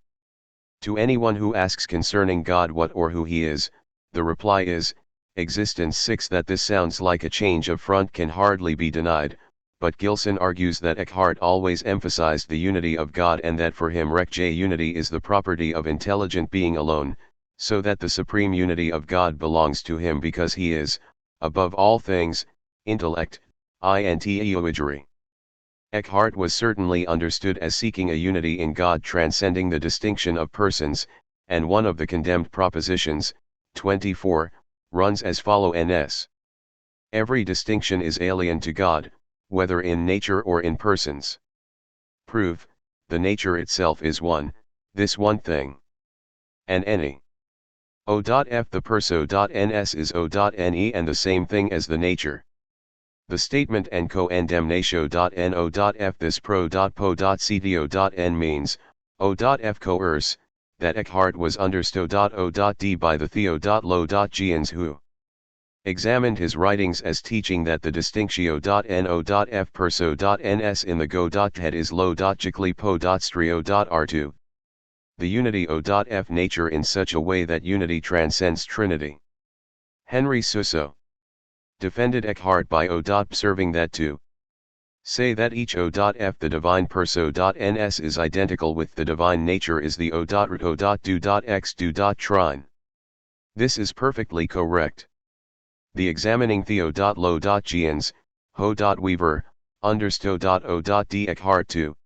[SPEAKER 1] To anyone who asks concerning God what or who he is, the reply is, existence 6. That this sounds like a change of front can hardly be denied, but Gilson argues that Eckhart always emphasized the unity of God and that for him Rec-J unity is the property of intelligent being alone, so that the supreme unity of God belongs to him because he is, above all things, intellect, int. Eckhart was certainly understood as seeking a unity in God transcending the distinction of persons, and one of the condemned propositions, 24, runs as follow ns. Every distinction is alien to God, whether in nature or in persons. Proof, the nature itself is one, this one thing. And any. O.f the perso.ns is O.ne and the same thing as the nature. The statement en condemnatio.no.f this pro.po.cdo.n means, O.f coerce, that Eckhart was understood O.d by the Theo.lo.gians who examined his writings as teaching that the distinctio.no.f perso.ns in the go.head is logically po.strio.r2. The unity O.f nature in such a way that unity transcends Trinity. Henry Suso defended Eckhart by observing that to say that each O.f the divine perso.ns is identical with the divine nature is the O.do.x.do.trine. This is perfectly correct. The examining Theo.lo.gians, Ho.weaver, understood O.d Eckhart to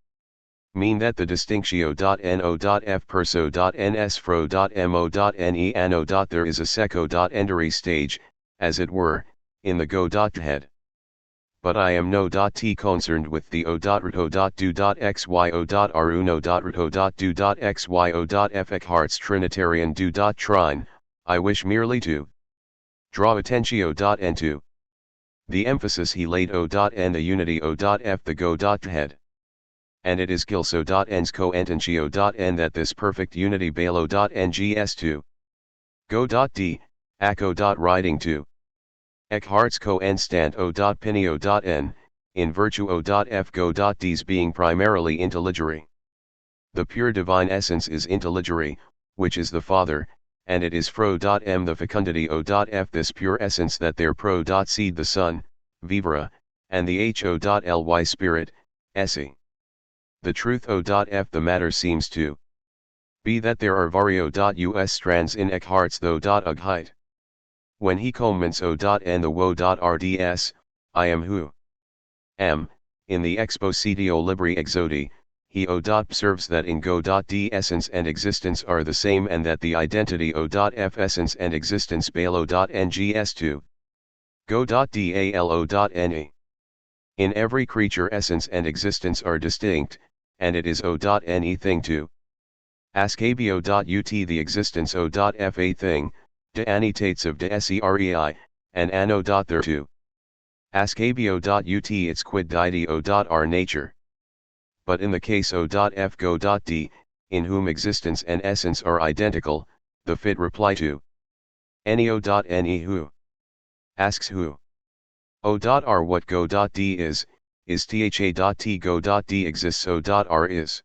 [SPEAKER 1] mean that the distinctio.no.f perso.ns fro.mo.ne anno. There is a seco.endary stage, as it were, in the go.head. But I am no.t concerned with the o.rho.do.xyo.ru.no.rho.do.xyo.f Eckhart's Trinitarian do.trine, I wish merely to draw attentio.n to the emphasis he laid O.n the unity O.f the go.head. And it is gilso.n's coententio.n that this perfect unity balo.ngs to go.d, acco.writing to Eckhart's co-instant O.pinio.n, in virtue O.f go.d's being primarily intelligery. The pure divine essence is intelligery, which is the Father, and it is fro.m the fecundity O.f this pure essence that there pro.seed the Son, vivere, and the ho.ly Spirit, esse. The truth O.f the matter seems to be that there are vario.us strands in Eckhart's tho.ug height. When he comments O.n the wo.rds, I am who am, in the Expositio Libri Exodi, he observes that in go.d essence and existence are the same and that the identity O.f essence and existence balo.ngs2 go.dalo.ne. In every creature essence and existence are distinct, and it is O.ne thing to ascabio.ut the existence O.f a thing, de annotates of de serei, and anno. Thereto ascabio.ut its quid deity O.r nature. But in the case O.f go.d, in whom existence and essence are identical, the fit reply to any who asks who O.R what Go.D is THA.T Go.D exists O.R is.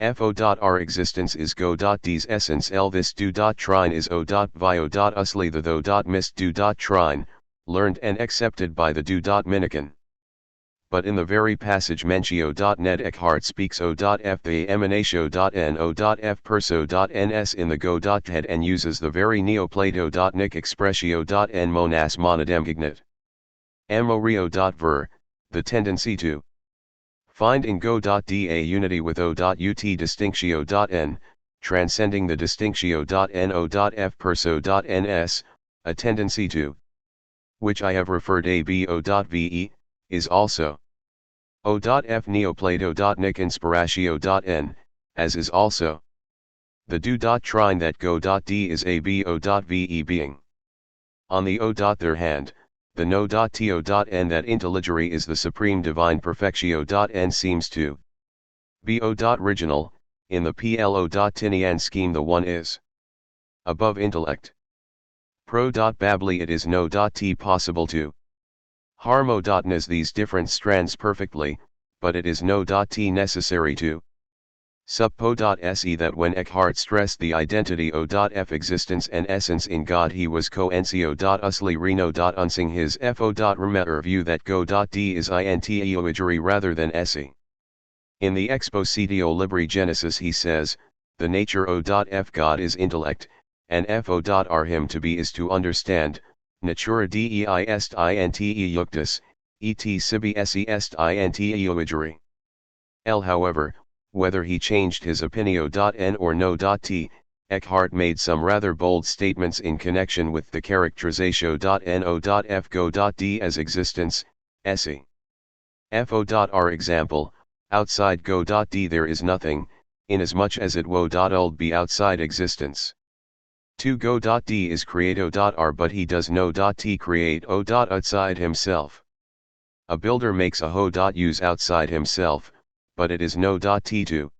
[SPEAKER 1] FO.R existence is Go.D's essence L this do.trine is O.Vi.O.Usly the though.mist do.trine, learned and accepted by the do.minican. But in the very passage mentio.net Eckhart speaks O.F the emanatio.n O.F perso.ns in the Go.head and uses the very Neoplato.nic expressio.n monas monodemgignat. Amorio.ver, the tendency to find in Go.D a unity with O.Ut distinctio.n, transcending the distinctio.n O.F perso.ns, a tendency to which I have referred abo.ve, is also O.F Neoplato.nic inspiratio.n, as is also the do.trine that Go.D is abo.ve being. On the O.their hand, the no.to.n that intelligery is the supreme divine perfectio.n seems to be O.original, in the plo.tinian scheme the one is above intellect. Pro.bably it is no.t possible to harmo.ns these different strands perfectly, but it is no.t necessary to suppo.se that when Eckhart stressed the identity O.f existence and essence in God he was coencio.usly reno.unsing his fo.remeter view that Go.d is inteoigery rather than esse. In the Expositio Libri Genesis he says, the nature O.f God is intellect, and fo.r him to be is to understand, natura dei est inte iuctus, et sibi esse est inteoigery. L however, whether he changed his opinio.n or no.t, Eckhart made some rather bold statements in connection with the characterizatio.n O.f Go.d as existence, esse. Fo.r example, outside Go.d there is nothing, inasmuch as it wo.uld be outside existence. 2 Go.d is creato.r but he does no.t create O.outside himself. A builder makes a ho.use outside himself, but it is no.t to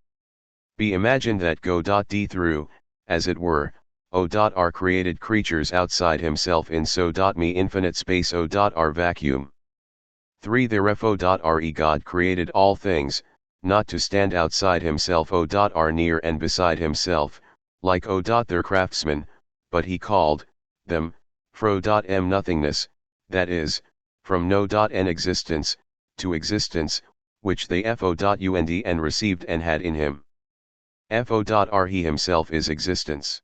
[SPEAKER 1] be imagined that Go.d through, as it were, O.r created creatures outside himself in so.me infinite space O.r vacuum. 3 Therefore God created all things, not to stand outside himself O.r near and beside himself, like O.their craftsman, but he called them fro.m nothingness, that is, from no.n existence, to existence, which they fo.und and received and had in him. Fo.r he himself is existence.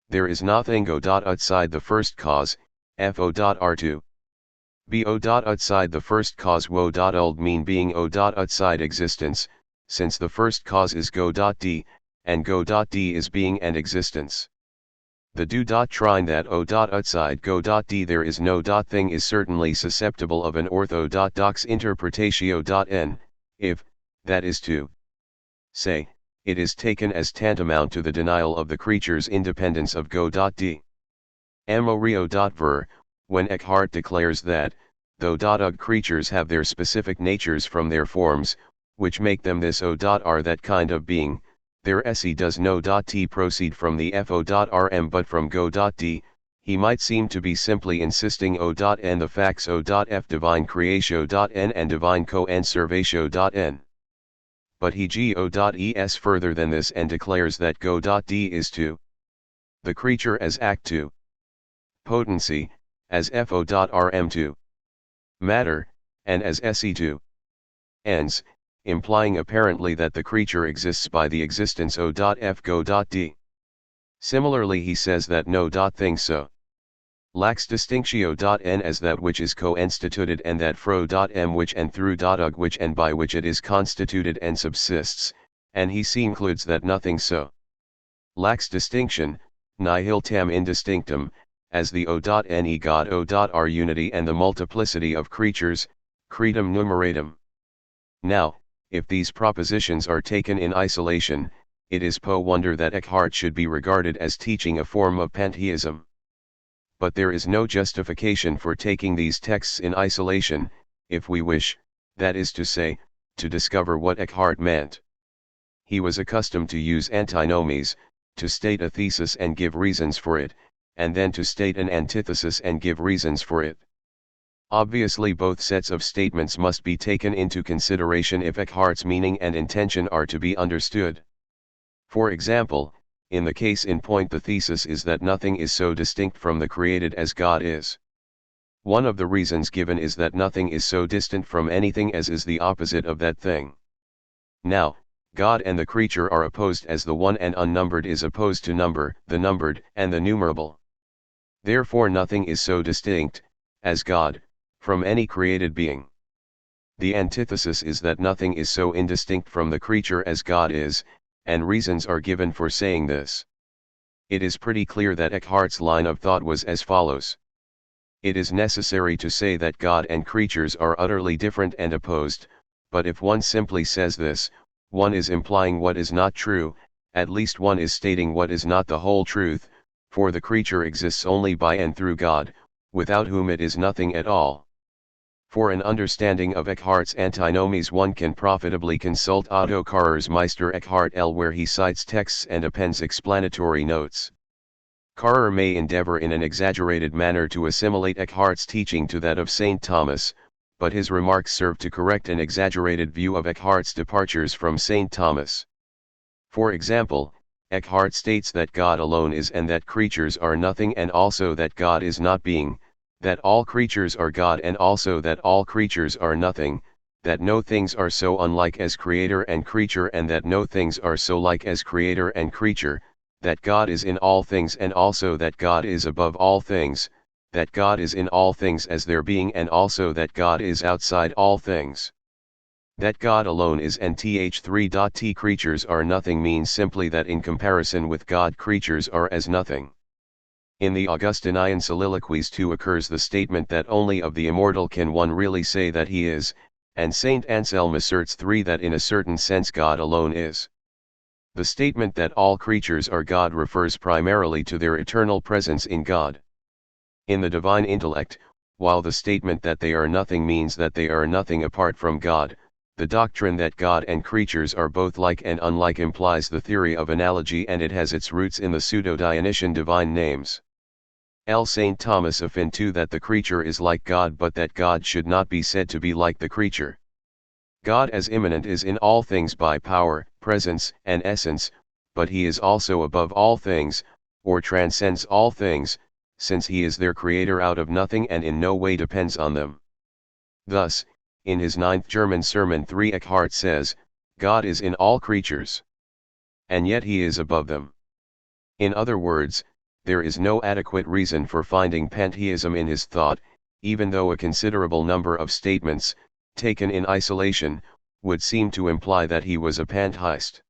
[SPEAKER 1] There is nothing O.outside the first cause, fo.r to be O.outside the first cause wo.uld mean being O.outside existence, since the first cause is Go.d, and Go.d is being and existence. The do.trine that O.outside Go.d there is no thing is certainly susceptible of an ortho.dox interpretatio.n, if, that is to say, it is taken as tantamount to the denial of the creature's independence of Go.d. Amorio.ver, when Eckhart declares that, though .ug creatures have their specific natures from their forms, which make them this O.r that kind of being, their esse does no.t proceed from the fo.rm but from Go.d, he might seem to be simply insisting O.n the facts O.f divine creatio.n and divine coenservatio.n. But he go.es further than this and declares that Go.d is to the creature as act to potency, as fo.rm to matter, and as esse to ends, implying apparently that the creature exists by the existence O.f Go.d. Similarly he says that no thing so lacks distinctio.n as that which is co-instituted and that fro.m which and through.ug which and by which it is constituted and subsists, and he includes that nothing so lacks distinction, nihil tam indistinctum, as the O.ne God O.r unity and the multiplicity of creatures, creatum numeratum. Now, if these propositions are taken in isolation, it is po wonder that Eckhart should be regarded as teaching a form of pantheism. But there is no justification for taking these texts in isolation, if we wish, that is to say, to discover what Eckhart meant. he was accustomed to use antinomies, to state a thesis and give reasons for it, and then to state an antithesis and give reasons for it. Obviously both sets of statements must be taken into consideration if Eckhart's meaning and intention are to be understood. For example, in the case in point the thesis is that nothing is so distinct from the created as God is. One of the reasons given is that nothing is so distant from anything as is the opposite of that thing. Now, God and the creature are opposed as the one and unnumbered is opposed to number, the numbered, and the numerable. Therefore nothing is so distinct, as God, from any created being. The antithesis is that nothing is so indistinct from the creature as God is, and reasons are given for saying this. It is pretty clear that Eckhart's line of thought was as follows. It is necessary to say that God and creatures are utterly different and opposed, but if one simply says this, one is implying what is not true, at least one is stating what is not the whole truth, for the creature exists only by and through God, without whom it is nothing at all. For an understanding of Eckhart's antinomies one can profitably consult Otto Karrer's Meister Eckhart L, where he cites texts and appends explanatory notes. Karrer may endeavor in an exaggerated manner to assimilate Eckhart's teaching to that of St. Thomas, but his remarks serve to correct an exaggerated view of Eckhart's departures from St. Thomas. For example, Eckhart states that God alone is and that creatures are nothing, and also that God is not being, that all creatures are God and also that all creatures are nothing, that no things are so unlike as creator and creature and that no things are so like as creator and creature, that God is in all things and also that God is above all things, that God is in all things as their being and also that God is outside all things. That God alone is and th3.t creatures are nothing means simply that in comparison with God creatures are as nothing. In the Augustinian Soliloquies too occurs the statement that only of the immortal can one really say that he is, and Saint Anselm asserts 3 that in a certain sense God alone is. The statement that all creatures are God refers primarily to their eternal presence in God. In the divine intellect, while the statement that they are nothing means that they are nothing apart from God, the doctrine that God and creatures are both like and unlike implies the theory of analogy, and it has its roots in the pseudo-Dionysian divine names. L. St. Thomas affirmed too that the creature is like God, but that God should not be said to be like the creature. God as immanent is in all things by power, presence, and essence, but he is also above all things, or transcends all things, since he is their creator out of nothing and in no way depends on them. Thus, in his 9th German Sermon 3 Eckhart says, God is in all creatures, and yet he is above them. In other words, there is no adequate reason for finding pantheism in his thought, even though a considerable number of statements, taken in isolation, would seem to imply that he was a pantheist.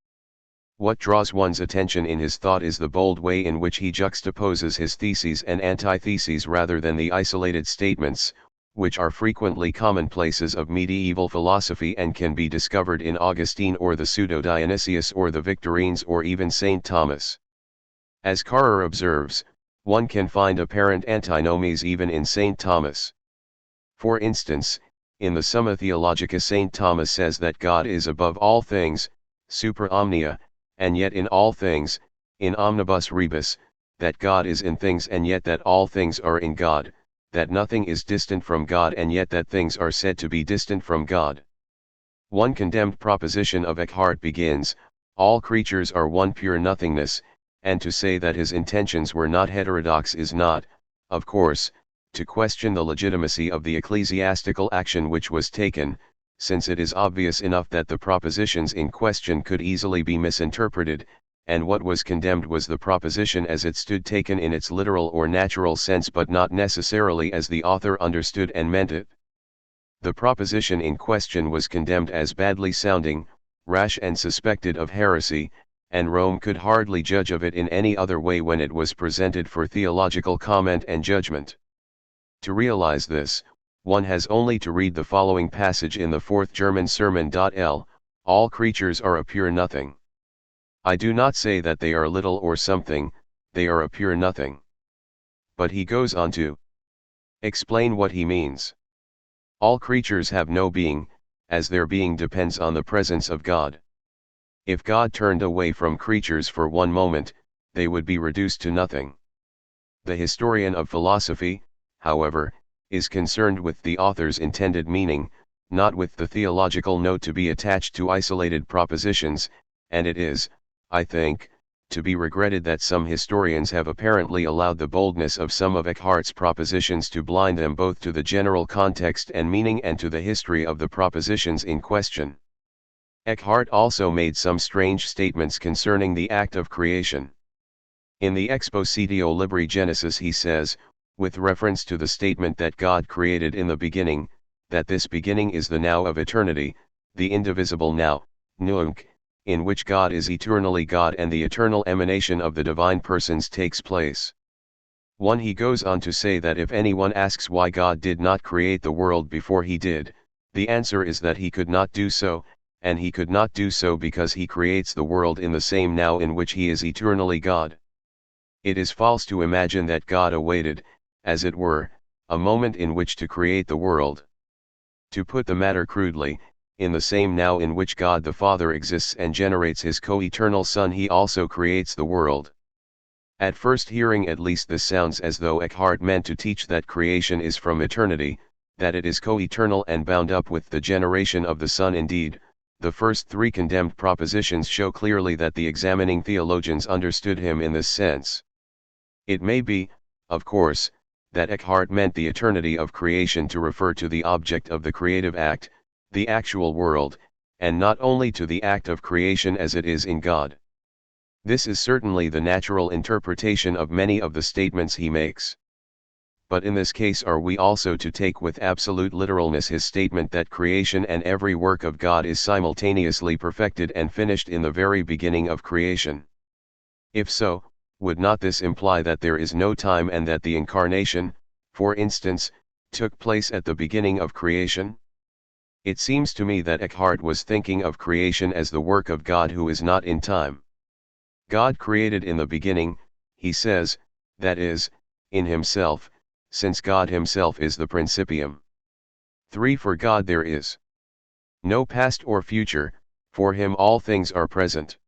[SPEAKER 1] What draws one's attention in his thought is the bold way in which he juxtaposes his theses and antitheses rather than the isolated statements, which are frequently commonplaces of medieval philosophy and can be discovered in Augustine or the Pseudo-Dionysius or the Victorines or even St. Thomas. As Karrer observes, one can find apparent antinomies even in St. Thomas. For instance, in the Summa Theologica St. Thomas says that God is above all things, supra omnia, and yet in all things, in omnibus rebus, that God is in things and yet that all things are in God, that nothing is distant from God and yet that things are said to be distant from God. One condemned proposition of Eckhart begins, all creatures are one pure nothingness, and to say that his intentions were not heterodox is not, of course, to question the legitimacy of the ecclesiastical action which was taken, since it is obvious enough that the propositions in question could easily be misinterpreted, and what was condemned was the proposition as it stood taken in its literal or natural sense but not necessarily as the author understood and meant it. The proposition in question was condemned as badly sounding, rash and suspected of heresy, and Rome could hardly judge of it in any other way when it was presented for theological comment and judgment. To realize this, one has only to read the following passage in the 4th German Sermon. L. All creatures are a pure nothing. I do not say that they are little or something, they are a pure nothing. But he goes on to explain what he means. All creatures have no being, as their being depends on the presence of God. If God turned away from creatures for one moment, they would be reduced to nothing. The historian of philosophy, however, is concerned with the author's intended meaning, not with the theological note to be attached to isolated propositions, and it is, I think, to be regretted that some historians have apparently allowed the boldness of some of Eckhart's propositions to blind them both to the general context and meaning and to the history of the propositions in question. Eckhart also made some strange statements concerning the act of creation. In the Expositio Libri Genesis he says, with reference to the statement that God created in the beginning, that this beginning is the now of eternity, the indivisible now, nunc, in which God is eternally God and the eternal emanation of the divine persons takes place. 1. He goes on to say that if anyone asks why God did not create the world before he did, the answer is that he could not do so, and he could not do so because he creates the world in the same now in which he is eternally God. It is false to imagine that God awaited, as it were, a moment in which to create the world. To put the matter crudely, in the same now in which God the Father exists and generates his co-eternal Son, he also creates the world. At first hearing at least this sounds as though Eckhart meant to teach that creation is from eternity, that it is co-eternal and bound up with the generation of the Son. Indeed, the first three condemned propositions show clearly that the examining theologians understood him in this sense. It may be, of course, that Eckhart meant the eternity of creation to refer to the object of the creative act, the actual world, and not only to the act of creation as it is in God. This is certainly the natural interpretation of many of the statements he makes. But in this case are we also to take with absolute literalness his statement that creation and every work of God is simultaneously perfected and finished in the very beginning of creation? If so, would not this imply that there is no time and that the incarnation, for instance, took place at the beginning of creation? It seems to me that Eckhart was thinking of creation as the work of God who is not in time. God created in the beginning, he says, that is, in himself, since God himself is the principium. 3. For God there is no past or future, for him all things are present.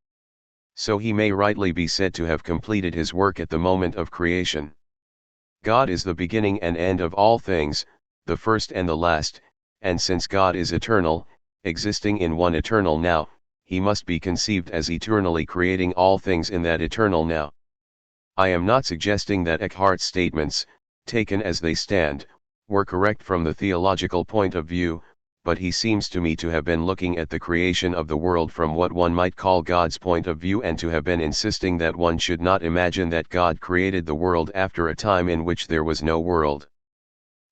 [SPEAKER 1] So he may rightly be said to have completed his work at the moment of creation. God is the beginning and end of all things, the first and the last, and since God is eternal, existing in one eternal now, he must be conceived as eternally creating all things in that eternal now. I am not suggesting that Eckhart's statements, taken as they stand, were correct from the theological point of view, but he seems to me to have been looking at the creation of the world from what one might call God's point of view, and to have been insisting that one should not imagine that God created the world after a time in which there was no world.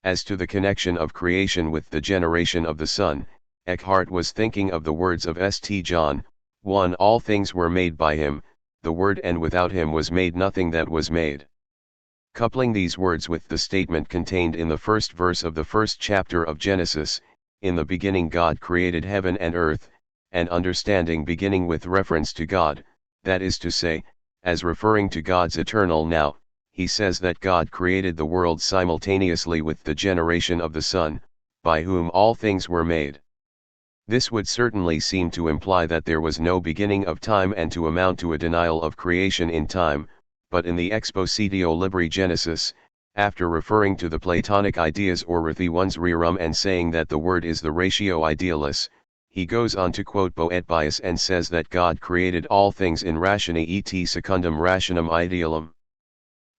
[SPEAKER 1] As to the connection of creation with the generation of the Son, Eckhart was thinking of the words of St. John, 1. All things were made by him, the Word, and without him was made nothing that was made. Coupling these words with the statement contained in the first verse of the first chapter of Genesis, in the beginning God created heaven and earth, and understanding beginning with reference to God, that is to say, as referring to God's eternal now, he says that God created the world simultaneously with the generation of the Son, by whom all things were made. This would certainly seem to imply that there was no beginning of time and to amount to a denial of creation in time, but in the Expositio Libri Genesis, after referring to the Platonic ideas or Rithi one's rerum and saying that the Word is the ratio idealis, he goes on to quote Boethius and says that God created all things in ratione et secundum rationem idealum.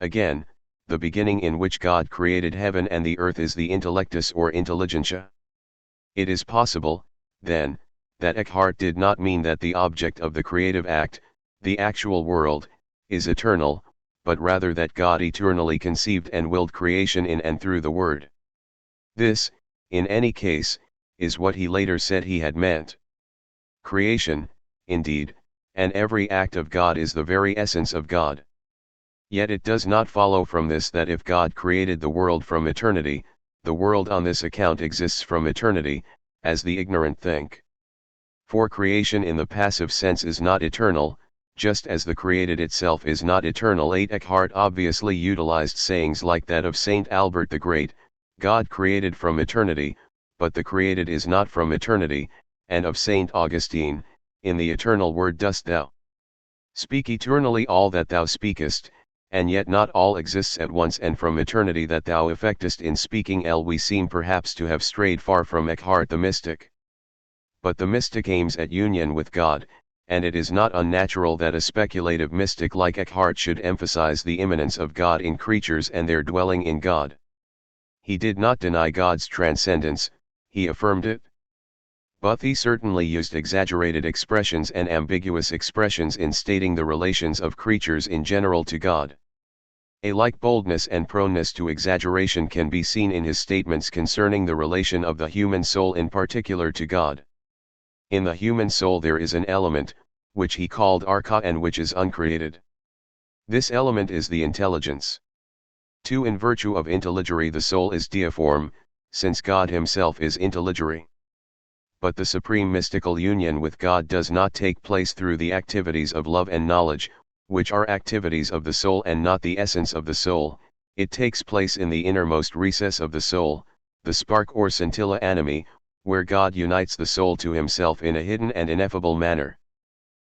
[SPEAKER 1] Again, the beginning in which God created heaven and the earth is the intellectus or intelligentia. It is possible, then, that Eckhart did not mean that the object of the creative act, the actual world, is eternal, but rather that God eternally conceived and willed creation in and through the Word. This, in any case, is what he later said he had meant. Creation, indeed, and every act of God is the very essence of God. Yet it does not follow from this that if God created the world from eternity, the world on this account exists from eternity, as the ignorant think. For creation in the passive sense is not eternal, just as the created itself is not eternal. 8. Eckhart obviously utilized sayings like that of Saint Albert the Great, God created from eternity, but the created is not from eternity, and of Saint Augustine, in the eternal word dost thou speak eternally all that thou speakest, and yet not all exists at once and from eternity that thou effectest in speaking. We seem perhaps to have strayed far from Eckhart the mystic. But the mystic aims at union with God, and it is not unnatural that a speculative mystic like Eckhart should emphasize the immanence of God in creatures and their dwelling in God. He did not deny God's transcendence, he affirmed it. But he certainly used exaggerated expressions and ambiguous expressions in stating the relations of creatures in general to God. A like boldness and proneness to exaggeration can be seen in his statements concerning the relation of the human soul in particular to God. In the human soul there is an element, which he called archa and which is uncreated. This element is the intelligence. 2. In virtue of intelligery the soul is deiform, since God himself is intelligery. But the supreme mystical union with God does not take place through the activities of love and knowledge, which are activities of the soul and not the essence of the soul. It takes place in the innermost recess of the soul, the spark or scintilla animi, where God unites the soul to himself in a hidden and ineffable manner.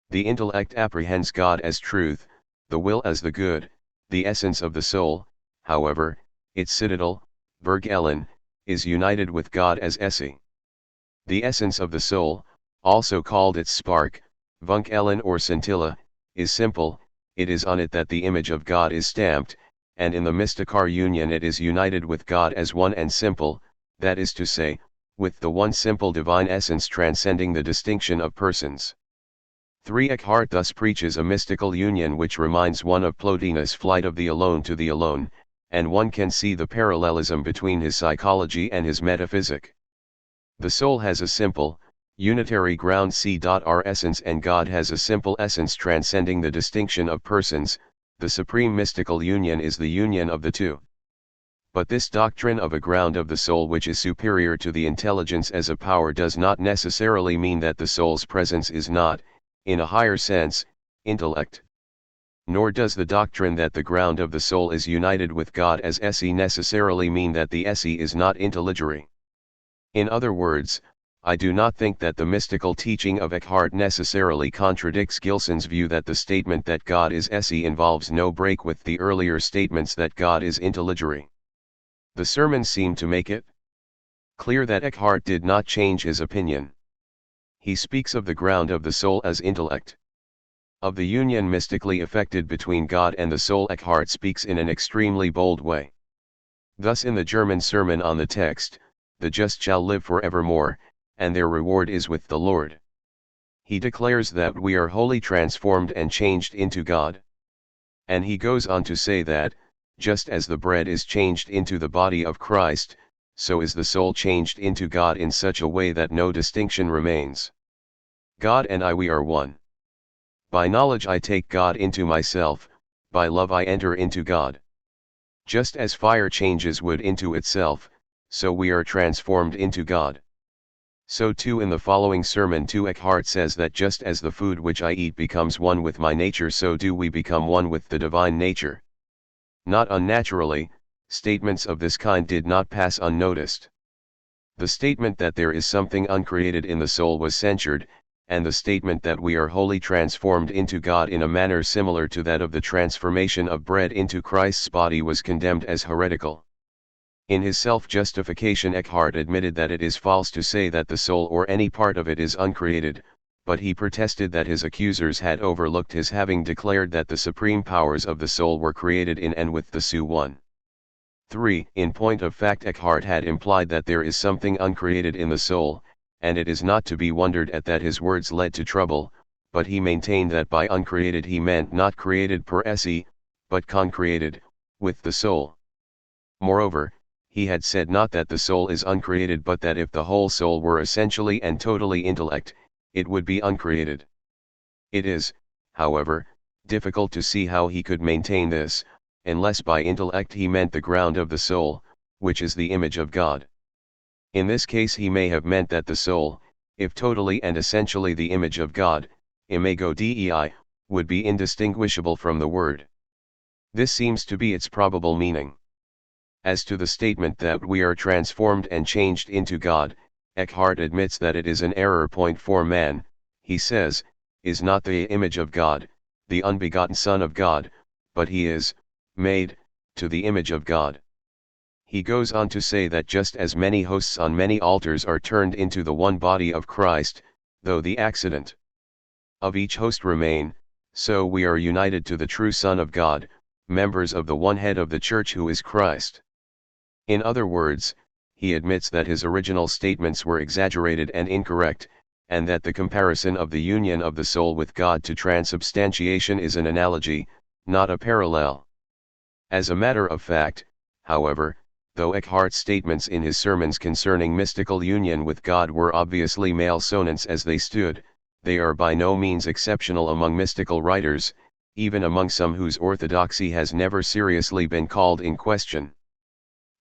[SPEAKER 1] The intellect apprehends God as truth, the will as the good. The essence of the soul, however, its citadel, Berg Ellen, is united with God as esse. The essence of the soul, also called its spark, Vunk Ellen or scintilla, is simple. It is on it that the image of God is stamped, and in the mysticar union it is united with God as one and simple, that is to say, with the one simple divine essence transcending the distinction of persons. 3. Eckhart thus preaches a mystical union which reminds one of Plotinus' flight of the alone to the alone, and one can see the parallelism between his psychology and his metaphysic. The soul has a simple, unitary ground c.r essence and God has a simple essence transcending the distinction of persons. The supreme mystical union is the union of the two. But this doctrine of a ground of the soul which is superior to the intelligence as a power does not necessarily mean that the soul's presence is not, in a higher sense, intellect. Nor does the doctrine that the ground of the soul is united with God as esse necessarily mean that the esse is not intelligery. In other words, I do not think that the mystical teaching of Eckhart necessarily contradicts Gilson's view that the statement that God is esse involves no break with the earlier statements that God is intelligery. The sermons seem to make it clear that Eckhart did not change his opinion. He speaks of the ground of the soul as intellect. Of the union mystically effected between God and the soul Eckhart speaks in an extremely bold way. Thus in the German sermon on the text, the just shall live forevermore, and their reward is with the Lord. He declares that we are wholly transformed and changed into God. And he goes on to say that, just as the bread is changed into the body of Christ, so is the soul changed into God in such a way that no distinction remains. God and I, we are one. By knowledge I take God into myself, by love I enter into God. Just as fire changes wood into itself, so we are transformed into God. So too in the following sermon Eckhart says that just as the food which I eat becomes one with my nature, so do we become one with the divine nature. Not unnaturally, statements of this kind did not pass unnoticed. The statement that there is something uncreated in the soul was censured, and the statement that we are wholly transformed into God in a manner similar to that of the transformation of bread into Christ's body was condemned as heretical. In his self-justification Eckhart admitted that it is false to say that the soul or any part of it is uncreated, but he protested that his accusers had overlooked his having declared that the supreme powers of the soul were created in and with the Su one. 3. In point of fact Eckhart had implied that there is something uncreated in the soul, and it is not to be wondered at that his words led to trouble, but he maintained that by uncreated he meant not created per esse, but concreated, with the soul. Moreover, he had said not that the soul is uncreated but that if the whole soul were essentially and totally intellect, it would be uncreated. It is, however, difficult to see how he could maintain this, unless by intellect he meant the ground of the soul, which is the image of God. In this case he may have meant that the soul, if totally and essentially the image of God, imago Dei, would be indistinguishable from the Word. This seems to be its probable meaning. As to the statement that we are transformed and changed into God, Eckhart admits that it is an error point for man. he says, is not the image of God, the unbegotten Son of God, but he is made to the image of God. He goes on to say that just as many hosts on many altars are turned into the one body of Christ, though the accident of each host remain, so we are united to the true Son of God, members of the one head of the Church who is Christ. In other words, he admits that his original statements were exaggerated and incorrect, and that the comparison of the union of the soul with God to transubstantiation is an analogy, not a parallel. As a matter of fact, however, though Eckhart's statements in his sermons concerning mystical union with God were obviously malsonance as they stood, they are by no means exceptional among mystical writers, even among some whose orthodoxy has never seriously been called in question.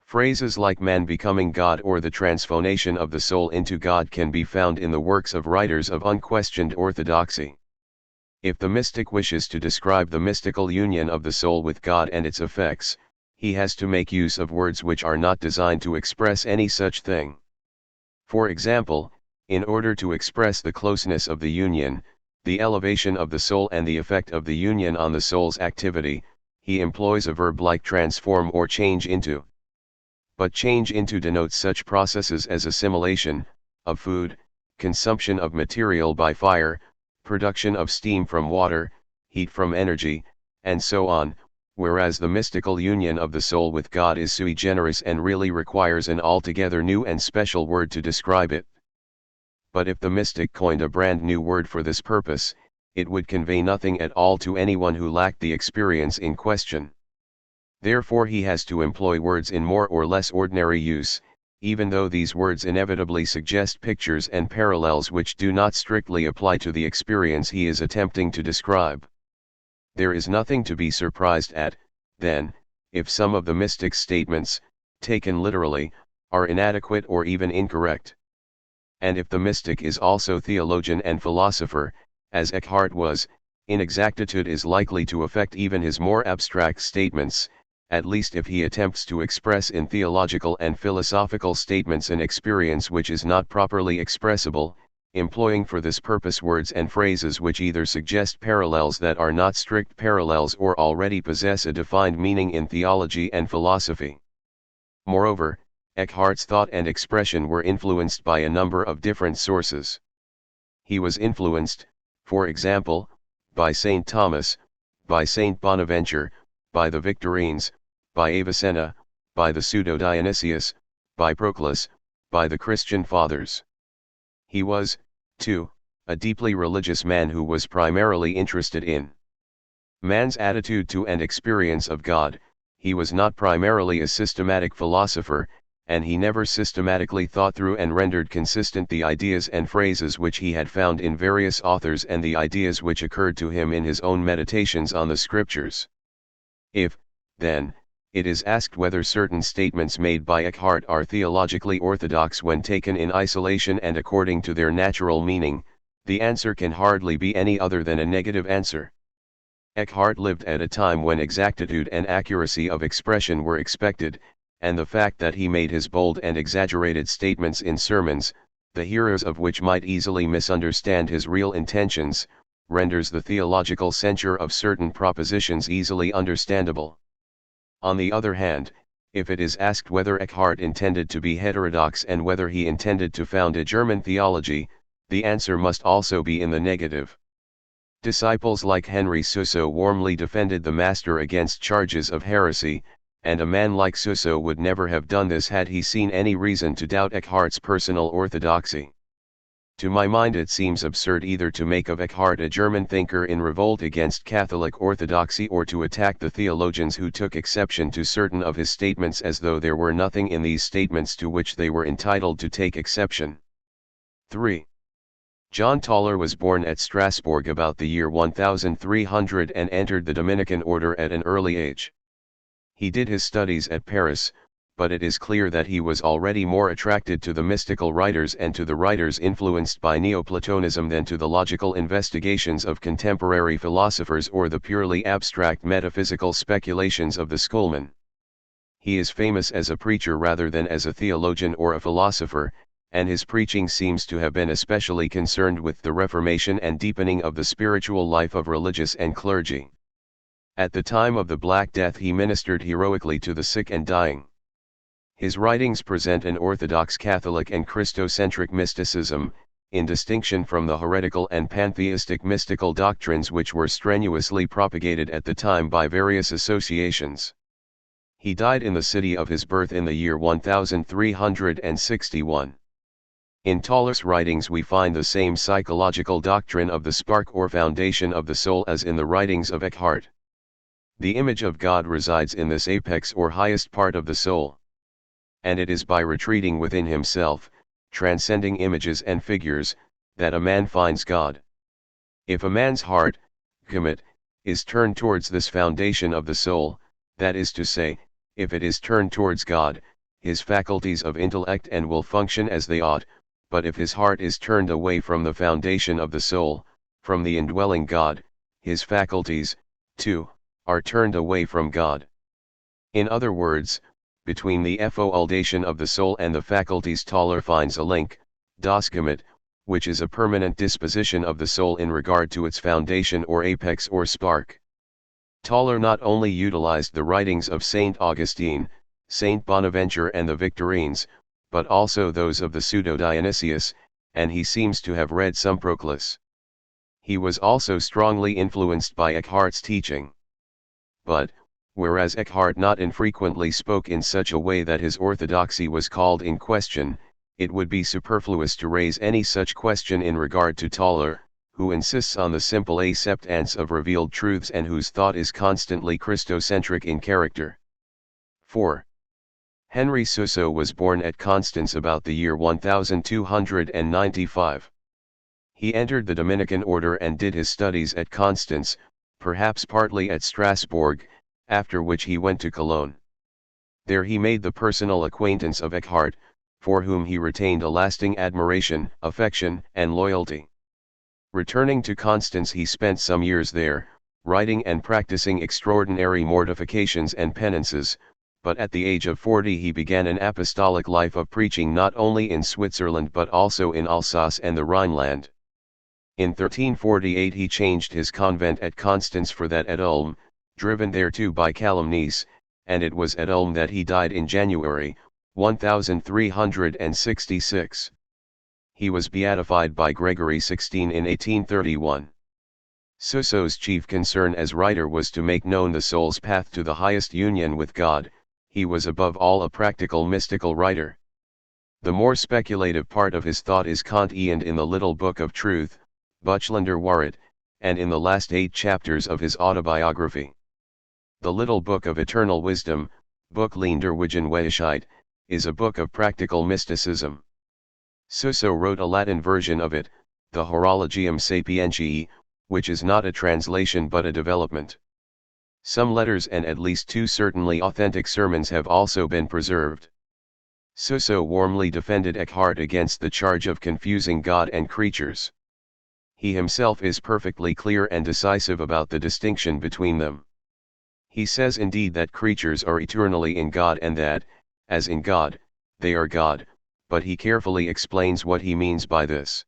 [SPEAKER 1] Phrases like man becoming God or the transformation of the soul into God can be found in the works of writers of unquestioned orthodoxy. If the mystic wishes to describe the mystical union of the soul with God and its effects, he has to make use of words which are not designed to express any such thing. For example, in order to express the closeness of the union, the elevation of the soul and the effect of the union on the soul's activity, he employs a verb like transform or change into. But change into denotes such processes as assimilation of food, consumption of material by fire, production of steam from water, heat from energy, and so on, whereas the mystical union of the soul with God is sui generis and really requires an altogether new and special word to describe it. But if the mystic coined a brand new word for this purpose, it would convey nothing at all to anyone who lacked the experience in question. Therefore he has to employ words in more or less ordinary use, even though these words inevitably suggest pictures and parallels which do not strictly apply to the experience he is attempting to describe. There is nothing to be surprised at, then, if some of the mystic's statements, taken literally, are inadequate or even incorrect. And if the mystic is also theologian and philosopher, as Eckhart was, inexactitude is likely to affect even his more abstract statements, at least if he attempts to express in theological and philosophical statements an experience which is not properly expressible, employing for this purpose words and phrases which either suggest parallels that are not strict parallels or already possess a defined meaning in theology and philosophy. Moreover, Eckhart's thought and expression were influenced by a number of different sources. He was influenced, for example, by St. Thomas, by St. Bonaventure, by the Victorines, by Avicenna, by the Pseudo-Dionysius, by Proclus, by the Christian Fathers. He was, too, a deeply religious man who was primarily interested in man's attitude to and experience of God. He was not primarily a systematic philosopher, and he never systematically thought through and rendered consistent the ideas and phrases which he had found in various authors and the ideas which occurred to him in his own meditations on the Scriptures. If, then, it is asked whether certain statements made by Eckhart are theologically orthodox when taken in isolation and according to their natural meaning, the answer can hardly be any other than a negative answer. Eckhart lived at a time when exactitude and accuracy of expression were expected, and the fact that he made his bold and exaggerated statements in sermons, the hearers of which might easily misunderstand his real intentions, renders the theological censure of certain propositions easily understandable. On the other hand, if it is asked whether Eckhart intended to be heterodox and whether he intended to found a German theology, the answer must also be in the negative. Disciples like Henry Suso warmly defended the master against charges of heresy, and a man like Suso would never have done this had he seen any reason to doubt Eckhart's personal orthodoxy. To my mind it seems absurd either to make of Eckhart a German thinker in revolt against Catholic orthodoxy or to attack the theologians who took exception to certain of his statements as though there were nothing in these statements to which they were entitled to take exception. 3. John Tauler was born at Strasbourg about the year 1300 and entered the Dominican order at an early age. He did his studies at Paris, but it is clear that he was already more attracted to the mystical writers and to the writers influenced by Neoplatonism than to the logical investigations of contemporary philosophers or the purely abstract metaphysical speculations of the schoolmen. He is famous as a preacher rather than as a theologian or a philosopher, and his preaching seems to have been especially concerned with the reformation and deepening of the spiritual life of religious and clergy. At the time of the Black Death he ministered heroically to the sick and dying. His writings present an orthodox Catholic and Christocentric mysticism, in distinction from the heretical and pantheistic mystical doctrines which were strenuously propagated at the time by various associations. He died in the city of his birth in the year 1361. In Tauler's writings we find the same psychological doctrine of the spark or foundation of the soul as in the writings of Eckhart. The image of God resides in this apex or highest part of the soul. And it is by retreating within himself, transcending images and figures, that a man finds God. If a man's heart, commit, is turned towards this foundation of the soul, that is to say, if it is turned towards God, his faculties of intellect and will function as they ought, but if his heart is turned away from the foundation of the soul, from the indwelling God, his faculties, too, are turned away from God. In other words, between the foldation of the soul and the faculties Tauler finds a link, das Gemüt, which is a permanent disposition of the soul in regard to its foundation or apex or spark. Tauler not only utilized the writings of Saint Augustine, Saint Bonaventure and the Victorines, but also those of the Pseudo-Dionysius, and he seems to have read some Proclus. He was also strongly influenced by Eckhart's teaching. But, whereas Eckhart not infrequently spoke in such a way that his orthodoxy was called in question, it would be superfluous to raise any such question in regard to Tauler, who insists on the simple acceptance of revealed truths and whose thought is constantly Christocentric in character. 4. Henry Suso was born at Constance about the year 1295. He entered the Dominican order and did his studies at Constance, perhaps partly at Strasbourg, after which he went to Cologne. There he made the personal acquaintance of Eckhart, for whom he retained a lasting admiration, affection, and loyalty. Returning to Constance he spent some years there, writing and practicing extraordinary mortifications and penances, but at the age of 40 he began an apostolic life of preaching not only in Switzerland but also in Alsace and the Rhineland. In 1348 he changed his convent at Constance for that at Ulm, driven thereto by calumnies, and it was at Ulm that he died in January, 1366. He was beatified by Gregory XVI in 1831. Suso's chief concern as writer was to make known the soul's path to the highest union with God. He was above all a practical mystical writer. The more speculative part of his thought is contained in the little Book of Truth, Buchlander Wahrheit, and in the last 8 chapters of his autobiography. The little Book of Eternal Wisdom, Buchlein der Weisheit, is a book of practical mysticism. Suso wrote a Latin version of it, the Horologium Sapientiae, which is not a translation but a development. Some letters and at least 2 certainly authentic sermons have also been preserved. Suso warmly defended Eckhart against the charge of confusing God and creatures. He himself is perfectly clear and decisive about the distinction between them. He says indeed that creatures are eternally in God and that, as in God, they are God, but he carefully explains what he means by this.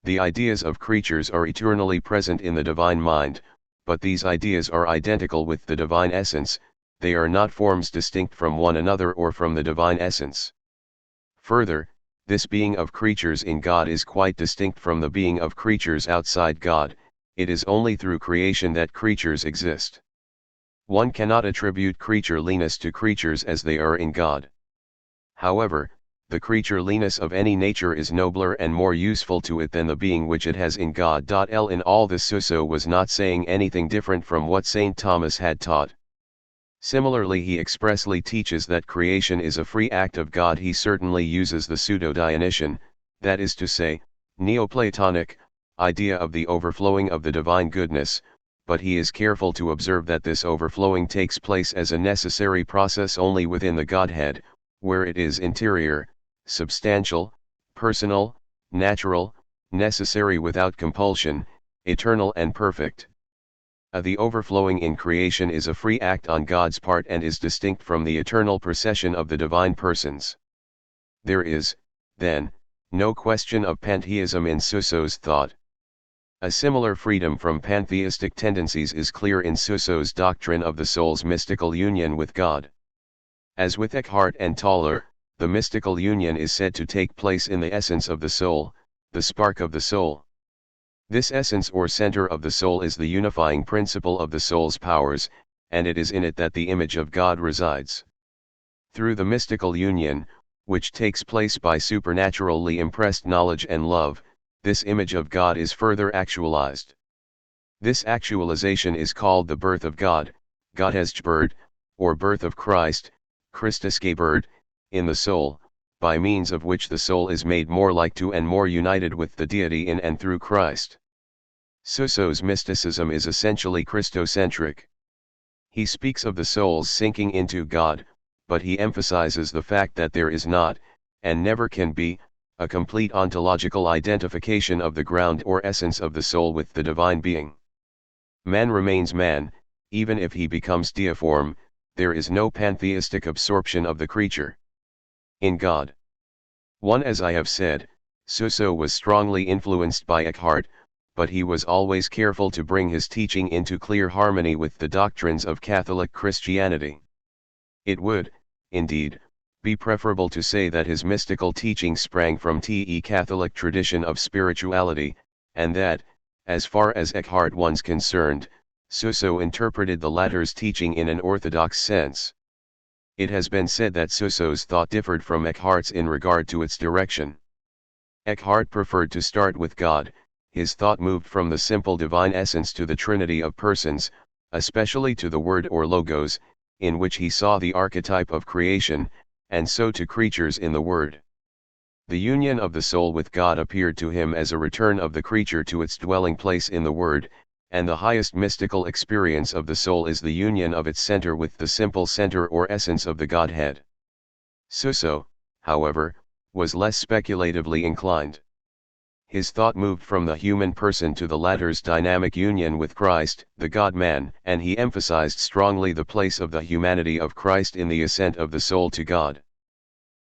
[SPEAKER 1] The ideas of creatures are eternally present in the divine mind, but these ideas are identical with the divine essence, they are not forms distinct from one another or from the divine essence. Further, this being of creatures in God is quite distinct from the being of creatures outside God, it is only through creation that creatures exist. One cannot attribute creatureliness to creatures as they are in God. However, the creatureliness of any nature is nobler and more useful to it than the being which it has in God. In all this Suso was not saying anything different from what St. Thomas had taught. Similarly he expressly teaches that creation is a free act of God. He certainly uses the pseudo-Dionysian, that is to say, Neoplatonic, idea of the overflowing of the divine goodness, but he is careful to observe that this overflowing takes place as a necessary process only within the Godhead, where it is interior, substantial, personal, natural, necessary without compulsion, eternal and perfect. The overflowing in creation is a free act on God's part and is distinct from the eternal procession of the divine persons. There is, then, no question of pantheism in Susso's thought. A similar freedom from pantheistic tendencies is clear in Susso's doctrine of the soul's mystical union with God. As with Eckhart and Tauler, the mystical union is said to take place in the essence of the soul, the spark of the soul. This essence or center of the soul is the unifying principle of the soul's powers, and it is in it that the image of God resides. Through the mystical union, which takes place by supernaturally impressed knowledge and love, this image of God is further actualized. This actualization is called the birth of God, Gottesgeburt, or birth of Christ, Christusgeburt, in the soul, by means of which the soul is made more like to and more united with the deity in and through Christ. Susso's mysticism is essentially Christocentric. He speaks of the soul's sinking into God, but he emphasizes the fact that there is not, and never can be, a complete ontological identification of the ground or essence of the soul with the divine being. Man remains man, even if he becomes deiform, there is no pantheistic absorption of the creature in God. 1. As I have said, Susso was strongly influenced by Eckhart, but he was always careful to bring his teaching into clear harmony with the doctrines of Catholic Christianity. It would, indeed, be preferable to say that his mystical teaching sprang from the Catholic tradition of spirituality, and that, as far as Eckhart was concerned, Susso interpreted the latter's teaching in an orthodox sense. It has been said that Susso's thought differed from Eckhart's in regard to its direction. Eckhart preferred to start with God. His thought moved from the simple divine essence to the trinity of persons, especially to the Word or Logos, in which he saw the archetype of creation, and so to creatures in the Word. The union of the soul with God appeared to him as a return of the creature to its dwelling place in the Word, and the highest mystical experience of the soul is the union of its center with the simple center or essence of the Godhead. Susso, however, was less speculatively inclined. His thought moved from the human person to the latter's dynamic union with Christ, the God-man, and he emphasized strongly the place of the humanity of Christ in the ascent of the soul to God.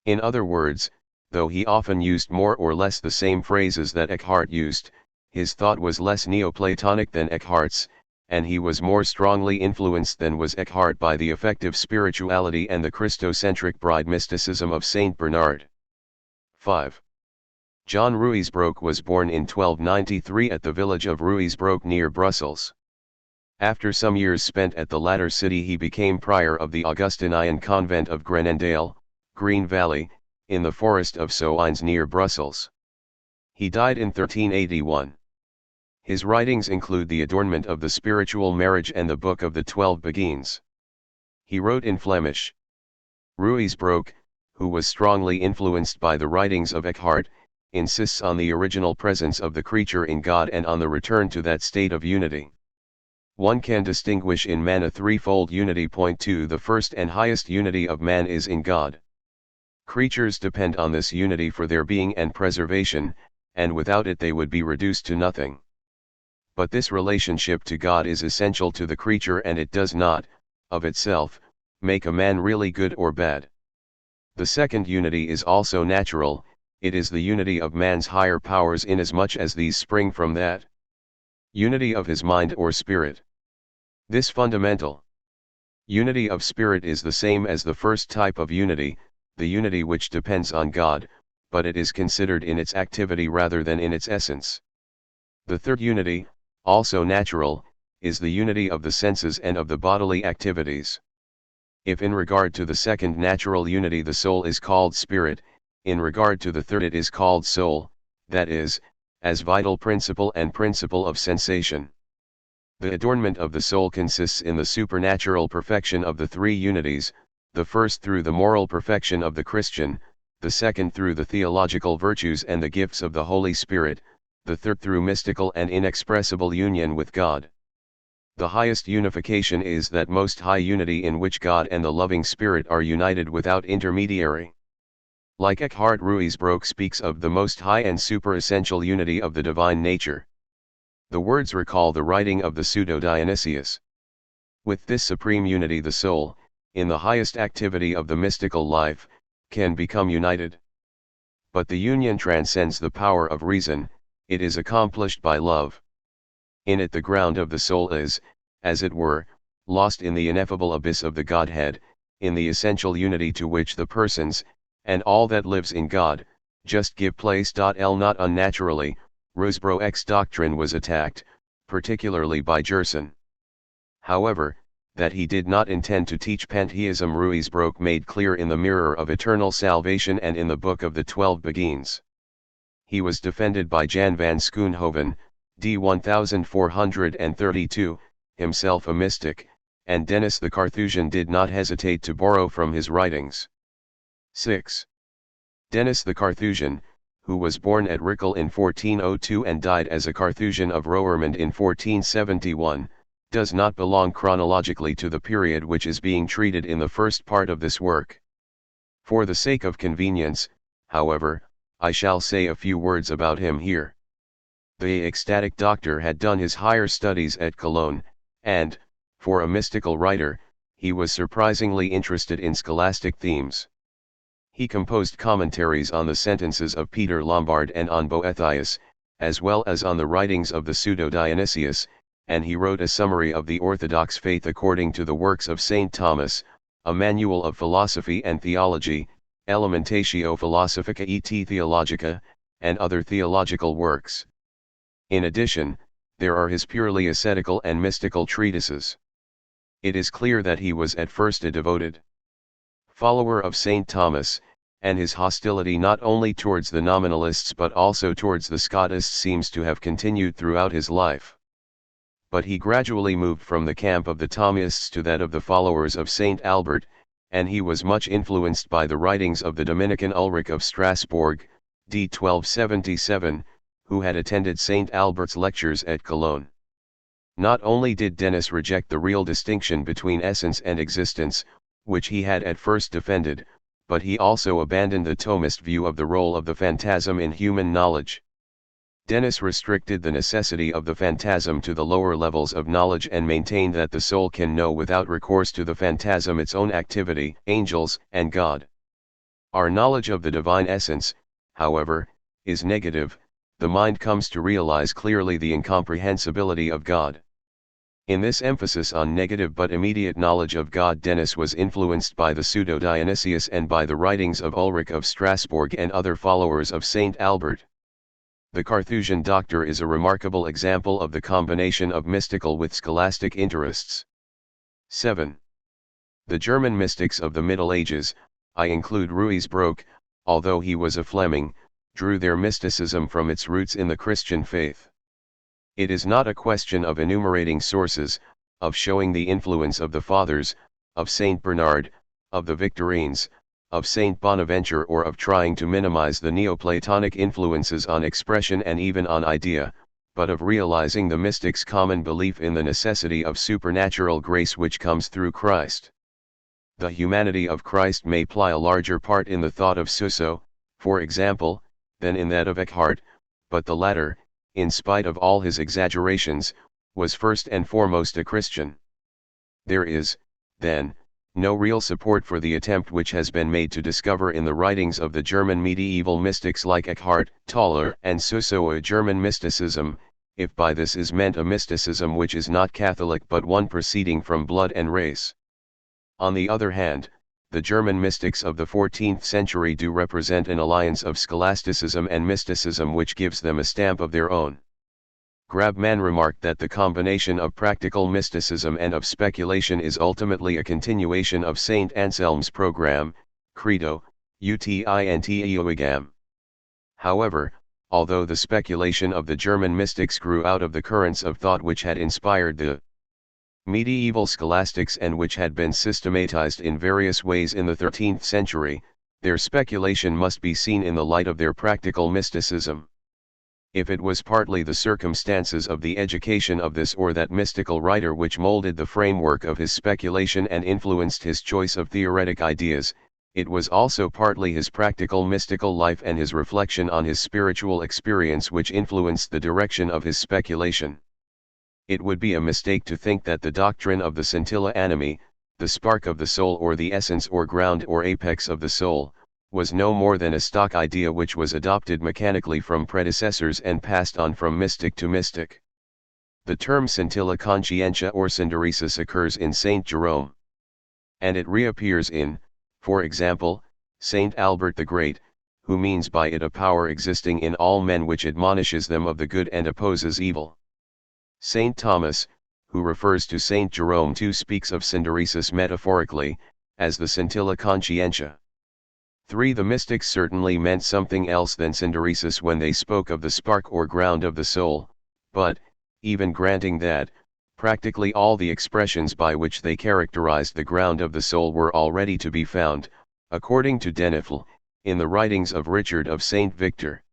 [SPEAKER 1] In other words, though he often used more or less the same phrases that Eckhart used, his thought was less Neoplatonic than Eckhart's, and he was more strongly influenced than was Eckhart by the effective spirituality and the Christocentric bride mysticism of Saint Bernard. 5. John Ruysbroek was born in 1293 at the village of Ruysbroek near Brussels. After some years spent at the latter city he became prior of the Augustinian convent of Grenendale, Green Valley, in the forest of Soignes near Brussels. He died in 1381. His writings include the Adornment of the Spiritual Marriage and the Book of the 12 Beguines. He wrote in Flemish. Ruysbroek, who was strongly influenced by the writings of Eckhart, insists on the original presence of the creature in God and on the return to that state of unity. One can distinguish in man a threefold unity. 2. The first and highest unity of man is in God. Creatures depend on this unity for their being and preservation, and without it they would be reduced to nothing. But this relationship to God is essential to the creature, and it does not, of itself, make a man really good or bad. The second unity is also natural. It is the unity of man's higher powers inasmuch as these spring from that unity of his mind or spirit. This fundamental unity of spirit is the same as the first type of unity, the unity which depends on God, but it is considered in its activity rather than in its essence. The third unity, also natural, is the unity of the senses and of the bodily activities. If in regard to the second natural unity the soul is called spirit, in regard to the third it is called soul, that is, as vital principle and principle of sensation. The adornment of the soul consists in the supernatural perfection of the three unities, the first through the moral perfection of the Christian, the second through the theological virtues and the gifts of the Holy Spirit, the third through mystical and inexpressible union with God. The highest unification is that most high unity in which God and the loving Spirit are united without intermediary. Like Eckhart, Ruysbroek speaks of the most high and super-essential unity of the divine nature. The words recall the writing of the Pseudo-Dionysius. With this supreme unity the soul, in the highest activity of the mystical life, can become united. But the union transcends the power of reason, it is accomplished by love. In it the ground of the soul is, as it were, lost in the ineffable abyss of the Godhead, in the essential unity to which the persons, and all that lives in God, just give place. Not unnaturally, Rosebrook's doctrine was attacked, particularly by Gerson. However, that he did not intend to teach pantheism Ruysbroek made clear in the Mirror of Eternal Salvation and in the Book of the 12 Beguines. He was defended by Jan van Schoonhoven, d. 1432, himself a mystic, and Dennis the Carthusian did not hesitate to borrow from his writings. 6. Dennis the Carthusian, who was born at Rickel in 1402 and died as a Carthusian of Roermond in 1471, does not belong chronologically to the period which is being treated in the first part of this work. For the sake of convenience, however, I shall say a few words about him here. The ecstatic doctor had done his higher studies at Cologne, and, for a mystical writer, he was surprisingly interested in scholastic themes. He composed commentaries on the sentences of Peter Lombard and on Boethius, as well as on the writings of the pseudo-Dionysius, and he wrote a summary of the Orthodox faith according to the works of St. Thomas, a manual of philosophy and theology, Elementatio Philosophica et Theologica, and other theological works. In addition, there are his purely ascetical and mystical treatises. It is clear that he was at first a devoted follower of St. Thomas, and his hostility not only towards the nominalists but also towards the Scotists seems to have continued throughout his life. But he gradually moved from the camp of the Thomists to that of the followers of St. Albert, and he was much influenced by the writings of the Dominican Ulrich of Strasbourg, d. 1277, who had attended St. Albert's lectures at Cologne. Not only did Dennis reject the real distinction between essence and existence, which he had at first defended, but he also abandoned the Thomist view of the role of the phantasm in human knowledge. Dennis restricted the necessity of the phantasm to the lower levels of knowledge and maintained that the soul can know without recourse to the phantasm its own activity, angels, and God. Our knowledge of the divine essence, however, is negative. The mind comes to realize clearly the incomprehensibility of God. In this emphasis on negative but immediate knowledge of God, Dennis was influenced by the pseudo-Dionysius and by the writings of Ulrich of Strasbourg and other followers of St. Albert. The Carthusian doctor is a remarkable example of the combination of mystical with scholastic interests. 7. The German mystics of the Middle Ages, I include Ruysbroek, although he was a Fleming, drew their mysticism from its roots in the Christian faith. It is not a question of enumerating sources, of showing the influence of the Fathers, of Saint Bernard, of the Victorines, of Saint Bonaventure, or of trying to minimize the Neoplatonic influences on expression and even on idea, but of realizing the mystics' common belief in the necessity of supernatural grace which comes through Christ. The humanity of Christ may play a larger part in the thought of Suso, for example, than in that of Eckhart, but the latter, in spite of all his exaggerations, was first and foremost a Christian. There is, then, no real support for the attempt which has been made to discover in the writings of the German medieval mystics like Eckhart, Tauler, and Suso a German mysticism, if by this is meant a mysticism which is not Catholic but one proceeding from blood and race. On the other hand, the German mystics of the 14th century do represent an alliance of scholasticism and mysticism which gives them a stamp of their own. Grabman remarked that the combination of practical mysticism and of speculation is ultimately a continuation of Saint Anselm's program, Credo, Uti and Eoigam. However, although the speculation of the German mystics grew out of the currents of thought which had inspired the medieval scholastics and which had been systematized in various ways in the 13th century, their speculation must be seen in the light of their practical mysticism. If it was partly the circumstances of the education of this or that mystical writer which molded the framework of his speculation and influenced his choice of theoretic ideas, it was also partly his practical mystical life and his reflection on his spiritual experience which influenced the direction of his speculation. It would be a mistake to think that the doctrine of the scintilla animi, the spark of the soul or the essence or ground or apex of the soul, was no more than a stock idea which was adopted mechanically from predecessors and passed on from mystic to mystic. The term scintilla conscientia or synderesis occurs in Saint Jerome. And it reappears in, for example, Saint Albert the Great, who means by it a power existing in all men which admonishes them of the good and opposes evil. Saint Thomas, who refers to Saint Jerome too, speaks of synderesis metaphorically, as the scintilla conscientia. 3. The mystics certainly meant something else than synderesis when they spoke of the spark or ground of the soul, but, even granting that, practically all the expressions by which they characterized the ground of the soul were already to be found, according to Denifl, in the writings of Richard of St. Victor.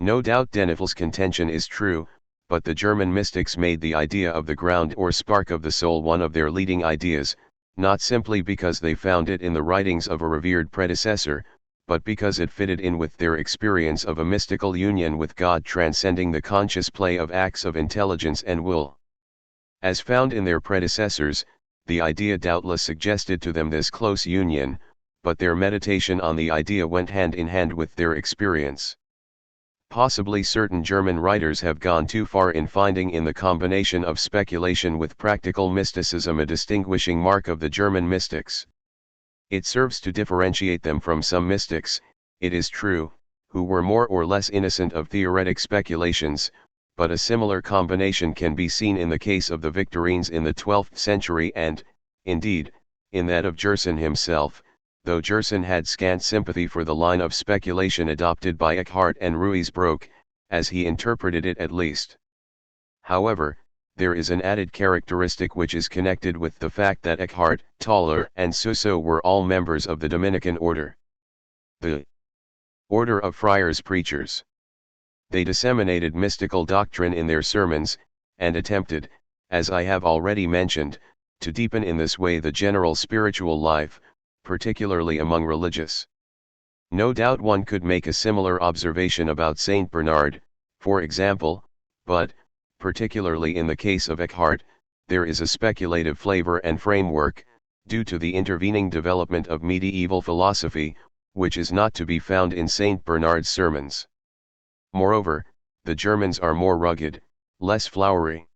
[SPEAKER 1] No doubt Denifl's contention is true, but the German mystics made the idea of the ground or spark of the soul one of their leading ideas, not simply because they found it in the writings of a revered predecessor, but because it fitted in with their experience of a mystical union with God transcending the conscious play of acts of intelligence and will. As found in their predecessors, the idea doubtless suggested to them this close union, but their meditation on the idea went hand in hand with their experience. Possibly certain German writers have gone too far in finding in the combination of speculation with practical mysticism a distinguishing mark of the German mystics. It serves to differentiate them from some mystics, it is true, who were more or less innocent of theoretic speculations, but a similar combination can be seen in the case of the Victorines in the 12th century and, indeed, in that of Gerson himself, though Gerson had scant sympathy for the line of speculation adopted by Eckhart and Ruysbroek, as he interpreted it at least. However, there is an added characteristic which is connected with the fact that Eckhart, Tauler and Suso were all members of the Dominican order, the order of friars preachers. They disseminated mystical doctrine in their sermons, and attempted, as I have already mentioned, to deepen in this way the general spiritual life, particularly among religious. No doubt one could make a similar observation about Saint Bernard, for example, but, particularly in the case of Eckhart, there is a speculative flavor and framework, due to the intervening development of medieval philosophy, which is not to be found in Saint Bernard's sermons. Moreover, the Germans are more rugged, less flowery.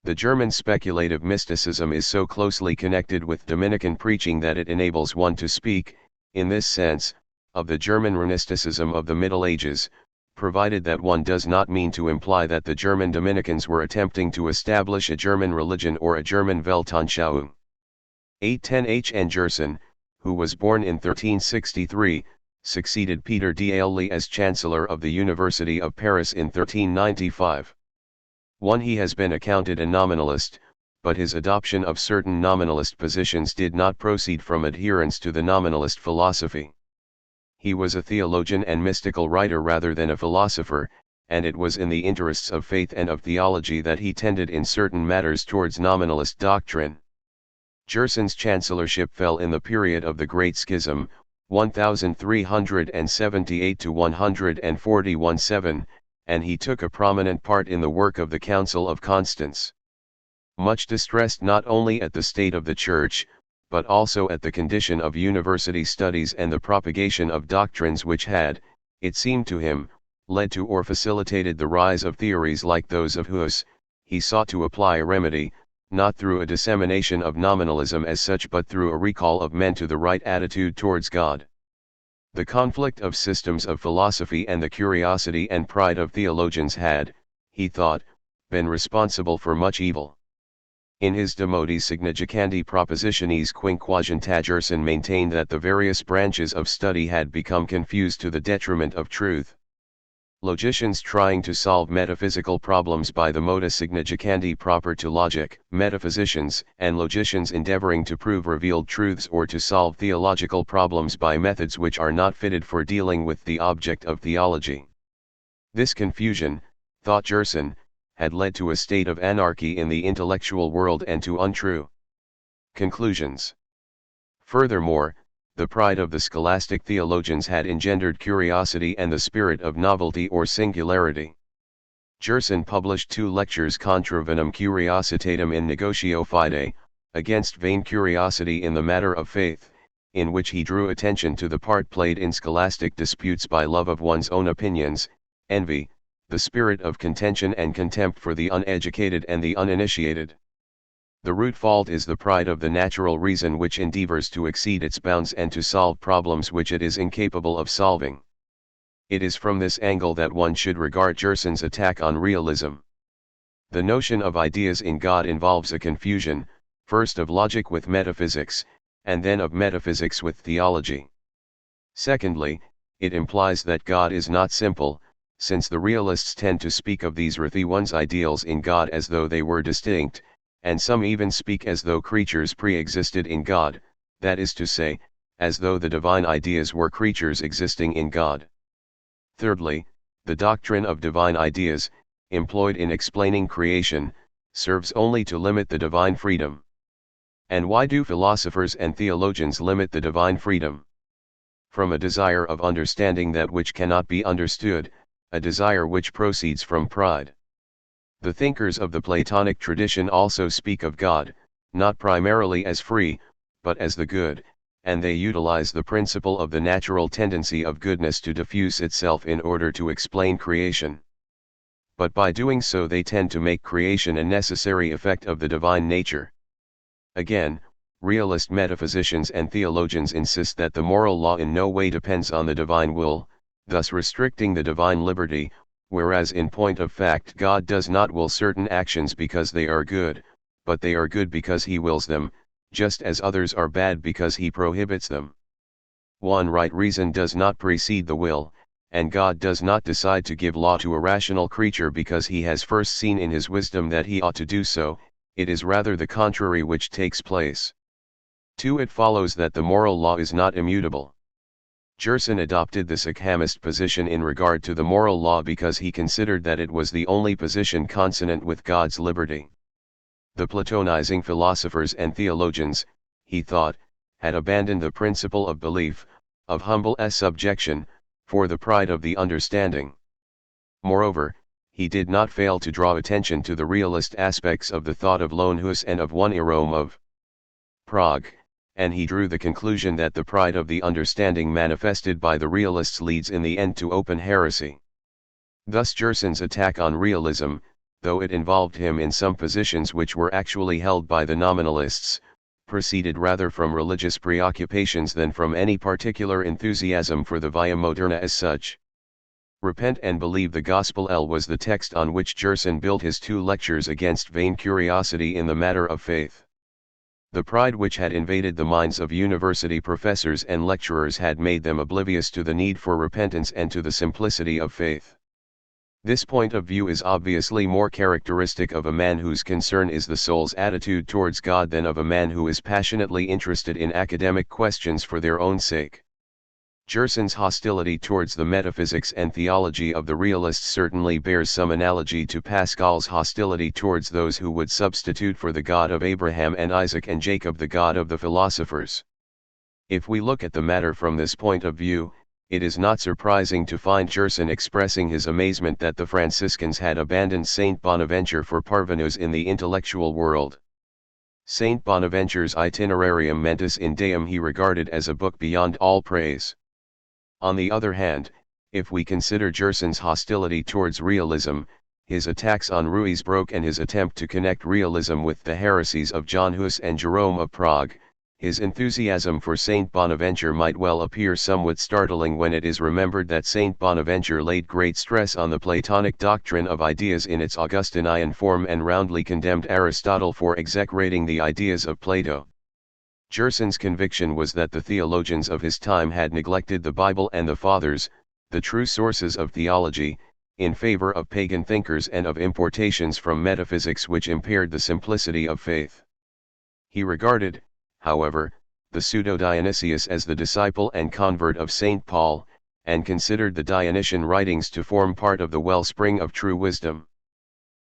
[SPEAKER 1] The German speculative mysticism is so closely connected with Dominican preaching that it enables one to speak, in this sense, of the German Runisticism of the Middle Ages, provided that one does not mean to imply that the German Dominicans were attempting to establish a German religion or a German Weltanschauung. 810 H. N. Gerson, who was born in 1363, succeeded Peter d'Ailly as Chancellor of the University of Paris in 1395. He has been accounted a nominalist, but his adoption of certain nominalist positions did not proceed from adherence to the nominalist philosophy. He was a theologian and mystical writer rather than a philosopher, and it was in the interests of faith and of theology that he tended in certain matters towards nominalist doctrine. Gerson's chancellorship fell in the period of the Great Schism, 1378 to 141-7, and he took a prominent part in the work of the Council of Constance. Much distressed not only at the state of the Church, but also at the condition of university studies and the propagation of doctrines which had, it seemed to him, led to or facilitated the rise of theories like those of Hus, he sought to apply a remedy, not through a dissemination of nominalism as such but through a recall of men to the right attitude towards God. The conflict of systems of philosophy and the curiosity and pride of theologians had, he thought, been responsible for much evil. In his De Modis Significandi Propositionis Quinquaginta Gerson maintained that the various branches of study had become confused to the detriment of truth. Logicians trying to solve metaphysical problems by the modus significandi proper to logic, metaphysicians and logicians endeavoring to prove revealed truths or to solve theological problems by methods which are not fitted for dealing with the object of theology. This confusion, thought Gerson, had led to a state of anarchy in the intellectual world and to untrue conclusions. Furthermore, the pride of the scholastic theologians had engendered curiosity and the spirit of novelty or singularity. Gerson published 2 lectures Contra Venam Curiositatem in Negotio Fide, against vain curiosity in the matter of faith, in which he drew attention to the part played in scholastic disputes by love of one's own opinions, envy, the spirit of contention and contempt for the uneducated and the uninitiated. The root fault is the pride of the natural reason which endeavors to exceed its bounds and to solve problems which it is incapable of solving. It is from this angle that one should regard Gerson's attack on realism. The notion of ideas in God involves a confusion, first of logic with metaphysics, and then of metaphysics with theology. Secondly, it implies that God is not simple, since the realists tend to speak of these earthly one's ideals in God as though they were distinct, and some even speak as though creatures pre-existed in God, that is to say, as though the divine ideas were creatures existing in God. Thirdly, the doctrine of divine ideas, employed in explaining creation, serves only to limit the divine freedom. And why do philosophers and theologians limit the divine freedom? From a desire of understanding that which cannot be understood, a desire which proceeds from pride. The thinkers of the Platonic tradition also speak of God, not primarily as free, but as the good, and they utilize the principle of the natural tendency of goodness to diffuse itself in order to explain creation. But by doing so they tend to make creation a necessary effect of the divine nature. Again, realist metaphysicians and theologians insist that the moral law in no way depends on the divine will, thus restricting the divine liberty, whereas in point of fact God does not will certain actions because they are good, but they are good because he wills them, just as others are bad because he prohibits them. One right reason does not precede the will, and God does not decide to give law to a rational creature because he has first seen in his wisdom that he ought to do so, it is rather the contrary which takes place. 2. It follows that the moral law is not immutable. Gerson adopted this Ockhamist position in regard to the moral law because he considered that it was the only position consonant with God's liberty. The Platonizing philosophers and theologians, he thought, had abandoned the principle of belief, of humble subjection, for the pride of the understanding. Moreover, he did not fail to draw attention to the realist aspects of the thought of Lone Hus and of one Jerome of Prague, and he drew the conclusion that the pride of the understanding manifested by the realists leads in the end to open heresy. Thus Gerson's attack on realism, though it involved him in some positions which were actually held by the nominalists, proceeded rather from religious preoccupations than from any particular enthusiasm for the Via Moderna as such. Repent and Believe the Gospel was the text on which Gerson built his 2 lectures against vain curiosity in the matter of faith. The pride which had invaded the minds of university professors and lecturers had made them oblivious to the need for repentance and to the simplicity of faith. This point of view is obviously more characteristic of a man whose concern is the soul's attitude towards God than of a man who is passionately interested in academic questions for their own sake. Gerson's hostility towards the metaphysics and theology of the realists certainly bears some analogy to Pascal's hostility towards those who would substitute for the God of Abraham and Isaac and Jacob the God of the philosophers. If we look at the matter from this point of view, it is not surprising to find Gerson expressing his amazement that the Franciscans had abandoned Saint Bonaventure for parvenus in the intellectual world. Saint Bonaventure's Itinerarium Mentis in Deum he regarded as a book beyond all praise. On the other hand, if we consider Gerson's hostility towards realism, his attacks on Ruysbroek and his attempt to connect realism with the heresies of John Hus and Jerome of Prague, his enthusiasm for Saint Bonaventure might well appear somewhat startling when it is remembered that Saint Bonaventure laid great stress on the Platonic doctrine of ideas in its Augustinian form and roundly condemned Aristotle for execrating the ideas of Plato. Gerson's conviction was that the theologians of his time had neglected the Bible and the Fathers, the true sources of theology, in favor of pagan thinkers and of importations from metaphysics which impaired the simplicity of faith. He regarded, however, the pseudo-Dionysius as the disciple and convert of St. Paul, and considered the Dionysian writings to form part of the wellspring of true wisdom.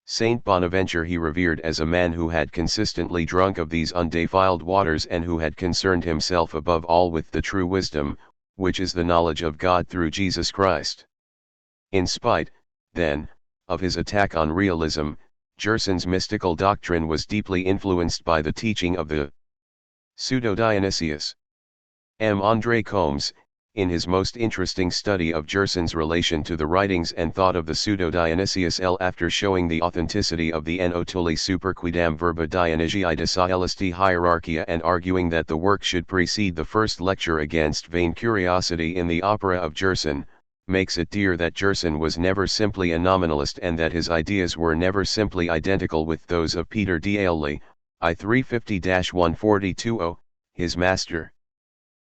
[SPEAKER 1] Saint Bonaventure he revered as a man who had consistently drunk of these undefiled waters and who had concerned himself above all with the true wisdom, which is the knowledge of God through Jesus Christ. In spite, then, of his attack on realism, Gerson's mystical doctrine was deeply influenced by the teaching of the pseudo-Dionysius. M. André Combes, in his most interesting study of Gerson's relation to the writings and thought of the pseudo-Dionysius L. after showing the authenticity of the Enotoli superquidam verba Dionysiae de Coelisti hierarchia and arguing that the work should precede the first lecture against vain curiosity in the opera of Gerson, makes it clear that Gerson was never simply a nominalist and that his ideas were never simply identical with those of Peter d'Ailly, I 350-142, his master.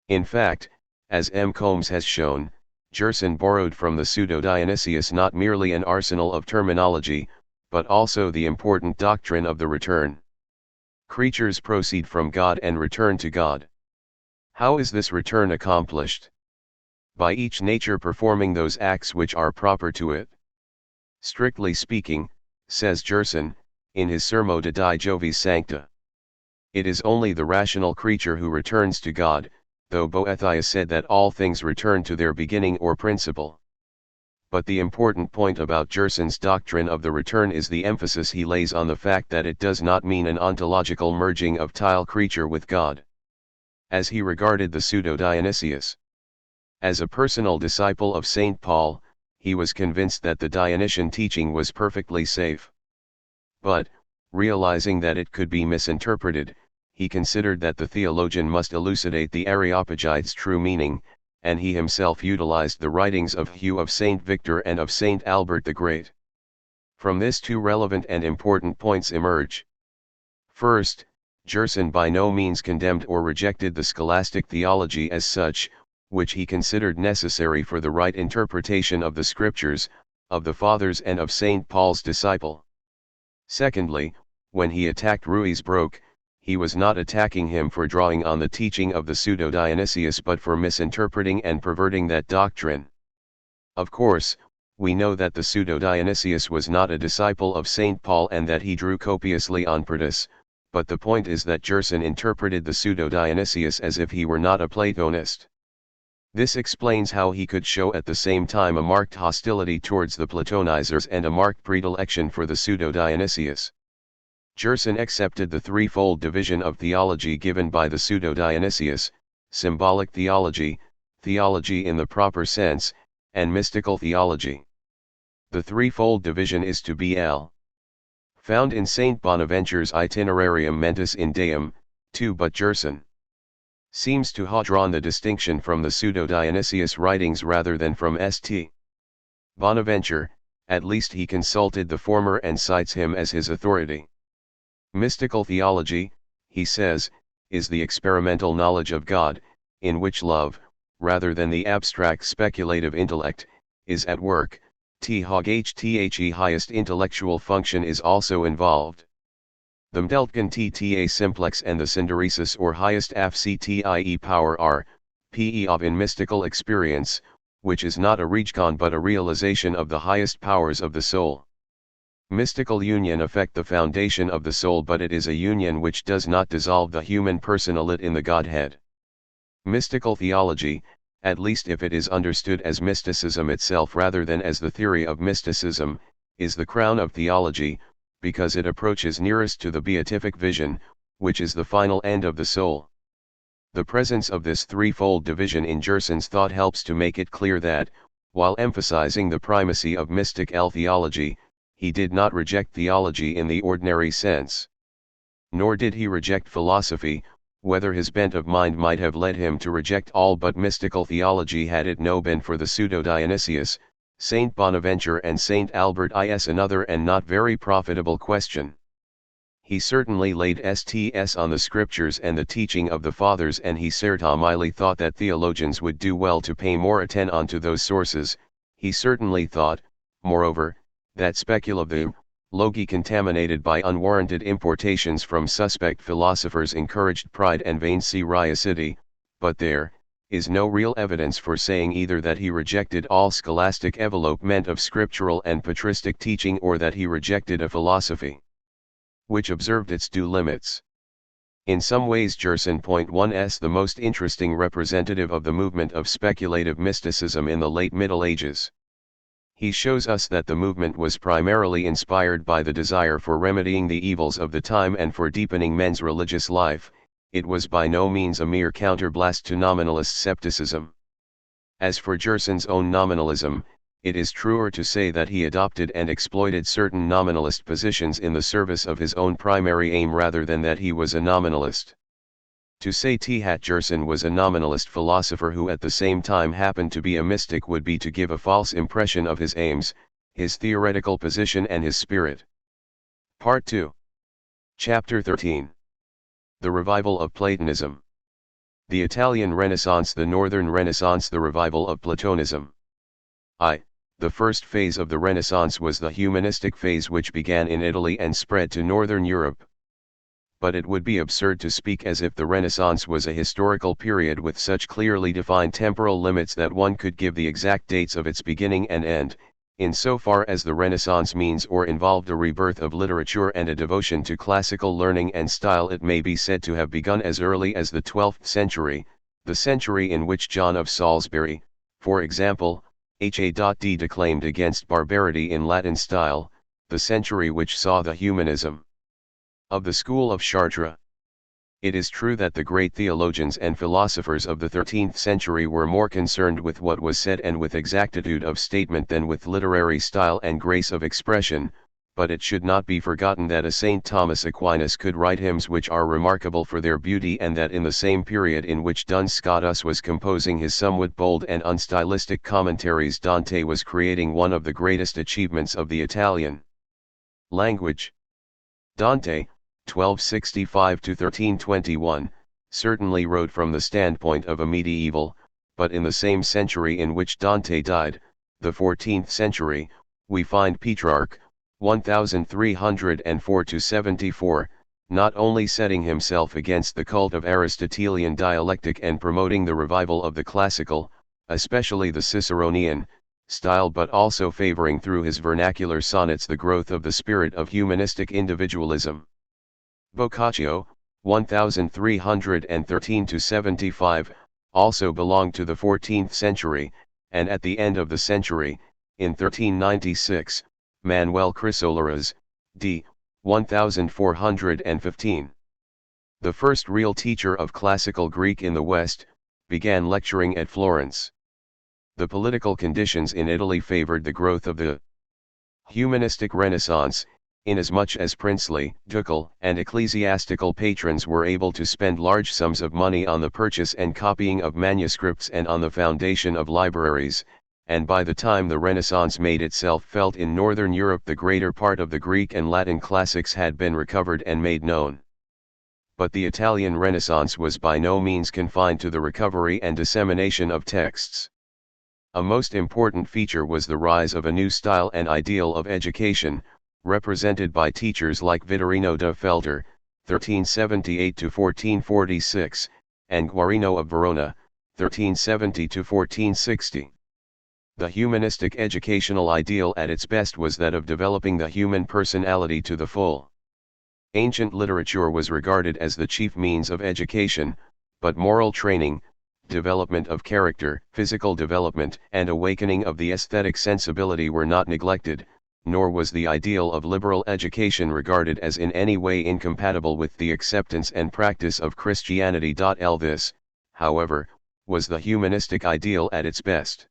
[SPEAKER 1] In fact, as M. Combes has shown, Gerson borrowed from the pseudo-Dionysius not merely an arsenal of terminology, but also the important doctrine of the return. Creatures proceed from God and return to God. How is this return accomplished? By each nature performing those acts which are proper to it. Strictly speaking, says Gerson, in his Sermo de Dei Jovis Sancta, it is only the rational creature who returns to God, though Boethius said that all things return to their beginning or principle. But the important point about Gerson's doctrine of the return is the emphasis he lays on the fact that it does not mean an ontological merging of tile creature with God, as he regarded the pseudo-Dionysius. As a personal disciple of St. Paul, he was convinced that the Dionysian teaching was perfectly safe. But, realizing that it could be misinterpreted, he considered that the theologian must elucidate the Areopagites' true meaning, and he himself utilized the writings of Hugh of St. Victor and of St. Albert the Great. From this two relevant and important points emerge. First, Gerson by no means condemned or rejected the scholastic theology as such, which he considered necessary for the right interpretation of the Scriptures, of the Fathers and of St. Paul's disciple. Secondly, when he attacked Ruysbroek, he was not attacking him for drawing on the teaching of the pseudo-Dionysius but for misinterpreting and perverting that doctrine. Of course, we know that the pseudo-Dionysius was not a disciple of St. Paul and that he drew copiously on Praedus, but the point is that Gerson interpreted the pseudo-Dionysius as if he were not a Platonist. This explains how he could show at the same time a marked hostility towards the Platonizers and a marked predilection for the pseudo-Dionysius. Gerson accepted the threefold division of theology given by the pseudo-Dionysius: symbolic theology, theology in the proper sense, and mystical theology. The threefold division is to be found in St. Bonaventure's Itinerarium Mentis in Deum, 2. But Gerson seems to have drawn the distinction from the pseudo-Dionysius writings rather than from St. Bonaventure, at least he consulted the former and cites him as his authority. Mystical theology, he says, is the experimental knowledge of God, in which love, rather than the abstract speculative intellect, is at work. The highest intellectual function is also involved. The Mdeltgen Tta simplex and the synderesis or highest afctie power are, pe of in mystical experience, which is not a regcon but a realization of the highest powers of the soul. Mystical union affect the foundation of the soul, but it is a union which does not dissolve the human personality in the Godhead. Mystical theology, at least if it is understood as mysticism itself rather than as the theory of mysticism, is the crown of theology, because it approaches nearest to the beatific vision, which is the final end of the soul. The presence of this threefold division in Gerson's thought helps to make it clear that, while emphasizing the primacy of mystic theology, he did not reject theology in the ordinary sense. Nor did he reject philosophy, whether his bent of mind might have led him to reject all but mystical theology had it no been for the pseudo-Dionysius, Saint Bonaventure and Saint Albert is another and not very profitable question. He certainly laid sts on the Scriptures and the teaching of the Fathers, and he certainly thought that theologians would do well to pay more attention to those sources. He certainly thought, moreover, that speculative logi contaminated by unwarranted importations from suspect philosophers encouraged pride and vain seriosity, but there is no real evidence for saying either that he rejected all scholastic envelopment of scriptural and patristic teaching or that he rejected a philosophy which observed its due limits. In some ways Gerson.1's the most interesting representative of the movement of speculative mysticism in the late Middle Ages. He shows us that the movement was primarily inspired by the desire for remedying the evils of the time and for deepening men's religious life. it was by no means a mere counterblast to nominalist scepticism. As for Gerson's own nominalism, it is truer to say that he adopted and exploited certain nominalist positions in the service of his own primary aim rather than that he was a nominalist. To say Gerson was a nominalist philosopher who at the same time happened to be a mystic would be to give a false impression of his aims, his theoretical position and his spirit. Part 2. Chapter 13. The Revival of Platonism. The Italian Renaissance, the Northern Renaissance, the revival of Platonism. The first phase of the Renaissance was the humanistic phase which began in Italy and spread to Northern Europe. But it would be absurd to speak as if the Renaissance was a historical period with such clearly defined temporal limits that one could give the exact dates of its beginning and end. Insofar as the Renaissance means or involved a rebirth of literature and a devotion to classical learning and style, it may be said to have begun as early as the 12th century, the century in which John of Salisbury, for example, declaimed against barbarity in Latin style, the century which saw the humanism of the school of Chartres. It is true that the great theologians and philosophers of the 13th century were more concerned with what was said and with exactitude of statement than with literary style and grace of expression, but it should not be forgotten that a St. Thomas Aquinas could write hymns which are remarkable for their beauty, and that in the same period in which Duns Scotus was composing his somewhat bold and unstylistic commentaries, Dante was creating one of the greatest achievements of the Italian language. Dante, 1265–1321, certainly wrote from the standpoint of a medieval, but in the same century in which Dante died, the 14th century, we find Petrarch, 1304–74, not only setting himself against the cult of Aristotelian dialectic and promoting the revival of the classical, especially the Ciceronian, style, but also favoring through his vernacular sonnets the growth of the spirit of humanistic individualism. Boccaccio, 1313–75, also belonged to the 14th century, and at the end of the century, in 1396, Manuel Chrysoloras, d. 1415, the first real teacher of classical Greek in the West, began lecturing at Florence. The political conditions in Italy favored the growth of the humanistic Renaissance, inasmuch as princely, ducal, and ecclesiastical patrons were able to spend large sums of money on the purchase and copying of manuscripts and on the foundation of libraries, and by the time the Renaissance made itself felt in Northern Europe, the greater part of the Greek and Latin classics had been recovered and made known. But the Italian Renaissance was by no means confined to the recovery and dissemination of texts. A most important feature was the rise of a new style and ideal of education, represented by teachers like Vittorino da Feltre, 1378–1446, and Guarino of Verona, 1370–1460. The humanistic educational ideal at its best was that of developing the human personality to the full. Ancient literature was regarded as the chief means of education, but moral training, development of character, physical development, and awakening of the aesthetic sensibility were not neglected, nor was the ideal of liberal education regarded as in any way incompatible with the acceptance and practice of Christianity. This, however, was the humanistic ideal at its best.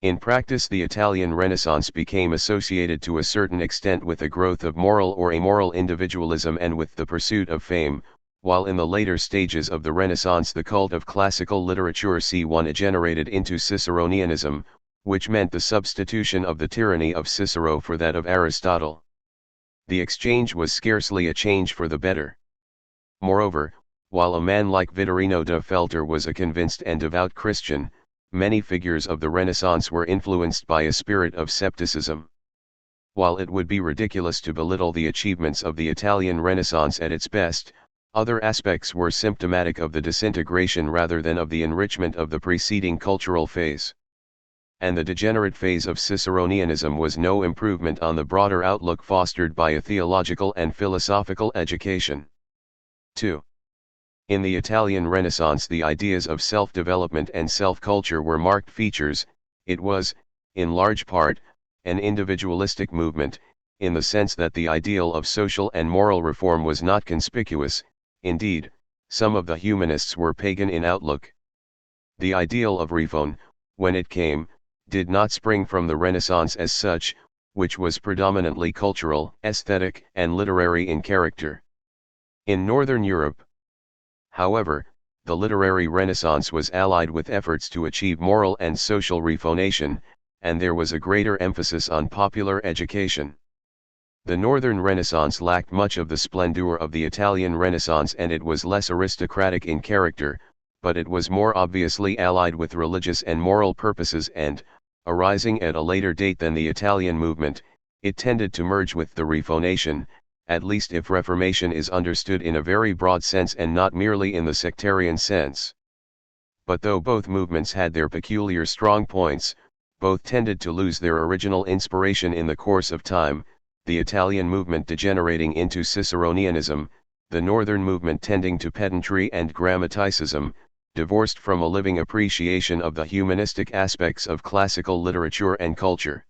[SPEAKER 1] In practice, the Italian Renaissance became associated to a certain extent with the growth of moral or amoral individualism and with the pursuit of fame, while in the later stages of the Renaissance the cult of classical literature degenerated into Ciceronianism, which meant the substitution of the tyranny of Cicero for that of Aristotle. The exchange was scarcely a change for the better. Moreover, while a man like Vittorino da Feltre was a convinced and devout Christian, many figures of the Renaissance were influenced by a spirit of scepticism. While it would be ridiculous to belittle the achievements of the Italian Renaissance at its best, other aspects were symptomatic of the disintegration rather than of the enrichment of the preceding cultural phase. And the degenerate phase of Ciceronianism was no improvement on the broader outlook fostered by a theological and philosophical education. 2. In the Italian Renaissance, the ideas of self-development and self-culture were marked features. It was, in large part, an individualistic movement, in the sense that the ideal of social and moral reform was not conspicuous. Indeed, Some of the humanists were pagan in outlook. The ideal of reform, when it came, did not spring from the Renaissance as such, which was predominantly cultural, aesthetic, and literary in character. In Northern Europe, however, the literary Renaissance was allied with efforts to achieve moral and social reformation, and there was a greater emphasis on popular education. The Northern Renaissance lacked much of the splendor of the Italian Renaissance, and it was less aristocratic in character, but it was more obviously allied with religious and moral purposes, and, arising at a later date than the Italian movement, it tended to merge with the Reformation, at least if Reformation is understood in a very broad sense and not merely in the sectarian sense. But though both movements had their peculiar strong points, both tended to lose their original inspiration in the course of time, the Italian movement degenerating into Ciceronianism, the Northern movement tending to pedantry and grammaticism, divorced from a living appreciation of the humanistic aspects of classical literature and culture.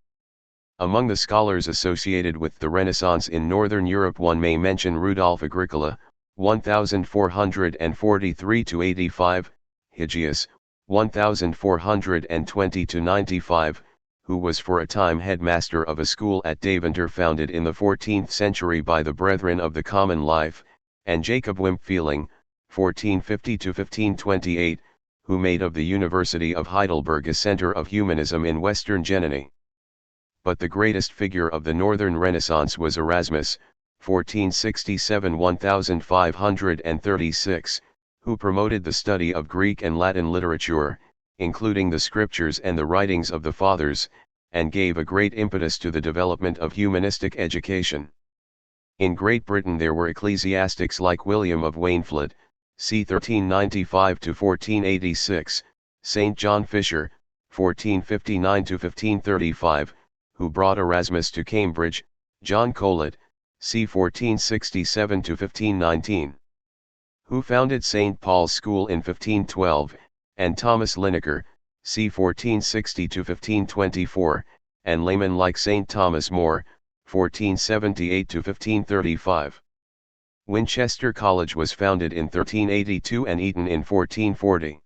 [SPEAKER 1] Among the scholars associated with the Renaissance in Northern Europe, one may mention Rudolf Agricola, 1443–85, Higius, 1420–95, who was for a time headmaster of a school at Deventer founded in the 14th century by the Brethren of the Common Life, and Jacob Wimpfeling, 1450–1528, who made of the University of Heidelberg a center of humanism in Western Germany. But the greatest figure of the Northern Renaissance was Erasmus, 1467–1536, who promoted the study of Greek and Latin literature, including the scriptures and the writings of the Fathers, and gave a great impetus to the development of humanistic education. In Great Britain there were ecclesiastics like William of Waynflete, c. 1395–1486, St. John Fisher, 1459–1535, who brought Erasmus to Cambridge, John Colet, c. 1467–1519, who founded St. Paul's School in 1512, and Thomas Linacre, c. 1460–1524, and laymen like St. Thomas More, 1478–1535. Winchester College was founded in 1382 and Eton in 1440.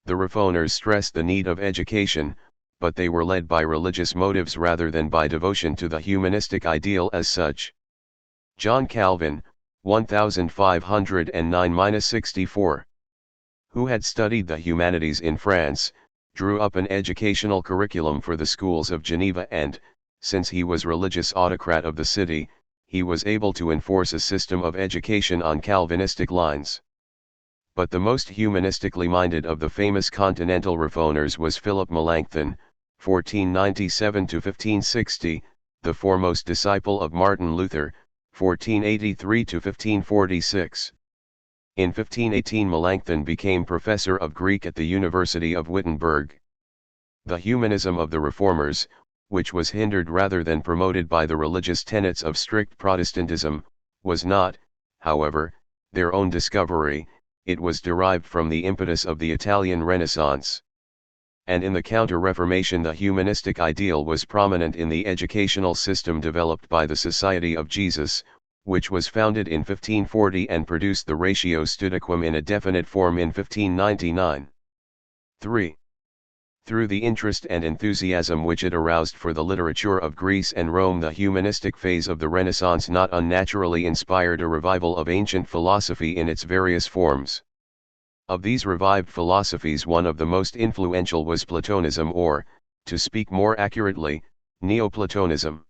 [SPEAKER 1] The Reformers stressed the need of education, but they were led by religious motives rather than by devotion to the humanistic ideal as such. John Calvin, 1509–64, who had studied the humanities in France, drew up an educational curriculum for the schools of Geneva and, since he was religious autocrat of the city, he was able to enforce a system of education on Calvinistic lines. But the most humanistically minded of the famous continental reformers was Philip Melanchthon, 1497–1560, the foremost disciple of Martin Luther, 1483–1546. In 1518 Melanchthon became professor of Greek at the University of Wittenberg. The humanism of the Reformers, which was hindered rather than promoted by the religious tenets of strict Protestantism, was not, however, their own discovery, it was derived from the impetus of the Italian Renaissance. And in the Counter-Reformation the humanistic ideal was prominent in the educational system developed by the Society of Jesus, which was founded in 1540 and produced the Ratio Studicum in a definite form in 1599. 3. Through the interest and enthusiasm which it aroused for the literature of Greece and Rome, the humanistic phase of the Renaissance not unnaturally inspired a revival of ancient philosophy in its various forms. Of these revived philosophies, one of the most influential was Platonism, or, to speak more accurately, Neoplatonism.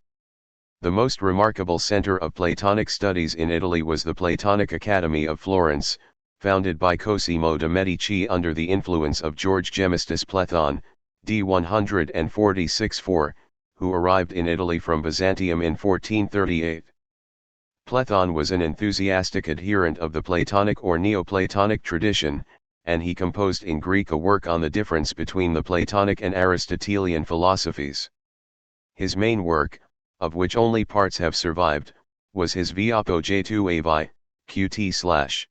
[SPEAKER 1] The most remarkable center of Platonic studies in Italy was the Platonic Academy of Florence, founded by Cosimo de' Medici under the influence of George Gemistus Platon, d. 146–4, who arrived in Italy from Byzantium in 1438. Platon was an enthusiastic adherent of the Platonic or Neoplatonic tradition, and he composed in Greek a work on the difference between the Platonic and Aristotelian philosophies. His main work, of which only parts have survived, was his Viapogetu Qt/.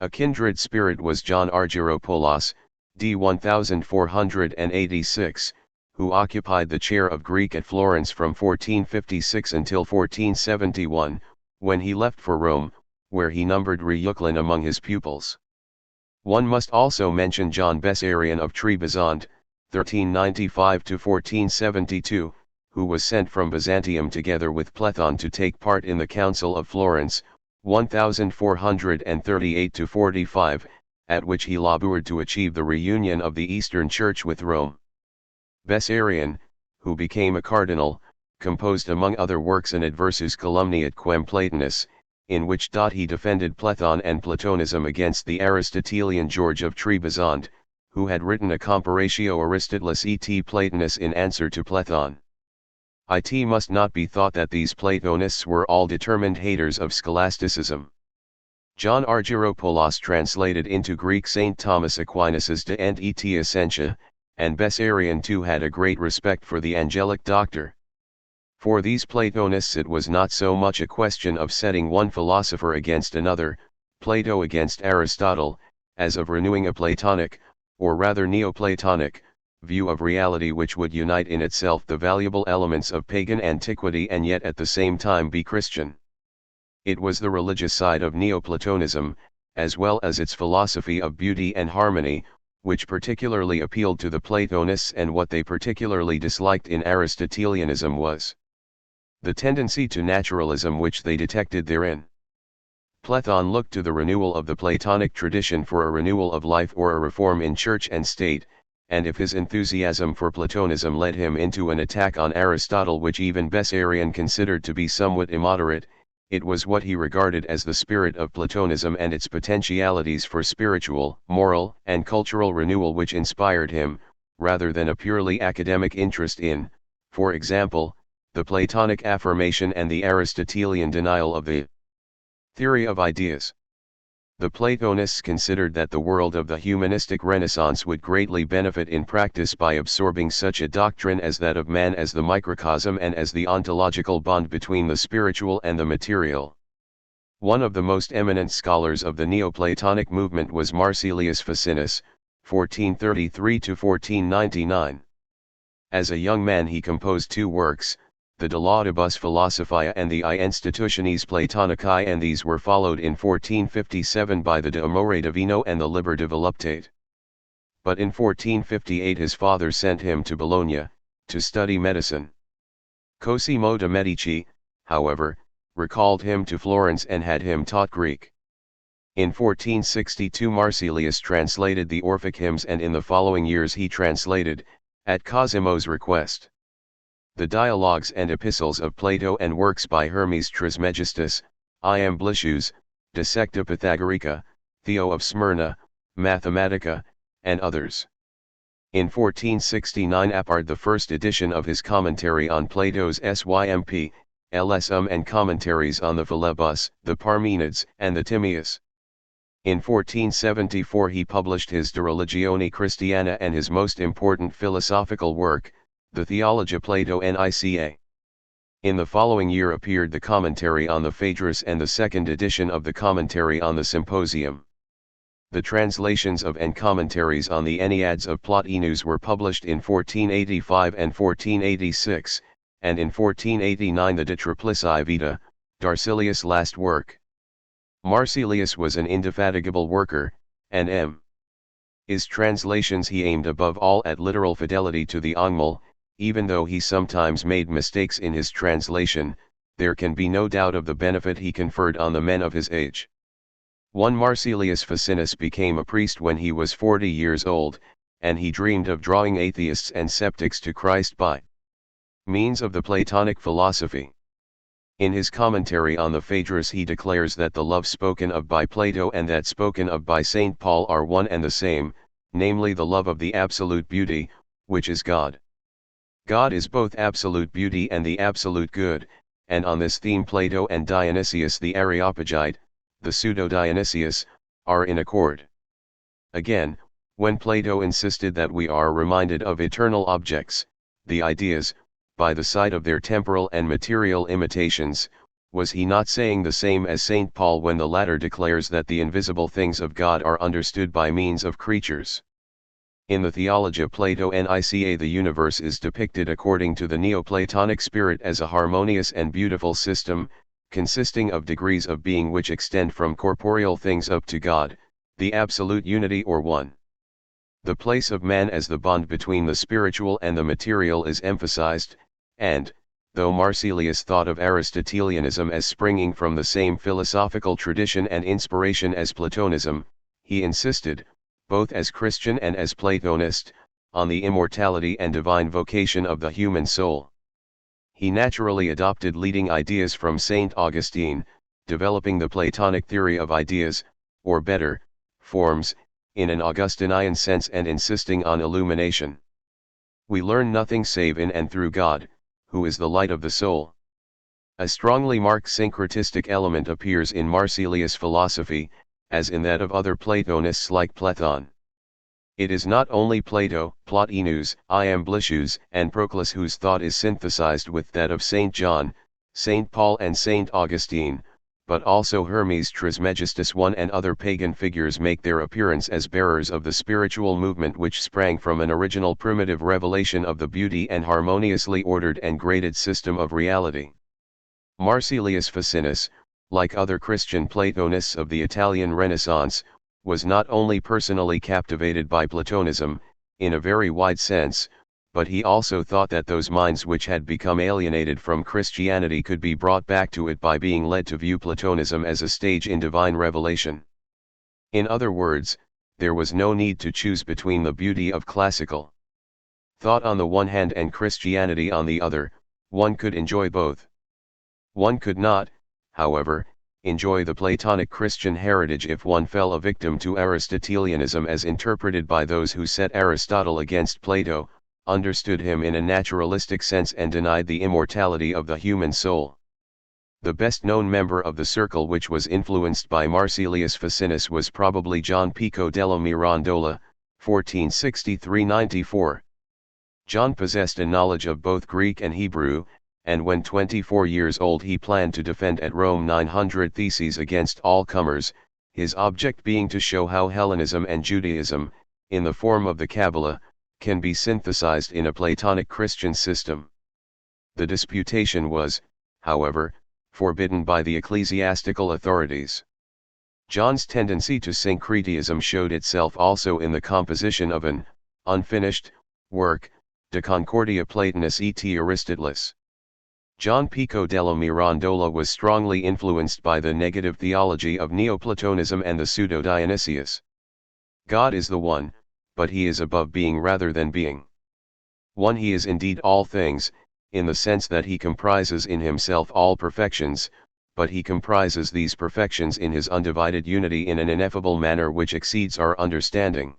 [SPEAKER 1] A kindred spirit was John Argyropoulos, d. 1486, who occupied the chair of Greek at Florence from 1456 until 1471, when he left for Rome, where he numbered Euclid among his pupils. One must also mention John Bessarion of Trebizond, 1395–1472, who was sent from Byzantium together with Platon to take part in the Council of Florence, 1438–45, at which he labored to achieve the reunion of the Eastern Church with Rome. Bessarion, who became a cardinal, composed among other works an Adversus Calumniae Quem Platonus, in which he defended Platon and Platonism against the Aristotelian George of Trebizond, who had written a Comparatio Aristotelis et Platonus in answer to Platon. It must not be thought that these Platonists were all determined haters of scholasticism. John Argyropoulos translated into Greek St. Thomas Aquinas's De Ent et Essentia, and Bessarion too had a great respect for the angelic doctor. For these Platonists it was not so much a question of setting one philosopher against another, Plato against Aristotle, as of renewing a Platonic, or rather Neoplatonic, view of reality which would unite in itself the valuable elements of pagan antiquity and yet at the same time be Christian. It was the religious side of Neoplatonism, as well as its philosophy of beauty and harmony, which particularly appealed to the Platonists, and what they particularly disliked in Aristotelianism was the tendency to naturalism which they detected therein. Platon looked to the renewal of the Platonic tradition for a renewal of life or a reform in church and state, and if his enthusiasm for Platonism led him into an attack on Aristotle which even Bessarion considered to be somewhat immoderate, it was what he regarded as the spirit of Platonism and its potentialities for spiritual, moral, and cultural renewal which inspired him, rather than a purely academic interest in, for example, the Platonic affirmation and the Aristotelian denial of the theory of ideas. The Platonists considered that the world of the humanistic Renaissance would greatly benefit in practice by absorbing such a doctrine as that of man as the microcosm and as the ontological bond between the spiritual and the material. One of the most eminent scholars of the Neoplatonic movement was Marsilius Ficinus, 1433–1499. As a young man he composed two works, the De Laudibus Philosophiae and the I Institutionis Platonicae, and these were followed in 1457 by the De Amore Divino and the Liber de Voluptate. But in 1458 his father sent him to Bologna, to study medicine. Cosimo de' Medici, however, recalled him to Florence and had him taught Greek. In 1462 Marsilius translated the Orphic hymns, and in the following years he translated, at Cosimo's request, the dialogues and epistles of Plato and works by Hermes Trismegistus, Iamblicius, De Secta Pythagorica, Theo of Smyrna, Mathematica, and others. In 1469 appeared the first edition of his commentary on Plato's Symp, LSM, and commentaries on the Philebus, the Parmenids, and the Timaeus. In 1474 he published his De Religione Christiana and his most important philosophical work, the Theologia Plato-Nica. In the following year appeared the commentary on the Phaedrus and the second edition of the commentary on the Symposium. The translations of and commentaries on the Enneads of Plotinus were published in 1485 and 1486, and in 1489 the De Triplici Vita, Darcilius' last work. Marsilius was an indefatigable worker, and his translations he aimed above all at literal fidelity to the Ongmal. Even though he sometimes made mistakes in his translation, there can be no doubt of the benefit he conferred on the men of his age. One Marsilius Ficinus became a priest when he was 40 years old, and he dreamed of drawing atheists and skeptics to Christ by means of the Platonic philosophy. In his commentary on the Phaedrus he declares that the love spoken of by Plato and that spoken of by St. Paul are one and the same, namely the love of the absolute beauty, which is God. God is both absolute beauty and the absolute good, and on this theme Plato and Dionysius the Areopagite, the pseudo-Dionysius, are in accord. Again, when Plato insisted that we are reminded of eternal objects, the ideas, by the side of their temporal and material imitations, was he not saying the same as St. Paul when the latter declares that the invisible things of God are understood by means of creatures? In the Theologia Plato-Nica the universe is depicted according to the Neoplatonic spirit as a harmonious and beautiful system, consisting of degrees of being which extend from corporeal things up to God, the absolute unity or one. The place of man as the bond between the spiritual and the material is emphasized, and, though Marsilius thought of Aristotelianism as springing from the same philosophical tradition and inspiration as Platonism, he insisted, both as Christian and as Platonist, on the immortality and divine vocation of the human soul. He naturally adopted leading ideas from St. Augustine, developing the Platonic theory of ideas, or better, forms, in an Augustinian sense and insisting on illumination. We learn nothing save in and through God, who is the light of the soul. A strongly marked syncretistic element appears in Marsilius' philosophy, as in that of other Platonists like Platon. It is not only Plato, Plotinus, Iamblichus, and Proclus whose thought is synthesized with that of St. John, St. Paul and St. Augustine, but also Hermes Trismegistus I and other pagan figures make their appearance as bearers of the spiritual movement which sprang from an original primitive revelation of the beauty and harmoniously ordered and graded system of reality. Marsilius Ficinus, like other Christian Platonists of the Italian Renaissance, was not only personally captivated by Platonism, in a very wide sense, but he also thought that those minds which had become alienated from Christianity could be brought back to it by being led to view Platonism as a stage in divine revelation. In other words, there was no need to choose between the beauty of classical thought on the one hand and Christianity on the other. One could enjoy both. One could not, however, enjoy the Platonic Christian heritage if one fell a victim to Aristotelianism as interpreted by those who set Aristotle against Plato, understood him in a naturalistic sense and denied the immortality of the human soul. The best known member of the circle which was influenced by Marsilius Ficinus was probably John Pico della Mirandola, 1463–94. John possessed a knowledge of both Greek and Hebrew, and when 24 years old he planned to defend at Rome 900 theses against all comers, his object being to show how Hellenism and Judaism, in the form of the Kabbalah, can be synthesized in a Platonic Christian system. The disputation was, however, forbidden by the ecclesiastical authorities. John's tendency to syncretism showed itself also in the composition of an unfinished work, De Concordia Platonis et Aristotelis. John Pico della Mirandola was strongly influenced by the negative theology of Neoplatonism and the Pseudo-Dionysius. God is the one, but he is above being rather than being. One, he is indeed all things, in the sense that he comprises in himself all perfections, but he comprises these perfections in his undivided unity in an ineffable manner which exceeds our understanding.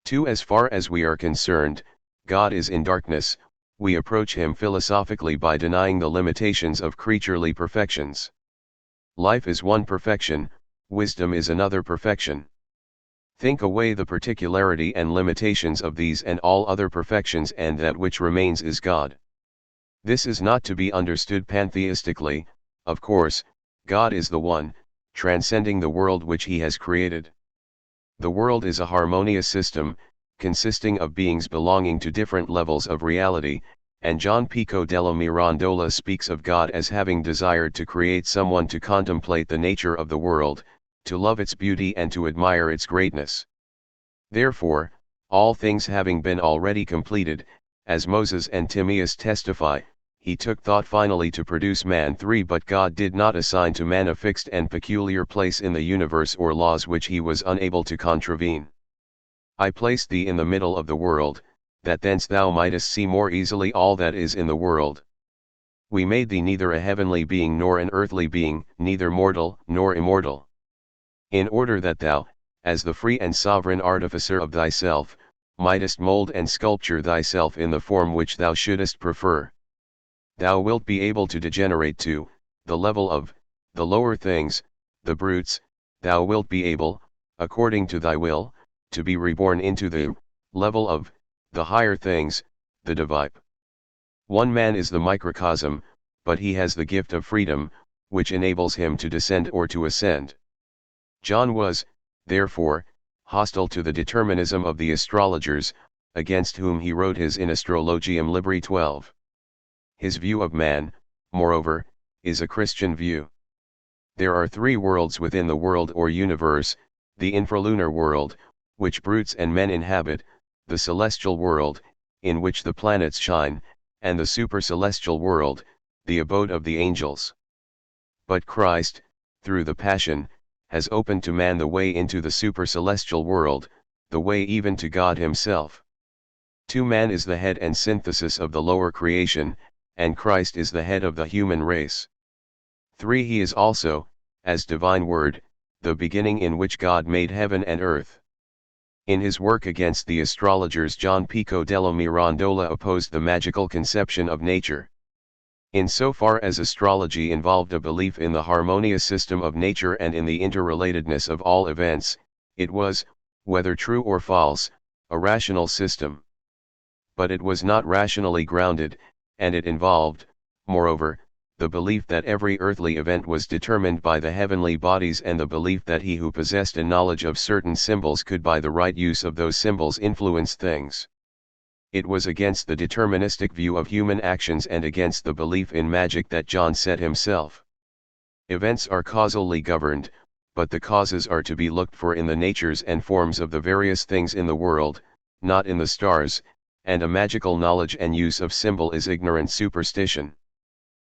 [SPEAKER 1] 2. As far as we are concerned, God is in darkness. We approach him philosophically by denying the limitations of creaturely perfections. Life is one perfection, wisdom is another perfection. Think away the particularity and limitations of these and all other perfections, and that which remains is God. This is not to be understood pantheistically. Of course, God is the one, transcending the world which he has created. The world is a harmonious system, consisting of beings belonging to different levels of reality, and John Pico della Mirandola speaks of God as having desired to create someone to contemplate the nature of the world, to love its beauty and to admire its greatness. Therefore, all things having been already completed, as Moses and Timaeus testify, he took thought finally to produce man. 3. But God did not assign to man a fixed and peculiar place in the universe or laws which he was unable to contravene. I placed thee in the middle of the world, that thence thou mightest see more easily all that is in the world. We made thee neither a heavenly being nor an earthly being, neither mortal nor immortal. In order that thou, as the free and sovereign artificer of thyself, mightest mold and sculpture thyself in the form which thou shouldest prefer. Thou wilt be able to degenerate to the level of the lower things, the brutes. Thou wilt be able, according to thy will, to be reborn into the level of the higher things, the divine. One man is the microcosm, but he has the gift of freedom, which enables him to descend or to ascend. John was, therefore, hostile to the determinism of the astrologers, against whom he wrote his In Astrologiam Libri 12. His view of man, moreover, is a Christian view. There are three worlds within the world or universe: the infralunar world, which brutes and men inhabit, the celestial world, in which the planets shine, and the supercelestial world, the abode of the angels. But Christ, through the Passion, has opened to man the way into the supercelestial world, the way even to God himself. 2. Man is the head and synthesis of the lower creation, and Christ is the head of the human race. 3. He is also, as divine word, the beginning in which God made heaven and earth. In his work against the astrologers, John Pico della Mirandola opposed the magical conception of nature. Insofar as astrology involved a belief in the harmonious system of nature and in the interrelatedness of all events, it was, whether true or false, a rational system. But it was not rationally grounded, and it involved, moreover, the belief that every earthly event was determined by the heavenly bodies, and the belief that he who possessed a knowledge of certain symbols could by the right use of those symbols influence things. It was against the deterministic view of human actions and against the belief in magic that John said himself, "Events are causally governed, but the causes are to be looked for in the natures and forms of the various things in the world, not in the stars, and a magical knowledge and use of symbol is ignorant superstition."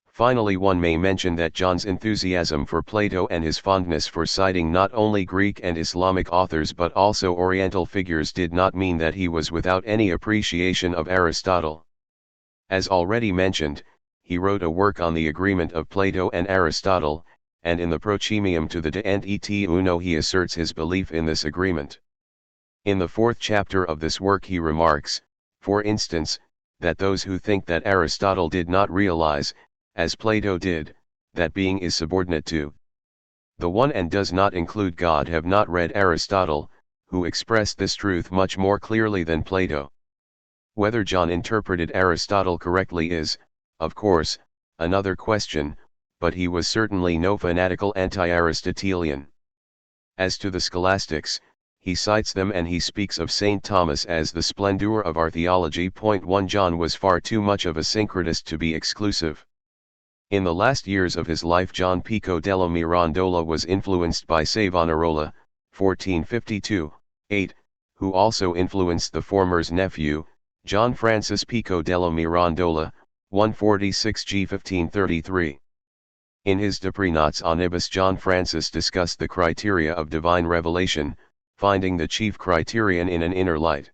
[SPEAKER 1] Finally, one may mention that John's enthusiasm for Plato and his fondness for citing not only Greek and Islamic authors but also Oriental figures did not mean that he was without any appreciation of Aristotle. As already mentioned, he wrote a work on the agreement of Plato and Aristotle, and in the Prochemium to the De Ente Uno he asserts his belief in this agreement. In the 4th chapter of this work he remarks, for instance, that those who think that Aristotle did not realize, as Plato did, that being is subordinate to the one and does not include God have not read Aristotle, who expressed this truth much more clearly than Plato. Whether John interpreted Aristotle correctly is, of course, another question, but he was certainly no fanatical anti-Aristotelian. As to the scholastics, he cites them and he speaks of St. Thomas as the splendor of our theology. 1. John was far too much of a syncretist to be exclusive. In the last years of his life, John Pico della Mirandola was influenced by Savonarola, 1452-8, who also influenced the former's nephew, John Francis Pico della Mirandola, 146-1533. In his De Prenatio, John Francis discussed the criteria of divine revelation, finding the chief criterion in an inner light.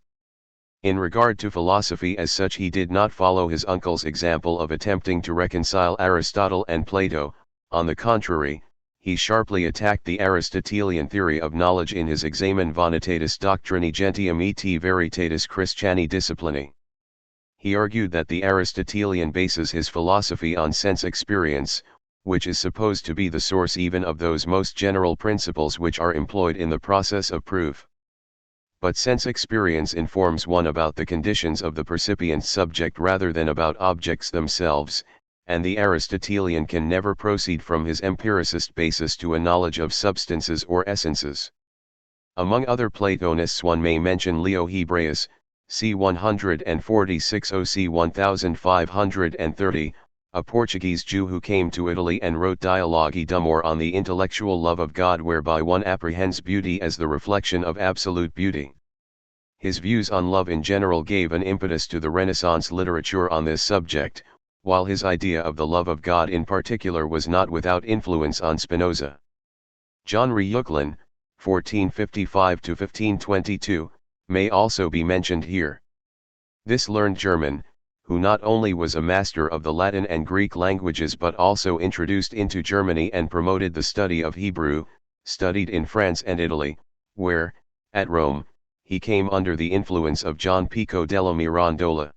[SPEAKER 1] In regard to philosophy as such, he did not follow his uncle's example of attempting to reconcile Aristotle and Plato. On the contrary, he sharply attacked the Aristotelian theory of knowledge in his Examen Vanitatis Doctrini Gentium et Veritatis Christiani Disciplini. He argued that the Aristotelian bases his philosophy on sense experience, which is supposed to be the source even of those most general principles which are employed in the process of proof. But sense experience informs one about the conditions of the percipient subject rather than about objects themselves, and the Aristotelian can never proceed from his empiricist basis to a knowledge of substances or essences. Among other Platonists one may mention Leo Hebraeus, c. 146 OC 1530, a Portuguese Jew who came to Italy and wrote Dialogi d'Amor on the intellectual love of God, whereby one apprehends beauty as the reflection of absolute beauty. His views on love in general gave an impetus to the Renaissance literature on this subject, while his idea of the love of God in particular was not without influence on Spinoza. John Reuchlin, 1455-1522, may also be mentioned here. This learned German, who not only was a master of the Latin and Greek languages but also introduced into Germany and promoted the study of Hebrew, studied in France and Italy, where, at Rome, he came under the influence of John Pico della Mirandola.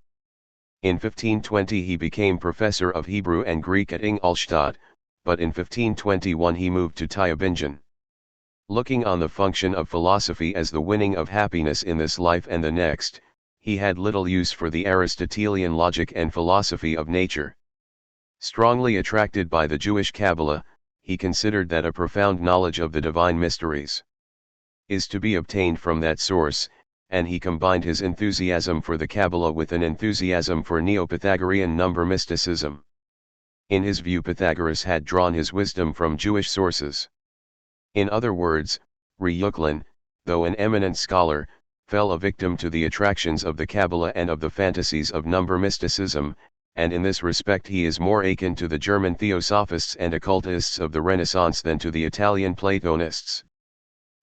[SPEAKER 1] In 1520 he became professor of Hebrew and Greek at Ingolstadt, but in 1521 he moved to Tübingen. Looking on the function of philosophy as the winning of happiness in this life and the next, he had little use for the Aristotelian logic and philosophy of nature. Strongly attracted by the Jewish Kabbalah, he considered that a profound knowledge of the divine mysteries is to be obtained from that source, and he combined his enthusiasm for the Kabbalah with an enthusiasm for Neo-Pythagorean number mysticism. In his view, Pythagoras had drawn his wisdom from Jewish sources. In other words, Ryuklin, though an eminent scholar, fell a victim to the attractions of the Kabbalah and of the fantasies of number mysticism, and in this respect he is more akin to the German theosophists and occultists of the Renaissance than to the Italian Platonists.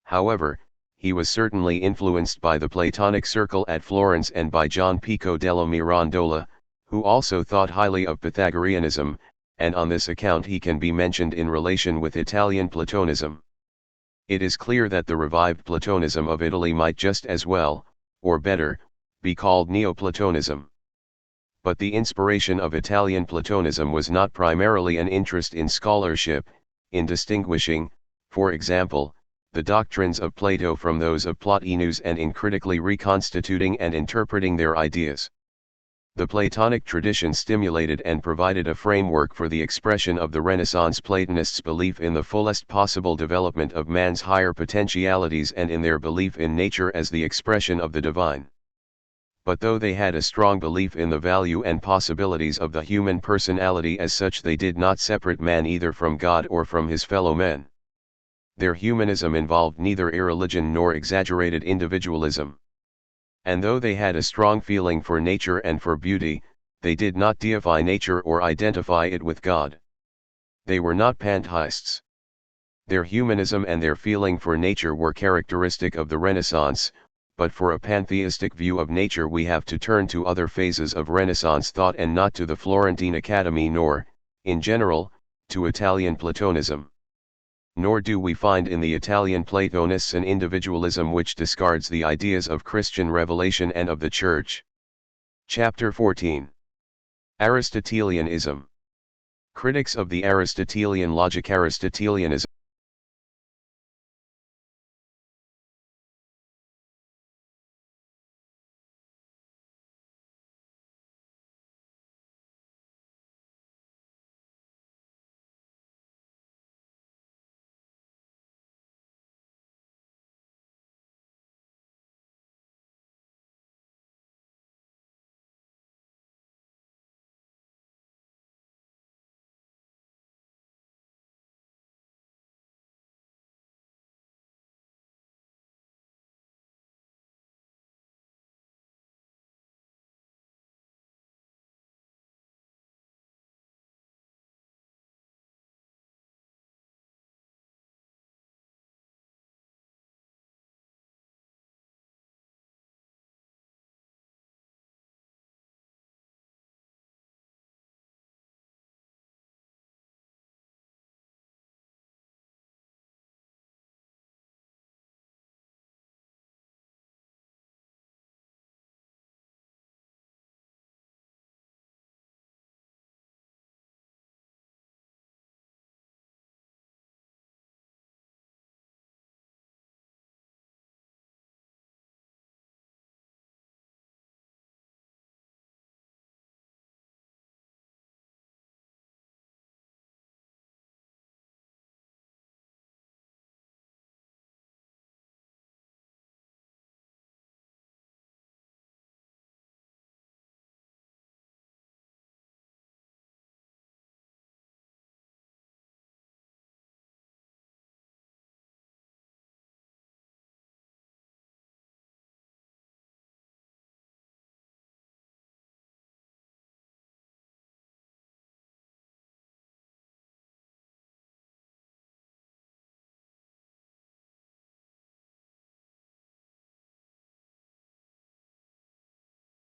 [SPEAKER 1] However, he was certainly influenced by the Platonic circle at Florence and by John Pico della Mirandola, who also thought highly of Pythagoreanism, and on this account he can be mentioned in relation with Italian Platonism. It is clear that the revived Platonism of Italy might just as well, or better, be called Neoplatonism. But the inspiration of Italian Platonism was not primarily an interest in scholarship, in distinguishing, for example, the doctrines of Plato from those of Plotinus, and in critically reconstituting and interpreting their ideas. The Platonic tradition stimulated and provided a framework for the expression of the Renaissance Platonists' belief in the fullest possible development of man's higher potentialities and in their belief in nature as the expression of the divine. But though they had a strong belief in the value and possibilities of the human personality as such, they did not separate man either from God or from his fellow men. Their humanism involved neither irreligion nor exaggerated individualism. And though they had a strong feeling for nature and for beauty, they did not deify nature or identify it with God. They were not pantheists. Their humanism and their feeling for nature were characteristic of the Renaissance, but for a pantheistic view of nature we have to turn to other phases of Renaissance thought and not to the Florentine Academy nor, in general, to Italian Platonism. Nor do we find in the Italian Platonists an individualism which discards the ideas of Christian revelation and of the Church. Chapter 14. Aristotelianism. Critics of the Aristotelian logic. Aristotelianism